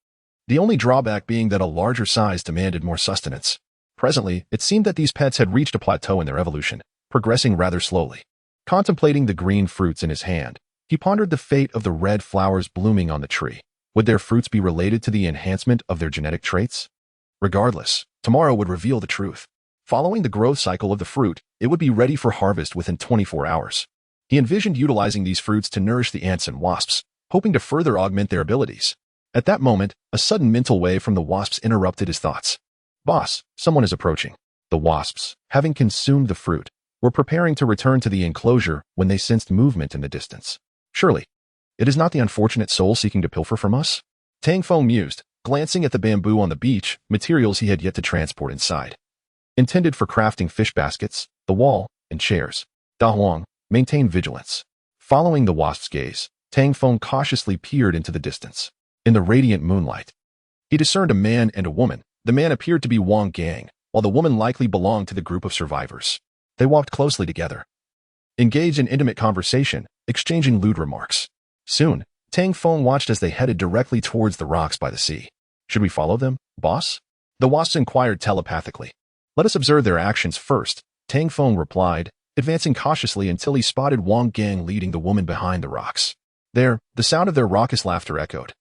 The only drawback being that a larger size demanded more sustenance. Presently, it seemed that these pets had reached a plateau in their evolution, progressing rather slowly. Contemplating the green fruits in his hand, he pondered the fate of the red flowers blooming on the tree. Would their fruits be related to the enhancement of their genetic traits? Regardless, Tomorrow would reveal the truth. Following the growth cycle of the fruit, it would be ready for harvest within 24 hours. He envisioned utilizing these fruits to nourish the ants and wasps, hoping to further augment their abilities. At that moment, a sudden mental wave from the wasps interrupted his thoughts. Boss, someone is approaching. The wasps, having consumed the fruit, were preparing to return to the enclosure when they sensed movement in the distance. Surely, it is not the unfortunate soul seeking to pilfer from us? Tang Feng mused, glancing at the bamboo on the beach, materials he had yet to transport inside. Intended for crafting fish baskets, the wall, and chairs. Da Huang, maintain vigilance. Following the wasp's gaze, Tang Feng cautiously peered into the distance. In the radiant moonlight, he discerned a man and a woman. The man appeared to be Wang Gang, while the woman likely belonged to the group of survivors. They walked closely together, engaged in intimate conversation, exchanging lewd remarks. Soon, Tang Feng watched as they headed directly towards the rocks by the sea. Should we follow them, boss? The wasps inquired telepathically. Let us observe their actions first, Tang Feng replied, advancing cautiously until he spotted Wang Gang leading the woman behind the rocks. There, the sound of their raucous laughter echoed.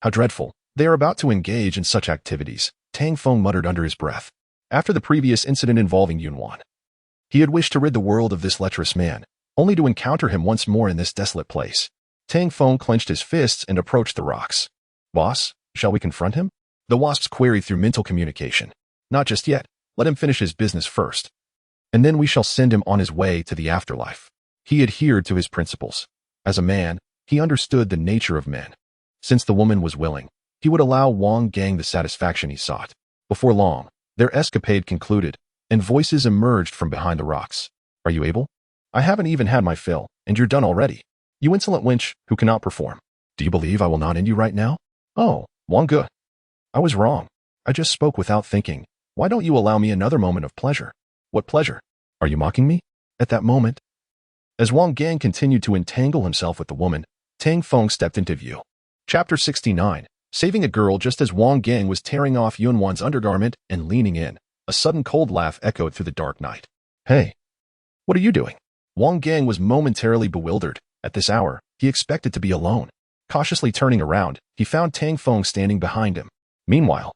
How dreadful. They are about to engage in such activities, Tang Feng muttered under his breath. After the previous incident involving Yunwan, he had wished to rid the world of this lecherous man, only to encounter him once more in this desolate place. Tang Feng clenched his fists and approached the rocks. Boss, shall we confront him? The wasps queried through mental communication. Not just yet. Let him finish his business first. And then we shall send him on his way to the afterlife. He adhered to his principles. As a man, he understood the nature of men. Since the woman was willing, he would allow Wang Gang the satisfaction he sought. Before long, their escapade concluded, and voices emerged from behind the rocks. Are you able? I haven't even had my fill, and you're done already. You insolent wench who cannot perform. Do you believe I will not end you right now? Oh, Wang Ge. I was wrong. I just spoke without thinking. Why don't you allow me another moment of pleasure? What pleasure? Are you mocking me? At that moment, as Wang Gang continued to entangle himself with the woman, Tang Feng stepped into view. Chapter 69. Saving a girl. Just as Wang Gang was tearing off Yunwan's undergarment and leaning in, a sudden cold laugh echoed through the dark night. Hey, what are you doing? Wang Gang was momentarily bewildered. At this hour, he expected to be alone. Cautiously turning around, he found Tang Feng standing behind him. Meanwhile,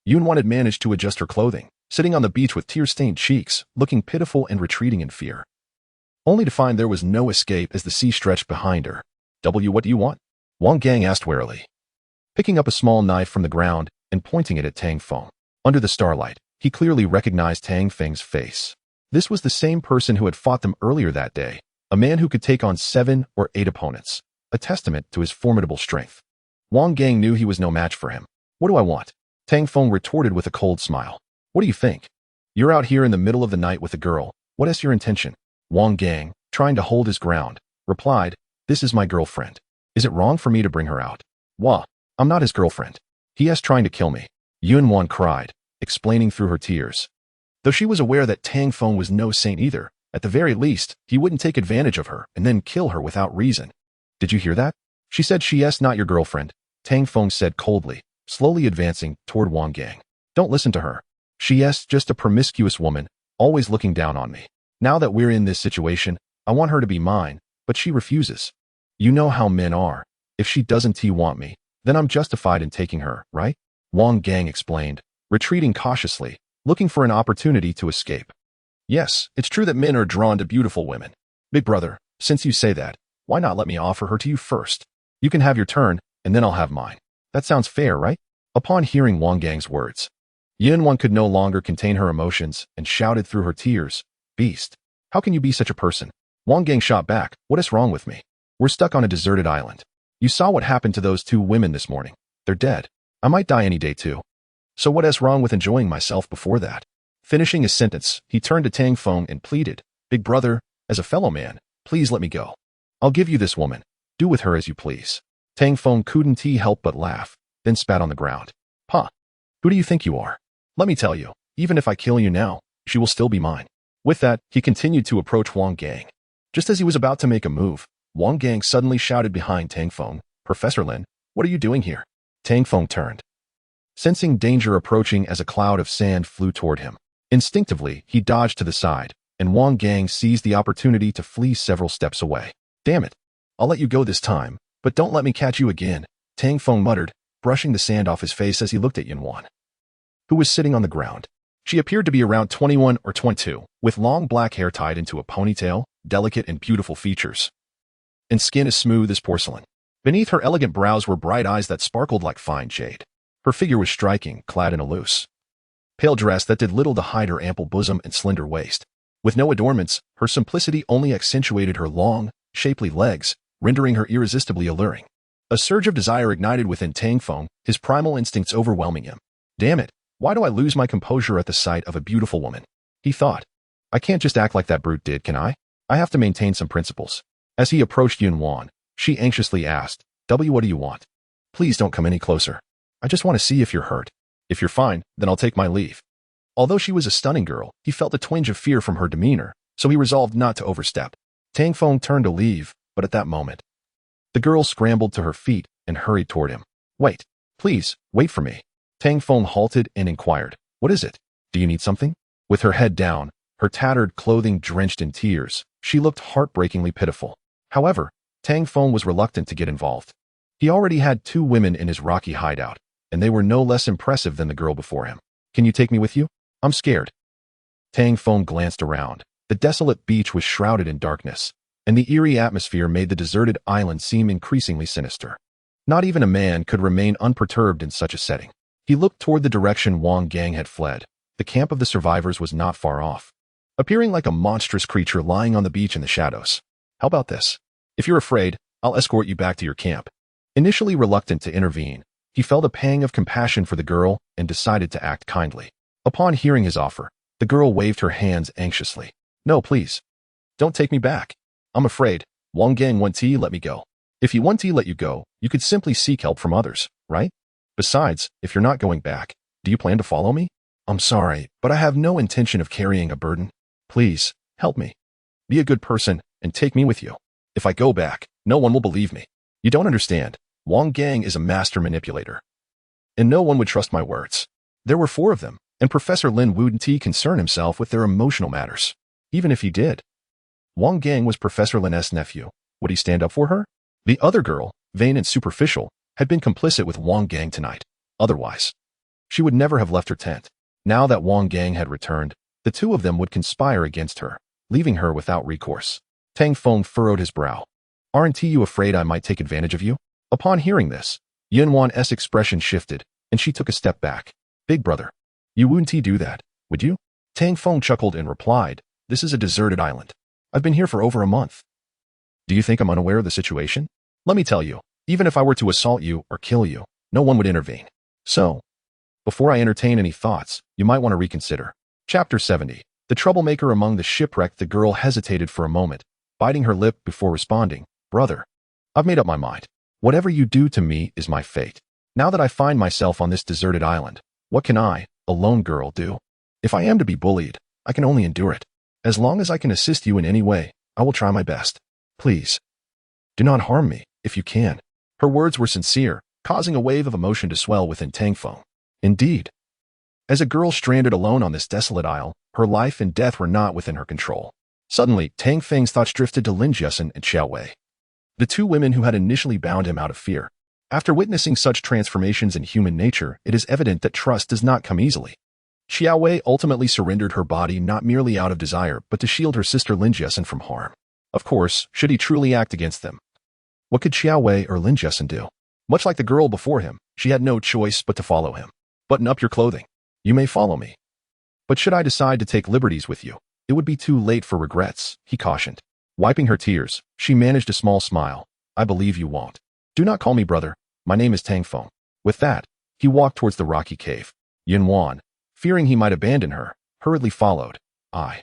Yunwan had managed to adjust her clothing, sitting on the beach with tear-stained cheeks, looking pitiful and retreating in fear. Only to find there was no escape as the sea stretched behind her. What do you want? Wang Gang asked warily, picking up a small knife from the ground and pointing it at Tang Feng. Under the starlight, he clearly recognized Tang Feng's face. This was the same person who had fought them earlier that day, a man who could take on 7 or 8 opponents, a testament to his formidable strength. Wang Gang knew he was no match for him. What do I want? Tang Feng retorted with a cold smile. What do you think? You're out here in the middle of the night with a girl. What is your intention? Wang Gang, trying to hold his ground, replied, This is my girlfriend. Is it wrong for me to bring her out? Wah, I'm not his girlfriend. He is trying to kill me. Yunwan cried, explaining through her tears. Though she was aware that Tang Feng was no saint either, at the very least, he wouldn't take advantage of her and then kill her without reason. Did you hear that? She said she is not your girlfriend, Tang Feng said coldly, slowly advancing toward Wang Gang. Don't listen to her. She is just a promiscuous woman, always looking down on me. Now that we're in this situation, I want her to be mine, but she refuses. You know how men are. If she doesn't want me, then I'm justified in taking her, right? Wang Gang explained, retreating cautiously, looking for an opportunity to escape. Yes, it's true that men are drawn to beautiful women. Big brother, since you say that, why not let me offer her to you first? You can have your turn, and then I'll have mine. That sounds fair, right? Upon hearing Wang Gang's words, Yunwan could no longer contain her emotions and shouted through her tears, Beast, how can you be such a person? Wang Gang shot back, What is wrong with me? We're stuck on a deserted island. You saw what happened to those 2 women this morning. They're dead. I might die any day too. So what is wrong with enjoying myself before that? Finishing his sentence, he turned to Tang Feng and pleaded, Big brother, as a fellow man, please let me go. I'll give you this woman. Do with her as you please. Tang Feng couldn't help but laugh, then spat on the ground. Huh? Who do you think you are? Let me tell you, even if I kill you now, she will still be mine. With that, he continued to approach Wang Gang. Just as he was about to make a move, Wang Gang suddenly shouted behind Tang Feng, Professor Lin, what are you doing here? Tang Feng turned, sensing danger approaching as a cloud of sand flew toward him. Instinctively, he dodged to the side, and Wang Gang seized the opportunity to flee several steps away. Damn it. I'll let you go this time, but don't let me catch you again, Tang Feng muttered, brushing the sand off his face as he looked at Yunwan, who was sitting on the ground. She appeared to be around 21 or 22, with long black hair tied into a ponytail, delicate and beautiful features, and skin as smooth as porcelain. Beneath her elegant brows were bright eyes that sparkled like fine jade. Her figure was striking, clad in a loose, pale dress that did little to hide her ample bosom and slender waist. With no adornments, her simplicity only accentuated her long, shapely legs, rendering her irresistibly alluring. A surge of desire ignited within Tang Feng, his primal instincts overwhelming him. Damn it, why do I lose my composure at the sight of a beautiful woman? He thought. I can't just act like that brute did, can I? I have to maintain some principles. As he approached Yunwan, she anxiously asked, what do you want? Please don't come any closer. I just want to see if you're hurt. If you're fine, then I'll take my leave. Although she was a stunning girl, he felt a twinge of fear from her demeanor, so he resolved not to overstep. Tang Feng turned to leave, but at that moment, the girl scrambled to her feet and hurried toward him. Wait, please, wait for me. Tang Feng halted and inquired, what is it? Do you need something? With her head down, her tattered clothing drenched in tears, she looked heartbreakingly pitiful. However, Tang Feng was reluctant to get involved. He already had 2 women in his rocky hideout, and they were no less impressive than the girl before him. Can you take me with you? I'm scared. Tang Feng glanced around. The desolate beach was shrouded in darkness, and the eerie atmosphere made the deserted island seem increasingly sinister. Not even a man could remain unperturbed in such a setting. He looked toward the direction Wang Gang had fled. The camp of the survivors was not far off, appearing like a monstrous creature lying on the beach in the shadows. How about this? If you're afraid, I'll escort you back to your camp. Initially reluctant to intervene, he felt a pang of compassion for the girl and decided to act kindly. Upon hearing his offer, the girl waved her hands anxiously. No, please. Don't take me back. I'm afraid. Wang Gang won't let me go. If he won't let you go, you could simply seek help from others, right? Besides, if you're not going back, do you plan to follow me? I'm sorry, but I have no intention of carrying a burden. Please, help me. Be a good person and take me with you. If I go back, no one will believe me. You don't understand. Wang Gang is a master manipulator, and no one would trust my words. There were 4 of them, and Professor Lin wouldn't concern himself with their emotional matters. Even if he did. Wang Gang was Professor Lin's nephew. Would he stand up for her? The other girl, vain and superficial, had been complicit with Wang Gang tonight. Otherwise, she would never have left her tent. Now that Wang Gang had returned, the 2 of them would conspire against her, leaving her without recourse. Tang Feng furrowed his brow. Aren't you afraid I might take advantage of you? Upon hearing this, Yunwan's expression shifted, and she took a step back. Big brother, you wouldn't do that, would you? Tang Feng chuckled and replied, this is a deserted island. I've been here for over a month. Do you think I'm unaware of the situation? Let me tell you, even if I were to assault you or kill you, no one would intervene. So, before I entertain any thoughts, you might want to reconsider. Chapter 70. The troublemaker among the shipwrecked. The girl hesitated for a moment, biting her lip before responding, Brother, I've made up my mind. Whatever you do to me is my fate. Now that I find myself on this deserted island, what can I, a lone girl, do? If I am to be bullied, I can only endure it. As long as I can assist you in any way, I will try my best. Please, do not harm me, if you can. Her words were sincere, causing a wave of emotion to swell within Tang Feng. Indeed, as a girl stranded alone on this desolate isle, her life and death were not within her control. Suddenly, Tang Feng's thoughts drifted to Lin Jiasen and Xiao Wei, the 2 women who had initially bound him out of fear. After witnessing such transformations in human nature, it is evident that trust does not come easily. Xiao Wei ultimately surrendered her body not merely out of desire, but to shield her sister Lin Jiasen from harm. Of course, should he truly act against them, what could Xiao Wei or Lin Jiasen do? Much like the girl before him, she had no choice but to follow him. Button up your clothing. You may follow me. But should I decide to take liberties with you, it would be too late for regrets, he cautioned. Wiping her tears, she managed a small smile. I believe you won't. Do not call me brother. My name is Tang Feng. With that, he walked towards the rocky cave. Yunwan, fearing he might abandon her, hurriedly followed. I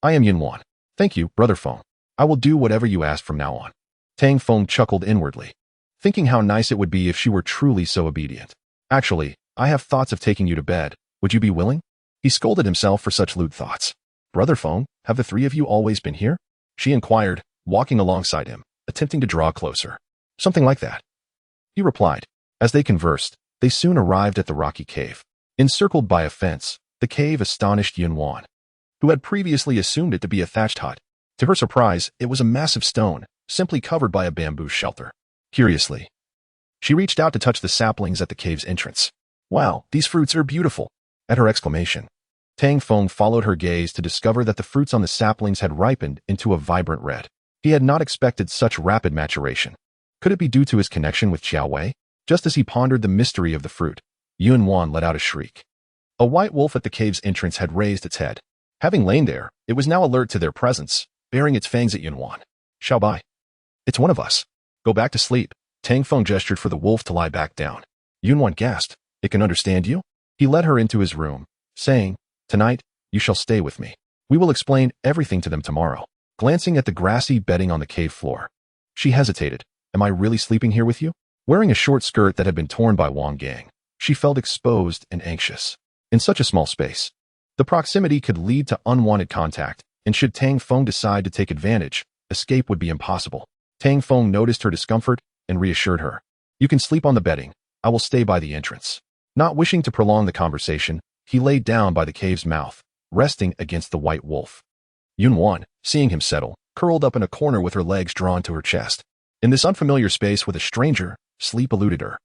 am Yunwan. Thank you, Brother Feng. I will do whatever you ask from now on. Tang Feng chuckled inwardly, thinking how nice it would be if she were truly so obedient. Actually, I have thoughts of taking you to bed. Would you be willing? He scolded himself for such lewd thoughts. Brother Feng, have the 3 of you always been here? She inquired, walking alongside him, attempting to draw closer. Something like that, he replied. As they conversed, they soon arrived at the rocky cave. Encircled by a fence, the cave astonished Yunwan, who had previously assumed it to be a thatched hut. To her surprise, it was a massive stone, simply covered by a bamboo shelter. Curiously, she reached out to touch the saplings at the cave's entrance. Wow, these fruits are beautiful. At her exclamation, Tang Feng followed her gaze to discover that the fruits on the saplings had ripened into a vibrant red. He had not expected such rapid maturation. Could it be due to his connection with Xiao Wei? Just as he pondered the mystery of the fruit, Yunwan let out a shriek. A white wolf at the cave's entrance had raised its head. Having lain there, it was now alert to their presence, baring its fangs at Yunwan. Xiao Bai. It's one of us. Go back to sleep. Tang Feng gestured for the wolf to lie back down. Yunwan gasped. It can understand you? He led her into his room, saying, Tonight, you shall stay with me. We will explain everything to them tomorrow. Glancing at the grassy bedding on the cave floor, she hesitated. Am I really sleeping here with you? Wearing a short skirt that had been torn by Wang Gang, she felt exposed and anxious. In such a small space, the proximity could lead to unwanted contact, and should Tang Feng decide to take advantage, escape would be impossible. Tang Feng noticed her discomfort and reassured her. You can sleep on the bedding. I will stay by the entrance. Not wishing to prolong the conversation, he lay down by the cave's mouth, resting against the white wolf. Yunwan, seeing him settle, curled up in a corner with her legs drawn to her chest. In this unfamiliar space with a stranger, sleep eluded her,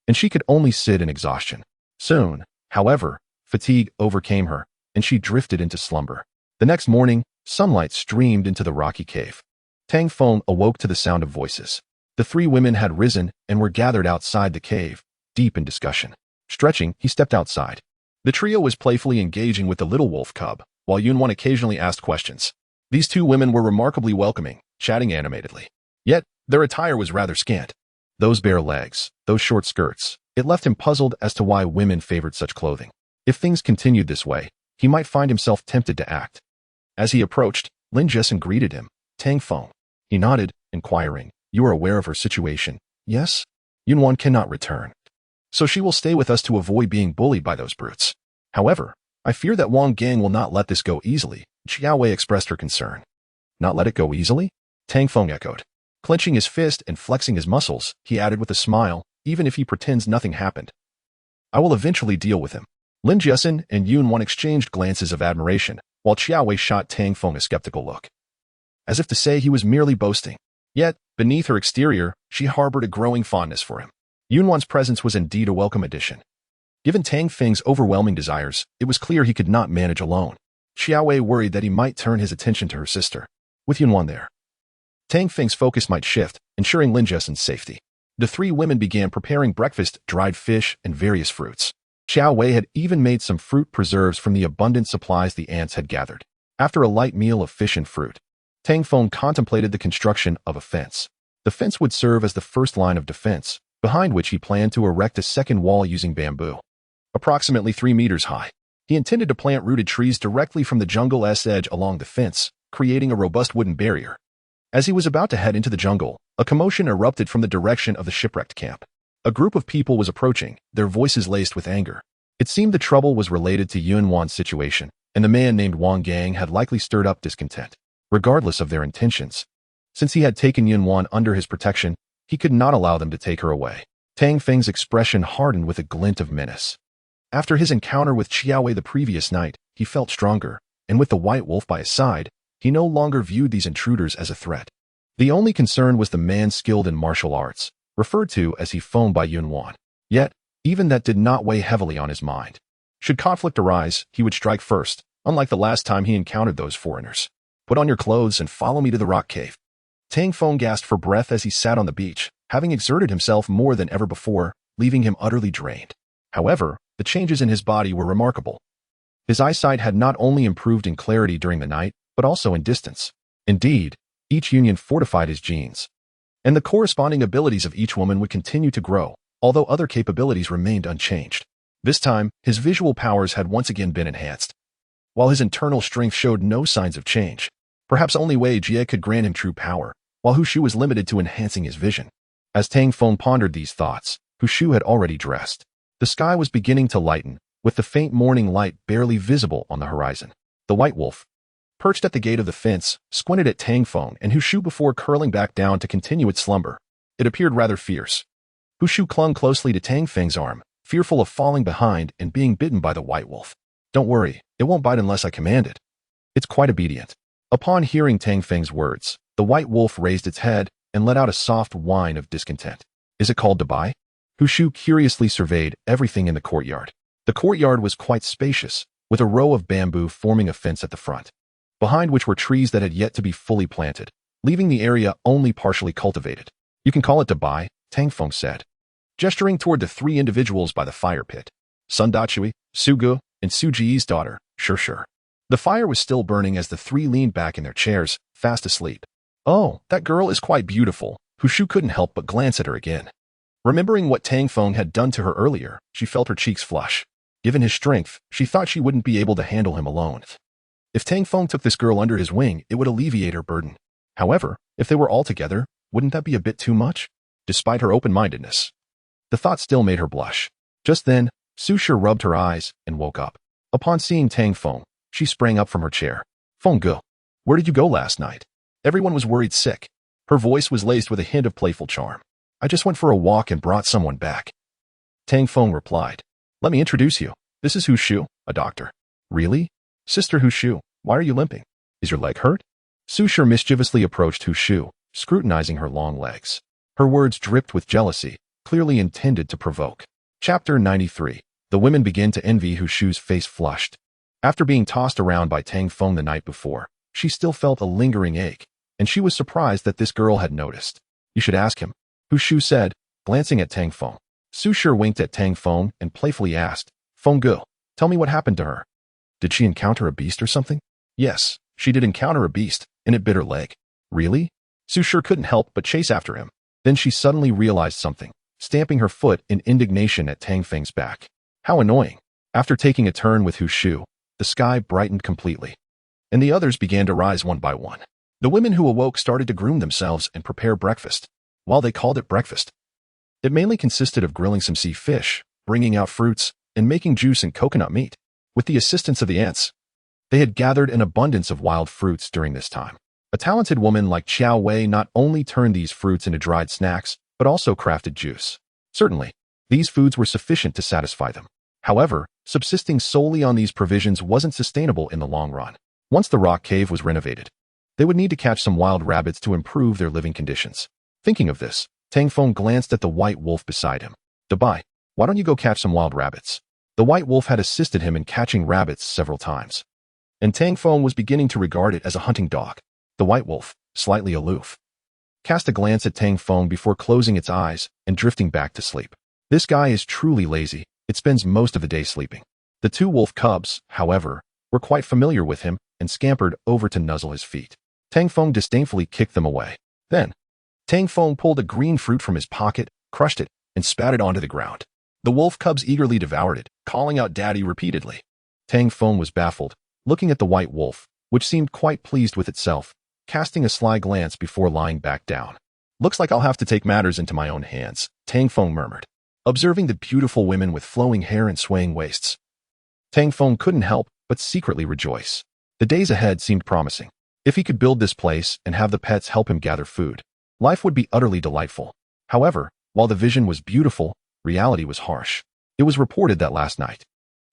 and she could only sit in exhaustion. Soon, however, fatigue overcame her, and she drifted into slumber. The next morning, sunlight streamed into the rocky cave. Tang Feng awoke to the sound of voices. The three women had risen and were gathered outside the cave, deep in discussion. Stretching, he stepped outside. The trio was playfully engaging with the little wolf cub, while Yunwan occasionally asked questions. These two women were remarkably welcoming, chatting animatedly. Yet, their attire was rather scant. Those bare legs, those short skirts, it left him puzzled as to why women favored such clothing. If things continued this way, he might find himself tempted to act. As he approached, Lin Jessen greeted him. Tang Feng. He nodded, inquiring, You are aware of her situation, yes? Yunwan cannot return, so she will stay with us to avoid being bullied by those brutes. However, I fear that Wang Gang will not let this go easily. Xiao Wei expressed her concern. Not let it go easily? Tang Feng echoed. Clenching his fist and flexing his muscles, he added with a smile, even if he pretends nothing happened. I will eventually deal with him. Lin Jessen and Yunwan exchanged glances of admiration, while Xiao Wei shot Tang Feng a skeptical look, as if to say he was merely boasting. Yet, beneath her exterior, she harbored a growing fondness for him. Yunwan's presence was indeed a welcome addition. Given Tang Feng's overwhelming desires, it was clear he could not manage alone. Xiao Wei worried that he might turn his attention to her sister. With Yunwan there, Tang Feng's focus might shift, ensuring Lin Jessen's safety. The three women began preparing breakfast, dried fish, and various fruits. Xiao Wei had even made some fruit preserves from the abundant supplies the ants had gathered. After a light meal of fish and fruit, Tang Feng contemplated the construction of a fence. The fence would serve as the first line of defense, behind which he planned to erect a second wall using bamboo. Approximately 3 meters high, he intended to plant rooted trees directly from the jungle's edge along the fence, creating a robust wooden barrier. As he was about to head into the jungle, a commotion erupted from the direction of the shipwrecked camp. A group of people was approaching, their voices laced with anger. It seemed the trouble was related to Yunwan's situation, and the man named Wang Gang had likely stirred up discontent. Regardless of their intentions, since he had taken Yunwan under his protection, he could not allow them to take her away. Tang Feng's expression hardened with a glint of menace. After his encounter with Xiao Wei the previous night, he felt stronger, and with the white wolf by his side, he no longer viewed these intruders as a threat. The only concern was the man skilled in martial arts, referred to as he phoned by Yunwan. Yet, even that did not weigh heavily on his mind. Should conflict arise, he would strike first, unlike the last time he encountered those foreigners. Put on your clothes and follow me to the rock cave. Tang Feng gasped for breath as he sat on the beach, having exerted himself more than ever before, leaving him utterly drained. However, the changes in his body were remarkable. His eyesight had not only improved in clarity during the night, but also in distance. Indeed, each union fortified his genes, and the corresponding abilities of each woman would continue to grow, although other capabilities remained unchanged. This time, his visual powers had once again been enhanced, while his internal strength showed no signs of change. Perhaps only Wei Jie could grant him true power, while Hu Shu was limited to enhancing his vision. As Tang Feng pondered these thoughts, Hu Shu had already dressed. The sky was beginning to lighten, with the faint morning light barely visible on the horizon. The white wolf, perched at the gate of the fence, squinted at Tang Feng and Hu Shu before curling back down to continue its slumber. It appeared rather fierce. Hu Shu clung closely to Tang Feng's arm, fearful of falling behind and being bitten by the white wolf. Don't worry, it won't bite unless I command it. It's quite obedient. Upon hearing Tang Feng's words, the white wolf raised its head and let out a soft whine of discontent. Is it called to buy? Hu Shu curiously surveyed everything in the courtyard. The courtyard was quite spacious, with a row of bamboo forming a fence at the front, behind which were trees that had yet to be fully planted, leaving the area only partially cultivated. You can call it Dubai, Tang Feng said, gesturing toward the three individuals by the fire pit. Sun Dachui, Sugu, and Suji's daughter, Sure. The fire was still burning as the three leaned back in their chairs, fast asleep. Oh, that girl is quite beautiful. Hushu couldn't help but glance at her again. Remembering what Tang Feng had done to her earlier, she felt her cheeks flush. Given his strength, she thought she wouldn't be able to handle him alone. If Tang Feng took this girl under his wing, it would alleviate her burden. However, if they were all together, wouldn't that be a bit too much? Despite her open-mindedness, the thought still made her blush. Just then, Susha rubbed her eyes and woke up. Upon seeing Tang Feng, she sprang up from her chair. Feng Ge, where did you go last night? Everyone was worried sick. Her voice was laced with a hint of playful charm. I just went for a walk and brought someone back. Tang Feng replied. Let me introduce you. This is Hushu, a doctor. Really? Sister Hushu, why are you limping? Is your leg hurt? Susha mischievously approached Hushu, scrutinizing her long legs. Her words dripped with jealousy, clearly intended to provoke. Chapter 93. The women begin to envy Hushu's face flushed. After being tossed around by Tang Feng the night before, she still felt a lingering ache, and she was surprised that this girl had noticed. You should ask him, Hushu said, glancing at Tang Feng. Susha winked at Tang Feng and playfully asked, Feng Ge, tell me what happened to her. Did she encounter a beast or something? Yes, she did encounter a beast, and it bit her leg. Really? Susha couldn't help but chase after him. Then she suddenly realized something, stamping her foot in indignation at Tang Feng's back. How annoying. After taking a turn with Hushu, the sky brightened completely, and the others began to rise one by one. The women who awoke started to groom themselves and prepare breakfast. While they called it breakfast, it mainly consisted of grilling some sea fish, bringing out fruits, and making juice and coconut meat. With the assistance of the ants, they had gathered an abundance of wild fruits during this time. A talented woman like Xiao Wei not only turned these fruits into dried snacks, but also crafted juice. Certainly, these foods were sufficient to satisfy them. However, subsisting solely on these provisions wasn't sustainable in the long run. Once the rock cave was renovated, they would need to catch some wild rabbits to improve their living conditions. Thinking of this, Tang Feng glanced at the white wolf beside him. Dabai, why don't you go catch some wild rabbits? The white wolf had assisted him in catching rabbits several times, and Tang Feng was beginning to regard it as a hunting dog. The white wolf, slightly aloof, cast a glance at Tang Feng before closing its eyes and drifting back to sleep. This guy is truly lazy. It spends most of the day sleeping. The two wolf cubs, however, were quite familiar with him and scampered over to nuzzle his feet. Tang Feng disdainfully kicked them away. Then, Tang Feng pulled a green fruit from his pocket, crushed it, and spat it onto the ground. The wolf cubs eagerly devoured it, calling out daddy repeatedly. Tang Feng was baffled, looking at the white wolf, which seemed quite pleased with itself, casting a sly glance before lying back down. Looks like I'll have to take matters into my own hands, Tang Feng murmured, observing the beautiful women with flowing hair and swaying waists. Tang Feng couldn't help but secretly rejoice. The days ahead seemed promising. If he could build this place and have the pets help him gather food, life would be utterly delightful. However, while the vision was beautiful, reality was harsh. It was reported that last night,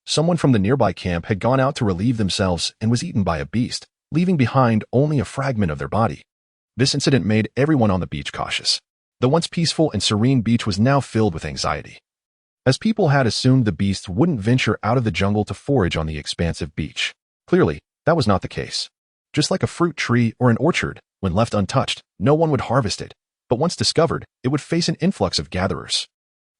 someone from the nearby camp had gone out to relieve themselves and was eaten by a beast, leaving behind only a fragment of their body. This incident made everyone on the beach cautious. The once peaceful and serene beach was now filled with anxiety, as people had assumed the beasts wouldn't venture out of the jungle to forage on the expansive beach. Clearly, that was not the case. Just like a fruit tree or an orchard, when left untouched, no one would harvest it, but once discovered, it would face an influx of gatherers.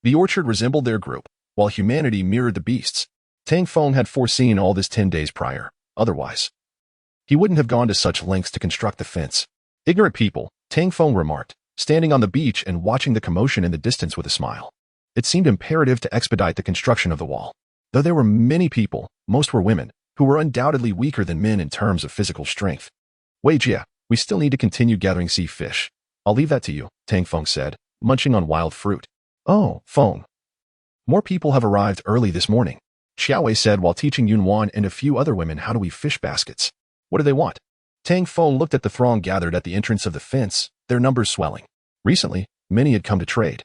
The orchard resembled their group, while humanity mirrored the beasts. Tang Feng had foreseen all this 10 days prior. Otherwise, he wouldn't have gone to such lengths to construct the fence. Ignorant people, Tang Feng remarked, standing on the beach and watching the commotion in the distance with a smile. It seemed imperative to expedite the construction of the wall. Though there were many people, most were women, who were undoubtedly weaker than men in terms of physical strength. Wei Jia, we still need to continue gathering sea fish. I'll leave that to you, Tang Feng said, munching on wild fruit. Oh, Feng. More people have arrived early this morning, Xiaowei said while teaching Yunwan and a few other women how to weave fish baskets. What do they want? Tang Feng looked at the throng gathered at the entrance of the fence, their numbers swelling. Recently, many had come to trade.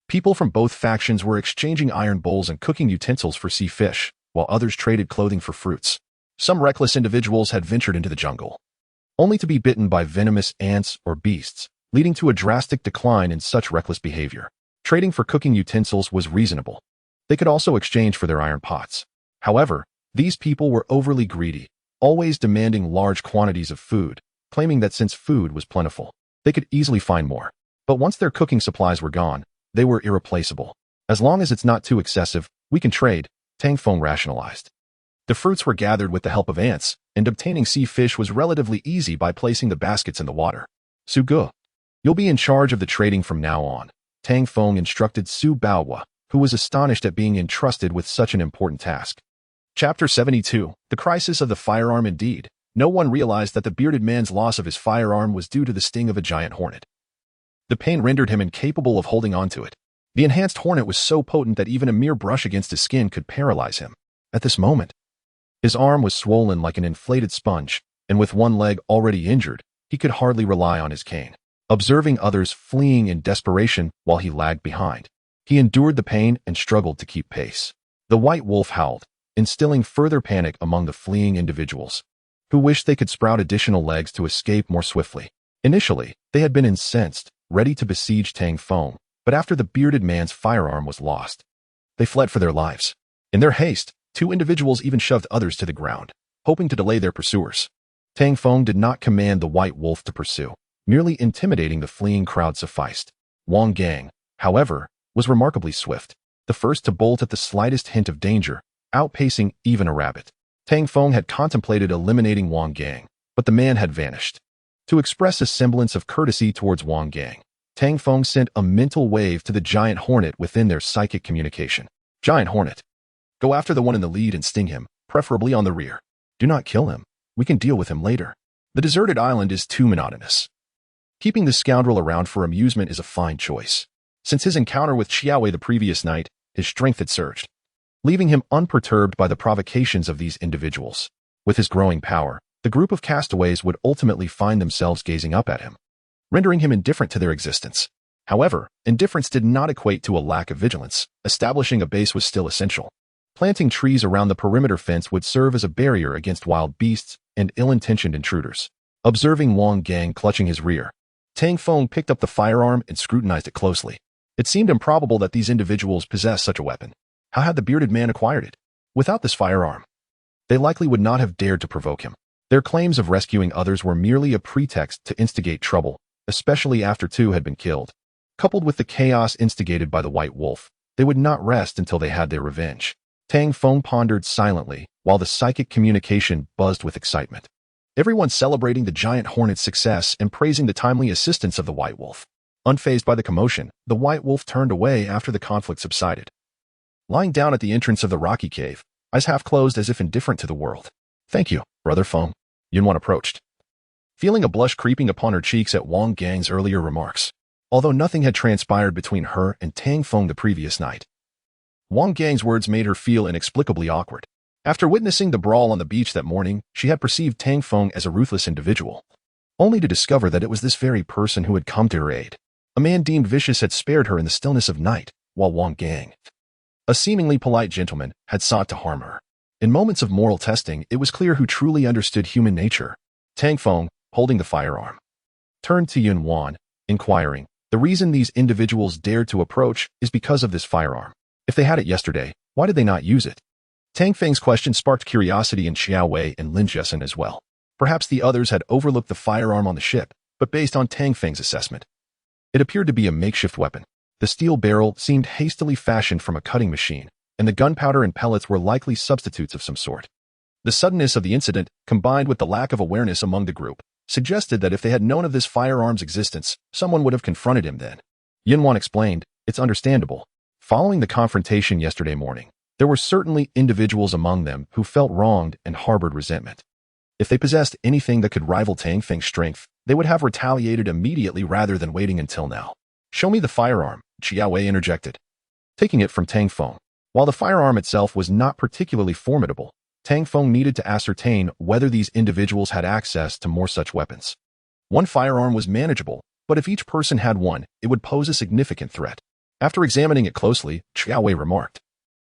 People from both factions were exchanging iron bowls and cooking utensils for sea fish, while others traded clothing for fruits. Some reckless individuals had ventured into the jungle, only to be bitten by venomous ants or beasts, leading to a drastic decline in such reckless behavior. Trading for cooking utensils was reasonable. They could also exchange for their iron pots. However, These people were overly greedy, always demanding large quantities of food, claiming that since food was plentiful, they could easily find more. But once their cooking supplies were gone, they were irreplaceable. As long as it's not too excessive, we can trade, Tang Feng rationalized. The fruits were gathered with the help of ants, and obtaining sea fish was relatively easy by placing the baskets in the water. Su Ge, you'll be in charge of the trading from now on, Tang Feng instructed Su Baohua, who was astonished at being entrusted with such an important task. Chapter 72, The Crisis of the Firearm. Indeed, no one realized that the bearded man's loss of his firearm was due to the sting of a giant hornet. The pain rendered him incapable of holding on to it. The enhanced hornet was so potent that even a mere brush against his skin could paralyze him. At this moment, his arm was swollen like an inflated sponge, and with one leg already injured, he could hardly rely on his cane. Observing others fleeing in desperation while he lagged behind, he endured the pain and struggled to keep pace. The white wolf howled, instilling further panic among the fleeing individuals, who wished they could sprout additional legs to escape more swiftly. Initially, they had been incensed, ready to besiege Tang Feng, but after the bearded man's firearm was lost, they fled for their lives. In their haste, two individuals even shoved others to the ground, hoping to delay their pursuers. Tang Feng did not command the white wolf to pursue. Merely intimidating the fleeing crowd sufficed. Wang Gang, however, was remarkably swift, the first to bolt at the slightest hint of danger, outpacing even a rabbit. Tang Feng had contemplated eliminating Wang Gang, but the man had vanished. To express a semblance of courtesy towards Wang Gang, Tang Feng sent a mental wave to the giant hornet within their psychic communication. Giant hornet, go after the one in the lead and sting him, preferably on the rear. Do not kill him. We can deal with him later. The deserted island is too monotonous. Keeping the scoundrel around for amusement is a fine choice. Since his encounter with Xiaowei the previous night, his strength had surged, leaving him unperturbed by the provocations of these individuals. With his growing power, the group of castaways would ultimately find themselves gazing up at him, rendering him indifferent to their existence. However, indifference did not equate to a lack of vigilance. Establishing a base was still essential. Planting trees around the perimeter fence would serve as a barrier against wild beasts and ill-intentioned intruders. Observing Wang Gang clutching his rear, Tang Feng picked up the firearm and scrutinized it closely. It seemed improbable that these individuals possessed such a weapon. How had the bearded man acquired it? Without this firearm, they likely would not have dared to provoke him. Their claims of rescuing others were merely a pretext to instigate trouble, especially after two had been killed. Coupled with the chaos instigated by the white wolf, they would not rest until they had their revenge. Tang Feng pondered silently, while the psychic communication buzzed with excitement. Everyone celebrating the giant hornet's success and praising the timely assistance of the white wolf. Unfazed by the commotion, the white wolf turned away after the conflict subsided. Lying down at the entrance of the rocky cave, eyes half closed as if indifferent to the world. Thank you, Brother Feng, Yunwan approached, feeling a blush creeping upon her cheeks at Wang Gang's earlier remarks. Although nothing had transpired between her and Tang Feng the previous night, Wang Gang's words made her feel inexplicably awkward. After witnessing the brawl on the beach that morning, she had perceived Tang Feng as a ruthless individual, only to discover that it was this very person who had come to her aid. A man deemed vicious had spared her in the stillness of night, while Wang Gang, a seemingly polite gentleman, had sought to harm her. In moments of moral testing, it was clear who truly understood human nature. Tang Feng, holding the firearm, turned to Yun Wan, inquiring, the reason these individuals dared to approach is because of this firearm. If they had it yesterday, why did they not use it? Tang Feng's question sparked curiosity in Xiaowei and Lin Jessen as well. Perhaps the others had overlooked the firearm on the ship, but based on Tang Feng's assessment, it appeared to be a makeshift weapon. The steel barrel seemed hastily fashioned from a cutting machine, and the gunpowder and pellets were likely substitutes of some sort. The suddenness of the incident, combined with the lack of awareness among the group, suggested that if they had known of this firearm's existence, someone would have confronted him then. Yunwan explained, it's understandable. Following the confrontation yesterday morning, there were certainly individuals among them who felt wronged and harbored resentment. If they possessed anything that could rival Tang Feng's strength, they would have retaliated immediately rather than waiting until now. Show me the firearm, Xiaowei interjected, taking it from Tang Feng. While the firearm itself was not particularly formidable, Tang Feng needed to ascertain whether these individuals had access to more such weapons. One firearm was manageable, but if each person had one, it would pose a significant threat. After examining it closely, Xiaowei remarked,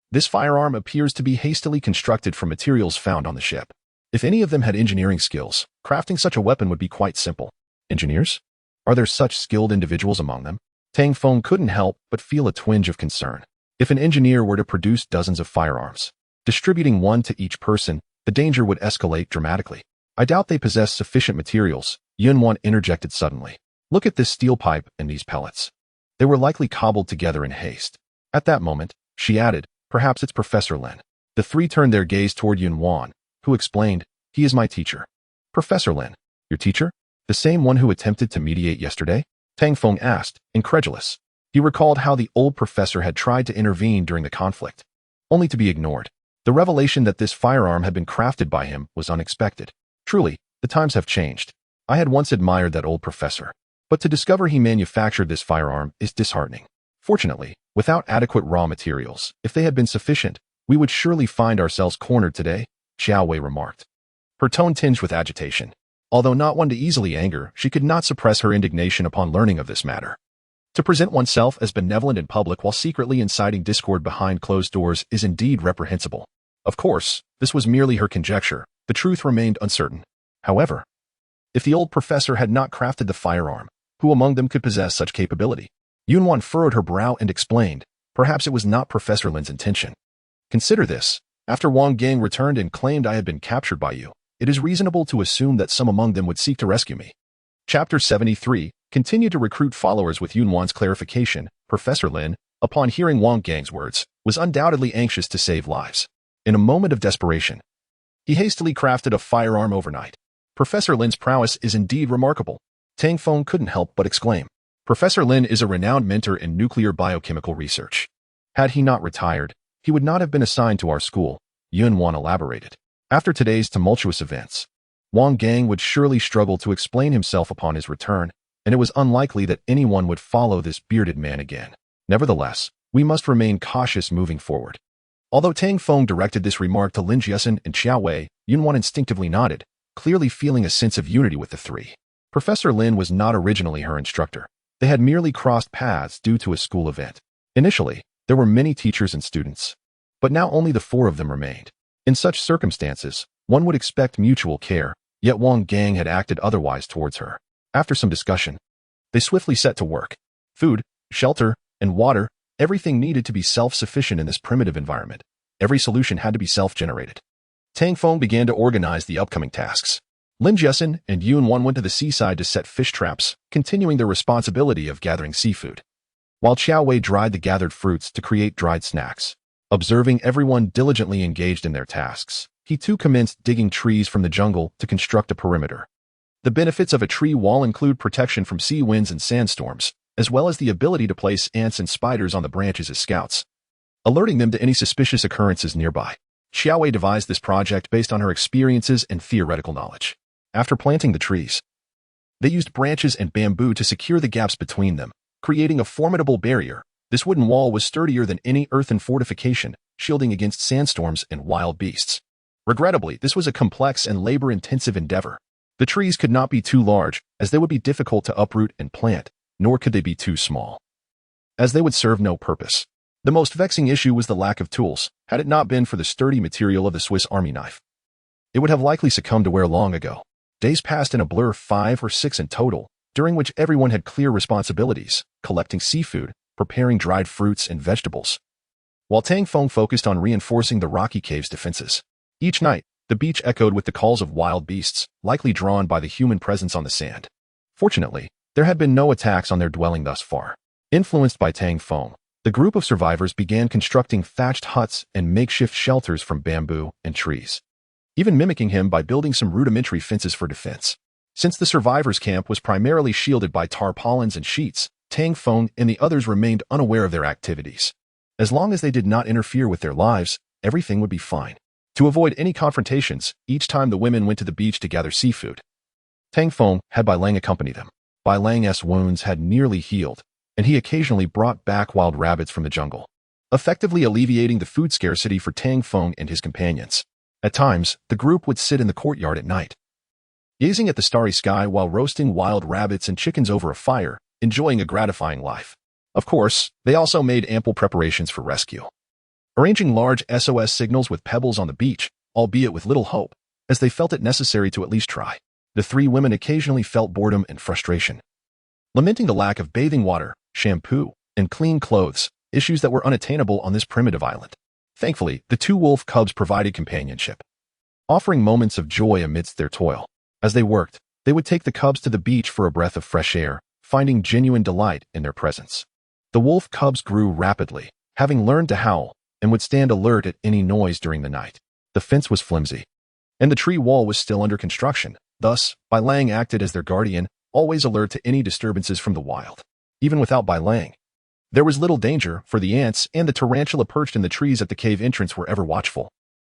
this firearm appears to be hastily constructed from materials found on the ship. If any of them had engineering skills, crafting such a weapon would be quite simple. Engineers? Are there such skilled individuals among them? Tang Feng couldn't help but feel a twinge of concern. If an engineer were to produce dozens of firearms, Distributing one to each person, the danger would escalate dramatically. I doubt they possess sufficient materials, Yunwan interjected suddenly. Look at this steel pipe and these pellets. They were likely cobbled together in haste. At that moment, she added, perhaps it's Professor Lin. The three turned their gaze toward Yunwan, who explained, he is my teacher. Professor Lin, your teacher? The same one who attempted to mediate yesterday? Tang Feng asked, incredulous. He recalled how the old professor had tried to intervene during the conflict, only to be ignored. The revelation that this firearm had been crafted by him was unexpected. Truly, the times have changed. I had once admired that old professor, but to discover he manufactured this firearm is disheartening. Fortunately, without adequate raw materials, if they had been sufficient, we would surely find ourselves cornered today, Xiao Wei remarked. Her tone tinged with agitation. Although not one to easily anger, she could not suppress her indignation upon learning of this matter. To present oneself as benevolent in public while secretly inciting discord behind closed doors is indeed reprehensible. Of course, this was merely her conjecture. The truth remained uncertain. However, if the old professor had not crafted the firearm, who among them could possess such capability? Yunwan furrowed her brow and explained, perhaps it was not Professor Lin's intention. Consider this. After Wang Gang returned and claimed I had been captured by you, it is reasonable to assume that some among them would seek to rescue me. Chapter 73 continued to recruit followers with Yunwan's clarification. Professor Lin, upon hearing Wang Gang's words, was undoubtedly anxious to save lives. In a moment of desperation, he hastily crafted a firearm overnight. Professor Lin's prowess is indeed remarkable. Tang Feng couldn't help but exclaim. Professor Lin is a renowned mentor in nuclear biochemical research. Had he not retired, he would not have been assigned to our school, Yunwan elaborated. After today's tumultuous events, Wang Gang would surely struggle to explain himself upon his return, and it was unlikely that anyone would follow this bearded man again. Nevertheless, we must remain cautious moving forward. Although Tang Feng directed this remark to Lin Jiasen and Xiao Wei, Yunwan instinctively nodded, clearly feeling a sense of unity with the three. Professor Lin was not originally her instructor. They had merely crossed paths due to a school event. Initially, there were many teachers and students, but now only the four of them remained. In such circumstances, one would expect mutual care, yet Wang Gang had acted otherwise towards her. After some discussion, they swiftly set to work. Food, shelter, and water, everything needed to be self-sufficient in this primitive environment. Every solution had to be self-generated. Tang Feng began to organize the upcoming tasks. Lin Jiasen and Yunwan went to the seaside to set fish traps, continuing their responsibility of gathering seafood, while Xiao Wei dried the gathered fruits to create dried snacks. Observing everyone diligently engaged in their tasks, he too commenced digging trees from the jungle to construct a perimeter. The benefits of a tree wall include protection from sea winds and sandstorms, as well as the ability to place ants and spiders on the branches as scouts, alerting them to any suspicious occurrences nearby. Xiao Wei devised this project based on her experiences and theoretical knowledge. After planting the trees, they used branches and bamboo to secure the gaps between them, creating a formidable barrier. This wooden wall was sturdier than any earthen fortification, shielding against sandstorms and wild beasts. Regrettably, this was a complex and labor-intensive endeavor. The trees could not be too large, as they would be difficult to uproot and plant, nor could they be too small, as they would serve no purpose. The most vexing issue was the lack of tools. Had it not been for the sturdy material of the Swiss Army knife, it would have likely succumbed to wear long ago. Days passed in a blur, 5 or 6 in total, during which everyone had clear responsibilities, collecting seafood, preparing dried fruits and vegetables, while Tang Feng focused on reinforcing the rocky cave's defenses. Each night, the beach echoed with the calls of wild beasts, likely drawn by the human presence on the sand. Fortunately, there had been no attacks on their dwelling thus far. Influenced by Tang Feng, the group of survivors began constructing thatched huts and makeshift shelters from bamboo and trees, even mimicking him by building some rudimentary fences for defense. Since the survivors' camp was primarily shielded by tarpaulins and sheets, Tang Feng and the others remained unaware of their activities. As long as they did not interfere with their lives, everything would be fine. To avoid any confrontations, each time the women went to the beach to gather seafood, Tang Feng had Bai Lang accompany them. Bai Lang's wounds had nearly healed, and he occasionally brought back wild rabbits from the jungle, effectively alleviating the food scarcity for Tang Feng and his companions. At times, the group would sit in the courtyard at night, gazing at the starry sky while roasting wild rabbits and chickens over a fire, enjoying a gratifying life. Of course, they also made ample preparations for rescue, arranging large SOS signals with pebbles on the beach, albeit with little hope, as they felt it necessary to at least try. The three women occasionally felt boredom and frustration, lamenting the lack of bathing water, shampoo, and clean clothes, issues that were unattainable on this primitive island. Thankfully, the two wolf cubs provided companionship, offering moments of joy amidst their toil. As they worked, they would take the cubs to the beach for a breath of fresh air, finding genuine delight in their presence. The wolf cubs grew rapidly, having learned to howl, and would stand alert at any noise during the night. The fence was flimsy, and the tree wall was still under construction. Thus, Bailang acted as their guardian, always alert to any disturbances from the wild. Even without Bailang, there was little danger, for the ants and the tarantula perched in the trees at the cave entrance were ever watchful.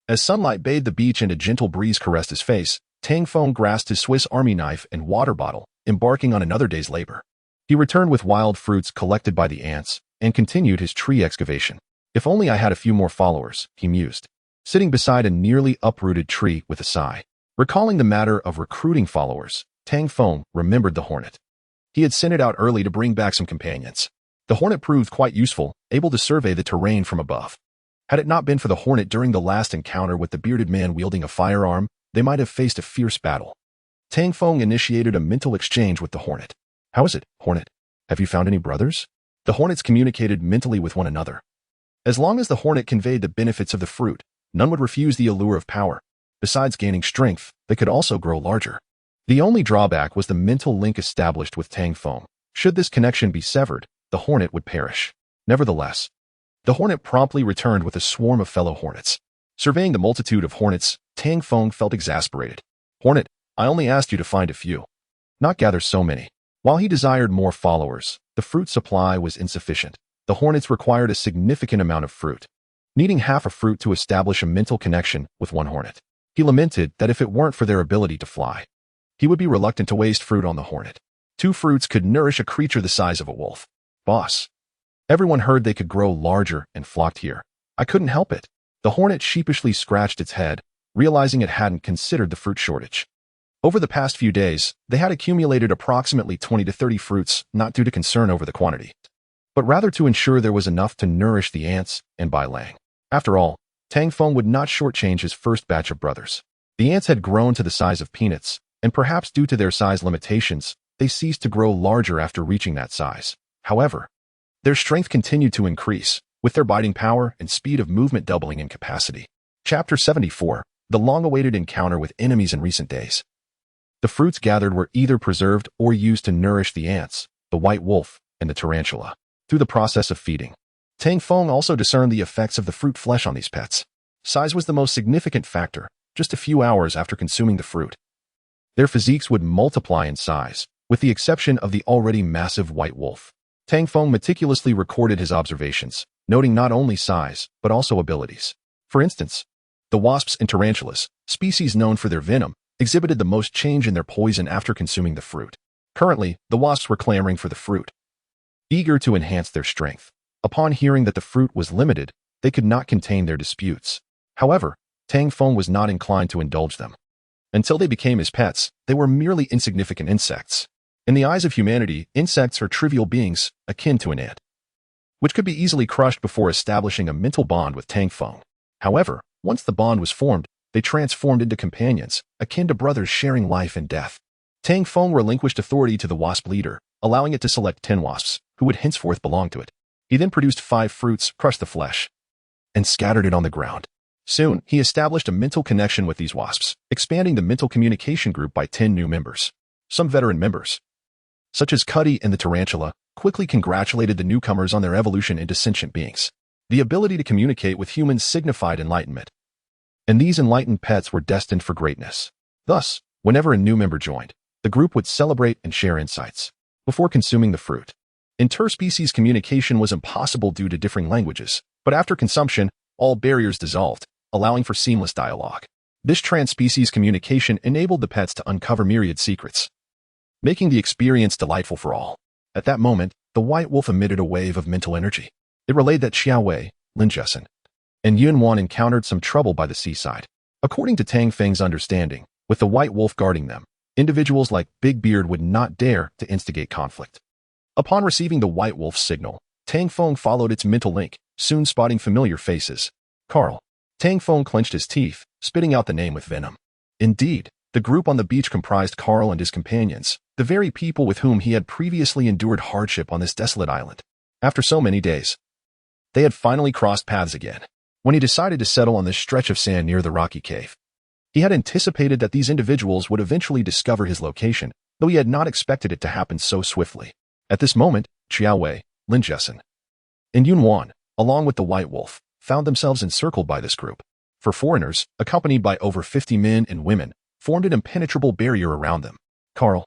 As sunlight bathed the beach and a gentle breeze caressed his face, Tang Feng grasped his Swiss Army knife and water bottle, embarking on another day's labor. He returned with wild fruits collected by the ants and continued his tree excavation. If only I had a few more followers, he mused, sitting beside a nearly uprooted tree with a sigh. Recalling the matter of recruiting followers, Tang Feng remembered the hornet. He had sent it out early to bring back some companions. The hornet proved quite useful, able to survey the terrain from above. Had it not been for the hornet during the last encounter with the bearded man wielding a firearm, they might have faced a fierce battle. Tang Feng initiated a mental exchange with the hornet. "How is it, hornet? Have you found any brothers?" The hornets communicated mentally with one another. As long as the hornet conveyed the benefits of the fruit, none would refuse the allure of power. Besides gaining strength, they could also grow larger. The only drawback was the mental link established with Tang Feng. Should this connection be severed, the hornet would perish. Nevertheless, the hornet promptly returned with a swarm of fellow hornets. Surveying the multitude of hornets, Tang Feng felt exasperated. "Hornet, I only asked you to find a few, not gather so many." While he desired more followers, the fruit supply was insufficient. The hornets required a significant amount of fruit, needing half a fruit to establish a mental connection with one hornet. He lamented that if it weren't for their ability to fly, he would be reluctant to waste fruit on the hornet. 2 fruits could nourish a creature the size of a wolf. "Boss." Everyone heard they could grow larger and flocked here. "I couldn't help it." The hornet sheepishly scratched its head, realizing it hadn't considered the fruit shortage. Over the past few days, they had accumulated approximately 20 to 30 fruits, not due to concern over the quantity, but rather to ensure there was enough to nourish the ants and Bailang. After all, Tang Feng would not shortchange his first batch of brothers. The ants had grown to the size of peanuts, and perhaps due to their size limitations, they ceased to grow larger after reaching that size. However, their strength continued to increase, with their biting power and speed of movement doubling in capacity. Chapter 74, The Long-Awaited Encounter with Enemies in Recent Days. The fruits gathered were either preserved or used to nourish the ants, the white wolf, and the tarantula. Through the process of feeding, Tang Feng also discerned the effects of the fruit flesh on these pets. Size was the most significant factor. Just a few hours after consuming the fruit, their physiques would multiply in size, with the exception of the already massive white wolf. Tang Feng meticulously recorded his observations, noting not only size, but also abilities. For instance, the wasps and tarantulas, species known for their venom, exhibited the most change in their poison after consuming the fruit. Currently, the wasps were clamoring for the fruit, eager to enhance their strength. Upon hearing that the fruit was limited, they could not contain their disputes. However, Tang Feng was not inclined to indulge them. Until they became his pets, they were merely insignificant insects. In the eyes of humanity, insects are trivial beings, akin to an ant, which could be easily crushed before establishing a mental bond with Tang Feng. However, once the bond was formed, they transformed into companions, akin to brothers sharing life and death. Tang Feng relinquished authority to the wasp leader, allowing it to select 10 wasps, who would henceforth belong to it. He then produced 5 fruits, crushed the flesh, and scattered it on the ground. Soon, he established a mental connection with these wasps, expanding the mental communication group by 10 new members. Some veteran members, such as Cuddy and the tarantula, quickly congratulated the newcomers on their evolution into sentient beings. The ability to communicate with humans signified enlightenment, and these enlightened pets were destined for greatness. Thus, whenever a new member joined, the group would celebrate and share insights before consuming the fruit. Interspecies communication was impossible due to differing languages, but after consumption, all barriers dissolved, allowing for seamless dialogue. This trans-species communication enabled the pets to uncover myriad secrets, making the experience delightful for all. At that moment, the white wolf emitted a wave of mental energy. It relayed that Xiao Wei, Lin Jessen, and Yun Wan encountered some trouble by the seaside. According to Tang Feng's understanding, with the white wolf guarding them, individuals like Big Beard would not dare to instigate conflict. Upon receiving the white wolf's signal, Tang Feng followed its mental link, soon spotting familiar faces. Carl. Tang Feng clenched his teeth, spitting out the name with venom. Indeed, the group on the beach comprised Carl and his companions, the very people with whom he had previously endured hardship on this desolate island. After so many days, they had finally crossed paths again. when he decided to settle on this stretch of sand near the rocky cave. He had anticipated that these individuals would eventually discover his location, though he had not expected it to happen so swiftly. At this moment, Xiao Wei, Lin Jessen, and Yun Wan, along with the White Wolf, found themselves encircled by this group. For foreigners, accompanied by over 50 men and women, formed an impenetrable barrier around them. Carl,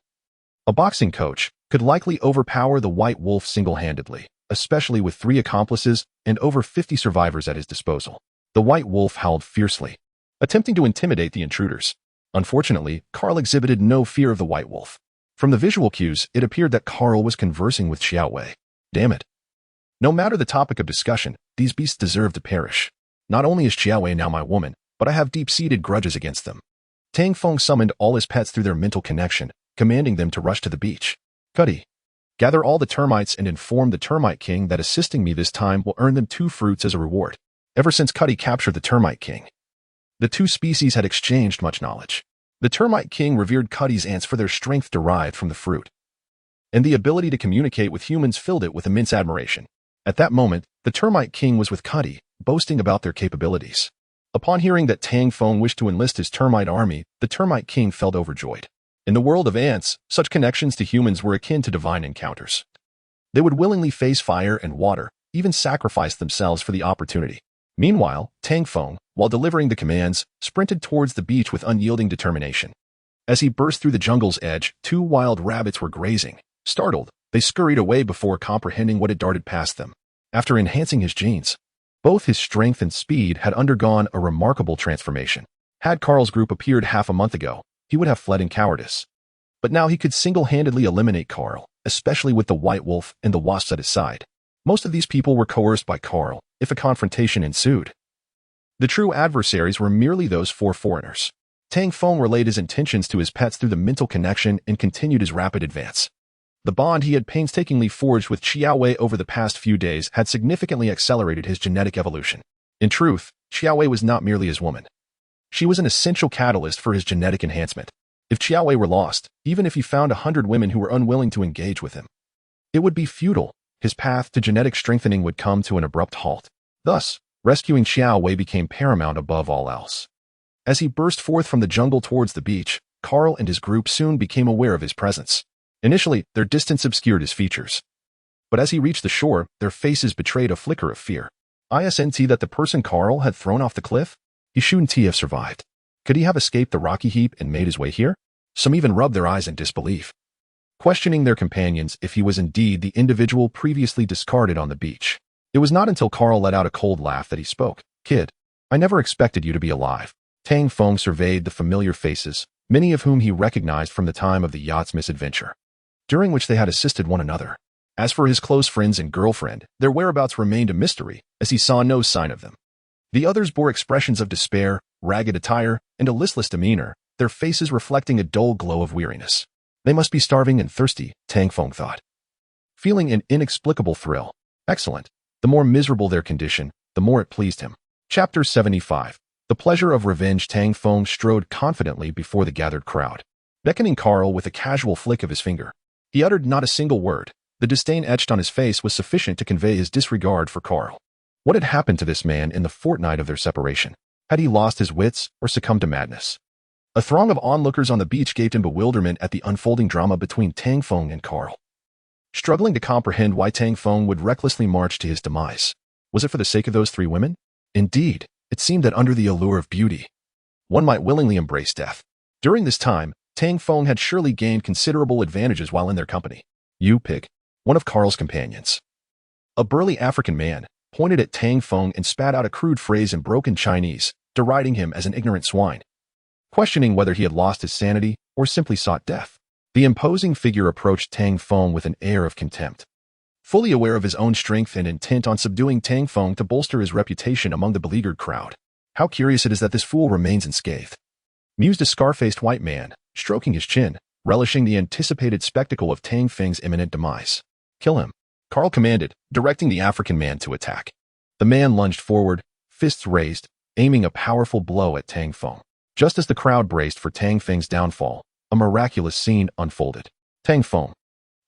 a boxing coach, could likely overpower the White Wolf single-handedly, especially with 3 accomplices and over 50 survivors at his disposal. The White Wolf howled fiercely, attempting to intimidate the intruders. Unfortunately, Carl exhibited no fear of the White Wolf. From the visual cues, it appeared that Carl was conversing with Xiao Wei. Damn it. No matter the topic of discussion, these beasts deserve to perish. Not only is Xiao Wei now my woman, but I have deep-seated grudges against them. Tang Feng summoned all his pets through their mental connection, commanding them to rush to the beach. Cuddy, gather all the termites and inform the Termite King that assisting me this time will earn them 2 fruits as a reward. Ever since Cuddy captured the Termite King, the 2 species had exchanged much knowledge. The Termite King revered Cuddy's ants for their strength derived from the fruit, and the ability to communicate with humans filled it with immense admiration. At that moment, the Termite King was with Cuddy, boasting about their capabilities. Upon hearing that Tang Feng wished to enlist his termite army, the Termite King felt overjoyed. In the world of ants, such connections to humans were akin to divine encounters. They would willingly face fire and water, even sacrifice themselves for the opportunity. Meanwhile, Tang Feng, while delivering the commands, sprinted towards the beach with unyielding determination. As he burst through the jungle's edge, 2 wild rabbits were grazing. Startled, they scurried away before comprehending what had darted past them. After enhancing his genes, both his strength and speed had undergone a remarkable transformation. Had Carl's group appeared half a month ago, he would have fled in cowardice. But now he could single-handedly eliminate Carl, especially with the White Wolf and the Wasps at his side. Most of these people were coerced by Carl, if a confrontation ensued. The true adversaries were merely those 4 foreigners. Tang Feng relayed his intentions to his pets through the mental connection and continued his rapid advance. The bond he had painstakingly forged with Xiao Wei over the past few days had significantly accelerated his genetic evolution. In truth, Xiao Wei was not merely his woman. She was an essential catalyst for his genetic enhancement. If Xiao Wei were lost, even if he found 100 women who were unwilling to engage with him, it would be futile. His path to genetic strengthening would come to an abrupt halt. Thus, rescuing Xiao Wei became paramount above all else. As he burst forth from the jungle towards the beach, Carl and his group soon became aware of his presence. Initially, their distance obscured his features. But as he reached the shore, their faces betrayed a flicker of fear. Isn't that the person Carl had thrown off the cliff? He shouldn't have survived. Could he have escaped the rocky heap and made his way here? Some even rubbed their eyes in disbelief, questioning their companions if he was indeed the individual previously discarded on the beach. It was not until Carl let out a cold laugh that he spoke. Kid, I never expected you to be alive. Tang Feng surveyed the familiar faces, many of whom he recognized from the time of the yacht's misadventure, during which they had assisted one another. As for his close friends and girlfriend, their whereabouts remained a mystery, as he saw no sign of them. The others bore expressions of despair, ragged attire, and a listless demeanor, their faces reflecting a dull glow of weariness. They must be starving and thirsty, Tang Feng thought, feeling an inexplicable thrill. Excellent. The more miserable their condition, the more it pleased him. Chapter 75. The pleasure of revenge. Tang Feng strode confidently before the gathered crowd, beckoning Carl with a casual flick of his finger. He uttered not a single word. The disdain etched on his face was sufficient to convey his disregard for Carl. What had happened to this man in the fortnight of their separation? Had he lost his wits or succumbed to madness? A throng of onlookers on the beach gaped in bewilderment at the unfolding drama between Tang Feng and Carl, struggling to comprehend why Tang Feng would recklessly march to his demise. Was it for the sake of those 3 women? Indeed, it seemed that under the allure of beauty, one might willingly embrace death. During this time, Tang Feng had surely gained considerable advantages while in their company. You pig, one of Carl's companions, a burly African man, pointed at Tang Feng and spat out a crude phrase in broken Chinese, deriding him as an ignorant swine, questioning whether he had lost his sanity or simply sought death. The imposing figure approached Tang Feng with an air of contempt, fully aware of his own strength and intent on subduing Tang Feng to bolster his reputation among the beleaguered crowd. How curious it is that this fool remains unscathed, mused a scar-faced white man, stroking his chin, relishing the anticipated spectacle of Tang Feng's imminent demise. Kill him, Carl commanded, directing the African man to attack. The man lunged forward, fists raised, aiming a powerful blow at Tang Feng. Just as the crowd braced for Tang Feng's downfall, a miraculous scene unfolded. Tang Feng,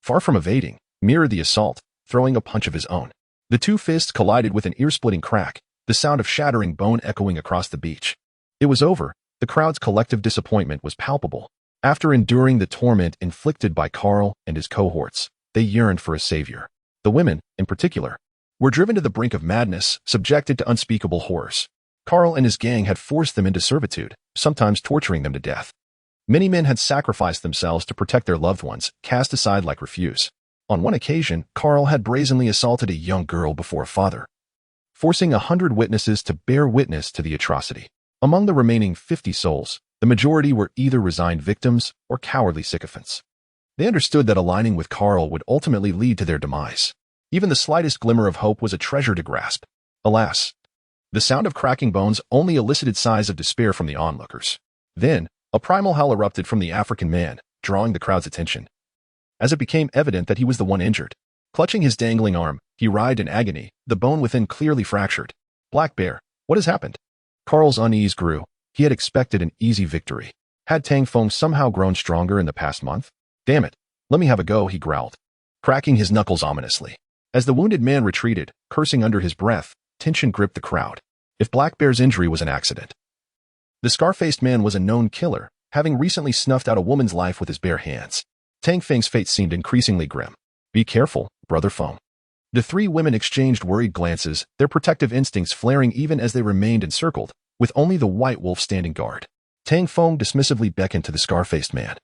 far from evading, mirrored the assault, throwing a punch of his own. The 2 fists collided with an ear-splitting crack, the sound of shattering bone echoing across the beach. It was over. The crowd's collective disappointment was palpable. After enduring the torment inflicted by Carl and his cohorts, they yearned for a savior. The women, in particular, were driven to the brink of madness, subjected to unspeakable horrors. Carl and his gang had forced them into servitude, sometimes torturing them to death. Many men had sacrificed themselves to protect their loved ones, cast aside like refuse. On one occasion, Carl had brazenly assaulted a young girl before a father, forcing 100 witnesses to bear witness to the atrocity. Among the remaining 50 souls, the majority were either resigned victims or cowardly sycophants. They understood that aligning with Carl would ultimately lead to their demise. Even the slightest glimmer of hope was a treasure to grasp. Alas, the sound of cracking bones only elicited sighs of despair from the onlookers. Then, a primal howl erupted from the African man, drawing the crowd's attention. As it became evident that he was the one injured, clutching his dangling arm, he writhed in agony, the bone within clearly fractured. Black Bear, what has happened? Carl's unease grew. He had expected an easy victory. Had Tang Feng somehow grown stronger in the past month? Damn it, let me have a go, he growled, cracking his knuckles ominously. As the wounded man retreated, cursing under his breath, tension gripped the crowd. If Black Bear's injury was an accident, the scar-faced man was a known killer, having recently snuffed out a woman's life with his bare hands. Tang Feng's fate seemed increasingly grim. Be careful, Brother Feng. The three women exchanged worried glances, their protective instincts flaring even as they remained encircled, with only the white wolf standing guard. Tang Feng dismissively beckoned to the scar-faced man,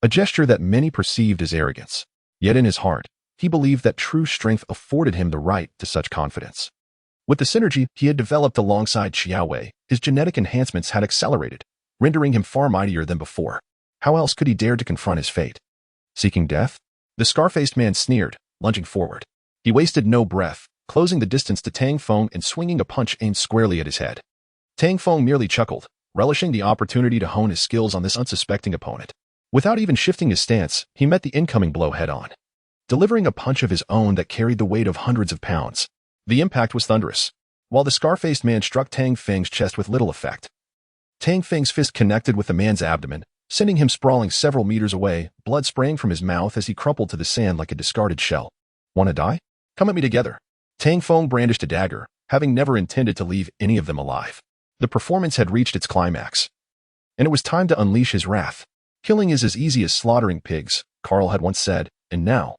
a gesture that many perceived as arrogance. Yet in his heart, he believed that true strength afforded him the right to such confidence. With the synergy he had developed alongside Xiaowei, his genetic enhancements had accelerated, rendering him far mightier than before. How else could he dare to confront his fate? Seeking death? The scar-faced man sneered, lunging forward. He wasted no breath, closing the distance to Tang Feng and swinging a punch aimed squarely at his head. Tang Feng merely chuckled, relishing the opportunity to hone his skills on this unsuspecting opponent. Without even shifting his stance, he met the incoming blow head-on, delivering a punch of his own that carried the weight of hundreds of pounds. The impact was thunderous. While the scar-faced man struck Tang Feng's chest with little effect, Tang Feng's fist connected with the man's abdomen, sending him sprawling several meters away, blood spraying from his mouth as he crumpled to the sand like a discarded shell. Wanna die? Come at me together. Tang Feng brandished a dagger, having never intended to leave any of them alive. The performance had reached its climax, and it was time to unleash his wrath. Killing is as easy as slaughtering pigs, Carl had once said, and now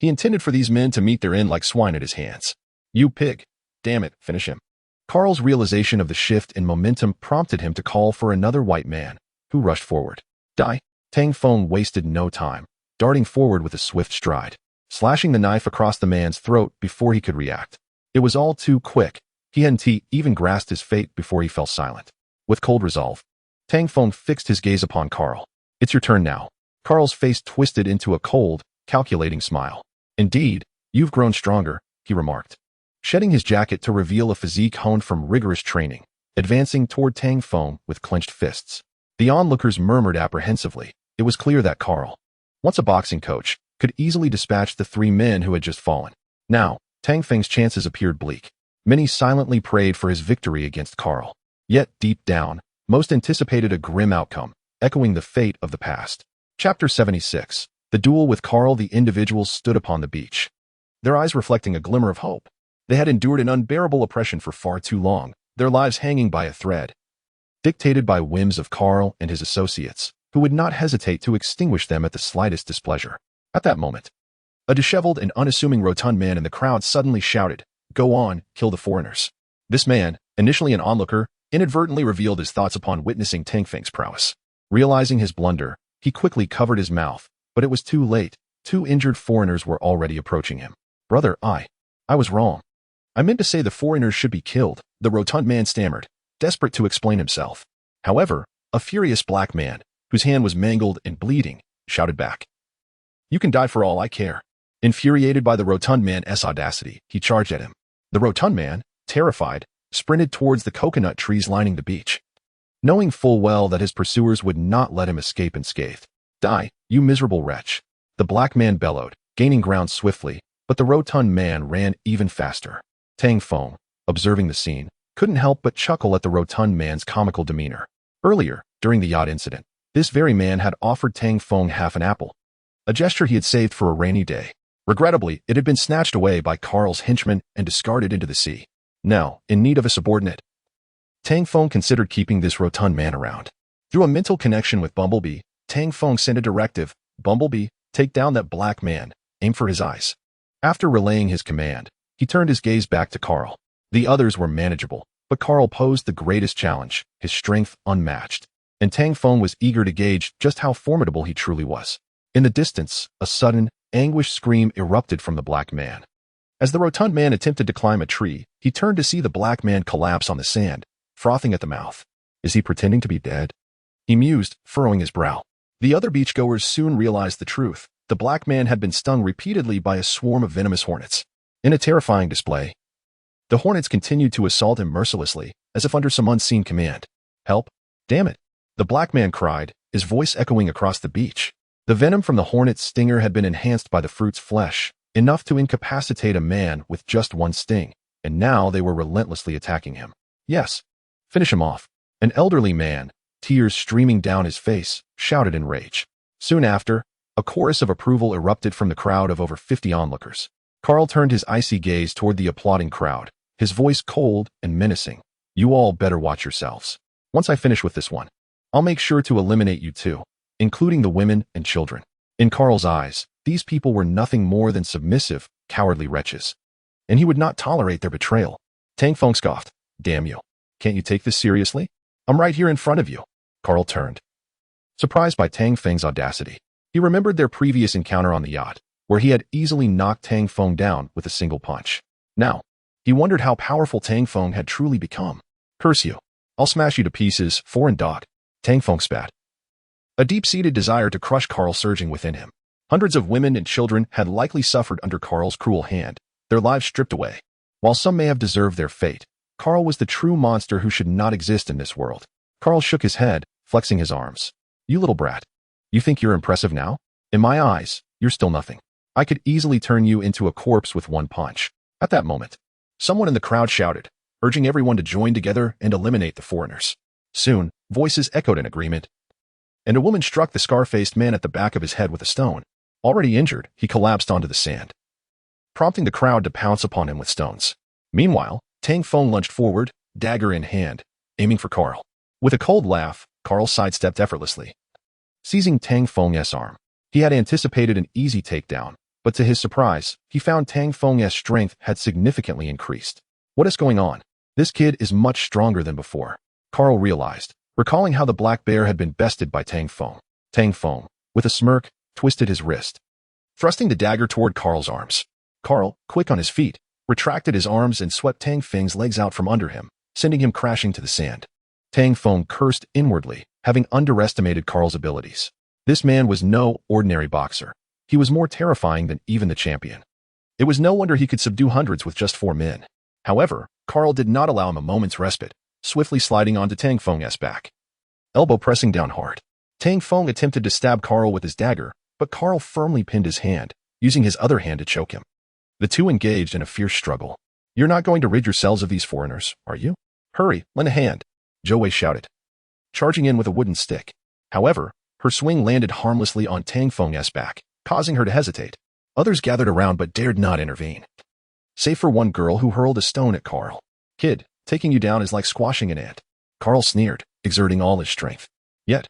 he intended for these men to meet their end like swine at his hands. You pig. Damn it, finish him. Carl's realization of the shift in momentum prompted him to call for another white man, who rushed forward. Die. Tang Feng wasted no time, darting forward with a swift stride, slashing the knife across the man's throat before he could react. It was all too quick. He hadn't even grasped his fate before he fell silent. With cold resolve, Tang Feng fixed his gaze upon Carl. It's your turn now. Carl's face twisted into a cold, calculating smile. Indeed, you've grown stronger, he remarked, shedding his jacket to reveal a physique honed from rigorous training, advancing toward Tang Feng with clenched fists. The onlookers murmured apprehensively. It was clear that Carl, once a boxing coach, could easily dispatch the three men who had just fallen. Now, Tang Feng's chances appeared bleak. Many silently prayed for his victory against Carl. Yet, deep down, most anticipated a grim outcome, echoing the fate of the past. Chapter 76. The duel with Carl. The individuals stood upon the beach, their eyes reflecting a glimmer of hope. They had endured an unbearable oppression for far too long, their lives hanging by a thread, dictated by whims of Carl and his associates, who would not hesitate to extinguish them at the slightest displeasure. At that moment, a disheveled and unassuming rotund man in the crowd suddenly shouted, "Go on, kill the foreigners." This man, initially an onlooker, inadvertently revealed his thoughts upon witnessing Tang Feng's prowess. Realizing his blunder, he quickly covered his mouth, but it was too late. Two injured foreigners were already approaching him. Brother, I was wrong. I meant to say the foreigners should be killed, the rotund man stammered, desperate to explain himself. However, a furious black man, whose hand was mangled and bleeding, shouted back, "You can die for all I care." Infuriated by the rotund man's audacity, he charged at him. The rotund man, terrified, sprinted towards the coconut trees lining the beach, knowing full well that his pursuers would not let him escape unscathed. "Die, you miserable wretch." The black man bellowed, gaining ground swiftly, but the rotund man ran even faster. Tang Feng, observing the scene, couldn't help but chuckle at the rotund man's comical demeanor. Earlier, during the yacht incident, this very man had offered Tang Feng half an apple, a gesture he had saved for a rainy day. Regrettably, it had been snatched away by Carl's henchmen and discarded into the sea. Now, in need of a subordinate. Tang Feng considered keeping this rotund man around. Through a mental connection with Bumblebee, Tang Feng sent a directive, Bumblebee, take down that black man, aim for his eyes. After relaying his command, he turned his gaze back to Carl. The others were manageable, but Carl posed the greatest challenge, his strength unmatched. And Tang Feng was eager to gauge just how formidable he truly was. In the distance, a sudden, anguished scream erupted from the black man. As the rotund man attempted to climb a tree, he turned to see the black man collapse on the sand, frothing at the mouth. Is he pretending to be dead? He mused, furrowing his brow. The other beachgoers soon realized the truth. The black man had been stung repeatedly by a swarm of venomous hornets. In a terrifying display, the hornets continued to assault him mercilessly, as if under some unseen command. Help! Damn it! The black man cried, his voice echoing across the beach. The venom from the hornet's stinger had been enhanced by the fruit's flesh, enough to incapacitate a man with just one sting, and now they were relentlessly attacking him. Yes, finish him off. An elderly man, tears streaming down his face, shouted in rage. Soon after, a chorus of approval erupted from the crowd of over 50 onlookers. Carl turned his icy gaze toward the applauding crowd, his voice cold and menacing. You all better watch yourselves. Once I finish with this one, I'll make sure to eliminate you too, including the women and children. In Carl's eyes, these people were nothing more than submissive, cowardly wretches, and he would not tolerate their betrayal. Tang Feng scoffed. Damn you. Can't you take this seriously? I'm right here in front of you. Carl turned, surprised by Tang Feng's audacity. He remembered their previous encounter on the yacht, where he had easily knocked Tang Feng down with a single punch. Now, he wondered how powerful Tang Feng had truly become. Curse you. I'll smash you to pieces, foreign dog. Tang Feng spat. A deep-seated desire to crush Carl surging within him. Hundreds of women and children had likely suffered under Carl's cruel hand, their lives stripped away. While some may have deserved their fate, Carl was the true monster who should not exist in this world. Carl shook his head, flexing his arms. You little brat. You think you're impressive now? In my eyes, you're still nothing. I could easily turn you into a corpse with one punch. At that moment, someone in the crowd shouted, urging everyone to join together and eliminate the foreigners. Soon, voices echoed in agreement, and a woman struck the scar-faced man at the back of his head with a stone. Already injured, he collapsed onto the sand, prompting the crowd to pounce upon him with stones. Meanwhile, Tang Feng lunged forward, dagger in hand, aiming for Carl. With a cold laugh, Carl sidestepped effortlessly, seizing Tang Feng's arm. He had anticipated an easy takedown, but to his surprise, he found Tang Feng's strength had significantly increased. What is going on? This kid is much stronger than before, Carl realized, recalling how the black bear had been bested by Tang Feng. Tang Feng, with a smirk, twisted his wrist, thrusting the dagger toward Carl's arms. Carl, quick on his feet, retracted his arms and swept Tang Feng's legs out from under him, sending him crashing to the sand. Tang Feng cursed inwardly, having underestimated Carl's abilities. This man was no ordinary boxer. He was more terrifying than even the champion. It was no wonder he could subdue hundreds with just 4 men. However, Carl did not allow him a moment's respite, swiftly sliding onto Tang Feng's back, elbow pressing down hard. Tang Feng attempted to stab Carl with his dagger, but Carl firmly pinned his hand, using his other hand to choke him. The two engaged in a fierce struggle. You're not going to rid yourselves of these foreigners, are you? Hurry, lend a hand, Zhou Wei shouted, charging in with a wooden stick. However, her swing landed harmlessly on Tang Feng's back, causing her to hesitate. Others gathered around but dared not intervene, save for one girl who hurled a stone at Carl. Kid, taking you down is like squashing an ant. Carl sneered, exerting all his strength. Yet,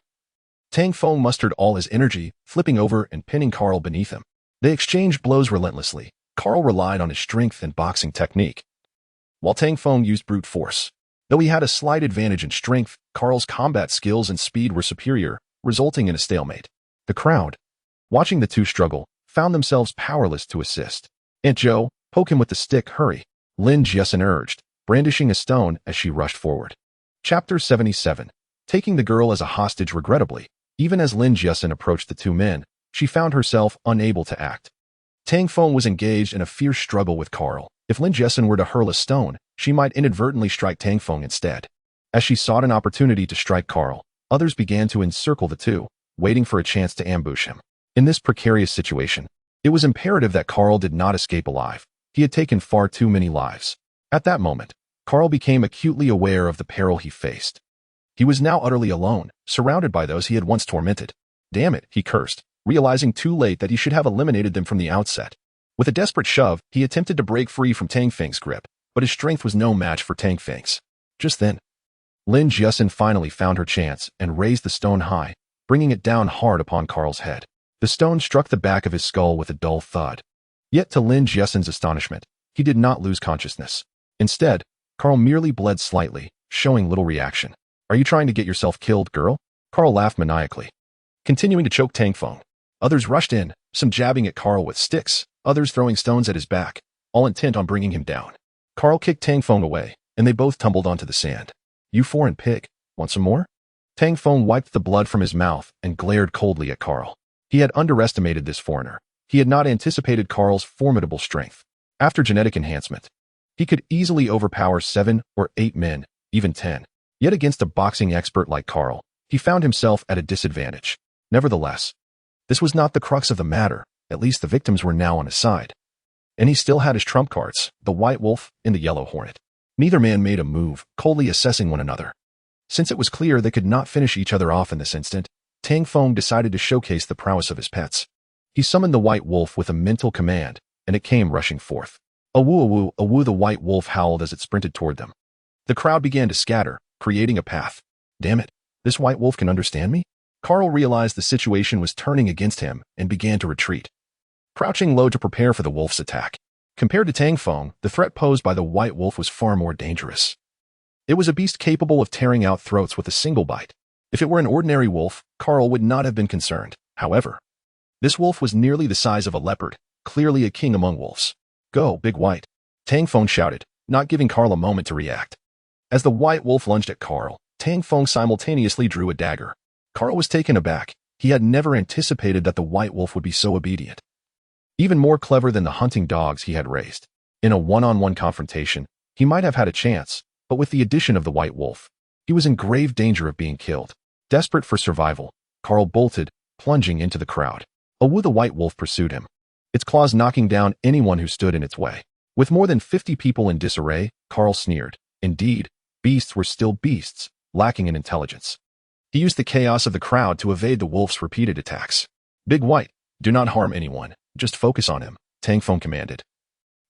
Tang Feng mustered all his energy, flipping over and pinning Carl beneath him. They exchanged blows relentlessly. Carl relied on his strength and boxing technique, while Tang Feng used brute force. Though he had a slight advantage in strength, Carl's combat skills and speed were superior, resulting in a stalemate. The crowd, watching the two struggle, found themselves powerless to assist. Aunt Zhou, poke him with the stick, hurry, Lin Jiasen urged, brandishing a stone as she rushed forward. Chapter 77. Taking the girl as a hostage regrettably. Even as Lin Jiasen approached the two men, she found herself unable to act. Tang Feng was engaged in a fierce struggle with Carl. If Lin Jiasen were to hurl a stone, she might inadvertently strike Tang Feng instead. As she sought an opportunity to strike Carl, others began to encircle the two, waiting for a chance to ambush him. In this precarious situation, it was imperative that Carl did not escape alive. He had taken far too many lives. At that moment, Carl became acutely aware of the peril he faced. He was now utterly alone, surrounded by those he had once tormented. Damn it, he cursed, realizing too late that he should have eliminated them from the outset. With a desperate shove, he attempted to break free from Tang Feng's grip, but his strength was no match for Tang Feng's. Just then, Lin Jiasin finally found her chance and raised the stone high, bringing it down hard upon Carl's head. The stone struck the back of his skull with a dull thud. Yet to Lin Jiasin's astonishment, he did not lose consciousness. Instead, Carl merely bled slightly, showing little reaction. "Are you trying to get yourself killed, girl?" Carl laughed maniacally, continuing to choke Tang Feng. Others rushed in, some jabbing at Carl with sticks, others throwing stones at his back, all intent on bringing him down. Carl kicked Tang Feng away, and they both tumbled onto the sand. "You foreign pig, want some more?" Tang Feng wiped the blood from his mouth and glared coldly at Carl. He had underestimated this foreigner. He had not anticipated Carl's formidable strength. After genetic enhancement, he could easily overpower 7 or 8 men, even 10. Yet against a boxing expert like Carl, he found himself at a disadvantage. Nevertheless, this was not the crux of the matter. At least the victims were now on his side. And he still had his trump cards, the White Wolf and the Yellow Hornet. Neither man made a move, coldly assessing one another. Since it was clear they could not finish each other off in this instant, Tang Feng decided to showcase the prowess of his pets. He summoned the White Wolf with a mental command, and it came rushing forth. "Awoo, awoo, awoo," the White Wolf howled as it sprinted toward them. The crowd began to scatter, creating a path. Damn it, this White Wolf can understand me? Carl realized the situation was turning against him and began to retreat, crouching low to prepare for the wolf's attack. Compared to Tang Feng, the threat posed by the White Wolf was far more dangerous. It was a beast capable of tearing out throats with a single bite. If it were an ordinary wolf, Carl would not have been concerned. However, this wolf was nearly the size of a leopard, clearly a king among wolves. "Go, Big White," Tang Feng shouted, not giving Carl a moment to react. As the White Wolf lunged at Carl, Tang Feng simultaneously drew a dagger. Carl was taken aback. He had never anticipated that the White Wolf would be so obedient. Even more clever than the hunting dogs he had raised. In a one-on-one confrontation, he might have had a chance, but with the addition of the White Wolf, he was in grave danger of being killed. Desperate for survival, Carl bolted, plunging into the crowd. Awoo, the White Wolf pursued him, its claws knocking down anyone who stood in its way. With more than 50 people in disarray, Carl sneered. Indeed, beasts were still beasts, lacking in intelligence. He used the chaos of the crowd to evade the wolf's repeated attacks. "Big White, do not harm anyone, just focus on him," Tang Feng commanded,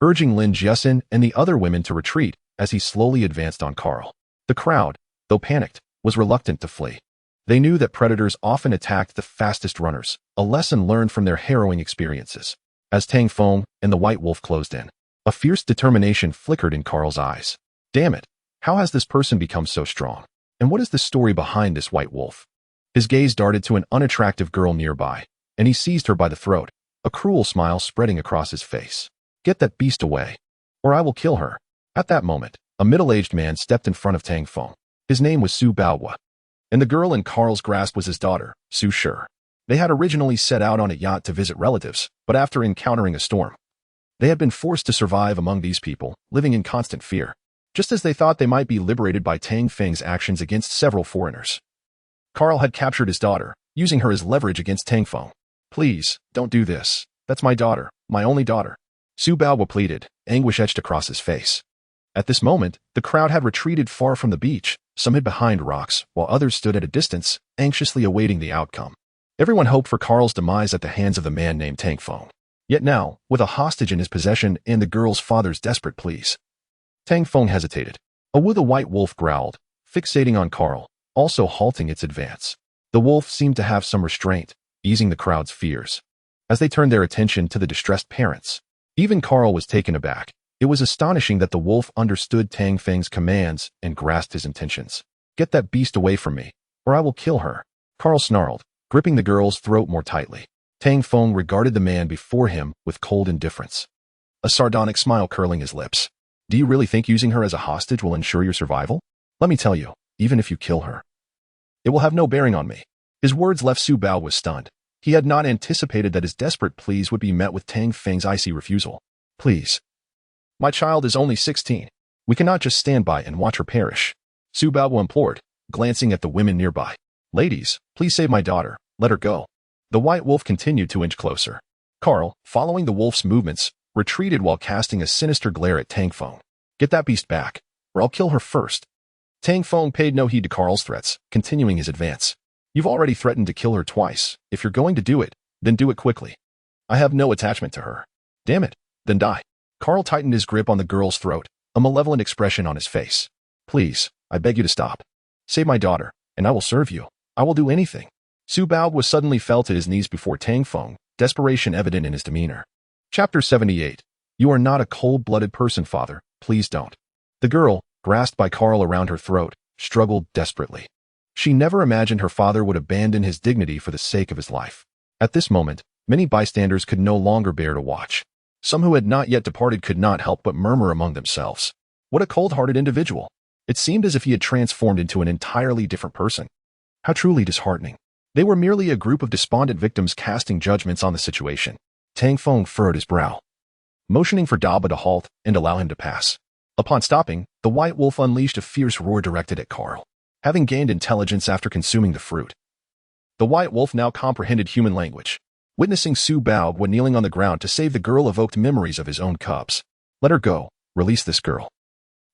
urging Lin Jiasin and the other women to retreat as he slowly advanced on Carl. The crowd, though panicked, was reluctant to flee. They knew that predators often attacked the fastest runners, a lesson learned from their harrowing experiences. As Tang Feng and the White Wolf closed in, a fierce determination flickered in Carl's eyes. Damn it, how has this person become so strong? And what is the story behind this White Wolf? His gaze darted to an unattractive girl nearby, and he seized her by the throat, a cruel smile spreading across his face. "Get that beast away, or I will kill her." At that moment, a middle-aged man stepped in front of Tang Feng. His name was Su Baohua, and the girl in Carl's grasp was his daughter, Su Shi. They had originally set out on a yacht to visit relatives, but after encountering a storm, they had been forced to survive among these people, living in constant fear, just as they thought they might be liberated by Tang Feng's actions against several foreigners. Carl had captured his daughter, using her as leverage against Tang Feng. "Please, don't do this. That's my daughter, my only daughter," Su Baohua pleaded, anguish etched across his face. At this moment, the crowd had retreated far from the beach, some hid behind rocks, while others stood at a distance, anxiously awaiting the outcome. Everyone hoped for Carl's demise at the hands of the man named Tang Feng. Yet now, with a hostage in his possession and the girl's father's desperate pleas, Tang Feng hesitated. Awoo, the White Wolf growled, fixating on Carl, also halting its advance. The wolf seemed to have some restraint, easing the crowd's fears, as they turned their attention to the distressed parents. Even Carl was taken aback. It was astonishing that the wolf understood Tang Feng's commands and grasped his intentions. "Get that beast away from me, or I will kill her," Carl snarled, gripping the girl's throat more tightly. Tang Feng regarded the man before him with cold indifference, a sardonic smile curling his lips. "Do you really think using her as a hostage will ensure your survival? Let me tell you, even if you kill her, it will have no bearing on me." His words left Su Bao stunned. He had not anticipated that his desperate pleas would be met with Tang Feng's icy refusal. "Please. My child is only 16. We cannot just stand by and watch her perish," Su Bao implored, glancing at the women nearby. "Ladies, please save my daughter. Let her go." The White Wolf continued to inch closer. Carl, following the wolf's movements, retreated while casting a sinister glare at Tang Feng. "Get that beast back, or I'll kill her first." Tang Feng paid no heed to Carl's threats, continuing his advance. "You've already threatened to kill her twice. If you're going to do it, then do it quickly. I have no attachment to her." "Damn it, then die." Carl tightened his grip on the girl's throat, a malevolent expression on his face. Please, I beg you to stop. Save my daughter, and I will serve you. I will do anything. Su Bao was suddenly fell to his knees before Tang Feng, desperation evident in his demeanor. Chapter 78. You are not a cold-blooded person, father. Please don't. The girl, grasped by Carl around her throat, struggled desperately. She never imagined her father would abandon his dignity for the sake of his life. At this moment, many bystanders could no longer bear to watch. Some who had not yet departed could not help but murmur among themselves. What a cold-hearted individual. It seemed as if he had transformed into an entirely different person. How truly disheartening. They were merely a group of despondent victims casting judgments on the situation. Tang Feng furrowed his brow, motioning for Daba to halt and allow him to pass. Upon stopping, the white wolf unleashed a fierce roar directed at Carl. Having gained intelligence after consuming the fruit, the white wolf now comprehended human language. Witnessing Su Bao kneeling on the ground to save the girl evoked memories of his own cubs. Let her go. Release this girl.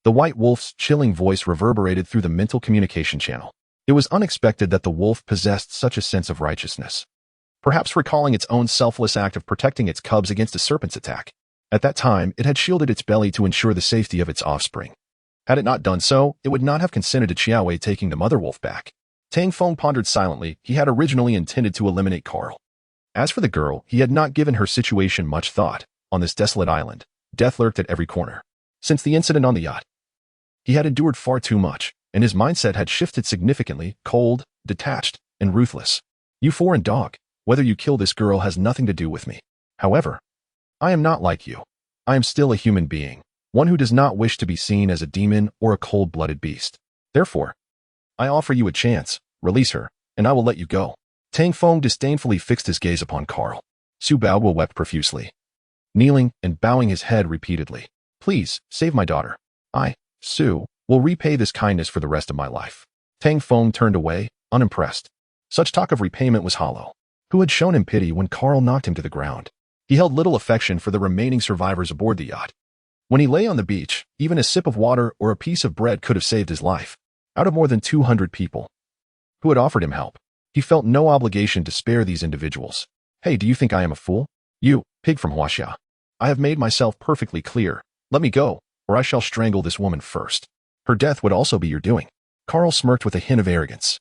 The white wolf's chilling voice reverberated through the mental communication channel. It was unexpected that the wolf possessed such a sense of righteousness, perhaps recalling its own selfless act of protecting its cubs against a serpent's attack. At that time, it had shielded its belly to ensure the safety of its offspring. Had it not done so, it would not have consented to Qiaowei taking the mother wolf back. Tang Feng pondered silently. He had originally intended to eliminate Carl. As for the girl, he had not given her situation much thought. On this desolate island, death lurked at every corner. Since the incident on the yacht, he had endured far too much, and his mindset had shifted significantly, cold, detached, and ruthless. You foreign dog, whether you kill this girl has nothing to do with me. However, I am not like you. I am still a human being, one who does not wish to be seen as a demon or a cold-blooded beast. Therefore, I offer you a chance. Release her, and I will let you go. Tang Feng disdainfully fixed his gaze upon Carl. Su Bao wept profusely, kneeling and bowing his head repeatedly. Please, save my daughter. I, Su, will repay this kindness for the rest of my life. Tang Feng turned away, unimpressed. Such talk of repayment was hollow. Who had shown him pity when Carl knocked him to the ground? He held little affection for the remaining survivors aboard the yacht. When he lay on the beach, even a sip of water or a piece of bread could have saved his life. Out of more than 200 people who had offered him help, he felt no obligation to spare these individuals. Hey, do you think I am a fool? You, pig from Huaxia. I have made myself perfectly clear. Let me go, or I shall strangle this woman first. Her death would also be your doing. Carl smirked with a hint of arrogance,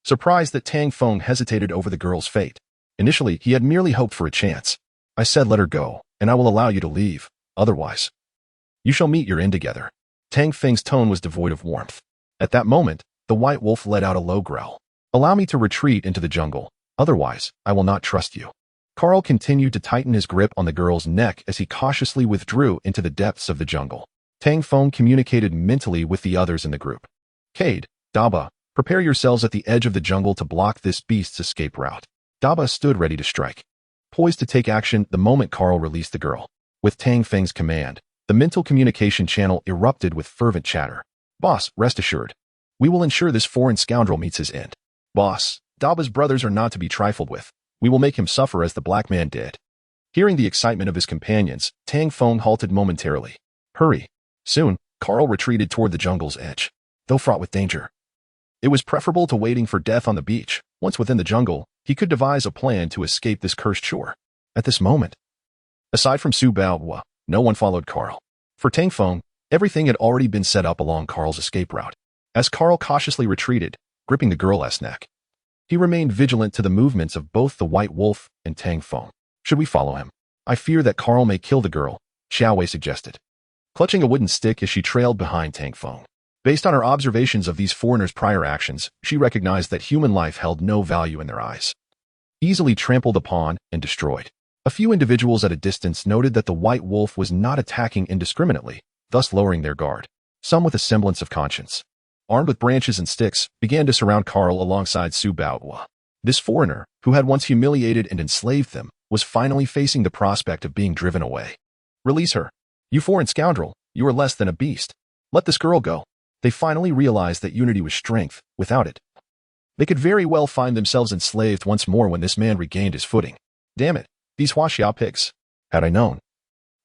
surprised that Tang Feng hesitated over the girl's fate. Initially, he had merely hoped for a chance. I said let her go, and I will allow you to leave. Otherwise, you shall meet your end together. Tang Feng's tone was devoid of warmth. At that moment, the white wolf let out a low growl. Allow me to retreat into the jungle. Otherwise, I will not trust you. Carl continued to tighten his grip on the girl's neck as he cautiously withdrew into the depths of the jungle. Tang Feng communicated mentally with the others in the group. Cade, Daba, prepare yourselves at the edge of the jungle to block this beast's escape route. Daba stood ready to strike, poised to take action the moment Carl released the girl. With Tang Feng's command, the mental communication channel erupted with fervent chatter. Boss, rest assured. We will ensure this foreign scoundrel meets his end. Boss, Daba's brothers are not to be trifled with. We will make him suffer as the black man did. Hearing the excitement of his companions, Tang Feng halted momentarily. Hurry. Soon, Carl retreated toward the jungle's edge, though fraught with danger. It was preferable to waiting for death on the beach. Once within the jungle, he could devise a plan to escape this cursed shore. At this moment, aside from Su Bao, no one followed Carl. For Tang Feng, everything had already been set up along Carl's escape route. As Carl cautiously retreated, gripping the girl's neck, he remained vigilant to the movements of both the white wolf and Tang Feng. Should we follow him? I fear that Carl may kill the girl, Qiaowei suggested, clutching a wooden stick as she trailed behind Tang Feng. Based on her observations of these foreigners' prior actions, she recognized that human life held no value in their eyes. Easily trampled upon and destroyed. A few individuals at a distance noted that the white wolf was not attacking indiscriminately, thus lowering their guard. Some with a semblance of conscience, armed with branches and sticks, began to surround Carl alongside Su Bao. This foreigner, who had once humiliated and enslaved them, was finally facing the prospect of being driven away. Release her. You foreign scoundrel, you are less than a beast. Let this girl go. They finally realized that unity was strength. Without it, they could very well find themselves enslaved once more when this man regained his footing. Damn it, these Huaxia pigs. Had I known,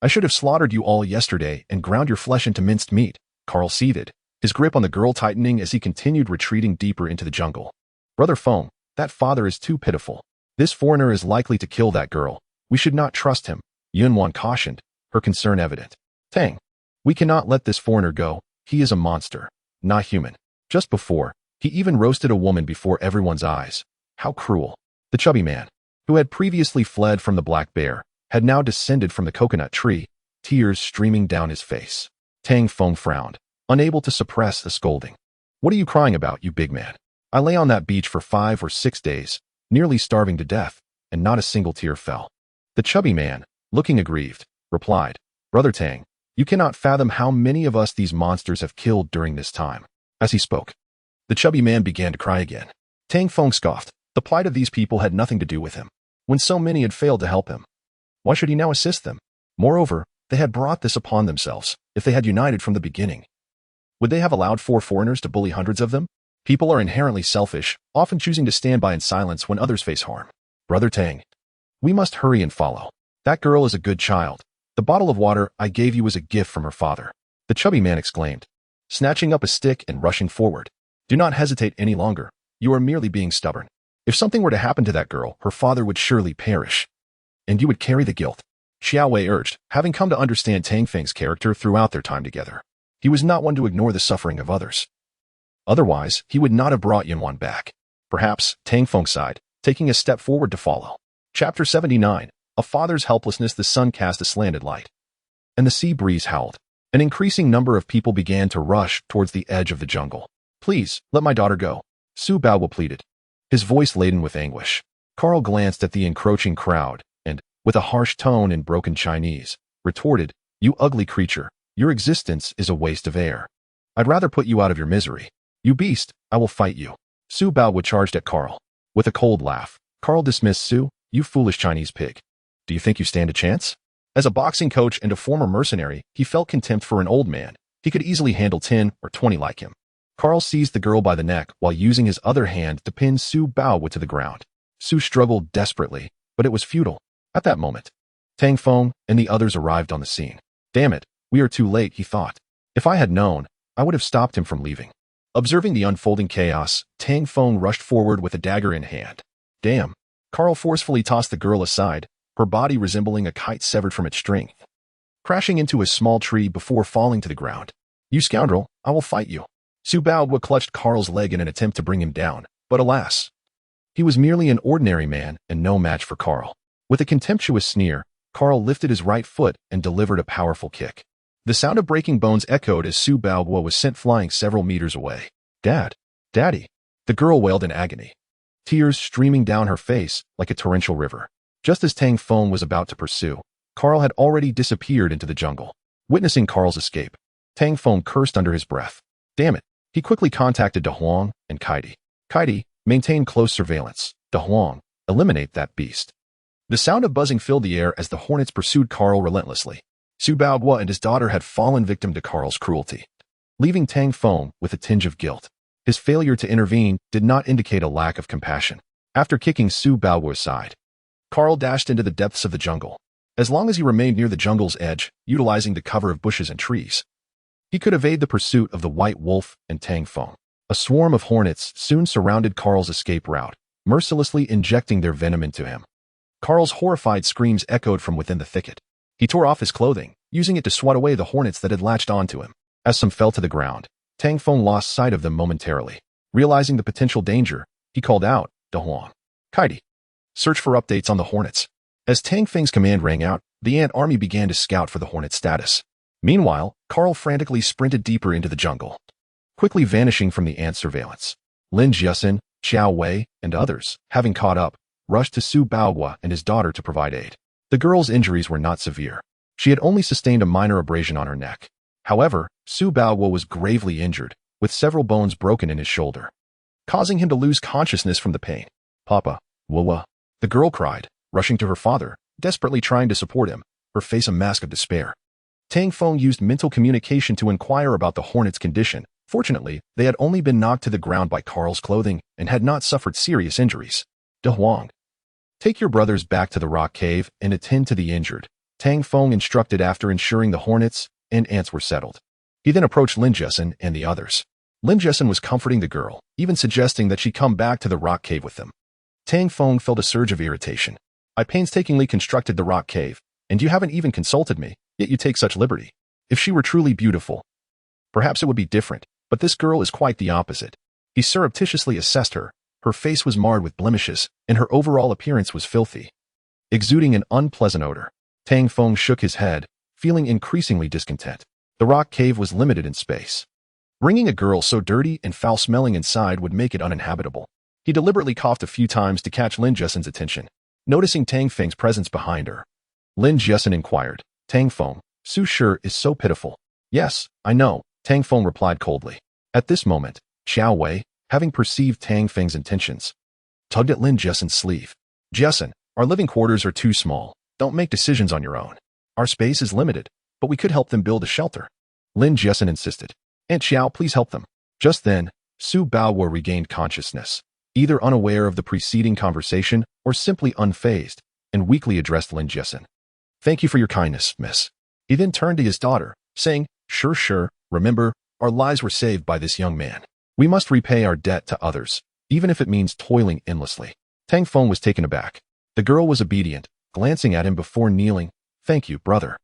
I should have slaughtered you all yesterday and ground your flesh into minced meat. Carl seethed, his grip on the girl tightening as he continued retreating deeper into the jungle. Brother Feng, that father is too pitiful. This foreigner is likely to kill that girl. We should not trust him, Yunwan cautioned, her concern evident. Tang, We cannot let this foreigner go. He is a monster, not human. Just before, he even roasted a woman before everyone's eyes. How cruel. The chubby man, who had previously fled from the black bear, had now descended from the coconut tree, tears streaming down his face. Tang Feng frowned, unable to suppress the scolding. What are you crying about, you big man? I lay on that beach for 5 or 6 days, nearly starving to death, and not a single tear fell. The chubby man, looking aggrieved, replied, Brother Tang, you cannot fathom how many of us these monsters have killed during this time. As he spoke, the chubby man began to cry again. Tang Feng scoffed. The plight of these people had nothing to do with him, when so many had failed to help him. Why should he now assist them? Moreover, they had brought this upon themselves. If they had united from the beginning, would they have allowed 4 foreigners to bully hundreds of them? People are inherently selfish, often choosing to stand by in silence when others face harm. Brother Tang, we must hurry and follow. That girl is a good child. The bottle of water I gave you was a gift from her father. The chubby man exclaimed, snatching up a stick and rushing forward. Do not hesitate any longer. You are merely being stubborn. If something were to happen to that girl, her father would surely perish, and you would carry the guilt. Xiao Wei urged, having come to understand Tang Feng's character throughout their time together. He was not one to ignore the suffering of others. Otherwise, he would not have brought Yunwan back. Perhaps, Tang Feng sighed, taking a step forward to follow. Chapter 79. A father's helplessness. The sun cast a slanted light, and the sea breeze howled. An increasing number of people began to rush towards the edge of the jungle. Please, let my daughter go, Su Baowu pleaded, his voice laden with anguish. Carl glanced at the encroaching crowd and, with a harsh tone in broken Chinese, retorted, You ugly creature, your existence is a waste of air. I'd rather put you out of your misery. You beast, I will fight you. Su Baowu charged at Carl. With a cold laugh, Carl dismissed Su, you foolish Chinese pig. Do you think you stand a chance? As a boxing coach and a former mercenary, he felt contempt for an old man. He could easily handle 10 or 20 like him. Carl seized the girl by the neck while using his other hand to pin Su Baowu to the ground. Su struggled desperately, but it was futile. At that moment, Tang Feng and the others arrived on the scene. Damn it, we are too late, he thought. If I had known, I would have stopped him from leaving. Observing the unfolding chaos, Tang Feng rushed forward with a dagger in hand. Damn. Carl forcefully tossed the girl aside, her body resembling a kite severed from its string, crashing into a small tree before falling to the ground. You scoundrel, I will fight you. Su Baowu clutched Carl's leg in an attempt to bring him down, but alas, he was merely an ordinary man and no match for Carl. With a contemptuous sneer, Carl lifted his right foot and delivered a powerful kick. The sound of breaking bones echoed as Su Baowu was sent flying several meters away. Dad, Daddy, the girl wailed in agony, tears streaming down her face like a torrential river. Just as Tang Feng was about to pursue, Carl had already disappeared into the jungle. Witnessing Carl's escape, Tang Feng cursed under his breath. Damn it. He quickly contacted De Huang and Kaidi. Kaidi, maintain close surveillance. De Huang, eliminate that beast. The sound of buzzing filled the air as the hornets pursued Carl relentlessly. Su Baowu and his daughter had fallen victim to Carl's cruelty, leaving Tang Feng with a tinge of guilt. His failure to intervene did not indicate a lack of compassion. After kicking Su Baowu aside, Carl dashed into the depths of the jungle. As long as he remained near the jungle's edge, utilizing the cover of bushes and trees, he could evade the pursuit of the white wolf and Tang Feng. A swarm of hornets soon surrounded Carl's escape route, mercilessly injecting their venom into him. Carl's horrified screams echoed from within the thicket. He tore off his clothing, using it to swat away the hornets that had latched onto him. As some fell to the ground, Tang Feng lost sight of them momentarily. Realizing the potential danger, he called out, De Huang, Kaidi, search for updates on the hornets. As Tang Feng's command rang out, the ant army began to scout for the hornet status. Meanwhile, Carl frantically sprinted deeper into the jungle, quickly vanishing from the ant surveillance. Lin Jiasen, Xiao Wei, and others, having caught up, rushed to Su Baowu and his daughter to provide aid. The girl's injuries were not severe. She had only sustained a minor abrasion on her neck. However, Su Baowu was gravely injured, with several bones broken in his shoulder, causing him to lose consciousness from the pain. Papa, Wawa, the girl cried, rushing to her father, desperately trying to support him, her face a mask of despair. Tang Feng used mental communication to inquire about the hornet's condition. Fortunately, they had only been knocked to the ground by Carl's clothing and had not suffered serious injuries. De Huang, take your brothers back to the rock cave and attend to the injured, Tang Feng instructed after ensuring the hornets and ants were settled. He then approached Lin Jiasen and the others. Lin Jiasen was comforting the girl, even suggesting that she come back to the rock cave with them. Tang Feng felt a surge of irritation. I painstakingly constructed the rock cave, and you haven't even consulted me, yet you take such liberty. If she were truly beautiful, perhaps it would be different, but this girl is quite the opposite. He surreptitiously assessed her. Her face was marred with blemishes, and her overall appearance was filthy, exuding an unpleasant odor. Tang Feng shook his head, feeling increasingly discontent. The rock cave was limited in space. Bringing a girl so dirty and foul-smelling inside would make it uninhabitable. He deliberately coughed a few times to catch Lin Jesen's attention, noticing Tang Feng's presence behind her. Lin Jesen inquired, Tang Feng, Su Shi is so pitiful. Yes, I know, Tang Feng replied coldly. At this moment, Xiao Wei, having perceived Tang Feng's intentions, tugged at Lin Jesen's sleeve. Jesen, our living quarters are too small. Don't make decisions on your own. Our space is limited, but we could help them build a shelter. Lin Jesen insisted. Aunt Xiao, please help them. Just then, Su Baohua regained consciousness, either unaware of the preceding conversation or simply unfazed, and weakly addressed Lin Jesen. Thank you for your kindness, miss. He then turned to his daughter, saying, Sure, remember, our lives were saved by this young man. We must repay our debt to others, even if it means toiling endlessly. Tang Feng was taken aback. The girl was obedient, glancing at him before kneeling. Thank you, brother.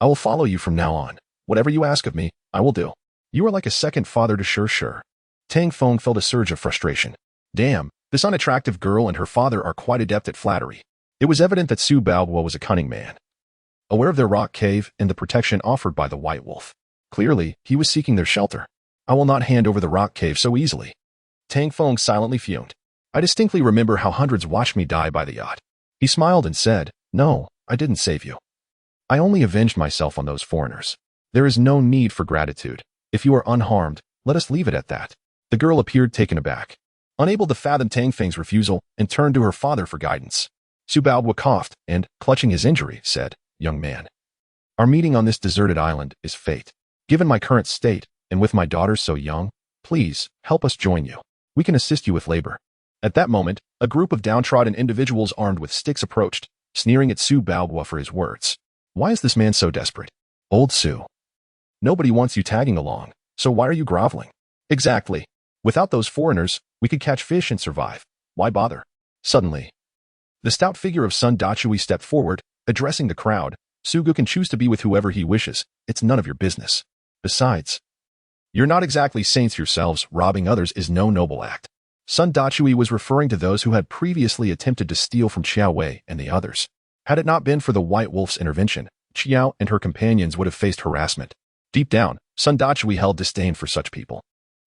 I will follow you from now on. Whatever you ask of me, I will do. You are like a second father to Sure. Tang Feng felt a surge of frustration. Damn, this unattractive girl and her father are quite adept at flattery. It was evident that Su Baohua was a cunning man, aware of their rock cave and the protection offered by the White Wolf. Clearly, he was seeking their shelter. I will not hand over the rock cave so easily. Tang Feng silently fumed. I distinctly remember how hundreds watched me die by the yacht. He smiled and said, No, I didn't save you. I only avenged myself on those foreigners. There is no need for gratitude. If you are unharmed, let us leave it at that. The girl appeared taken aback, unable to fathom Tang Feng's refusal, and turned to her father for guidance. Su Baohua coughed and, clutching his injury, said, Young man, our meeting on this deserted island is fate. Given my current state, and with my daughter so young, please, help us join you. We can assist you with labor. At that moment, a group of downtrodden individuals armed with sticks approached, sneering at Su Baohua for his words. Why is this man so desperate? Old Su. Nobody wants you tagging along, so why are you groveling? Exactly. Without those foreigners, we could catch fish and survive. Why bother? Suddenly, the stout figure of Sun Dachui stepped forward, addressing the crowd. Sugu can choose to be with whoever he wishes. It's none of your business. Besides, you're not exactly saints yourselves. Robbing others is no noble act. Sun Dachui was referring to those who had previously attempted to steal from Xiao Wei and the others. Had it not been for the White Wolf's intervention, Qiao and her companions would have faced harassment. Deep down, Sun Dachui held disdain for such people.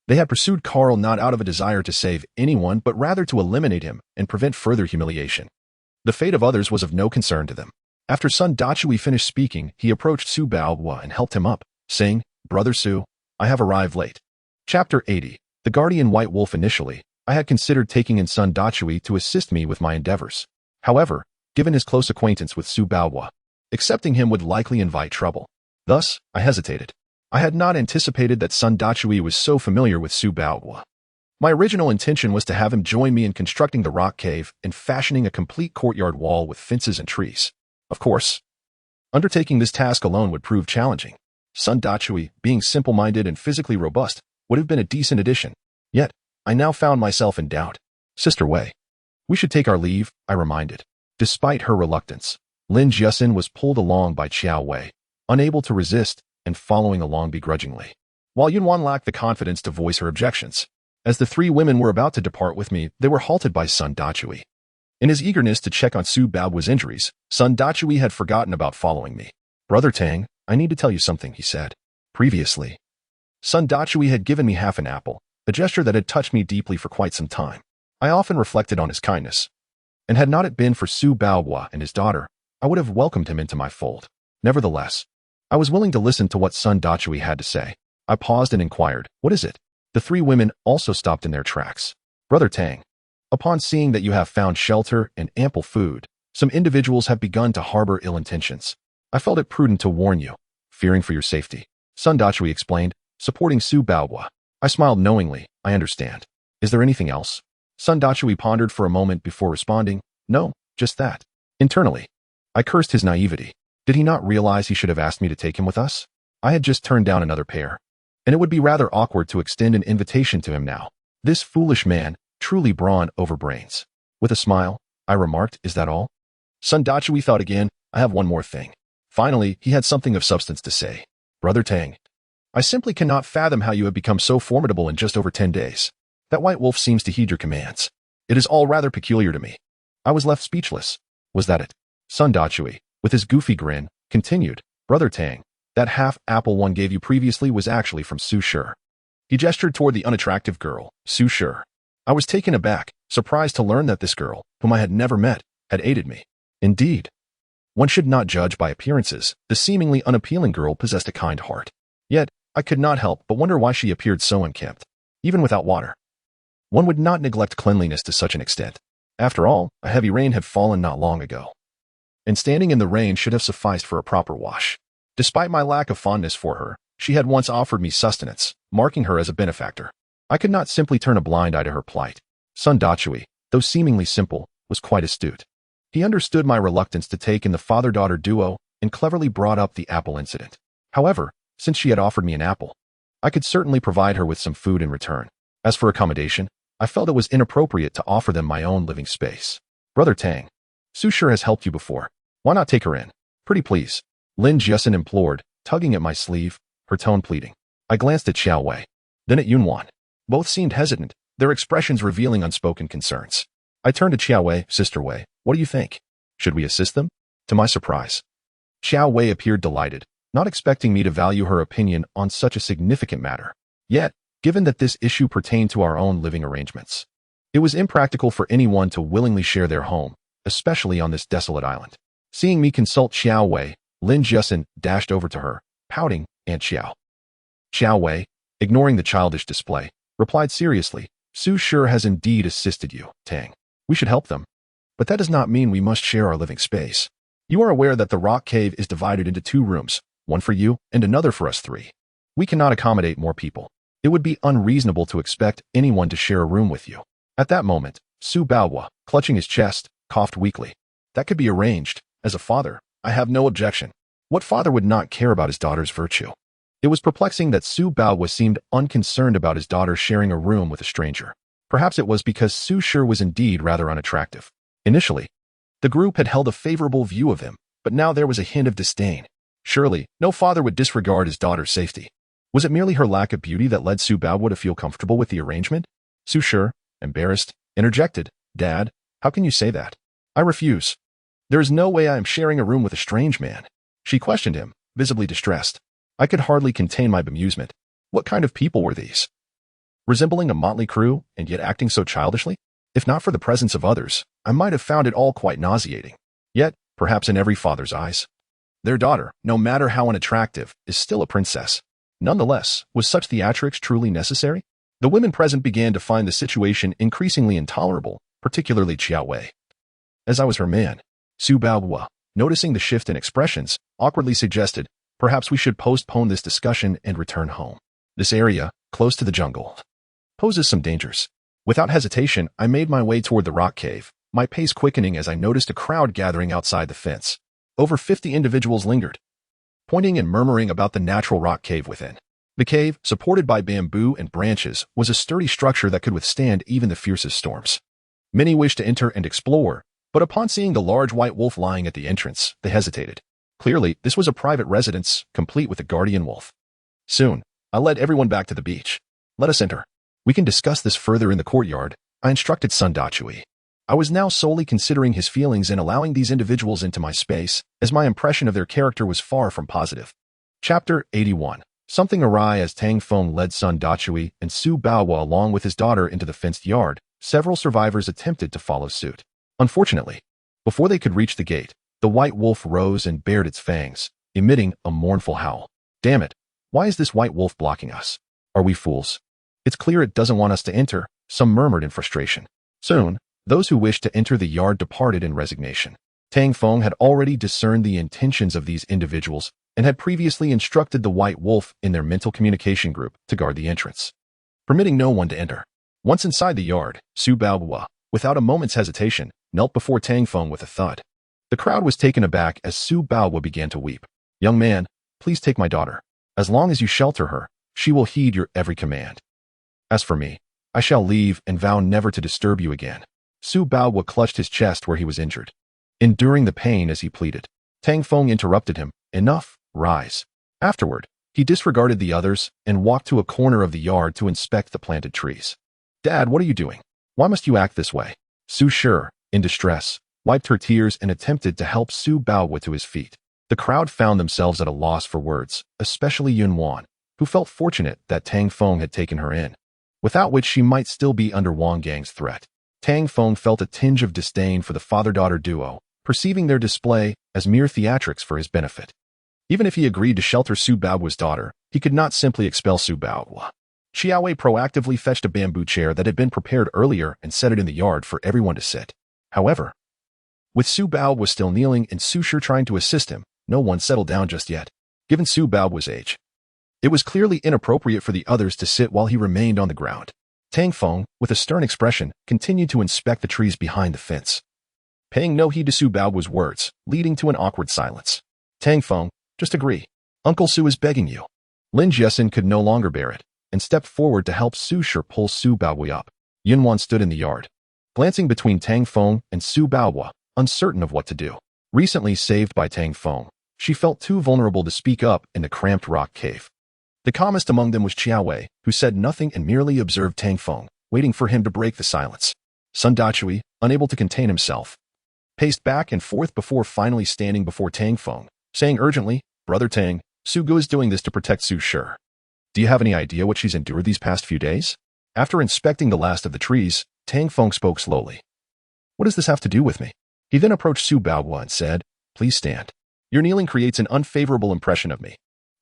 They had pursued Carl not out of a desire to save anyone, but rather to eliminate him and prevent further humiliation. The fate of others was of no concern to them. After Sun Dachui finished speaking, he approached Su Baohua and helped him up, saying, Brother Su, I have arrived late. Chapter 80. The Guardian White Wolf. Initially, I had considered taking in Sun Dachui to assist me with my endeavors. However, given his close acquaintance with Su Baohua, accepting him would likely invite trouble. Thus, I hesitated. I had not anticipated that Sun Dachui was so familiar with Su Baohua. My original intention was to have him join me in constructing the rock cave and fashioning a complete courtyard wall with fences and trees. Of course, undertaking this task alone would prove challenging. Sun Dachui, being simple-minded and physically robust, would have been a decent addition. Yet, I now found myself in doubt. Sister Wei, we should take our leave, I reminded. Despite her reluctance, Lin Jesen was pulled along by Qiao Wei, unable to resist and following along begrudgingly, while Yunwan lacked the confidence to voice her objections. As the three women were about to depart with me, they were halted by Sun Dachui. In his eagerness to check on Su Baohua's injuries, Sun Dachui had forgotten about following me. Brother Tang, I need to tell you something, he said. Previously, Sun Dachui had given me half an apple, a gesture that had touched me deeply for quite some time. I often reflected on his kindness, and had not it been for Su Baohua and his daughter, I would have welcomed him into my fold. Nevertheless, I was willing to listen to what Sun Dachui had to say. I paused and inquired, what is it? The three women also stopped in their tracks. Brother Tang, upon seeing that you have found shelter and ample food, some individuals have begun to harbor ill intentions. I felt it prudent to warn you, fearing for your safety. Sun Dachui explained, supporting Su Baohua. I smiled knowingly. I understand. Is there anything else? Sun Dachui pondered for a moment before responding, no, just that. Internally, I cursed his naivety. Did he not realize he should have asked me to take him with us? I had just turned down another pair, and it would be rather awkward to extend an invitation to him now. This foolish man, truly brawn over brains. With a smile, I remarked, is that all? Sun Dachui thought again, I have one more thing. Finally, he had something of substance to say. Brother Tang, I simply cannot fathom how you have become so formidable in just over 10 days. That white wolf seems to heed your commands. It is all rather peculiar to me. I was left speechless. Was that it? Sun Dachui, with his goofy grin, continued, Brother Tang, that half-apple one gave you previously was actually from Su Shi. He gestured toward the unattractive girl, Su Shi. I was taken aback, surprised to learn that this girl, whom I had never met, had aided me. Indeed. One should not judge by appearances. The seemingly unappealing girl possessed a kind heart. Yet, I could not help but wonder why she appeared so unkempt, even without water. One would not neglect cleanliness to such an extent. After all, a heavy rain had fallen not long ago, and standing in the rain should have sufficed for a proper wash. Despite my lack of fondness for her, she had once offered me sustenance, marking her as a benefactor. I could not simply turn a blind eye to her plight. Sun Dachui, though seemingly simple, was quite astute. He understood my reluctance to take in the father-daughter duo and cleverly brought up the apple incident. However, since she had offered me an apple, I could certainly provide her with some food in return. As for accommodation, I felt it was inappropriate to offer them my own living space. Brother Tang, Su Shi has helped you before. Why not take her in? Pretty please. Lin Jiasun implored, tugging at my sleeve, her tone pleading. I glanced at Xiao Wei, then at Yunwan. Both seemed hesitant, their expressions revealing unspoken concerns. I turned to Xiao Wei, Sister Wei. What do you think? Should we assist them? To my surprise, Xiao Wei appeared delighted, not expecting me to value her opinion on such a significant matter. Yet, given that this issue pertained to our own living arrangements, it was impractical for anyone to willingly share their home, especially on this desolate island. Seeing me consult Xiao Wei, Lin Jiasun dashed over to her, pouting, Aunt Xiao. Xiao Wei, ignoring the childish display, replied seriously, Su Shi has indeed assisted you, Tang. We should help them. But that does not mean we must share our living space. You are aware that the rock cave is divided into 2 rooms, one for you and another for us 3. We cannot accommodate more people. It would be unreasonable to expect anyone to share a room with you. At that moment, Su Baohua, clutching his chest, coughed weakly. That could be arranged. As a father, I have no objection. What father would not care about his daughter's virtue? It was perplexing that Su Baohua seemed unconcerned about his daughter sharing a room with a stranger. Perhaps it was because Su Shi was indeed rather unattractive. Initially, the group had held a favorable view of him, but now there was a hint of disdain. Surely, no father would disregard his daughter's safety. Was it merely her lack of beauty that led Su Baohua to feel comfortable with the arrangement? Su Shi, embarrassed, interjected, Dad, how can you say that? I refuse. There is no way I am sharing a room with a strange man. She questioned him, visibly distressed. I could hardly contain my bemusement. What kind of people were these? Resembling a motley crew, and yet acting so childishly? If not for the presence of others, I might have found it all quite nauseating. Yet, perhaps in every father's eyes, their daughter, no matter how unattractive, is still a princess. Nonetheless, was such theatrics truly necessary? The women present began to find the situation increasingly intolerable, particularly Xiao Wei. As I was her man, Su Baohua, noticing the shift in expressions, awkwardly suggested, perhaps we should postpone this discussion and return home. This area, close to the jungle, poses some dangers. Without hesitation, I made my way toward the rock cave, my pace quickening as I noticed a crowd gathering outside the fence. Over 50 individuals lingered, pointing and murmuring about the natural rock cave within. The cave, supported by bamboo and branches, was a sturdy structure that could withstand even the fiercest storms. Many wished to enter and explore, but upon seeing the large white wolf lying at the entrance, they hesitated. Clearly, this was a private residence, complete with a guardian wolf. Soon, I led everyone back to the beach. Let us enter. We can discuss this further in the courtyard, I instructed Sun Dachui. I was now solely considering his feelings in allowing these individuals into my space, as my impression of their character was far from positive. Chapter 81. Something awry as Tang Feng led Sun Dachui and Su Baohua along with his daughter into the fenced yard. Several survivors attempted to follow suit. Unfortunately, before they could reach the gate, the white wolf rose and bared its fangs, emitting a mournful howl. Damn it! Why is this white wolf blocking us? Are we fools? It's clear it doesn't want us to enter, some murmured in frustration. Soon, those who wished to enter the yard departed in resignation. Tang Feng had already discerned the intentions of these individuals and had previously instructed the white wolf in their mental communication group to guard the entrance, permitting no one to enter. Once inside the yard, Su Baohua, without a moment's hesitation, knelt before Tang Feng with a thud. The crowd was taken aback as Su Baohua began to weep. Young man, please take my daughter. As long as you shelter her, she will heed your every command. As for me, I shall leave and vow never to disturb you again. Su Baohua clutched his chest where he was injured, enduring the pain as he pleaded. Tang Feng interrupted him. Enough, rise. Afterward, He disregarded the others and walked to a corner of the yard to inspect the planted trees. "Dad, what are you doing? Why must you act this way?" Su Shi, in distress, wiped her tears and attempted to help Su Baowu to his feet. The crowd found themselves at a loss for words, especially Yunwan, who felt fortunate that Tang Feng had taken her in, without which she might still be under Wang Gang's threat. Tang Feng felt a tinge of disdain for the father-daughter duo, perceiving their display as mere theatrics for his benefit. Even if he agreed to shelter Su Baowu's daughter, he could not simply expel Su Baowu. Xiaowei proactively fetched a bamboo chair that had been prepared earlier and set it in the yard for everyone to sit. However, with Su Baowu still kneeling and Su Shi trying to assist him, no one settled down just yet. Given Su Baowu's age, it was clearly inappropriate for the others to sit while he remained on the ground. Tang Feng, with a stern expression, continued to inspect the trees behind the fence, paying no heed to Su Baowu's words, leading to an awkward silence. "Tang Feng, just agree. Uncle Su is begging you." Lin Jiesin could no longer bear it, and stepped forward to help Su Shi pull Su Baowu up. Yunwan stood in the yard, glancing between Tang Feng and Su Baowu, uncertain of what to do. Recently saved by Tang Feng, she felt too vulnerable to speak up in the cramped rock cave. The calmest among them was Xiaowei, who said nothing and merely observed Tang Feng, waiting for him to break the silence. Sun Dachui, unable to contain himself, paced back and forth before finally standing before Tang Feng, saying urgently, "Brother Tang, Su Gu is doing this to protect Su Shi. Do you have any idea what she's endured these past few days?" After inspecting the last of the trees, Tang Feng spoke slowly. "What does this have to do with me?" He then approached Su Baowu and said, "Please stand. Your kneeling creates an unfavorable impression of me.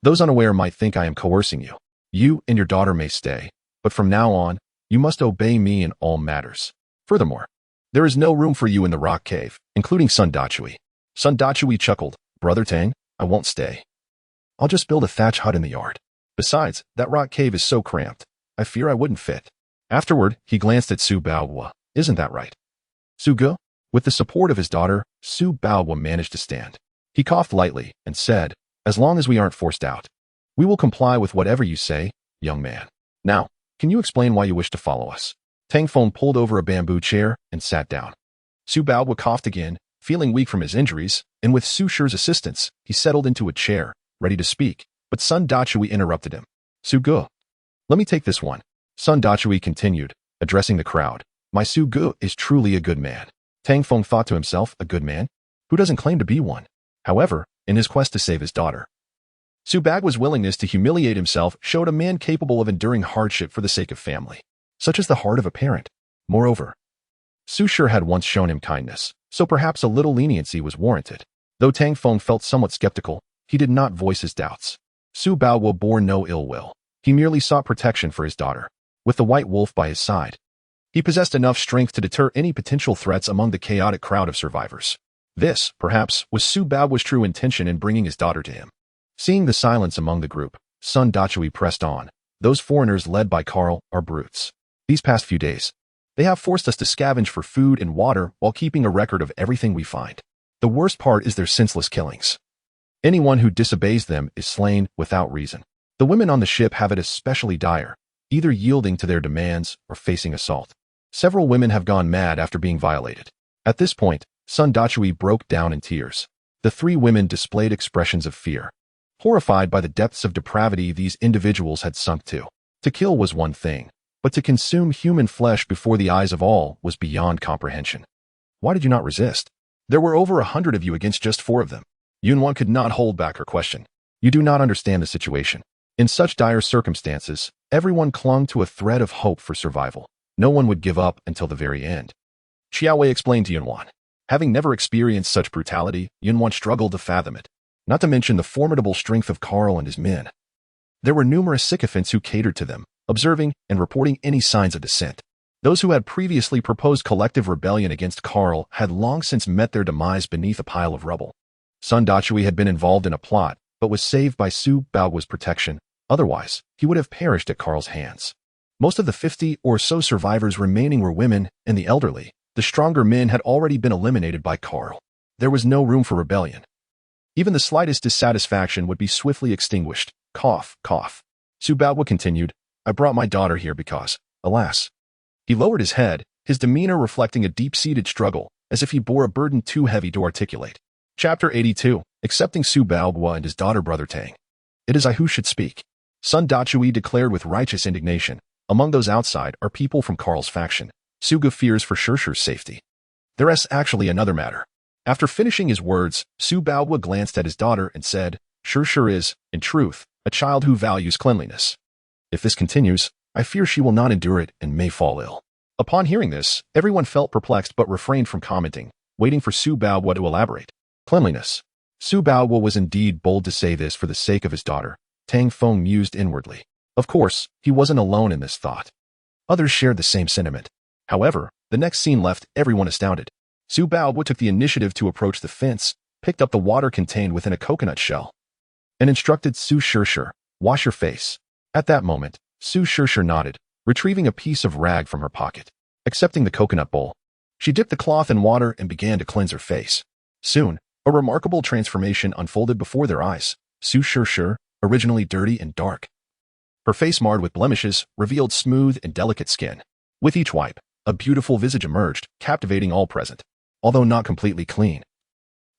Those unaware might think I am coercing you. You and your daughter may stay, but from now on, you must obey me in all matters. Furthermore, there is no room for you in the rock cave, including Sun Dachui." Sun Dachui chuckled, "Brother Tang, I won't stay. I'll just build a thatch hut in the yard. Besides, that rock cave is so cramped, I fear I wouldn't fit." Afterward, he glanced at Su Baowu. "Isn't that right, Su Gu?" With the support of his daughter, Su Baowu managed to stand. He coughed lightly and said, "As long as we aren't forced out, we will comply with whatever you say, young man. Now, can you explain why you wish to follow us?" Tang Feng pulled over a bamboo chair and sat down. Su Baowu coughed again, feeling weak from his injuries, and with Su Shi's assistance, he settled into a chair, ready to speak, but Sun Dachui interrupted him. "Su Gu, let me take this one." Sun Dachui continued, addressing the crowd. "My Su Gu is truly a good man." Tang Feng thought to himself, a good man? Who doesn't claim to be one? However, in his quest to save his daughter, Su Baowu's willingness to humiliate himself showed a man capable of enduring hardship for the sake of family. Such is the heart of a parent. Moreover, Su Shi had once shown him kindness, so perhaps a little leniency was warranted. Though Tang Feng felt somewhat skeptical, he did not voice his doubts. Su Baowu bore no ill will. He merely sought protection for his daughter. With the white wolf by his side, he possessed enough strength to deter any potential threats among the chaotic crowd of survivors. This, perhaps, was Su Baowu's true intention in bringing his daughter to him. Seeing the silence among the group, Sun Dachui pressed on. "Those foreigners led by Carl are brutes. These past few days, they have forced us to scavenge for food and water while keeping a record of everything we find. The worst part is their senseless killings. Anyone who disobeys them is slain without reason. The women on the ship have it especially dire, either yielding to their demands or facing assault. Several women have gone mad after being violated." At this point, Sun Dachui broke down in tears. The three women displayed expressions of fear, horrified by the depths of depravity these individuals had sunk to. To kill was one thing, but to consume human flesh before the eyes of all was beyond comprehension. "Why did you not resist? There were over 100 of you against just 4 of them." Yunwan could not hold back her question. "You do not understand the situation. In such dire circumstances, everyone clung to a thread of hope for survival. No one would give up until the very end." Xiaowei explained to Yunwan. Having never experienced such brutality, Yunwan struggled to fathom it, not to mention the formidable strength of Carl and his men. There were numerous sycophants who catered to them, observing and reporting any signs of dissent. Those who had previously proposed collective rebellion against Carl had long since met their demise beneath a pile of rubble. Sun Dachui had been involved in a plot, but was saved by Su Baowu's protection. Otherwise, he would have perished at Carl's hands. Most of the 50 or so survivors remaining were women and the elderly. The stronger men had already been eliminated by Carl. There was no room for rebellion. Even the slightest dissatisfaction would be swiftly extinguished. Cough, cough. Su Baowu continued, "I brought my daughter here because, alas." He lowered his head, his demeanor reflecting a deep-seated struggle, as if he bore a burden too heavy to articulate. Chapter 82, Accepting Su Baowu and his daughter Brother Tang. It is I who should speak. Sun Dachui declared with righteous indignation. Among those outside are people from Karl's faction. Suga fears for Shirshir's safety. There is actually another matter. After finishing his words, Su Baohua glanced at his daughter and said, Shirshir is, in truth, a child who values cleanliness. If this continues, I fear she will not endure it and may fall ill. Upon hearing this, everyone felt perplexed but refrained from commenting, waiting for Su Baohua to elaborate. Cleanliness. Su Baohua was indeed bold to say this for the sake of his daughter. Tang Feng mused inwardly. Of course, he wasn't alone in this thought. Others shared the same sentiment. However, the next scene left everyone astounded. Su Baohua took the initiative to approach the fence, picked up the water contained within a coconut shell, and instructed Su Shirshir, wash your face. At that moment, Su Shirshir nodded, retrieving a piece of rag from her pocket. Accepting the coconut bowl, she dipped the cloth in water and began to cleanse her face. Soon, a remarkable transformation unfolded before their eyes. Su Shirshir, originally dirty and dark, her face marred with blemishes, revealed smooth and delicate skin. With each wipe, a beautiful visage emerged, captivating all present, although not completely clean.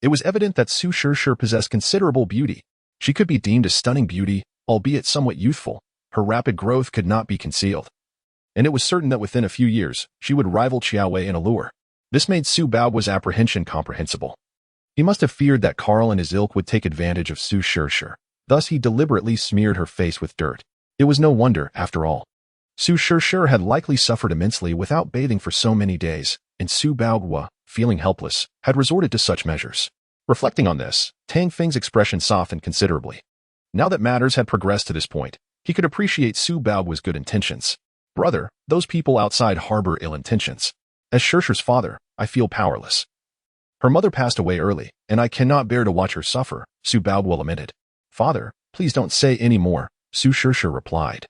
It was evident that Su Shirshir possessed considerable beauty. She could be deemed a stunning beauty, albeit somewhat youthful. Her rapid growth could not be concealed, and it was certain that within a few years, she would rival Qiaowei in allure. This made Su Baohua's apprehension comprehensible. He must have feared that Karl and his ilk would take advantage of Su Shirshir. Thus he deliberately smeared her face with dirt. It was no wonder, after all. Su Shirshir had likely suffered immensely without bathing for so many days, and Su Baohua, feeling helpless, had resorted to such measures. Reflecting on this, Tang Feng's expression softened considerably. Now that matters had progressed to this point, he could appreciate Su Baohua's good intentions. Brother, those people outside harbor ill intentions. As Shirshir's father, I feel powerless. Her mother passed away early, and I cannot bear to watch her suffer, Su Baohua lamented. Father, please don't say any more, Su Shirshir replied,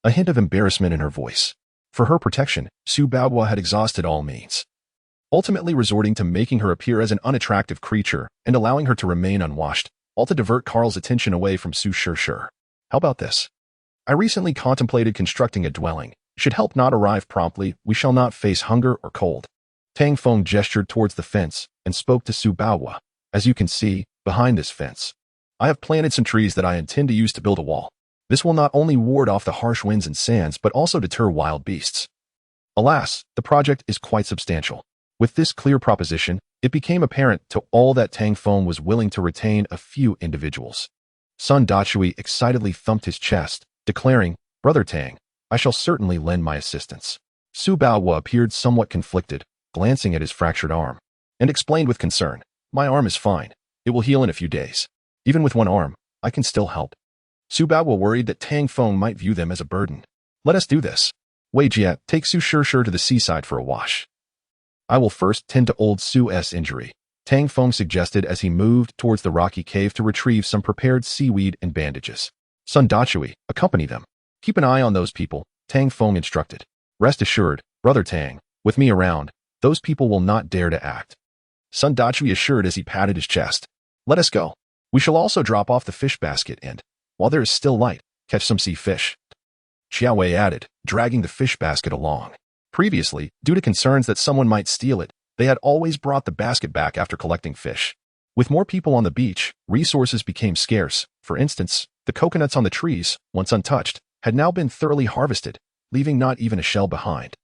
a hint of embarrassment in her voice. For her protection, Su Baohua had exhausted all means, ultimately resorting to making her appear as an unattractive creature and allowing her to remain unwashed, all to divert Karl's attention away from Su Shirshir. How about this? I recently contemplated constructing a dwelling. Should help not arrive promptly, we shall not face hunger or cold. Tang Feng gestured towards the fence and spoke to Su Baohua. As you can see, behind this fence, I have planted some trees that I intend to use to build a wall. This will not only ward off the harsh winds and sands, but also deter wild beasts. Alas, the project is quite substantial. With this clear proposition, it became apparent to all that Tang Feng was willing to retain a few individuals. Sun Dachui excitedly thumped his chest, declaring, Brother Tang, I shall certainly lend my assistance. Su Baohua appeared somewhat conflicted, glancing at his fractured arm, and explained with concern, My arm is fine. It will heal in a few days. Even with one arm, I can still help. Su Baohua worried that Tang Feng might view them as a burden. Let us do this. Wei Jie, take Su Shirshir to the seaside for a wash. I will first tend to old Su's injury, Tang Feng suggested as he moved towards the rocky cave to retrieve some prepared seaweed and bandages. Sun Dachui, accompany them. Keep an eye on those people, Tang Feng instructed. Rest assured, Brother Tang, with me around, those people will not dare to act. Sun Dachui assured as he patted his chest. Let us go. We shall also drop off the fish basket and, while there is still light, catch some sea fish. Qiaowei added, dragging the fish basket along. Previously, due to concerns that someone might steal it, they had always brought the basket back after collecting fish. With more people on the beach, resources became scarce. For instance, the coconuts on the trees, once untouched, had now been thoroughly harvested, leaving not even a shell behind.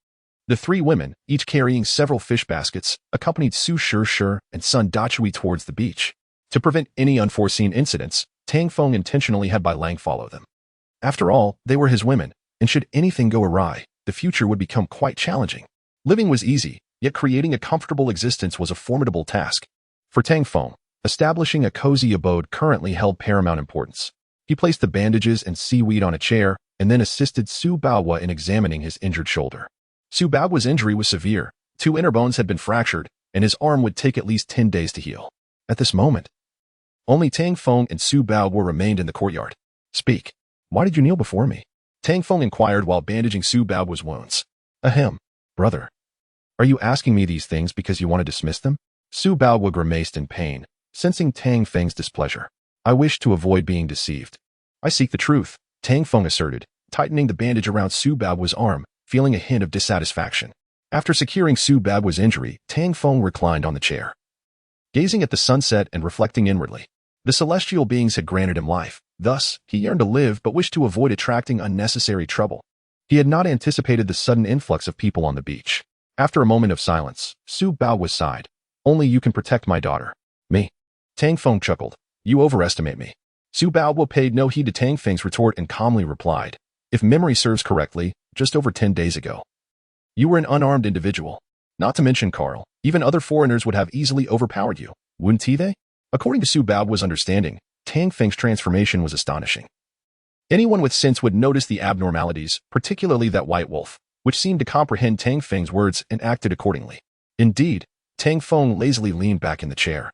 The three women, each carrying several fish baskets, accompanied Su Shirshir and Sun Dachui towards the beach. To prevent any unforeseen incidents, Tang Feng intentionally had Bai Lang follow them. After all, they were his women, and should anything go awry, the future would become quite challenging. Living was easy, yet creating a comfortable existence was a formidable task. For Tang Feng, establishing a cozy abode currently held paramount importance. He placed the bandages and seaweed on a chair, and then assisted Su Baohua in examining his injured shoulder. Su Baohua's injury was severe. 2 inner bones had been fractured, and his arm would take at least 10 days to heal. At this moment, only Tang Feng and Su Baohua remained in the courtyard. Speak. Why did you kneel before me? Tang Feng inquired while bandaging Su Baohua's wounds. Ahem, brother. Are you asking me these things because you want to dismiss them? Su Baohua grimaced in pain, sensing Tang Feng's displeasure. I wish to avoid being deceived. I seek the truth, Tang Feng asserted, tightening the bandage around Su Baohua's arm, feeling a hint of dissatisfaction. After securing Su Baohua's injury, Tang Feng reclined on the chair, gazing at the sunset and reflecting inwardly. The celestial beings had granted him life, Thus, he yearned to live but wished to avoid attracting unnecessary trouble. He had not anticipated the sudden influx of people on the beach. After a moment of silence, Su Bao sighed. Only you can protect my daughter. Me. Tang Feng chuckled. You overestimate me. Su Bao paid no heed to Tang Feng's retort and calmly replied, if memory serves correctly, just over 10 days ago. You were an unarmed individual. Not to mention Carl, even other foreigners would have easily overpowered you, wouldn't they? According to Su Bao's understanding, Tang Feng's transformation was astonishing. Anyone with sense would notice the abnormalities, particularly that white wolf, which seemed to comprehend Tang Feng's words and acted accordingly. Indeed, Tang Feng lazily leaned back in the chair.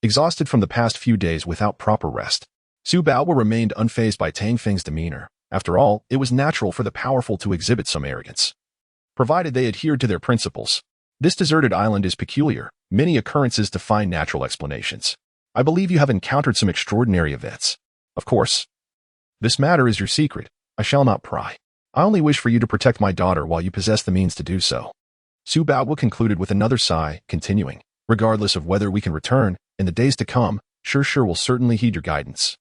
Exhausted from the past few days without proper rest, Su Bao remained unfazed by Tang Feng's demeanor. After all, it was natural for the powerful to exhibit some arrogance, provided they adhered to their principles. This deserted island is peculiar. Many occurrences defy natural explanations. I believe you have encountered some extraordinary events. Of course, this matter is your secret. I shall not pry. I only wish for you to protect my daughter while you possess the means to do so. Su Bao concluded with another sigh, continuing, regardless of whether we can return, in the days to come, Sure will certainly heed your guidance.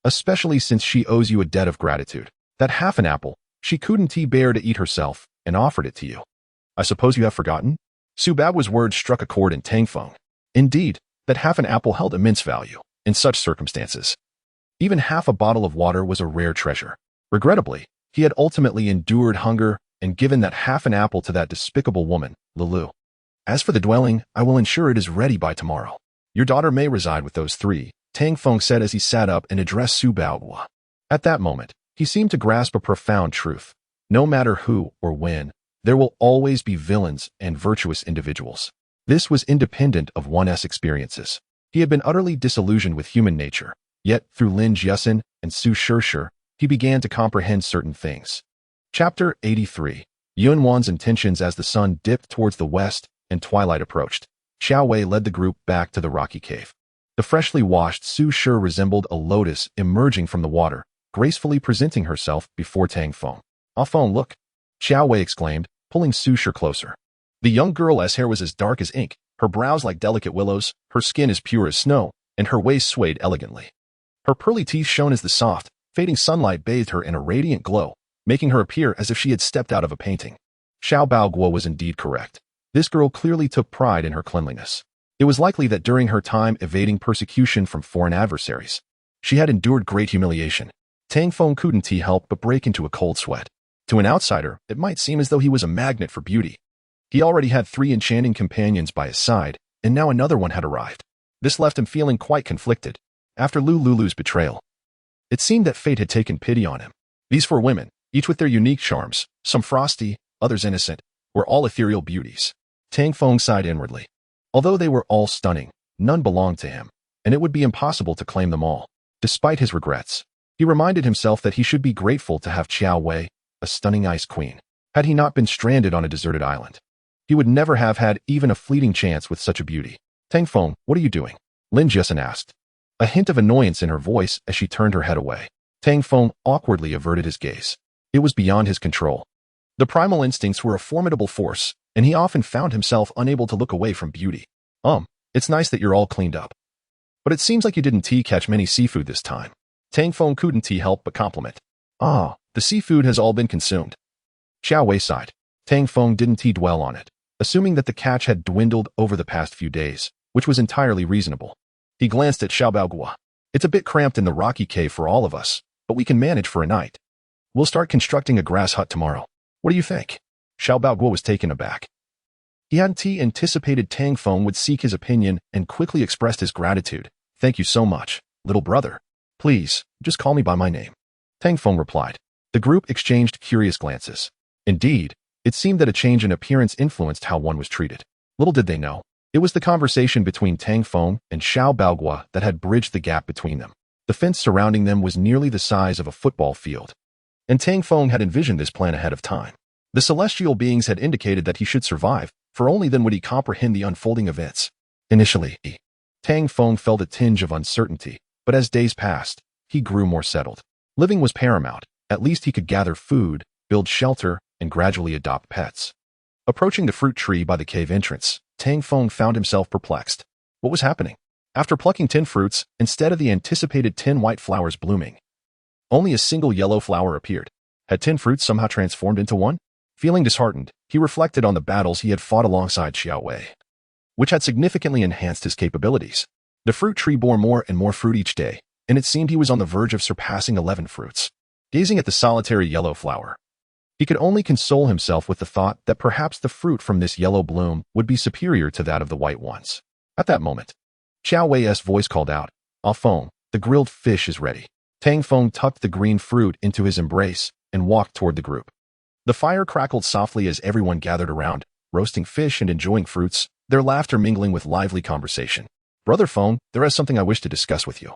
Especially since she owes you a debt of gratitude. That half an apple, she couldn't bear to eat herself, and offered it to you. I suppose you have forgotten? Su Bao's words struck a chord in Tang Feng. Indeed, that half an apple held immense value, in such circumstances. Even half a bottle of water was a rare treasure. Regrettably, he had ultimately endured hunger and given that half an apple to that despicable woman, Lulu. As for the dwelling, I will ensure it is ready by tomorrow. Your daughter may reside with those three, Tang Feng said as he sat up and addressed Su Bao. At that moment, he seemed to grasp a profound truth. No matter who or when, there will always be villains and virtuous individuals. This was independent of one's experiences. He had been utterly disillusioned with human nature, yet through Lin Jiasin and Su Shishir, he began to comprehend certain things. Chapter 83. Yun Wan's intentions. As the sun dipped towards the west and twilight approached, Xiao Wei led the group back to the rocky cave. The freshly washed Su Shi resembled a lotus emerging from the water, gracefully presenting herself before Tang Feng. "Ah Feng, look!" Xiao Wei exclaimed, pulling Su Shi closer. The young girl's hair was as dark as ink, her brows like delicate willows, her skin as pure as snow, and her waist swayed elegantly. Her pearly teeth shone as the soft, fading sunlight bathed her in a radiant glow, making her appear as if she had stepped out of a painting. Xiao Baoguo was indeed correct. This girl clearly took pride in her cleanliness. It was likely that during her time evading persecution from foreign adversaries, she had endured great humiliation. Tang Feng couldn't help but break into a cold sweat. To an outsider, it might seem as though he was a magnet for beauty. He already had 3 enchanting companions by his side, and now another one had arrived. This left him feeling quite conflicted. After Lulu's betrayal, it seemed that fate had taken pity on him. These 4 women, each with their unique charms, some frosty, others innocent, were all ethereal beauties. Tang Feng sighed inwardly. Although they were all stunning, none belonged to him, and it would be impossible to claim them all. Despite his regrets, he reminded himself that he should be grateful to have Xiao Wei, a stunning ice queen. Had he not been stranded on a deserted island, he would never have had even a fleeting chance with such a beauty. "Tang Feng, what are you doing?" Lin Jiasin asked, a hint of annoyance in her voice as she turned her head away. Tang Feng awkwardly averted his gaze. It was beyond his control. The primal instincts were a formidable force, and he often found himself unable to look away from beauty. It's nice that you're all cleaned up. But it seems like you didn't catch many seafood this time." Tang Feng couldn't help but compliment. "The seafood has all been consumed." Xiao Wei sighed. Tang Feng didn't dwell on it, assuming that the catch had dwindled over the past few days, which was entirely reasonable. He glanced at Xiao Baogua. "It's a bit cramped in the rocky cave for all of us, but we can manage for a night. We'll start constructing a grass hut tomorrow. What do you think?" Xiao Baogua was taken aback. He hadn't anticipated Tang Feng would seek his opinion and quickly expressed his gratitude. "Thank you so much, little brother. Please, just call me by my name." Tang Feng replied. The group exchanged curious glances. Indeed, it seemed that a change in appearance influenced how one was treated. Little did they know, it was the conversation between Tang Feng and Xiao Baogua that had bridged the gap between them. The fence surrounding them was nearly the size of a football field, and Tang Feng had envisioned this plan ahead of time. The celestial beings had indicated that he should survive, for only then would he comprehend the unfolding events. Initially, Tang Feng felt a tinge of uncertainty, but as days passed, he grew more settled. Living was paramount. At least he could gather food, build shelter, and gradually adopt pets. Approaching the fruit tree by the cave entrance, Tang Feng found himself perplexed. What was happening? After plucking 10 fruits, instead of the anticipated 10 white flowers blooming, only a single yellow flower appeared. Had 10 fruits somehow transformed into one? Feeling disheartened, he reflected on the battles he had fought alongside Xiao Wei, which had significantly enhanced his capabilities. The fruit tree bore more and more fruit each day, and it seemed he was on the verge of surpassing 11 fruits. Gazing at the solitary yellow flower, he could only console himself with the thought that perhaps the fruit from this yellow bloom would be superior to that of the white ones. At that moment, Xiao Wei's voice called out, "Ah Feng, the grilled fish is ready." Tang Feng tucked the green fruit into his embrace and walked toward the group. The fire crackled softly as everyone gathered around, roasting fish and enjoying fruits, their laughter mingling with lively conversation. "Brother Feng, there is something I wish to discuss with you,"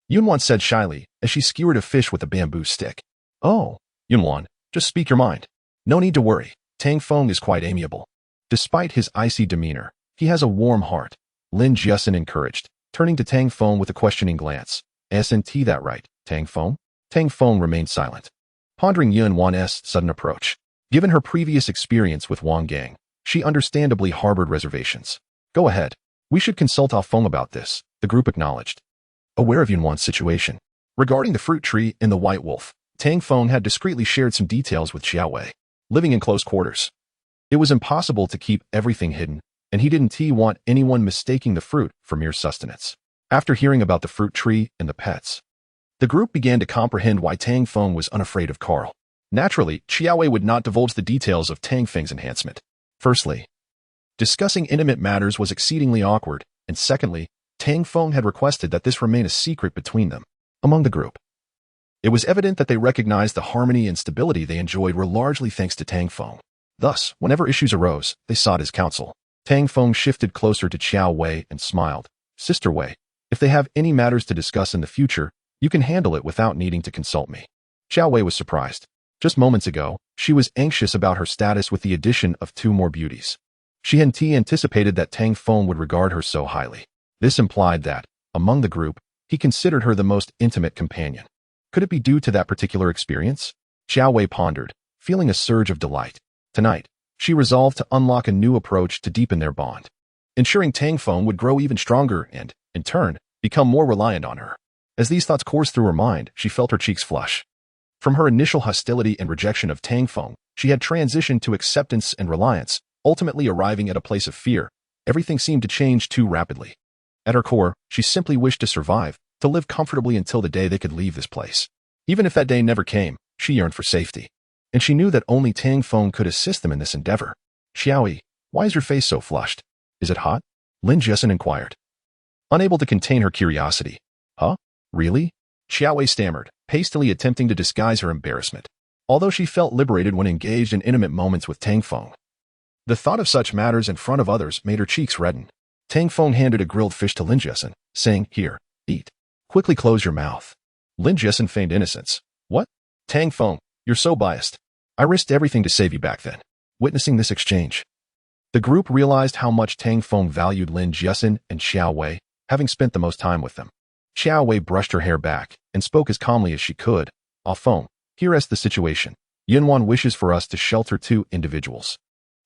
Yunwan said shyly as she skewered a fish with a bamboo stick. "Oh, Yunwan, just speak your mind. No need to worry. Tang Feng is quite amiable. Despite his icy demeanor, he has a warm heart," Lin Jiasen encouraged, turning to Tang Feng with a questioning glance. "Isn't that right, Tang Feng?" Tang Feng remained silent, pondering Yunwan's sudden approach. Given her previous experience with Wang Gang, she understandably harbored reservations. "Go ahead. We should consult Ah Feng about this," the group acknowledged, aware of Yunwan's situation. Regarding the fruit tree and the white wolf, Tang Feng had discreetly shared some details with Xiao Wei. Living in close quarters, it was impossible to keep everything hidden, and he didn't want anyone mistaking the fruit for mere sustenance. After hearing about the fruit tree and the pets, the group began to comprehend why Tang Feng was unafraid of Carl. Naturally, Xiao Wei would not divulge the details of Tang Feng's enhancement. Firstly, discussing intimate matters was exceedingly awkward, and secondly, Tang Feng had requested that this remain a secret between them. Among the group, it was evident that they recognized the harmony and stability they enjoyed were largely thanks to Tang Feng. Thus, whenever issues arose, they sought his counsel. Tang Feng shifted closer to Xiao Wei and smiled. "Sister Wei, if they have any matters to discuss in the future, you can handle it without needing to consult me." Xiao Wei was surprised. Just moments ago, she was anxious about her status with the addition of 2 more beauties. She hadn't anticipated that Tang Feng would regard her so highly. This implied that, among the group, he considered her the most intimate companion. Could it be due to that particular experience? Xiao Wei pondered, feeling a surge of delight. Tonight, she resolved to unlock a new approach to deepen their bond, ensuring Tang Feng would grow even stronger and, in turn, become more reliant on her. As these thoughts coursed through her mind, she felt her cheeks flush. From her initial hostility and rejection of Tang Feng, she had transitioned to acceptance and reliance, ultimately arriving at a place of fear. Everything seemed to change too rapidly. At her core, she simply wished to survive, to live comfortably until the day they could leave this place. Even if that day never came, she yearned for safety. And she knew that only Tang Feng could assist them in this endeavor. "Xiaoyi, why is your face so flushed? Is it hot?" Lin Jiasen inquired, unable to contain her curiosity. "Huh? Really?" Xiaowei stammered, hastily attempting to disguise her embarrassment. Although she felt liberated when engaged in intimate moments with Tang Feng, the thought of such matters in front of others made her cheeks redden. Tang Feng handed a grilled fish to Lin Jiasen, saying, "Here, eat. Quickly close your mouth." Lin Jiasen feigned innocence. "What? Tang Feng, you're so biased. I risked everything to save you back then." Witnessing this exchange, the group realized how much Tang Feng valued Lin Jiasen and Xiao Wei, having spent the most time with them. Xiao Wei brushed her hair back and spoke as calmly as she could. "Ah Feng, here is the situation. Yunwan wishes for us to shelter 2 individuals."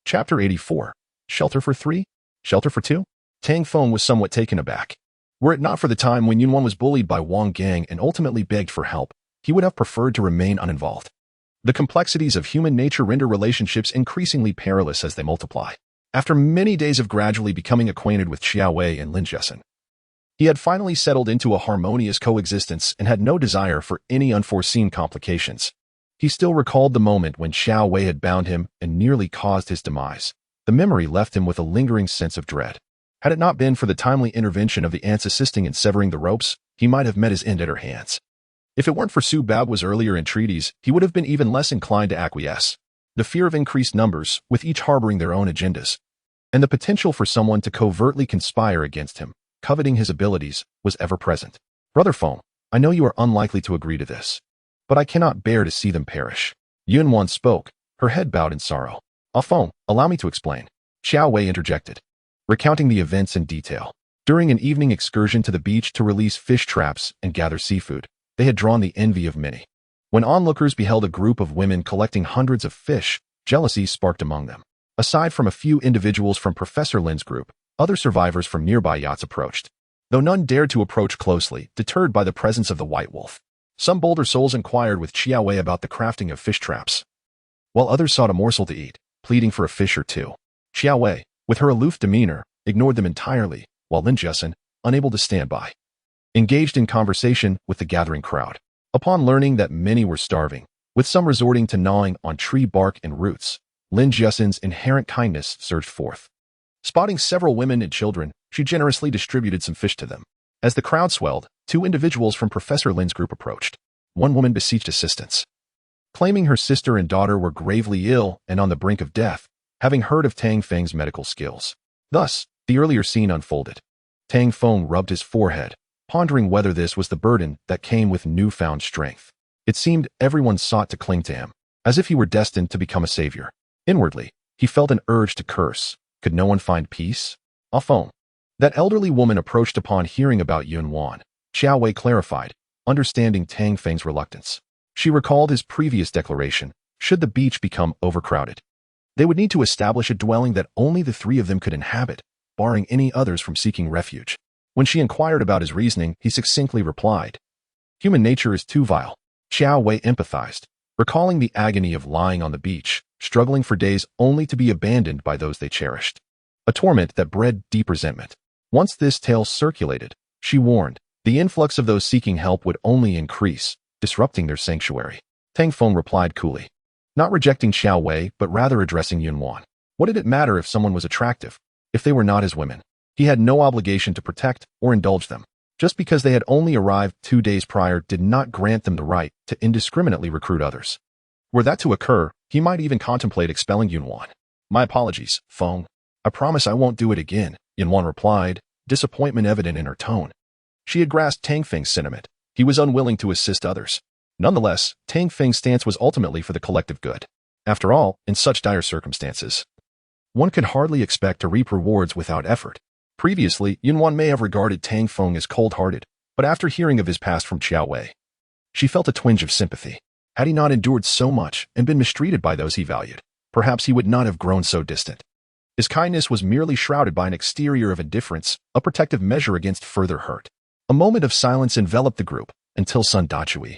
Chapter 84. Shelter for 3? Shelter for 2? Tang Feng was somewhat taken aback. Were it not for the time when Yunwan was bullied by Wang Gang and ultimately begged for help, he would have preferred to remain uninvolved. The complexities of human nature render relationships increasingly perilous as they multiply. After many days of gradually becoming acquainted with Xiao Wei and Lin Jiasen, he had finally settled into a harmonious coexistence and had no desire for any unforeseen complications. He still recalled the moment when Xiao Wei had bound him and nearly caused his demise. The memory left him with a lingering sense of dread. Had it not been for the timely intervention of the ants assisting in severing the ropes, he might have met his end at her hands. If it weren't for Su Bao's earlier entreaties, he would have been even less inclined to acquiesce. The fear of increased numbers, with each harboring their own agendas, and the potential for someone to covertly conspire against him, coveting his abilities, was ever present. "Brother Feng, I know you are unlikely to agree to this, but I cannot bear to see them perish." Yunwan spoke, her head bowed in sorrow. "Ah Feng, allow me to explain." Xiao Wei interjected, recounting the events in detail. During an evening excursion to the beach to release fish traps and gather seafood, they had drawn the envy of many. When onlookers beheld a group of women collecting hundreds of fish, jealousy sparked among them. Aside from a few individuals from Professor Lin's group, other survivors from nearby yachts approached. though none dared to approach closely, deterred by the presence of the white wolf. Some bolder souls inquired with Qiao Wei about the crafting of fish traps, while others sought a morsel to eat, pleading for a fish or two. Qiao Wei, with her aloof demeanor, ignored them entirely, while Lin Jiasen, unable to stand by, engaged in conversation with the gathering crowd. Upon learning that many were starving, with some resorting to gnawing on tree bark and roots, Lin Jiasen's inherent kindness surged forth. Spotting several women and children, she generously distributed some fish to them. As the crowd swelled, two individuals from Professor Lin's group approached. One woman beseeched assistance, claiming her sister and daughter were gravely ill and on the brink of death, having heard of Tang Feng's medical skills. Thus, the earlier scene unfolded. Tang Feng rubbed his forehead, pondering whether this was the burden that came with newfound strength. It seemed everyone sought to cling to him, as if he were destined to become a savior. Inwardly, he felt an urge to curse. Could no one find peace? Feng. That elderly woman approached upon hearing about Yun Wan. Qiao Wei clarified, understanding Tang Feng's reluctance. She recalled his previous declaration, should the beach become overcrowded, they would need to establish a dwelling that only the three of them could inhabit, barring any others from seeking refuge. When she inquired about his reasoning, he succinctly replied, human nature is too vile. Qiao Wei empathized, recalling the agony of lying on the beach, struggling for days only to be abandoned by those they cherished. A torment that bred deep resentment. Once this tale circulated, she warned, the influx of those seeking help would only increase, disrupting their sanctuary. Tang Feng replied coolly, not rejecting Qiao Wei but rather addressing Yun Wan. What did it matter if someone was attractive, if they were not his women? He had no obligation to protect or indulge them. Just because they had only arrived 2 days prior did not grant them the right to indiscriminately recruit others. Were that to occur, he might even contemplate expelling Yun Wan. My apologies, Feng. I promise I won't do it again, Yun Wan replied, disappointment evident in her tone. She had grasped Tang Feng's sentiment. He was unwilling to assist others. Nonetheless, Tang Feng's stance was ultimately for the collective good. After all, in such dire circumstances, one could hardly expect to reap rewards without effort. Previously, Yun Wan may have regarded Tang Feng as cold-hearted, but after hearing of his past from Qiao Wei, she felt a twinge of sympathy. Had he not endured so much and been mistreated by those he valued, perhaps he would not have grown so distant. His kindness was merely shrouded by an exterior of indifference, a protective measure against further hurt. A moment of silence enveloped the group, until Sun Dachui,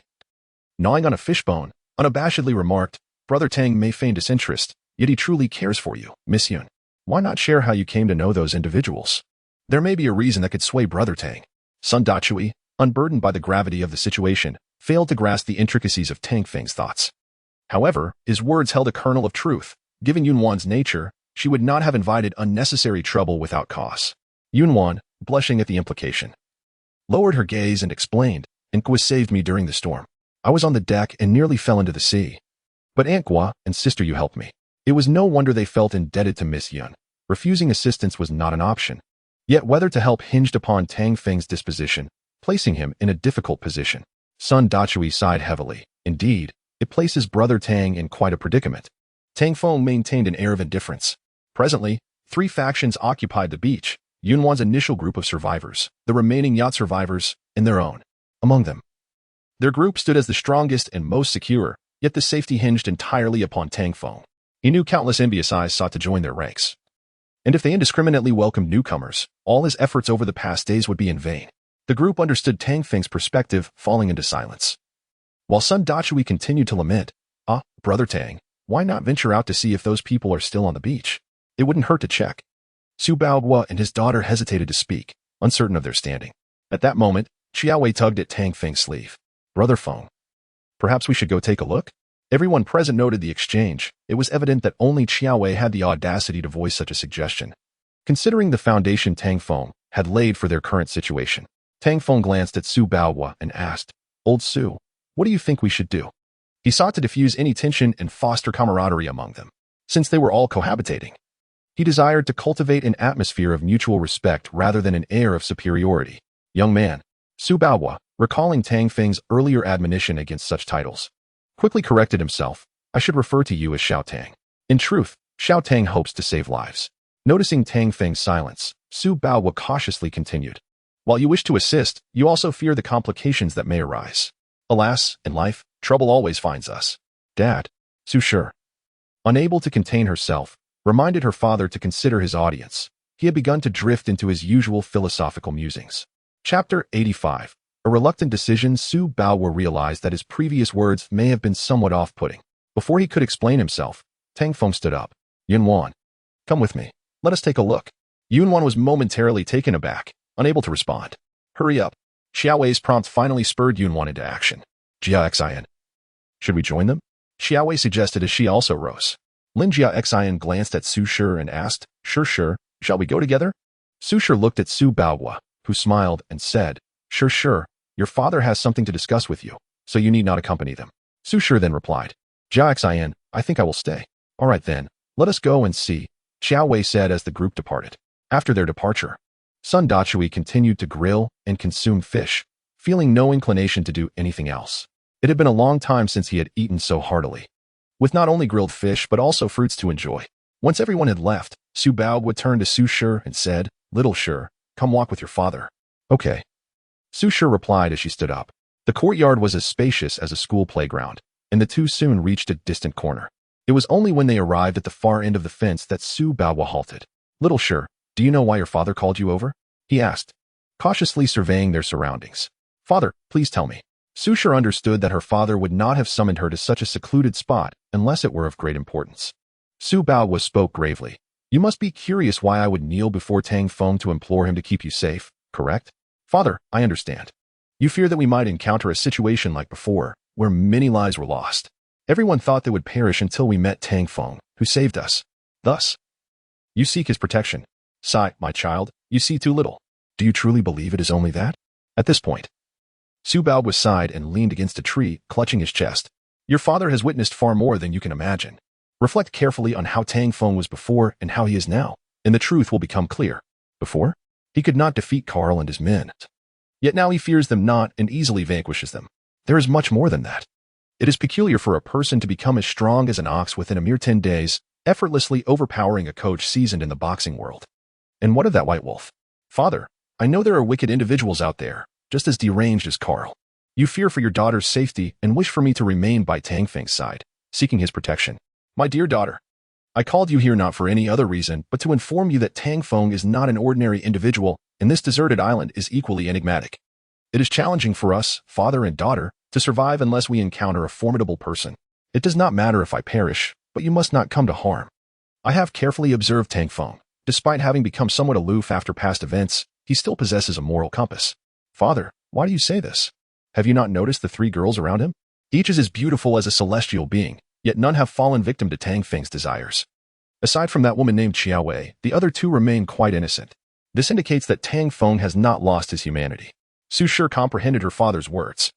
gnawing on a fishbone, unabashedly remarked, Brother Tang may feign disinterest, yet he truly cares for you, Miss Yun. Why not share how you came to know those individuals? There may be a reason that could sway Brother Tang. Sun Dachui, unburdened by the gravity of the situation, failed to grasp the intricacies of Tang Feng's thoughts. However, his words held a kernel of truth. Given Yun Wan's nature, she would not have invited unnecessary trouble without cause. Yun Wan, blushing at the implication, lowered her gaze and explained, Nkwa saved me during the storm. I was on the deck and nearly fell into the sea. But Nkwa and sister you helped me. It was no wonder they felt indebted to Miss Yun. Refusing assistance was not an option. Yet whether to help hinged upon Tang Feng's disposition, placing him in a difficult position. Sun Dachui sighed heavily. Indeed, it places Brother Tang in quite a predicament. Tang Feng maintained an air of indifference. Presently, 3 factions occupied the beach, Yun Wan's initial group of survivors, the remaining yacht survivors, and their own. Among them, their group stood as the strongest and most secure, yet the safety hinged entirely upon Tang Feng. He knew countless envious eyes sought to join their ranks. And if they indiscriminately welcomed newcomers, all his efforts over the past days would be in vain. The group understood Tang Feng's perspective, falling into silence. While Sun Dachui continued to lament, Brother Tang, why not venture out to see if those people are still on the beach? It wouldn't hurt to check. Su Baohua and his daughter hesitated to speak, uncertain of their standing. At that moment, Qiao Wei tugged at Tang Feng's sleeve. Brother Feng, perhaps we should go take a look? Everyone present noted the exchange. It was evident that only Qiao Wei had the audacity to voice such a suggestion. Considering the foundation Tang Feng had laid for their current situation, Tang Feng glanced at Su Baohua and asked, Old Su, what do you think we should do? He sought to diffuse any tension and foster camaraderie among them, since they were all cohabitating. He desired to cultivate an atmosphere of mutual respect rather than an air of superiority. Young man, Su Baohua, recalling Tang Feng's earlier admonition against such titles, quickly corrected himself. I should refer to you as Xiao Tang. In truth, Xiao Tang hopes to save lives. Noticing Tang Feng's silence, Su Baohua cautiously continued. While you wish to assist, you also fear the complications that may arise. Alas, in life, trouble always finds us. Dad, Su Shi, unable to contain herself, reminded her father to consider his audience. He had begun to drift into his usual philosophical musings. Chapter 85. A reluctant decision. Su Baowu realized that his previous words may have been somewhat off-putting. Before he could explain himself, Tang Feng stood up. Yunwan, come with me. Let us take a look. Yunwan was momentarily taken aback, unable to respond. Hurry up. Xiaowei's prompt finally spurred Yunwan into action. Jia Xian. Should we join them? Xiaowei suggested as she also rose. Lin Jia Xian glanced at Su Shi and asked, Sure, shall we go together? Su Shi looked at Su Baowu, who smiled and said, Sure, your father has something to discuss with you, so you need not accompany them. Su Shi then replied, Jia Xian, I think I will stay. All right then, let us go and see, Xiaowei said as the group departed. After their departure, Sun Dachui continued to grill and consume fish, feeling no inclination to do anything else. It had been a long time since he had eaten so heartily, with not only grilled fish but also fruits to enjoy. Once everyone had left, Su Bao would turn to Su Shi and said, Little Shi, come walk with your father. Okay. Su Shi replied as she stood up. The courtyard was as spacious as a school playground, and the two soon reached a distant corner. It was only when they arrived at the far end of the fence that Su Bao halted. Little Shi, do you know why your father called you over? He asked, cautiously surveying their surroundings. Father, please tell me. Su Shi understood that her father would not have summoned her to such a secluded spot unless it were of great importance. Su Bao spoke gravely. You must be curious why I would kneel before Tang Feng to implore him to keep you safe, correct? Father, I understand. You fear that we might encounter a situation like before, where many lives were lost. Everyone thought they would perish until we met Tang Feng, who saved us. Thus, you seek his protection. Sai, my child, you see too little. Do you truly believe it is only that? At this point, Su Bao sighed and leaned against a tree, clutching his chest. Your father has witnessed far more than you can imagine. Reflect carefully on how Tang Feng was before and how he is now, and the truth will become clear. Before, he could not defeat Carl and his men. Yet now he fears them not and easily vanquishes them. There is much more than that. It is peculiar for a person to become as strong as an ox within a mere 10 days, effortlessly overpowering a coach seasoned in the boxing world. And what of that white wolf? Father, I know there are wicked individuals out there, just as deranged as Carl. You fear for your daughter's safety and wish for me to remain by Tang Feng's side, seeking his protection. My dear daughter, I called you here not for any other reason but to inform you that Tang Feng is not an ordinary individual, and this deserted island is equally enigmatic. It is challenging for us, father and daughter, to survive unless we encounter a formidable person. It does not matter if I perish, but you must not come to harm. I have carefully observed Tang Feng. Despite having become somewhat aloof after past events, he still possesses a moral compass. Father, why do you say this? Have you not noticed the 3 girls around him? Each is as beautiful as a celestial being, yet none have fallen victim to Tang Feng's desires. Aside from that woman named Xiaowei, the other 2 remain quite innocent. This indicates that Tang Feng has not lost his humanity. Su Shi comprehended her father's words.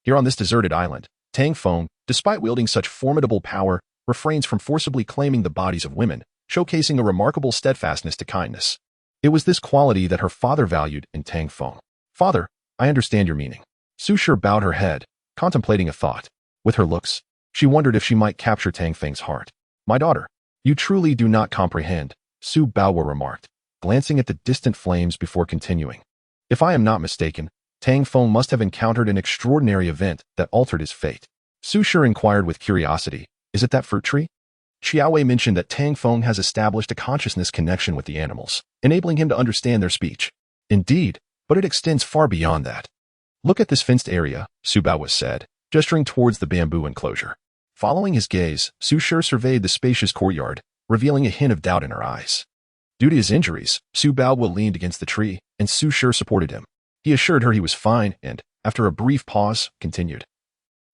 Here on this deserted island, Tang Feng, despite wielding such formidable power, refrains from forcibly claiming the bodies of women, showcasing a remarkable steadfastness to kindness. It was this quality that her father valued in Tang Feng. Father, I understand your meaning. Su Shi bowed her head, contemplating a thought. With her looks, she wondered if she might capture Tang Feng's heart. My daughter, you truly do not comprehend, Su Bao remarked, glancing at the distant flames before continuing. If I am not mistaken, Tang Feng must have encountered an extraordinary event that altered his fate. Su Shi inquired with curiosity, is it that fruit tree? Xiaowei mentioned that Tang Feng has established a consciousness connection with the animals, enabling him to understand their speech. Indeed, but it extends far beyond that. Look at this fenced area, Su Bao said, gesturing towards the bamboo enclosure. Following his gaze, Su Shi surveyed the spacious courtyard, revealing a hint of doubt in her eyes. Due to his injuries, Su Bao leaned against the tree, and Su Shi supported him. He assured her he was fine and, after a brief pause, continued.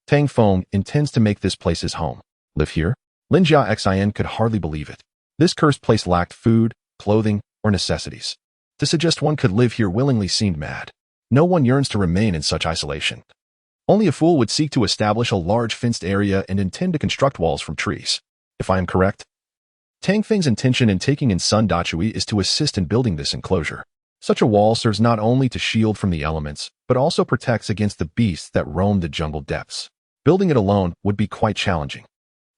Tang Feng intends to make this place his home. Live here? Lin Jia Xian could hardly believe it. This cursed place lacked food, clothing, or necessities. To suggest one could live here willingly seemed mad. No one yearns to remain in such isolation. Only a fool would seek to establish a large fenced area and intend to construct walls from trees. If I am correct, Tang Feng's intention in taking in Sun Dachui is to assist in building this enclosure. Such a wall serves not only to shield from the elements, but also protects against the beasts that roam the jungle depths. Building it alone would be quite challenging.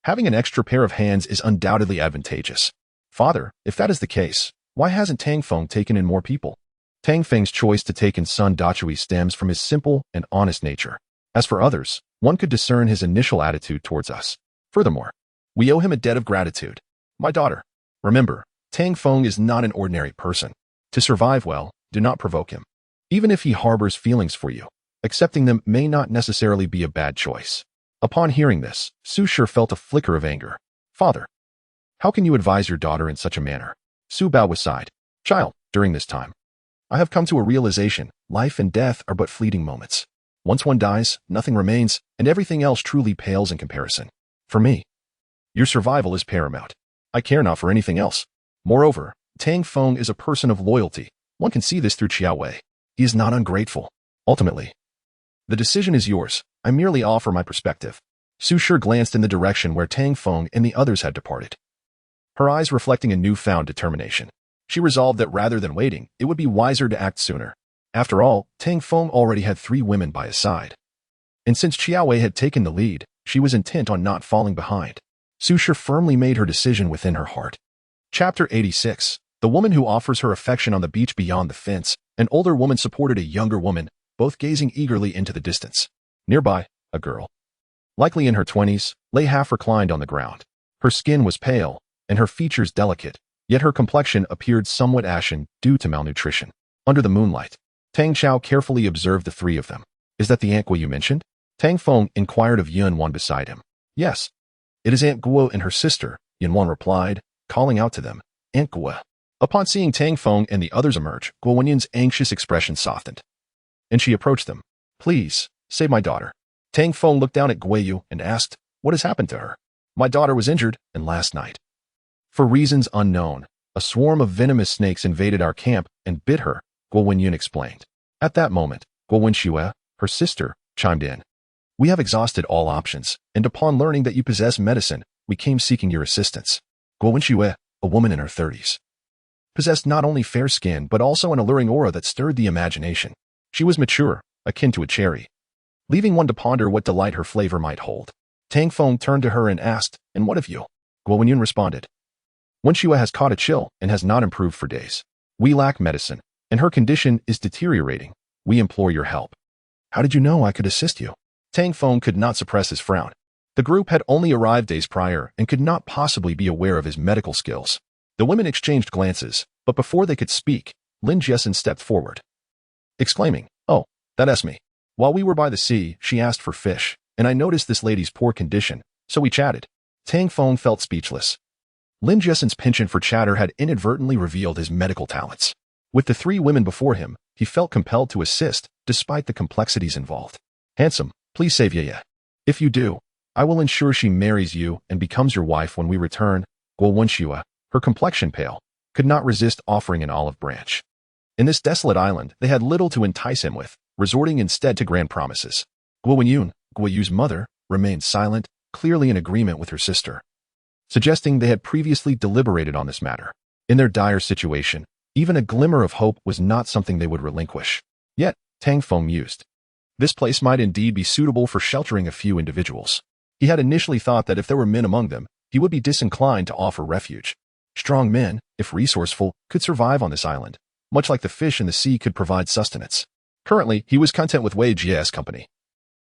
Having an extra pair of hands is undoubtedly advantageous. Father, if that is the case, why hasn't Tang Feng taken in more people? Tang Feng's choice to take in Sun Dachui stems from his simple and honest nature. As for others, one could discern his initial attitude towards us. Furthermore, we owe him a debt of gratitude. My daughter, remember, Tang Feng is not an ordinary person. To survive well, do not provoke him. Even if he harbors feelings for you, accepting them may not necessarily be a bad choice. Upon hearing this, Su Shi felt a flicker of anger. Father, how can you advise your daughter in such a manner? Su Bao sighed. Child, during this time, I have come to a realization, life and death are but fleeting moments. Once one dies, nothing remains, and everything else truly pales in comparison. For me, your survival is paramount. I care not for anything else. Moreover, Tang Feng is a person of loyalty. One can see this through Qiao Wei. He is not ungrateful. Ultimately, the decision is yours. I merely offer my perspective. Su Shi glanced in the direction where Tang Feng and the others had departed, her eyes reflecting a newfound determination. She resolved that rather than waiting, it would be wiser to act sooner. After all, Tang Feng already had 3 women by his side. And since Qiao Wei had taken the lead, she was intent on not falling behind. Su Shi firmly made her decision within her heart. Chapter 86. The woman who offers her affection on the beach beyond the fence. An older woman supported a younger woman, both gazing eagerly into the distance. Nearby, a girl, likely in her 20s, lay half reclined on the ground. Her skin was pale, and her features delicate, yet her complexion appeared somewhat ashen due to malnutrition. Under the moonlight, Tang Chao carefully observed the 3 of them. Is that the Aunt Guo you mentioned? Tang Feng inquired of Yun Wan beside him. Yes. It is Aunt Guo and her sister, Yun Wan replied, calling out to them. Aunt Guo. Upon seeing Tang Feng and the others emerge, Guo Wenyun's anxious expression softened, and she approached them. Please, save my daughter. Tang Feng looked down at Guo Yu and asked, what has happened to her? My daughter was injured, and last night, for reasons unknown, a swarm of venomous snakes invaded our camp and bit her, Guo Wenyun explained. At that moment, Guo Wenxue, her sister, chimed in. We have exhausted all options, and upon learning that you possess medicine, we came seeking your assistance. Guo Wenxue, a woman in her 30s, possessed not only fair skin but also an alluring aura that stirred the imagination. She was mature, akin to a cherry, leaving one to ponder what delight her flavor might hold. Tang Feng turned to her and asked, and what of you? Guo Wenyun responded. Wenxue has caught a chill and has not improved for days. We lack medicine, and her condition is deteriorating. We implore your help. How did you know I could assist you? Tang Feng could not suppress his frown. The group had only arrived days prior and could not possibly be aware of his medical skills. The women exchanged glances, but before they could speak, Lin Jiesin stepped forward, exclaiming, oh, that's me. While we were by the sea, she asked for fish, and I noticed this lady's poor condition, so we chatted. Tang Feng felt speechless. Lin Jiesin's penchant for chatter had inadvertently revealed his medical talents. With the 3 women before him, he felt compelled to assist, despite the complexities involved. Handsome, please save Yaya. If you do, I will ensure she marries you and becomes your wife when we return. Guo Wenxue, her complexion pale, could not resist offering an olive branch. In this desolate island, they had little to entice him with, resorting instead to grand promises. Guo Wenyun, Guo Yu's mother, remained silent, clearly in agreement with her sister, suggesting they had previously deliberated on this matter. In their dire situation, even a glimmer of hope was not something they would relinquish. Yet, Tang Feng mused. This place might indeed be suitable for sheltering a few individuals. He had initially thought that if there were men among them, he would be disinclined to offer refuge. Strong men, if resourceful, could survive on this island, much like the fish in the sea could provide sustenance. Currently, he was content with Wei Jie's company.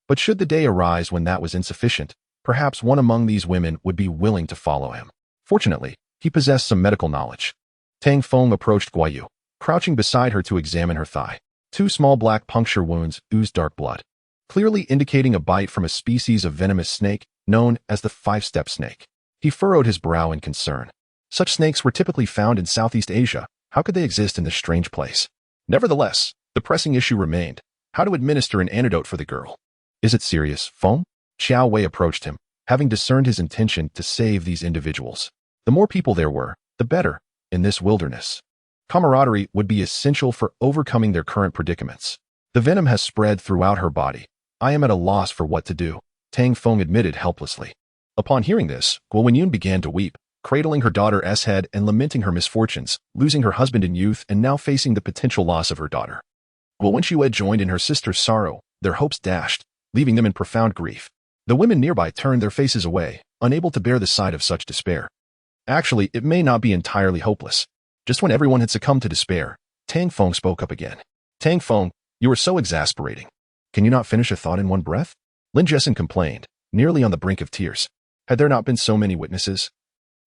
But should the day arise when that was insufficient, perhaps one among these women would be willing to follow him. Fortunately, he possessed some medical knowledge. Tang Feng approached Guo Yu, crouching beside her to examine her thigh. 2 small black puncture wounds oozed dark blood, clearly indicating a bite from a species of venomous snake known as the 5-step snake. He furrowed his brow in concern. Such snakes were typically found in Southeast Asia. How could they exist in this strange place? Nevertheless, the pressing issue remained: how to administer an antidote for the girl. Is it serious, Feng? Qiao Wei approached him, having discerned his intention to save these individuals. The more people there were, the better, in this wilderness. Camaraderie would be essential for overcoming their current predicaments. The venom has spread throughout her body. I am at a loss for what to do, Tang Feng admitted helplessly. Upon hearing this, Guo Wenyun began to weep, cradling her daughter's head and lamenting her misfortunes, losing her husband in youth and now facing the potential loss of her daughter. Guo Wenxue joined in her sister's sorrow, their hopes dashed, leaving them in profound grief. The women nearby turned their faces away, unable to bear the sight of such despair. Actually, it may not be entirely hopeless. Just when everyone had succumbed to despair, Tang Feng spoke up again. Tang Feng, you are so exasperating. Can you not finish a thought in one breath? Lin Jiesin complained, nearly on the brink of tears. Had there not been so many witnesses?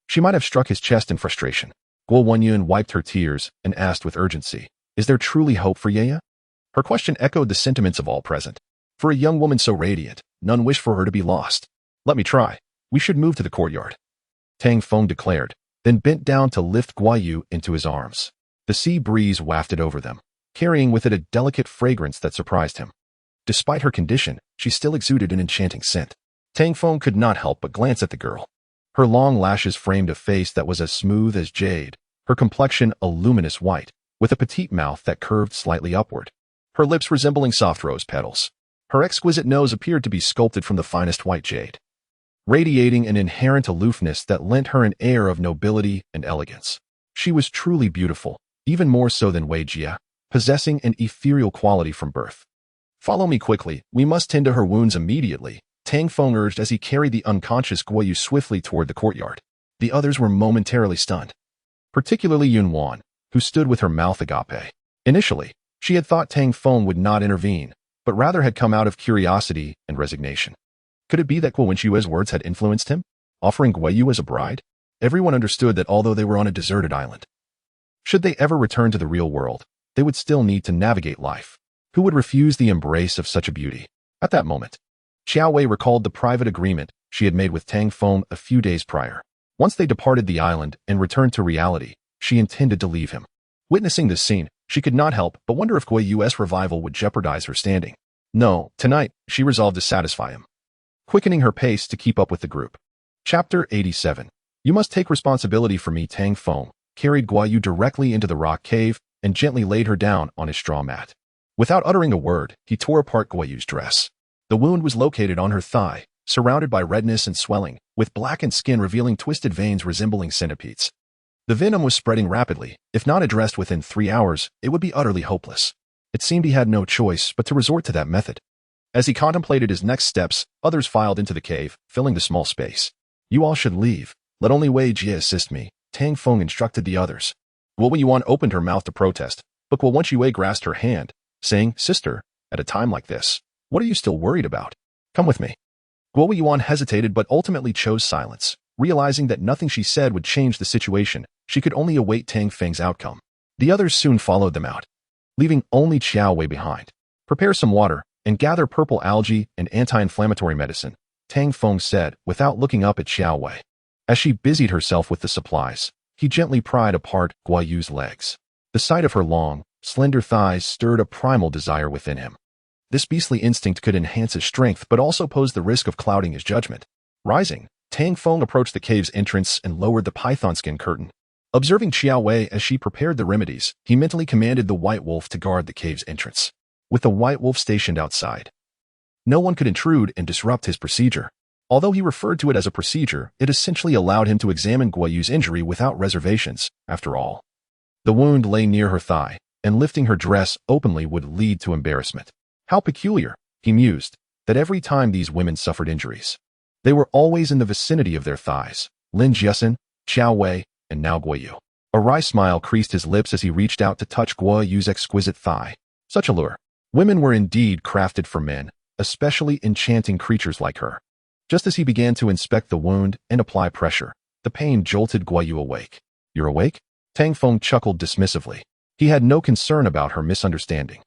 She might have struck his chest in frustration. Guo Wenyun wiped her tears and asked with urgency, is there truly hope for Yaya? Her question echoed the sentiments of all present. For a young woman so radiant, none wished for her to be lost. Let me try. We should move to the courtyard, Tang Feng declared, then bent down to lift Guayu into his arms. The sea breeze wafted over them, carrying with it a delicate fragrance that surprised him. Despite her condition, she still exuded an enchanting scent. Tang Feng could not help but glance at the girl. Her long lashes framed a face that was as smooth as jade, her complexion a luminous white, with a petite mouth that curved slightly upward, her lips resembling soft rose petals. Her exquisite nose appeared to be sculpted from the finest white jade, radiating an inherent aloofness that lent her an air of nobility and elegance. She was truly beautiful, even more so than Wei Jia, possessing an ethereal quality from birth. Follow me quickly, we must tend to her wounds immediately, Tang Feng urged as he carried the unconscious Guayu swiftly toward the courtyard. The others were momentarily stunned, particularly Yun Wan, who stood with her mouth agape. Initially, she had thought Tang Feng would not intervene, but rather had come out of curiosity and resignation. Could it be that Guo Wenchu's words had influenced him, offering Guayu as a bride? Everyone understood that although they were on a deserted island, should they ever return to the real world, they would still need to navigate life. Who would refuse the embrace of such a beauty? At that moment, Xiao Wei recalled the private agreement she had made with Tang Feng a few days prior. Once they departed the island and returned to reality, she intended to leave him. Witnessing this scene, she could not help but wonder if Guayu's revival would jeopardize her standing. No, tonight, she resolved to satisfy him, quickening her pace to keep up with the group. Chapter 87. You must take responsibility for me. Tang Feng carried Guayu directly into the rock cave and gently laid her down on his straw mat. Without uttering a word, he tore apart Guayu's dress. The wound was located on her thigh, surrounded by redness and swelling, with blackened skin revealing twisted veins resembling centipedes. The venom was spreading rapidly. If not addressed within 3 hours, it would be utterly hopeless. It seemed he had no choice but to resort to that method. As he contemplated his next steps, others filed into the cave, filling the small space. You all should leave. Let only Wei Jie assist me, Tang Feng instructed the others. Guo Yuan opened her mouth to protest, but Guo Wenque grasped her hand, saying, Sister, at a time like this, what are you still worried about? Come with me. Guo Yuan hesitated but ultimately chose silence. Realizing that nothing she said would change the situation, she could only await Tang Feng's outcome. The others soon followed them out, leaving only Xiao Wei behind. Prepare some water and gather purple algae and anti-inflammatory medicine, Tang Feng said without looking up at Xiao Wei. As she busied herself with the supplies, he gently pried apart Guayu's legs. The sight of her long, slender thighs stirred a primal desire within him. This beastly instinct could enhance his strength but also pose the risk of clouding his judgment. Rising, Tang Feng approached the cave's entrance and lowered the python skin curtain. Observing Xiao Wei as she prepared the remedies, he mentally commanded the White Wolf to guard the cave's entrance. With the White Wolf stationed outside, no one could intrude and disrupt his procedure. Although he referred to it as a procedure, it essentially allowed him to examine Guayu's injury without reservations. After all, the wound lay near her thigh, and lifting her dress openly would lead to embarrassment. How peculiar, he mused, that every time these women suffered injuries, they were always in the vicinity of their thighs. Lin Jiasen, Xiao Wei, and now Guayu. A wry smile creased his lips as he reached out to touch Guayu's exquisite thigh. Such allure. Women were indeed crafted for men, especially enchanting creatures like her. Just as he began to inspect the wound and apply pressure, the pain jolted Guayu awake. You're awake? Tang Feng chuckled dismissively. He had no concern about her misunderstanding.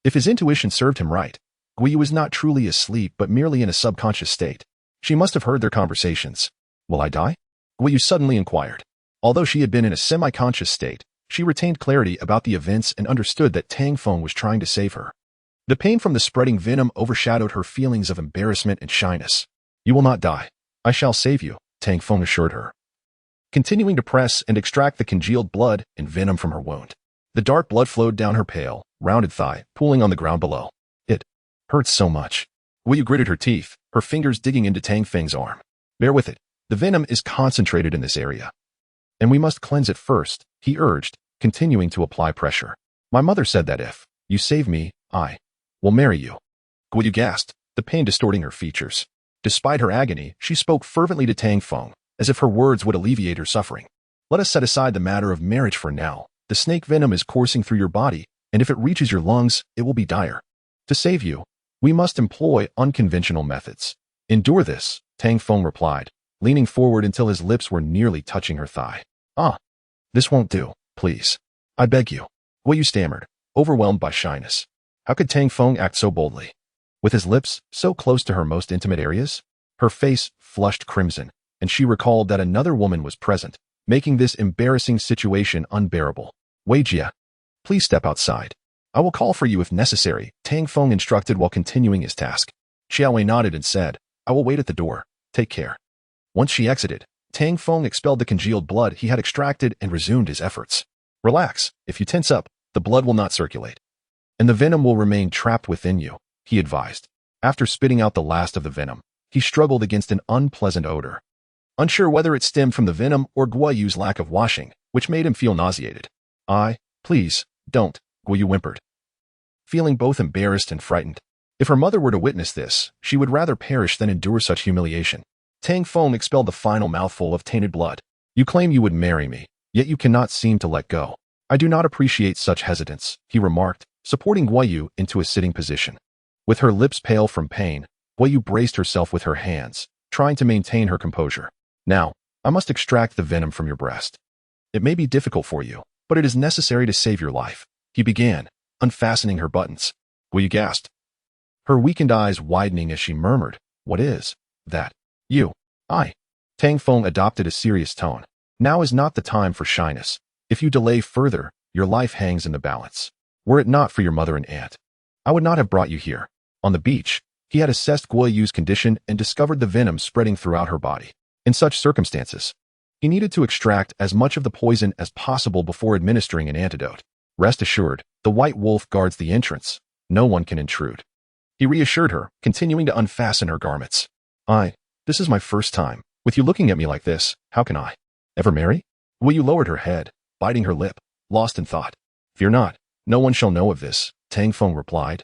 If his intuition served him right, Guayu was not truly asleep but merely in a subconscious state. She must have heard their conversations. Will I die? Guayu suddenly inquired. Although she had been in a semi-conscious state, she retained clarity about the events and understood that Tang Feng was trying to save her. The pain from the spreading venom overshadowed her feelings of embarrassment and shyness. You will not die. I shall save you, Tang Feng assured her, continuing to press and extract the congealed blood and venom from her wound. The dark blood flowed down her pale, rounded thigh, pooling on the ground below. It hurts so much. Guayu gritted her teeth, her fingers digging into Tang Feng's arm. Bear with it. The venom is concentrated in this area, and we must cleanse it first, he urged, continuing to apply pressure. My mother said that if you save me, I will marry you. Guayu gasped, the pain distorting her features. Despite her agony, she spoke fervently to Tang Feng, as if her words would alleviate her suffering. Let us set aside the matter of marriage for now. The snake venom is coursing through your body, and if it reaches your lungs, it will be dire. To save you, we must employ unconventional methods. Endure this, Tang Feng replied, leaning forward until his lips were nearly touching her thigh. This won't do, please. I beg you. Guayu stammered, overwhelmed by shyness. How could Tang Feng act so boldly? With his lips so close to her most intimate areas? Her face flushed crimson, and she recalled that another woman was present, making this embarrassing situation unbearable. Wei Jia, please step outside. I will call for you if necessary, Tang Feng instructed while continuing his task. Xiaowei nodded and said, I will wait at the door. Take care. Once she exited, Tang Feng expelled the congealed blood he had extracted and resumed his efforts. Relax. If you tense up, the blood will not circulate, and the venom will remain trapped within you, he advised. After spitting out the last of the venom, he struggled against an unpleasant odor. Unsure whether it stemmed from the venom or Guo Yu's lack of washing, which made him feel nauseated. Please, don't, Guo Yu whimpered, feeling both embarrassed and frightened. If her mother were to witness this, she would rather perish than endure such humiliation. Tang Feng expelled the final mouthful of tainted blood. You claim you would marry me, yet you cannot seem to let go. I do not appreciate such hesitance, he remarked, supporting Guo Yu into a sitting position. With her lips pale from pain, Guo Yu braced herself with her hands, trying to maintain her composure. Now, I must extract the venom from your breast. It may be difficult for you, but it is necessary to save your life, he began, unfastening her buttons. Guo Yu gasped, her weakened eyes widening as she murmured, What is that? Tang Feng adopted a serious tone. Now is not the time for shyness. If you delay further, your life hangs in the balance. Were it not for your mother and aunt, I would not have brought you here. On the beach, he had assessed Guo Yu's condition and discovered the venom spreading throughout her body. In such circumstances, he needed to extract as much of the poison as possible before administering an antidote. Rest assured, the white wolf guards the entrance. No one can intrude. He reassured her, continuing to unfasten her garments. This is my first time. With you looking at me like this, how can I ever marry? Guo Yu lowered her head, biting her lip, lost in thought. Fear not, no one shall know of this, Tang Feng replied,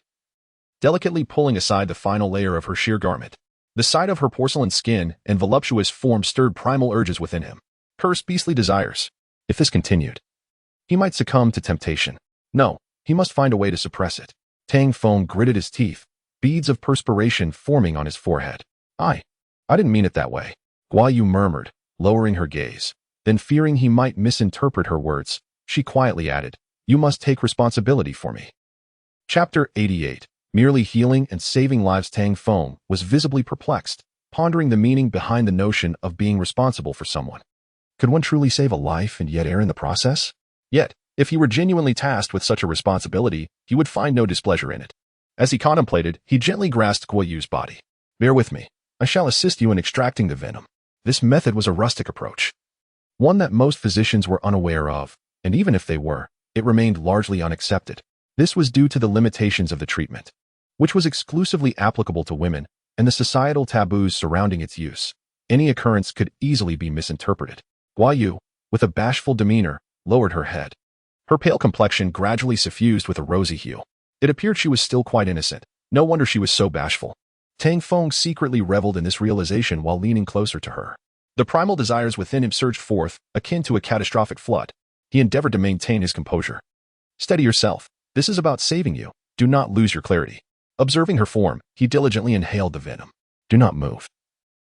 delicately pulling aside the final layer of her sheer garment. The sight of her porcelain skin and voluptuous form stirred primal urges within him. Cursed beastly desires. If this continued, he might succumb to temptation. No, he must find a way to suppress it. Tang Feng gritted his teeth, beads of perspiration forming on his forehead. I didn't mean it that way, Guo Yu murmured, lowering her gaze. Then, fearing he might misinterpret her words, she quietly added, You must take responsibility for me. Chapter 88. Merely healing and saving lives. Tang Feng was visibly perplexed, pondering the meaning behind the notion of being responsible for someone. Could one truly save a life and yet err in the process? Yet, if he were genuinely tasked with such a responsibility, he would find no displeasure in it. As he contemplated, he gently grasped Guo Yu's body. Bear with me. I shall assist you in extracting the venom. This method was a rustic approach, one that most physicians were unaware of, and even if they were, it remained largely unaccepted. This was due to the limitations of the treatment, which was exclusively applicable to women, and the societal taboos surrounding its use. Any occurrence could easily be misinterpreted. Guo Yu, with a bashful demeanor, lowered her head. Her pale complexion gradually suffused with a rosy hue. It appeared she was still quite innocent. No wonder she was so bashful. Tang Feng secretly reveled in this realization while leaning closer to her. The primal desires within him surged forth, akin to a catastrophic flood. He endeavored to maintain his composure. Steady yourself. This is about saving you. Do not lose your clarity. Observing her form, he diligently inhaled the venom. Do not move.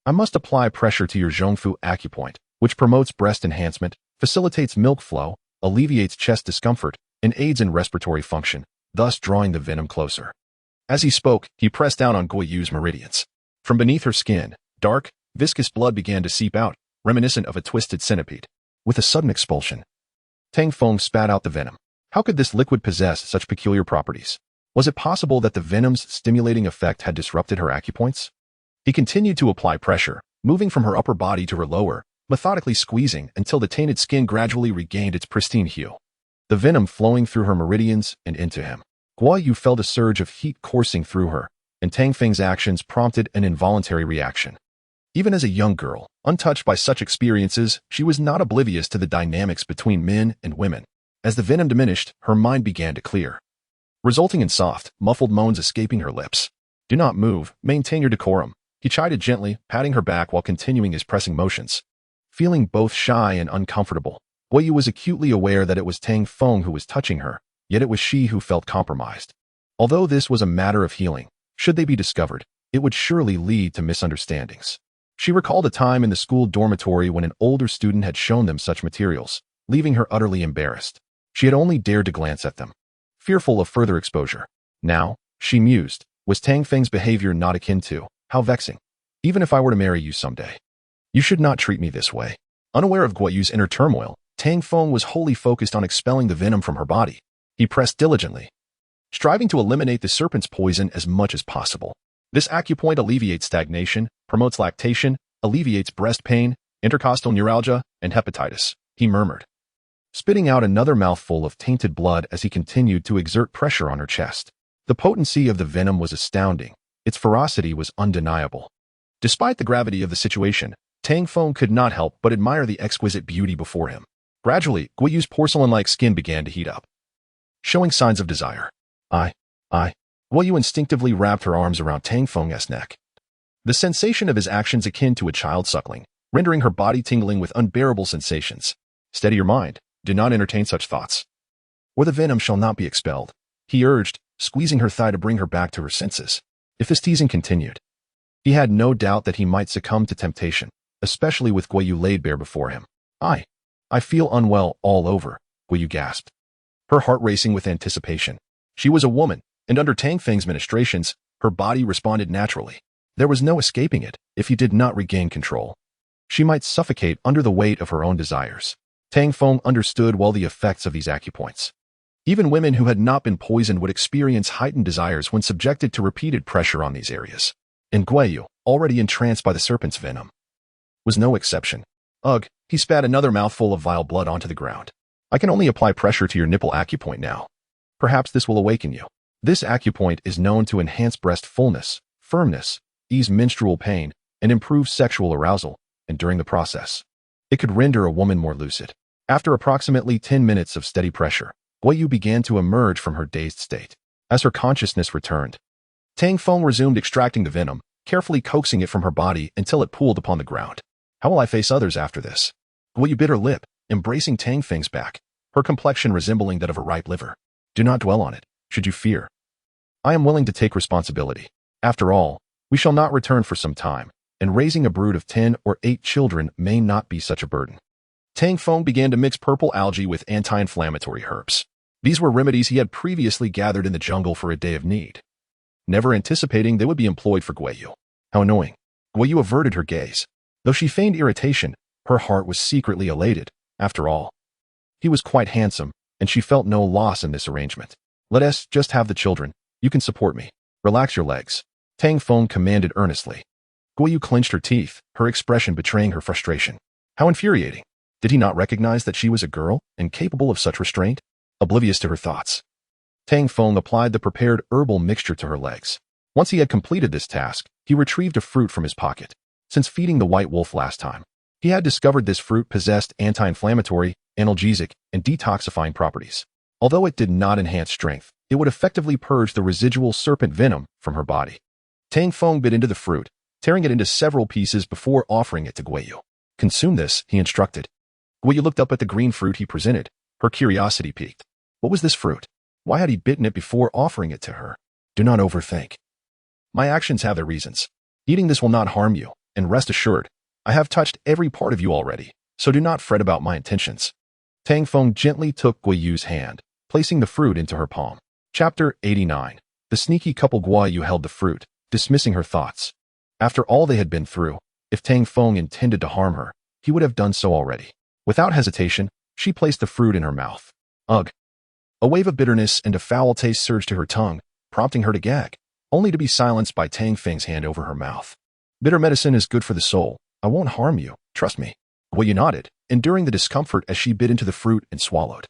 I must apply pressure to your Zhongfu acupoint, which promotes breast enhancement, facilitates milk flow, alleviates chest discomfort, and aids in respiratory function, thus drawing the venom closer. As he spoke, he pressed down on Guo Yu's meridians. From beneath her skin, dark, viscous blood began to seep out, reminiscent of a twisted centipede. With a sudden expulsion, Tang Feng spat out the venom. How could this liquid possess such peculiar properties? Was it possible that the venom's stimulating effect had disrupted her acupoints? He continued to apply pressure, moving from her upper body to her lower, methodically squeezing until the tainted skin gradually regained its pristine hue. The venom flowing through her meridians and into him. Guo Yu felt a surge of heat coursing through her, and Tang Feng's actions prompted an involuntary reaction. Even as a young girl, untouched by such experiences, she was not oblivious to the dynamics between men and women. As the venom diminished, her mind began to clear, resulting in soft, muffled moans escaping her lips. Do not move, maintain your decorum, he chided gently, patting her back while continuing his pressing motions. Feeling both shy and uncomfortable, Guo Yu was acutely aware that it was Tang Feng who was touching her, yet it was she who felt compromised. Although this was a matter of healing, should they be discovered, it would surely lead to misunderstandings. She recalled a time in the school dormitory when an older student had shown them such materials, leaving her utterly embarrassed. She had only dared to glance at them, fearful of further exposure. Now, she mused, was Tang Feng's behavior not akin to, how vexing. Even if I were to marry you someday, you should not treat me this way. Unaware of Guo Yu's inner turmoil, Tang Feng was wholly focused on expelling the venom from her body. He pressed diligently, striving to eliminate the serpent's poison as much as possible. This acupoint alleviates stagnation, promotes lactation, alleviates breast pain, intercostal neuralgia, and hepatitis, he murmured, spitting out another mouthful of tainted blood as he continued to exert pressure on her chest. The potency of the venom was astounding. Its ferocity was undeniable. Despite the gravity of the situation, Tang Feng could not help but admire the exquisite beauty before him. Gradually, Guo Yu's porcelain-like skin began to heat up, showing signs of desire. Guo Yu instinctively wrapped her arms around Tang Feng's neck. The sensation of his actions akin to a child suckling, rendering her body tingling with unbearable sensations. Steady your mind. Do not entertain such thoughts, or the venom shall not be expelled, he urged, squeezing her thigh to bring her back to her senses. If this teasing continued, he had no doubt that he might succumb to temptation, especially with Guo Yu laid bare before him. I feel unwell all over, Guo Yu gasped, her heart racing with anticipation. She was a woman, and under Tang Feng's ministrations, her body responded naturally. There was no escaping it if he did not regain control. She might suffocate under the weight of her own desires. Tang Feng understood well the effects of these acupoints. Even women who had not been poisoned would experience heightened desires when subjected to repeated pressure on these areas. And Guo Yu, already entranced by the serpent's venom, was no exception. Ugh, he spat another mouthful of vile blood onto the ground. I can only apply pressure to your nipple acupoint now. Perhaps this will awaken you. This acupoint is known to enhance breast fullness, firmness, ease menstrual pain, and improve sexual arousal, and during the process, it could render a woman more lucid. After approximately 10 minutes of steady pressure, Guo Yu began to emerge from her dazed state. As her consciousness returned, Tang Feng resumed extracting the venom, carefully coaxing it from her body until it pooled upon the ground. How will I face others after this? Guo Yu bit her lip, embracing Tang Feng's back, her complexion resembling that of a ripe liver. Do not dwell on it, should you fear. I am willing to take responsibility. After all, we shall not return for some time, and raising a brood of 10 or 8 children may not be such a burden. Tang Feng began to mix purple algae with anti-inflammatory herbs. These were remedies he had previously gathered in the jungle for a day of need, never anticipating they would be employed for Guo Yu. How annoying. Guo Yu averted her gaze. Though she feigned irritation, her heart was secretly elated. After all, he was quite handsome, and she felt no loss in this arrangement. Let us just have the children. You can support me. Relax your legs, Tang Feng commanded earnestly. Guo Yu clenched her teeth, her expression betraying her frustration. How infuriating. Did he not recognize that she was a girl and capable of such restraint? Oblivious to her thoughts, Tang Feng applied the prepared herbal mixture to her legs. Once he had completed this task, he retrieved a fruit from his pocket. Since feeding the white wolf last time, he had discovered this fruit possessed anti-inflammatory, analgesic, and detoxifying properties. Although it did not enhance strength, it would effectively purge the residual serpent venom from her body. Tang Feng bit into the fruit, tearing it into several pieces before offering it to Guo Yu. Consume this, he instructed. Guo Yu looked up at the green fruit he presented. Her curiosity piqued. What was this fruit? Why had he bitten it before offering it to her? Do not overthink. My actions have their reasons. Eating this will not harm you, and rest assured, I have touched every part of you already, so do not fret about my intentions. Tang Feng gently took Guo Yu's hand, placing the fruit into her palm. Chapter 89. The sneaky couple. Guo Yu held the fruit, dismissing her thoughts. After all they had been through, if Tang Feng intended to harm her, he would have done so already. Without hesitation, she placed the fruit in her mouth. Ugh! A wave of bitterness and a foul taste surged to her tongue, prompting her to gag, only to be silenced by Tang Feng's hand over her mouth. Bitter medicine is good for the soul. I won't harm you, trust me. Guo Yu nodded, enduring the discomfort as she bit into the fruit and swallowed.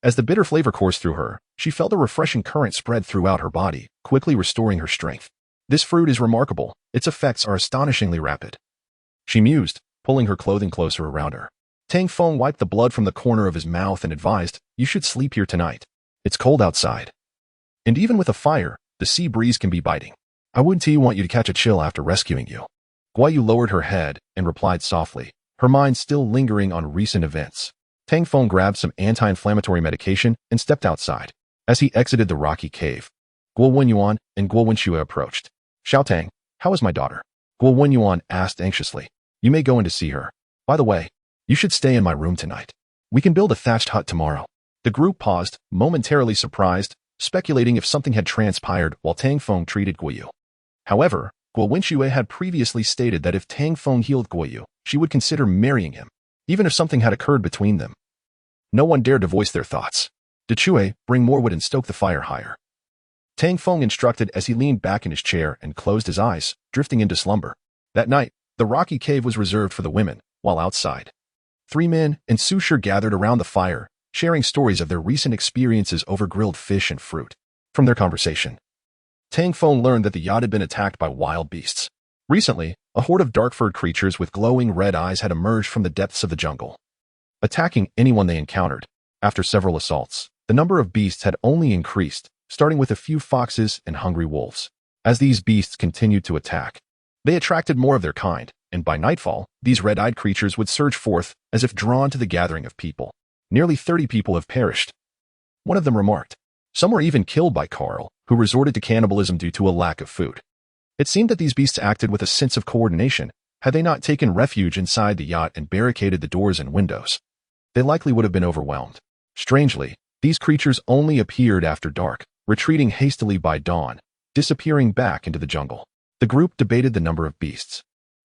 As the bitter flavor coursed through her, she felt a refreshing current spread throughout her body, quickly restoring her strength. This fruit is remarkable. Its effects are astonishingly rapid, she mused, pulling her clothing closer around her. Tang Feng wiped the blood from the corner of his mouth and advised, you should sleep here tonight. It's cold outside. And even with a fire, the sea breeze can be biting. I wouldn't want you to catch a chill after rescuing you. Guo Yu lowered her head and replied softly, her mind still lingering on recent events. Tang Feng grabbed some anti-inflammatory medication and stepped outside. As he exited the rocky cave, Guo Wenyuan and Guo Wenxue approached. Xiao Tang, how is my daughter? Guo Wenyuan asked anxiously. You may go in to see her. By the way, you should stay in my room tonight. We can build a thatched hut tomorrow. The group paused, momentarily surprised, speculating if something had transpired while Tang Feng treated Guoyu. However, Guo Wenxue had previously stated that if Tang Feng healed Guoyu, she would consider marrying him, even if something had occurred between them. No one dared to voice their thoughts. Dechue, bring more wood and stoke the fire higher. Tang Feng instructed as he leaned back in his chair and closed his eyes, drifting into slumber. That night, the rocky cave was reserved for the women, while outside, 3 men and Su Shi gathered around the fire, sharing stories of their recent experiences over grilled fish and fruit. From their conversation, Tang Feng learned that the yacht had been attacked by wild beasts. Recently, a horde of dark-furred creatures with glowing red eyes had emerged from the depths of the jungle, attacking anyone they encountered. After several assaults, the number of beasts had only increased, starting with a few foxes and hungry wolves. As these beasts continued to attack, they attracted more of their kind, and by nightfall, these red-eyed creatures would surge forth as if drawn to the gathering of people. Nearly 30 people have perished. One of them remarked. Some were even killed by Carl, who resorted to cannibalism due to a lack of food. It seemed that these beasts acted with a sense of coordination. Had they not taken refuge inside the yacht and barricaded the doors and windows, they likely would have been overwhelmed. Strangely, these creatures only appeared after dark, retreating hastily by dawn, disappearing back into the jungle. The group debated the number of beasts.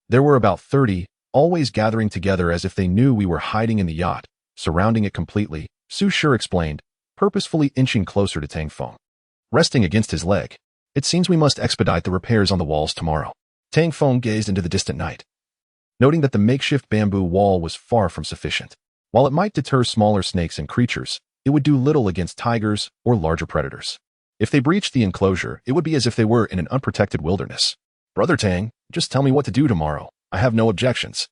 There were about 30, always gathering together as if they knew we were hiding in the yacht, surrounding it completely, Su Shi explained, purposefully inching closer to Tang Feng. Resting against his leg, it seems we must expedite the repairs on the walls tomorrow. Tang Feng gazed into the distant night, noting that the makeshift bamboo wall was far from sufficient. While it might deter smaller snakes and creatures, it would do little against tigers or larger predators. If they breached the enclosure, it would be as if they were in an unprotected wilderness. Brother Tang, just tell me what to do tomorrow. I have no objections.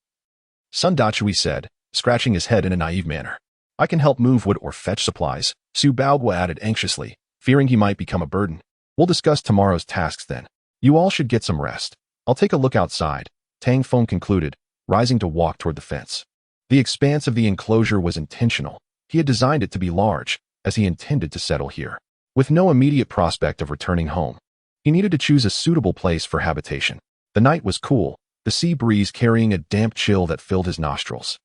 Sun Dachui said, scratching his head in a naive manner. I can help move wood or fetch supplies, Su Baoguo added anxiously, fearing he might become a burden. We'll discuss tomorrow's tasks then. You all should get some rest. I'll take a look outside, Tang Feng concluded, rising to walk toward the fence. The expanse of the enclosure was intentional. He had designed it to be large, as he intended to settle here. With no immediate prospect of returning home, he needed to choose a suitable place for habitation. The night was cool, the sea breeze carrying a damp chill that filled his nostrils.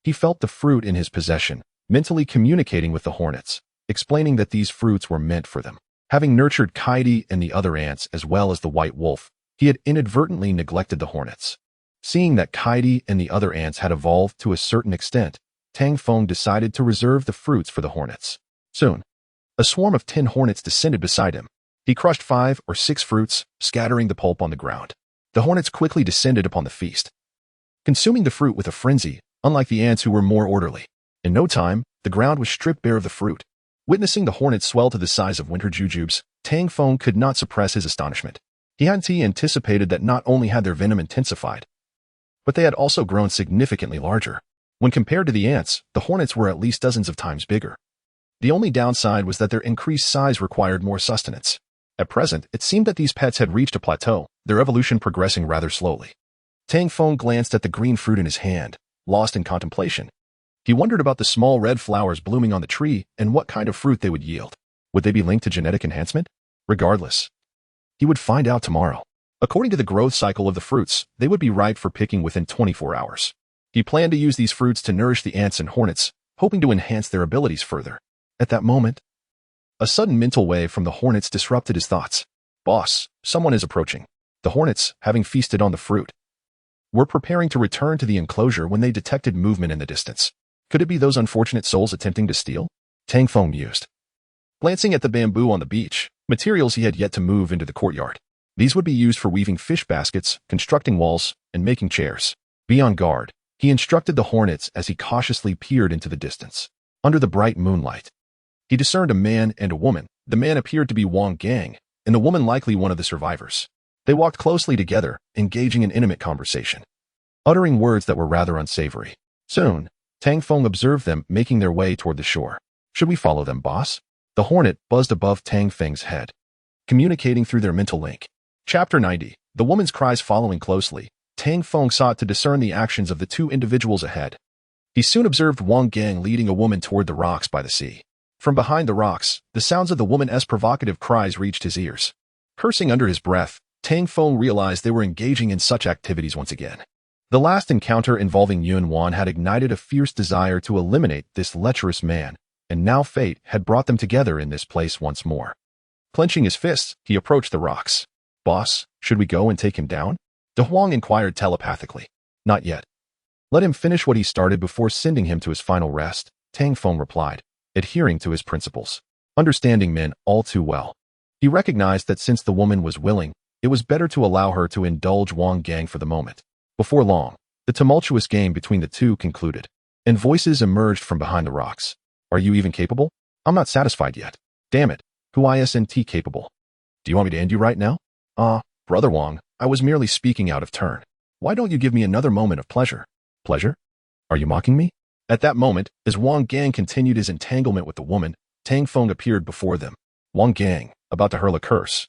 He felt the fruit in his possession, mentally communicating with the hornets, explaining that these fruits were meant for them. Having nurtured Kaidi and the other ants as well as the white wolf, he had inadvertently neglected the hornets. Seeing that Kaidi and the other ants had evolved to a certain extent, Tang Feng decided to reserve the fruits for the hornets. Soon, a swarm of 10 hornets descended beside him. He crushed 5 or 6 fruits, scattering the pulp on the ground. The hornets quickly descended upon the feast, consuming the fruit with a frenzy, unlike the ants who were more orderly. In no time, the ground was stripped bare of the fruit. Witnessing the hornets swell to the size of winter jujubes, Tang Feng could not suppress his astonishment. He hadn't anticipated that not only had their venom intensified, but they had also grown significantly larger. When compared to the ants, the hornets were at least dozens of times bigger. The only downside was that their increased size required more sustenance. At present, it seemed that these pets had reached a plateau, their evolution progressing rather slowly. Tang Feng glanced at the green fruit in his hand, lost in contemplation. He wondered about the small red flowers blooming on the tree and what kind of fruit they would yield. Would they be linked to genetic enhancement? Regardless, he would find out tomorrow. According to the growth cycle of the fruits, they would be ripe for picking within 24 hours. He planned to use these fruits to nourish the ants and hornets, hoping to enhance their abilities further. At that moment, a sudden mental wave from the hornets disrupted his thoughts. Boss, someone is approaching. The hornets, having feasted on the fruit, were preparing to return to the enclosure when they detected movement in the distance. Could it be those unfortunate souls attempting to steal? Tang Feng mused. Glancing at the bamboo on the beach, materials he had yet to move into the courtyard. These would be used for weaving fish baskets, constructing walls, and making chairs. Be on guard, he instructed the hornets as he cautiously peered into the distance. Under the bright moonlight, he discerned a man and a woman. The man appeared to be Wang Gang, and the woman likely one of the survivors. They walked closely together, engaging in intimate conversation, uttering words that were rather unsavory. Soon, Tang Feng observed them making their way toward the shore. Should we follow them, boss? The hornet buzzed above Tang Feng's head, communicating through their mental link. Chapter 90. The woman's cries following closely, Tang Feng sought to discern the actions of the 2 individuals ahead. He soon observed Wang Gang leading a woman toward the rocks by the sea. From behind the rocks, the sounds of the woman's provocative cries reached his ears. Cursing under his breath, Tang Feng realized they were engaging in such activities once again. The last encounter involving Yun Wan had ignited a fierce desire to eliminate this lecherous man, and now fate had brought them together in this place once more. Clenching his fists, he approached the rocks. Boss, should we go and take him down? De Huang inquired telepathically. Not yet. Let him finish what he started before sending him to his final rest, Tang Feng replied, adhering to his principles, understanding men all too well. He recognized that since the woman was willing, it was better to allow her to indulge Wang Gang for the moment. Before long, the tumultuous game between the two concluded, and voices emerged from behind the rocks. Are you even capable? I'm not satisfied yet. Damn it. Who isn't capable? Do you want me to end you right now? Brother Wang, I was merely speaking out of turn. Why don't you give me another moment of pleasure? Pleasure? Are you mocking me? At that moment, as Wang Gang continued his entanglement with the woman, Tang Feng appeared before them. Wang Gang, about to hurl a curse,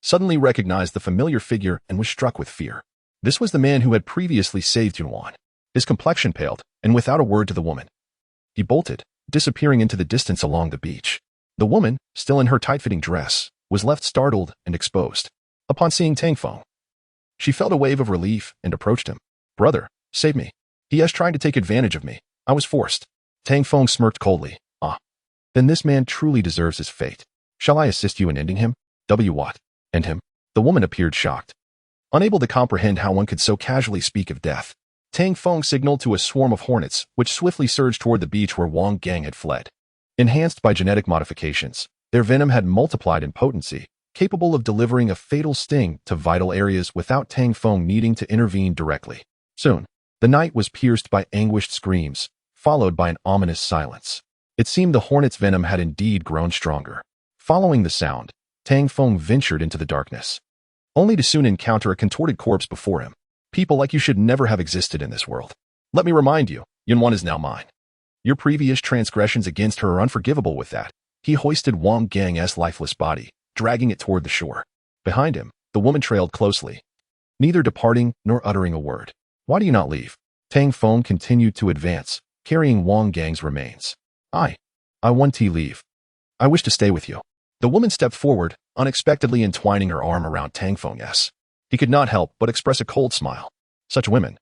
suddenly recognized the familiar figure and was struck with fear. This was the man who had previously saved Yunwan. His complexion paled, and without a word to the woman, he bolted, disappearing into the distance along the beach. The woman, still in her tight-fitting dress, was left startled and exposed. Upon seeing Tang Feng, she felt a wave of relief and approached him. Brother, save me. He has tried to take advantage of me. I was forced. Tang Feng smirked coldly. Then this man truly deserves his fate. Shall I assist you in ending him? What? End him? The woman appeared shocked. Unable to comprehend how one could so casually speak of death, Tang Feng signaled to a swarm of hornets, which swiftly surged toward the beach where Wang Gang had fled. Enhanced by genetic modifications, their venom had multiplied in potency, capable of delivering a fatal sting to vital areas without Tang Feng needing to intervene directly. Soon, the night was pierced by anguished screams, followed by an ominous silence. It seemed the hornet's venom had indeed grown stronger. Following the sound, Tang Feng ventured into the darkness, only to soon encounter a contorted corpse before him. People like you should never have existed in this world. Let me remind you, Yunwan is now mine. Your previous transgressions against her are unforgivable. With that, he hoisted Wang Gang's lifeless body, dragging it toward the shore. Behind him, the woman trailed closely, neither departing nor uttering a word. Why do you not leave? Tang Feng continued to advance, carrying Wang Gang's remains. I want to leave. I wish to stay with you. The woman stepped forward, unexpectedly entwining her arm around Tang Feng's. He could not help but express a cold smile. Such women,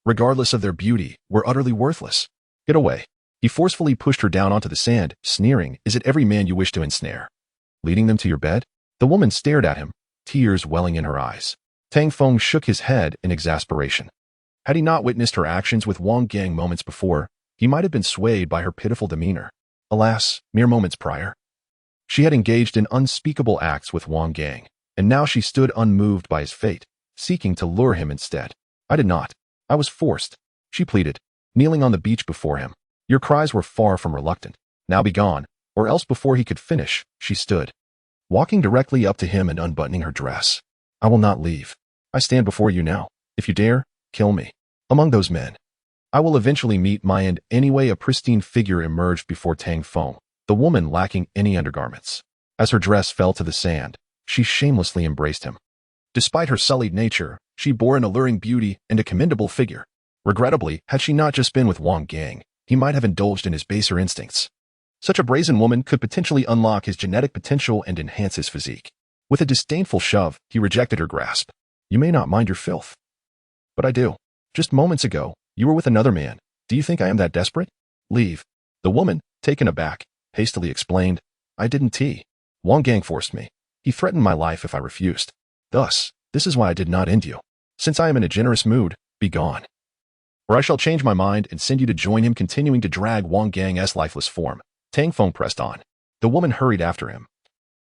regardless of their beauty, were utterly worthless. Get away. He forcefully pushed her down onto the sand, sneering, is it every man you wish to ensnare? Leading them to your bed? The woman stared at him, tears welling in her eyes. Tang Feng shook his head in exasperation. Had he not witnessed her actions with Wang Gang moments before, he might have been swayed by her pitiful demeanor. Alas, mere moments prior, she had engaged in unspeakable acts with Wang Gang, and now she stood unmoved by his fate, seeking to lure him instead. I did not. I was forced, she pleaded, kneeling on the beach before him. Your cries were far from reluctant. Now be gone, or else before he could finish, she stood, walking directly up to him and unbuttoning her dress. I will not leave. I stand before you now. If you dare, kill me. Among those men, I will eventually meet my end anyway. A pristine figure emerged before Tang Feng, the woman lacking any undergarments. As her dress fell to the sand, she shamelessly embraced him. Despite her sullied nature, she bore an alluring beauty and a commendable figure. Regrettably, had she not just been with Wang Gang, he might have indulged in his baser instincts. Such a brazen woman could potentially unlock his genetic potential and enhance his physique. With a disdainful shove, he rejected her grasp. You may not mind your filth, but I do. Just moments ago, you were with another man. Do you think I am that desperate? Leave. The woman, taken aback, hastily explained, I didn't. Wang Gang forced me. He threatened my life if I refused. Thus, this is why I did not end you. Since I am in a generous mood, be gone, or I shall change my mind and send you to join him. Continuing to drag Wang Gang's lifeless form, Tang Feng pressed on. The woman hurried after him,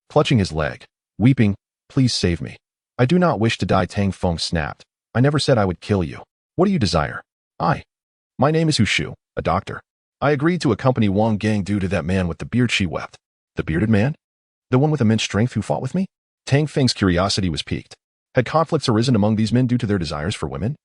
clutching his leg, weeping, please save me. I do not wish to die. Tang Feng snapped. I never said I would kill you. What do you desire? My name is Hushu, a doctor. I agreed to accompany Wang Gang due to that man with the beard. She wept. The bearded man? The one with immense strength who fought with me? Tang Feng's curiosity was piqued. Had conflicts arisen among these men due to their desires for women?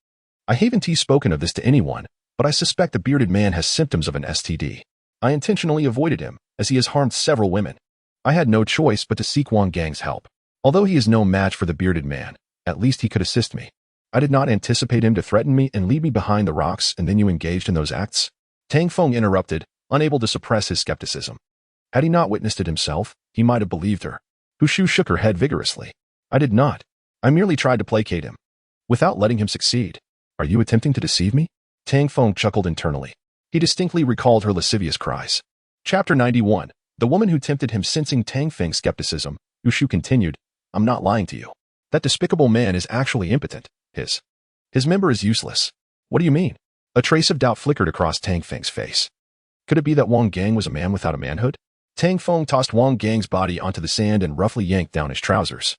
I haven't spoken of this to anyone, but I suspect the bearded man has symptoms of an STD. I intentionally avoided him, as he has harmed several women. I had no choice but to seek Wang Gang's help. Although he is no match for the bearded man, at least he could assist me. I did not anticipate him to threaten me and lead me behind the rocks, and then you engaged in those acts. Tang Feng interrupted, unable to suppress his skepticism. Had he not witnessed it himself, he might have believed her. Hushu shook her head vigorously. I did not. I merely tried to placate him, without letting him succeed. Are you attempting to deceive me? Tang Feng chuckled internally. He distinctly recalled her lascivious cries. Chapter 91. The woman who tempted him. Sensing Tang Feng's skepticism, Hu Shu continued, I'm not lying to you. That despicable man is actually impotent. His member is useless. What do you mean? A trace of doubt flickered across Tang Feng's face. Could it be that Wang Gang was a man without a manhood? Tang Feng tossed Wang Gang's body onto the sand and roughly yanked down his trousers.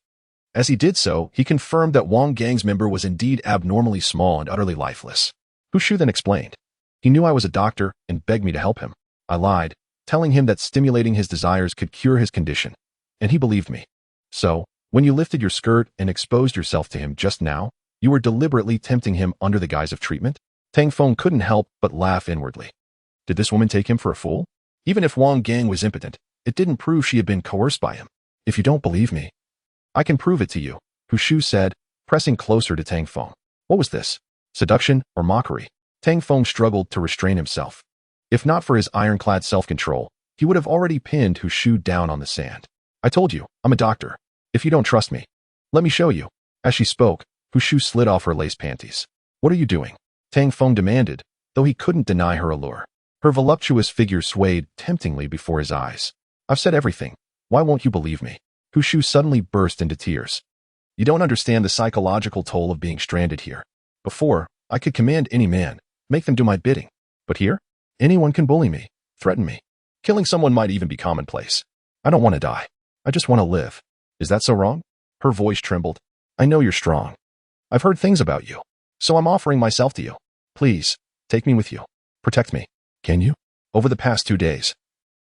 As he did so, he confirmed that Wang Gang's member was indeed abnormally small and utterly lifeless. Hu Shu then explained. He knew I was a doctor and begged me to help him. I lied, telling him that stimulating his desires could cure his condition, and he believed me. So, when you lifted your skirt and exposed yourself to him just now, you were deliberately tempting him under the guise of treatment? Tang Feng couldn't help but laugh inwardly. Did this woman take him for a fool? Even if Wang Gang was impotent, it didn't prove she had been coerced by him. If you don't believe me, I can prove it to you, Hu Shu said, pressing closer to Tang Feng. What was this? Seduction or mockery? Tang Feng struggled to restrain himself. If not for his ironclad self-control, he would have already pinned Hu Shu down on the sand. I told you, I'm a doctor. If you don't trust me, let me show you. As she spoke, Hu Shu slid off her lace panties. What are you doing? Tang Feng demanded, though he couldn't deny her allure. Her voluptuous figure swayed temptingly before his eyes. I've said everything. Why won't you believe me? Hu Shu suddenly burst into tears. You don't understand the psychological toll of being stranded here. Before, I could command any man, make them do my bidding. But here, anyone can bully me, threaten me. Killing someone might even be commonplace. I don't want to die. I just want to live. Is that so wrong? Her voice trembled. I know you're strong. I've heard things about you, so I'm offering myself to you. Please, take me with you. Protect me. Can you? Over the past 2 days,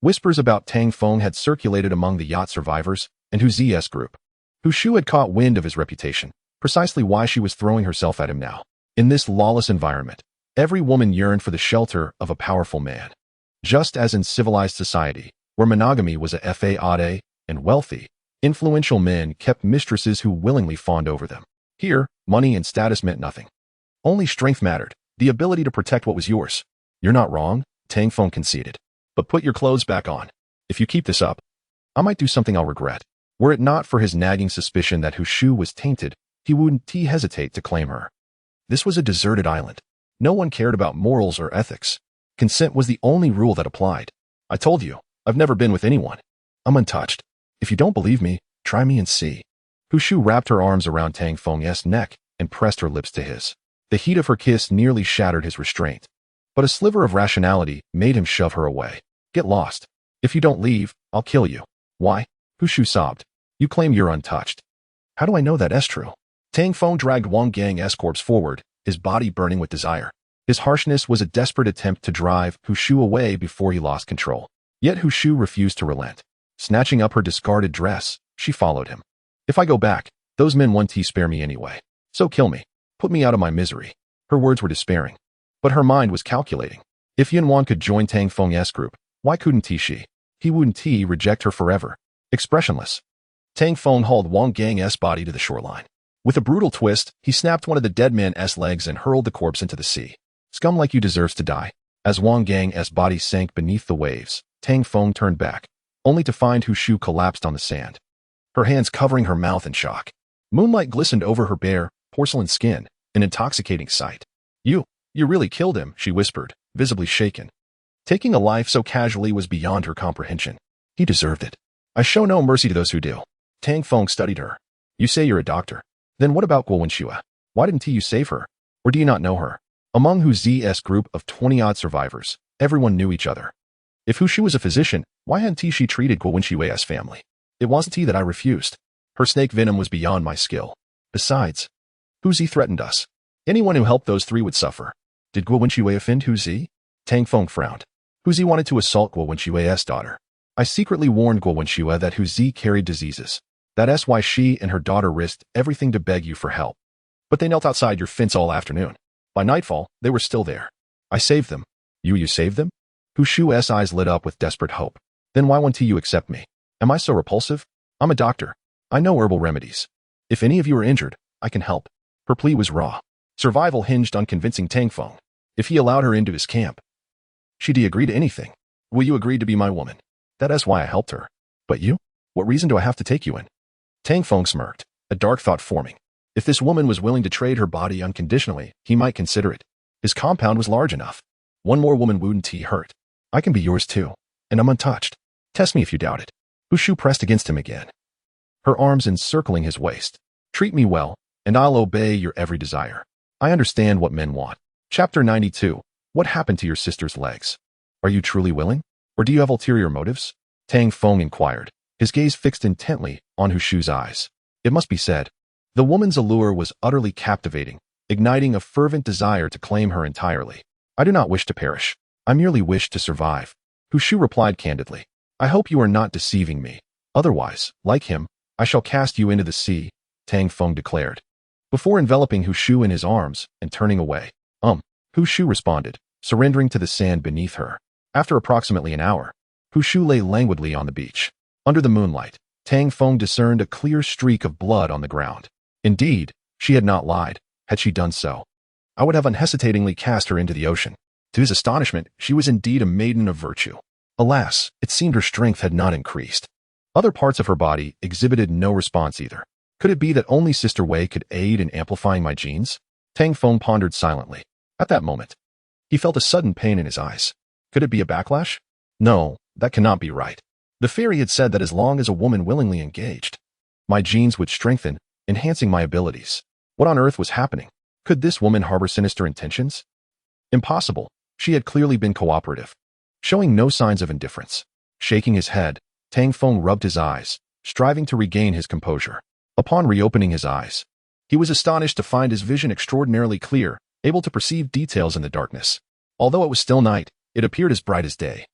whispers about Tang Feng had circulated among the yacht survivors and Hu Zi's group. Hu Shu had caught wind of his reputation, precisely why she was throwing herself at him now. In this lawless environment, every woman yearned for the shelter of a powerful man. Just as in civilized society, where monogamy was a fade and wealthy, influential men kept mistresses who willingly fawned over them. Here, money and status meant nothing. Only strength mattered, the ability to protect what was yours. You're not wrong, Tang Feng conceded. But put your clothes back on. If you keep this up, I might do something I'll regret. Were it not for his nagging suspicion that Hu Shu was tainted, he wouldn't hesitate to claim her. This was a deserted island. No one cared about morals or ethics. Consent was the only rule that applied. I told you, I've never been with anyone. I'm untouched. If you don't believe me, try me and see. Hu Shu wrapped her arms around Tang Feng's neck and pressed her lips to his. The heat of her kiss nearly shattered his restraint. But a sliver of rationality made him shove her away. Get lost. If you don't leave, I'll kill you. Why? Hu Shu sobbed. You claim you're untouched. How do I know that's true? Tang Feng dragged Wang Gang's corpse forward, his body burning with desire. His harshness was a desperate attempt to drive Hu Shu away before he lost control. Yet Hu Shu refused to relent. Snatching up her discarded dress, she followed him. If I go back, those men won't spare me anyway. So kill me. Put me out of my misery. Her words were despairing. But her mind was calculating. If Yin Wan could join Tang Feng's group, why couldn't she? He wouldn't reject her forever. Expressionless. Tang Feng hauled Wang Gang's body to the shoreline. With a brutal twist, he snapped one of the dead man's legs and hurled the corpse into the sea. Scum like you deserves to die. As Wang Gang's body sank beneath the waves, Tang Feng turned back, only to find Hu Shu collapsed on the sand, her hands covering her mouth in shock. Moonlight glistened over her bare, porcelain skin, an intoxicating sight. You really killed him, she whispered, visibly shaken. Taking a life so casually was beyond her comprehension. He deserved it. I show no mercy to those who do. Tang Feng studied her. You say you're a doctor. Then what about Guo Wenxue? Why didn't you save her? Or do you not know her? Among Hu Zi's group of 20-odd survivors, everyone knew each other. If Hu Shu was a physician, why hadn't she treated Guo Wenxue's family? It wasn't that I refused. Her snake venom was beyond my skill. Besides, Hu Zi threatened us. Anyone who helped those three would suffer. Did Guo Wenxue offend Hu Zi? Tang Feng frowned. Hu Zi wanted to assault Guo Wenxue's daughter. I secretly warned Guo Wenxue that Hu Zi carried diseases. That's why she and her daughter risked everything to beg you for help. But they knelt outside your fence all afternoon. By nightfall, they were still there. I saved them. You saved them? Hu Shu's eyes lit up with desperate hope. Then why won't you accept me? Am I so repulsive? I'm a doctor. I know herbal remedies. If any of you are injured, I can help. Her plea was raw. Survival hinged on convincing Tang Feng. If he allowed her into his camp, she'd agree to anything. Will you agree to be my woman? That's why I helped her. But you? What reason do I have to take you in? Tang Feng smirked, a dark thought forming. If this woman was willing to trade her body unconditionally, he might consider it. His compound was large enough. One more woman wouldn't hurt. I can be yours too, and I'm untouched. Test me if you doubt it. Hu Shu pressed against him again. her arms encircling his waist. Treat me well, and I'll obey your every desire. I understand what men want. Chapter 92. What happened to your sister's legs? Are you truly willing? Or do you have ulterior motives? Tang Feng inquired, his gaze fixed intently on Hu Shu's eyes. It must be said, the woman's allure was utterly captivating, igniting a fervent desire to claim her entirely. I do not wish to perish. I merely wish to survive. Hu Shu replied candidly. I hope you are not deceiving me. Otherwise, like him, I shall cast you into the sea, Tang Feng declared, before enveloping Hu Shu in his arms and turning away. Hu Shu responded, surrendering to the sand beneath her. After approximately an hour, Hu Shu lay languidly on the beach. Under the moonlight, Tang Feng discerned a clear streak of blood on the ground. Indeed, she had not lied. Had she done so, I would have unhesitatingly cast her into the ocean. To his astonishment, she was indeed a maiden of virtue. Alas, it seemed her strength had not increased. Other parts of her body exhibited no response either. Could it be that only Sister Wei could aid in amplifying my genes? Tang Feng pondered silently. At that moment, he felt a sudden pain in his eyes. Could it be a backlash? No, that cannot be right. The fairy had said that as long as a woman willingly engaged, my genes would strengthen, enhancing my abilities. What on earth was happening? Could this woman harbor sinister intentions? Impossible. She had clearly been cooperative, showing no signs of indifference. Shaking his head, Tang Feng rubbed his eyes, striving to regain his composure. Upon reopening his eyes, he was astonished to find his vision extraordinarily clear, able to perceive details in the darkness. Although it was still night, it appeared as bright as day.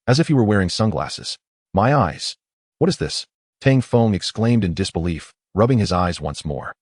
As if he were wearing sunglasses. My eyes. What is this? Tang Feng exclaimed in disbelief, rubbing his eyes once more.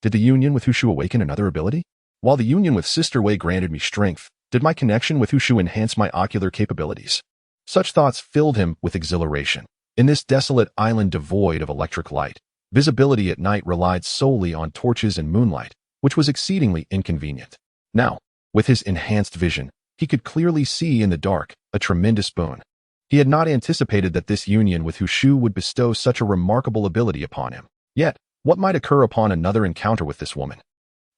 Did the union with Hu Shu awaken another ability? While the union with Sister Wei granted me strength, did my connection with Hu Shu enhance my ocular capabilities? Such thoughts filled him with exhilaration. In this desolate island devoid of electric light, visibility at night relied solely on torches and moonlight, which was exceedingly inconvenient. Now, with his enhanced vision, he could clearly see in the dark, a tremendous boon. He had not anticipated that this union with Hu Shu would bestow such a remarkable ability upon him. Yet, what might occur upon another encounter with this woman?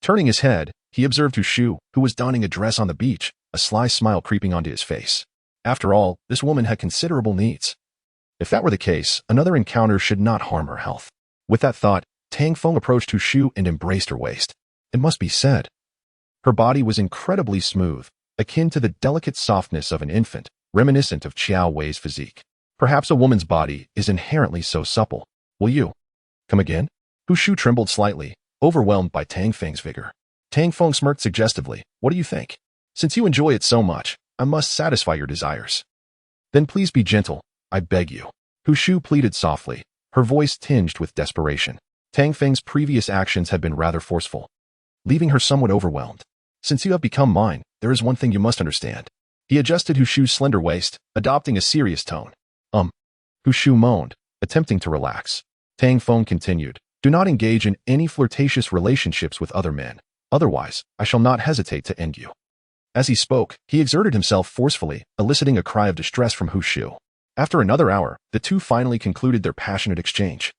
Turning his head, he observed Hu Shu, who was donning a dress on the beach, a sly smile creeping onto his face. After all, this woman had considerable needs. If that were the case, another encounter should not harm her health. With that thought, Tang Feng approached Hu Shu and embraced her waist. It must be said, her body was incredibly smooth, akin to the delicate softness of an infant, reminiscent of Qiao Wei's physique. Perhaps a woman's body is inherently so supple. Will you come again? Hu Shu trembled slightly, overwhelmed by Tang Feng's vigor. Tang Feng smirked suggestively. What do you think? Since you enjoy it so much, I must satisfy your desires. Then please be gentle, I beg you. Hu Shu pleaded softly, her voice tinged with desperation. Tang Feng's previous actions had been rather forceful, leaving her somewhat overwhelmed. Since you have become mine, there is one thing you must understand. He adjusted Hu Shu's slender waist, adopting a serious tone. Hu Shu moaned, attempting to relax. Tang Feng continued, do not engage in any flirtatious relationships with other men. Otherwise, I shall not hesitate to end you. As he spoke, he exerted himself forcefully, eliciting a cry of distress from Hu Shu. After another hour, the two finally concluded their passionate exchange.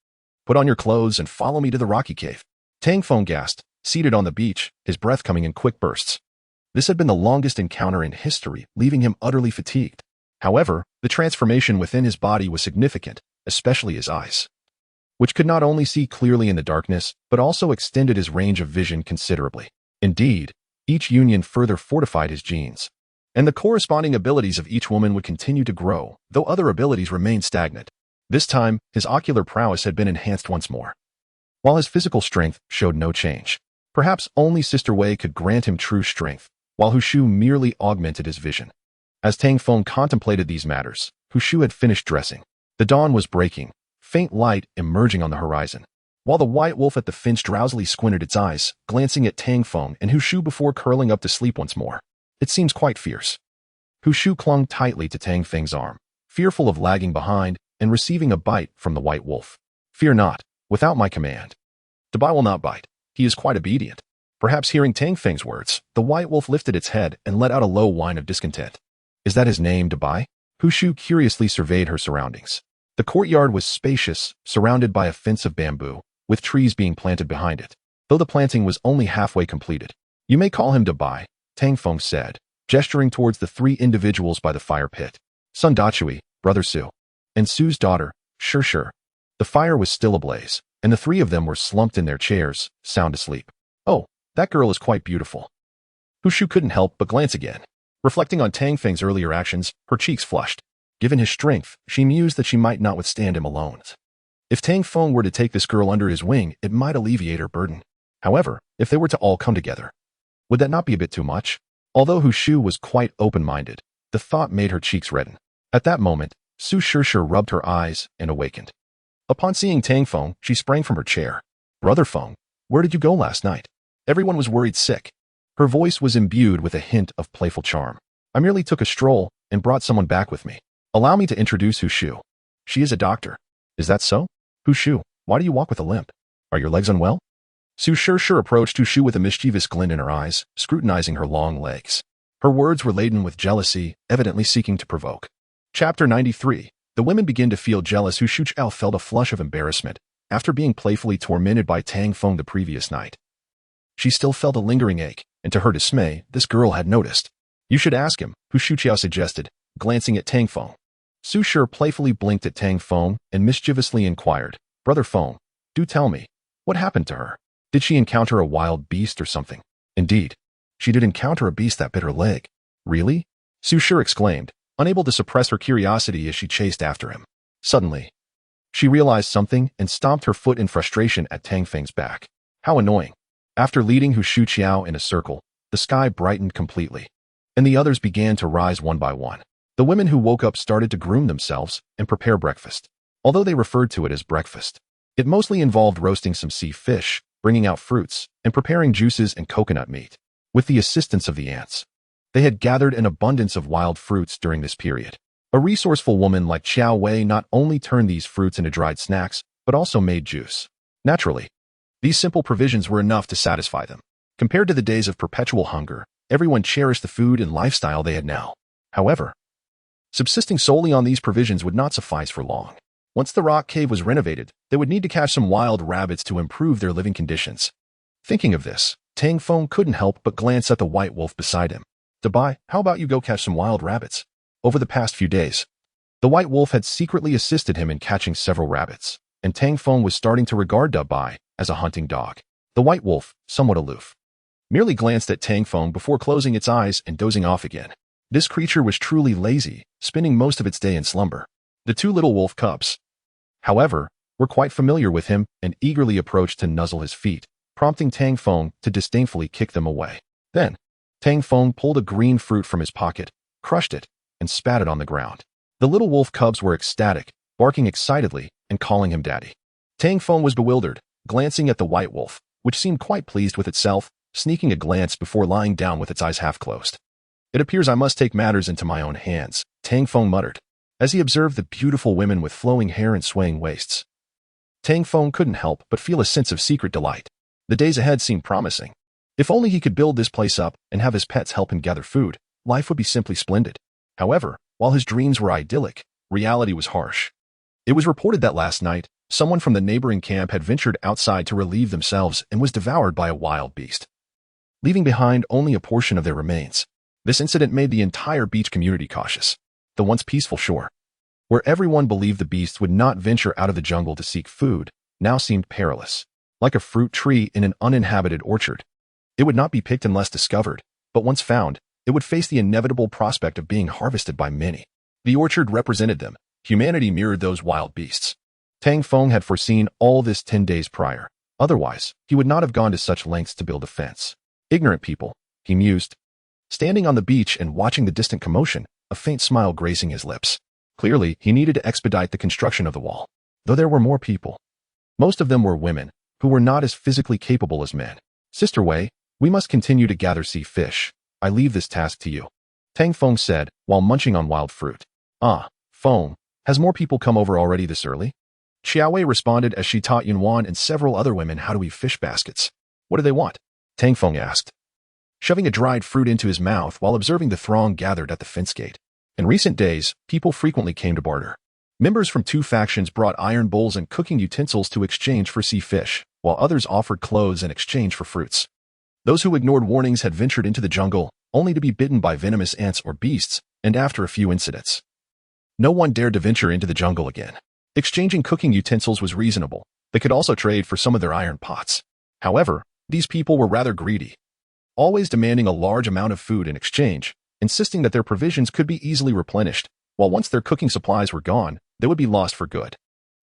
Put on your clothes and follow me to the rocky cave. Tang Feng gasped, seated on the beach, his breath coming in quick bursts. This had been the longest encounter in history, leaving him utterly fatigued. However, the transformation within his body was significant, especially his eyes, which could not only see clearly in the darkness, but also extended his range of vision considerably. Indeed, each union further fortified his genes, and the corresponding abilities of each woman would continue to grow, though other abilities remained stagnant. This time, his ocular prowess had been enhanced once more, while his physical strength showed no change. Perhaps only Sister Wei could grant him true strength, while Hu Shu merely augmented his vision. As Tang Feng contemplated these matters, Hu Shu had finished dressing. The dawn was breaking, faint light emerging on the horizon, while the white wolf at the finch drowsily squinted its eyes, glancing at Tang Feng and Hu Shu before curling up to sleep once more. It seems quite fierce. Hu Shu clung tightly to Tang Feng's arm, fearful of lagging behind and receiving a bite from the white wolf. Fear not, without my command. Dabai will not bite. He is quite obedient. Perhaps hearing Tang Feng's words, the white wolf lifted its head and let out a low whine of discontent. Is that his name, Dabai? Hu Shu curiously surveyed her surroundings. The courtyard was spacious, surrounded by a fence of bamboo, with trees being planted behind it, though the planting was only halfway completed. You may call him Dabai, Tang Feng said, gesturing towards the three individuals by the fire pit. Son Dachui, Brother Su, and Su's daughter, Shir. The fire was still ablaze, and the three of them were slumped in their chairs, sound asleep. Oh, that girl is quite beautiful. Hu Shu couldn't help but glance again. Reflecting on Tang Feng's earlier actions, her cheeks flushed. Given his strength, she mused that she might not withstand him alone. If Tang Feng were to take this girl under his wing, it might alleviate her burden. However, if they were to all come together, would that not be a bit too much? Although Hu Shu was quite open-minded, the thought made her cheeks redden. At that moment, Su Shishir rubbed her eyes and awakened. Upon seeing Tang Feng, she sprang from her chair. Brother Feng, where did you go last night? Everyone was worried sick. Her voice was imbued with a hint of playful charm. I merely took a stroll and brought someone back with me. Allow me to introduce Hu Shu. She is a doctor. Is that so? Hu Shu, why do you walk with a limp? Are your legs unwell? Su Shishir approached Hu Shu with a mischievous glint in her eyes, scrutinizing her long legs. Her words were laden with jealousy, evidently seeking to provoke. Chapter 93. The women begin to feel jealous. Hu Shuchao felt a flush of embarrassment after being playfully tormented by Tang Feng the previous night. She still felt a lingering ache, and to her dismay, this girl had noticed. You should ask him, Hu Shuchao suggested, glancing at Tang Feng. Su Shir playfully blinked at Tang Feng and mischievously inquired, Brother Feng, do tell me, what happened to her? Did she encounter a wild beast or something? Indeed, she did encounter a beast that bit her leg. Really? Su Shir exclaimed, unable to suppress her curiosity as she chased after him. Suddenly, she realized something and stomped her foot in frustration at Tang Feng's back. How annoying. After leading Hu Shuqiao in a circle, the sky brightened completely, and the others began to rise one by one. The women who woke up started to groom themselves and prepare breakfast. Although they referred to it as breakfast, it mostly involved roasting some sea fish, bringing out fruits, and preparing juices and coconut meat. With the assistance of the ants, they had gathered an abundance of wild fruits during this period. A resourceful woman like Qiao Wei not only turned these fruits into dried snacks, but also made juice. Naturally, these simple provisions were enough to satisfy them. Compared to the days of perpetual hunger, everyone cherished the food and lifestyle they had now. However, subsisting solely on these provisions would not suffice for long. Once the rock cave was renovated, they would need to catch some wild rabbits to improve their living conditions. Thinking of this, Tang Feng couldn't help but glance at the white wolf beside him. Dabai, how about you go catch some wild rabbits? Over the past few days, the white wolf had secretly assisted him in catching several rabbits, and Tang Feng was starting to regard Dabai as a hunting dog. The white wolf, somewhat aloof, merely glanced at Tang Feng before closing its eyes and dozing off again. This creature was truly lazy, spending most of its day in slumber. The two little wolf cubs, however, were quite familiar with him and eagerly approached to nuzzle his feet, prompting Tang Feng to disdainfully kick them away. Then, Tang Feng pulled a green fruit from his pocket, crushed it, and spat it on the ground. The little wolf cubs were ecstatic, barking excitedly and calling him daddy. Tang Feng was bewildered, glancing at the white wolf, which seemed quite pleased with itself, sneaking a glance before lying down with its eyes half closed. It appears I must take matters into my own hands, Tang Feng muttered, as he observed the beautiful women with flowing hair and swaying waists. Tang Feng couldn't help but feel a sense of secret delight. The days ahead seemed promising. If only he could build this place up and have his pets help him gather food, life would be simply splendid. However, while his dreams were idyllic, reality was harsh. It was reported that last night, someone from the neighboring camp had ventured outside to relieve themselves and was devoured by a wild beast, leaving behind only a portion of their remains. This incident made the entire beach community cautious. The once peaceful shore, where everyone believed the beast would not venture out of the jungle to seek food, now seemed perilous. Like a fruit tree in an uninhabited orchard, it would not be picked unless discovered, but once found, it would face the inevitable prospect of being harvested by many. The orchard represented them. Humanity mirrored those wild beasts. Tang Feng had foreseen all this 10 days prior. Otherwise, he would not have gone to such lengths to build a fence. Ignorant people, he mused. Standing on the beach and watching the distant commotion, a faint smile gracing his lips. Clearly, he needed to expedite the construction of the wall. Though there were more people, most of them were women, who were not as physically capable as men. Sister Wei, we must continue to gather sea fish. I leave this task to you, Tang Feng said, while munching on wild fruit. Ah, Feng, has more people come over already this early? Xiaowei responded as she taught Yunwan and several other women how to weave fish baskets. What do they want? Tang Feng asked, shoving a dried fruit into his mouth while observing the throng gathered at the fence gate. In recent days, people frequently came to barter. Members from 2 factions brought iron bowls and cooking utensils to exchange for sea fish, while others offered clothes in exchange for fruits. Those who ignored warnings had ventured into the jungle, only to be bitten by venomous ants or beasts, and after a few incidents, no one dared to venture into the jungle again. Exchanging cooking utensils was reasonable. They could also trade for some of their iron pots. However, these people were rather greedy, always demanding a large amount of food in exchange, insisting that their provisions could be easily replenished, while once their cooking supplies were gone, they would be lost for good.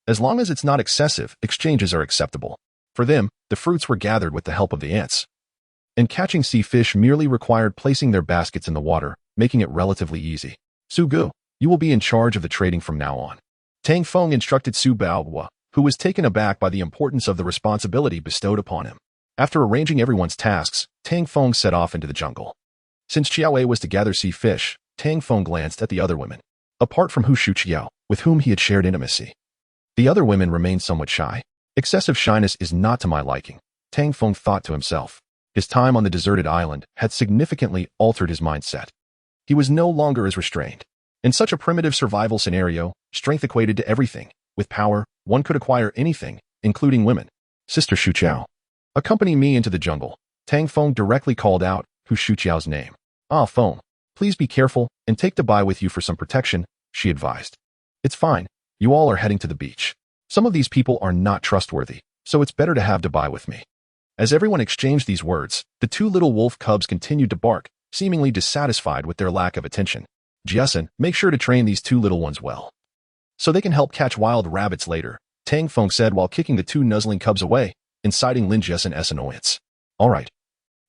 As long as it's not excessive, exchanges are acceptable. For them, the fruits were gathered with the help of the ants. And catching sea fish merely required placing their baskets in the water, making it relatively easy. Su Gu, you will be in charge of the trading from now on. Tang Feng instructed Su Baohua, who was taken aback by the importance of the responsibility bestowed upon him. After arranging everyone's tasks, Tang Feng set off into the jungle. Since Qiaowei was to gather sea fish, Tang Feng glanced at the other women. Apart from Hu Shuqiao, with whom he had shared intimacy, the other women remained somewhat shy. Excessive shyness is not to my liking, Tang Feng thought to himself. His time on the deserted island had significantly altered his mindset. He was no longer as restrained. In such a primitive survival scenario, strength equated to everything. With power, one could acquire anything, including women. Sister Shuqiao, accompany me into the jungle. Tang Feng directly called out Hu Shuqiao's name. Ah, Feng, please be careful and take the Bai with you for some protection, she advised. It's fine. You all are heading to the beach. Some of these people are not trustworthy, so it's better to have Bai with me. As everyone exchanged these words, the two little wolf cubs continued to bark, seemingly dissatisfied with their lack of attention. Jiasen, make sure to train these two little ones well, so they can help catch wild rabbits later, Tang Feng said while kicking the two nuzzling cubs away, inciting Lin Jiesen's annoyance. All right.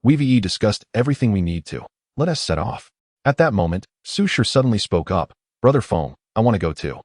We've discussed everything we need to. Let us set off. At that moment, Su Shi suddenly spoke up. Brother Feng, I want to go too.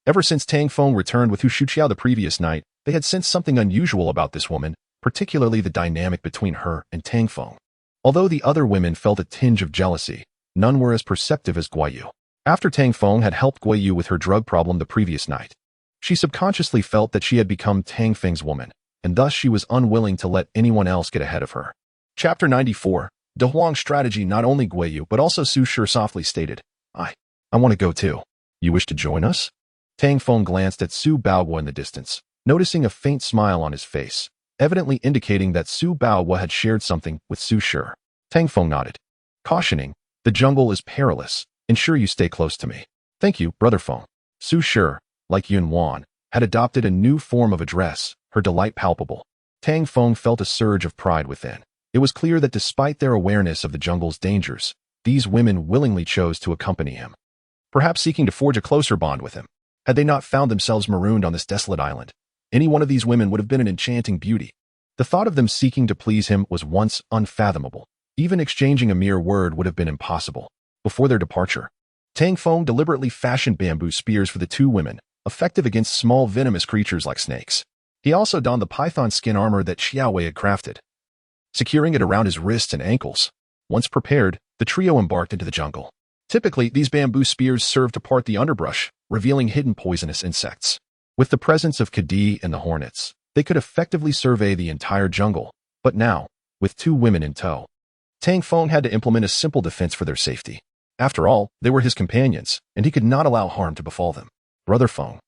Ever since Tang Feng returned with Hu Shuqiao the previous night, they had sensed something unusual about this woman, particularly the dynamic between her and Tang Feng. Although the other women felt a tinge of jealousy, none were as perceptive as Guiyu. After Tang Feng had helped Guiyu with her drug problem the previous night, she subconsciously felt that she had become Tang Feng's woman, and thus she was unwilling to let anyone else get ahead of her. Chapter 94. De Huang's strategy. Not only Guiyu but also Su Shi softly stated, I want to go too. You wish to join us? Tang Feng glanced at Su Baohua in the distance, noticing a faint smile on his face, evidently indicating that Su Baohua had shared something with Su Shi. Tang Feng nodded, cautioning, the jungle is perilous. Ensure you stay close to me. Thank you, Brother Feng. Su Shi, like Yun Wan, had adopted a new form of address, her delight palpable. Tang Feng felt a surge of pride within. It was clear that despite their awareness of the jungle's dangers, these women willingly chose to accompany him, perhaps seeking to forge a closer bond with him. Had they not found themselves marooned on this desolate island, any one of these women would have been an enchanting beauty. The thought of them seeking to please him was once unfathomable. Even exchanging a mere word would have been impossible. Before their departure, Tang Feng deliberately fashioned bamboo spears for the two women, effective against small venomous creatures like snakes. He also donned the python skin armor that Qiaowei had crafted, securing it around his wrists and ankles. Once prepared, the trio embarked into the jungle. Typically, these bamboo spears served to part the underbrush, revealing hidden poisonous insects. With the presence of Kadi and the hornets, they could effectively survey the entire jungle. But now, with two women in tow, Tang Feng had to implement a simple defense for their safety. After all, they were his companions, and he could not allow harm to befall them. Brother Feng,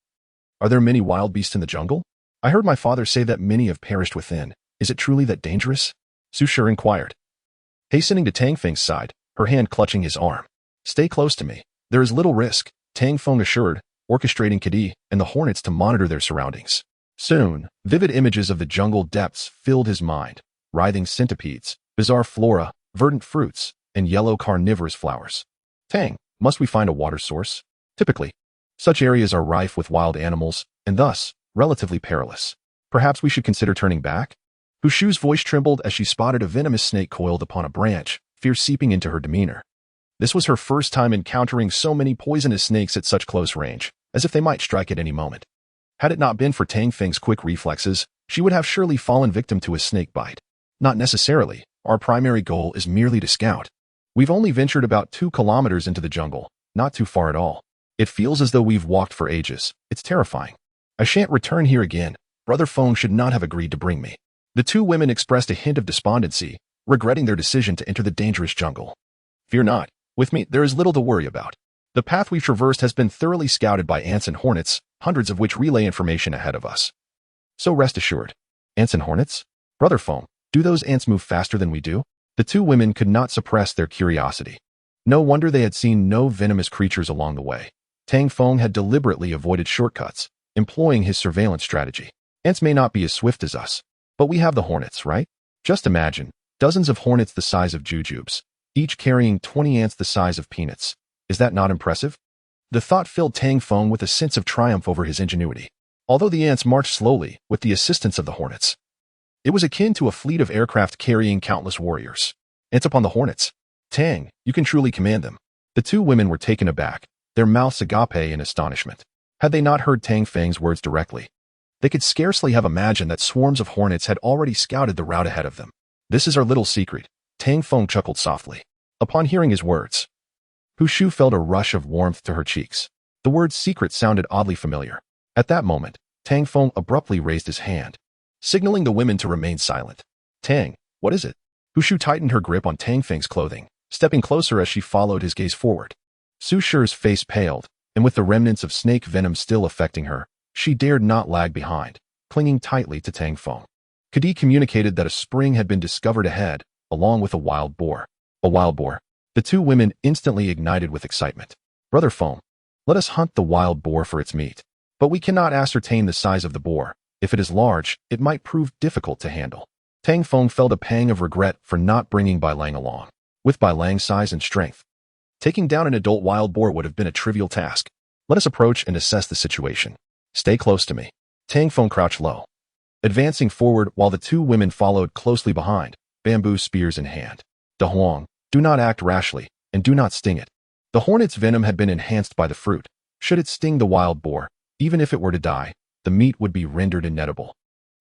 are there many wild beasts in the jungle? I heard my father say that many have perished within. Is it truly that dangerous? Su Shi inquired, hastening to Tang Feng's side, her hand clutching his arm. Stay close to me. There is little risk, Tang Feng assured, orchestrating Kadi and the hornets to monitor their surroundings. Soon, vivid images of the jungle depths filled his mind. Writhing centipedes, bizarre flora, verdant fruits, and yellow carnivorous flowers. Tang, must we find a water source? Typically, such areas are rife with wild animals, and thus, relatively perilous. Perhaps we should consider turning back? Hu Shu's voice trembled as she spotted a venomous snake coiled upon a branch, fear seeping into her demeanor. This was her first time encountering so many poisonous snakes at such close range, as if they might strike at any moment. Had it not been for Tang Feng's quick reflexes, she would have surely fallen victim to a snake bite. Not necessarily. Our primary goal is merely to scout. We've only ventured about 2 kilometers into the jungle, not too far at all. It feels as though we've walked for ages. It's terrifying. I shan't return here again. Brother Feng should not have agreed to bring me. The two women expressed a hint of despondency, regretting their decision to enter the dangerous jungle. Fear not. With me, there is little to worry about. The path we've traversed has been thoroughly scouted by ants and hornets, hundreds of which relay information ahead of us. So rest assured. Ants and hornets? Brother Feng, do those ants move faster than we do? The two women could not suppress their curiosity. No wonder they had seen no venomous creatures along the way. Tang Feng had deliberately avoided shortcuts, employing his surveillance strategy. Ants may not be as swift as us, but we have the hornets, right? Just imagine, dozens of hornets the size of jujubes, each carrying 20 ants the size of peanuts. Is that not impressive? The thought filled Tang Feng with a sense of triumph over his ingenuity. Although the ants marched slowly, with the assistance of the hornets, it was akin to a fleet of aircraft carrying countless warriors. Ants upon the hornets. Tang, you can truly command them. The two women were taken aback, their mouths agape in astonishment. Had they not heard Tang Feng's words directly, they could scarcely have imagined that swarms of hornets had already scouted the route ahead of them. This is our little secret, Tang Feng chuckled softly. Upon hearing his words, Hu Shu felt a rush of warmth to her cheeks. The word secret sounded oddly familiar. At that moment, Tang Feng abruptly raised his hand, signaling the women to remain silent. Tang, what is it? Hu Shu tightened her grip on Tang Feng's clothing, stepping closer as she followed his gaze forward. Su Shi's face paled, and with the remnants of snake venom still affecting her, she dared not lag behind, clinging tightly to Tang Feng. Kadi communicated that a spring had been discovered ahead, along with a wild boar. A wild boar. The two women instantly ignited with excitement. Brother Feng, let us hunt the wild boar for its meat. But we cannot ascertain the size of the boar. If it is large, it might prove difficult to handle. Tang Feng felt a pang of regret for not bringing Bai Lang along. With Bai Lang's size and strength, taking down an adult wild boar would have been a trivial task. Let us approach and assess the situation. Stay close to me. Tang Feng crouched low, advancing forward while the two women followed closely behind, bamboo spears in hand. De Huang, do not act rashly, and do not sting it. The hornet's venom had been enhanced by the fruit. Should it sting the wild boar, even if it were to die, the meat would be rendered inedible,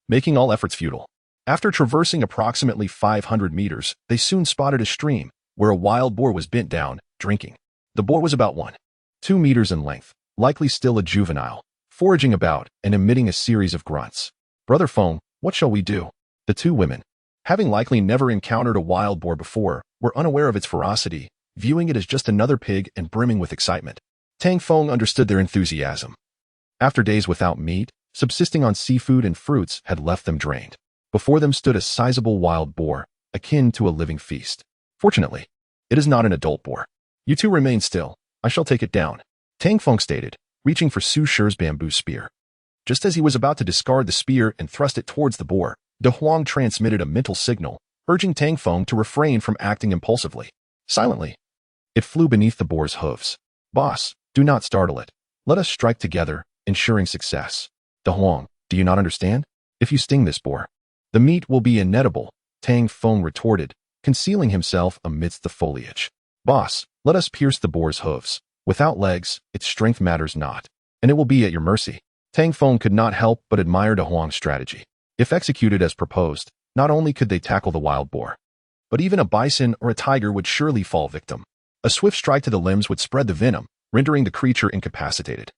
making all efforts futile. After traversing approximately 500 meters, they soon spotted a stream, where a wild boar was bent down, drinking. The boar was about 1.2 meters in length, likely still a juvenile, foraging about and emitting a series of grunts. Brother Feng, what shall we do? The two women, having likely never encountered a wild boar before, were unaware of its ferocity, viewing it as just another pig and brimming with excitement. Tang Feng understood their enthusiasm. After days without meat, subsisting on seafood and fruits had left them drained. Before them stood a sizable wild boar, akin to a living feast. Fortunately, it is not an adult boar. You two remain still. I shall take it down, Tang Feng stated, reaching for Su Shi's bamboo spear. Just as he was about to discard the spear and thrust it towards the boar, De Huang transmitted a mental signal, urging Tang Feng to refrain from acting impulsively. Silently, it flew beneath the boar's hooves. Boss, do not startle it. Let us strike together, ensuring success. De Huang, do you not understand? If you sting this boar, the meat will be inedible, Tang Feng retorted, concealing himself amidst the foliage. Boss, let us pierce the boar's hooves. Without legs, its strength matters not, and it will be at your mercy. Tang Feng could not help but admire De Huang's strategy. If executed as proposed, not only could they tackle the wild boar, but even a bison or a tiger would surely fall victim. A swift strike to the limbs would spread the venom, rendering the creature incapacitated.